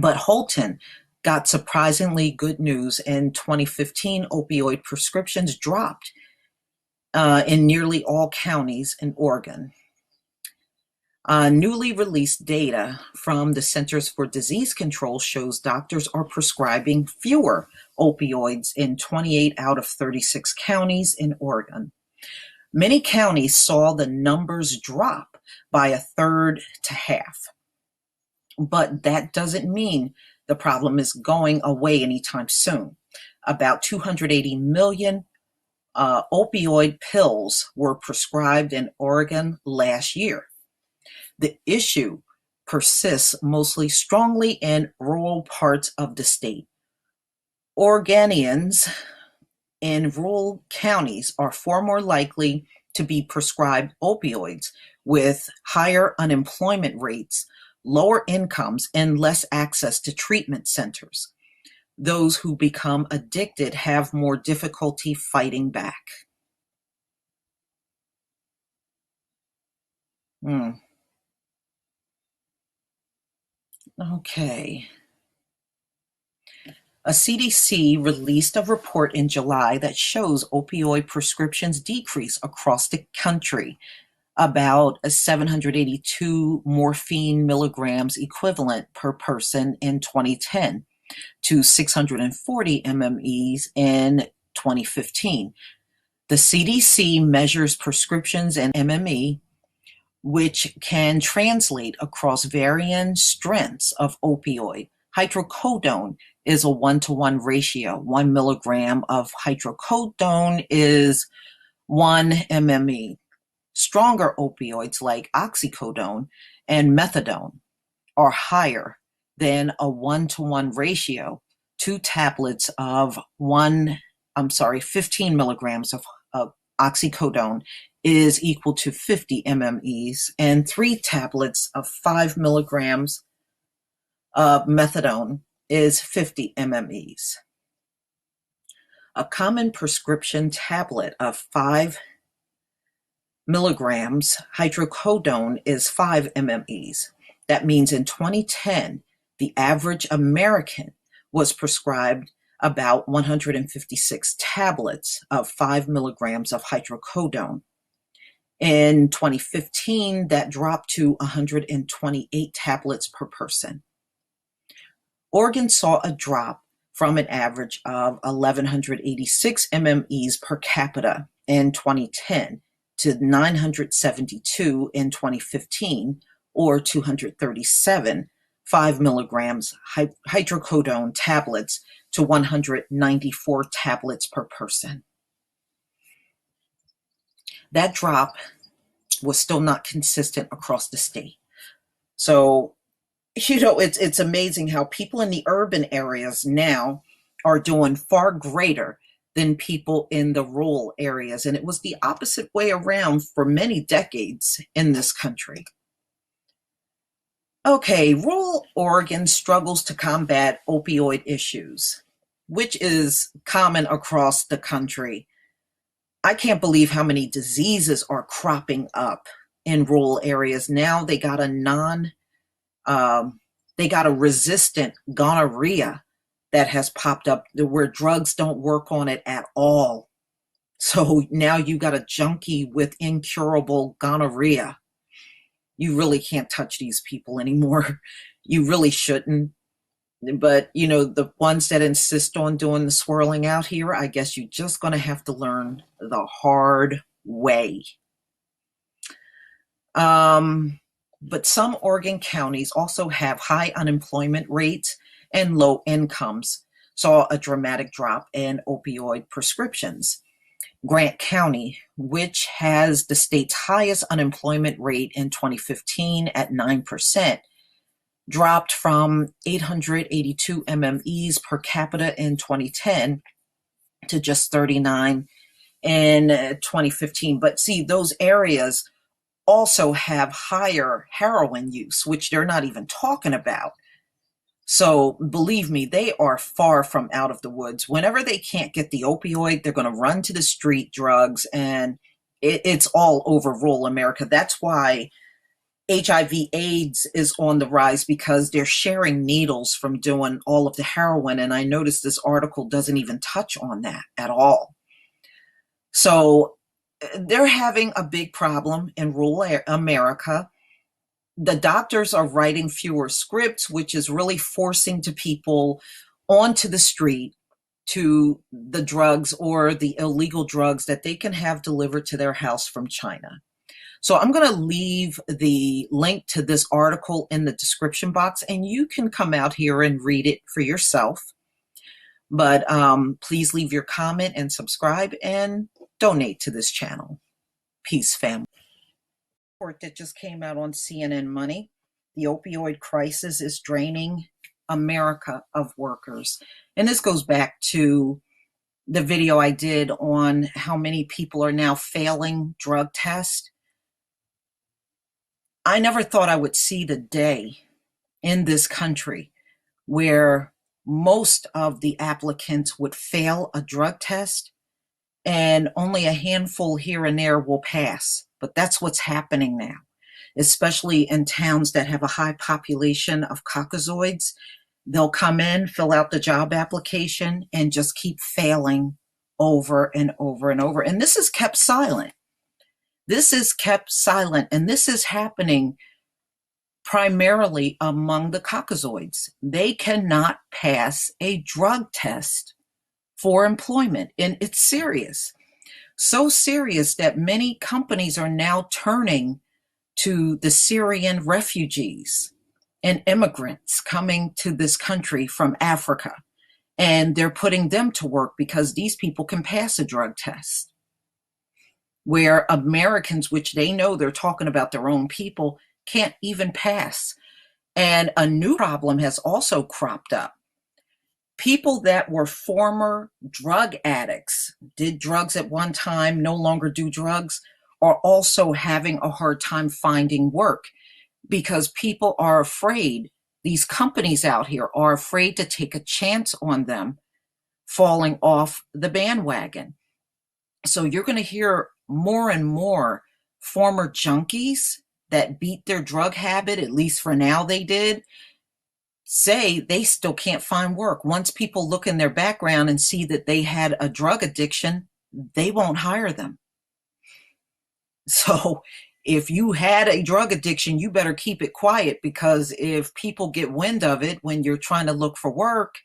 But Holton got surprisingly good news. In 2015, opioid prescriptions dropped in nearly all counties in Oregon. Newly released data from the Centers for Disease Control shows doctors are prescribing fewer opioids in 28 out of 36 counties in Oregon. Many counties saw the numbers drop by a third to half. But that doesn't mean the problem is going away anytime soon. About 280 million opioid pills were prescribed in Oregon last year. The issue persists mostly strongly in rural parts of the state. Oregonians in rural counties are far more likely to be prescribed opioids with higher unemployment rates, lower incomes, and less access to treatment centers. Those who become addicted have more difficulty fighting back. Okay. A CDC released a report in July that shows opioid prescriptions decrease across the country, about 782 morphine milligrams equivalent per person in 2010 to 640 MMEs in 2015. The CDC measures prescriptions in MME, which can translate across varying strengths of opioid. Hydrocodone is a 1-to-1 ratio. 1 milligram of hydrocodone is 1 MME. Stronger opioids like oxycodone and methadone are higher than a 1-to-1 ratio. 2 tablets of 15 milligrams of oxycodone is equal to 50 MMEs, and 3 tablets of 5 milligrams of methadone is 50 MMEs. A common prescription tablet of 5 milligrams hydrocodone is 5 MMEs. That means in 2010, the average American was prescribed about 156 tablets of 5 milligrams of hydrocodone. In 2015, that dropped to 128 tablets per person. Oregon saw a drop from an average of 1,186 MMEs per capita in 2010 to 972 in 2015, or 237 5 milligrams hydrocodone tablets to 194 tablets per person. That drop was still not consistent across the state. So, it's amazing how people in the urban areas now are doing far greater than people in the rural areas. And it was the opposite way around for many decades in this country. Okay, rural Oregon struggles to combat opioid issues, which is common across the country. I can't believe how many diseases are cropping up in rural areas. Now they got a resistant gonorrhea that has popped up where drugs don't work on it at all. So now you got a junkie with incurable gonorrhea. You really can't touch these people anymore. You really shouldn't. But, the ones that insist on doing the swirling out here, I guess you're just going to have to learn the hard way. But some Oregon counties also have high unemployment rates and low incomes, saw a dramatic drop in opioid prescriptions. Grant County, which has the state's highest unemployment rate in 2015 at 9%, dropped from 882 MMEs per capita in 2010 to just 39 in 2015. But see, those areas also have higher heroin use, which they're not even talking about. So believe me, they are far from out of the woods. Whenever they can't get the opioid, they're going to run to the street drugs, and it's all over rural America. That's why HIV/AIDS is on the rise, because they're sharing needles from doing all of the heroin. And I noticed this article doesn't even touch on that at all. So they're having a big problem in rural America. The doctors are writing fewer scripts, which is really forcing people onto the street. to the drugs or the illegal drugs that they can have delivered to their house from China. So I'm going to leave the link to this article in the description box, and you can come out here and read it for yourself. But please leave your comment and subscribe and donate to this channel. Peace, family. Report that just came out on CNN Money. The opioid crisis is draining America of workers. And this goes back to the video I did on how many people are now failing drug tests. I never thought I would see the day in this country where most of the applicants would fail a drug test and only a handful here and there will pass. But that's what's happening now, especially in towns that have a high population of Caucasoids. They'll come in, fill out the job application, and just keep failing over and over and over. And this is kept silent. This is kept silent, and this is happening primarily among the Caucasoids. They cannot pass a drug test for employment, and it's serious. So serious that many companies are now turning to the Syrian refugees and immigrants coming to this country from Africa, and they're putting them to work because these people can pass a drug test. Where Americans, which they know they're talking about their own people, can't even pass. And a new problem has also cropped up. People that were former drug addicts, did drugs at one time, no longer do drugs, are also having a hard time finding work because people are afraid. These companies out here are afraid to take a chance on them falling off the bandwagon. So you're going to hear more and more former junkies that beat their drug habit, at least for now they did, say they still can't find work. Once people look in their background and see that they had a drug addiction, they won't hire them. So if you had a drug addiction, you better keep it quiet, because if people get wind of it when you're trying to look for work,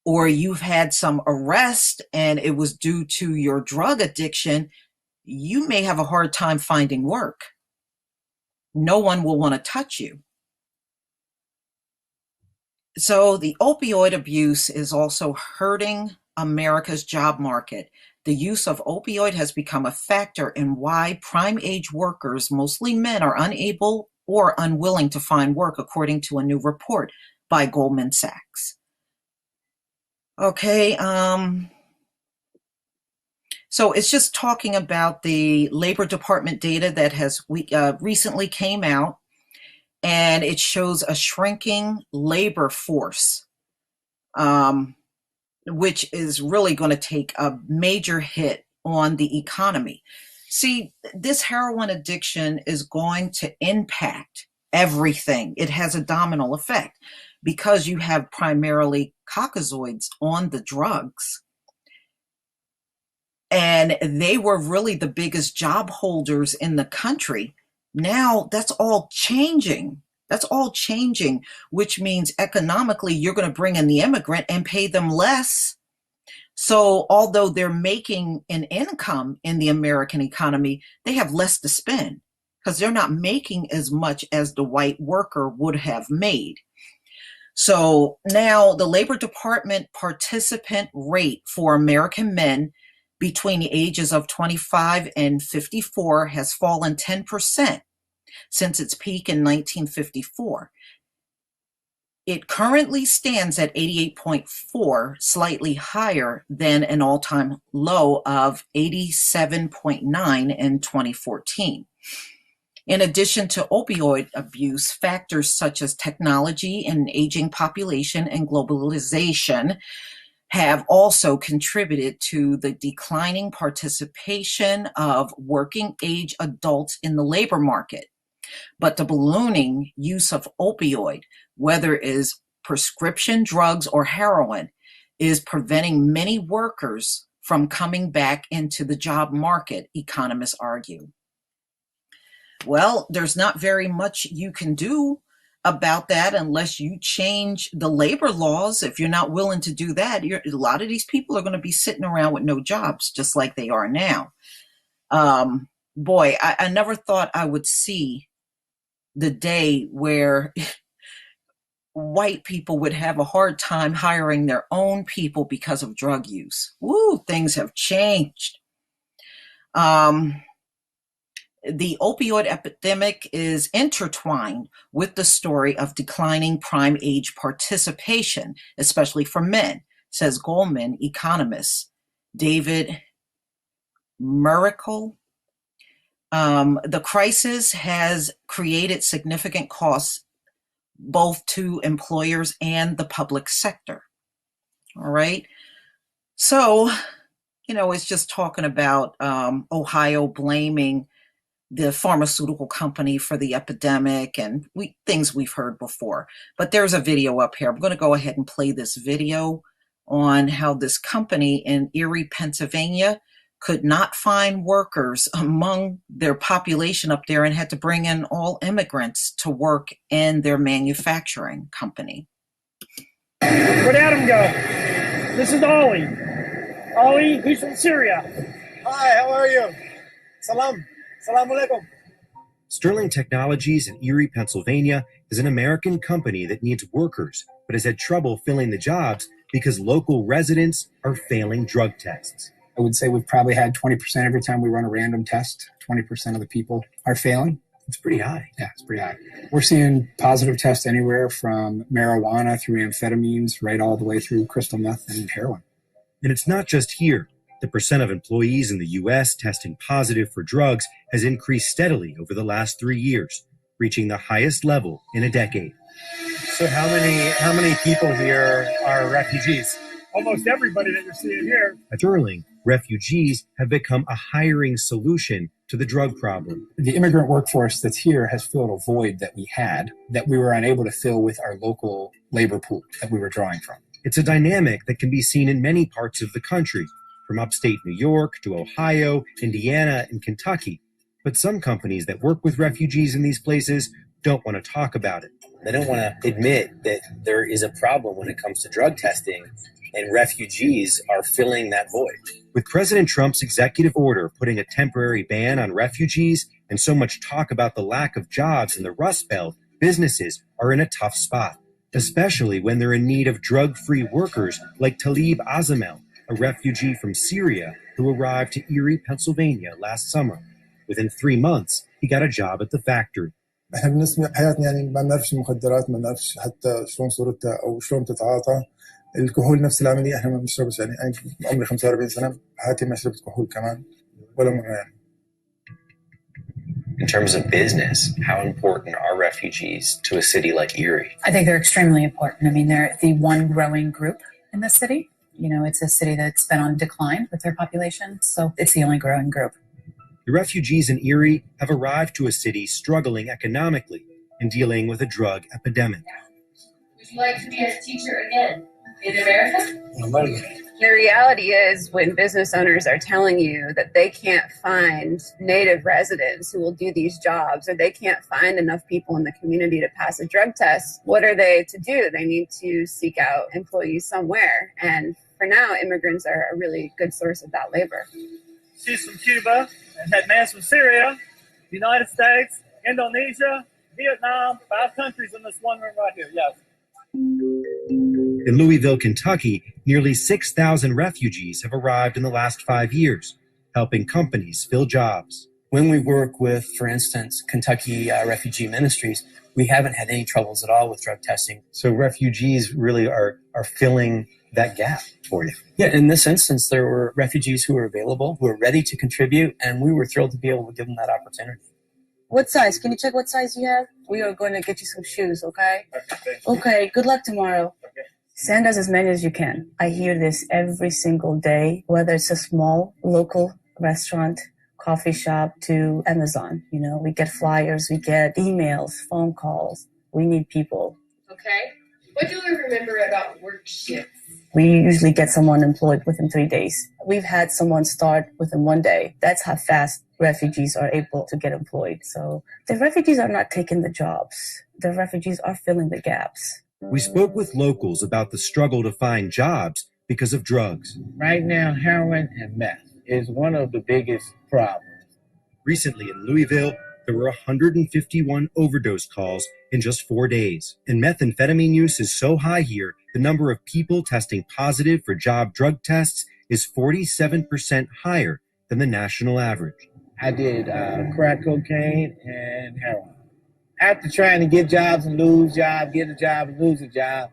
or you've had some arrest and it was due to your drug addiction, you may have a hard time finding work. No one will want to touch you. So the opioid abuse is also hurting America's job market. The use of opioid has become a factor in why prime age workers, mostly men, are unable or unwilling to find work, according to a new report by Goldman Sachs. Okay, so it's just talking about the Labor Department data that has recently came out, and it shows a shrinking labor force, which is really going to take a major hit on the economy. See, this heroin addiction is going to impact everything. It has a domino effect because you have primarily Caucasoids on the drugs. And they were really the biggest job holders in the country. Now that's all changing. That's all changing, which means economically you're going to bring in the immigrant and pay them less. So although they're making an income in the American economy, they have less to spend because they're not making as much as the white worker would have made. So now the Labor Department participant rate for American men between the ages of 25 and 54 has fallen 10% since its peak in 1954. It currently stands at 88.4, slightly higher than an all-time low of 87.9 in 2014. In addition to opioid abuse, factors such as technology and aging population and globalization have also contributed to the declining participation of working age adults in the labor market. But the ballooning use of opioid, whether it is prescription drugs or heroin, is preventing many workers from coming back into the job market, economists argue. Well, there's not very much you can do about that unless you change the labor laws. If you're not willing to do that, a lot of these people are going to be sitting around with no jobs, just like they are now. Boy, I never thought I would see the day where white people would have a hard time hiring their own people because of drug use. Woo, things have changed. The opioid epidemic is intertwined with the story of declining prime age participation, especially for men, says Goldman economist David Miracle. The crisis has created significant costs both to employers and the public sector. All right. So, it's just talking about Ohio blaming the pharmaceutical company for the epidemic and things we've heard before. But there's a video up here. I'm going to go ahead and play this video on how this company in Erie, Pennsylvania could not find workers among their population up there and had to bring in all immigrants to work in their manufacturing company. Where'd Adam go? This is Ollie. Ollie, he's from Syria. Hi, how are you? Salam. Salam alaikum. Sterling Technologies in Erie, Pennsylvania is an American company that needs workers, but has had trouble filling the jobs because local residents are failing drug tests. I would say we've probably had 20% every time we run a random test. 20% of the people are failing. It's pretty high. Yeah, it's pretty high. We're seeing positive tests anywhere from marijuana through amphetamines, right all the way through crystal meth and heroin. And it's not just here. The percent of employees in the U.S. testing positive for drugs has increased steadily over the last 3 years, reaching the highest level in a decade. So how many people here are refugees? Almost everybody that you're seeing here. At Sterling, refugees have become a hiring solution to the drug problem. The immigrant workforce that's here has filled a void that we had, that we were unable to fill with our local labor pool that we were drawing from. It's a dynamic that can be seen in many parts of the country, from upstate New York to Ohio, Indiana, and Kentucky. But some companies that work with refugees in these places don't want to talk about it. They don't want to admit that there is a problem when it comes to drug testing, and refugees are filling that void. With President Trump's executive order putting a temporary ban on refugees and so much talk about the lack of jobs in the Rust Belt, businesses are in a tough spot, especially when they're in need of drug-free workers like Talib Azamel, a refugee from Syria who arrived to Erie, Pennsylvania last summer. Within 3 months, he got a job at the factory. احنا بالنسبه لحياتنا يعني ما نعرفش المخدرات ما نعرفش حتى شلون صورتها او شلون تتعاطى الكحول نفس العمليه احنا ما بنشربش يعني انا عمري 45 سنه حياتي ما شربت كحول كمان ولا مره يعني. In terms of business, how important are refugees to a city like Erie? I think they're extremely important. I mean, they're the one growing group in the city. It's a city that's been on decline with their population, so it's the only growing group. The refugees in Erie have arrived to a city struggling economically and dealing with a drug epidemic. Would you like to be a teacher again in America? The reality is when business owners are telling you that they can't find native residents who will do these jobs, or they can't find enough people in the community to pass a drug test, what are they to do? They need to seek out employees somewhere. And for now, immigrants are a really good source of that labor. She's from Cuba and had man's from Syria, United States, Indonesia, Vietnam, 5 countries in this one room right here, yes. In Louisville, Kentucky, nearly 6,000 refugees have arrived in the last 5 years, helping companies fill jobs. When we work with, for instance, Kentucky Refugee Ministries, we haven't had any troubles at all with drug testing. So refugees really are filling that gap for you. Yeah, in this instance, there were refugees who were available, who were ready to contribute, and we were thrilled to be able to give them that opportunity. What size? Can you check what size you have? We are going to get you some shoes, okay? Okay, good luck tomorrow. Send us as many as you can. I hear this every single day, whether it's a small local restaurant, coffee shop to Amazon. We get flyers, we get emails, phone calls. We need people. Okay. What do we remember about work shifts? We usually get someone employed within 3 days. We've had someone start within 1 day. That's how fast refugees are able to get employed. So the refugees are not taking the jobs. the refugees are filling the gaps. We spoke with locals about the struggle to find jobs because of drugs. Right now, heroin and meth is one of the biggest problems. Recently in Louisville, there were 151 overdose calls in just 4 days. And methamphetamine use is so high here, the number of people testing positive for job drug tests is 47% higher than the national average. I did crack cocaine and heroin. After trying to get jobs and lose jobs, get a job and lose a job,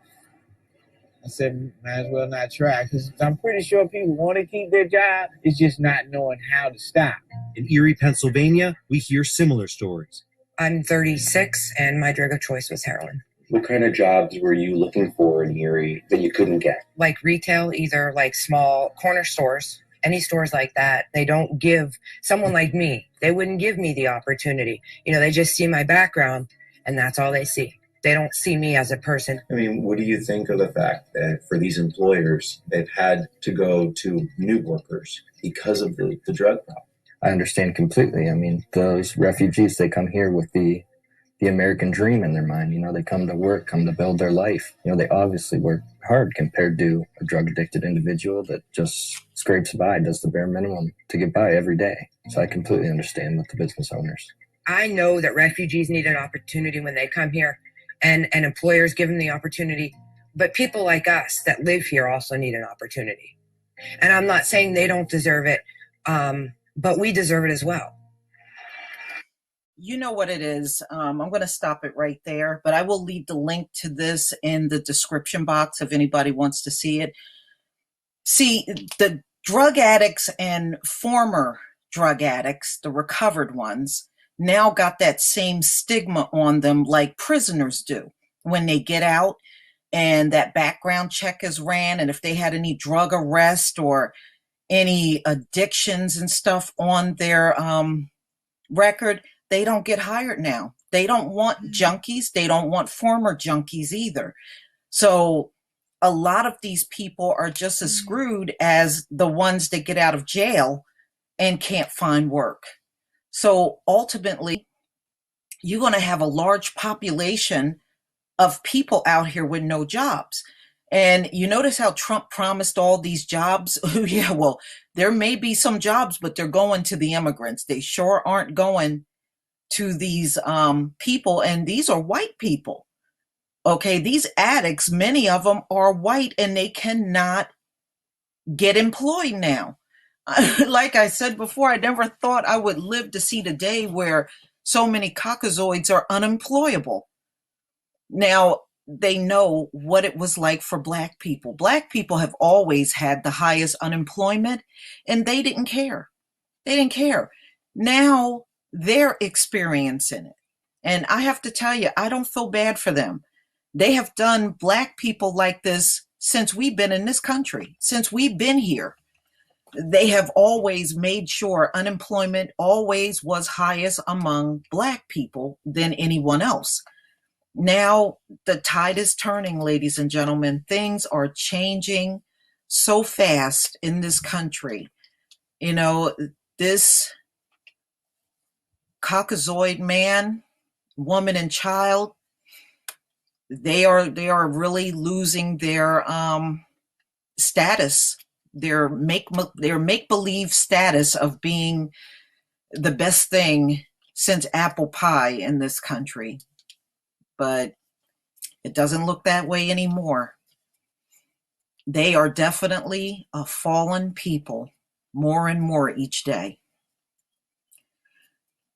I said, might as well not try, because I'm pretty sure people want to keep their job. It's just not knowing how to stop. In Erie, Pennsylvania, we hear similar stories. I'm 36, and my drug of choice was heroin. What kind of jobs were you looking for in Erie that you couldn't get? Like retail, either like small corner stores, any stores like that. They don't give someone like me, they wouldn't give me the opportunity. You know, they just see my background, and that's all they see. They don't see me as a person. I mean, what do you think of the fact that for these employers, they've had to go to new workers because of the drug problem? I understand completely. I mean, those refugees, they come here with the American dream in their mind. You know, they come to work, come to build their life. You know, they obviously work hard compared to a drug-addicted individual that just scrapes by, does the bare minimum to get by every day. So I completely understand with the business owners. I know that refugees need an opportunity when they come here, and employers give them the opportunity. But people like us that live here also need an opportunity. And I'm not saying they don't deserve it, but we deserve it as well. You know what it is. I'm going to stop it right there, but I will leave the link to this in the description box if anybody wants to see it. See, the drug addicts and former drug addicts, the recovered ones, now got that same stigma on them like prisoners do when they get out and that background check is ran. And if they had any drug arrest or any addictions and stuff on their record, they don't get hired now. They don't want junkies. They don't want former junkies either. So a lot of these people are just as screwed as the ones that get out of jail and can't find work. So ultimately, you're going to have a large population of people out here with no jobs. And you notice how Trump promised all these jobs? Yeah, well, there may be some jobs, but they're going to the immigrants. They sure aren't going to these people. And these are white people. Okay, these addicts, many of them are white and they cannot get employed now. Like I said before, I never thought I would live to see the day where so many Caucasoids are unemployable. Now, they know what it was like for Black people. Black people have always had the highest unemployment, and they didn't care. They didn't care. Now they're experiencing it. And I have to tell you, I don't feel bad for them. They have done Black people like this since we've been in this country, since we've been here. They have always made sure unemployment always was highest among Black people than anyone else. Now the tide is turning, ladies and gentlemen. Things are changing so fast in this country. You know, this Caucasoid man, woman, and child, they are really losing their status, their make-believe status of being the best thing since apple pie in this country. But it doesn't look that way anymore. They are definitely a fallen people, more and more each day.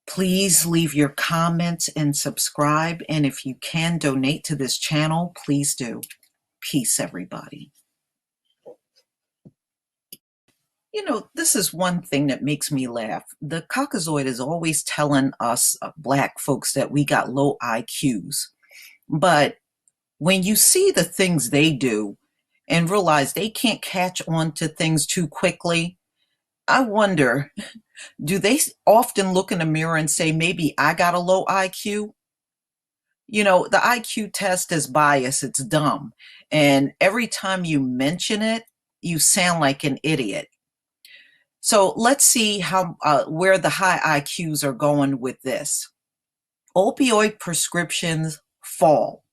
Please leave your comments and subscribe. And if you can donate to this channel, please do. Peace, everybody. You know, this is one thing that makes me laugh. The Caucasoid is always telling us Black folks that we got low IQs. But when you see the things they do and realize they can't catch on to things too quickly, I wonder, do they often look in the mirror and say, maybe I got a low IQ? You know, the IQ test is biased. It's dumb. And every time you mention it, you sound like an idiot. So let's see how where the high IQs are going with this. Opioid prescriptions fall,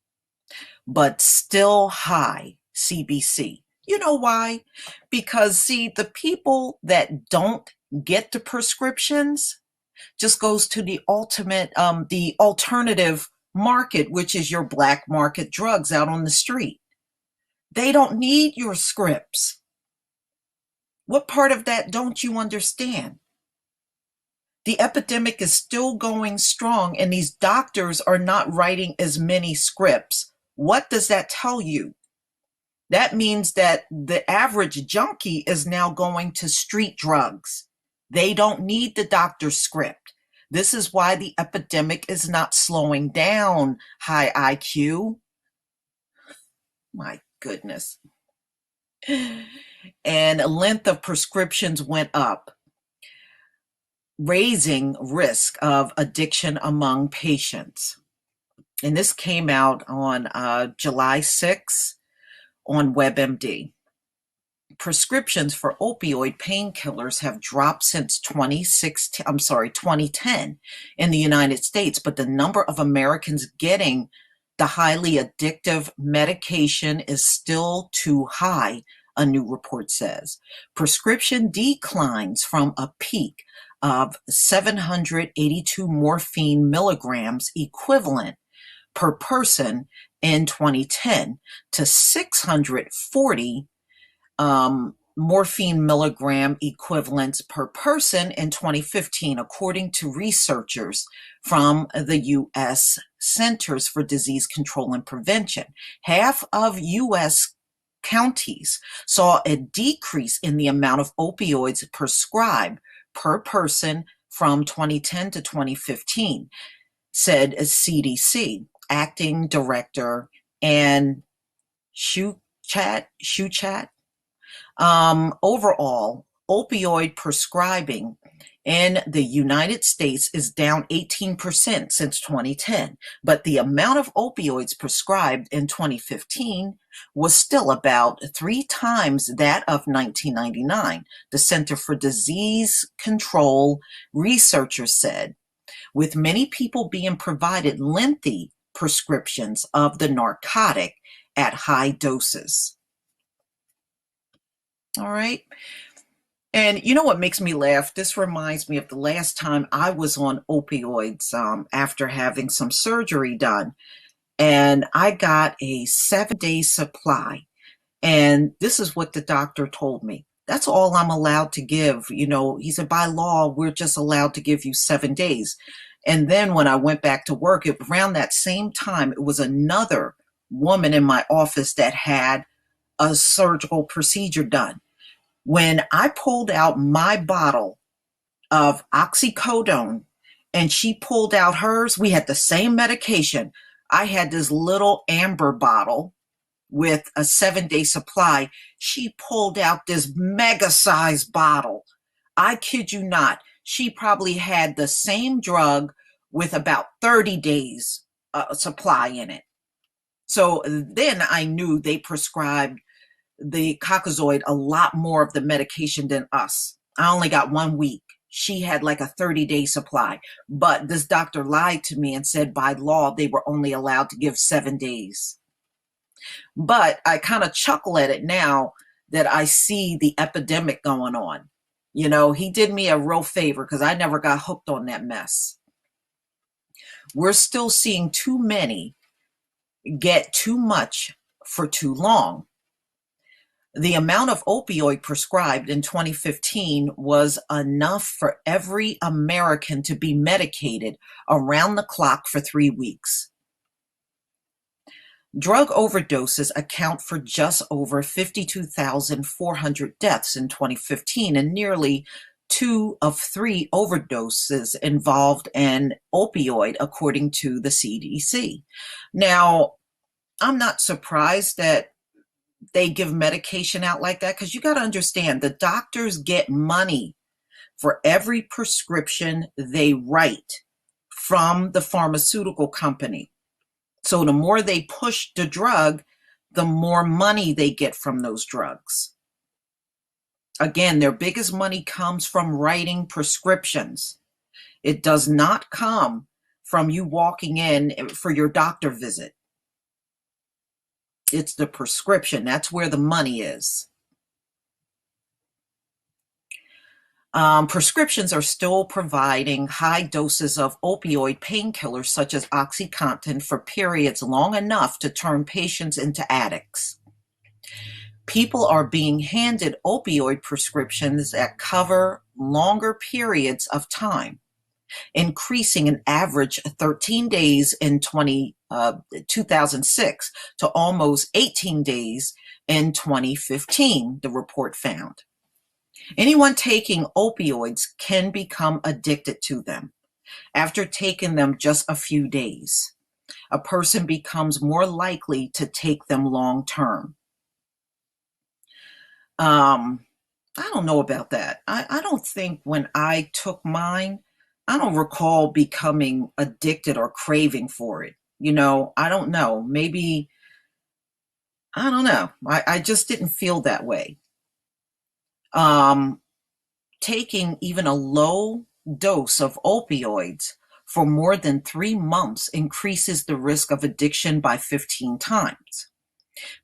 but still high, CBC. You know why? Because, see, the people that don't get the prescriptions just goes to the the alternative market, which is your black market drugs out on the street. They don't need your scripts. What part of that don't you understand? The epidemic is still going strong, and these doctors are not writing as many scripts. What does that tell you? That means that the average junkie is now going to street drugs. They don't need the doctor's script. This is why the epidemic is not slowing down, high IQ. My goodness. And length of prescriptions went up, raising risk of addiction among patients. And this came out on July 6th on WebMD. Prescriptions for opioid painkillers have dropped since 2010 in the United States, but the number of Americans getting the highly addictive medication is still too high, a new report says. Prescription declines from a peak of 782 morphine milligrams equivalent per person in 2010 to 640 morphine milligram equivalents per person in 2015, according to researchers from the U.S. Centers for Disease Control and Prevention. Half of U.S. counties saw a decrease in the amount of opioids prescribed per person from 2010 to 2015, said CDC acting director Ann Schuchat. Overall, opioid prescribing in the United States is down 18% since 2010, but the amount of opioids prescribed in 2015 was still about 3 times that of 1999, the Center for Disease Control researchers said, with many people being provided lengthy prescriptions of the narcotic at high doses. All right. And you know what makes me laugh? This reminds me of the last time I was on opioids after having some surgery done. And I got a 7-day supply. And this is what the doctor told me. That's all I'm allowed to give. You know, he said, by law, we're just allowed to give you 7 days. And then when I went back to work, around that same time, it was another woman in my office that had a surgical procedure done. When I pulled out my bottle of oxycodone and she pulled out hers, we had the same medication. I had this little amber bottle with a 7-day supply. She pulled out this mega-sized bottle. I kid you not. She probably had the same drug with about 30 days supply in it. So then I knew they prescribed the Cockazoid a lot more of the medication than us. I only got 1 week. She had like a 30-day supply. But this doctor lied to me and said by law they were only allowed to give 7 days. But I kind of chuckle at it now that I see the epidemic going on. You know, he did me a real favor because I never got hooked on that mess. We're still seeing too many get too much for too long. The amount of opioid prescribed in 2015 was enough for every American to be medicated around the clock for 3 weeks. Drug overdoses account for just over 52,400 deaths in 2015, and nearly 2 of 3 overdoses involved an opioid, according to the CDC. Now, I'm not surprised that they give medication out like that, because you got to understand the doctors get money for every prescription they write from the pharmaceutical company. So the more they push the drug, the more money they get from those drugs. Again, their biggest money comes from writing prescriptions. It does not come from you walking in for your doctor visit. It's the prescription. That's where the money is. Prescriptions are still providing high doses of opioid painkillers such as OxyContin for periods long enough to turn patients into addicts. People are being handed opioid prescriptions that cover longer periods of time, increasing an average 13 days in 2006 to almost 18 days in 2015, the report found. Anyone taking opioids can become addicted to them after taking them just a few days. A person becomes more likely to take them long term. I don't know about that. I don't think when I took mine, I don't recall becoming addicted or craving for it. I don't know. Maybe, I don't know. I just didn't feel that way. Taking even a low dose of opioids for more than 3 months increases the risk of addiction by 15 times.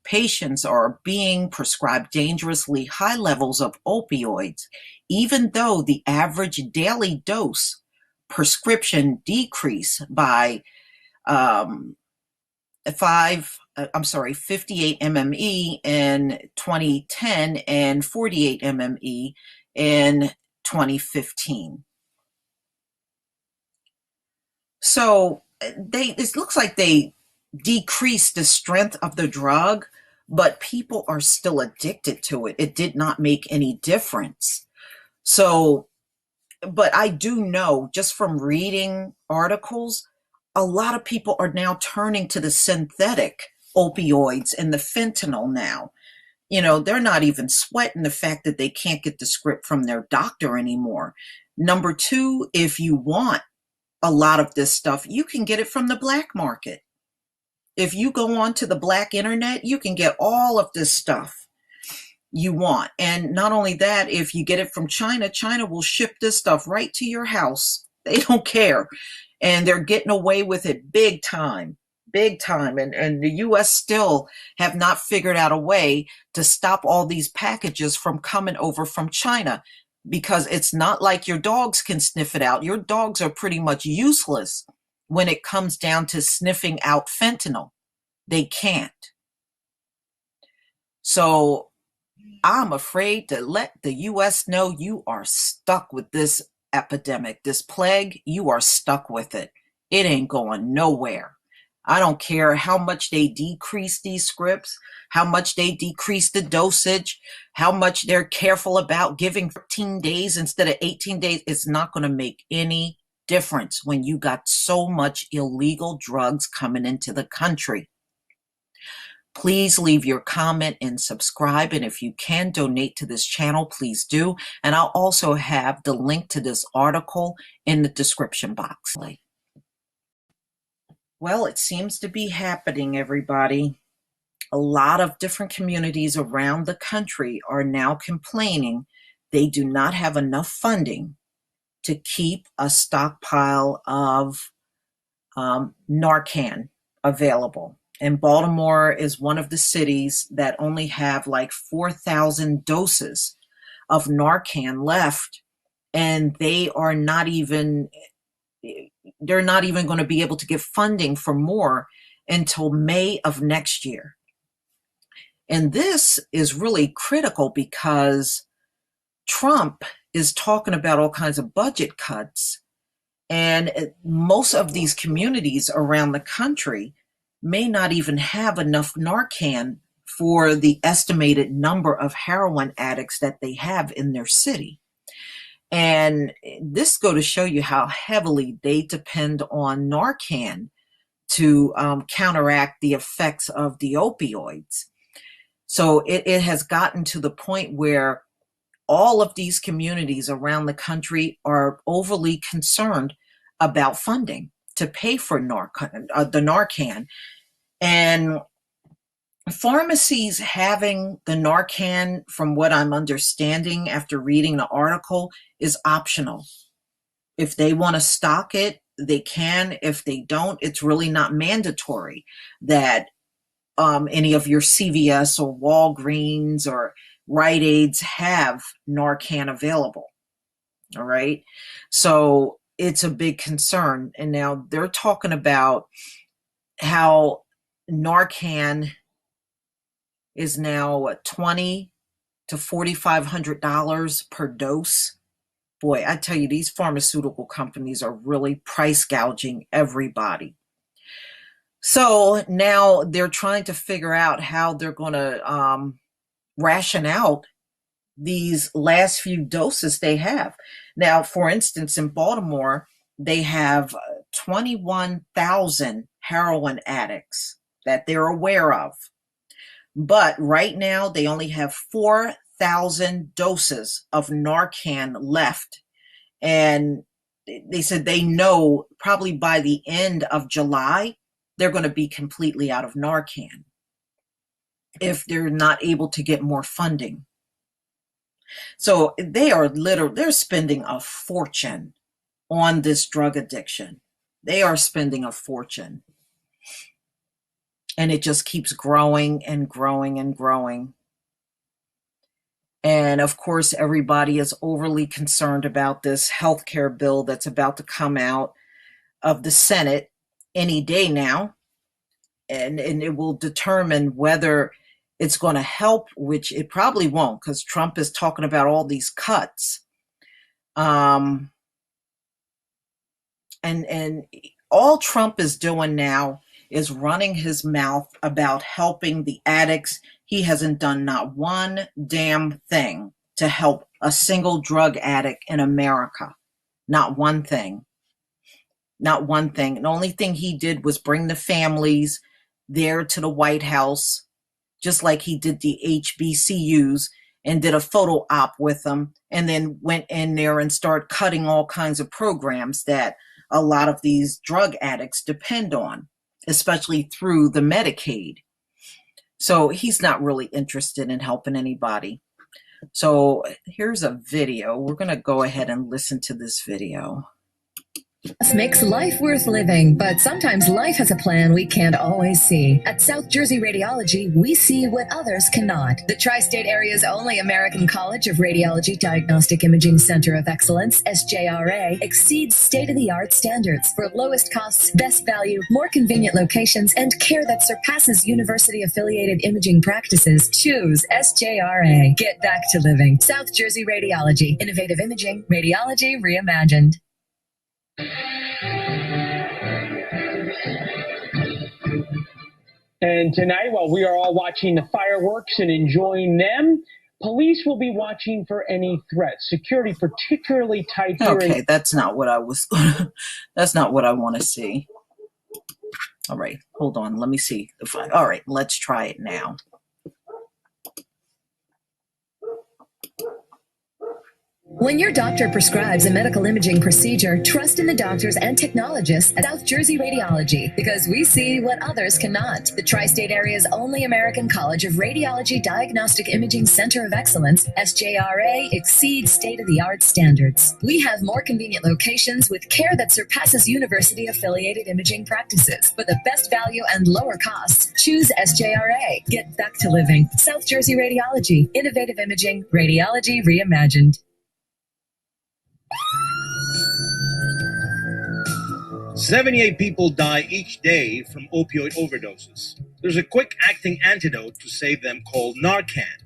Patients are being prescribed dangerously high levels of opioids, even though the average daily dose prescription decrease by 58 MME in 2010 and 48 MME in 2015. So it looks like they decreased the strength of the drug, but people are still addicted to it. It did not make any difference. So, but I do know just from reading articles, a lot of people are now turning to the synthetic opioids and the fentanyl now. They're not even sweating the fact that they can't get the script from their doctor anymore. Number two, if you want a lot of this stuff, you can get it from the black market. If you go onto the black internet, you can get all of this stuff you want. And not only that, if you get it from China, China will ship this stuff right to your house. They don't care. And they're getting away with it big time. And the US still have not figured out a way to stop all these packages from coming over from China, because it's not like your dogs can sniff it out. Your dogs are pretty much useless when it comes down to sniffing out fentanyl. They can't. So I'm afraid to let the US know you are stuck with this epidemic, this plague. You are stuck with it. It ain't going nowhere. I don't care how much they decrease these scripts, how much they decrease the dosage, how much they're careful about giving 13 days instead of 18 days. It's not going to make any difference when you got so much illegal drugs coming into the country. Please leave your comment and subscribe. And if you can donate to this channel, please do. And I'll also have the link to this article in the description box. Well, it seems to be happening, everybody. A lot of different communities around the country are now complaining they do not have enough funding to keep a stockpile of Narcan available. And Baltimore is one of the cities that only have like 4,000 doses of Narcan left, and they're not even going to be able to get funding for more until May of next year. And this is really critical because Trump is talking about all kinds of budget cuts, and most of these communities around the country may not even have enough Narcan for the estimated number of heroin addicts that they have in their city. And this goes to show you how heavily they depend on Narcan to counteract the effects of the opioids. So it has gotten to the point where all of these communities around the country are overly concerned about funding to pay for the Narcan. And pharmacies having the Narcan, from what I'm understanding after reading the article, is optional. If they want to stock it, they can. If they don't, it's really not mandatory that any of your CVS or Walgreens or Rite Aids have Narcan available. All right. So it's a big concern. And now they're talking about how Narcan is now $20 to $4,500 per dose. Boy, I tell you, these pharmaceutical companies are really price gouging everybody. So now they're trying to figure out how they're going to ration out these last few doses they have. Now, for instance, in Baltimore, they have 21,000 heroin addicts that they're aware of. But right now, they only have 4,000 doses of Narcan left. And they said they know probably by the end of July, they're going to be completely out of Narcan if they're not able to get more funding. So they're spending a fortune on this drug addiction. They are spending a fortune. And it just keeps growing and growing and growing. And of course, everybody is overly concerned about this healthcare bill that's about to come out of the Senate any day now. And it will determine whether it's going to help, which it probably won't, because Trump is talking about all these cuts. And all Trump is doing now is running his mouth about helping the addicts. He hasn't done not one damn thing to help a single drug addict in America. Not one thing. Not one thing. The only thing he did was bring the families there to the White House, just like he did the HBCUs, and did a photo op with them, and then went in there and started cutting all kinds of programs that a lot of these drug addicts depend on, especially through the Medicaid. So he's not really interested in helping anybody. So here's a video. We're going to go ahead and listen to this video. Makes life worth living, but sometimes life has a plan we can't always see. At South Jersey Radiology, we see what others cannot. The tri-state area's only American College of Radiology Diagnostic Imaging Center of Excellence, SJRA, exceeds state-of-the-art standards for lowest costs, best value, more convenient locations, and care that surpasses university-affiliated imaging practices. Choose SJRA. Get back to living. South Jersey Radiology. Innovative imaging. Radiology reimagined. And tonight, while we are all watching the fireworks and enjoying them, police will be watching for any threats. Security particularly tight here. Okay, that's not what I was. That's not what I want to see. All right, hold on. Let me see. All right, let's try it now. When your doctor prescribes a medical imaging procedure, trust in the doctors and technologists at South Jersey Radiology, because we see what others cannot. The tri-state area's only American College of Radiology Diagnostic Imaging Center of Excellence, SJRA, exceeds state-of-the-art standards. We have more convenient locations with care that surpasses university-affiliated imaging practices. For the best value and lower costs, choose SJRA. Get back to living. South Jersey Radiology. Innovative imaging. Radiology reimagined. 78 people die each day from opioid overdoses. There's a quick-acting antidote to save them called Narcan.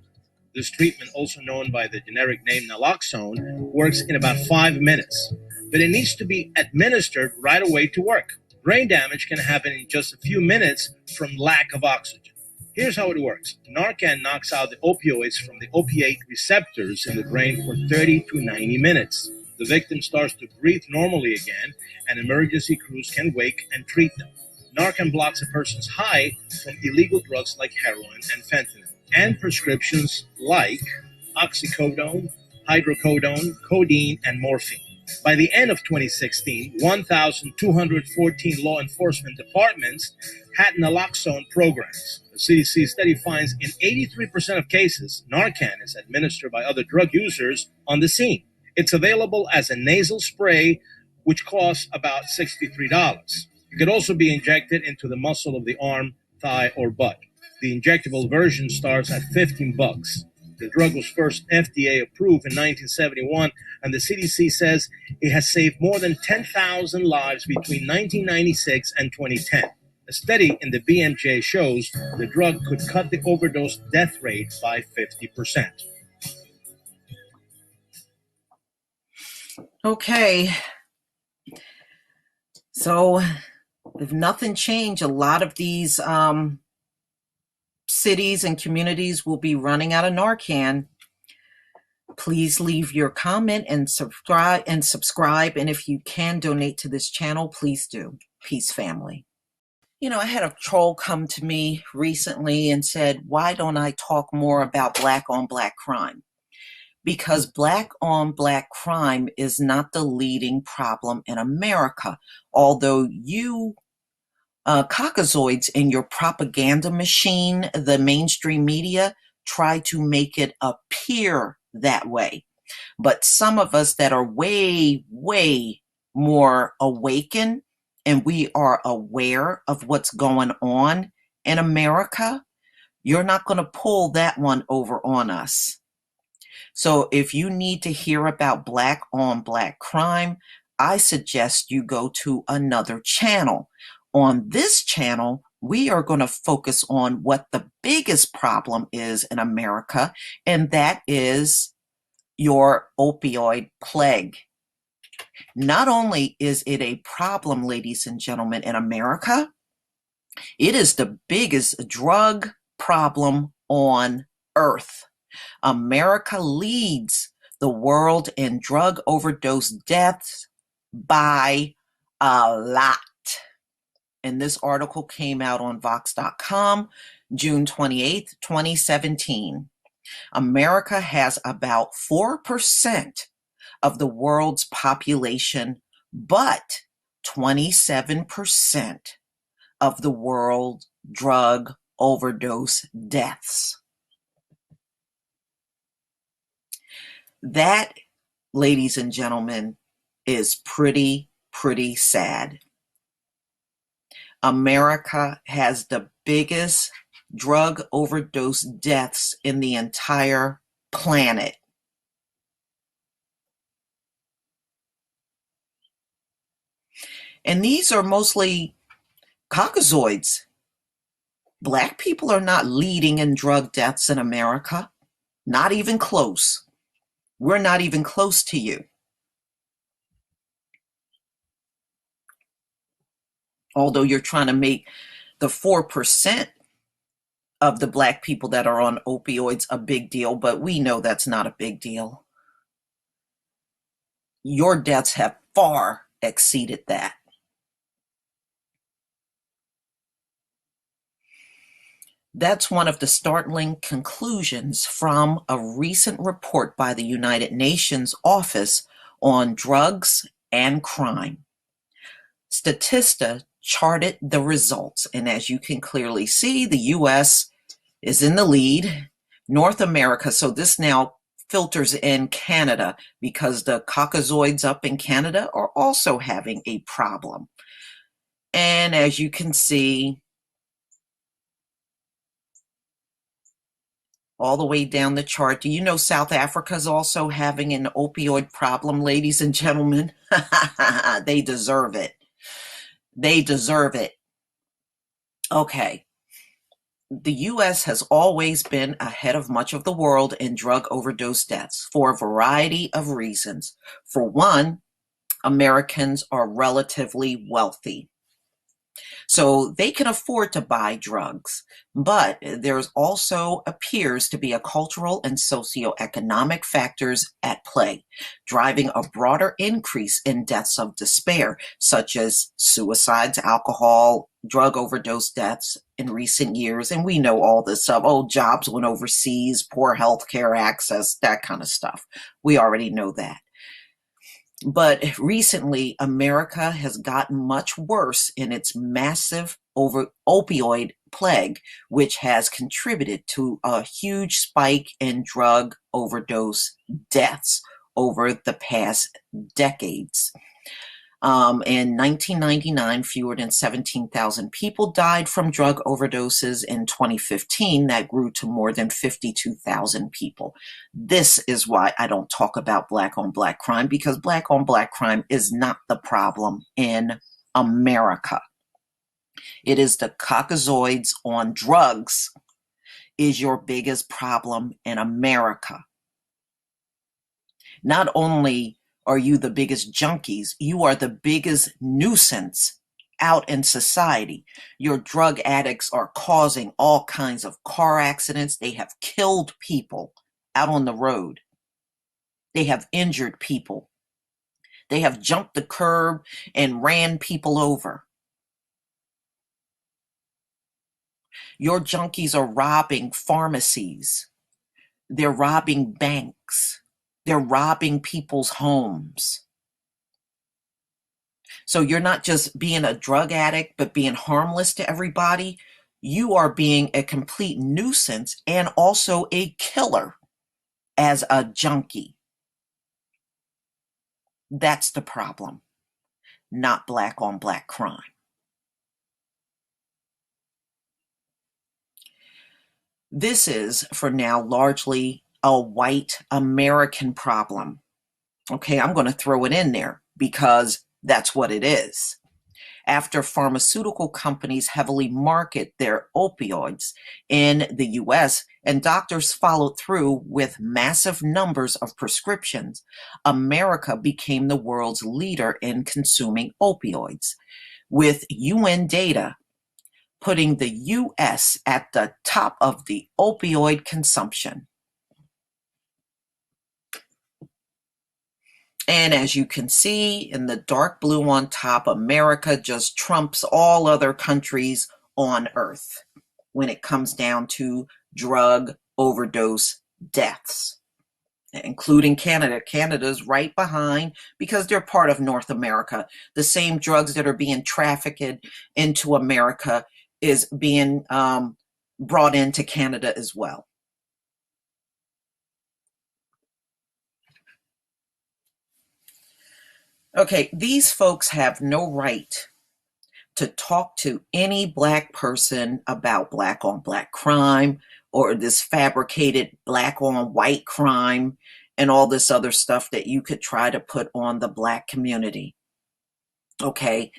This treatment, also known by the generic name naloxone, works in about 5 minutes. But it needs to be administered right away to work. Brain damage can happen in just a few minutes from lack of oxygen. Here's how it works. Narcan knocks out the opioids from the opiate receptors in the brain for 30 to 90 minutes. The victim starts to breathe normally again, and emergency crews can wake and treat them. Narcan blocks a person's high from illegal drugs like heroin and fentanyl, and prescriptions like oxycodone, hydrocodone, codeine, and morphine. By the end of 2016, 1,214 law enforcement departments had naloxone programs. The CDC study finds in 83% of cases, Narcan is administered by other drug users on the scene. It's available as a nasal spray which costs about $63. It could also be injected into the muscle of the arm, thigh, or butt. The injectable version starts at $15. The drug was first FDA approved in 1971, and the CDC says it has saved more than 10,000 lives between 1996 and 2010. A study in the BMJ shows the drug could cut the overdose death rate by 50%. Okay. So if nothing changed, a lot of these cities and communities will be running out of Narcan. Please leave your comment and subscribe. And if you can donate to this channel, please do. Peace, family. You know, I had a troll come to me recently and said, why don't I talk more about black on black crime? Because black on black crime is not the leading problem in America. Although you caucasoids in your propaganda machine, the mainstream media, try to make it appear that way. But some of us that are way, way more awakened and we are aware of what's going on in America, you're not going to pull that one over on us. So if you need to hear about black on black crime, I suggest you go to another channel. On this channel, we are going to focus on what the biggest problem is in America, and that is your opioid plague. Not only is it a problem, ladies and gentlemen, in America, it is the biggest drug problem on earth. America leads the world in drug overdose deaths by a lot. And this article came out on Vox.com, June 28th, 2017. America has about 4% of the world's population, but 27% of the world drug overdose deaths. That, ladies and gentlemen, is pretty sad. America has the biggest drug overdose deaths in the entire planet. And these are mostly caucasoids. Black people are not leading in drug deaths in America. Not even close. We're not even close to you. Although you're trying to make the 4% of the black people that are on opioids a big deal, but we know that's not a big deal. Your deaths have far exceeded that. That's one of the startling conclusions from a recent report by the United Nations Office on Drugs and Crime. Statista charted the results, and as you can clearly see, the U.S. is in the lead. North America, so this now filters in Canada because the caucasoids up in Canada are also having a problem. And as you can see, all the way down the chart, do you know South Africa is also having an opioid problem, ladies and gentlemen? They deserve it. They deserve it. Okay. The U.S. has always been ahead of much of the world in drug overdose deaths for a variety of reasons. For one, Americans are relatively wealthy, so they can afford to buy drugs. But there also appears to be a cultural and socioeconomic factors at play, driving a broader increase in deaths of despair, such as suicides, alcohol, drug overdose deaths in recent years. And we know all this stuff. Oh, jobs went overseas, poor healthcare access, that kind of stuff. We already know that. But recently, America has gotten much worse in its massive opioid plague, which has contributed to a huge spike in drug overdose deaths over the past decades. In 1999, fewer than 17,000 people died from drug overdoses. In 2015, that grew to more than 52,000 people. This is why I don't talk about black-on-black crime, because black-on-black crime is not the problem in America. It is the Caucasoids on drugs is your biggest problem in America. Not only are you the biggest junkies, you are the biggest nuisance out in society. Your drug addicts are causing all kinds of car accidents. They have killed people out on the road. They have injured people. They have jumped the curb and ran people over. Your junkies are robbing pharmacies. They're robbing banks. They're robbing people's homes. So you're not just being a drug addict, but being harmless to everybody. You are being a complete nuisance and also a killer as a junkie. That's the problem, not black-on-black crime. This is, for now, largely a white American problem. Okay, I'm going to throw it in there because that's what it is. After pharmaceutical companies heavily market their opioids in the US and doctors followed through with massive numbers of prescriptions, America became the world's leader in consuming opioids, with UN data putting the US at the top of the opioid consumption. And as you can see in the dark blue on top, America just trumps all other countries on earth when it comes down to drug overdose deaths, including Canada. Canada's right behind because they're part of North America. The same drugs that are being trafficked into America is being brought into Canada as well. Okay, these folks have no right to talk to any black person about black-on-black crime or this fabricated black-on-white crime and all this other stuff that you could try to put on the black community. Okay,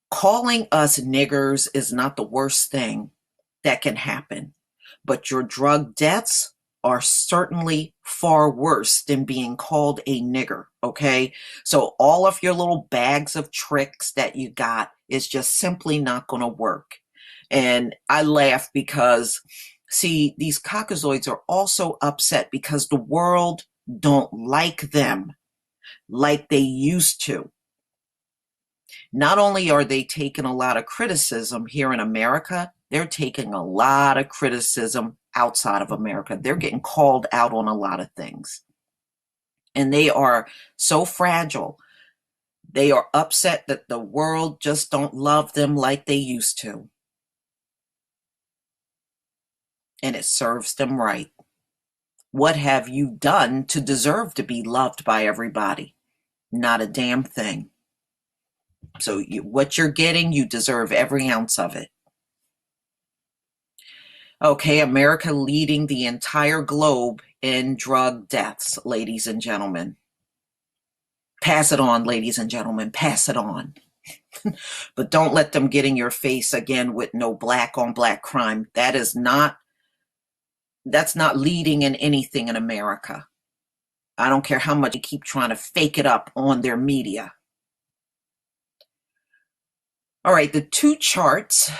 calling us niggers is not the worst thing that can happen, but your drug deaths are certainly far worse than being called a nigger, okay? So all of your little bags of tricks that you got is just simply not going to work. And I laugh because, see, these Caucasoids are also upset because the world don't like them like they used to. Not only are they taking a lot of criticism here in America, they're taking a lot of criticism outside of America. They're getting called out on a lot of things. And they are so fragile. They are upset that the world just don't love them like they used to. And it serves them right. What have you done to deserve to be loved by everybody? Not a damn thing. So what you're getting, you deserve every ounce of it. Okay, America leading the entire globe in drug deaths, ladies and gentlemen. Pass it on, ladies and gentlemen, pass it on. But don't let them get in your face again with no black-on-black crime. That's not leading in anything in America. I don't care how much they keep trying to fake it up on their media. All right, the two charts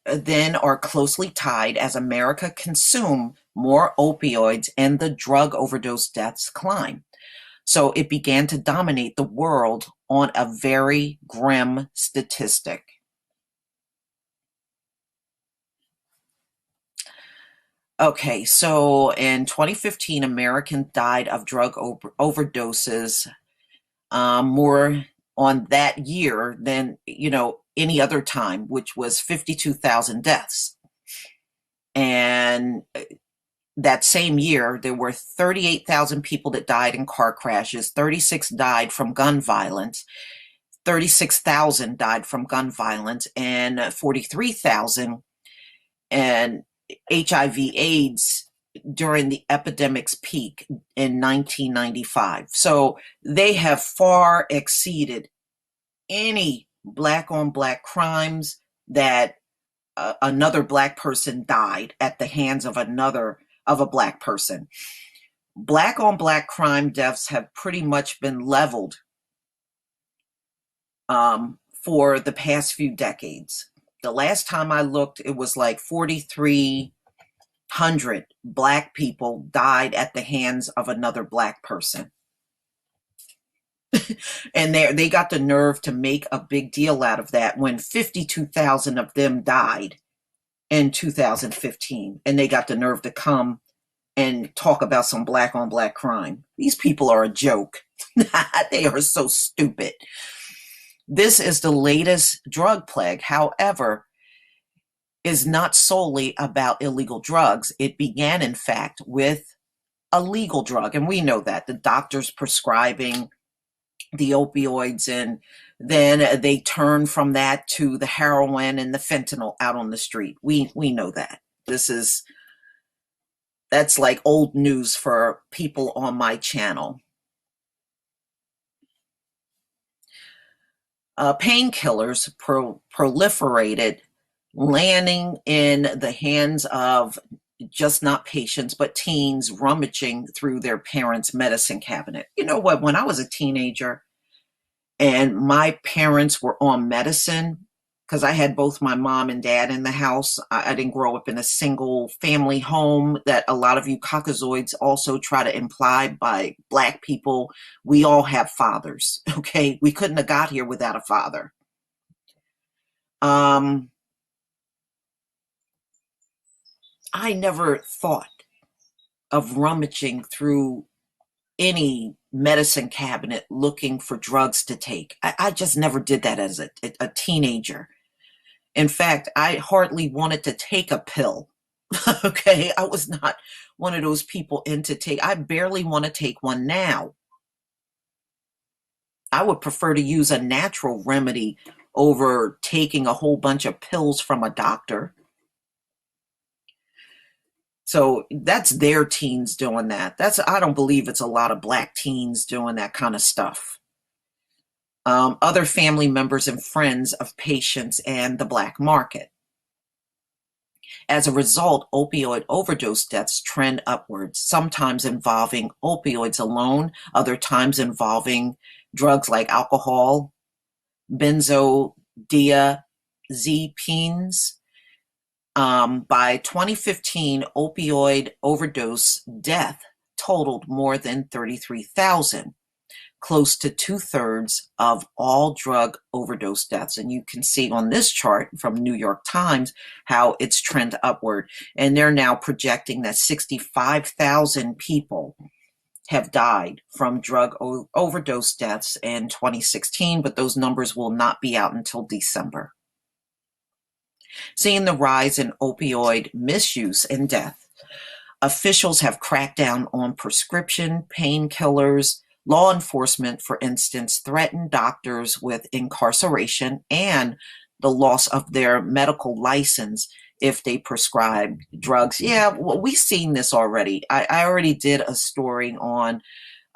then are closely tied as America consumed more opioids and the drug overdose deaths climb. So it began to dominate the world on a very grim statistic. Okay, so in 2015, Americans died of drug overdoses more on that year than, any other time, which was 52,000 deaths. And that same year, there were 38,000 people that died in car crashes, 36 died from gun violence, 36,000 died from gun violence, and 43,000 and HIV/AIDS during the epidemic's peak in 1995. So they have far exceeded any black on black crimes that another black person died at the hands of a black person. Black on black crime deaths have pretty much been leveled for the past few decades. The last time I looked, it was like 4,300 black people died at the hands of another black person. And they got the nerve to make a big deal out of that when 52,000 of them died in 2015. And they got the nerve to come and talk about some black on black crime. These people are a joke. They are so stupid. This is the latest drug plague, however, is not solely about illegal drugs. It began, in fact, with a legal drug. And we know that the doctors prescribing the opioids, and then they turn from that to the heroin and the fentanyl out on the street. We know that. That's like old news for people on my channel. Painkillers proliferated, landing in the hands of just not patients, but teens rummaging through their parents' medicine cabinet. You know what? When I was a teenager and my parents were on medicine, because I had both my mom and dad in the house. I didn't grow up in a single family home that a lot of you caucasoids also try to imply by black people. We all have fathers, okay? We couldn't have got here without a father. I never thought of rummaging through any medicine cabinet looking for drugs to take. I just never did that as a teenager. In fact, I hardly wanted to take a pill. Okay, I was not one of those people into take. I barely want to take one now. I would prefer to use a natural remedy over taking a whole bunch of pills from a doctor. So that's their teens doing that. I don't believe it's a lot of black teens doing that kind of stuff. Other family members and friends of patients and the black market. As a result, opioid overdose deaths trend upwards, sometimes involving opioids alone, other times involving drugs like alcohol, benzodiazepines. By 2015, opioid overdose death totaled more than 33,000. Close to 2/3 of all drug overdose deaths. And you can see on this chart from New York Times how it's trend upward. And they're now projecting that 65,000 people have died from drug overdose deaths in 2016, but those numbers will not be out until December. Seeing the rise in opioid misuse and death, officials have cracked down on prescription painkillers. Law enforcement, for instance, threatened doctors with incarceration and the loss of their medical license if they prescribe drugs. Yeah, well, we've seen this already. I already did a story on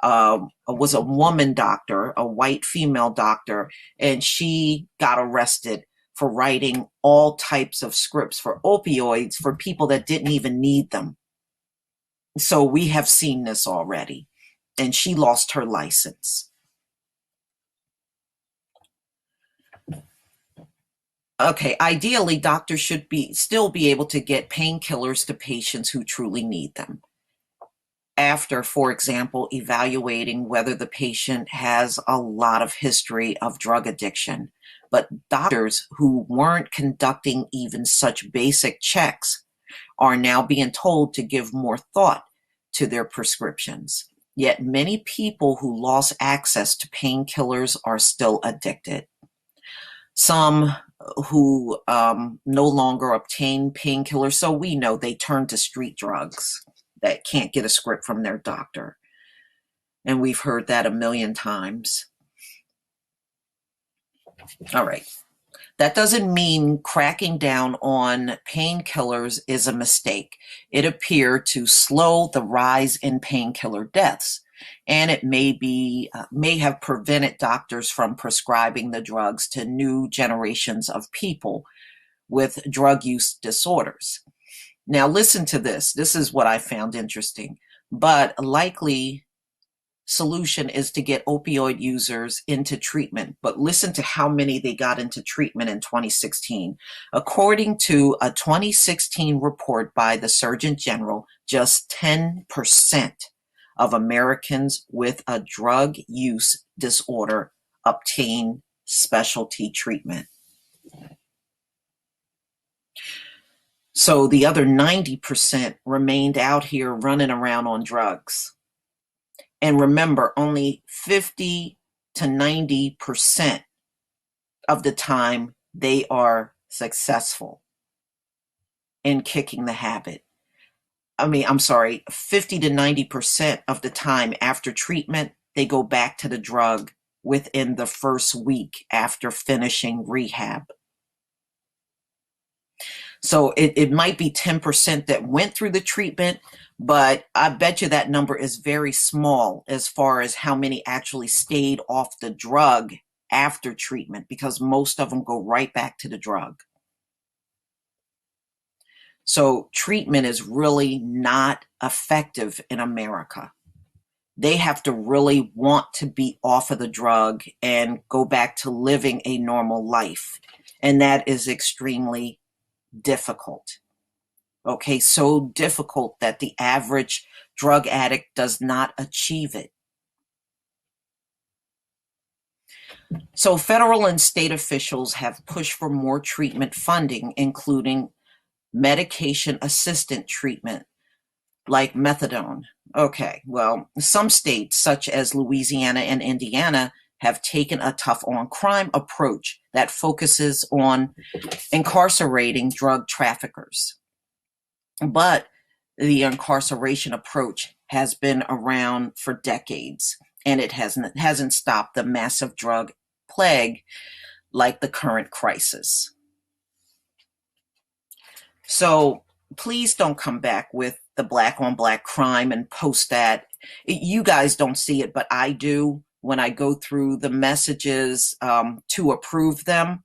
was a woman doctor, a white female doctor, and she got arrested for writing all types of scripts for opioids for people that didn't even need them. So we have seen this already. And she lost her license. Okay, ideally, doctors should still be able to get painkillers to patients who truly need them. After, for example, evaluating whether the patient has a lot of history of drug addiction. But doctors who weren't conducting even such basic checks are now being told to give more thought to their prescriptions. Yet many people who lost access to painkillers are still addicted. Some who no longer obtain painkillers, so we know they turn to street drugs that can't get a script from their doctor. And we've heard that a million times. All right. That doesn't mean cracking down on painkillers is a mistake. It appeared to slow the rise in painkiller deaths, and it may have prevented doctors from prescribing the drugs to new generations of people with drug use disorders. Now, listen to this. This is what I found interesting. But a likely solution is to get opioid users into treatment. But listen to how many they got into treatment in 2016. According to a 2016 report by the Surgeon General, just 10% of Americans with a drug use disorder obtain specialty treatment. So the other 90% remained out here running around on drugs. And remember, only 50 to 90% of the time they are successful in kicking the habit. I'm sorry, 50 to 90% of the time after treatment, they go back to the drug within the first week after finishing rehab. So it might be 10% that went through the treatment, but I bet you that number is very small as far as how many actually stayed off the drug after treatment, because most of them go right back to the drug. So treatment is really not effective in America. They have to really want to be off of the drug and go back to living a normal life. And that is extremely difficult. Okay, so difficult that the average drug addict does not achieve it. So federal and state officials have pushed for more treatment funding, including medication assistant treatment like methadone. Okay, well, some states such as Louisiana and Indiana have taken a tough on crime approach that focuses on incarcerating drug traffickers. But the incarceration approach has been around for decades, and it hasn't stopped the massive drug plague like the current crisis. So please don't come back with the black on black crime and post that. You guys don't see it, but I do when I go through the messages to approve them.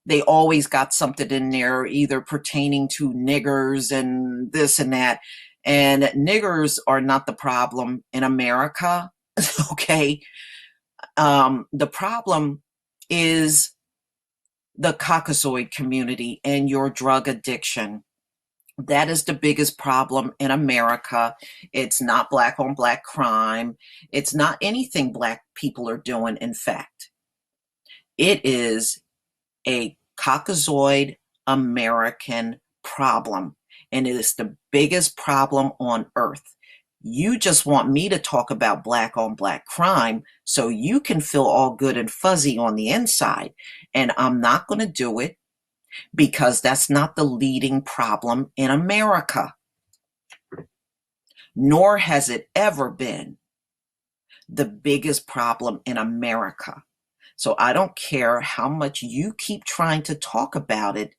They always got something in there, either pertaining to niggers and this and that. And niggers are not the problem in America, okay? The problem is the Caucasoid community and your drug addiction. That is the biggest problem in America. It's not black on black crime. It's not anything black people are doing, in fact. It is a Caucasoid American problem, and it is the biggest problem on earth. You just want me to talk about black on black crime so you can feel all good and fuzzy on the inside, and I'm not going to do it because that's not the leading problem in America, nor has it ever been the biggest problem in America. So I don't care how much you keep trying to talk about it,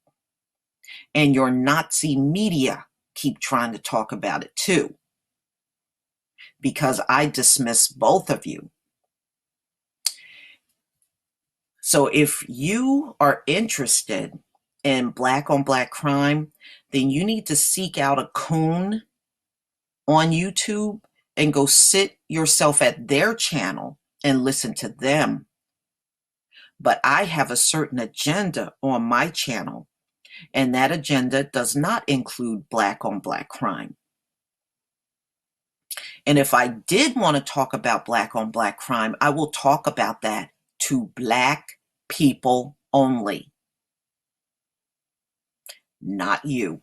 and your Nazi media keep trying to talk about it too, because I dismiss both of you. So if you are interested in black on black crime, then you need to seek out a coon on YouTube and go sit yourself at their channel and listen to them. But I have a certain agenda on my channel, and that agenda does not include black on black crime. And if I did want to talk about black on black crime, I will talk about that to black people only, not you.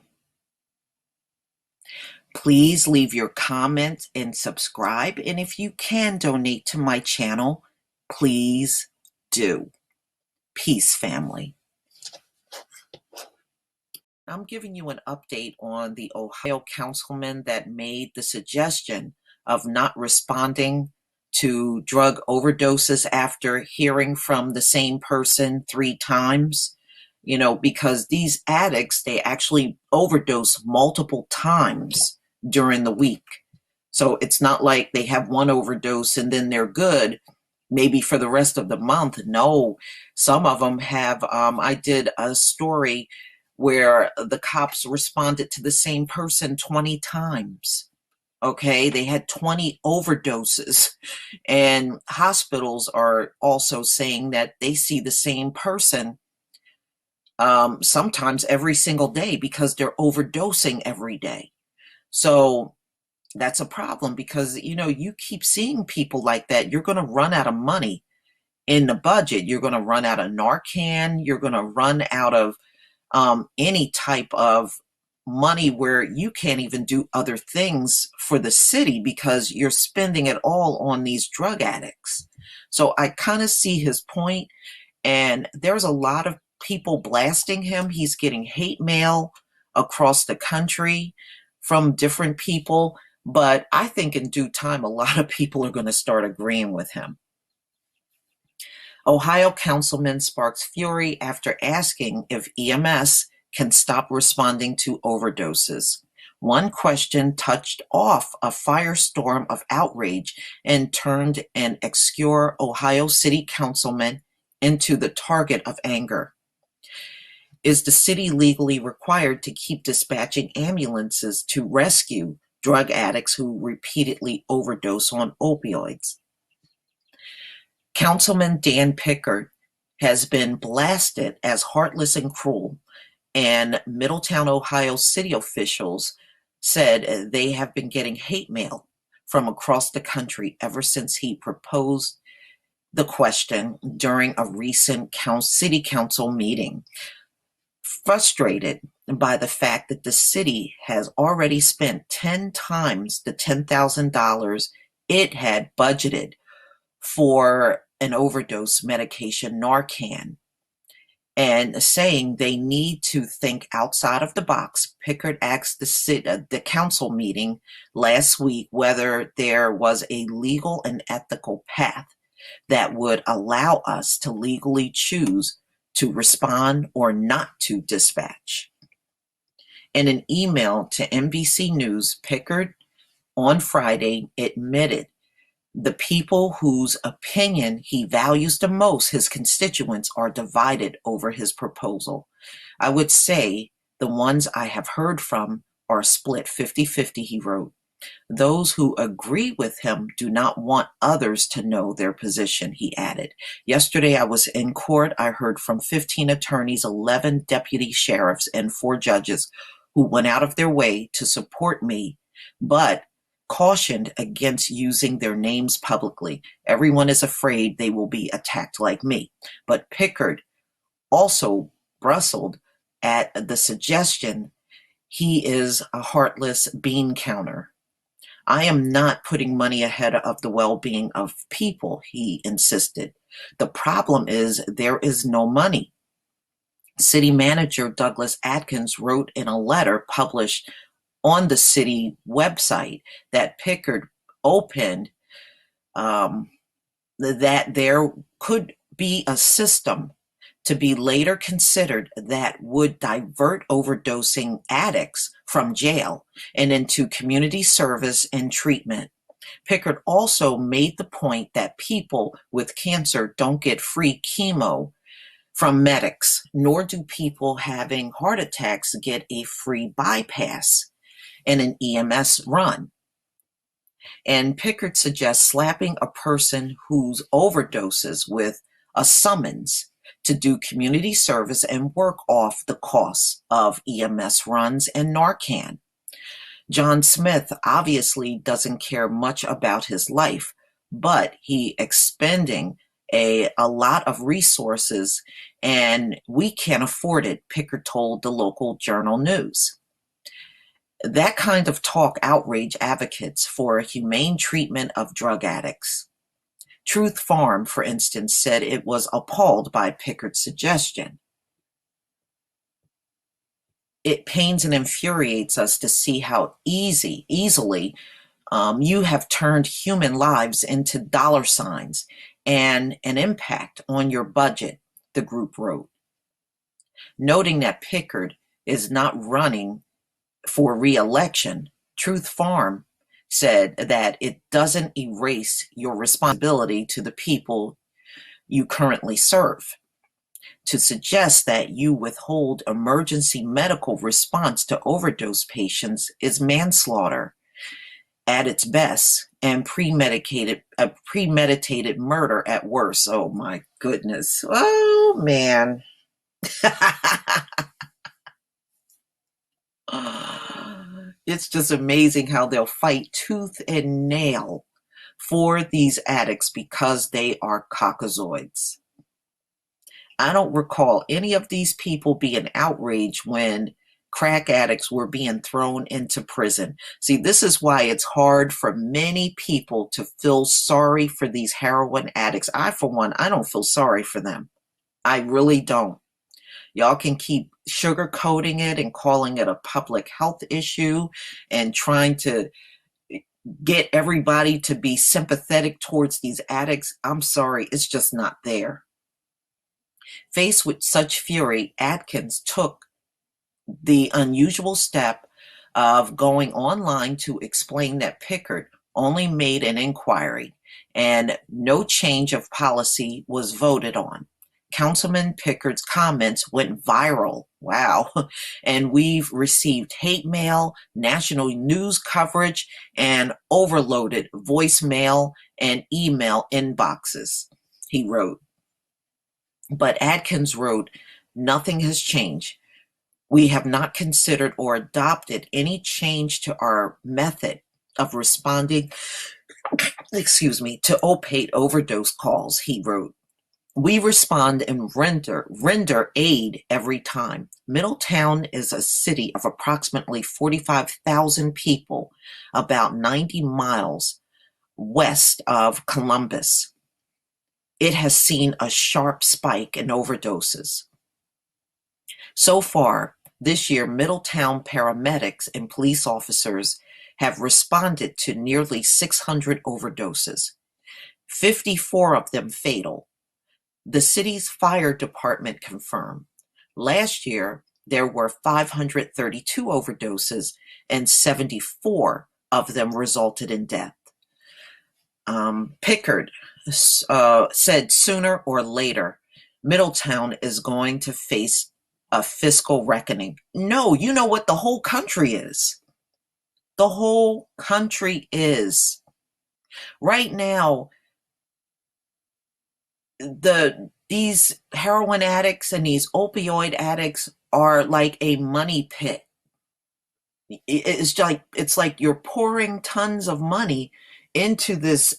Please leave your comments and subscribe. And if you can donate to my channel, please do. Peace, family. I'm giving you an update on the Ohio councilman that made the suggestion of not responding to drug overdoses after hearing from the same person 3 times, because these addicts, they actually overdose multiple times during the week. So it's not like they have one overdose and then they're good, maybe for the rest of the month. No, some of them have. I did a story where the cops responded to the same person 20 times. Okay, they had 20 overdoses, and hospitals are also saying that they see the same person sometimes every single day because they're overdosing every day. So that's a problem because, you keep seeing people like that, you're going to run out of money in the budget. You're going to run out of Narcan. You're going to run out of any type of money where you can't even do other things for the city because you're spending it all on these drug addicts. So I kind of see his point, and there's a lot of people blasting him. He's getting hate mail across the country from different people, but I think in due time, a lot of people are going to start agreeing with him. Ohio councilman sparks fury after asking if EMS can stop responding to overdoses. One question touched off a firestorm of outrage and turned an obscure Ohio City councilman into the target of anger. Is the city legally required to keep dispatching ambulances to rescue drug addicts who repeatedly overdose on opioids? Councilman Dan Pickard has been blasted as heartless and cruel, and Middletown, Ohio city officials said they have been getting hate mail from across the country ever since he proposed the question during a recent city council meeting. Frustrated by the fact that the city has already spent 10 times the $10,000 it had budgeted for an overdose medication, Narcan, and saying they need to think outside of the box. Pickard asked the council meeting last week whether there was a legal and ethical path that would allow us to legally choose to respond or not to dispatch. In an email to NBC News, Pickard on Friday admitted the people whose opinion he values the most, his constituents, are divided over his proposal. I would say the ones I have heard from are split 50-50, he wrote. Those who agree with him do not want others to know their position, he added. Yesterday I was in court. I heard from 15 attorneys, 11 deputy sheriffs, and 4 judges who went out of their way to support me, but cautioned against using their names publicly. Everyone is afraid they will be attacked like me. But Pickard also bristled at the suggestion he is a heartless bean counter. I am not putting money ahead of the well-being of people, he insisted. The problem is there is no money. City Manager Douglas Atkins wrote in a letter published on the city website that Pickard opened that there could be a system to be later considered that would divert overdosing addicts from jail and into community service and treatment. Pickard also made the point that people with cancer don't get free chemo from medics, nor do people having heart attacks get a free bypass in an EMS run. And Pickard suggests slapping a person who overdoses with a summons to do community service and work off the costs of EMS runs and Narcan. John Smith obviously doesn't care much about his life, but he expending a lot of resources, and we can't afford it, Pickard told the local Journal News. That kind of talk outrage advocates for a humane treatment of drug addicts. Truth Farm, for instance, said it was appalled by Pickard's suggestion. It pains and infuriates us to see how easily You have turned human lives into dollar signs and an impact on your budget, the group wrote, noting that Pickard is not running for re-election. Truth Farm said that it doesn't erase your responsibility to the people you currently serve. To suggest that you withhold emergency medical response to overdose patients is manslaughter at its best and premeditated murder at worst. Oh my goodness. Oh man. It's just amazing how they'll fight tooth and nail for these addicts because they are cockazoids. I don't recall any of these people being outraged when crack addicts were being thrown into prison. See, this is why it's hard for many people to feel sorry for these heroin addicts. I, for one, I don't feel sorry for them. I really don't. Y'all can keep sugarcoating it and calling it a public health issue and trying to get everybody to be sympathetic towards these addicts. I'm sorry, it's just not there. Faced with such fury, Atkins took the unusual step of going online to explain that Pickard only made an inquiry and no change of policy was voted on. Councilman Pickard's comments went viral. Wow. And we've received hate mail, national news coverage, and overloaded voicemail and email inboxes, he wrote. But Atkins wrote, nothing has changed. We have not considered or adopted any change to our method of responding, to opiate overdose calls, he wrote. We respond and render aid every time. Middletown is a city of approximately 45,000 people, about 90 miles west of Columbus. It has seen a sharp spike in overdoses. So far, this year, Middletown paramedics and police officers have responded to nearly 600 overdoses, 54 of them fatal. The city's fire department confirmed. Last year, there were 532 overdoses and 74 of them resulted in death. Pickard said sooner or later, Middletown is going to face a fiscal reckoning. No, you know what the whole country is. The whole country is. Right now, these heroin addicts and these opioid addicts are like a money pit. It's like you're pouring tons of money into this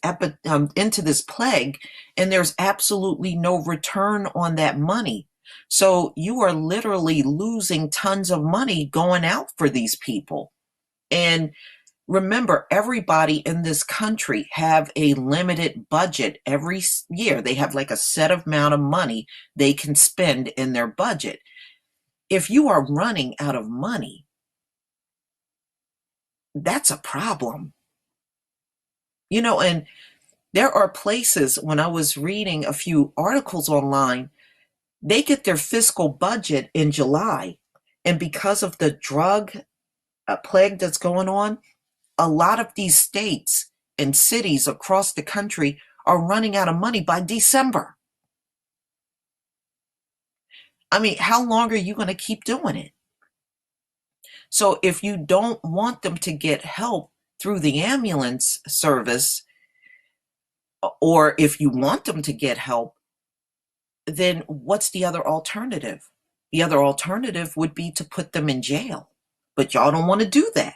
plague, and there's absolutely no return on that money. So you are literally losing tons of money going out for these people. And remember, everybody in this country have a limited budget every year. They have like a set amount of money they can spend in their budget. If you are running out of money, that's a problem. And there are places, when I was reading a few articles online, they get their fiscal budget in July. And because of the drug plague that's going on, a lot of these states and cities across the country are running out of money by December. I mean, how long are you going to keep doing it? So if you don't want them to get help through the ambulance service, or if you want them to get help, then what's the other alternative? The other alternative would be to put them in jail. But y'all don't want to do that.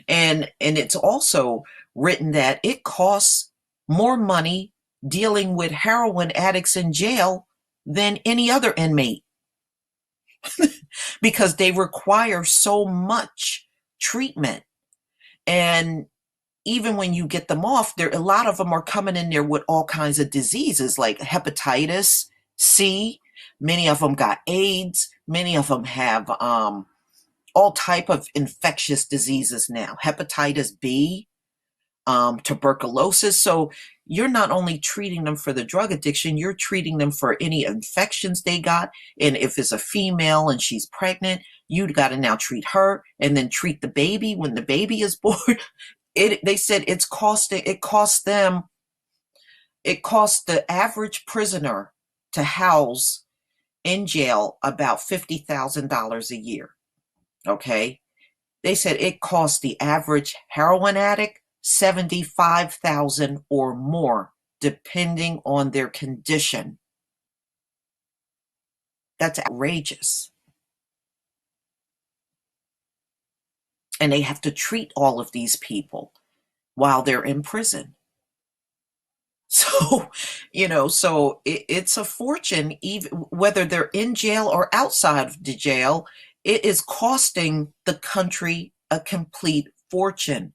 And it's also written that it costs more money dealing with heroin addicts in jail than any other inmate because they require so much treatment. And even when you get them off, a lot of them are coming in there with all kinds of diseases like hepatitis C. Many of them got AIDS. Many of them have all type of infectious diseases now. Hepatitis B. tuberculosis. So you're not only treating them for the drug addiction, you're treating them for any infections they got. And if it's a female and she's pregnant, you got to now treat her and then treat the baby when the baby is born. They said it costs the average prisoner to house in jail about $50,000 a year. Okay. They said it costs the average heroin addict $75,000 or more, depending on their condition. That's outrageous. And they have to treat all of these people while they're in prison. So, it's a fortune, even whether they're in jail or outside of the jail. It is costing the country a complete fortune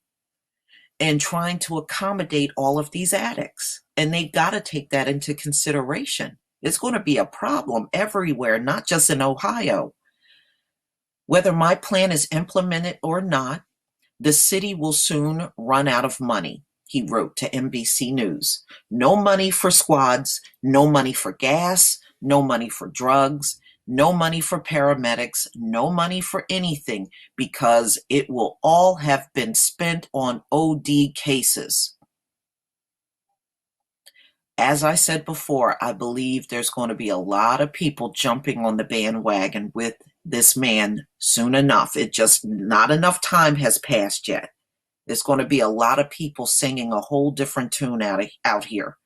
in trying to accommodate all of these addicts. And they've got to take that into consideration. It's going to be a problem everywhere, not just in Ohio. Whether my plan is implemented or not, the city will soon run out of money, he wrote to NBC News. No money for squads, no money for gas, no money for drugs, no money for paramedics, no money for anything, because it will all have been spent on OD cases. As I said before, I believe there's going to be a lot of people jumping on the bandwagon with this man soon enough. It just not enough time has passed yet. There's going to be a lot of people singing a whole different tune out here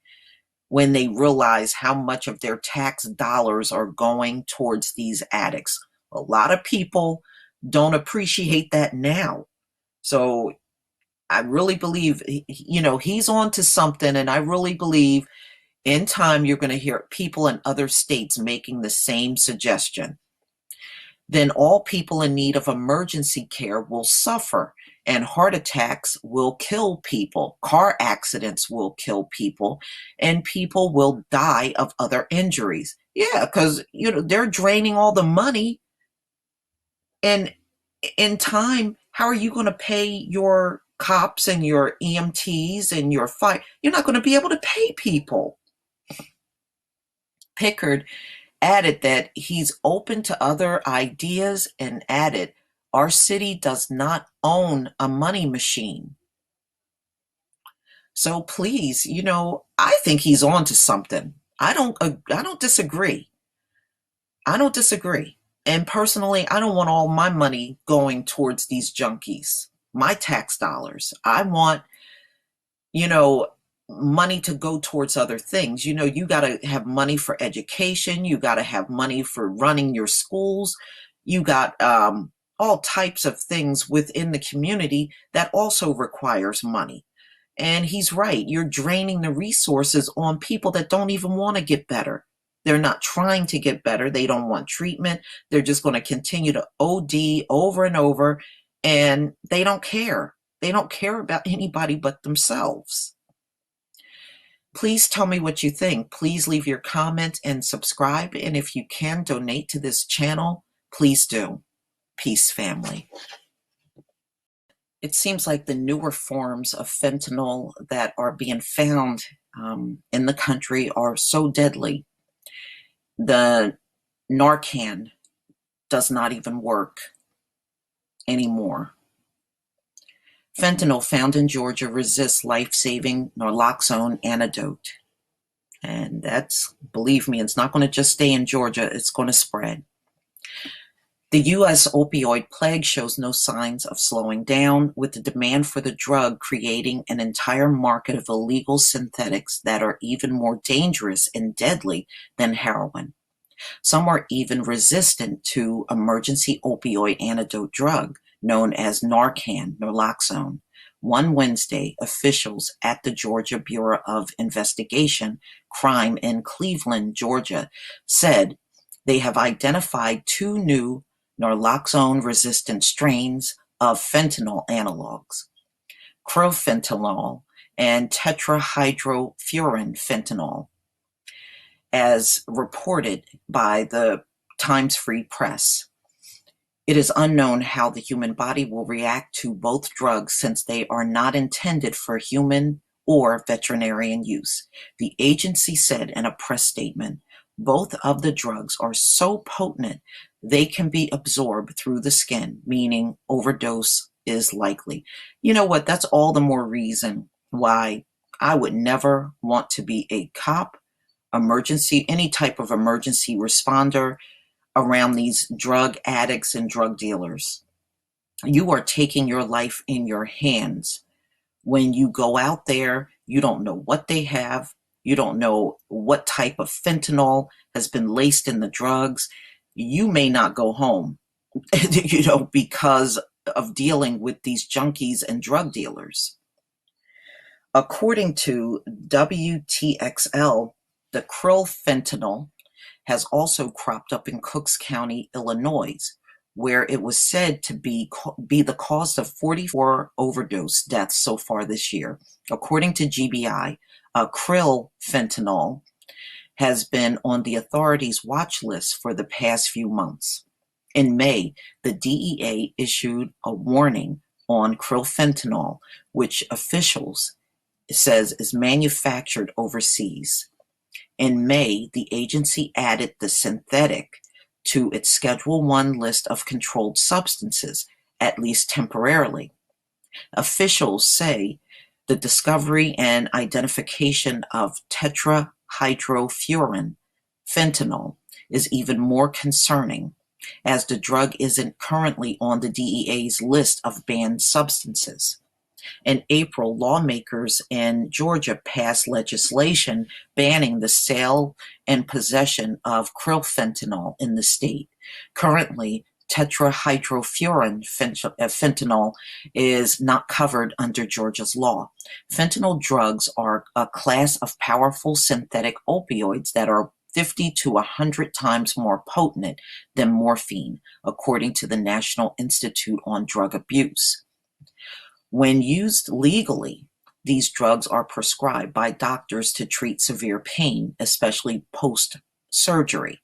when they realize how much of their tax dollars are going towards these addicts. A lot of people don't appreciate that now. So I really believe, he's on to something, and I really believe in time you're going to hear people in other states making the same suggestion. Then all people in need of emergency care will suffer, and heart attacks will kill people, car accidents will kill people, and people will die of other injuries. Yeah, because they're draining all the money, and in time, how are you going to pay your cops and your EMTs and your fire? You're not going to be able to pay people. Pickard added that he's open to other ideas and added, our city does not own a money machine. So please, I think he's on to something. I don't disagree. I don't disagree. And personally, I don't want all my money going towards these junkies, my tax dollars. I want, money to go towards other things. You got to have money for education. You got to have money for running your schools. You got all types of things within the community that also requires money. And he's right. You're draining the resources on people that don't even want to get better. They're not trying to get better. They don't want treatment. They're just going to continue to OD over and over, and they don't care. They don't care about anybody but themselves. Please tell me what you think. Please leave your comment and subscribe. And if you can donate to this channel, please do. Peace, family. It seems like the newer forms of fentanyl that are being found in the country are so deadly. The Narcan does not even work anymore. Fentanyl found in Georgia resists life-saving naloxone antidote. And that's, believe me, it's not going to just stay in Georgia, it's going to spread. The U.S. opioid plague shows no signs of slowing down, with the demand for the drug creating an entire market of illegal synthetics that are even more dangerous and deadly than heroin. Some are even resistant to emergency opioid antidote drug known as Narcan, naloxone. One Wednesday, officials at the Georgia Bureau of Investigation Crime in Cleveland, Georgia, said they have identified 2 new naloxone-resistant strains of fentanyl analogs, crofentanyl and tetrahydrofuran fentanyl, as reported by the Times Free Press. It is unknown how the human body will react to both drugs since they are not intended for human or veterinarian use, the agency said in a press statement. Both of the drugs are so potent they can be absorbed through the skin, meaning overdose is likely. You know what? That's all the more reason why I would never want to be a cop, any type of emergency responder around these drug addicts and drug dealers. You are taking your life in your hands. When you go out there, you don't know what they have. You don't know what type of fentanyl has been laced in the drugs. You may not go home, because of dealing with these junkies and drug dealers. According to WTXL, the krill fentanyl has also cropped up in Cooks County, Illinois, where it was said to be the cause of 44 overdose deaths so far this year. According to GBI, krill fentanyl has been on the authorities' watch list for the past few months. In May, the DEA issued a warning on krill fentanyl, which officials says is manufactured overseas. In May, the agency added the synthetic to its Schedule 1 list of controlled substances, at least temporarily. Officials say the discovery and identification of tetrahydrofuran fentanyl is even more concerning, as the drug isn't currently on the DEA's list of banned substances. In April, lawmakers in Georgia passed legislation banning the sale and possession of krill fentanyl in the state. Currently, tetrahydrofuran fentanyl is not covered under Georgia's law. Fentanyl drugs are a class of powerful synthetic opioids that are 50 to 100 times more potent than morphine, according to the National Institute on Drug Abuse. When used legally, these drugs are prescribed by doctors to treat severe pain, especially post-surgery.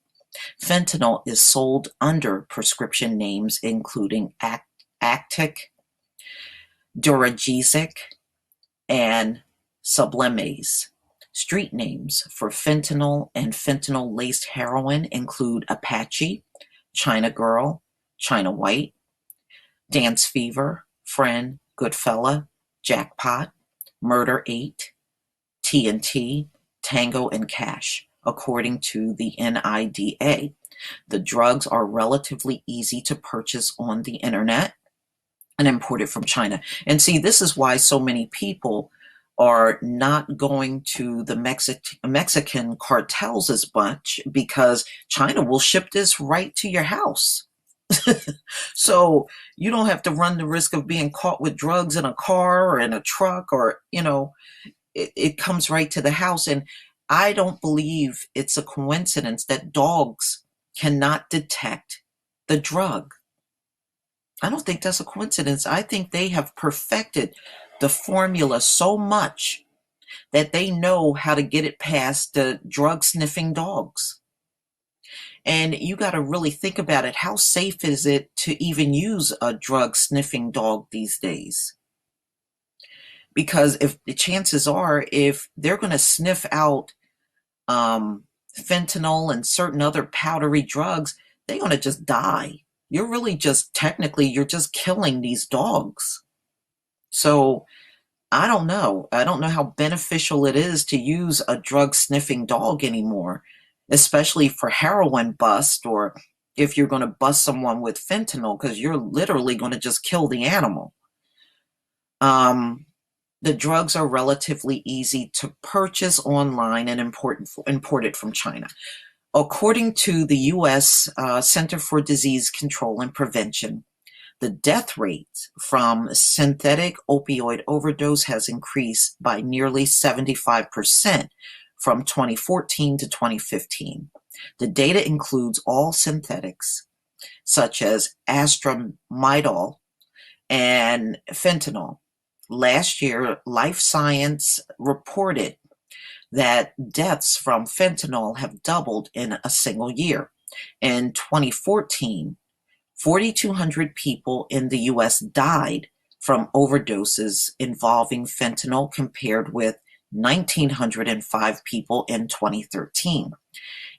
Fentanyl is sold under prescription names including Actic, Duragesic, and Sublimase. Street names for fentanyl and fentanyl-laced heroin include Apache, China Girl, China White, Dance Fever, Friend, Goodfella, Jackpot, Murder 8, TNT, Tango, and Cash, according to the NIDA. The drugs are relatively easy to purchase on the internet and imported from China. And see, this is why so many people are not going to the Mexican cartels as much, because China will ship this right to your house. So you don't have to run the risk of being caught with drugs in a car or in a truck, or, it comes right to the house. And I don't believe it's a coincidence that dogs cannot detect the drug. I don't think that's a coincidence. I think they have perfected the formula so much that they know how to get it past the drug sniffing dogs. And you got to really think about it. How safe is it to even use a drug sniffing dog these days? Because if the chances are, if they're going to sniff out fentanyl and certain other powdery drugs, they're going to just die. You're really just you're just killing these dogs. So I don't know. I don't know how beneficial it is to use a drug sniffing dog anymore, especially for heroin bust, or if you're going to bust someone with fentanyl, because you're literally going to just kill the animal. The drugs are relatively easy to purchase online and imported from China. According to the U.S. Center for Disease Control and Prevention, the death rate from synthetic opioid overdose has increased by nearly 75% from 2014 to 2015. The data includes all synthetics, such as astramidol and fentanyl. Last year, Life Science reported that deaths from fentanyl have doubled in a single year. In 2014, 4,200 people in the U.S. died from overdoses involving fentanyl, compared with 1,905 people in 2013.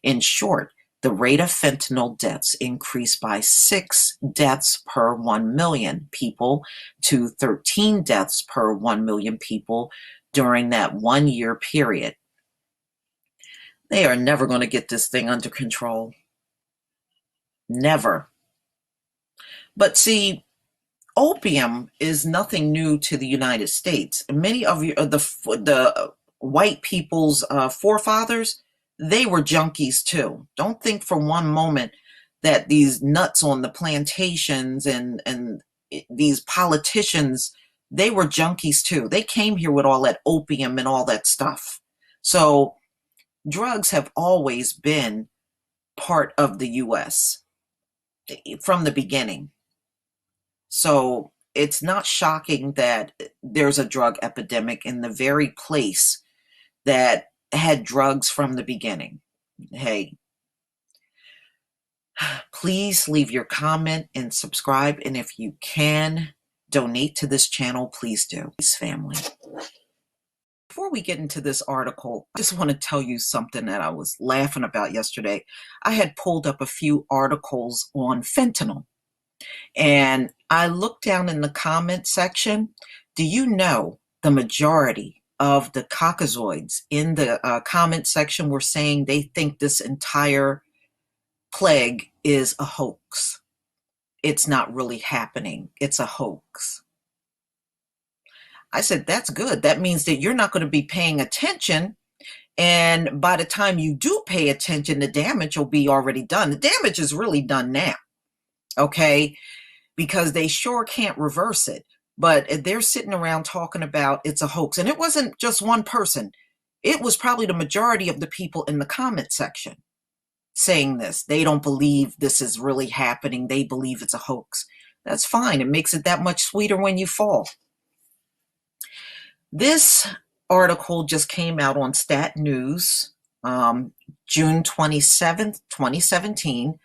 In short, the rate of fentanyl deaths increased by 6 deaths per 1 million people to 13 deaths per 1 million people during that 1-year period. They are never going to get this thing under control. Never. But see, opium is nothing new to the United States. Many of you, the white people's forefathers, they were junkies too. Don't think for one moment that these nuts on the plantations and these politicians, they were junkies too. They came here with all that opium and all that stuff. So drugs have always been part of the U.S. from the beginning. So it's not shocking that there's a drug epidemic in the very place that had drugs from the beginning. Hey, please leave your comment and subscribe. And if you can donate to this channel, please do. Please, family. Before we get into this article, I just want to tell you something that I was laughing about yesterday. I had pulled up a few articles on fentanyl. And I looked down in the comment section. Do you know the majority of the Caucasoids in the comment section were saying they think this entire plague is a hoax? It's not really happening. It's a hoax. I said, that's good. That means that you're not going to be paying attention. And by the time you do pay attention, the damage will be already done. The damage is really done now. Okay? Because they sure can't reverse it. But they're sitting around talking about it's a hoax. And it wasn't just one person. It was probably the majority of the people in the comment section saying this. They don't believe this is really happening. They believe it's a hoax. That's fine. It makes it that much sweeter when you fall. This article just came out on Stat News, June 27th, 2017.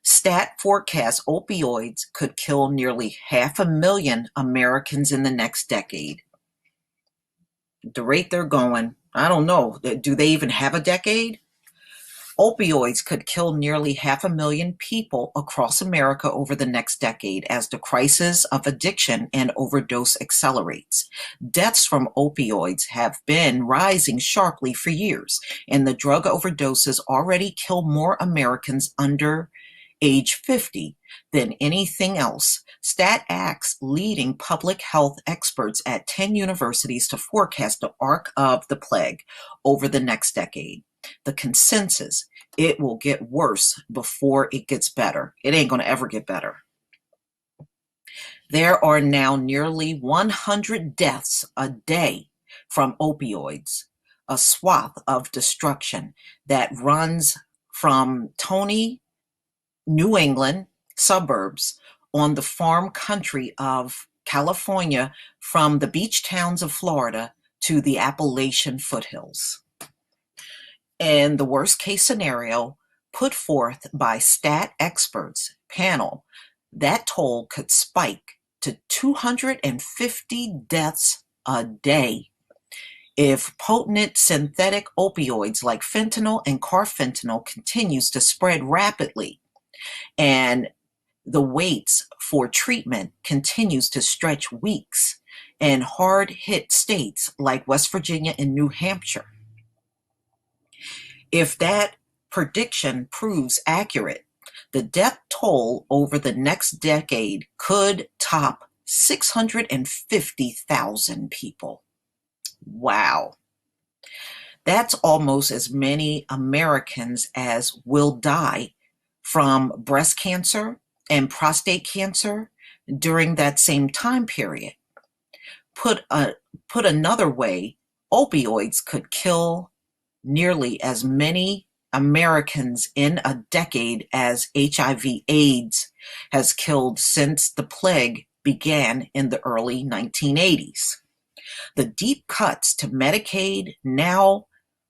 Stat forecasts opioids could kill nearly 500,000 Americans in the next decade. The rate they're going, I don't know. Do they even have a decade? Opioids could kill nearly 500,000 people across America over the next decade as the crisis of addiction and overdose accelerates. Deaths from opioids have been rising sharply for years, and the drug overdoses already kill more Americans under age 50 than anything else. StatAct's leading public health experts at 10 universities to forecast the arc of the plague over the next decade. The consensus, it will get worse before it gets better. It ain't going to ever get better. There are now nearly 100 deaths a day from opioids, a swath of destruction that runs from Tony, New England suburbs on the farm country of California, from the beach towns of Florida to the Appalachian foothills. And the worst case scenario put forth by stat experts panel, that toll could spike to 250 deaths a day if potent synthetic opioids like fentanyl and carfentanil continues to spread rapidly, and the waits for treatment continues to stretch weeks in hard-hit states like West Virginia and New Hampshire. If that prediction proves accurate, the death toll over the next decade could top 650,000 people. Wow. That's almost as many Americans as will die from breast cancer and prostate cancer during that same time period. Put another way, opioids could kill nearly as many Americans in a decade as HIV/AIDS has killed since the plague began in the early 1980s. The deep cuts to Medicaid now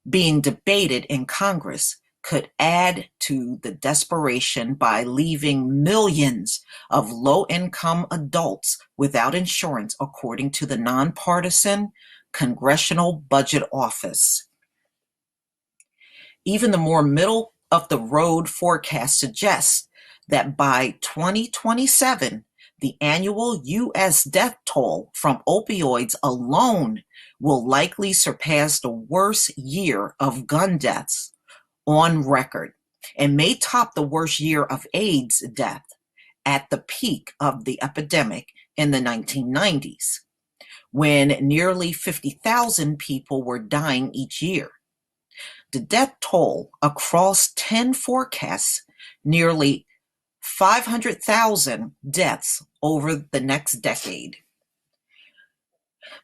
being debated in Congress could add to the desperation by leaving millions of low-income adults without insurance, according to the nonpartisan Congressional Budget Office. Even the more middle-of-the-road forecast suggests that by 2027, the annual U.S. death toll from opioids alone will likely surpass the worst year of gun deaths on record and may top the worst year of AIDS death at the peak of the epidemic in the 1990s, when nearly 50,000 people were dying each year. The death toll across 10 forecasts nearly 500,000 deaths over the next decade.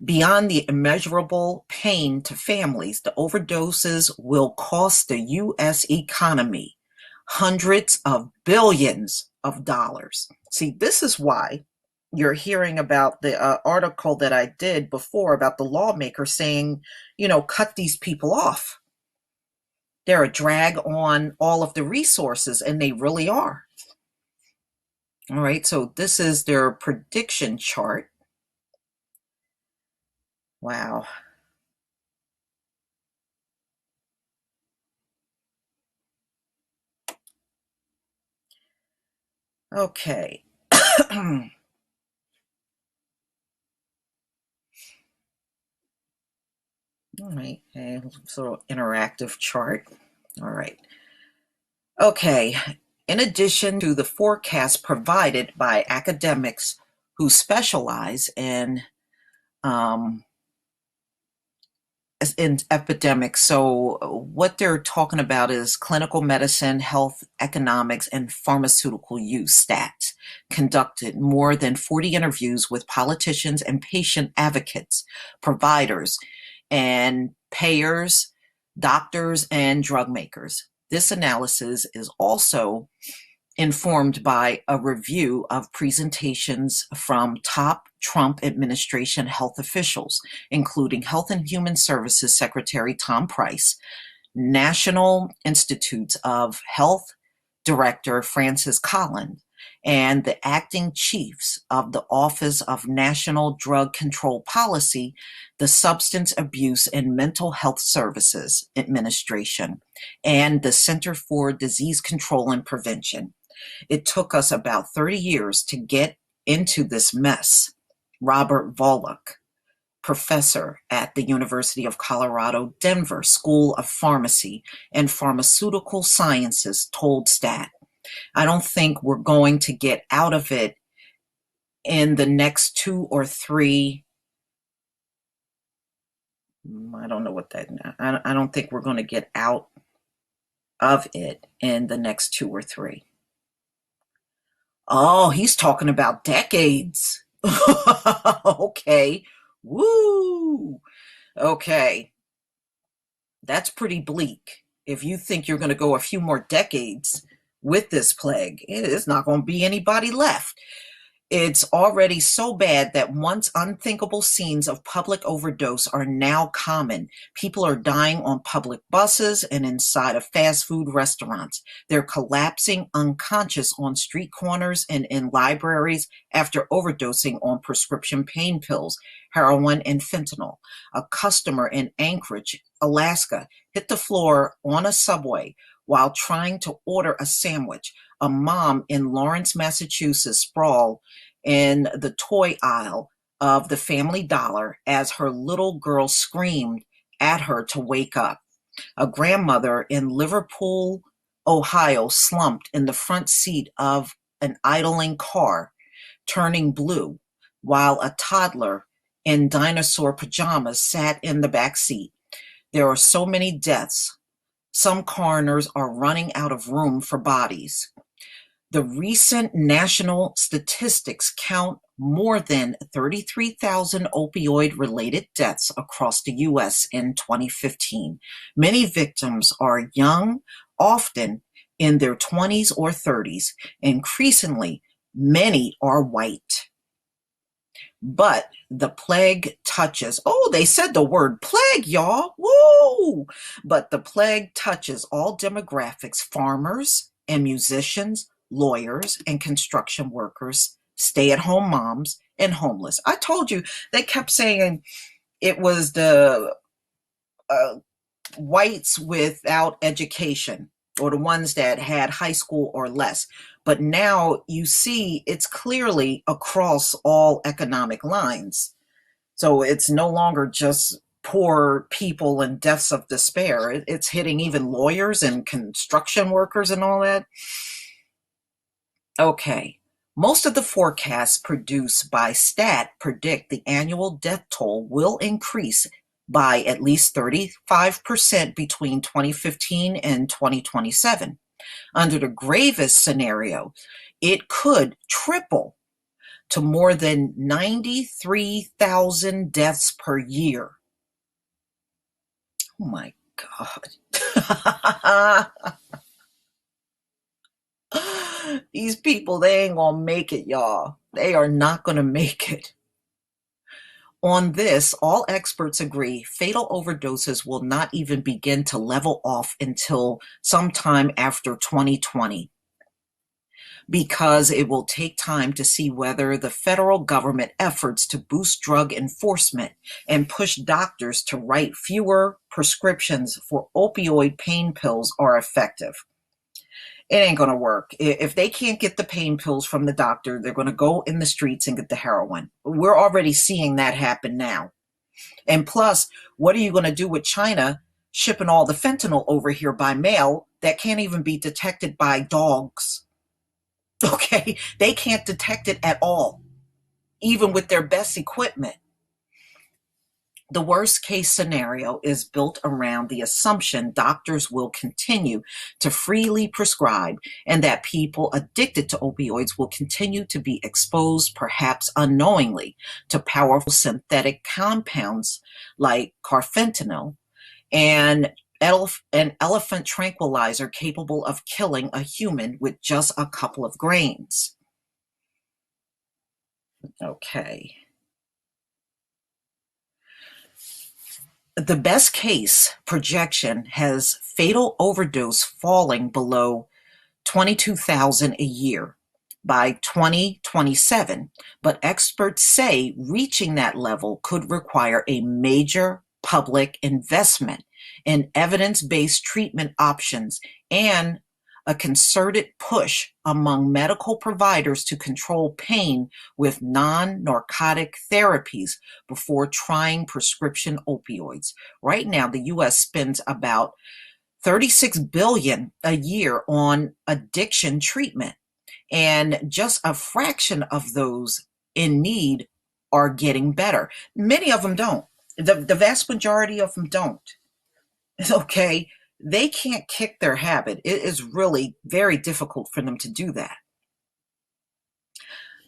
Beyond the immeasurable pain to families, the overdoses will cost the U.S. economy hundreds of billions of dollars. See, this is why you're hearing about the article that I did before about the lawmaker saying, cut these people off. They're a drag on all of the resources, and they really are. All right, so this is their prediction chart. Wow. Okay. All right, a sort of interactive chart. All right. Okay, in addition to the forecast provided by academics who specialize in epidemics, so what they're talking about is clinical medicine, health economics, and pharmaceutical use stats. Conducted more than 40 interviews with politicians and patient advocates, providers, and payers, doctors, and drug makers. This analysis is also informed by a review of presentations from top Trump administration health officials, including Health and Human Services Secretary Tom Price, National Institutes of Health Director Francis Collins, and the acting chiefs of the Office of National Drug Control Policy, the Substance Abuse and Mental Health Services Administration, and the Center for Disease Control and Prevention. It took us about 30 years to get into this mess. Robert Volek, professor at the University of Colorado Denver School of Pharmacy and Pharmaceutical Sciences, told Stat. I don't think we're going to get out of it in the next 2 or 3. I don't know what that. I don't think we're going to get out of it in the next 2 or 3. Oh, he's talking about decades. Okay. Woo. Okay. That's pretty bleak. If you think you're going to go a few more decades with this plague, it is not going to be anybody left. It's already so bad that once unthinkable scenes of public overdose are now common. People are dying on public buses and inside of fast food restaurants. They're collapsing unconscious on street corners and in libraries after overdosing on prescription pain pills, heroin, and fentanyl. A customer in Anchorage, Alaska, hit the floor on a subway while trying to order a sandwich. A mom in Lawrence, Massachusetts, sprawled in the toy aisle of the Family Dollar as her little girl screamed at her to wake up. A grandmother in Liverpool, Ohio, slumped in the front seat of an idling car, turning blue, while a toddler in dinosaur pajamas sat in the back seat. There are so many deaths. Some coroners are running out of room for bodies. The recent national statistics count more than 33,000 opioid-related deaths across the U.S. in 2015. Many victims are young, often in their 20s or 30s. Increasingly, many are white. But the plague touches, oh, they said the word plague, y'all. Woo! But the plague touches all demographics, farmers and musicians, lawyers and construction workers, stay-at-home moms, and homeless. I told you, they kept saying it was the whites without education, or the ones that had high school or less. But now you see it's clearly across all economic lines. So it's no longer just poor people and deaths of despair. It's hitting even lawyers and construction workers and all that. Okay. Most of the forecasts produced by STAT predict the annual death toll will increase by at least 35% between 2015 and 2027. Under the gravest scenario, it could triple to more than 93,000 deaths per year. Oh my God. These people, they ain't gonna make it, y'all. They are not gonna make it. On this, all experts agree fatal overdoses will not even begin to level off until sometime after 2020, because it will take time to see whether the federal government efforts to boost drug enforcement and push doctors to write fewer prescriptions for opioid pain pills are effective. It ain't going to work. If they can't get the pain pills from the doctor, they're going to go in the streets and get the heroin. We're already seeing that happen now. And plus, what are you going to do with China shipping all the fentanyl over here by mail that can't even be detected by dogs? Okay, they can't detect it at all, even with their best equipment. The worst case scenario is built around the assumption doctors will continue to freely prescribe and that people addicted to opioids will continue to be exposed, perhaps unknowingly, to powerful synthetic compounds like carfentanil and an elephant tranquilizer capable of killing a human with just a couple of grains. Okay. The best case projection has fatal overdose falling below 22,000 a year by 2027, but experts say reaching that level could require a major public investment in evidence-based treatment options and a concerted push among medical providers to control pain with non-narcotic therapies before trying prescription opioids. Right now, the U.S. spends about $36 billion a year on addiction treatment, and just a fraction of those in need are getting better. Many of them don't. The vast majority of them don't. Okay, they can't kick their habit. It is really very difficult for them to do that.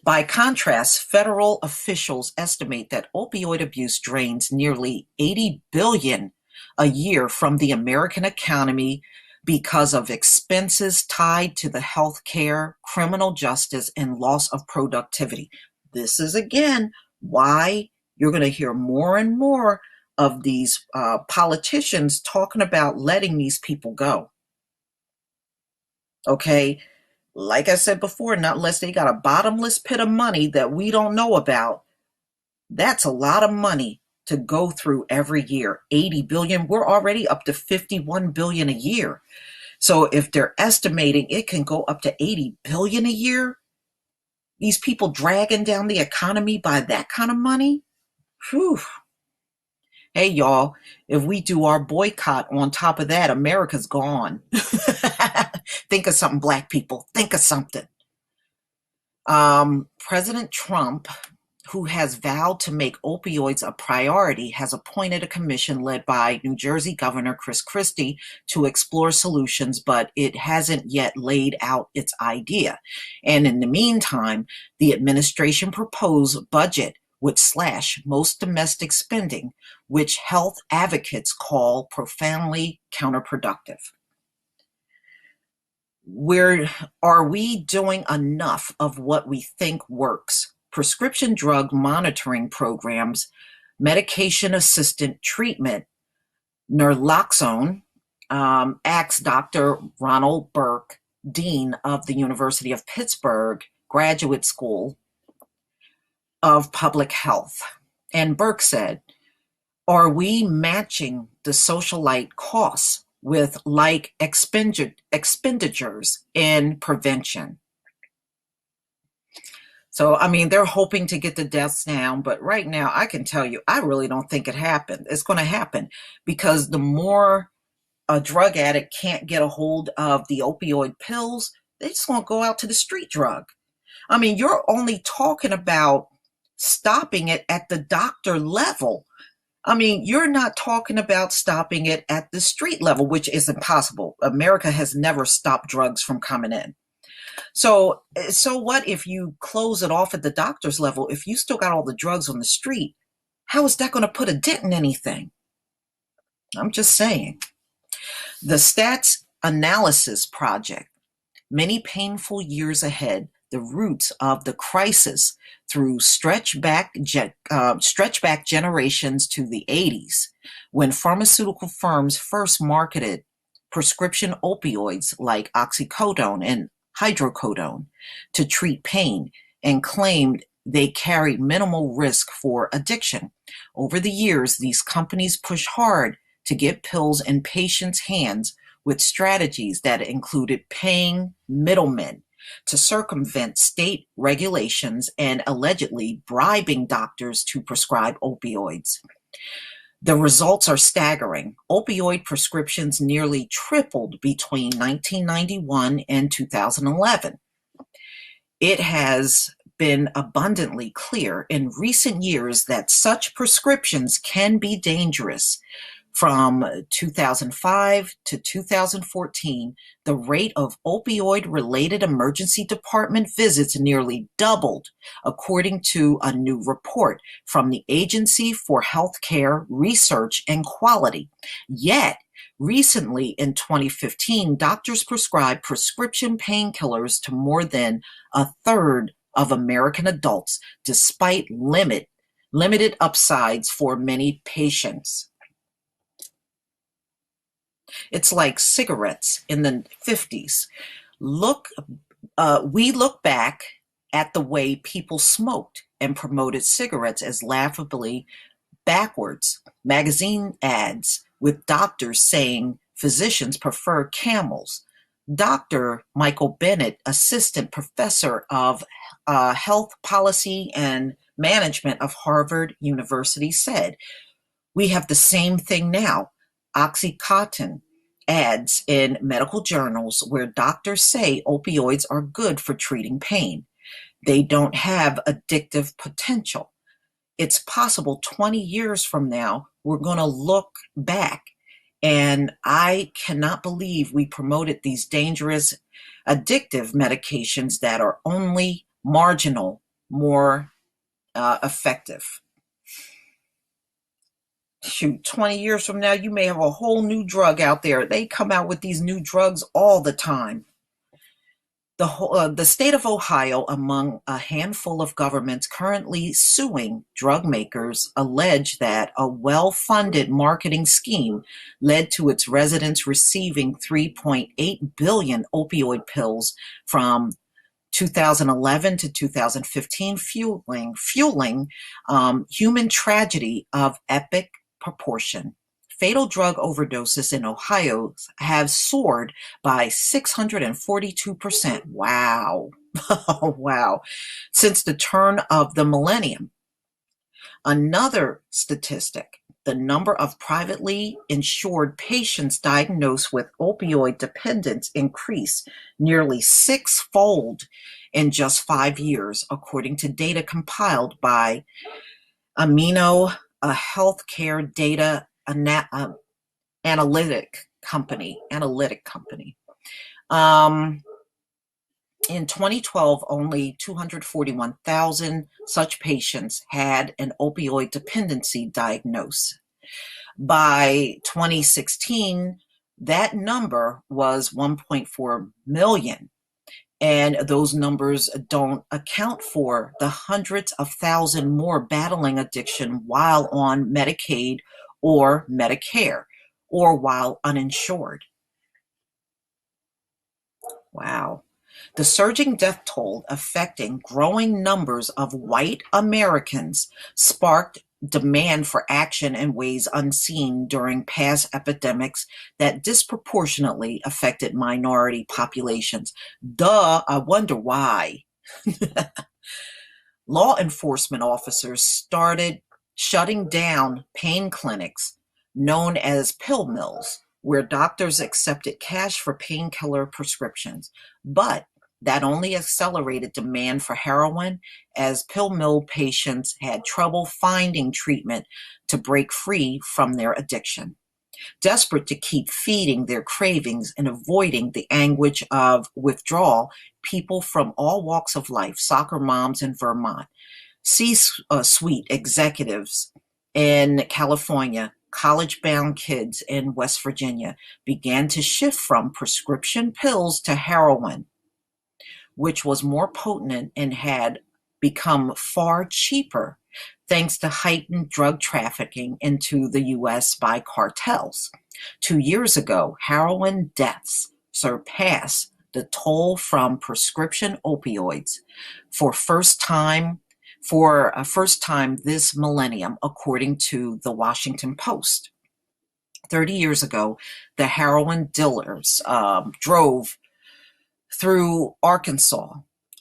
By contrast, federal officials estimate that opioid abuse drains nearly $80 billion a year from the American economy because of expenses tied to the health care, criminal justice, and loss of productivity. This is, again, why you're going to hear more and more of these politicians talking about letting these people go. Okay? Like I said before, not unless they got a bottomless pit of money that we don't know about. That's a lot of money to go through every year. 80 billion, we're already up to 51 billion a year. So if they're estimating it can go up to 80 billion a year, these people dragging down the economy by that kind of money, whew. Hey, y'all, if we do our boycott on top of that, America's gone. Think of something, black people. Think of something. President Trump, who has vowed to make opioids a priority, has appointed a commission led by New Jersey Governor Chris Christie to explore solutions, but it hasn't yet laid out its idea. And in the meantime, the administration proposed budget would slash most domestic spending, which health advocates call profoundly counterproductive. Are we doing enough of what we think works? prescription drug monitoring programs, medication-assisted treatment, naloxone, asked Dr. Ronald Burke, Dean of the University of Pittsburgh Graduate School of Public Health. And Burke said, "Are we matching the socialite costs with like expenditures in prevention?" So, I mean, they're hoping to get the deaths down, but right now I can tell you, I really don't think it's going to happen, because the more a drug addict can't get a hold of the opioid pills, they just going to go out to the street drug. I mean, you're only talking about stopping it at the doctor level. I mean, you're not talking about stopping it at the street level, which is impossible. America has never stopped drugs from coming in. So what if you close it off at the doctor's level? If you still got all the drugs on the street, how is that going to put a dent in anything? I'm just saying. The Stats Analysis Project, many painful years ahead, the roots of the crisis through stretch back generations to the 80s, when pharmaceutical firms first marketed prescription opioids like oxycodone and hydrocodone to treat pain, and claimed they carried minimal risk for addiction. Over the years, these companies pushed hard to get pills in patients' hands with strategies that included paying middlemen to circumvent state regulations and allegedly bribing doctors to prescribe opioids. The results are staggering. Opioid prescriptions nearly tripled between 1991 and 2011. It has been abundantly clear in recent years that such prescriptions can be dangerous. From 2005 to 2014, the rate of opioid-related emergency department visits nearly doubled, according to a new report from the Agency for Healthcare Research and Quality. Yet, recently in 2015, doctors prescribed prescription painkillers to more than a third of American adults, despite limited upsides for many patients. It's like cigarettes in the 50s. We look back at the way people smoked and promoted cigarettes as laughably backwards. Magazine ads with doctors saying physicians prefer Camels. Dr. Michael Bennett, assistant professor of health policy and management of Harvard University, said, "We have the same thing now. Oxycontin ads in medical journals where doctors say opioids are good for treating pain. They don't have addictive potential. It's possible 20 years from now, we're going to look back, and I cannot believe we promoted these dangerous, addictive medications that are only marginal, more effective." Shoot, 20 years from now, you may have a whole new drug out there. They come out with these new drugs all the time. The state of Ohio, among a handful of governments currently suing drug makers, allege that a well-funded marketing scheme led to its residents receiving 3.8 billion opioid pills from 2011 to 2015, fueling human tragedy of epic proportion. Fatal drug overdoses in Ohio have soared by 642%. Wow. Wow. Since the turn of the millennium. Another statistic, the number of privately insured patients diagnosed with opioid dependence increased nearly six-fold in just 5 years, according to data compiled by Amino, a healthcare data analytic company. In 2012, only 241,000 such patients had an opioid dependency diagnosis. By 2016, that number was 1.4 million. And those numbers don't account for the hundreds of thousands more battling addiction while on Medicaid or Medicare or while uninsured. Wow. The surging death toll affecting growing numbers of white Americans sparked demand for action in ways unseen during past epidemics that disproportionately affected minority populations. Duh, I wonder why. Law enforcement officers started shutting down pain clinics known as pill mills, where doctors accepted cash for painkiller prescriptions. But that only accelerated demand for heroin as pill mill patients had trouble finding treatment to break free from their addiction. Desperate to keep feeding their cravings and avoiding the anguish of withdrawal, people from all walks of life, soccer moms in Vermont, C-suite executives in California, college-bound kids in West Virginia began to shift from prescription pills to heroin, which was more potent and had become far cheaper thanks to heightened drug trafficking into the U.S. by cartels. 2 years ago, heroin deaths surpassed the toll from prescription opioids for a first time this millennium, according to the Washington Post. 30 years ago, the heroin dealers drove through Arkansas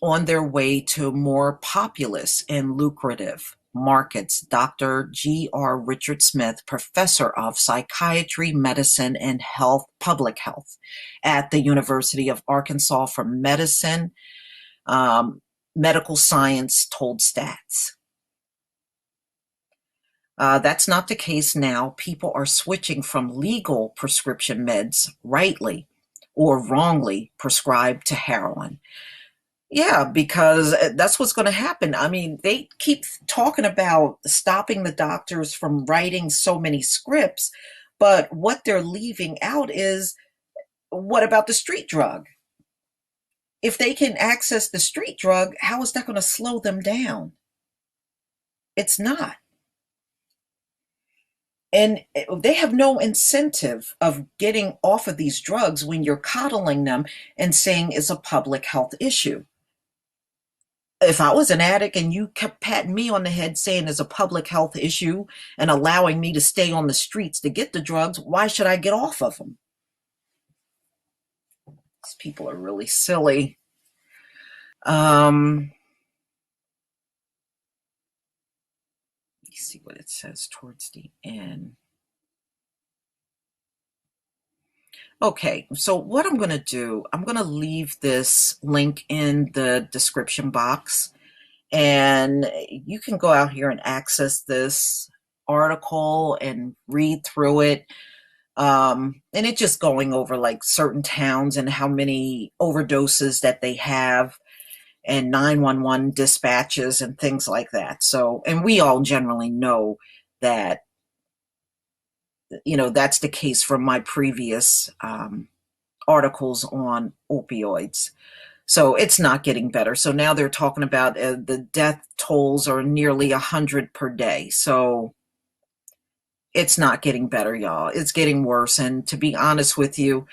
on their way to more populous and lucrative markets. Dr. G.R. Richard Smith, professor of psychiatry, medicine, and public health at the University of Arkansas for medicine, medical science, told Stats. That's not the case now. People are switching from legal prescription meds, rightly or wrongly prescribed, to heroin. Yeah, because that's what's going to happen. I mean, they keep talking about stopping the doctors from writing so many scripts, but what they're leaving out is, what about the street drug? If they can access the street drug, how is that going to slow them down? It's not. And they have no incentive of getting off of these drugs when you're coddling them and saying it's a public health issue. If I was an addict and you kept patting me on the head saying it's a public health issue and allowing me to stay on the streets to get the drugs, why should I get off of them? These people are really silly. Let me see what it says towards the end. Okay, so what I'm going to do, I'm going to leave this link in the description box, and you can go out here and access this article and read through it. And it's just going over like certain towns and how many overdoses that they have and 911 dispatches and things like that. So, and we all generally know that, that's the case from my previous articles on opioids. So it's not getting better. So now they're talking about the death tolls are nearly 100 per day. So it's not getting better, y'all. It's getting worse. And to be honest with you,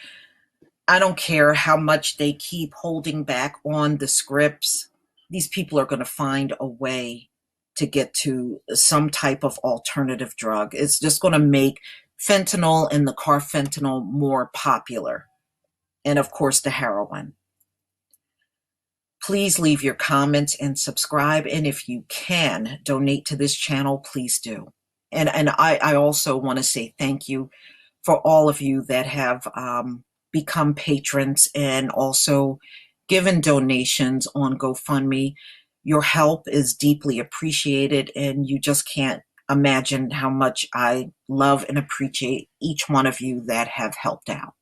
I don't care how much they keep holding back on the scripts. These people are going to find a way to get to some type of alternative drug. It's just going to make fentanyl and the carfentanil more popular. And of course, the heroin. Please leave your comments and subscribe. And if you can donate to this channel, please do. And I also want to say thank you for all of you that have become patrons and also given donations on GoFundMe. Your help is deeply appreciated, and you just can't imagine how much I love and appreciate each one of you that have helped out.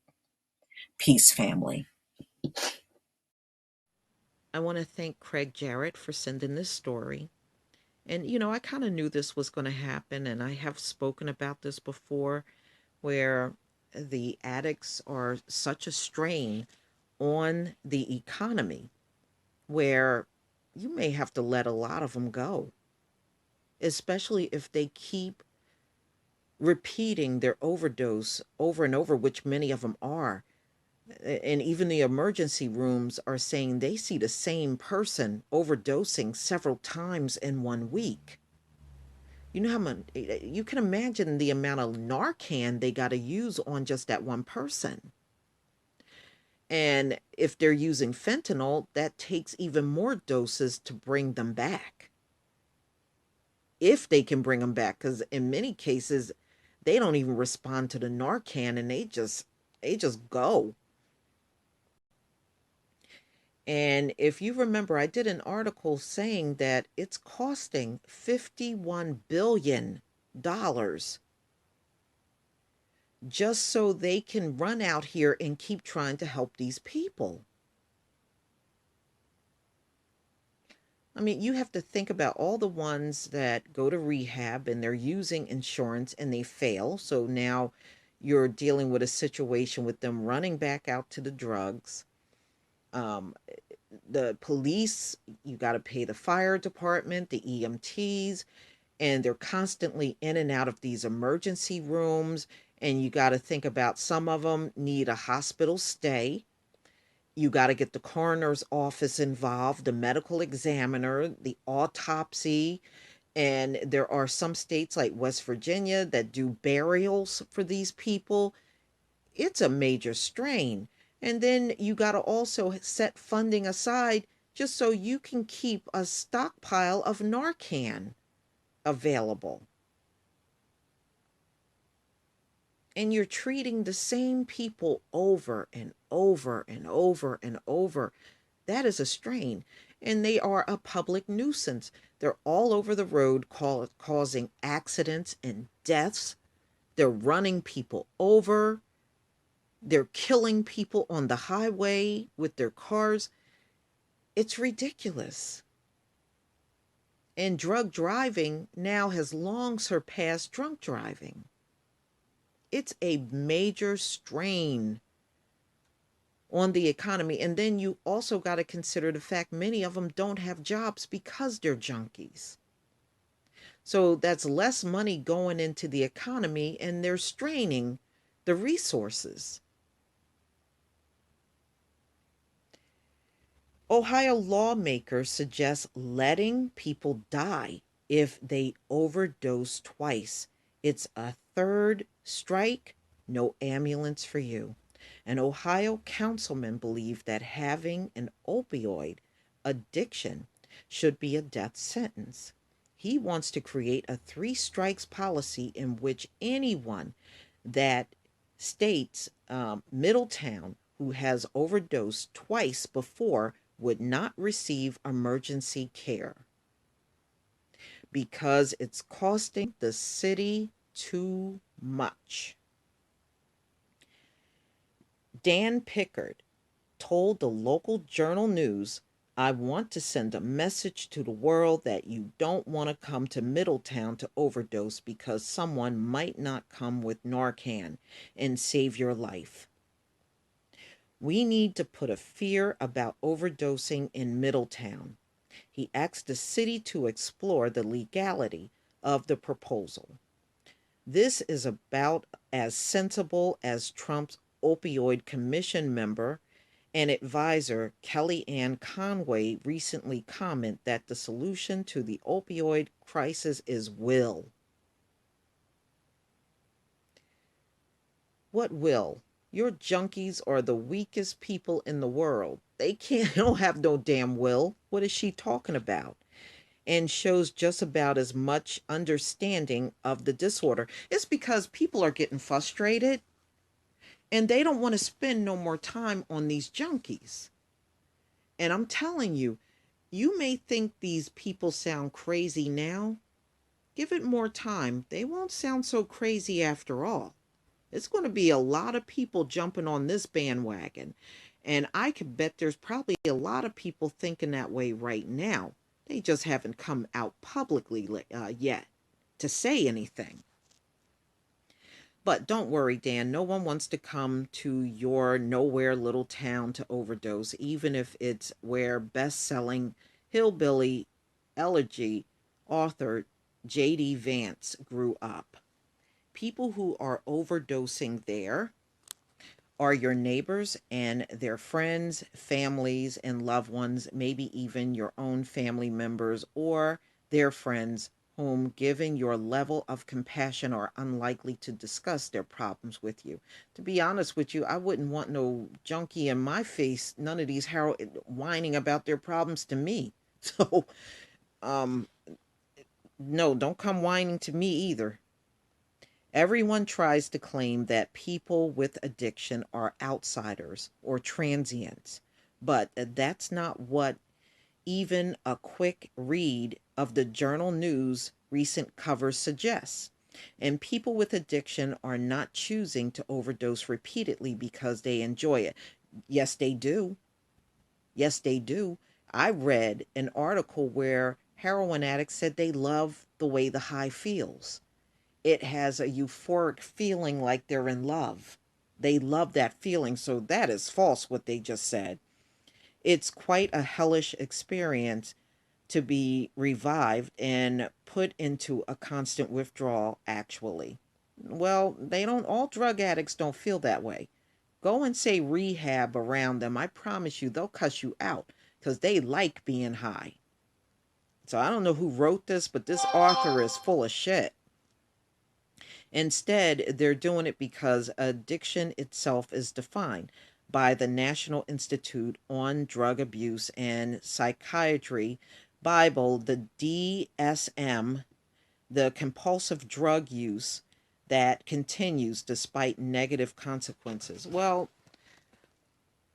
Peace, family. I want to thank Craig Jarrett for sending this story. And, I kind of knew this was going to happen, and I have spoken about this before, where the addicts are such a strain on the economy where you may have to let a lot of them go, especially if they keep repeating their overdose over and over, which many of them are. And even the emergency rooms are saying they see the same person overdosing several times in 1 week. You know how much, you can imagine the amount of Narcan they got to use on just that one person. And if they're using fentanyl, that takes even more doses to bring them back. If they can bring them back, because in many cases, they don't even respond to the Narcan and they just go. And if you remember, I did an article saying that it's costing $51 billion just so they can run out here and keep trying to help these people. I mean, you have to think about all the ones that go to rehab and they're using insurance and they fail. So now you're dealing with a situation with them running back out to the drugs. Um, the police, you got to pay the fire department, the EMTs, and they're constantly in and out of these emergency rooms. And you got to think about some of them need a hospital stay. You got to get the coroner's office involved, the medical examiner, the autopsy. And there are some states like West Virginia that do burials for these people. It's a major strain. And then you got to also set funding aside just so you can keep a stockpile of Narcan available. And you're treating the same people over and over and over and over. That is a strain. And they are a public nuisance. They're all over the road causing accidents and deaths. They're running people over. They're killing people on the highway with their cars. It's ridiculous. And drug driving now has long surpassed drunk driving. It's a major strain on the economy. And then you also got to consider the fact many of them don't have jobs because they're junkies. So that's less money going into the economy and they're straining the resources. Ohio lawmakers suggest letting people die if they overdose twice. It's a third strike, no ambulance for you. An Ohio councilman believed that having an opioid addiction should be a death sentence. He wants to create a three strikes policy in which anyone that states Middletown who has overdosed twice before would not receive emergency care because it's costing the city too much. Dan Pickard told the local Journal News, I want to send a message to the world that you don't want to come to Middletown to overdose because someone might not come with Narcan and save your life. We need to put a fear about overdosing in Middletown. He asked the city to explore the legality of the proposal. This is about as sensible as Trump's opioid commission member and advisor Kellyanne Conway recently commented that the solution to the opioid crisis is will. What will? Your junkies are the weakest people in the world. They don't have no damn will. What is she talking about? And shows just about as much understanding of the disorder. It's because people are getting frustrated and they don't want to spend no more time on these junkies. And I'm telling you, you may think these people sound crazy now. Give it more time. They won't sound so crazy after all. It's going to be a lot of people jumping on this bandwagon. And I could bet there's probably a lot of people thinking that way right now. They just haven't come out publicly yet to say anything. But don't worry, Dan, no one wants to come to your nowhere little town to overdose, even if it's where best-selling hillbilly elegy author J.D. Vance grew up. People who are overdosing there are your neighbors and their friends, families, and loved ones, maybe even your own family members or their friends, whom, given your level of compassion, are unlikely to discuss their problems with you. To be honest with you, I wouldn't want no junkie in my face, none of these whining about their problems to me. So, um, no, don't come whining to me either. Everyone tries to claim that people with addiction are outsiders or transients, but that's not what even a quick read of the journal news recent covers suggests. And people with addiction are not choosing to overdose repeatedly because they enjoy it. Yes, they do. Yes, they do. I read an article where heroin addicts said they love the way the high feels. It has a euphoric feeling like they're in love. They love that feeling, so that is false what they just said. It's quite a hellish experience to be revived and put into a constant withdrawal, actually. Well, they don't, all drug addicts don't feel that way. Go and say rehab around them. I promise you, they'll cuss you out because they like being high. So I don't know who wrote this, but this author is full of shit. Instead, they're doing it because addiction itself is defined by the National Institute on Drug Abuse and Psychiatry Bible, the DSM, the compulsive drug use that continues despite negative consequences. Well,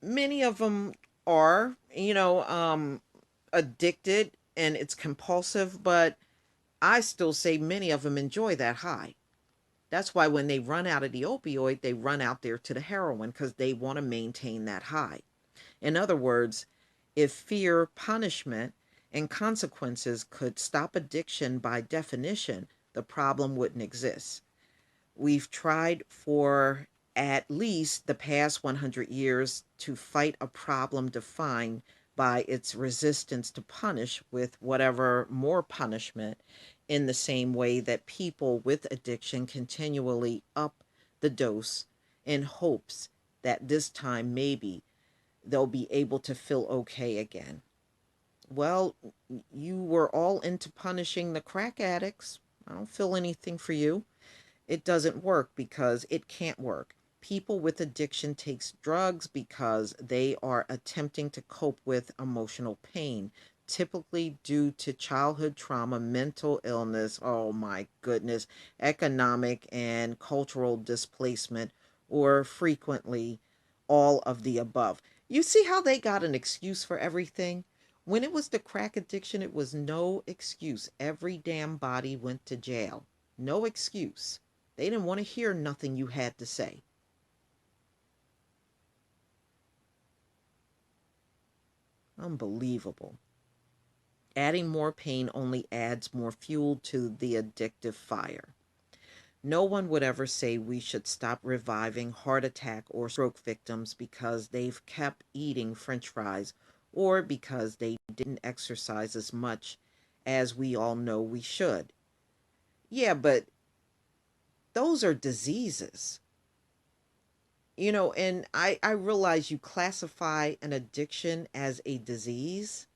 many of them are, addicted and it's compulsive, but I still say many of them enjoy that high. That's why when they run out of the opioid, they run out there to the heroin because they want to maintain that high. In other words, if fear, punishment, and consequences could stop addiction by definition, the problem wouldn't exist. We've tried for at least the past 100 years to fight a problem defined by its resistance to punish with whatever more punishment, in the same way that people with addiction continually up the dose in hopes that this time maybe they'll be able to feel okay again. Well, you were all into punishing the crack addicts. I don't feel anything for you. It doesn't work because it can't work. People with addiction takes drugs because they are attempting to cope with emotional pain, typically due to childhood trauma, mental illness, oh my goodness, economic and cultural displacement, or frequently all of the above. You see how they got an excuse for everything? When it was the crack addiction, it was no excuse. Every damn body went to jail. No excuse. They didn't want to hear nothing you had to say. Unbelievable. Adding more pain only adds more fuel to the addictive fire. No one would ever say we should stop reviving heart attack or stroke victims because they've kept eating french fries or because they didn't exercise as much as we all know we should. Yeah, but those are diseases. And I realize you classify an addiction as a disease,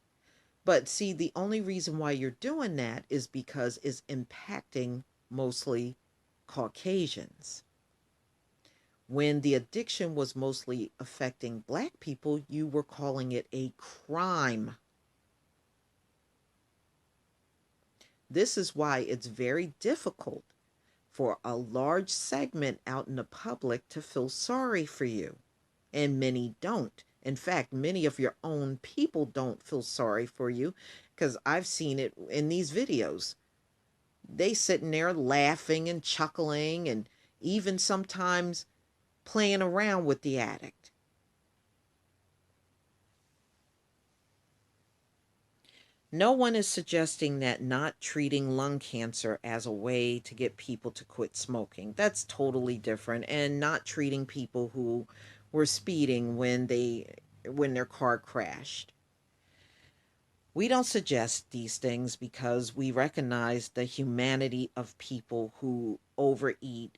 but see, the only reason why you're doing that is because it's impacting mostly Caucasians. When the addiction was mostly affecting black people, you were calling it a crime. This is why it's very difficult for a large segment out in the public to feel sorry for you. And many don't. In fact, many of your own people don't feel sorry for you because I've seen it in these videos. They sitting there laughing and chuckling and even sometimes playing around with the addict. No one is suggesting that not treating lung cancer as a way to get people to quit smoking. That's totally different. And not treating people who were speeding when their car crashed. We don't suggest these things because we recognize the humanity of people who overeat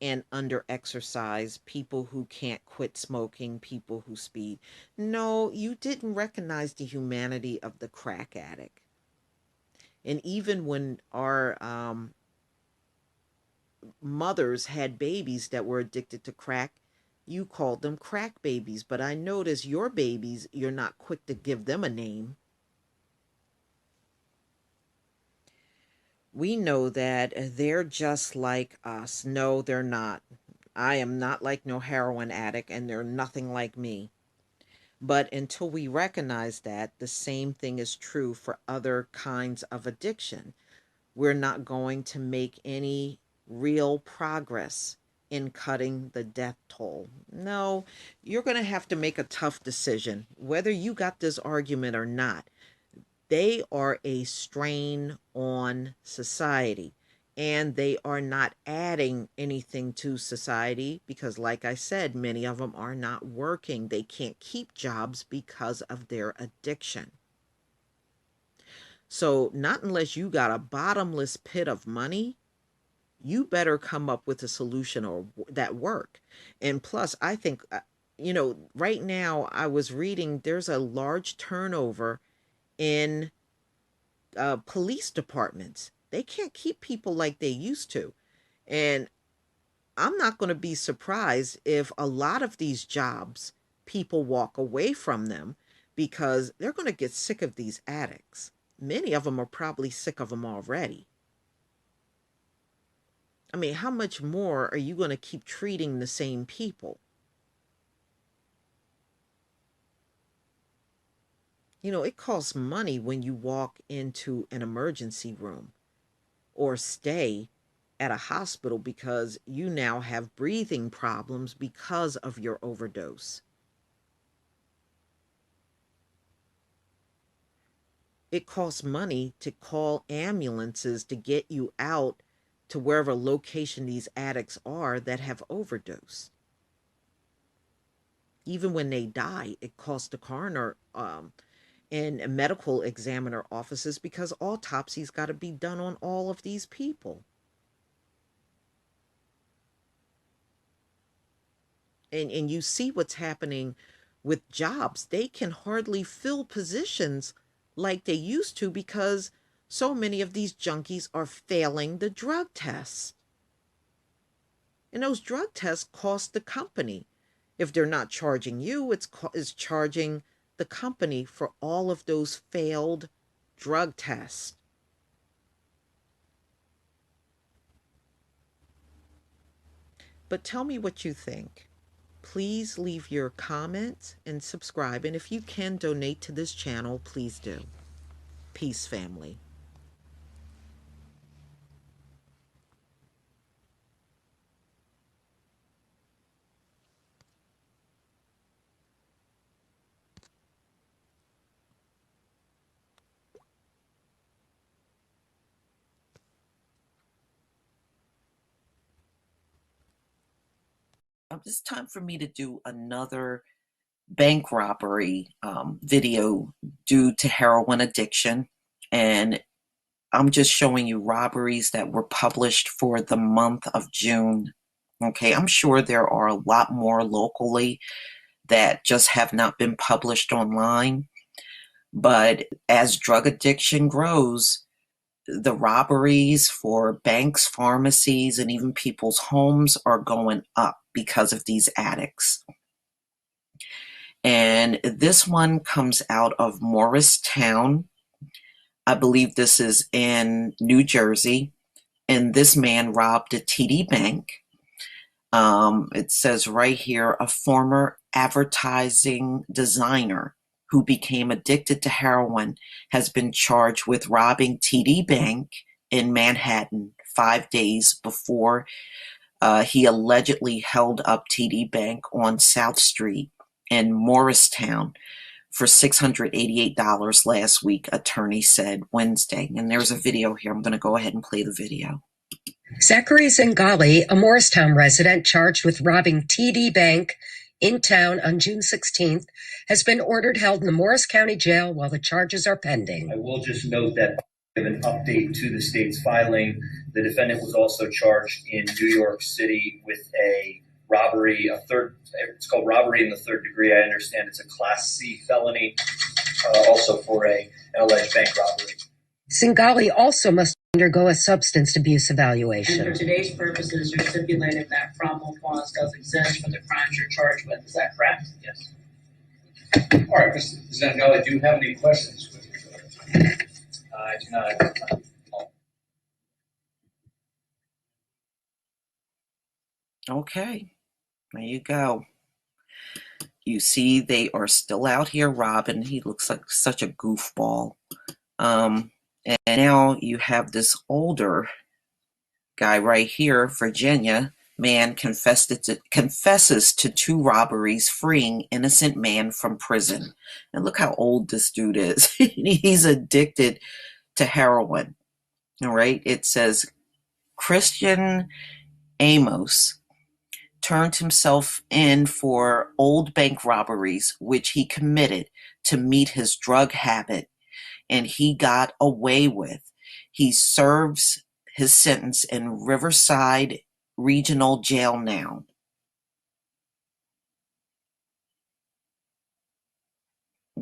and underexercise, people who can't quit smoking, people who speed. No, you didn't recognize the humanity of the crack addict. And even when our mothers had babies that were addicted to crack, you called them crack babies. But I notice your babies, you're not quick to give them a name. We know that they're just like us. No, they're not. I am not like no heroin addict, and they're nothing like me. But until we recognize that, the same thing is true for other kinds of addiction. We're not going to make any real progress in cutting the death toll. No, you're going to have to make a tough decision, whether you got this argument or not. They are a strain on society, and they are not adding anything to society because, like I said, many of them are not working. They can't keep jobs because of their addiction. So not unless you got a bottomless pit of money, you better come up with a solution or that work. And plus, I think, right now I was reading there's a large turnover in police departments. They can't keep people like they used to. And I'm not going to be surprised if a lot of these jobs, people walk away from them because they're going to get sick of these addicts. Many of them are probably sick of them already. I mean, how much more are you going to keep treating the same people? It costs money when you walk into an emergency room or stay at a hospital because you now have breathing problems because of your overdose. It costs money to call ambulances to get you out to wherever location these addicts are that have overdosed. Even when they die, it costs the coroner and medical examiner offices because autopsies got to be done on all of these people. And you see what's happening with jobs. They can hardly fill positions like they used to because so many of these junkies are failing the drug tests. And those drug tests cost the company. If they're not charging you, it's charging the company for all of those failed drug tests. But tell me what you think. Please leave your comments and subscribe. And if you can donate to this channel, please do. Peace, family. It's time for me to do another bank robbery video due to heroin addiction. And I'm just showing you robberies that were published for the month of June. Okay, I'm sure there are a lot more locally that just have not been published online. But as drug addiction grows, the robberies for banks, pharmacies, and even people's homes are going up because of these addicts. And this one comes out of Morristown. I believe this is in New Jersey. And this man robbed a TD Bank. It says right here, a former advertising designer who became addicted to heroin has been charged with robbing TD Bank in Manhattan 5 days before he allegedly held up TD Bank on South Street in Morristown for $688 last week, attorney said Wednesday. And there's a video here. I'm going to go ahead and play the video. Zachary Zingali, a Morristown resident charged with robbing TD Bank in town on June 16th, has been ordered held in the Morris County Jail while the charges are pending. I will just note that give an update to the state's filing. The defendant was also charged in New York City with a robbery, it's called robbery in the third degree. I understand it's a Class C felony, also for an alleged bank robbery. Zingali also must undergo a substance abuse evaluation. And for today's purposes, you're stipulating that probable cause does exist for the crimes you're charged with. Is that correct? Yes. All right, Mr. Zingali, do you have any questions? I do not. Okay, there you go. You see they are still out here robbing. He looks like such a goofball. And now you have this older guy right here, Virginia man confesses to 2 robberies, freeing innocent man from prison. And look how old this dude is. He's addicted to heroin. All right, it says Christian Amos turned himself in for old bank robberies, which he committed to meet his drug habit, and he got away with. He serves his sentence in Riverside Regional Jail now.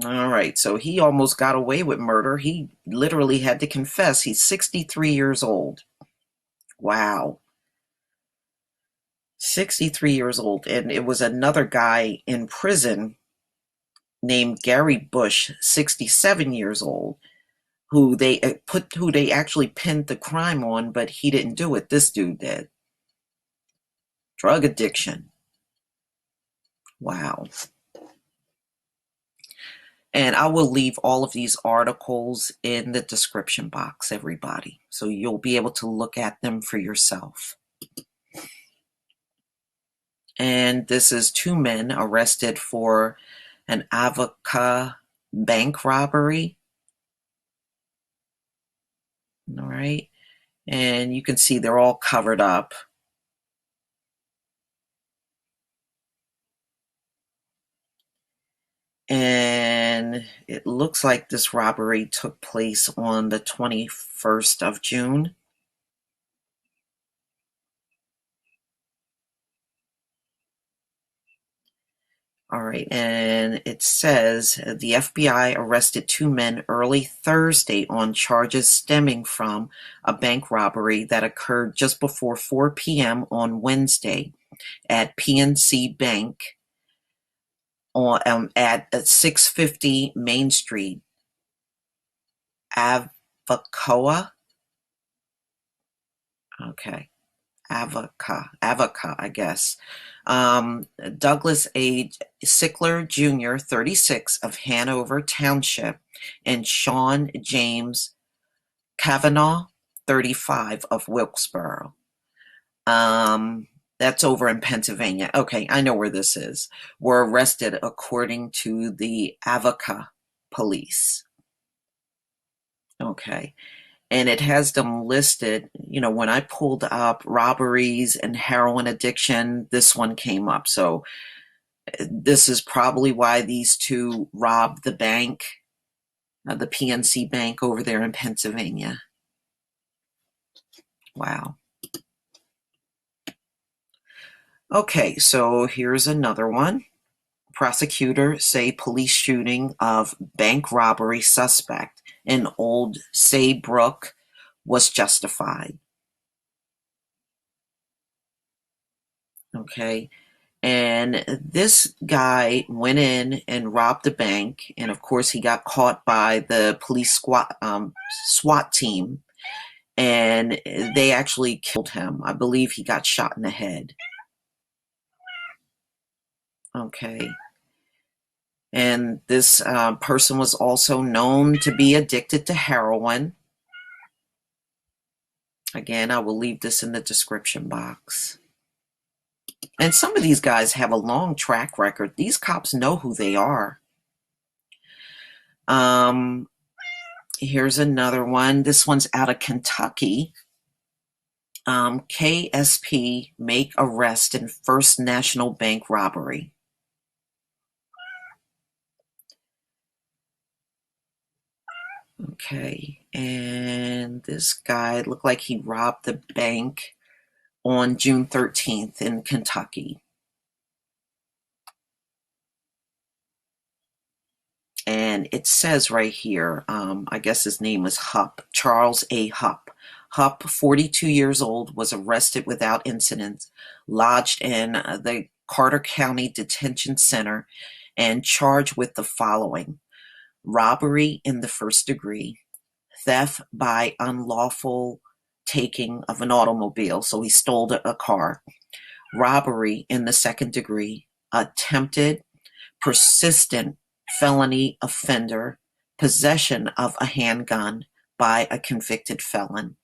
All right, so he almost got away with murder. He literally had to confess. He's 63 years old. Wow. 63 years old. And it was another guy in prison named Gary Bush, 67 years old, who they actually pinned the crime on, but he didn't do it. This dude did. Drug addiction. Wow. And I will leave all of these articles in the description box, everybody, so you'll be able to look at them for yourself. And this is 2 men arrested for an Avoca bank robbery. All right. And you can see they're all covered up. And it looks like this robbery took place on the 21st of June. All right, and it says the FBI arrested 2 men early Thursday on charges stemming from a bank robbery that occurred just before 4 p.m. on Wednesday at PNC Bank at 650 Main Street, Avoca. Okay. Avoca, I guess. Douglas A. Sickler Jr., 36, of Hanover Township, and Sean James Kavanaugh, 35, of Wilkesboro. That's over in Pennsylvania. Okay, I know where this is. Were arrested according to the Avoca police. Okay. And it has them listed, when I pulled up robberies and heroin addiction, this one came up. So this is probably why these 2 robbed the bank, the PNC Bank over there in Pennsylvania. Wow. Okay, so here's another one. Prosecutors say police shooting of bank robbery suspect in Old Saybrook was justified. Okay, and this guy went in and robbed the bank, and of course he got caught by the police SWAT team, and they actually killed him. I believe he got shot in the head. Okay. And this person was also known to be addicted to heroin. Again, I will leave this in the description box. And some of these guys have a long track record. These cops know who they are. Here's another one. This one's out of Kentucky. KSP make arrest in First National Bank robbery. Okay, and this guy looked like he robbed the bank on June 13th in Kentucky. And it says right here, I guess his name is Hupp, Charles A. Hupp. Hupp, 42 years old, was arrested without incident, lodged in the Carter County Detention Center, and charged with the following: robbery in the first degree, theft by unlawful taking of an automobile, so he stole a car, robbery in the second degree, attempted persistent felony offender, possession of a handgun by a convicted felon,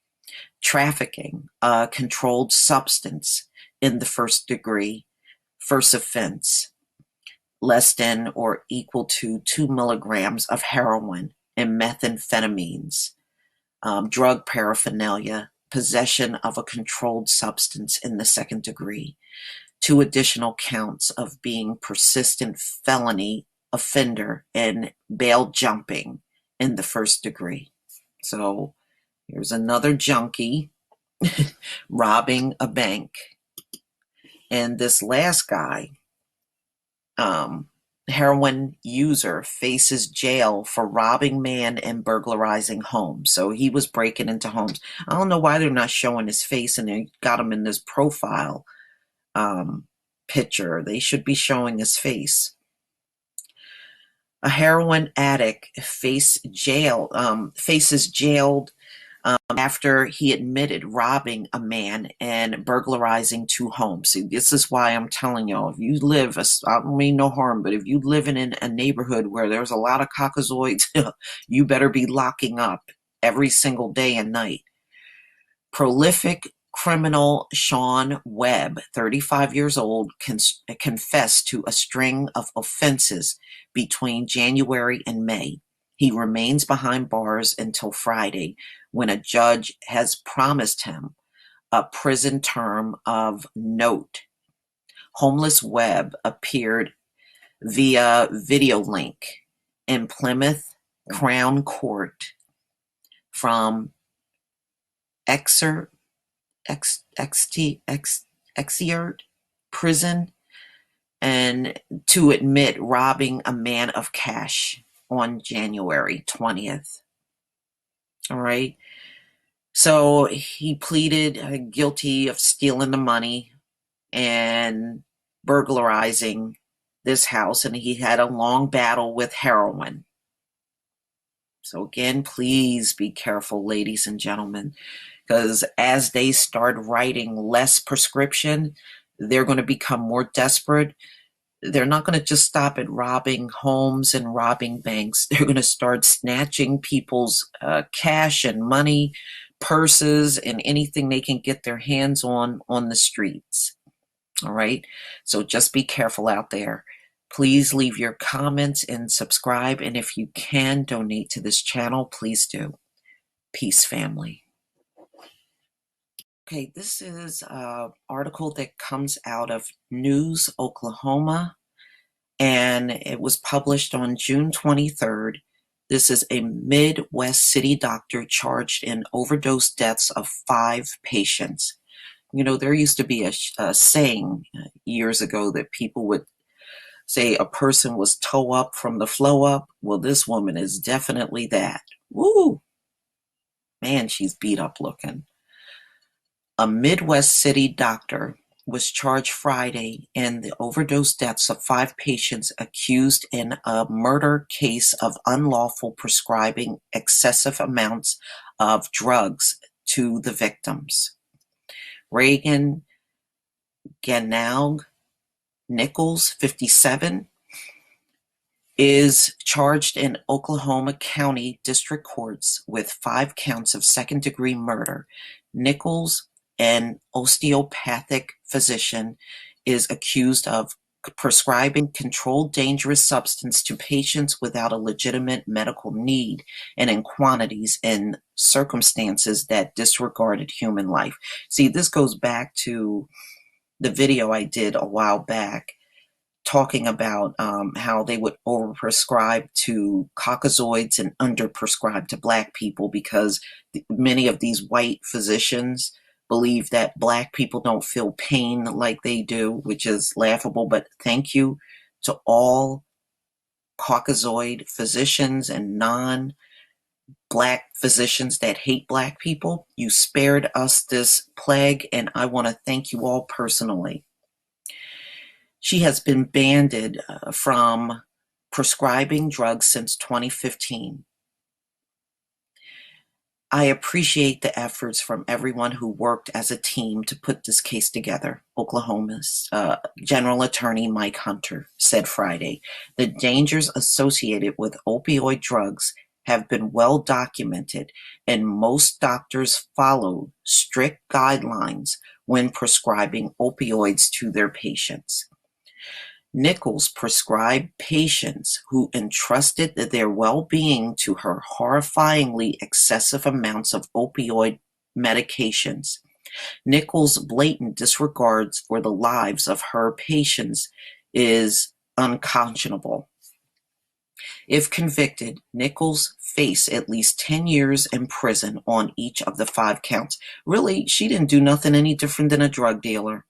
trafficking a controlled substance in the first degree, first offense, less than or equal to 2 milligrams of heroin and methamphetamines, drug paraphernalia, possession of a controlled substance in the second degree, 2 additional counts of being persistent felony offender and bail jumping in the first degree. So here's another junkie robbing a bank. And this last guy, heroin user, faces jail for robbing man and burglarizing homes. So he was breaking into homes. I don't know why they're not showing his face, and they got him in this profile picture. They should be showing his face. A heroin addict faces jailed after he admitted robbing a man and burglarizing 2 homes. See, this is why I'm telling y'all, if you live, I don't mean no harm, but if you live in a neighborhood where there's a lot of caucasoids, you better be locking up every single day and night. Prolific criminal Sean Webb, 35 years old, confessed to a string of offenses between January and May. He remains behind bars until Friday, when a judge has promised him a prison term of note. Homeless Webb appeared via video link in Plymouth Crown Court from Exeter prison, and to admit robbing a man of cash on January 20th. All right. So he pleaded guilty of stealing the money and burglarizing this house, and he had a long battle with heroin. So again, please be careful, ladies and gentlemen, because as they start writing less prescription, they're going to become more desperate. They're not going to just stop at robbing homes and robbing banks. They're going to start snatching people's cash and money, purses, and anything they can get their hands on the streets. All right. So just be careful out there. Please leave your comments and subscribe. And if you can donate to this channel, please do. Peace, family. Okay, this is an article that comes out of News, Oklahoma, and it was published on June 23rd. This is a Midwest city doctor charged in overdose deaths of 5 patients. You know, there used to be a saying years ago that people would say a person was toe up from the flow up. Well, this woman is definitely that. Woo! Man, she's beat up looking. A Midwest city doctor was charged Friday in the overdose deaths of 5 patients accused in a murder case of unlawful prescribing excessive amounts of drugs to the victims. Reagan Ganaug Nichols, 57, is charged in Oklahoma County District Courts with 5 counts of second-degree murder. Nichols, an osteopathic physician, is accused of prescribing controlled dangerous substance to patients without a legitimate medical need and in quantities and circumstances that disregarded human life. See, this goes back to the video I did a while back talking about how they would overprescribe to Caucasoids and underprescribe to Black people because many of these white physicians believe that Black people don't feel pain like they do, which is laughable. But thank you to all Caucasoid physicians and non-Black physicians that hate Black people. You spared us this plague, and I want to thank you all personally. She has been banned from prescribing drugs since 2015. I appreciate the efforts from everyone who worked as a team to put this case together, Oklahoma's General Attorney Mike Hunter said Friday. The dangers associated with opioid drugs have been well documented, and most doctors follow strict guidelines when prescribing opioids to their patients. Nichols prescribed patients who entrusted their well-being to her horrifyingly excessive amounts of opioid medications. Nichols' blatant disregards for the lives of her patients is unconscionable. If convicted, Nichols face at least 10 years in prison on each of the 5 counts. Really, she didn't do nothing any different than a drug dealer.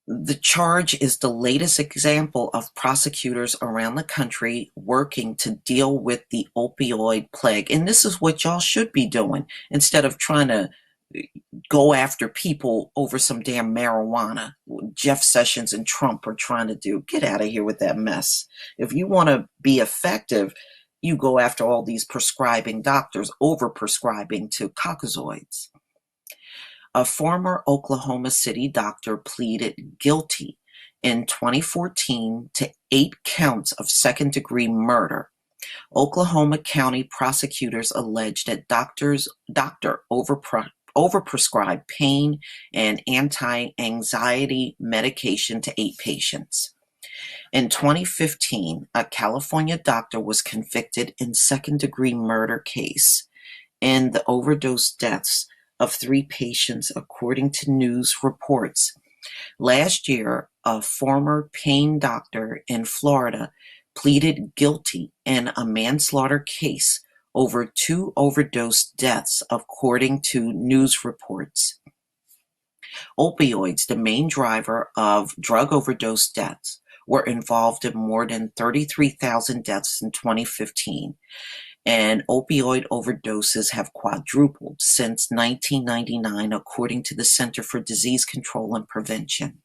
The charge is the latest example of prosecutors around the country working to deal with the opioid plague. And this is what y'all should be doing instead of trying to go after people over some damn marijuana. Jeff Sessions and Trump are trying to do. Get out of here with that mess. If you want to be effective, you go after all these prescribing doctors over-prescribing to Caucasoids. A former Oklahoma City doctor pleaded guilty in 2014 to 8 counts of second-degree murder. Oklahoma County prosecutors alleged that doctor overprescribed pain and anti-anxiety medication to 8 patients. In 2015, a California doctor was convicted in second-degree murder case in the overdose deaths of 3 patients, according to news reports. Last year, a former pain doctor in Florida pleaded guilty in a manslaughter case over 2 overdose deaths, according to news reports. Opioids, the main driver of drug overdose deaths, were involved in more than 33,000 deaths in 2015. And opioid overdoses have quadrupled since 1999, according to the Center for Disease Control and Prevention.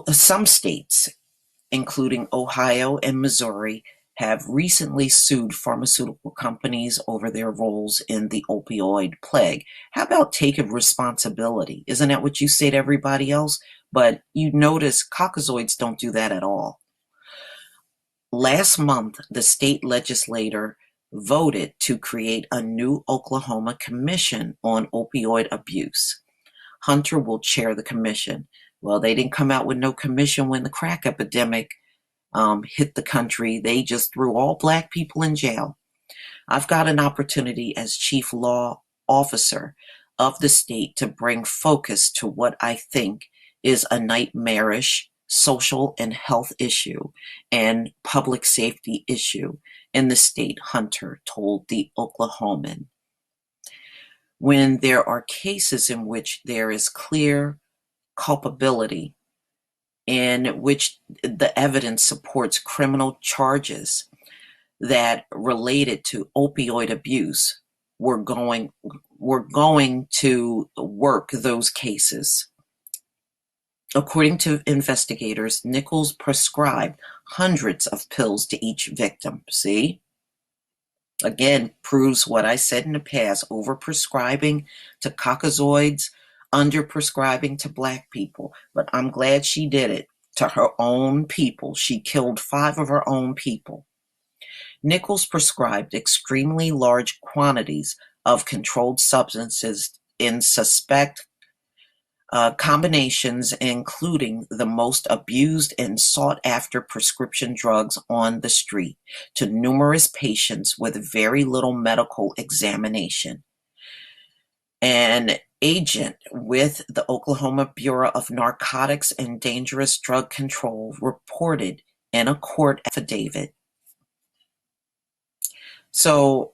Some states, including Ohio and Missouri, have recently sued pharmaceutical companies over their roles in the opioid plague. How about taking responsibility? Isn't that what you say to everybody else? But you notice Caucasoids don't do that at all. Last month, the state legislature voted to create a new Oklahoma Commission on Opioid Abuse. Hunter will chair the commission. Well, they didn't come out with no commission when the crack epidemic hit the country. They just threw all Black people in jail. I've got an opportunity as chief law officer of the state to bring focus to what I think is a nightmarish social and health issue and public safety issue in the state, Hunter told the Oklahoman. When there are cases in which there is clear culpability, in which the evidence supports criminal charges that related to opioid abuse, we're going to work those cases. According to investigators, Nichols prescribed hundreds of pills to each victim. See? Again, proves what I said in the past, overprescribing to Caucasoids, underprescribing to Black people. But I'm glad she did it to her own people. She killed 5 of her own people. Nichols prescribed extremely large quantities of controlled substances in suspect combinations, including the most abused and sought-after prescription drugs on the street, to numerous patients with very little medical examination. An agent with the Oklahoma Bureau of Narcotics and Dangerous Drug Control reported in a court affidavit. So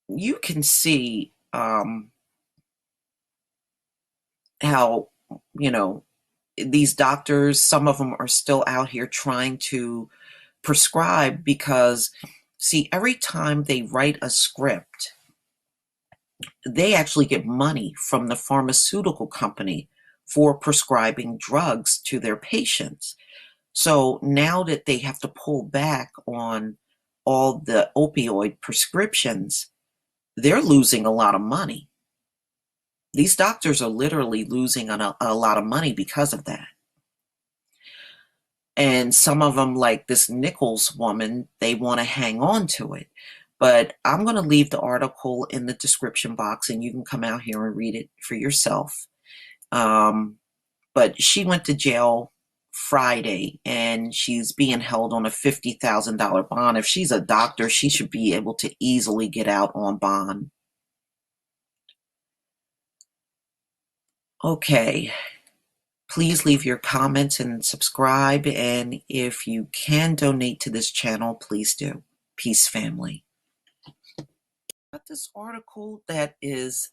you can see how, these doctors, some of them are still out here trying to prescribe because, see, every time they write a script, they actually get money from the pharmaceutical company for prescribing drugs to their patients. So now that they have to pull back on all the opioid prescriptions, they're losing a lot of money. These doctors are literally losing a lot of money because of that. And some of them, like this Nichols woman, they want to hang on to it. But I'm going to leave the article in the description box, and you can come out here and read it for yourself. But she went to jail Friday, and she's being held on a $50,000 bond. If she's a doctor, she should be able to easily get out on bond. Okay. Please leave your comments and subscribe, and if you can donate to this channel, please do. Peace, family. Got this article that is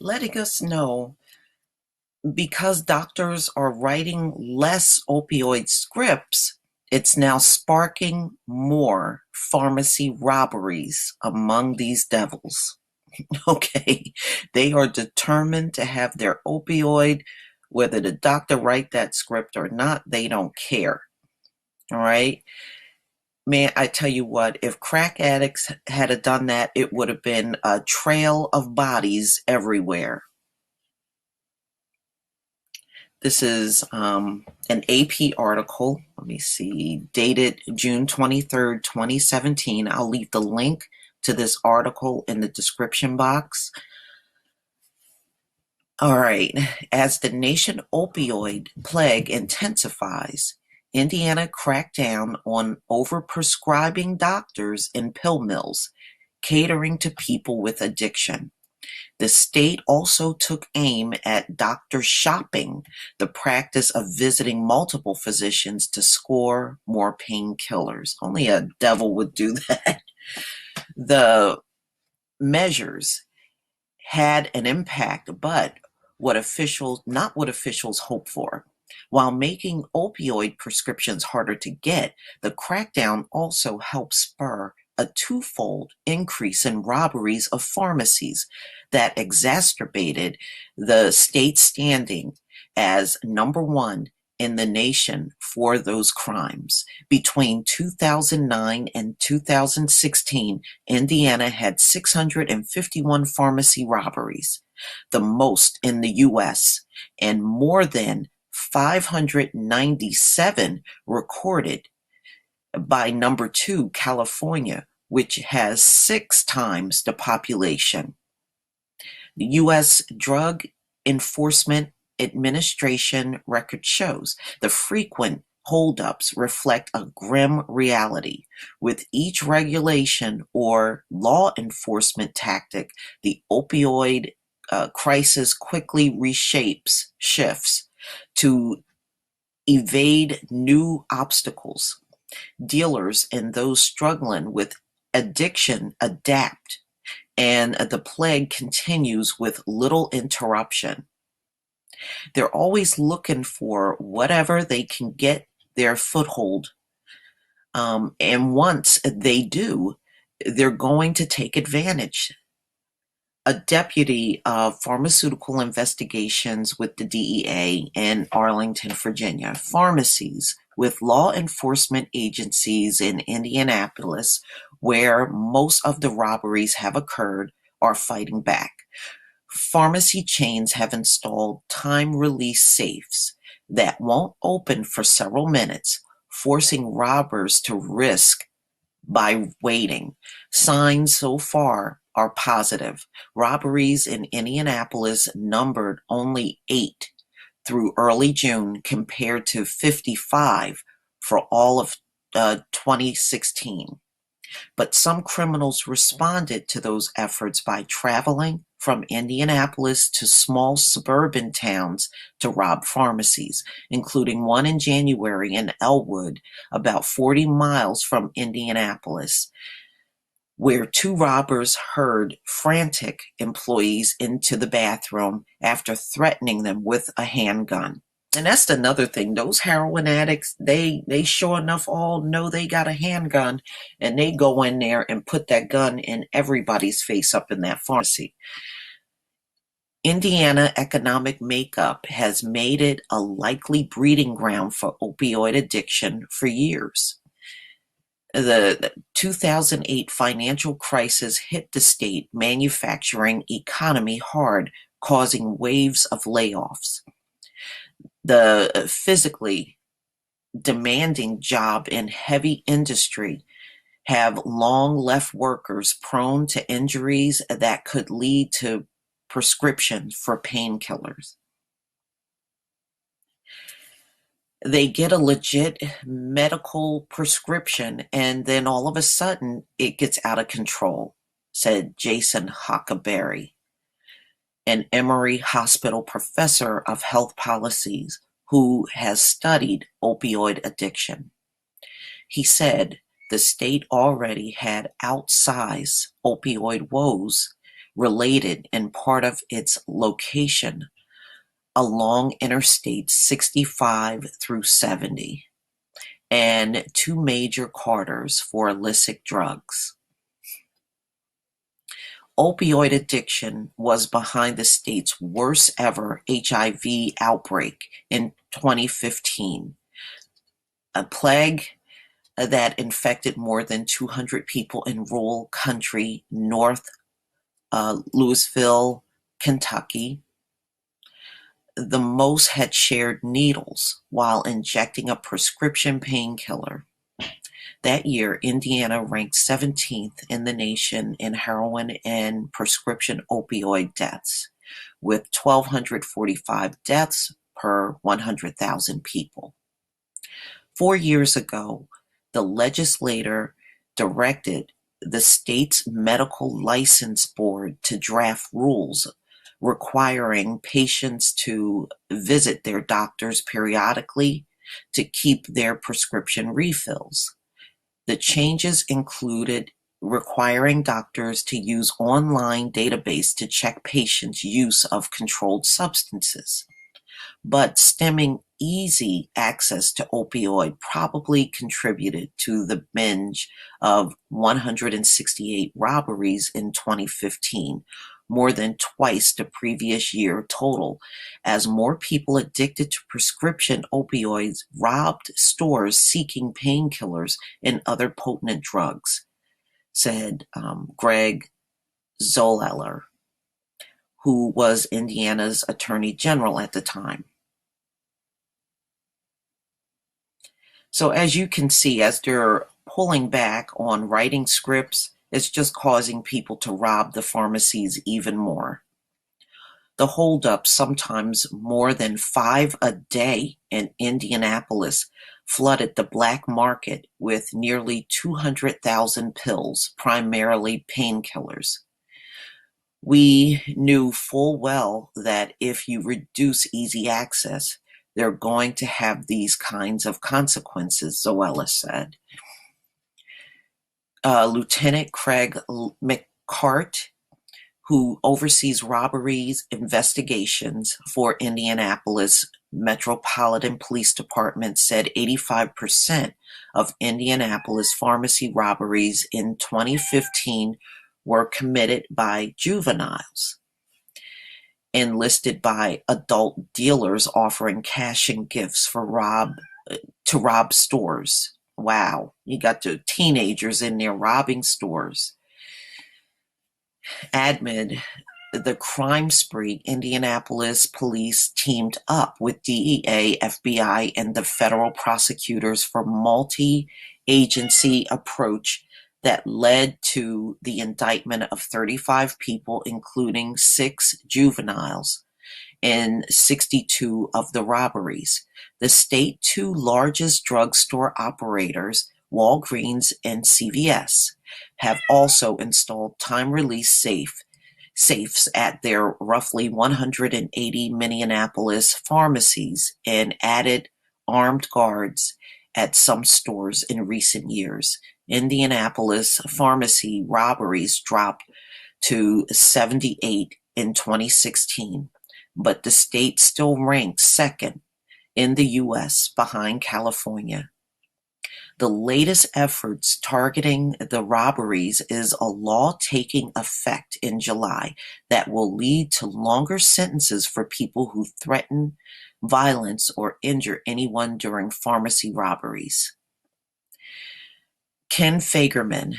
letting us know, because doctors are writing less opioid scripts, it's now sparking more pharmacy robberies among these devils. Okay, they are determined to have their opioid. Whether the doctor write that script or not, they don't care. All right. Man, I tell you what, if crack addicts had done that, it would have been a trail of bodies everywhere. This is an AP article. Let me see, dated June 23rd, 2017. I'll leave the link to this article in the description box. All right. As the nation opioid plague intensifies, Indiana cracked down on overprescribing doctors in pill mills, catering to people with addiction. The state also took aim at doctor shopping, the practice of visiting multiple physicians to score more painkillers. Only a devil would do that. The measures had an impact, but not what officials hoped for. While making opioid prescriptions harder to get, the crackdown also helped spur a twofold increase in robberies of pharmacies that exacerbated the state's standing as number one in the nation for those crimes. Between 2009 and 2016, Indiana had 651 pharmacy robberies, the most in the U.S., and more than 597 recorded by number two, California, which has 6 times the population. The U.S. Drug Enforcement Administration record shows the frequent holdups reflect a grim reality. With each regulation or law enforcement tactic, the opioid crisis quickly shifts to evade new obstacles. Dealers and those struggling with addiction adapt, and the plague continues with little interruption. They're always looking for whatever they can get their foothold. And once they do, they're going to take advantage. A deputy of pharmaceutical investigations with the DEA in Arlington, Virginia, pharmacies with law enforcement agencies in Indianapolis, where most of the robberies have occurred, are fighting back. Pharmacy chains have installed time-release safes that won't open for several minutes, forcing robbers to risk by waiting. Signs so far are positive. Robberies in Indianapolis numbered only 8 through early June compared to 55 for all of 2016. But some criminals responded to those efforts by traveling from Indianapolis to small suburban towns to rob pharmacies, including one in January in Elwood, about 40 miles from Indianapolis, where two robbers herd frantic employees into the bathroom after threatening them with a handgun. And that's another thing. Those heroin addicts, they sure enough all know they got a handgun, and they go in there and put that gun in everybody's face up in that pharmacy. Indiana economic makeup has made it a likely breeding ground for opioid addiction for years. The 2008 financial crisis hit the state manufacturing economy hard, causing waves of layoffs. The physically demanding job in heavy industry have long left workers prone to injuries that could lead to prescriptions for painkillers. They get a legit medical prescription and then all of a sudden it gets out of control, said Jason Huckleberry, an Emory Hospital professor of health policies who has studied opioid addiction. He said the state already had outsized opioid woes related in part of its location along Interstate 65 through 70 and two major corridors for illicit drugs. Opioid addiction was behind the state's worst ever HIV outbreak in 2015, a plague that infected more than 200 people in rural country north Louisville, Kentucky. The most had shared needles while injecting a prescription painkiller. That year, Indiana ranked 17th in the nation in heroin and prescription opioid deaths, with 1,245 deaths per 100,000 people. 4 years ago, the legislature directed the state's medical license board to draft rules requiring patients to visit their doctors periodically to keep their prescription refills. The changes included requiring doctors to use online database to check patients' use of controlled substances. But stemming easy access to opioid probably contributed to the binge of 168 robberies in 2015, more than twice the previous year total, as more people addicted to prescription opioids robbed stores seeking painkillers and other potent drugs, said Greg Zoeller, who was Indiana's Attorney General at the time. So as you can see, as they're pulling back on writing scripts, it's just causing people to rob the pharmacies even more. The holdup, sometimes more than 5 a day in Indianapolis, flooded the black market with nearly 200,000 pills, primarily painkillers. We knew full well that if you reduce easy access, they're going to have these kinds of consequences, Zoella said. Lieutenant Craig McCart, who oversees robberies investigations for Indianapolis Metropolitan Police Department, said 85% of Indianapolis pharmacy robberies in 2015 were committed by juveniles, enlisted by adult dealers offering cash and gifts to rob stores. Wow, you got the teenagers in there robbing stores. Amid the crime spree, Indianapolis police teamed up with DEA, FBI, and the federal prosecutors for multi-agency approach that led to the indictment of 35 people, including 6 juveniles, in 62 of the robberies. The state's two largest drugstore operators, Walgreens and CVS, have also installed time-release safes at their roughly 180 Minneapolis pharmacies and added armed guards at some stores in recent years. Indianapolis pharmacy robberies dropped to 78 in 2016, but the state still ranks second in the U.S. behind California. The latest efforts targeting the robberies is a law taking effect in July that will lead to longer sentences for people who threaten violence or injure anyone during pharmacy robberies. Ken Fagerman,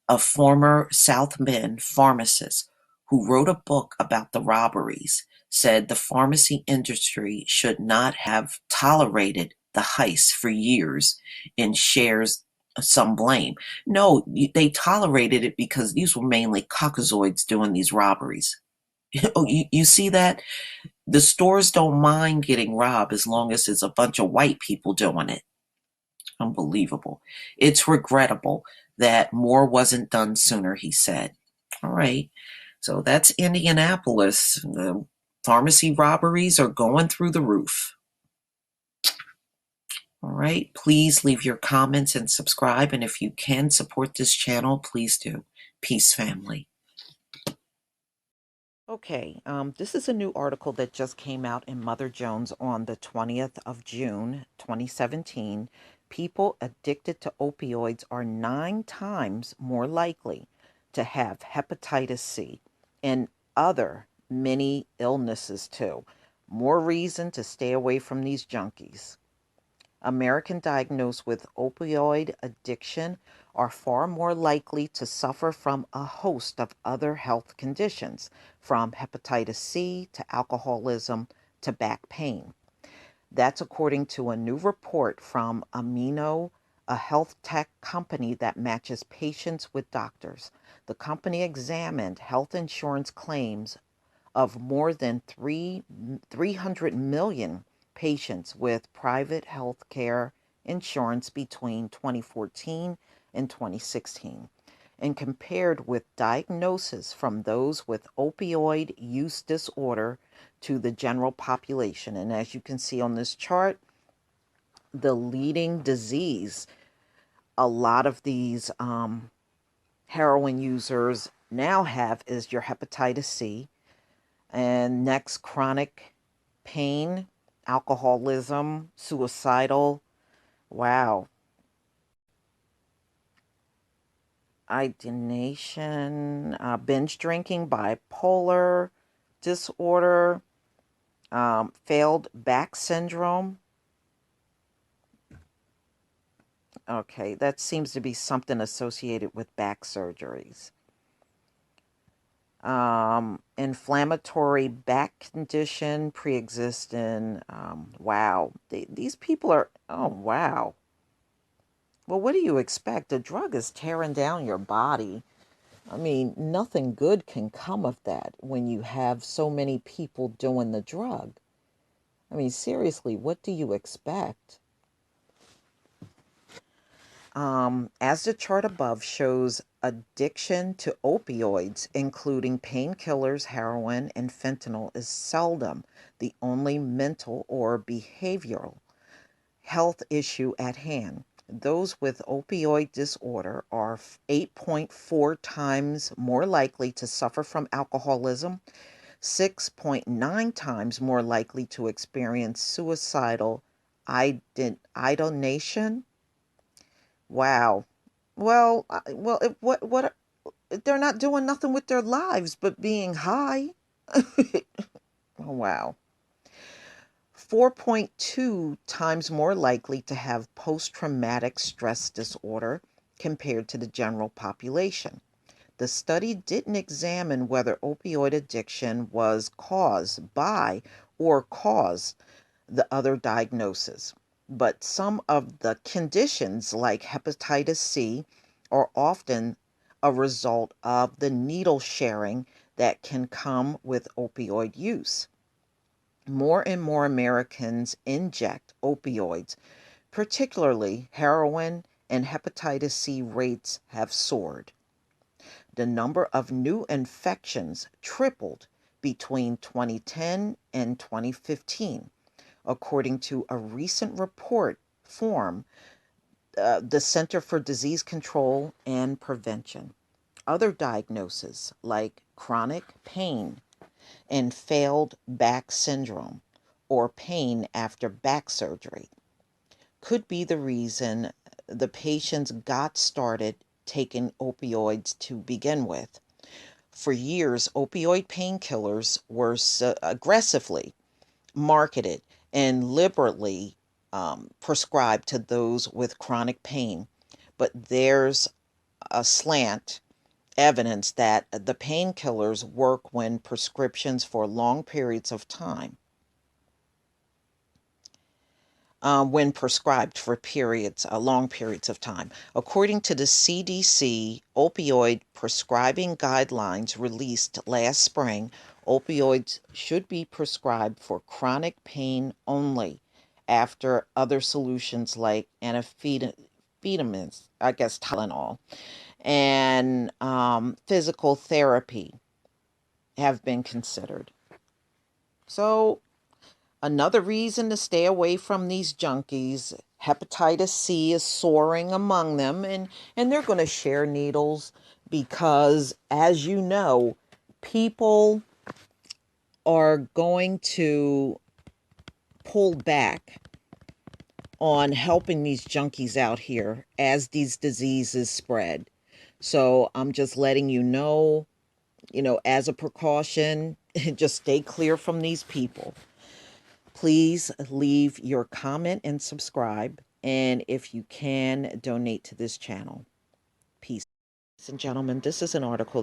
a former South Bend pharmacist who wrote a book about the robberies, said the pharmacy industry should not have tolerated the heist for years and shares some blame. No, they tolerated it because these were mainly Caucasoids doing these robberies. Oh, you see that? The stores don't mind getting robbed as long as it's a bunch of white people doing it. Unbelievable. It's regrettable that more wasn't done sooner, he said. All right. So that's Indianapolis. The pharmacy robberies are going through the roof. All right. Please leave your comments and subscribe. And if you can support this channel, please do. Peace, family. Okay, this is a new article that just came out in Mother Jones on the 20th of June, 2017. People addicted to opioids are 9 times more likely to have hepatitis C and other many illnesses too. More reason to stay away from these junkies. Americans diagnosed with opioid addiction are far more likely to suffer from a host of other health conditions, from hepatitis C to alcoholism to back pain. That's according to a new report from Amino, a health tech company that matches patients with doctors. The company examined health insurance claims of more than 300 million patients with private health care insurance between 2014 and 2016, and compared with diagnosis from those with opioid use disorder to the general population. And as you can see on this chart, the leading disease a lot of these heroin users now have is your hepatitis C. And next, chronic pain, alcoholism, suicidal. Wow. Ideation, binge drinking, bipolar disorder, failed back syndrome. Okay, that seems to be something associated with back surgeries. Inflammatory back condition, pre-existing. Wow. These people are, oh, wow. Well, what do you expect? The drug is tearing down your body. I mean, nothing good can come of that when you have so many people doing the drug. I mean, seriously, what do you expect? As the chart above shows, addiction to opioids, including painkillers, heroin, and fentanyl, is seldom the only mental or behavioral health issue at hand. Those with opioid disorder are 8.4 times more likely to suffer from alcoholism, 6.9 times more likely to experience suicidal ideation. Wow. Well, what? They're not doing nothing with their lives but being high. Oh, wow. 4.2 times more likely to have post-traumatic stress disorder compared to the general population. The study didn't examine whether opioid addiction was caused by or caused the other diagnosis, but some of the conditions, like hepatitis C, are often a result of the needle sharing that can come with opioid use. More and more Americans inject opioids, particularly heroin, and hepatitis C rates have soared. The number of new infections tripled between 2010 and 2015, according to a recent report from the Center for Disease Control and Prevention. Other diagnoses like chronic pain and failed back syndrome or pain after back surgery could be the reason the patients got started taking opioids to begin with. For years, opioid painkillers were aggressively marketed and liberally prescribed to those with chronic pain. But there's a slant evidence that the painkillers work when prescriptions for long periods of time, when prescribed for long periods of time. According to the CDC opioid prescribing guidelines released last spring, opioids should be prescribed for chronic pain only after other solutions like amphetamines, I guess Tylenol, and physical therapy have been considered. So, another reason to stay away from these junkies. Hepatitis C is soaring among them, and they're going to share needles because, as you know, people are going to pull back on helping these junkies out here as these diseases spread. So I'm just letting you know, as a precaution, just stay clear from these people. Please leave your comment and subscribe. And if you can, donate to this channel. Peace. Ladies and gentlemen, this is an article